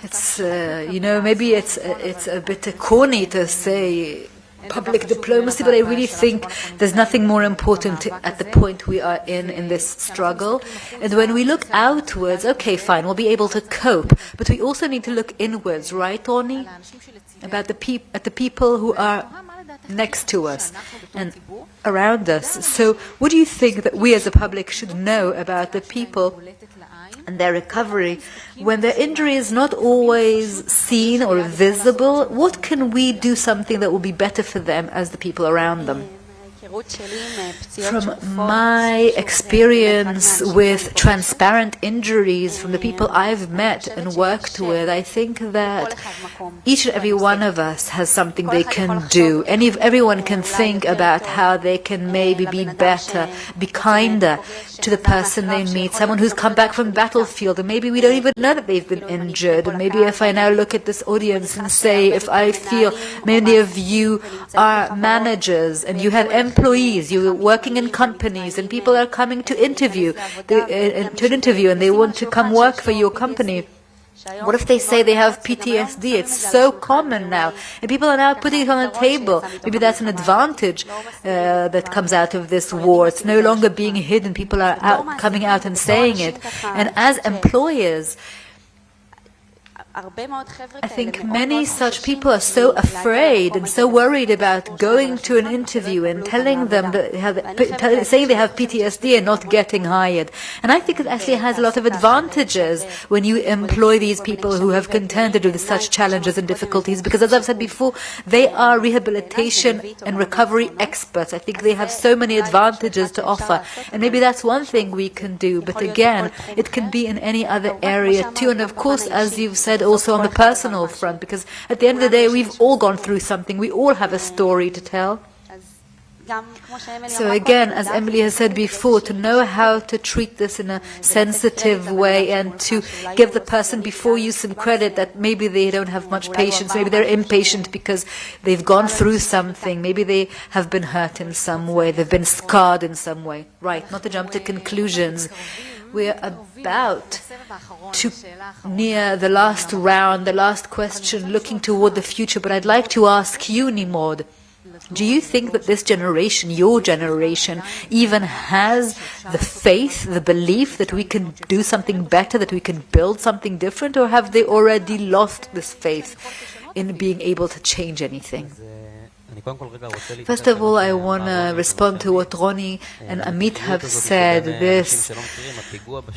It's, maybe it's a bit corny to say public diplomacy, but I really think there's nothing more important at the point we are in this struggle. And when we look outwards, okay, fine, we'll be able to cope, but we also need to look inwards, right, Orni? About the people who are next to us and around us. So what do you think that we as a public should know about the people and their recovery when their injury is not always seen or visible? What can we do something that will be better for them as the people around them? From my experience with transparent injuries from the people I've met and worked with, I think that each and every one of us has something they can do. Everyone can think about how they can maybe be better, be kinder to the person they meet, someone who's come back from battlefield, and maybe we don't even know that they've been injured. And maybe if I now look at this audience and say, if I feel many of you are managers and you have employees, you're working in companies, and people are coming to an interview, and they want to come work for your company, What if they say they have PTSD? It's so common now. And people are now putting it on the table. Maybe that's an advantage that comes out of this war. It's no longer being hidden. People are coming out and saying it. And as employers, I think many such people are so afraid and so worried about going to an interview and telling them that saying they have PTSD and not getting hired. And I think it actually has a lot of advantages when you employ these people who have contended with such challenges and difficulties, because as I've said before, they are rehabilitation and recovery experts. I think they have so many advantages to offer. And maybe that's one thing we can do. But again, it can be in any other area too. And of course, as you've said, also on the personal front, because at the end of the day, we've all gone through something. We all have a story to tell. So again, as Emily has said before, to know how to treat this in a sensitive way and to give the person before you some credit that maybe they don't have much patience, maybe they're impatient because they've gone through something, maybe they have been hurt in some way, they've been scarred in some way. Right, not to jump to conclusions. We're about to near the last round, the last question, looking toward the future, but I'd like to ask you, Nimrod, do you think that this generation, your generation, even has the faith, the belief that we can do something better, that we can build something different, or have they already lost this faith in being able to change anything? First of all, I want to respond to what Roni and Amit have said. This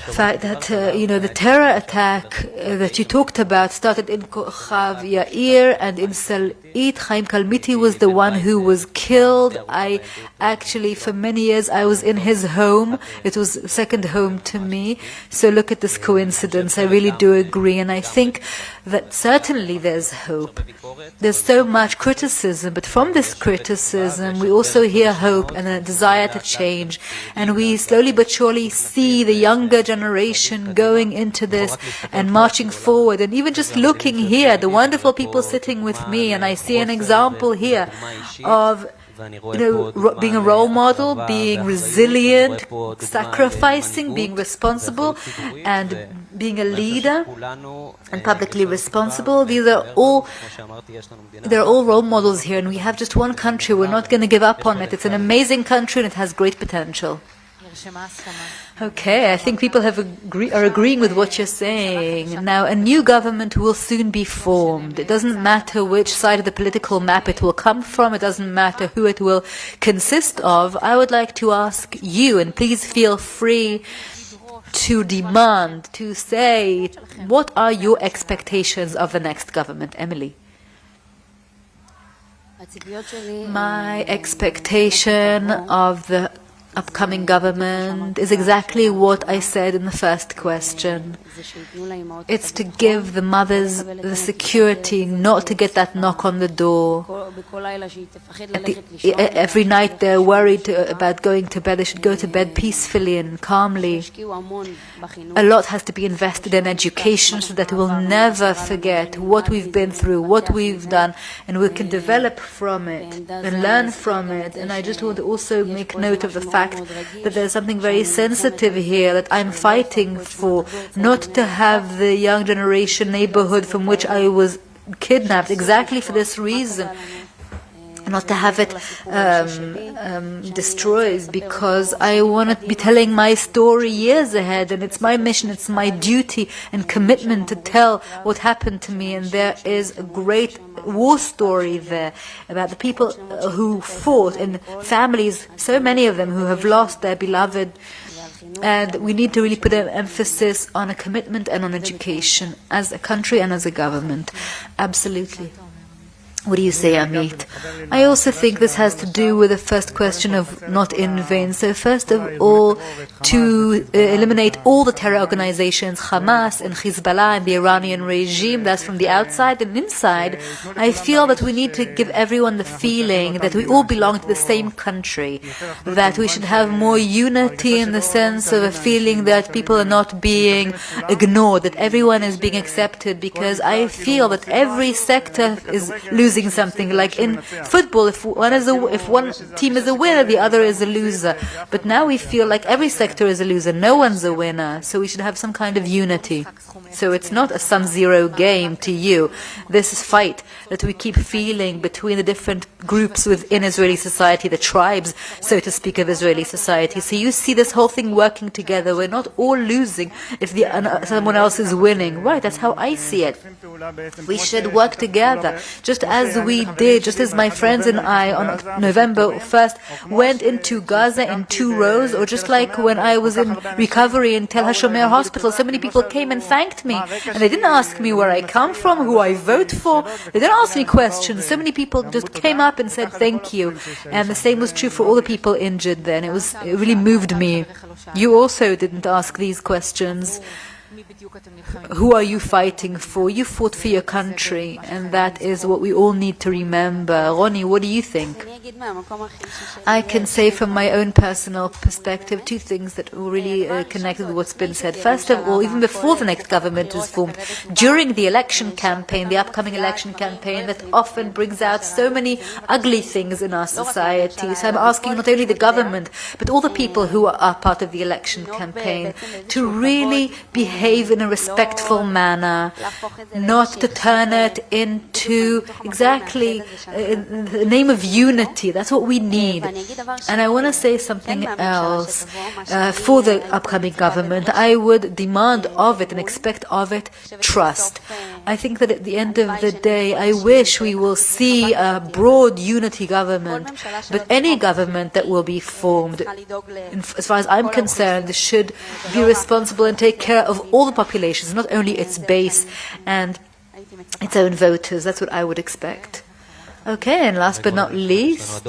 fact that, the terror attack that you talked about started in Kochav Yair and in Sal'it. Chaim Kalmiti was the one who was killed. I actually, for many years, I was in his home. It was second home to me. So look at this coincidence. I really do agree. And I think that certainly there's hope. There's so much criticism, but from this criticism, we also hear hope and a desire to change. And we slowly but surely see the younger generation going into this and marching forward. And even just looking here, the wonderful people sitting with me, and I see an example here of being a role model, being resilient, sacrificing, being responsible, and being a leader and publicly responsible. They're all role models here, and we have just one country. We're not going to give up on it. It's an amazing country, and it has great potential. Okay, I think people are agreeing with what you're saying. Now, a new government will soon be formed. It doesn't matter which side of the political map it will come from. It doesn't matter who it will consist of. I would like to ask you, and please feel free to demand, to say, what are your expectations of the next government? Emily? My expectation of the upcoming government is exactly what I said in the first question. It's to give the mothers the security not to get that knock on the door. Every night they're worried about going to bed. They should go to bed peacefully and calmly. A lot has to be invested in education so that we'll never forget what we've been through, what we've done, and we can develop from it and learn from it. And I just want to also make note of the fact that there's something very sensitive here that I'm fighting for, not to have the young generation neighborhood from which I was kidnapped, exactly for this reason, not to have it destroyed, because I want to be telling my story years ahead, and it's my mission, it's my duty and commitment to tell what happened to me. And there is a great war story there about the people who fought, and families, so many of them who have lost their beloved. And we need to really put an emphasis on a commitment and on education as a country and as a government. Absolutely. What do you say, Amit? I also think this has to do with the first question of not in vain. So first of all, to eliminate all the terror organizations, Hamas and Hezbollah and the Iranian regime, that's from the outside. And inside, I feel that we need to give everyone the feeling that we all belong to the same country, that we should have more unity in the sense of a feeling that people are not being ignored, that everyone is being accepted, because I feel that every sector is losing losing something. Like in football, if one team is a winner, the other is a loser. But now we feel like every sector is a loser. No one's a winner. So we should have some kind of unity. So it's not a sum-zero game to you. This fight that we keep feeling between the different groups within Israeli society, the tribes, so to speak, of Israeli society. So you see this whole thing working together. We're not all losing if someone else is winning. Right, that's how I see it. We should work together, just as we did, just as my friends and I on November 1st went into Gaza in 2 rows, or just like when I was in recovery in Tel HaShomer Hospital, so many people came and thanked me, and they didn't ask me where I come from, who I vote for, they didn't ask me questions. So many people just came up and said thank you, and the same was true for all the people injured then. It really moved me. You also didn't ask these questions. Who are you fighting for? You fought for your country, and that is what we all need to remember. Roni, what do you think? I can say from my own personal perspective 2 things that are really connected with what's been said. First of all, even before the next government is formed, during the election campaign, the upcoming election campaign that often brings out so many ugly things in our society. So I'm asking not only the government, but all the people who are part of the election campaign to really behave in a respectful manner, not to turn it into exactly in the name of unity. That's what we need. And I want to say something else. For the upcoming government, I would demand of it and expect of it trust. I think that at the end of the day, I wish we will see a broad unity government, but any government that will be formed, as far as I'm concerned, should be responsible and take care of all the populations, not only its base and its own voters. That's what I would expect. Okay, and last but not least,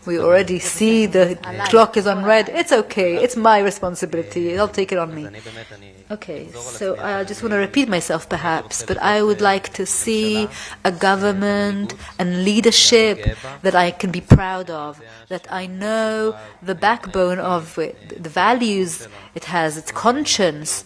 we already see the clock is on red. It's okay. It's my responsibility. I'll take it on me. Okay, so I just want to repeat myself perhaps, but I would like to see a government and leadership that I can be proud of, that I know the backbone of it, the values it has, its conscience,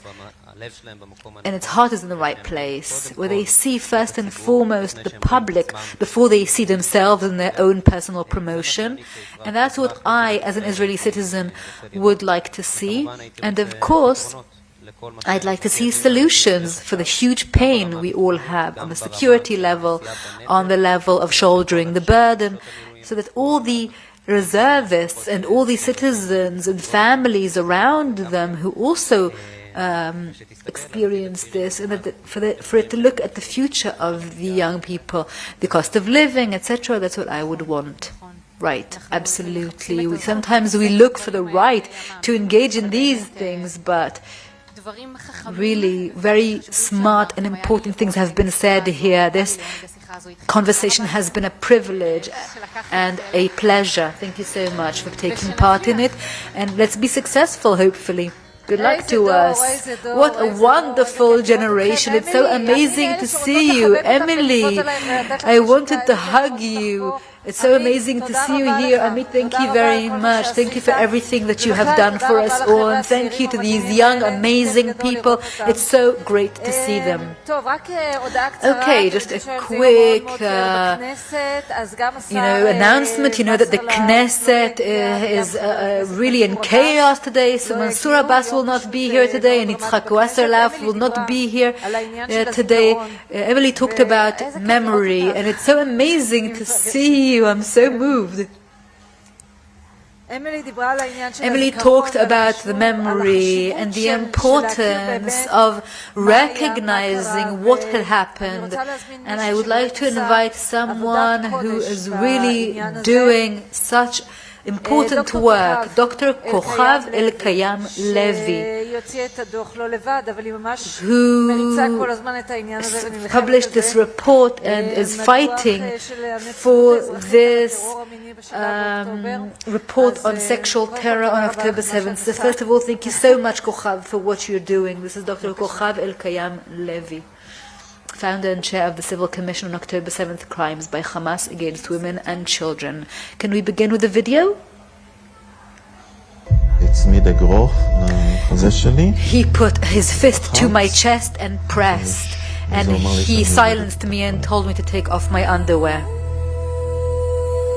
and its heart is in the right place, where they see first and foremost the public before they see themselves and their own personal promotion. And that's what I, as an Israeli citizen, would like to see. And of course, I'd like to see solutions for the huge pain we all have on the security level, on the level of shouldering the burden, so that all the reservists and all the citizens and families around them who also experience this, and that for it to look at the future of the young people, the cost of living, etc. That's what I would want. Right, absolutely. Sometimes we look for the right to engage in these things, but really very smart and important things have been said here. This conversation has been a privilege and a pleasure. Thank you so much for taking part in it, and let's be successful, hopefully. Good luck to us. What a wonderful generation. It's so amazing to see you. Emily, I wanted to hug you. It's so amazing to see you here. Amit, thank you very much. Thank you for everything that you have done for us all. And thank you to these young, amazing people. It's so great to see them. Okay, just a quick announcement. You know that the Knesset is really in chaos today. So Mansour Abbas will not be here today, and Yitzhak Wasserlauf will not be here today. Emily talked about memory, and it's so amazing to see you. I'm so moved. Emily talked about the memory and the importance of recognizing what had happened. And I would like to invite someone who is really doing such important work, Dr. Kochav El-Kayam Levi, who published this report and is fighting for this report on sexual terror on October 7th. So first of all, thank you so much, Kochav, for what you're doing. This is Dr. Kochav El-Kayam Levi, founder and chair of the Civil Commission on October 7th Crimes by Hamas Against Women and Children. Can we begin with the video? He put his fist to my chest and pressed. and he silenced me and told me to take off my underwear.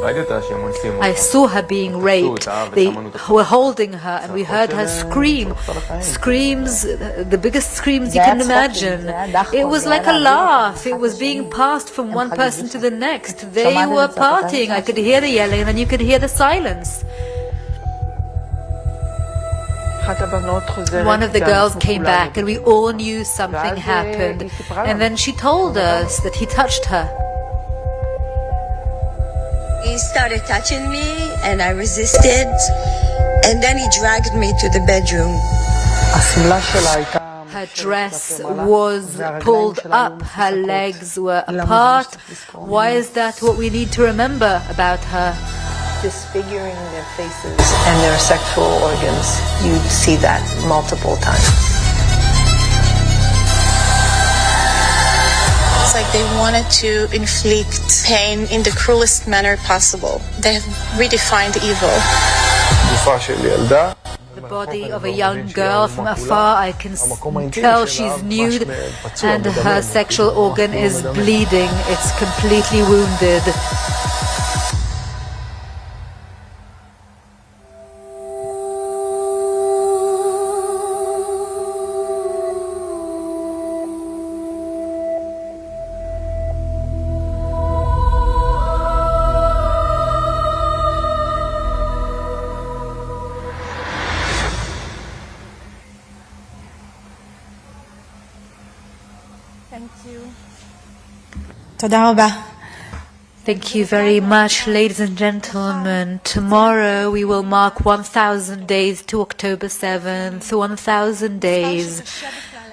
I saw her being raped. They were holding her and we heard her scream. Screams, the biggest screams you can imagine. It was like a laugh. It was being passed from one person to the next. They were partying. I could hear the yelling and then you could hear the silence. One of the girls came back and we all knew something happened. And then she told us that he touched her. He started touching me and I resisted, and then he dragged me to the bedroom. Her dress was pulled up, her legs were apart. Why is that what we need to remember about her? Disfiguring their faces and their sexual organs. You see that multiple times. It's like they wanted to inflict pain in the cruelest manner possible. They have redefined evil. The body of a young girl from afar, I can tell she's nude and her sexual organ is bleeding. It's completely wounded. Thank you very much, ladies and gentlemen. Tomorrow we will mark 1,000 days to October 7th, 1,000 days,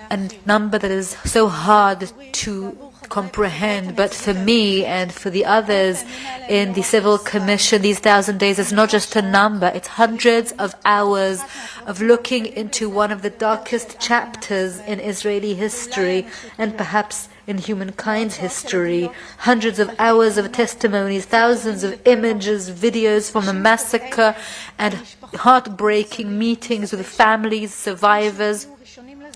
a number that is so hard to comprehend, but for me and for the others in the Civil Commission, these 1,000 days is not just a number, it's hundreds of hours of looking into one of the darkest chapters in Israeli history and perhaps in humankind's history. Hundreds of hours of testimonies, thousands of images, videos from the massacre, and heartbreaking meetings with families, survivors,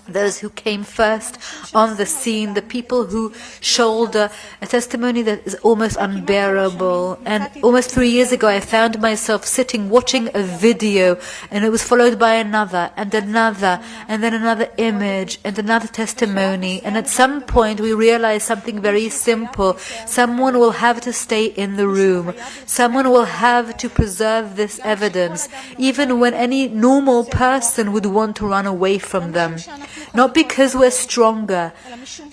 those who came first on the scene, the people who shoulder a testimony that is almost unbearable. And almost 3 years ago I found myself sitting watching a video, and it was followed by another and another and then another image and another testimony. And at some point we realized something very simple. Someone will have to stay in the room. Someone will have to preserve this evidence, even when any normal person would want to run away from them. Not because we're stronger,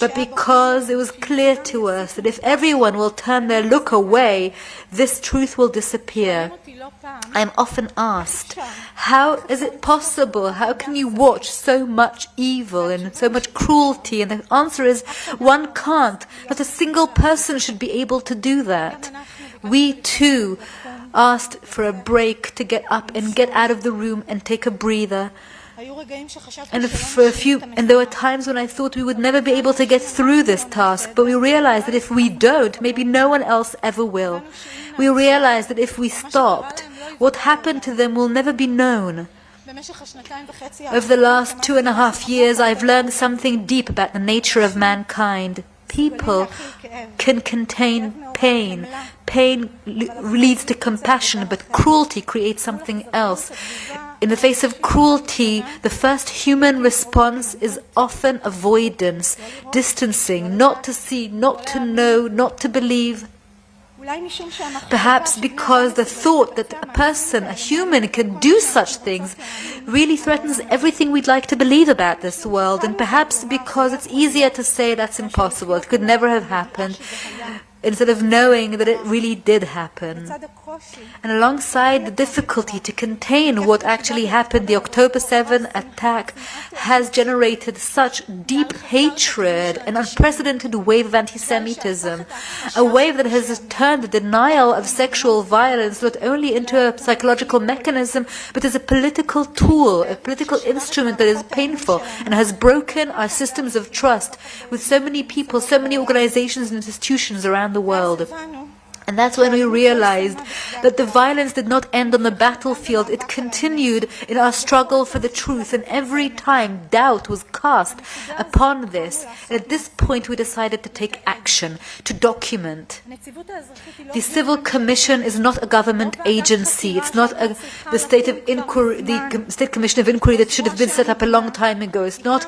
but because it was clear to us that if everyone will turn their look away, this truth will disappear. I'm often asked, how is it possible? How can you watch so much evil and so much cruelty? And the answer is, one can't. Not a single person should be able to do that. We too asked for a break to get up and get out of the room and take a breather. And there were times when I thought we would never be able to get through this task, but we realized that if we don't, maybe no one else ever will. We realized that if we stopped, what happened to them will never be known. Over the last 2.5 years, I've learned something deep about the nature of mankind. People can contain pain. Pain leads to compassion, but cruelty creates something else. In the face of cruelty, the first human response is often avoidance, distancing, not to see, not to know, not to believe. Perhaps because the thought that a person, a human, can do such things really threatens everything we'd like to believe about this world, and perhaps because it's easier to say that's impossible, it could never have happened, instead of knowing that it really did happen. And alongside the difficulty to contain what actually happened, the October 7 attack has generated such deep hatred, an unprecedented wave of anti-Semitism, a wave that has turned the denial of sexual violence not only into a psychological mechanism, but as a political tool, a political instrument that is painful and has broken our systems of trust with so many people, so many organizations and institutions around the world. And that's when we realized that the violence did not end on the battlefield. It continued in our struggle for the truth. And every time doubt was cast upon this, and at this point we decided to take action, to document. The Civil Commission is not a government agency. It's not the State of Inquiry, the State Commission of Inquiry that should have been set up a long time ago. It's not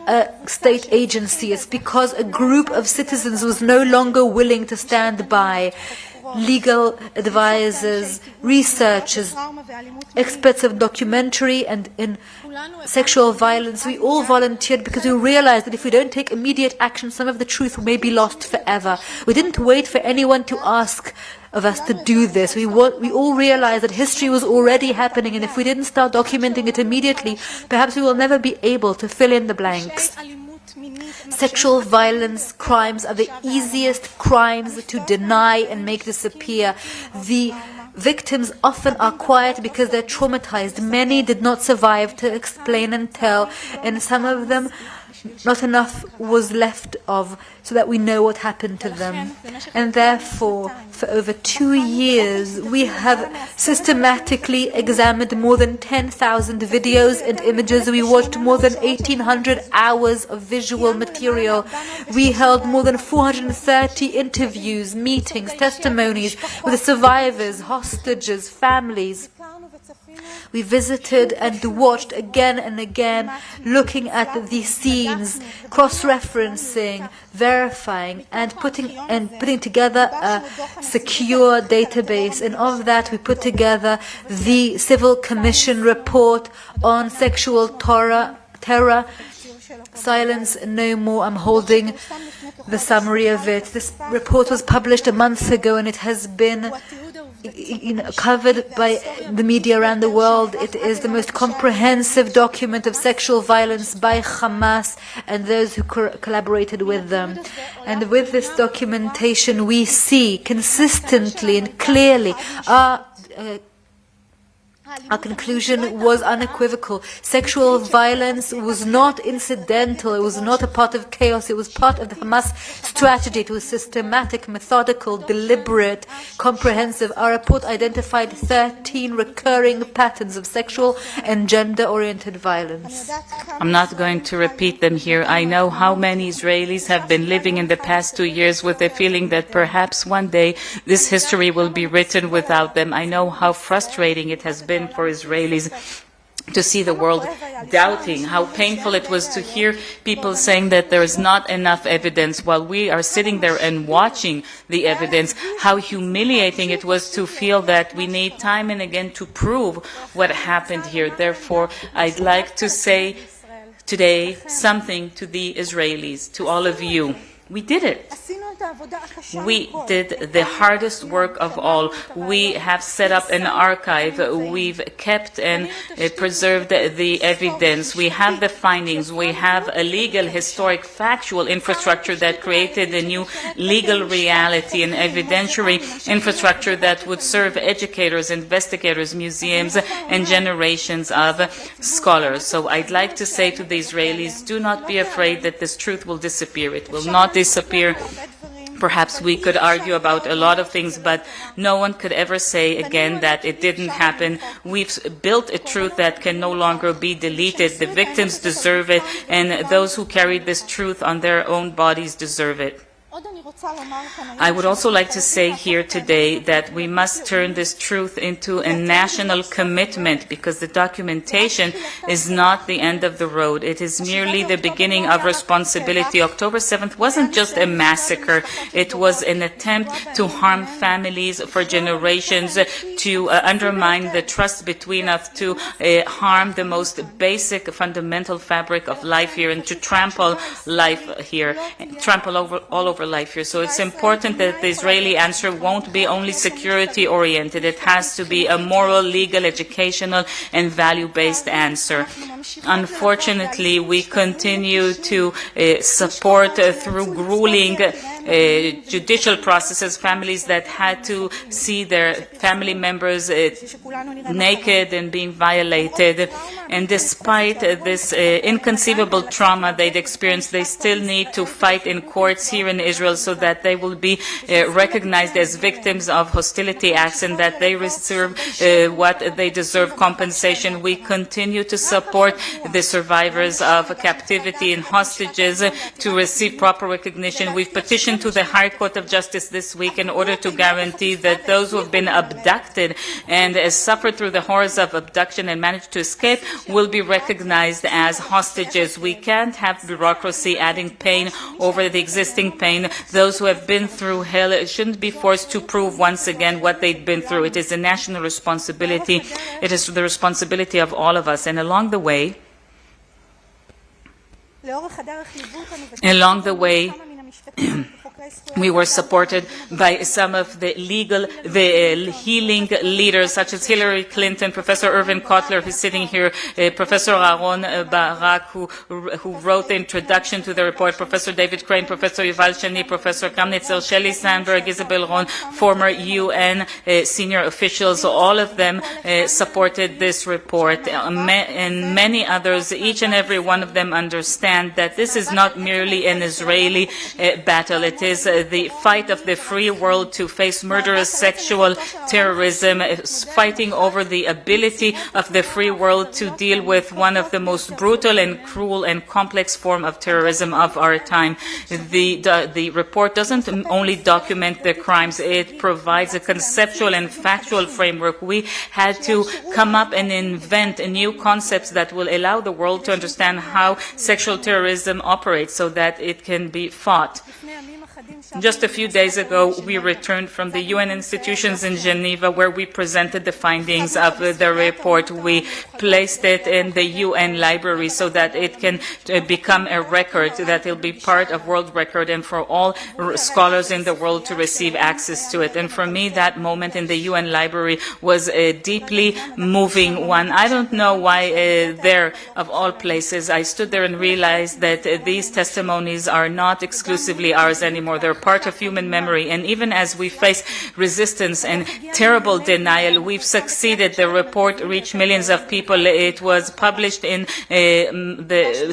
a state agency. It's because a group of citizens was no longer willing to stand by. Legal advisors, researchers, experts of documentary and in sexual violence, we all volunteered because we realized that if we don't take immediate action, some of the truth may be lost forever. We didn't wait for anyone to ask of us to do this. We all realized that history was already happening, and if we didn't start documenting it immediately, perhaps we will never be able to fill in the blanks. Sexual violence crimes are the easiest crimes to deny and make disappear. The victims often are quiet because they're traumatized. Many did not survive to explain and tell, and some of them not enough was left of so that we know what happened to them. And therefore, for over 2 years, we have systematically examined more than 10,000 videos and images. We watched more than 1,800 hours of visual material. We held more than 430 interviews, meetings, testimonies with the survivors, hostages, families. We visited and watched again and again, looking at these scenes, cross-referencing, verifying, and putting together a secure database. And of that, we put together the Civil Commission report on sexual terror. Silence no more. I'm holding the summary of it. This report was published a month ago, and it has been covered by the media around the world. It is the most comprehensive document of sexual violence by Hamas and those who collaborated with them. And with this documentation, we see consistently and clearly our conclusion was unequivocal. Sexual violence was not incidental. It was not a part of chaos. It was part of the Hamas strategy. It was systematic, methodical, deliberate, comprehensive. Our report identified 13 recurring patterns of sexual and gender-oriented violence. I'm not going to repeat them here. I know how many Israelis have been living in the past 2 years with the feeling that perhaps one day this history will be written without them. I know how frustrating it has been for Israelis to see the world doubting, how painful it was to hear people saying that there is not enough evidence while we are sitting there and watching the evidence, how humiliating it was to feel that we need time and again to prove what happened here. Therefore, I'd like to say today something to the Israelis, to all of you. We did it. We did the hardest work of all. We have set up an archive. We've kept and preserved the evidence. We have the findings. We have a legal, historic, factual infrastructure that created a new legal reality, an evidentiary infrastructure that would serve educators, investigators, museums, and generations of scholars. So I'd like to say to the Israelis, do not be afraid that this truth will disappear. It will not disappear. Perhaps we could argue about a lot of things, but no one could ever say again that it didn't happen. We've built a truth that can no longer be deleted. The victims deserve it, and those who carried this truth on their own bodies deserve it. I would also like to say here today that we must turn this truth into a national commitment, because the documentation is not the end of the road. It is merely the beginning of responsibility. October 7th wasn't just a massacre. It was an attempt to harm families for generations, to undermine the trust between us, to harm the most basic fundamental fabric of life here, and to trample life here, trample all over life here. So it's important that the Israeli answer won't be only security-oriented. It has to be a moral, legal, educational, and value-based answer. Unfortunately, we continue to support through grueling judicial processes, families that had to see their family members naked and being violated. And despite this inconceivable trauma they'd experienced, they still need to fight in courts here in Israel so that they will be recognized as victims of hostility acts and that they receive what they deserve, compensation. We continue to support the survivors of captivity and hostages to receive proper recognition. We've petitioned to the High Court of Justice this week in order to guarantee that those who have been abducted and suffered through the horrors of abduction and managed to escape will be recognized as hostages. We can't have bureaucracy adding pain over the existing pain. Those who have been through hell shouldn't be forced to prove once again what they've been through. It is a national responsibility. It is the responsibility of all of us. And along the way, we were supported by some of the healing leaders, such as Hillary Clinton, Professor Irvin Kotler, who's sitting here, Professor Aaron Barak, who wrote the introduction to the report, Professor David Crane, Professor Yuval Shani, Professor Kamnitzer, Shelley Sandberg, Isabel Ron, former UN senior officials. All of them supported this report, and many others. Each and every one of them understand that this is not merely an Israeli battle. It is the fight of the free world to face murderous sexual terrorism, fighting over the ability of the free world to deal with one of the most brutal and cruel and complex form of terrorism of our time. The report doesn't only document the crimes, it provides a conceptual and factual framework. We had to come up and invent new concepts that will allow the world to understand how sexual terrorism operates so that it can be fought. Just a few days ago, we returned from the UN institutions in Geneva, where we presented the findings of the report. We placed it in the UN library so that it can become a record, that it will be part of world record, and for all scholars in the world to receive access to it. And for me, that moment in the UN library was a deeply moving one. I don't know why there, of all places, I stood there and realized that these testimonies are not exclusively ours anymore. They're part of human memory. And even as we face resistance and terrible denial, we've succeeded. The report reached millions of people. It was published in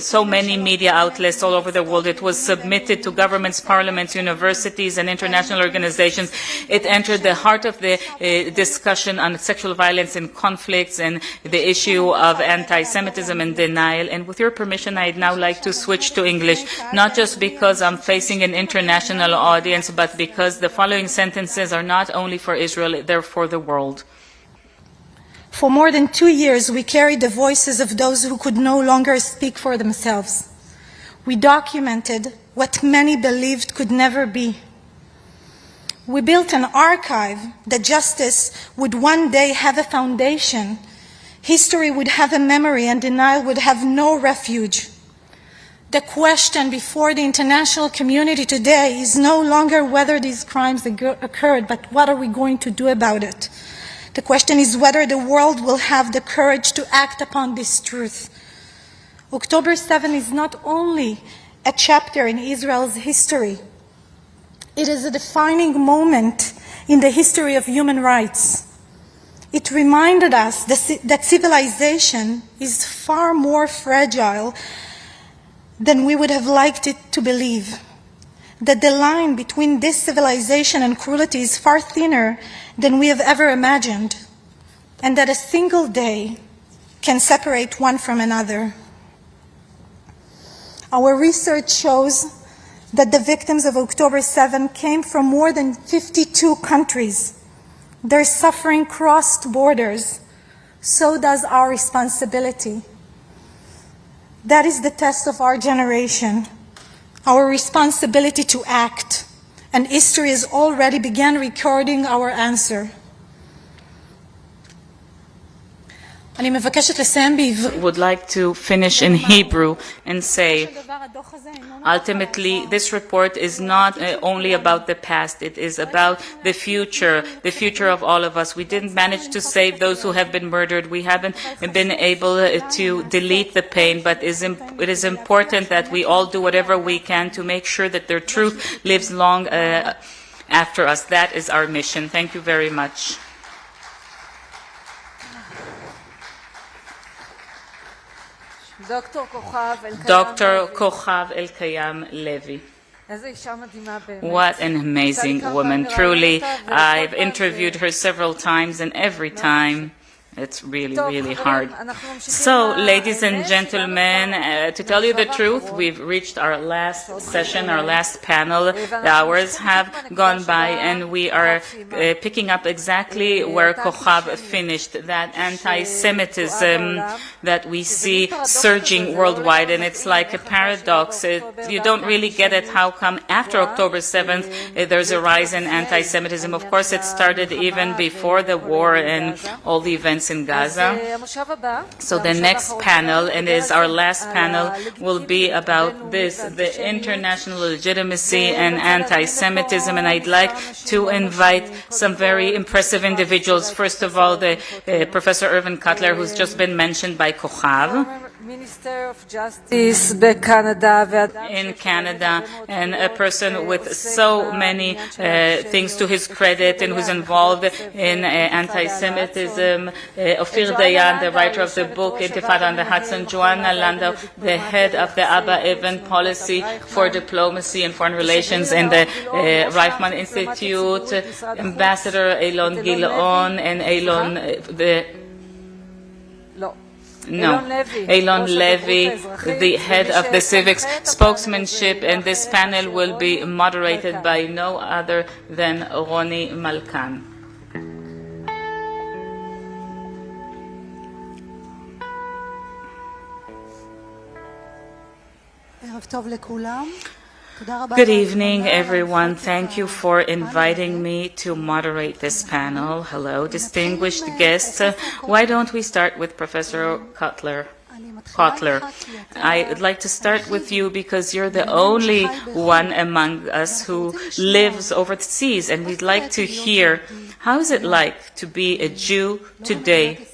so many media outlets all over the world. It was submitted to governments, parliaments, universities, and international organizations. It entered the heart of the discussion on sexual violence and conflicts and the issue of anti-Semitism and denial. And with your permission, I'd now like to switch to English, not just because I'm facing an international audience, but because the following sentences are not only for Israel, they're for the world. For more than 2 years, we carried the voices of those who could no longer speak for themselves. We documented what many believed could never be. We built an archive that justice would one day have a foundation, history would have a memory, and denial would have no refuge. The question before the international community today is no longer whether these crimes occurred, but what are we going to do about it? The question is whether the world will have the courage to act upon this truth. October 7 is not only a chapter in Israel's history, it is a defining moment in the history of human rights. It reminded us that civilization is far more fragile than we would have liked it to believe, that the line between this civilization and cruelty is far thinner than we have ever imagined, and that a single day can separate one from another. Our research shows that the victims of October 7 came from more than 52 countries. Their suffering crossed borders. So does our responsibility. That is the test of our generation, our responsibility to act, and history has already begun recording our answer. אני מבקשת לסיים בעברית. would like to finish in Hebrew and say, ultimately, this report is not only about the past, it is about the future of all of us. We didn't manage to save those who have been murdered. We haven't been able to delete the pain, but it is important that we all do whatever we can to make sure that their truth lives long after us. That is our mission. Thank you very much. Dr. Kochav Elkayam Levi. What an amazing woman. Truly, I've interviewed her several times, and every time it's really, really hard. So, ladies and gentlemen, to tell you the truth, we've reached our last session, our last panel. The hours have gone by, and we are picking up exactly where Kochav finished, that anti-Semitism that we see surging worldwide, and it's like a paradox. You don't really get it. How come after October 7th there's a rise in anti-Semitism? Of course, it started even before the war and all the events in Gaza. So the next panel, and is our last panel, will be about this, the international legitimacy and anti-Semitism, and I'd like to invite some very impressive individuals. First of all, the Professor Irvin Cutler, who's just been mentioned by Kochav. Minister of Justice in Canada, and a person with so many things to his credit and who's involved in anti-Semitism. Ophir Dayan, the writer of the book Intifada on the Hudson. Joanna Landau, the head of the Abba Eban Policy for Diplomacy and Foreign Relations in the Reichman Institute. Ambassador Eilon Gilon and Eilon Levy, the head of the civics spokesmanship, and this panel will be moderated by no other than Roni Malkan. Good evening, everyone. Thank you for inviting me to moderate this panel. Hello, distinguished guests. Why don't we start with Professor Cutler? I would like to start with you because you're the only one among us who lives overseas, and we'd like to hear, how is it like to be a Jew today,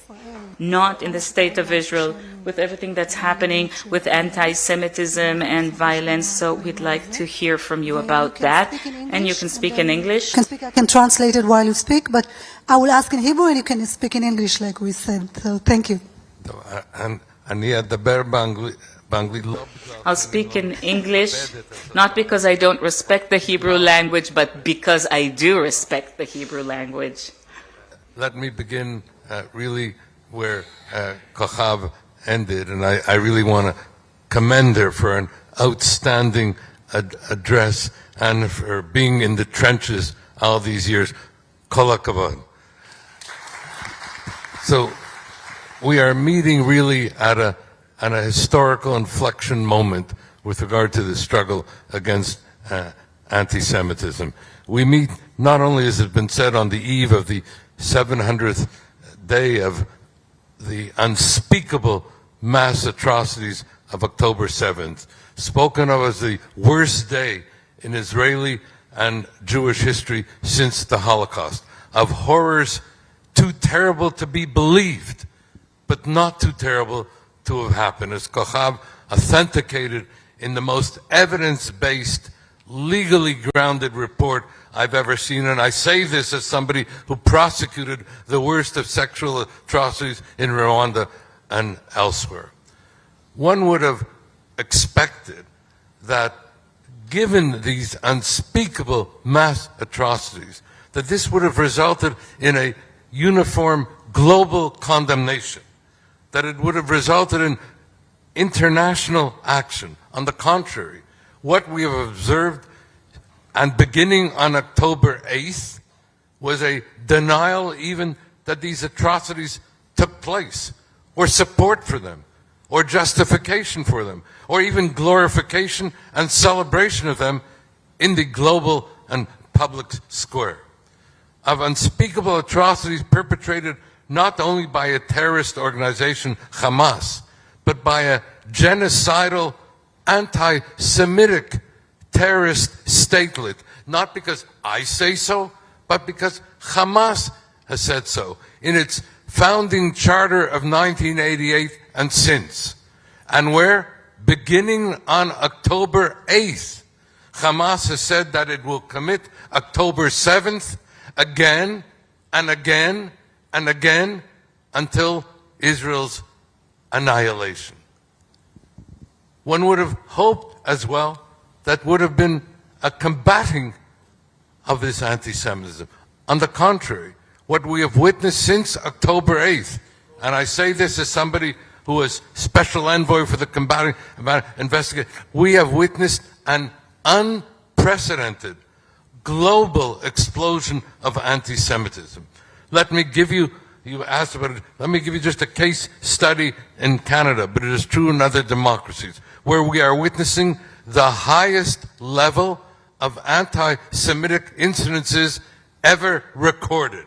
not in the state of Israel, with everything that's happening with anti-Semitism and violence? So we'd like to hear from you about that. And you can speak in English. I can translate it while you speak, but I will ask in Hebrew and you can speak in English like we said. So thank you. I'll speak in English, not because I don't respect the Hebrew language, but because I do respect the Hebrew language. Let me begin really where Kochav ended, and I really want to commend her for an outstanding address and for being in the trenches all these years. Kol hakavod. So we are meeting really at a historical inflection moment with regard to the struggle against anti-Semitism. We meet not only, as has been said, on the eve of the 700th day of the unspeakable mass atrocities of October 7th, spoken of as the worst day in Israeli and Jewish history since the Holocaust, of horrors too terrible to be believed, but not too terrible to have happened, as Kochav authenticated in the most evidence-based, legally grounded report I've ever seen. And I say this as somebody who prosecuted the worst of sexual atrocities in Rwanda and elsewhere. One would have expected that, given these unspeakable mass atrocities, that this would have resulted in a uniform global condemnation, that it would have resulted in international action. On the contrary, what we have observed, and beginning on October 8th, was a denial even that these atrocities took place, or support for them, or justification for them, or even glorification and celebration of them in the global and public square. Of unspeakable atrocities perpetrated not only by a terrorist organization, Hamas, but by a genocidal, anti-Semitic terrorist statelet. Not because I say so, but because Hamas has said so in its founding charter of 1988 and since. And where, beginning on October 8th, Hamas has said that it will commit October 7th again and again and again until Israel's annihilation. One would have hoped as well that would have been a combating of this anti-Semitism. On the contrary, what we have witnessed since October 8th, and I say this as somebody who was special envoy for the combating investigation, we have witnessed an unprecedented global explosion of anti-Semitism. Let me give you, you asked about it, let me give you just a case study in Canada, but it is true in other democracies, where we are witnessing the highest level of anti-Semitic incidences ever recorded.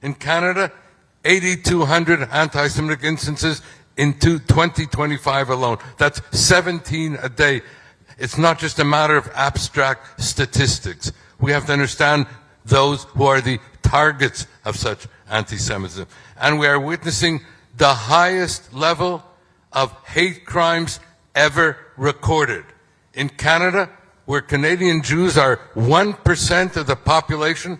In Canada, 8,200 anti-Semitic instances in 2025 alone. That's 17 a day. It's not just a matter of abstract statistics. We have to understand those who are the targets of such anti-Semitism. And we are witnessing the highest level of hate crimes ever recorded. In Canada, where Canadian Jews are 1% of the population,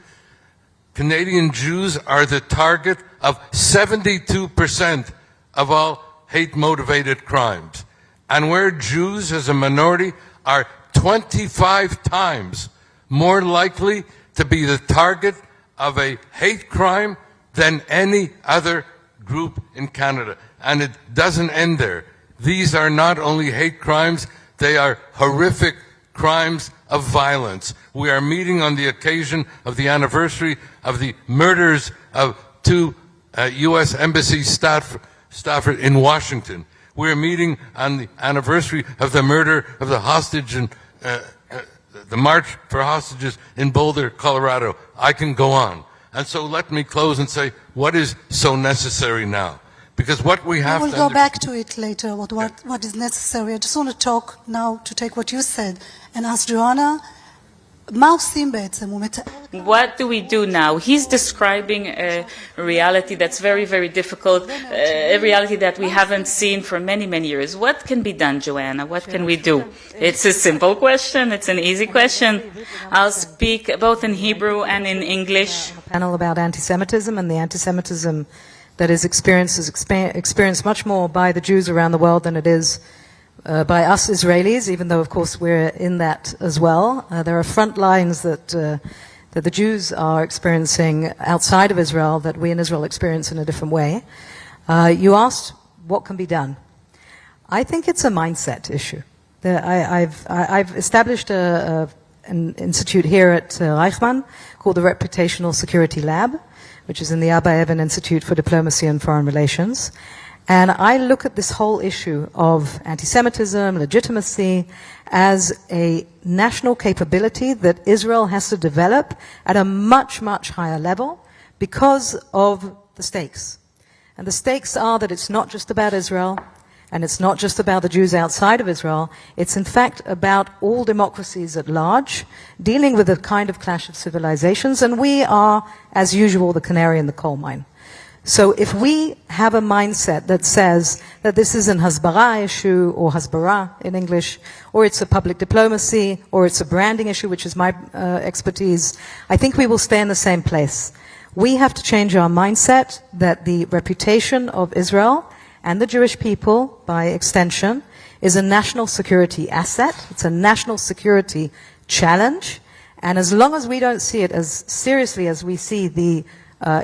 Canadian Jews are the target of 72% of all hate-motivated crimes. And where Jews as a minority are 25 times more likely to be the target of a hate crime than any other group in Canada. And it doesn't end there. These are not only hate crimes, they are horrific crimes of violence. We are meeting on the occasion of the anniversary of the murders of two U.S. Embassy staffers in Washington. We are meeting on the anniversary of the murder of the hostage and the March for Hostages in Boulder, Colorado. I can go on. And so let me close and say, what is so necessary now? Because what we have We'll go back to it later, what is necessary. I just want to talk now, to take what you said, and ask Joanna, what do we do now? He's describing a reality that's very, very difficult, a reality that we haven't seen for many, many years. What can be done, Joanna? What can we do? It's a simple question. It's an easy question. I'll speak both in Hebrew and in English. A panel about anti-Semitism and the anti-Semitism that is experienced much more by the Jews around the world than it is by us Israelis, even though, of course, we're in that as well. There are front lines that the Jews are experiencing outside of Israel that we in Israel experience in a different way. You asked what can be done. I think it's a mindset issue. I've established an institute here at Reichman called the Reputational Security Lab, which is in the Abba Eban Institute for Diplomacy and Foreign Relations. And I look at this whole issue of anti-Semitism, legitimacy, as a national capability that Israel has to develop at a much, much higher level because of the stakes. And the stakes are that it's not just about Israel, and it's not just about the Jews outside of Israel. It's in fact about all democracies at large, dealing with a kind of clash of civilizations, and we are, as usual, the canary in the coal mine. So if we have a mindset that says that this is an hasbara issue, or hasbara in English, or it's a public diplomacy, or it's a branding issue, which is my expertise, I think we will stay in the same place. We have to change our mindset that the reputation of Israel and the Jewish people, by extension, is a national security asset. It's a national security challenge. And as long as we don't see it as seriously as we see the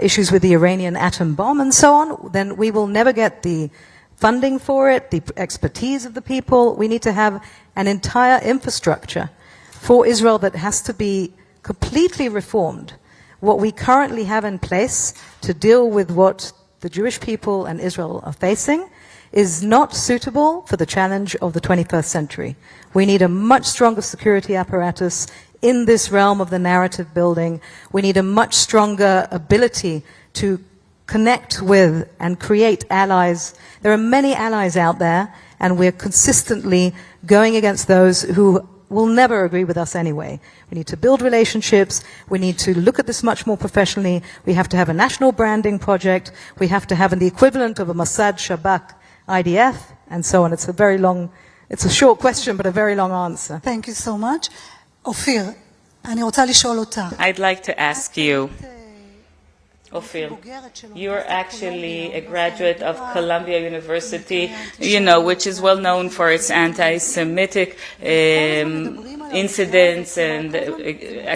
issues with the Iranian atom bomb and so on, then we will never get the funding for it, the expertise of the people. We need to have an entire infrastructure for Israel that has to be completely reformed. What we currently have in place to deal with what the Jewish people and Israel are facing is not suitable for the challenge of the 21st century. We need a much stronger security apparatus in this realm of the narrative building. We need a much stronger ability to connect with and create allies. There are many allies out there, and we're consistently going against those who will never agree with us anyway. We need to build relationships. We need to look at this much more professionally. We have to have a national branding project. We have to have the equivalent of a Mossad, Shabak, IDF, and so on. It's a short question, but a very long answer. Thank you so much. Ophir, אני רוצה לשאול אותה. I'd like to ask you, Ophir, you're actually a graduate of Columbia University, which is well known for its anti-Semitic incidents and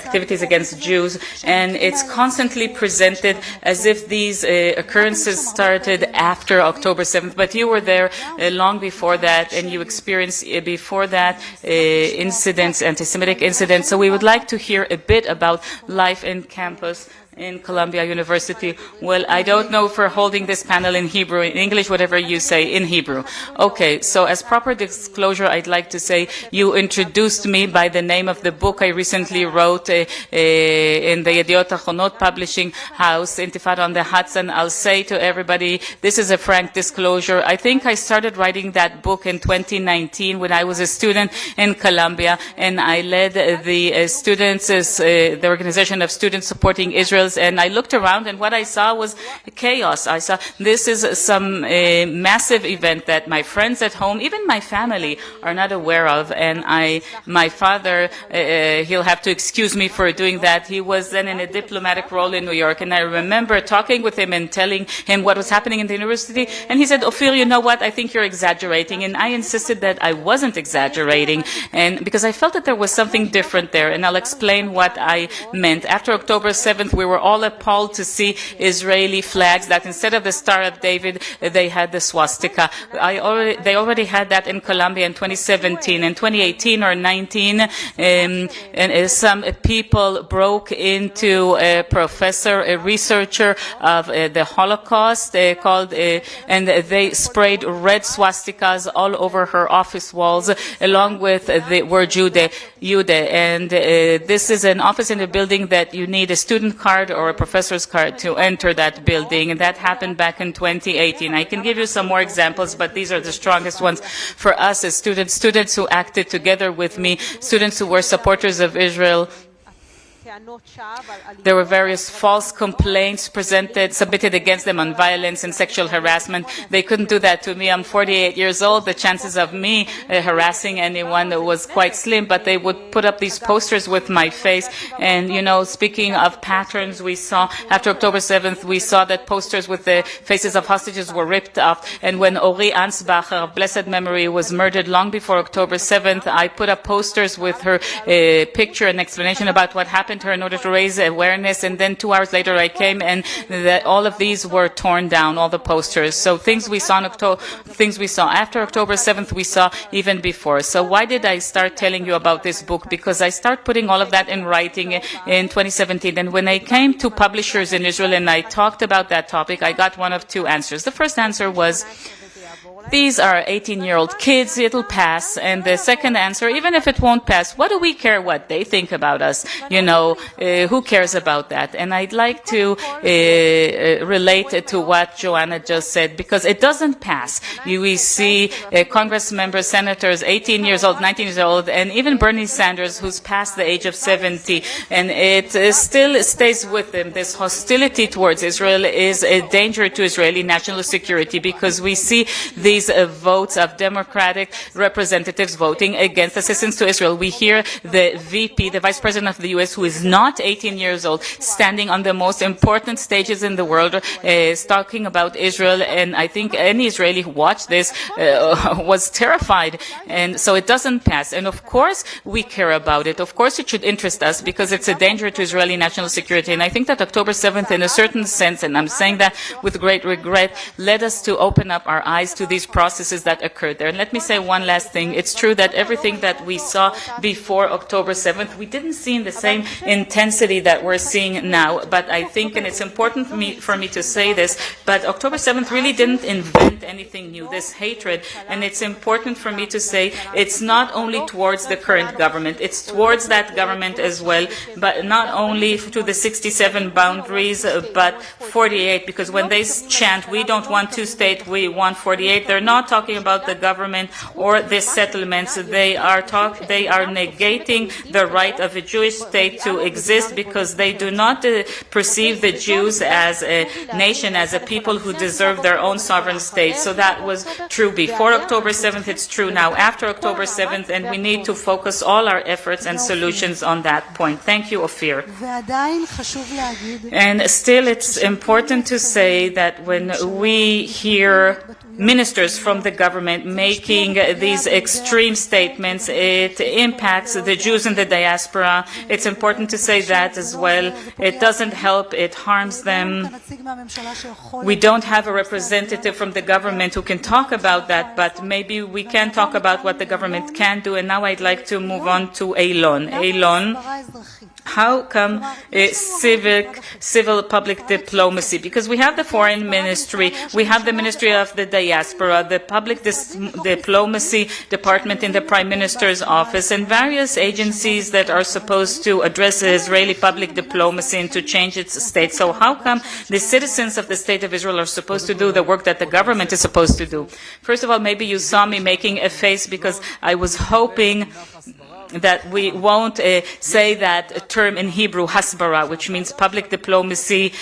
activities against Jews, and it's constantly presented as if these occurrences started after October 7th, but you were there long before that, and you experienced before that incidents, anti-Semitic incidents. So we would like to hear a bit about life in campus in Columbia University. Well, I don't know if we're holding this panel in Hebrew, in English, whatever you say, in Hebrew. Okay, so as proper disclosure, I'd like to say you introduced me by the name of the book I recently wrote in the Yediot Achronot Publishing House, Intifada on the Hudson. I'll say to everybody, this is a frank disclosure. I think I started writing that book in 2019 when I was a student in Columbia, and I led the students, the organization of students supporting Israel. And I looked around, and what I saw was chaos. I saw this is some massive event that my friends at home, even my family, are not aware of. And my father, he'll have to excuse me for doing that. He was then in a diplomatic role in New York, and I remember talking with him and telling him what was happening in the university. And he said, Ophir, you know what? I think you're exaggerating. And I insisted that I wasn't exaggerating, and because I felt that there was something different there. And I'll explain what I meant. After October 7th, we were all appalled to see Israeli flags that instead of the Star of David, they had the swastika. They already had that in Columbia in 2017. In 2018 or 19, and some people broke into a professor, a researcher of the Holocaust, and they sprayed red swastikas all over her office walls, along with the word Jude. And this is an office in a building that you need a student card or a professor's card to enter that building, and that happened back in 2018. I can give you some more examples, but these are the strongest ones for us as students who acted together with me, students who were supporters of Israel. There were various false complaints submitted against them on violence and sexual harassment. They couldn't do that to me. I'm 48 years old. The chances of me harassing anyone was quite slim, but they would put up these posters with my face. And, speaking of patterns, we saw, after October 7th, we saw that posters with the faces of hostages were ripped off. And when Ori Ansbacher, of blessed memory, was murdered long before October 7th, I put up posters with her picture and explanation about what happened to her in order to raise awareness, and then 2 hours later I came, and all of these were torn down, all the posters. So things we saw after October 7th, we saw even before. So why did I start telling you about this book? Because I started putting all of that in writing in 2017, and when I came to publishers in Israel and I talked about that topic, I got one of two answers. The first answer was, these are 18-year-old kids, it'll pass. And the second answer, even if it won't pass, what do we care what they think about us? Who cares about that? And I'd like to relate to what Joanna just said, because it doesn't pass. We see Congress members, senators, 18 years old, 19 years old, and even Bernie Sanders, who's past the age of 70, and it still stays with them. This hostility towards Israel is a danger to Israeli national security, because we see these votes of Democratic representatives voting against assistance to Israel. We hear the VP, the Vice President of the U.S., who is not 18 years old, standing on the most important stages in the world, talking about Israel, and I think any Israeli who watched this was terrified. And so it doesn't pass. And of course, we care about it. Of course, it should interest us, because it's a danger to Israeli national security. And I think that October 7th, in a certain sense, and I'm saying that with great regret, led us to open up our eyes ties to these processes that occurred there. And let me say one last thing. It's true that everything that we saw before October 7th, we didn't see in the same intensity that we're seeing now. But I think, and it's important for me to say this, but October 7th really didn't invent anything new, this hatred. And it's important for me to say it's not only towards the current government, it's towards that government as well, but not only to the 67 boundaries, but 48, because when they chant, we don't want two-state, we want 48, they're not talking about the government or the settlements. They are negating the right of a Jewish state to exist because they do not perceive the Jews as a nation, as a people who deserve their own sovereign state. So that was true before October 7th, it's true now after October 7th, and we need to focus all our efforts and solutions on that point. Thank you, Ophir. And still, it's important to say that when we hear ministers from the government making these extreme statements, it impacts the Jews in the diaspora. It's important to say that as well. It doesn't help, it harms them. We don't have a representative from the government who can talk about that, but maybe we can talk about what the government can do. And now I'd like to move on to Eilon. Eilon, how come civil public diplomacy? Because we have the foreign ministry, we have the Ministry of the Diaspora, the public diplomacy department in the Prime Minister's office, and various agencies that are supposed to address Israeli public diplomacy and to change its state. So how come the citizens of the State of Israel are supposed to do the work that the government is supposed to do? First of all, maybe you saw me making a face because I was hoping that we won't say that term in Hebrew, hasbara, which means public diplomacy.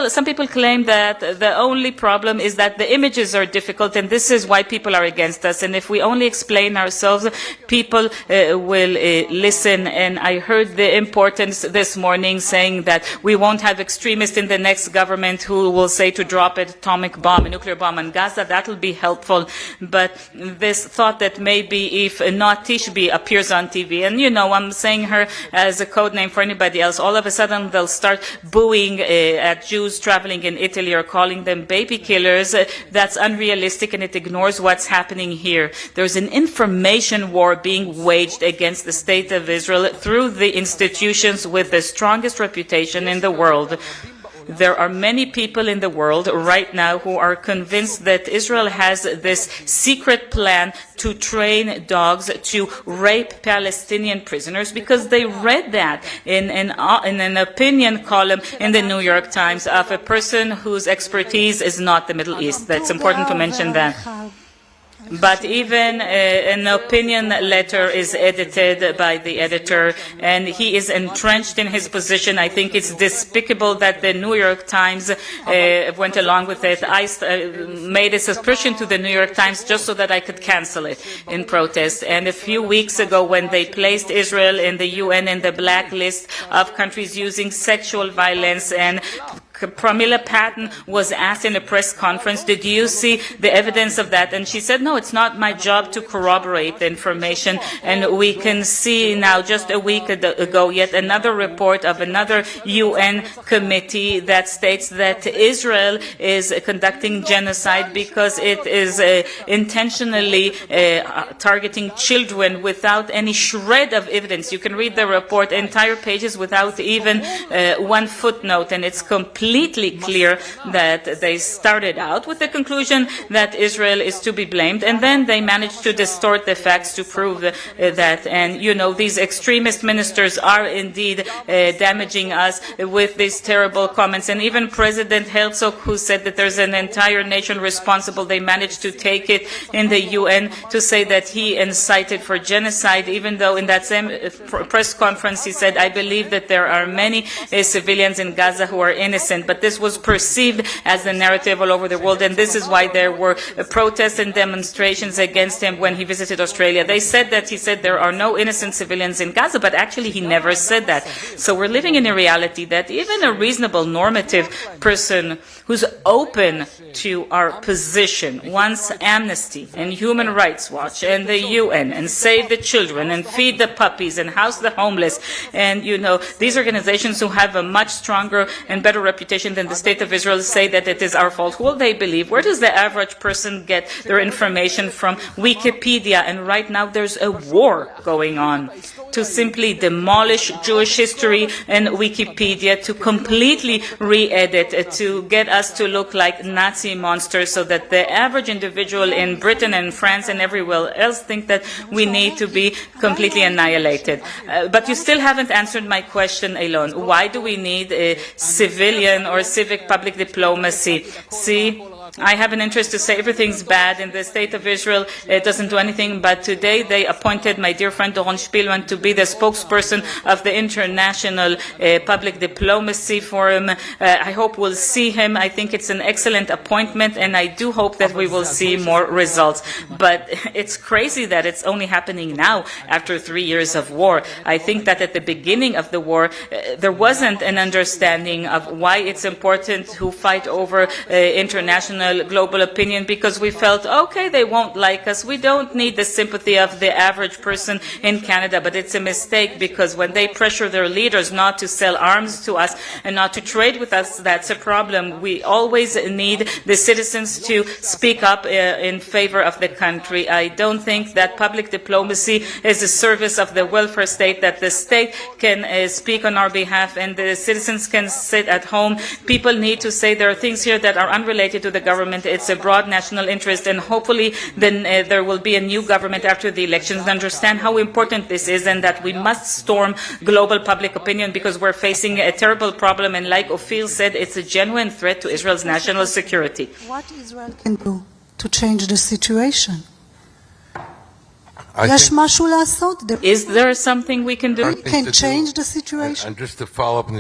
Some people claim that the only problem is that the images are difficult, and this is why people are against us. And if we only explain ourselves, people will listen. And I heard the importance this morning saying that we won't have extremists in the next government who will say to drop an atomic bomb, a nuclear bomb on Gaza. That will be helpful. But this thought that maybe if not Tishbi appears on TV, and I'm saying her as a code name for anybody else, all of a sudden they'll start booing at Jews traveling in Italy or calling them baby killers. That's unrealistic, and it ignores what's happening here. There's an information war being waged against the State of Israel through the institutions with the strongest reputation in the world. There are many people in the world right now who are convinced that Israel has this secret plan to train dogs to rape Palestinian prisoners because they read that in an opinion column in the New York Times of a person whose expertise is not the Middle East. That's important to mention that. But even an opinion letter is edited by the editor, and he is entrenched in his position. I think it's despicable that the New York Times went along with it. I made a subscription to the New York Times just so that I could cancel it in protest. And a few weeks ago, when they placed Israel in the UN in the blacklist of countries using sexual violence, and Pramila Patton was asked in a press conference, did you see the evidence of that? And she said, no, it's not my job to corroborate the information. And we can see now, just a week ago, yet another report of another UN committee that states that Israel is conducting genocide because it is intentionally targeting children without any shred of evidence. You can read the report, entire pages, without even one footnote, and it's completely clear that they started out with the conclusion that Israel is to be blamed, and then they managed to distort the facts to prove that. And these extremist ministers are indeed damaging us with these terrible comments. And even President Herzog, who said that there's an entire nation responsible, they managed to take it in the UN to say that he incited for genocide, even though in that same press conference he said, I believe that there are many civilians in Gaza who are innocent. But this was perceived as the narrative all over the world, and this is why there were protests and demonstrations against him when he visited Australia. They said that he said there are no innocent civilians in Gaza, but actually he never said that. So we're living in a reality that even a reasonable, normative person who's open to our position wants Amnesty and Human Rights Watch and the UN and Save the Children and Feed the Puppies and House the Homeless, and these organizations who have a much stronger and better reputation reputation, then the State of Israel say that it is our fault. Who will they believe? Where does the average person get their information from? Wikipedia. And right now there's a war going on to simply demolish Jewish history and Wikipedia, to completely re-edit, to get us to look like Nazi monsters, so that the average individual in Britain and France and everywhere else think that we need to be completely annihilated. But you still haven't answered my question, Elon. Why do we need a civilian or civic public diplomacy? See, I have an interest to say everything's bad in the State of Israel. It doesn't do anything, but today they appointed my dear friend Doron Spielman to be the spokesperson of the International Public Diplomacy Forum. I hope we'll see him. I think it's an excellent appointment, and I do hope that we will see more results. But it's crazy that it's only happening now, after 3 years of war. I think that at the beginning of the war, there wasn't an understanding of why it's important to fight over international global opinion, because we felt, okay, they won't like us. We don't need the sympathy of the average person in Canada. But it's a mistake, because when they pressure their leaders not to sell arms to us and not to trade with us, that's a problem. We always need the citizens to speak up in favor of the country. I don't think that public diplomacy is a service of the welfare state, that the state can speak on our behalf and the citizens can sit at home. People need to say there are things here that are unrelated to the government. It's a broad national interest, and hopefully then there will be a new government after the elections. Understand how important this is, and that we must storm global public opinion, because we're facing a terrible problem, and like Ophir said, it's a genuine threat to Israel's national security. What Israel can do to change the situation? Is there something we can do? We can change the situation. And just to follow up,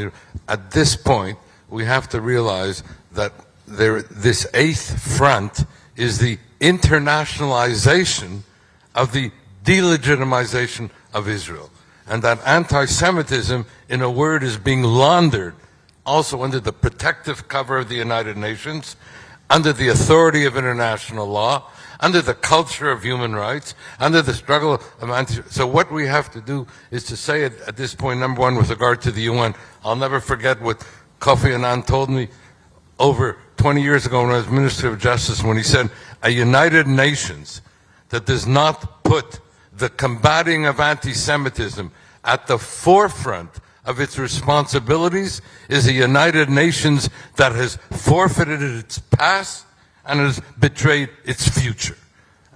at this point, we have to realize that this eighth front is the internationalization of the delegitimization of Israel. And that anti-Semitism, in a word, is being laundered also under the protective cover of the United Nations, under the authority of international law, under the culture of human rights, under the struggle of so what we have to do is to say at this point, number one, with regard to the UN, I'll never forget what Kofi Annan told me over 20 years ago when I was Minister of Justice, when he said, a United Nations that does not put the combating of anti-Semitism at the forefront of its responsibilities is a United Nations that has forfeited its past and has betrayed its future.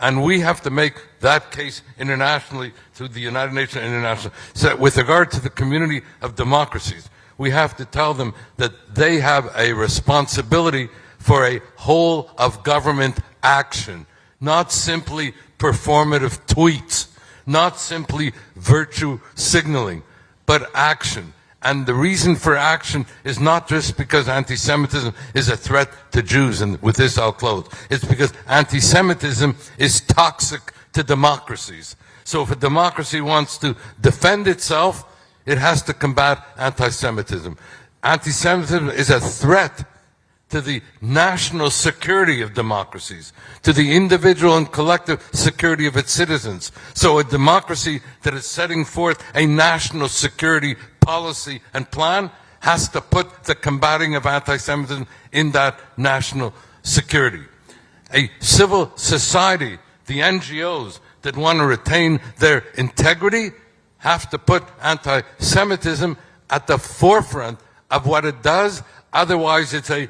And we have to make that case internationally through the United Nations International. So with regard to the community of democracies, we have to tell them that they have a responsibility for a whole of government action, not simply performative tweets, not simply virtue signaling, but action. And the reason for action is not just because anti-Semitism is a threat to Jews, and with this I'll close. It's because anti-Semitism is toxic to democracies. So if a democracy wants to defend itself, it has to combat anti-Semitism. Anti-Semitism is a threat to the national security of democracies, to the individual and collective security of its citizens. So a democracy that is setting forth a national security policy and plan has to put the combating of anti-Semitism in that national security. A civil society, the NGOs that want to retain their integrity, have to put anti-Semitism at the forefront of what it does. Otherwise, it's a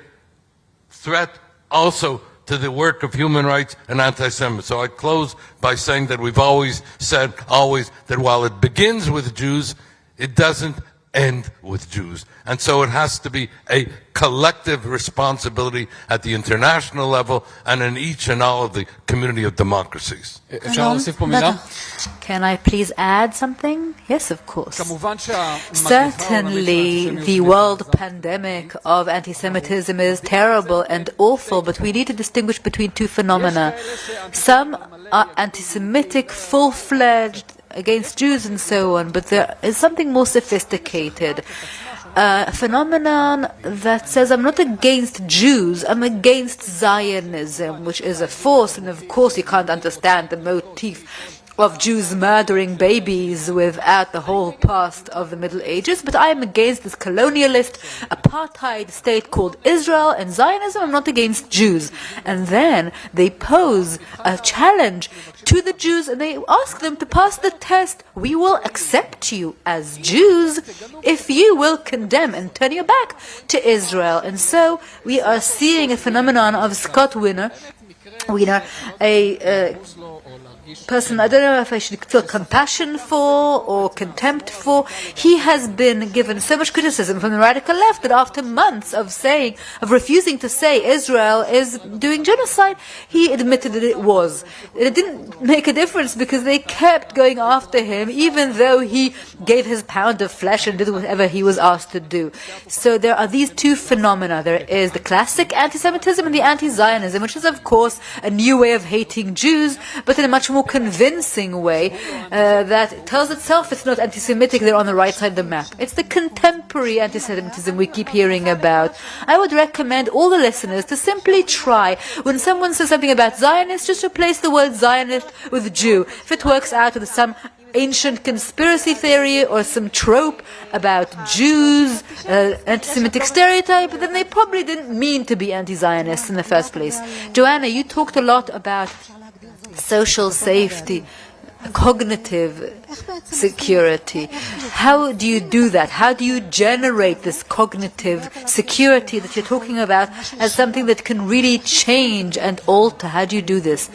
threat also to the work of human rights and anti-Semitism. So I close by saying that we've always said, that while it begins with Jews, it doesn't end with Jews. And so it has to be a collective responsibility at the international level and in each and all of the community of democracies. Can I please add something? Yes, of course. Certainly, the world pandemic of anti-Semitism is terrible and awful, but we need to distinguish between two phenomena. Some are anti-Semitic, full-fledged, against Jews and so on, but there is something more sophisticated. A phenomenon that says, I'm not against Jews, I'm against Zionism, which is a force, and of course you can't understand the motif of Jews murdering babies without the whole past of the Middle Ages, but I am against this colonialist apartheid state called Israel and Zionism. I'm not against Jews. And then they pose a challenge to the Jews and they ask them to pass the test. We will accept you as Jews if you will condemn and turn your back to Israel. And so we are seeing a phenomenon of Scott Wiener, a person I don't know if I should feel compassion for or contempt for. He has been given so much criticism from the radical left that after months of refusing to say Israel is doing genocide, he admitted that it was. It didn't make a difference because they kept going after him even though he gave his pound of flesh and did whatever he was asked to do. So there are these two phenomena. There is the classic anti-Semitism and the anti-Zionism, which is of course a new way of hating Jews, but in a much more convincing way that tells itself it's not anti-Semitic, they're on the right side of the map. It's the contemporary anti-Semitism we keep hearing about. I would recommend all the listeners to simply try, when someone says something about Zionists, just replace the word Zionist with Jew. If it works out with some ancient conspiracy theory or some trope about Jews, anti-Semitic stereotype, then they probably didn't mean to be anti-Zionists in the first place. Joanna, you talked a lot about social safety, cognitive security. How do you do that? How do you generate this cognitive security that you're talking about as something that can really change and alter? How do you do this?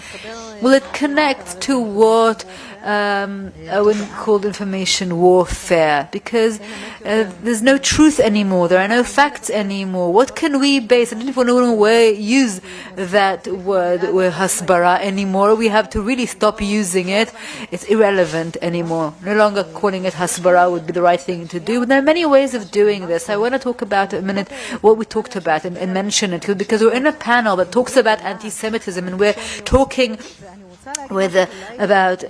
Well, it connects to what Owen called information warfare, because there's no truth anymore, there are no facts anymore. What can we base? I don't even know where use that word hasbara anymore. We have to really stop using it. It's irrelevant anymore. No longer calling it hasbara would be the right thing to do. But there are many ways of doing this. I want to talk about a minute what we talked about and mention it, because we're in a panel that talks about anti-Semitism and we're talking about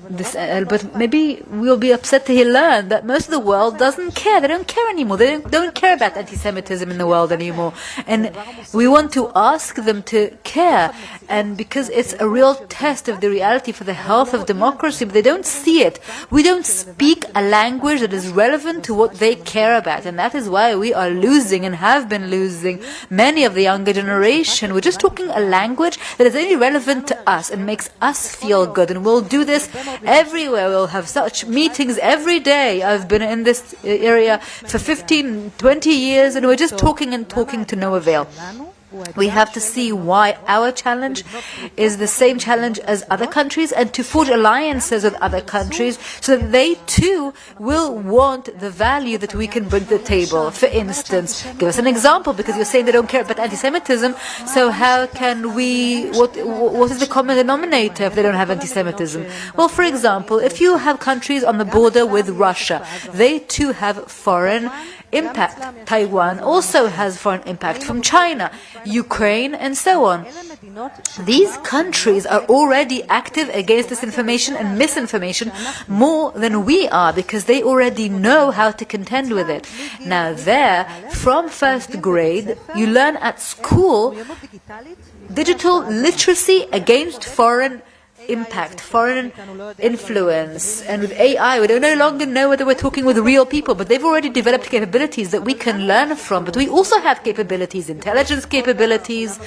this, but maybe we'll be upset to learn that most of the world doesn't care. They don't care anymore. They don't care about anti-Semitism in the world anymore. And we want to ask them to care. And because it's a real test of the reality for the health of democracy, but they don't see it. We don't speak a language that is relevant to what they care about. And that is why we are losing and have been losing many of the younger generation. We're just talking a language that is only relevant to us and makes us feel good, and we'll do this everywhere. We'll have such meetings every day. I've been in this area for 15, 20 years, and we're just talking and talking to no avail. We have to see why our challenge is the same challenge as other countries, and to forge alliances with other countries so that they too will want the value that we can bring to the table. For instance, give us an example, because you're saying they don't care about anti-Semitism, so how can we, what is the common denominator if they don't have anti-Semitism? Well, for example, if you have countries on the border with Russia, they too have foreign impact. Taiwan also has foreign impact from China, Ukraine, and so on. These countries are already active against disinformation and misinformation more than we are, because they already know how to contend with it. Now there, from first grade, you learn at school digital literacy against foreign impact, foreign influence. And with AI, we don't no longer know whether we're talking with real people, but they've already developed capabilities that we can learn from. But we also have capabilities, intelligence capabilities,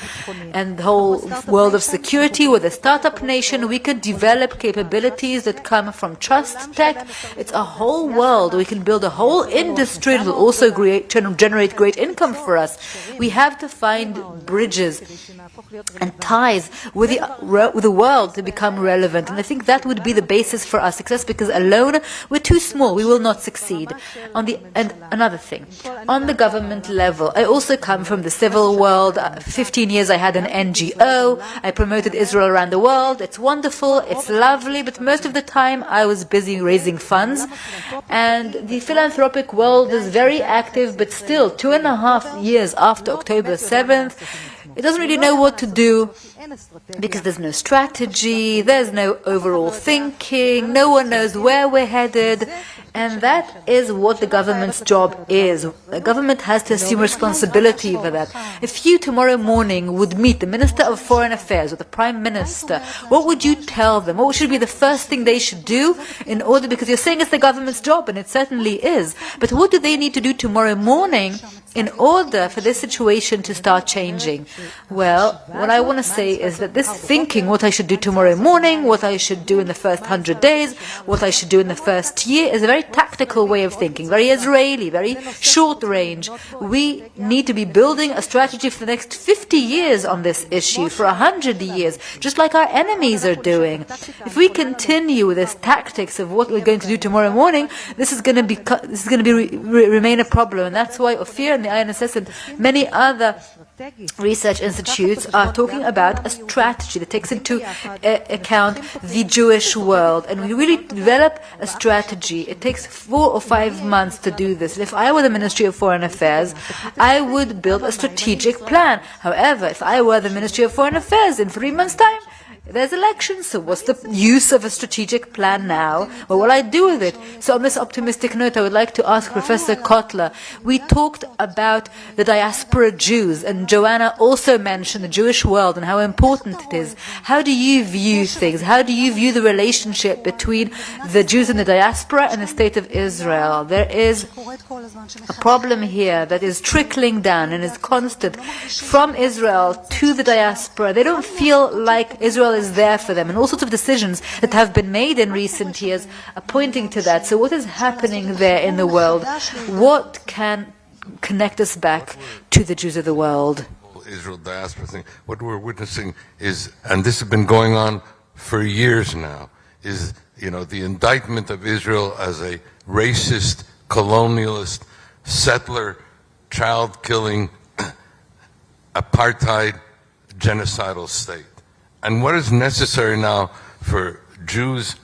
and the whole world of security. With a startup nation, we could develop capabilities that come from trust tech. It's a whole world. We can build a whole industry that will also generate great income for us. We have to find bridges and ties with the world to become relevant. And I think that would be the basis for our success, because alone we're too small. We will not succeed. And another thing, on the government level, I also come from the civil world. 15 years I had an NGO. I promoted Israel around the world. It's wonderful. It's lovely. But most of the time I was busy raising funds. And the philanthropic world is very active, but still 2.5 years after October 7th, it doesn't really know what to do, because there's no strategy, there's no overall thinking, no one knows where we're headed. And that is what the government's job is. The government has to assume responsibility for that. If you tomorrow morning would meet the Minister of Foreign Affairs or the Prime Minister, what would you tell them? What should be the first thing they should do in order, because you're saying it's the government's job, and it certainly is, but what do they need to do tomorrow morning in order for this situation to start changing? Well, what I want to say is that this thinking, what I should do tomorrow morning, what I should do in the first 100 days, what I should do in the first year, is a very tactical way of thinking, very Israeli, very short range. We need to be building a strategy for the next 50 years on this issue, for 100 years, just like our enemies are doing. If we continue with this tactics of what we're going to do tomorrow morning, this is going to remain a problem, and that's why Ophir and the INSS and many other research institutes are talking about a strategy that takes into account the Jewish world, and we really develop a strategy. It takes 4 or 5 months to do this. If I were the Ministry of Foreign Affairs, I would build a strategic plan. However, if I were the Ministry of Foreign Affairs, in 3 months' time, there's elections, so what's the use of a strategic plan now? What will I do with it? So on this optimistic note, I would like to ask Professor Kotler. We talked about the diaspora Jews, and Joanna also mentioned the Jewish world and how important it is. How do you view things? How do you view the relationship between the Jews in the diaspora and the State of Israel? There is a problem here that is trickling down and is constant from Israel to the diaspora. They don't feel like Israel is there for them, and all sorts of decisions that have been made in recent years are pointing to that. So what is happening there in the world? What can connect us back to the Jews of the world? Israel diaspora thing, what we're witnessing is, and this has been going on for years now, is, the indictment of Israel as a racist, colonialist, settler, child-killing, apartheid, genocidal state. And what is necessary now for Jews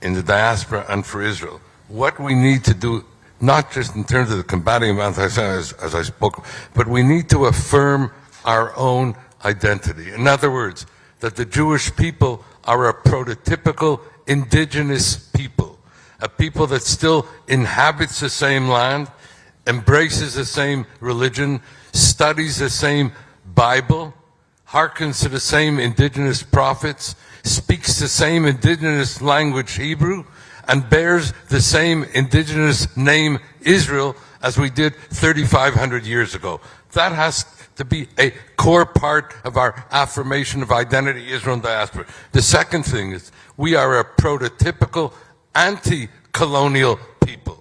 in the diaspora and for Israel, what we need to do, not just in terms of the combating of anti-Semitism, as I spoke, but we need to affirm our own identity. In other words, that the Jewish people are a prototypical indigenous people, a people that still inhabits the same land, embraces the same religion, studies the same Bible, hearkens to the same indigenous prophets, speaks the same indigenous language Hebrew, and bears the same indigenous name Israel as we did 3,500 years ago. That has to be a core part of our affirmation of identity, Israel and diaspora. The second thing is we are a prototypical anti-colonial people.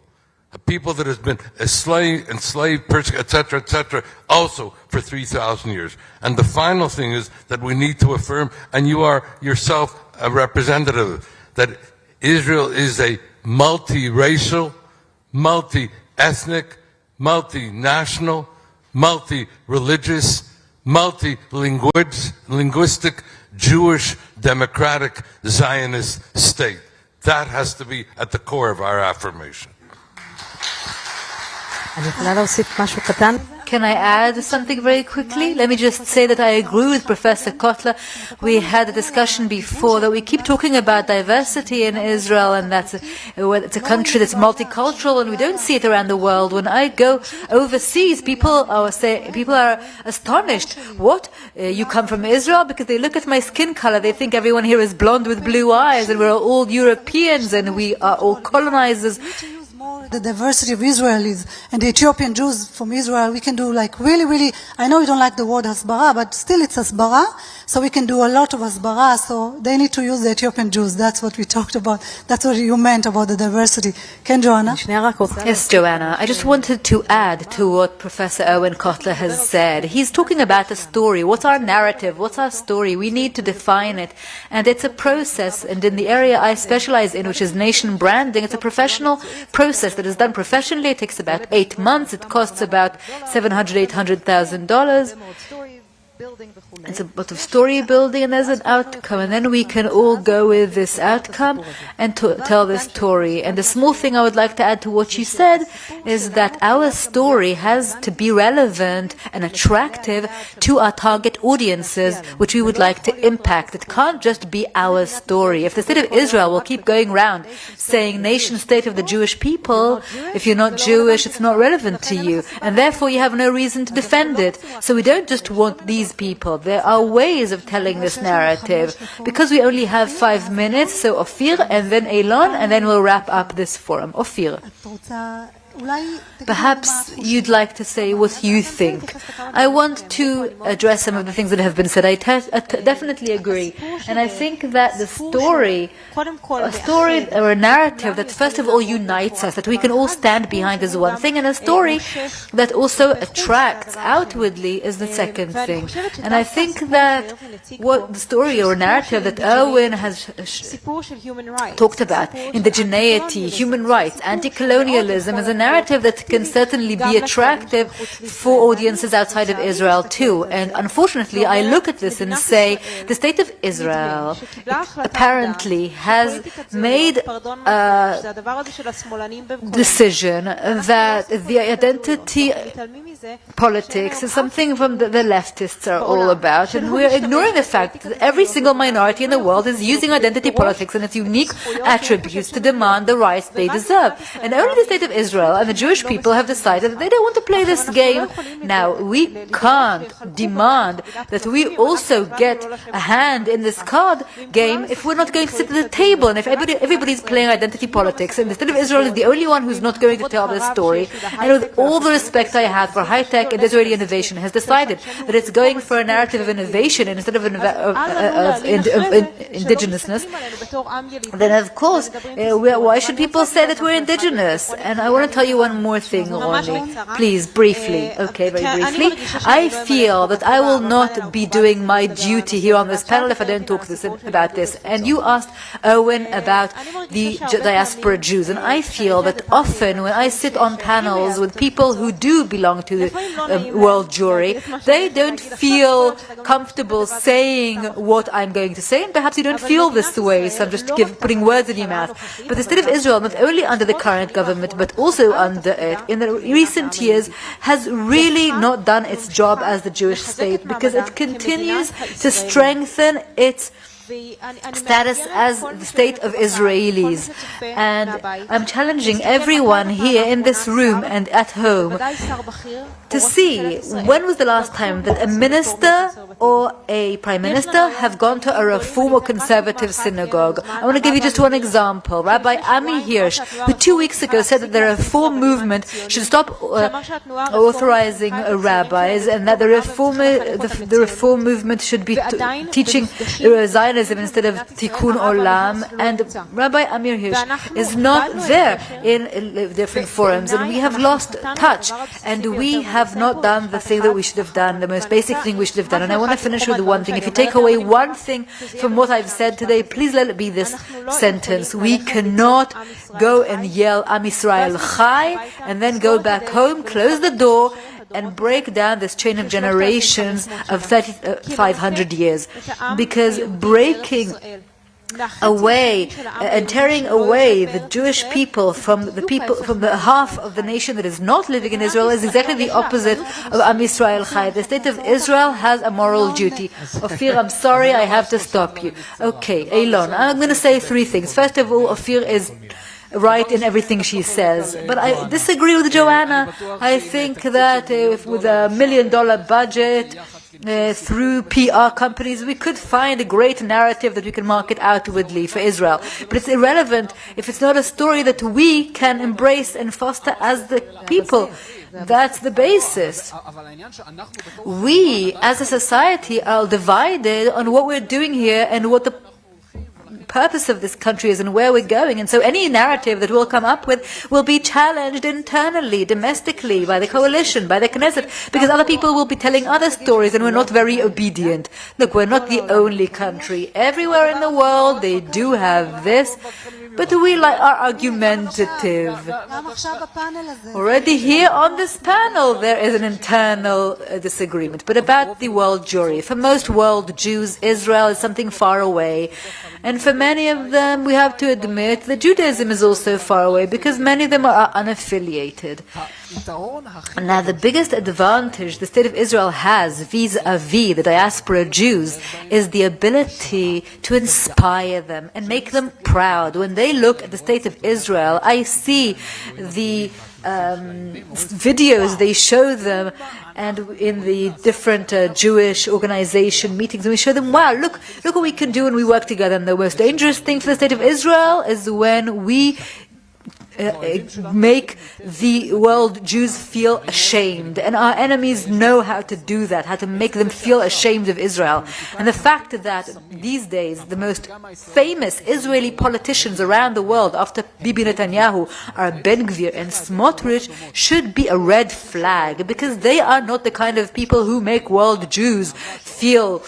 A people that has been enslaved, persecuted, etc., also for 3,000 years. And the final thing is that we need to affirm, and you are yourself a representative, that Israel is a multiracial, multi-ethnic, multinational, multi-religious, multi-linguistic, Jewish, democratic, Zionist state. That has to be at the core of our affirmation. Can I add something very quickly? Let me just say that I agree with Professor Kotler. We had a discussion before that we keep talking about diversity in Israel, and it's a country that's multicultural, and we don't see it around the world. When I go overseas, people are astonished. What? You come from Israel? Because they look at my skin color, they think everyone here is blonde with blue eyes, and we're all Europeans, and we are all colonizers. The diversity of Israelis and the Ethiopian Jews from Israel, we can do really, I know you don't like the word hasbara, but still it's hasbara, so we can do a lot of hasbara, so they need to use the Ethiopian Jews. That's what we talked about. That's what you meant about the diversity. Can Joanna? Yes, Joanna. I just wanted to add to what Professor Erwin Kotler has said. He's talking about a story. What's our narrative? What's our story? We need to define it. And it's a process, and in the area I specialize in, which is nation branding, it's a professional process that is done professionally. It takes about 8 months. It costs about $700,000, $800,000. it's a lot of story building, and there's an outcome, and then we can all go with this outcome and tell the story. And the small thing I would like to add to what you said is that our story has to be relevant and attractive to our target audiences, which we would like to impact. It can't just be our story. If the state of Israel will keep going around saying nation state of the Jewish people, if you're not Jewish, it's not relevant to you, and therefore you have no reason to defend it. So we don't just want these people. There are ways of telling this narrative. Because we only have 5 minutes, so Ophir and then Eilon, and then we'll wrap up this forum. Ophir. Perhaps you'd like to say what you think. I want to address some of the things that have been said. I definitely agree. And I think that a story or a narrative that first of all unites us, that we can all stand behind is one thing, and a story that also attracts outwardly is the second thing. And I think that what the story or narrative that Erwin has talked about, indigeneity, human rights, anti-colonialism, is a narrative that can certainly be attractive for audiences outside of Israel too. And unfortunately, I look at this and say the state of Israel apparently has made a decision that the identity politics is something from the leftists are all about, and we're ignoring the fact that every single minority in the world is using identity politics and its unique attributes to demand the rights they deserve. And only the state of Israel and the Jewish people have decided that they don't want to play this game. Now, we can't demand that we also get a hand in this card game if we're not going to sit at the table, and if everybody's playing identity politics, and the state of Israel is the only one who's not going to tell this story. And with all the respect I have for high-tech and Israeli innovation, has decided that it's going for a narrative of innovation instead of indigenousness, then of course, why should people say that we're indigenous? And I want to tell you one more thing, Ronnie. Please, briefly. Okay, very briefly. I feel that I will not be doing my duty here on this panel if I don't talk about this. And you asked Owen about the diaspora Jews, and I feel that often when I sit on panels with people who do belong to the world Jewry, they don't feel comfortable saying what I'm going to say, and perhaps you don't feel this way, so I'm just putting words in your mouth. But the state of Israel, not only under the current government, but also under it, in the recent years, has really not done its job as the Jewish state, because it continues to strengthen its status as the state of Israelis. And I'm challenging everyone here in this room and at home to see when was the last time that a minister or a prime minister have gone to a reform or conservative synagogue. I want to give you just one example. Rabbi Ami Hirsch, who 2 weeks ago said that the reform movement should stop authorizing rabbis, and that the reform movement should be teaching Zionism instead of Tikkun Olam. And Rabbi Amir Hirsch is not there in different forums, and we have lost touch, and we have not done the thing that we should have done, the most basic thing we should have done. And I want to finish with one thing. If you take away one thing from what I've said today, please let it be this sentence: we cannot go and yell Am Yisrael Chai and then go back home, close the door, and break down this chain of generations of 500 years. Because breaking away and tearing away the Jewish people from the half of the nation that is not living in Israel is exactly the opposite of Am Yisrael Chai. The state of Israel has a moral duty. Ophir, I'm sorry, I have to stop you. Okay, Eilon, I'm going to say 3 things. First of all, Ophir is right in everything she says, but I disagree with Joanna. I think that with $1 million budget, through PR companies, we could find a great narrative that we can market outwardly for Israel. But it's irrelevant if it's not a story that we can embrace and foster as the people. That's the basis. We, as a society, are divided on what we're doing here and what the purpose of this country is and where we're going. And so any narrative that we'll come up with will be challenged internally, domestically, by the coalition, by the Knesset, because other people will be telling other stories and we're not very obedient. Look, we're not the only country. Everywhere in the world they do have this. but we are argumentative. Already here on this panel there is an internal disagreement, but about the world Jewry. For most world Jews, Israel is something far away, and for many of them we have to admit that Judaism is also far away because many of them are unaffiliated. Now the biggest advantage the state of Israel has vis-a-vis the diaspora Jews is the ability to inspire them and make them proud. When they look at the state of Israel, I see the videos they show them and in the different Jewish organization meetings, and we show them, wow, look what we can do when we work together. And the most dangerous thing for the state of Israel is when we make the world Jews feel ashamed, and our enemies know how to do that, how to make them feel ashamed of Israel. And the fact that these days the most famous Israeli politicians around the world after Bibi Netanyahu are Ben Gvir and Smotrich should be a red flag, because they are not the kind of people who make world Jews feel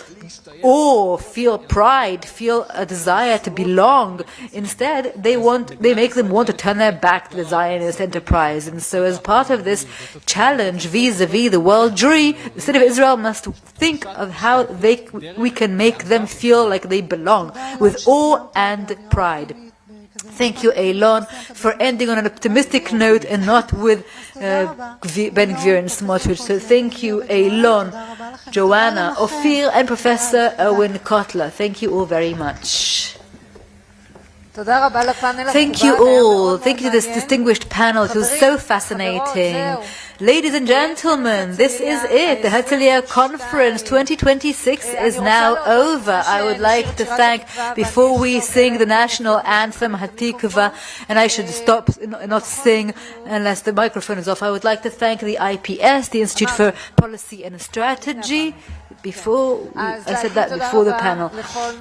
awe, feel pride, feel a desire to belong. Instead, they make them want to turn their back to the Zionist enterprise. And so as part of this challenge vis-a-vis the world Jewry, the state of Israel must think of how we can make them feel like they belong with awe and pride. Thank you, Eilon, for ending on an optimistic note and not with Ben Gvir and Smotrich. So thank you, Eilon, Joanna, Ophir, and Professor Erwin Kotler. Thank you all very much. Thank you all. Thank you to this distinguished panel. It was so fascinating. Ladies and gentlemen, this is it. The Herzliya Conference 2026 is now over. I would like to thank, before we sing the national anthem, Hatikva, and I should stop, not sing unless the microphone is off, I would like to thank the IPS, the Institute for Policy and Strategy. I said that before the panel.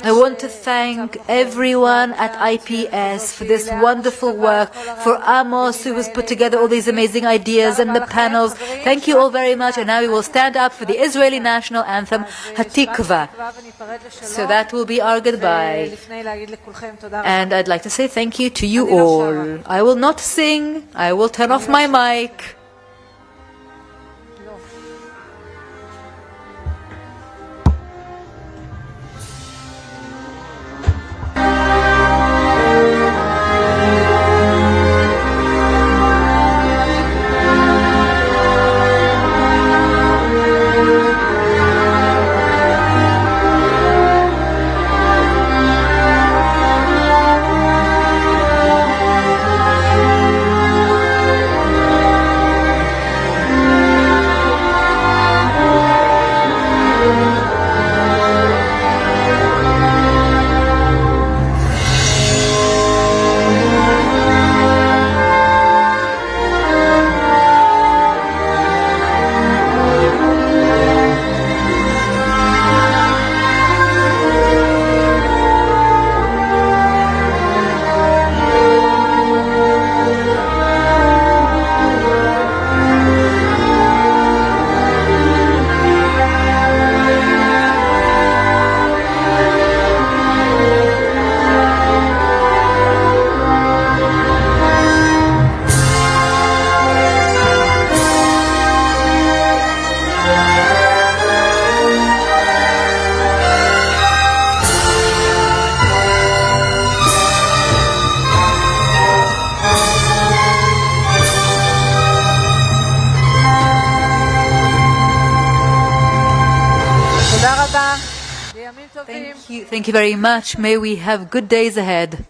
I want to thank everyone at IPS for this wonderful work, for Amos, who has put together all these amazing ideas, and the panels. Thank you all very much. And now we will stand up for the Israeli national anthem, Hatikva. So that will be our goodbye. And I'd like to say thank you to you all. I will not sing. I will turn off my mic. Thank you very much. May we have good days ahead.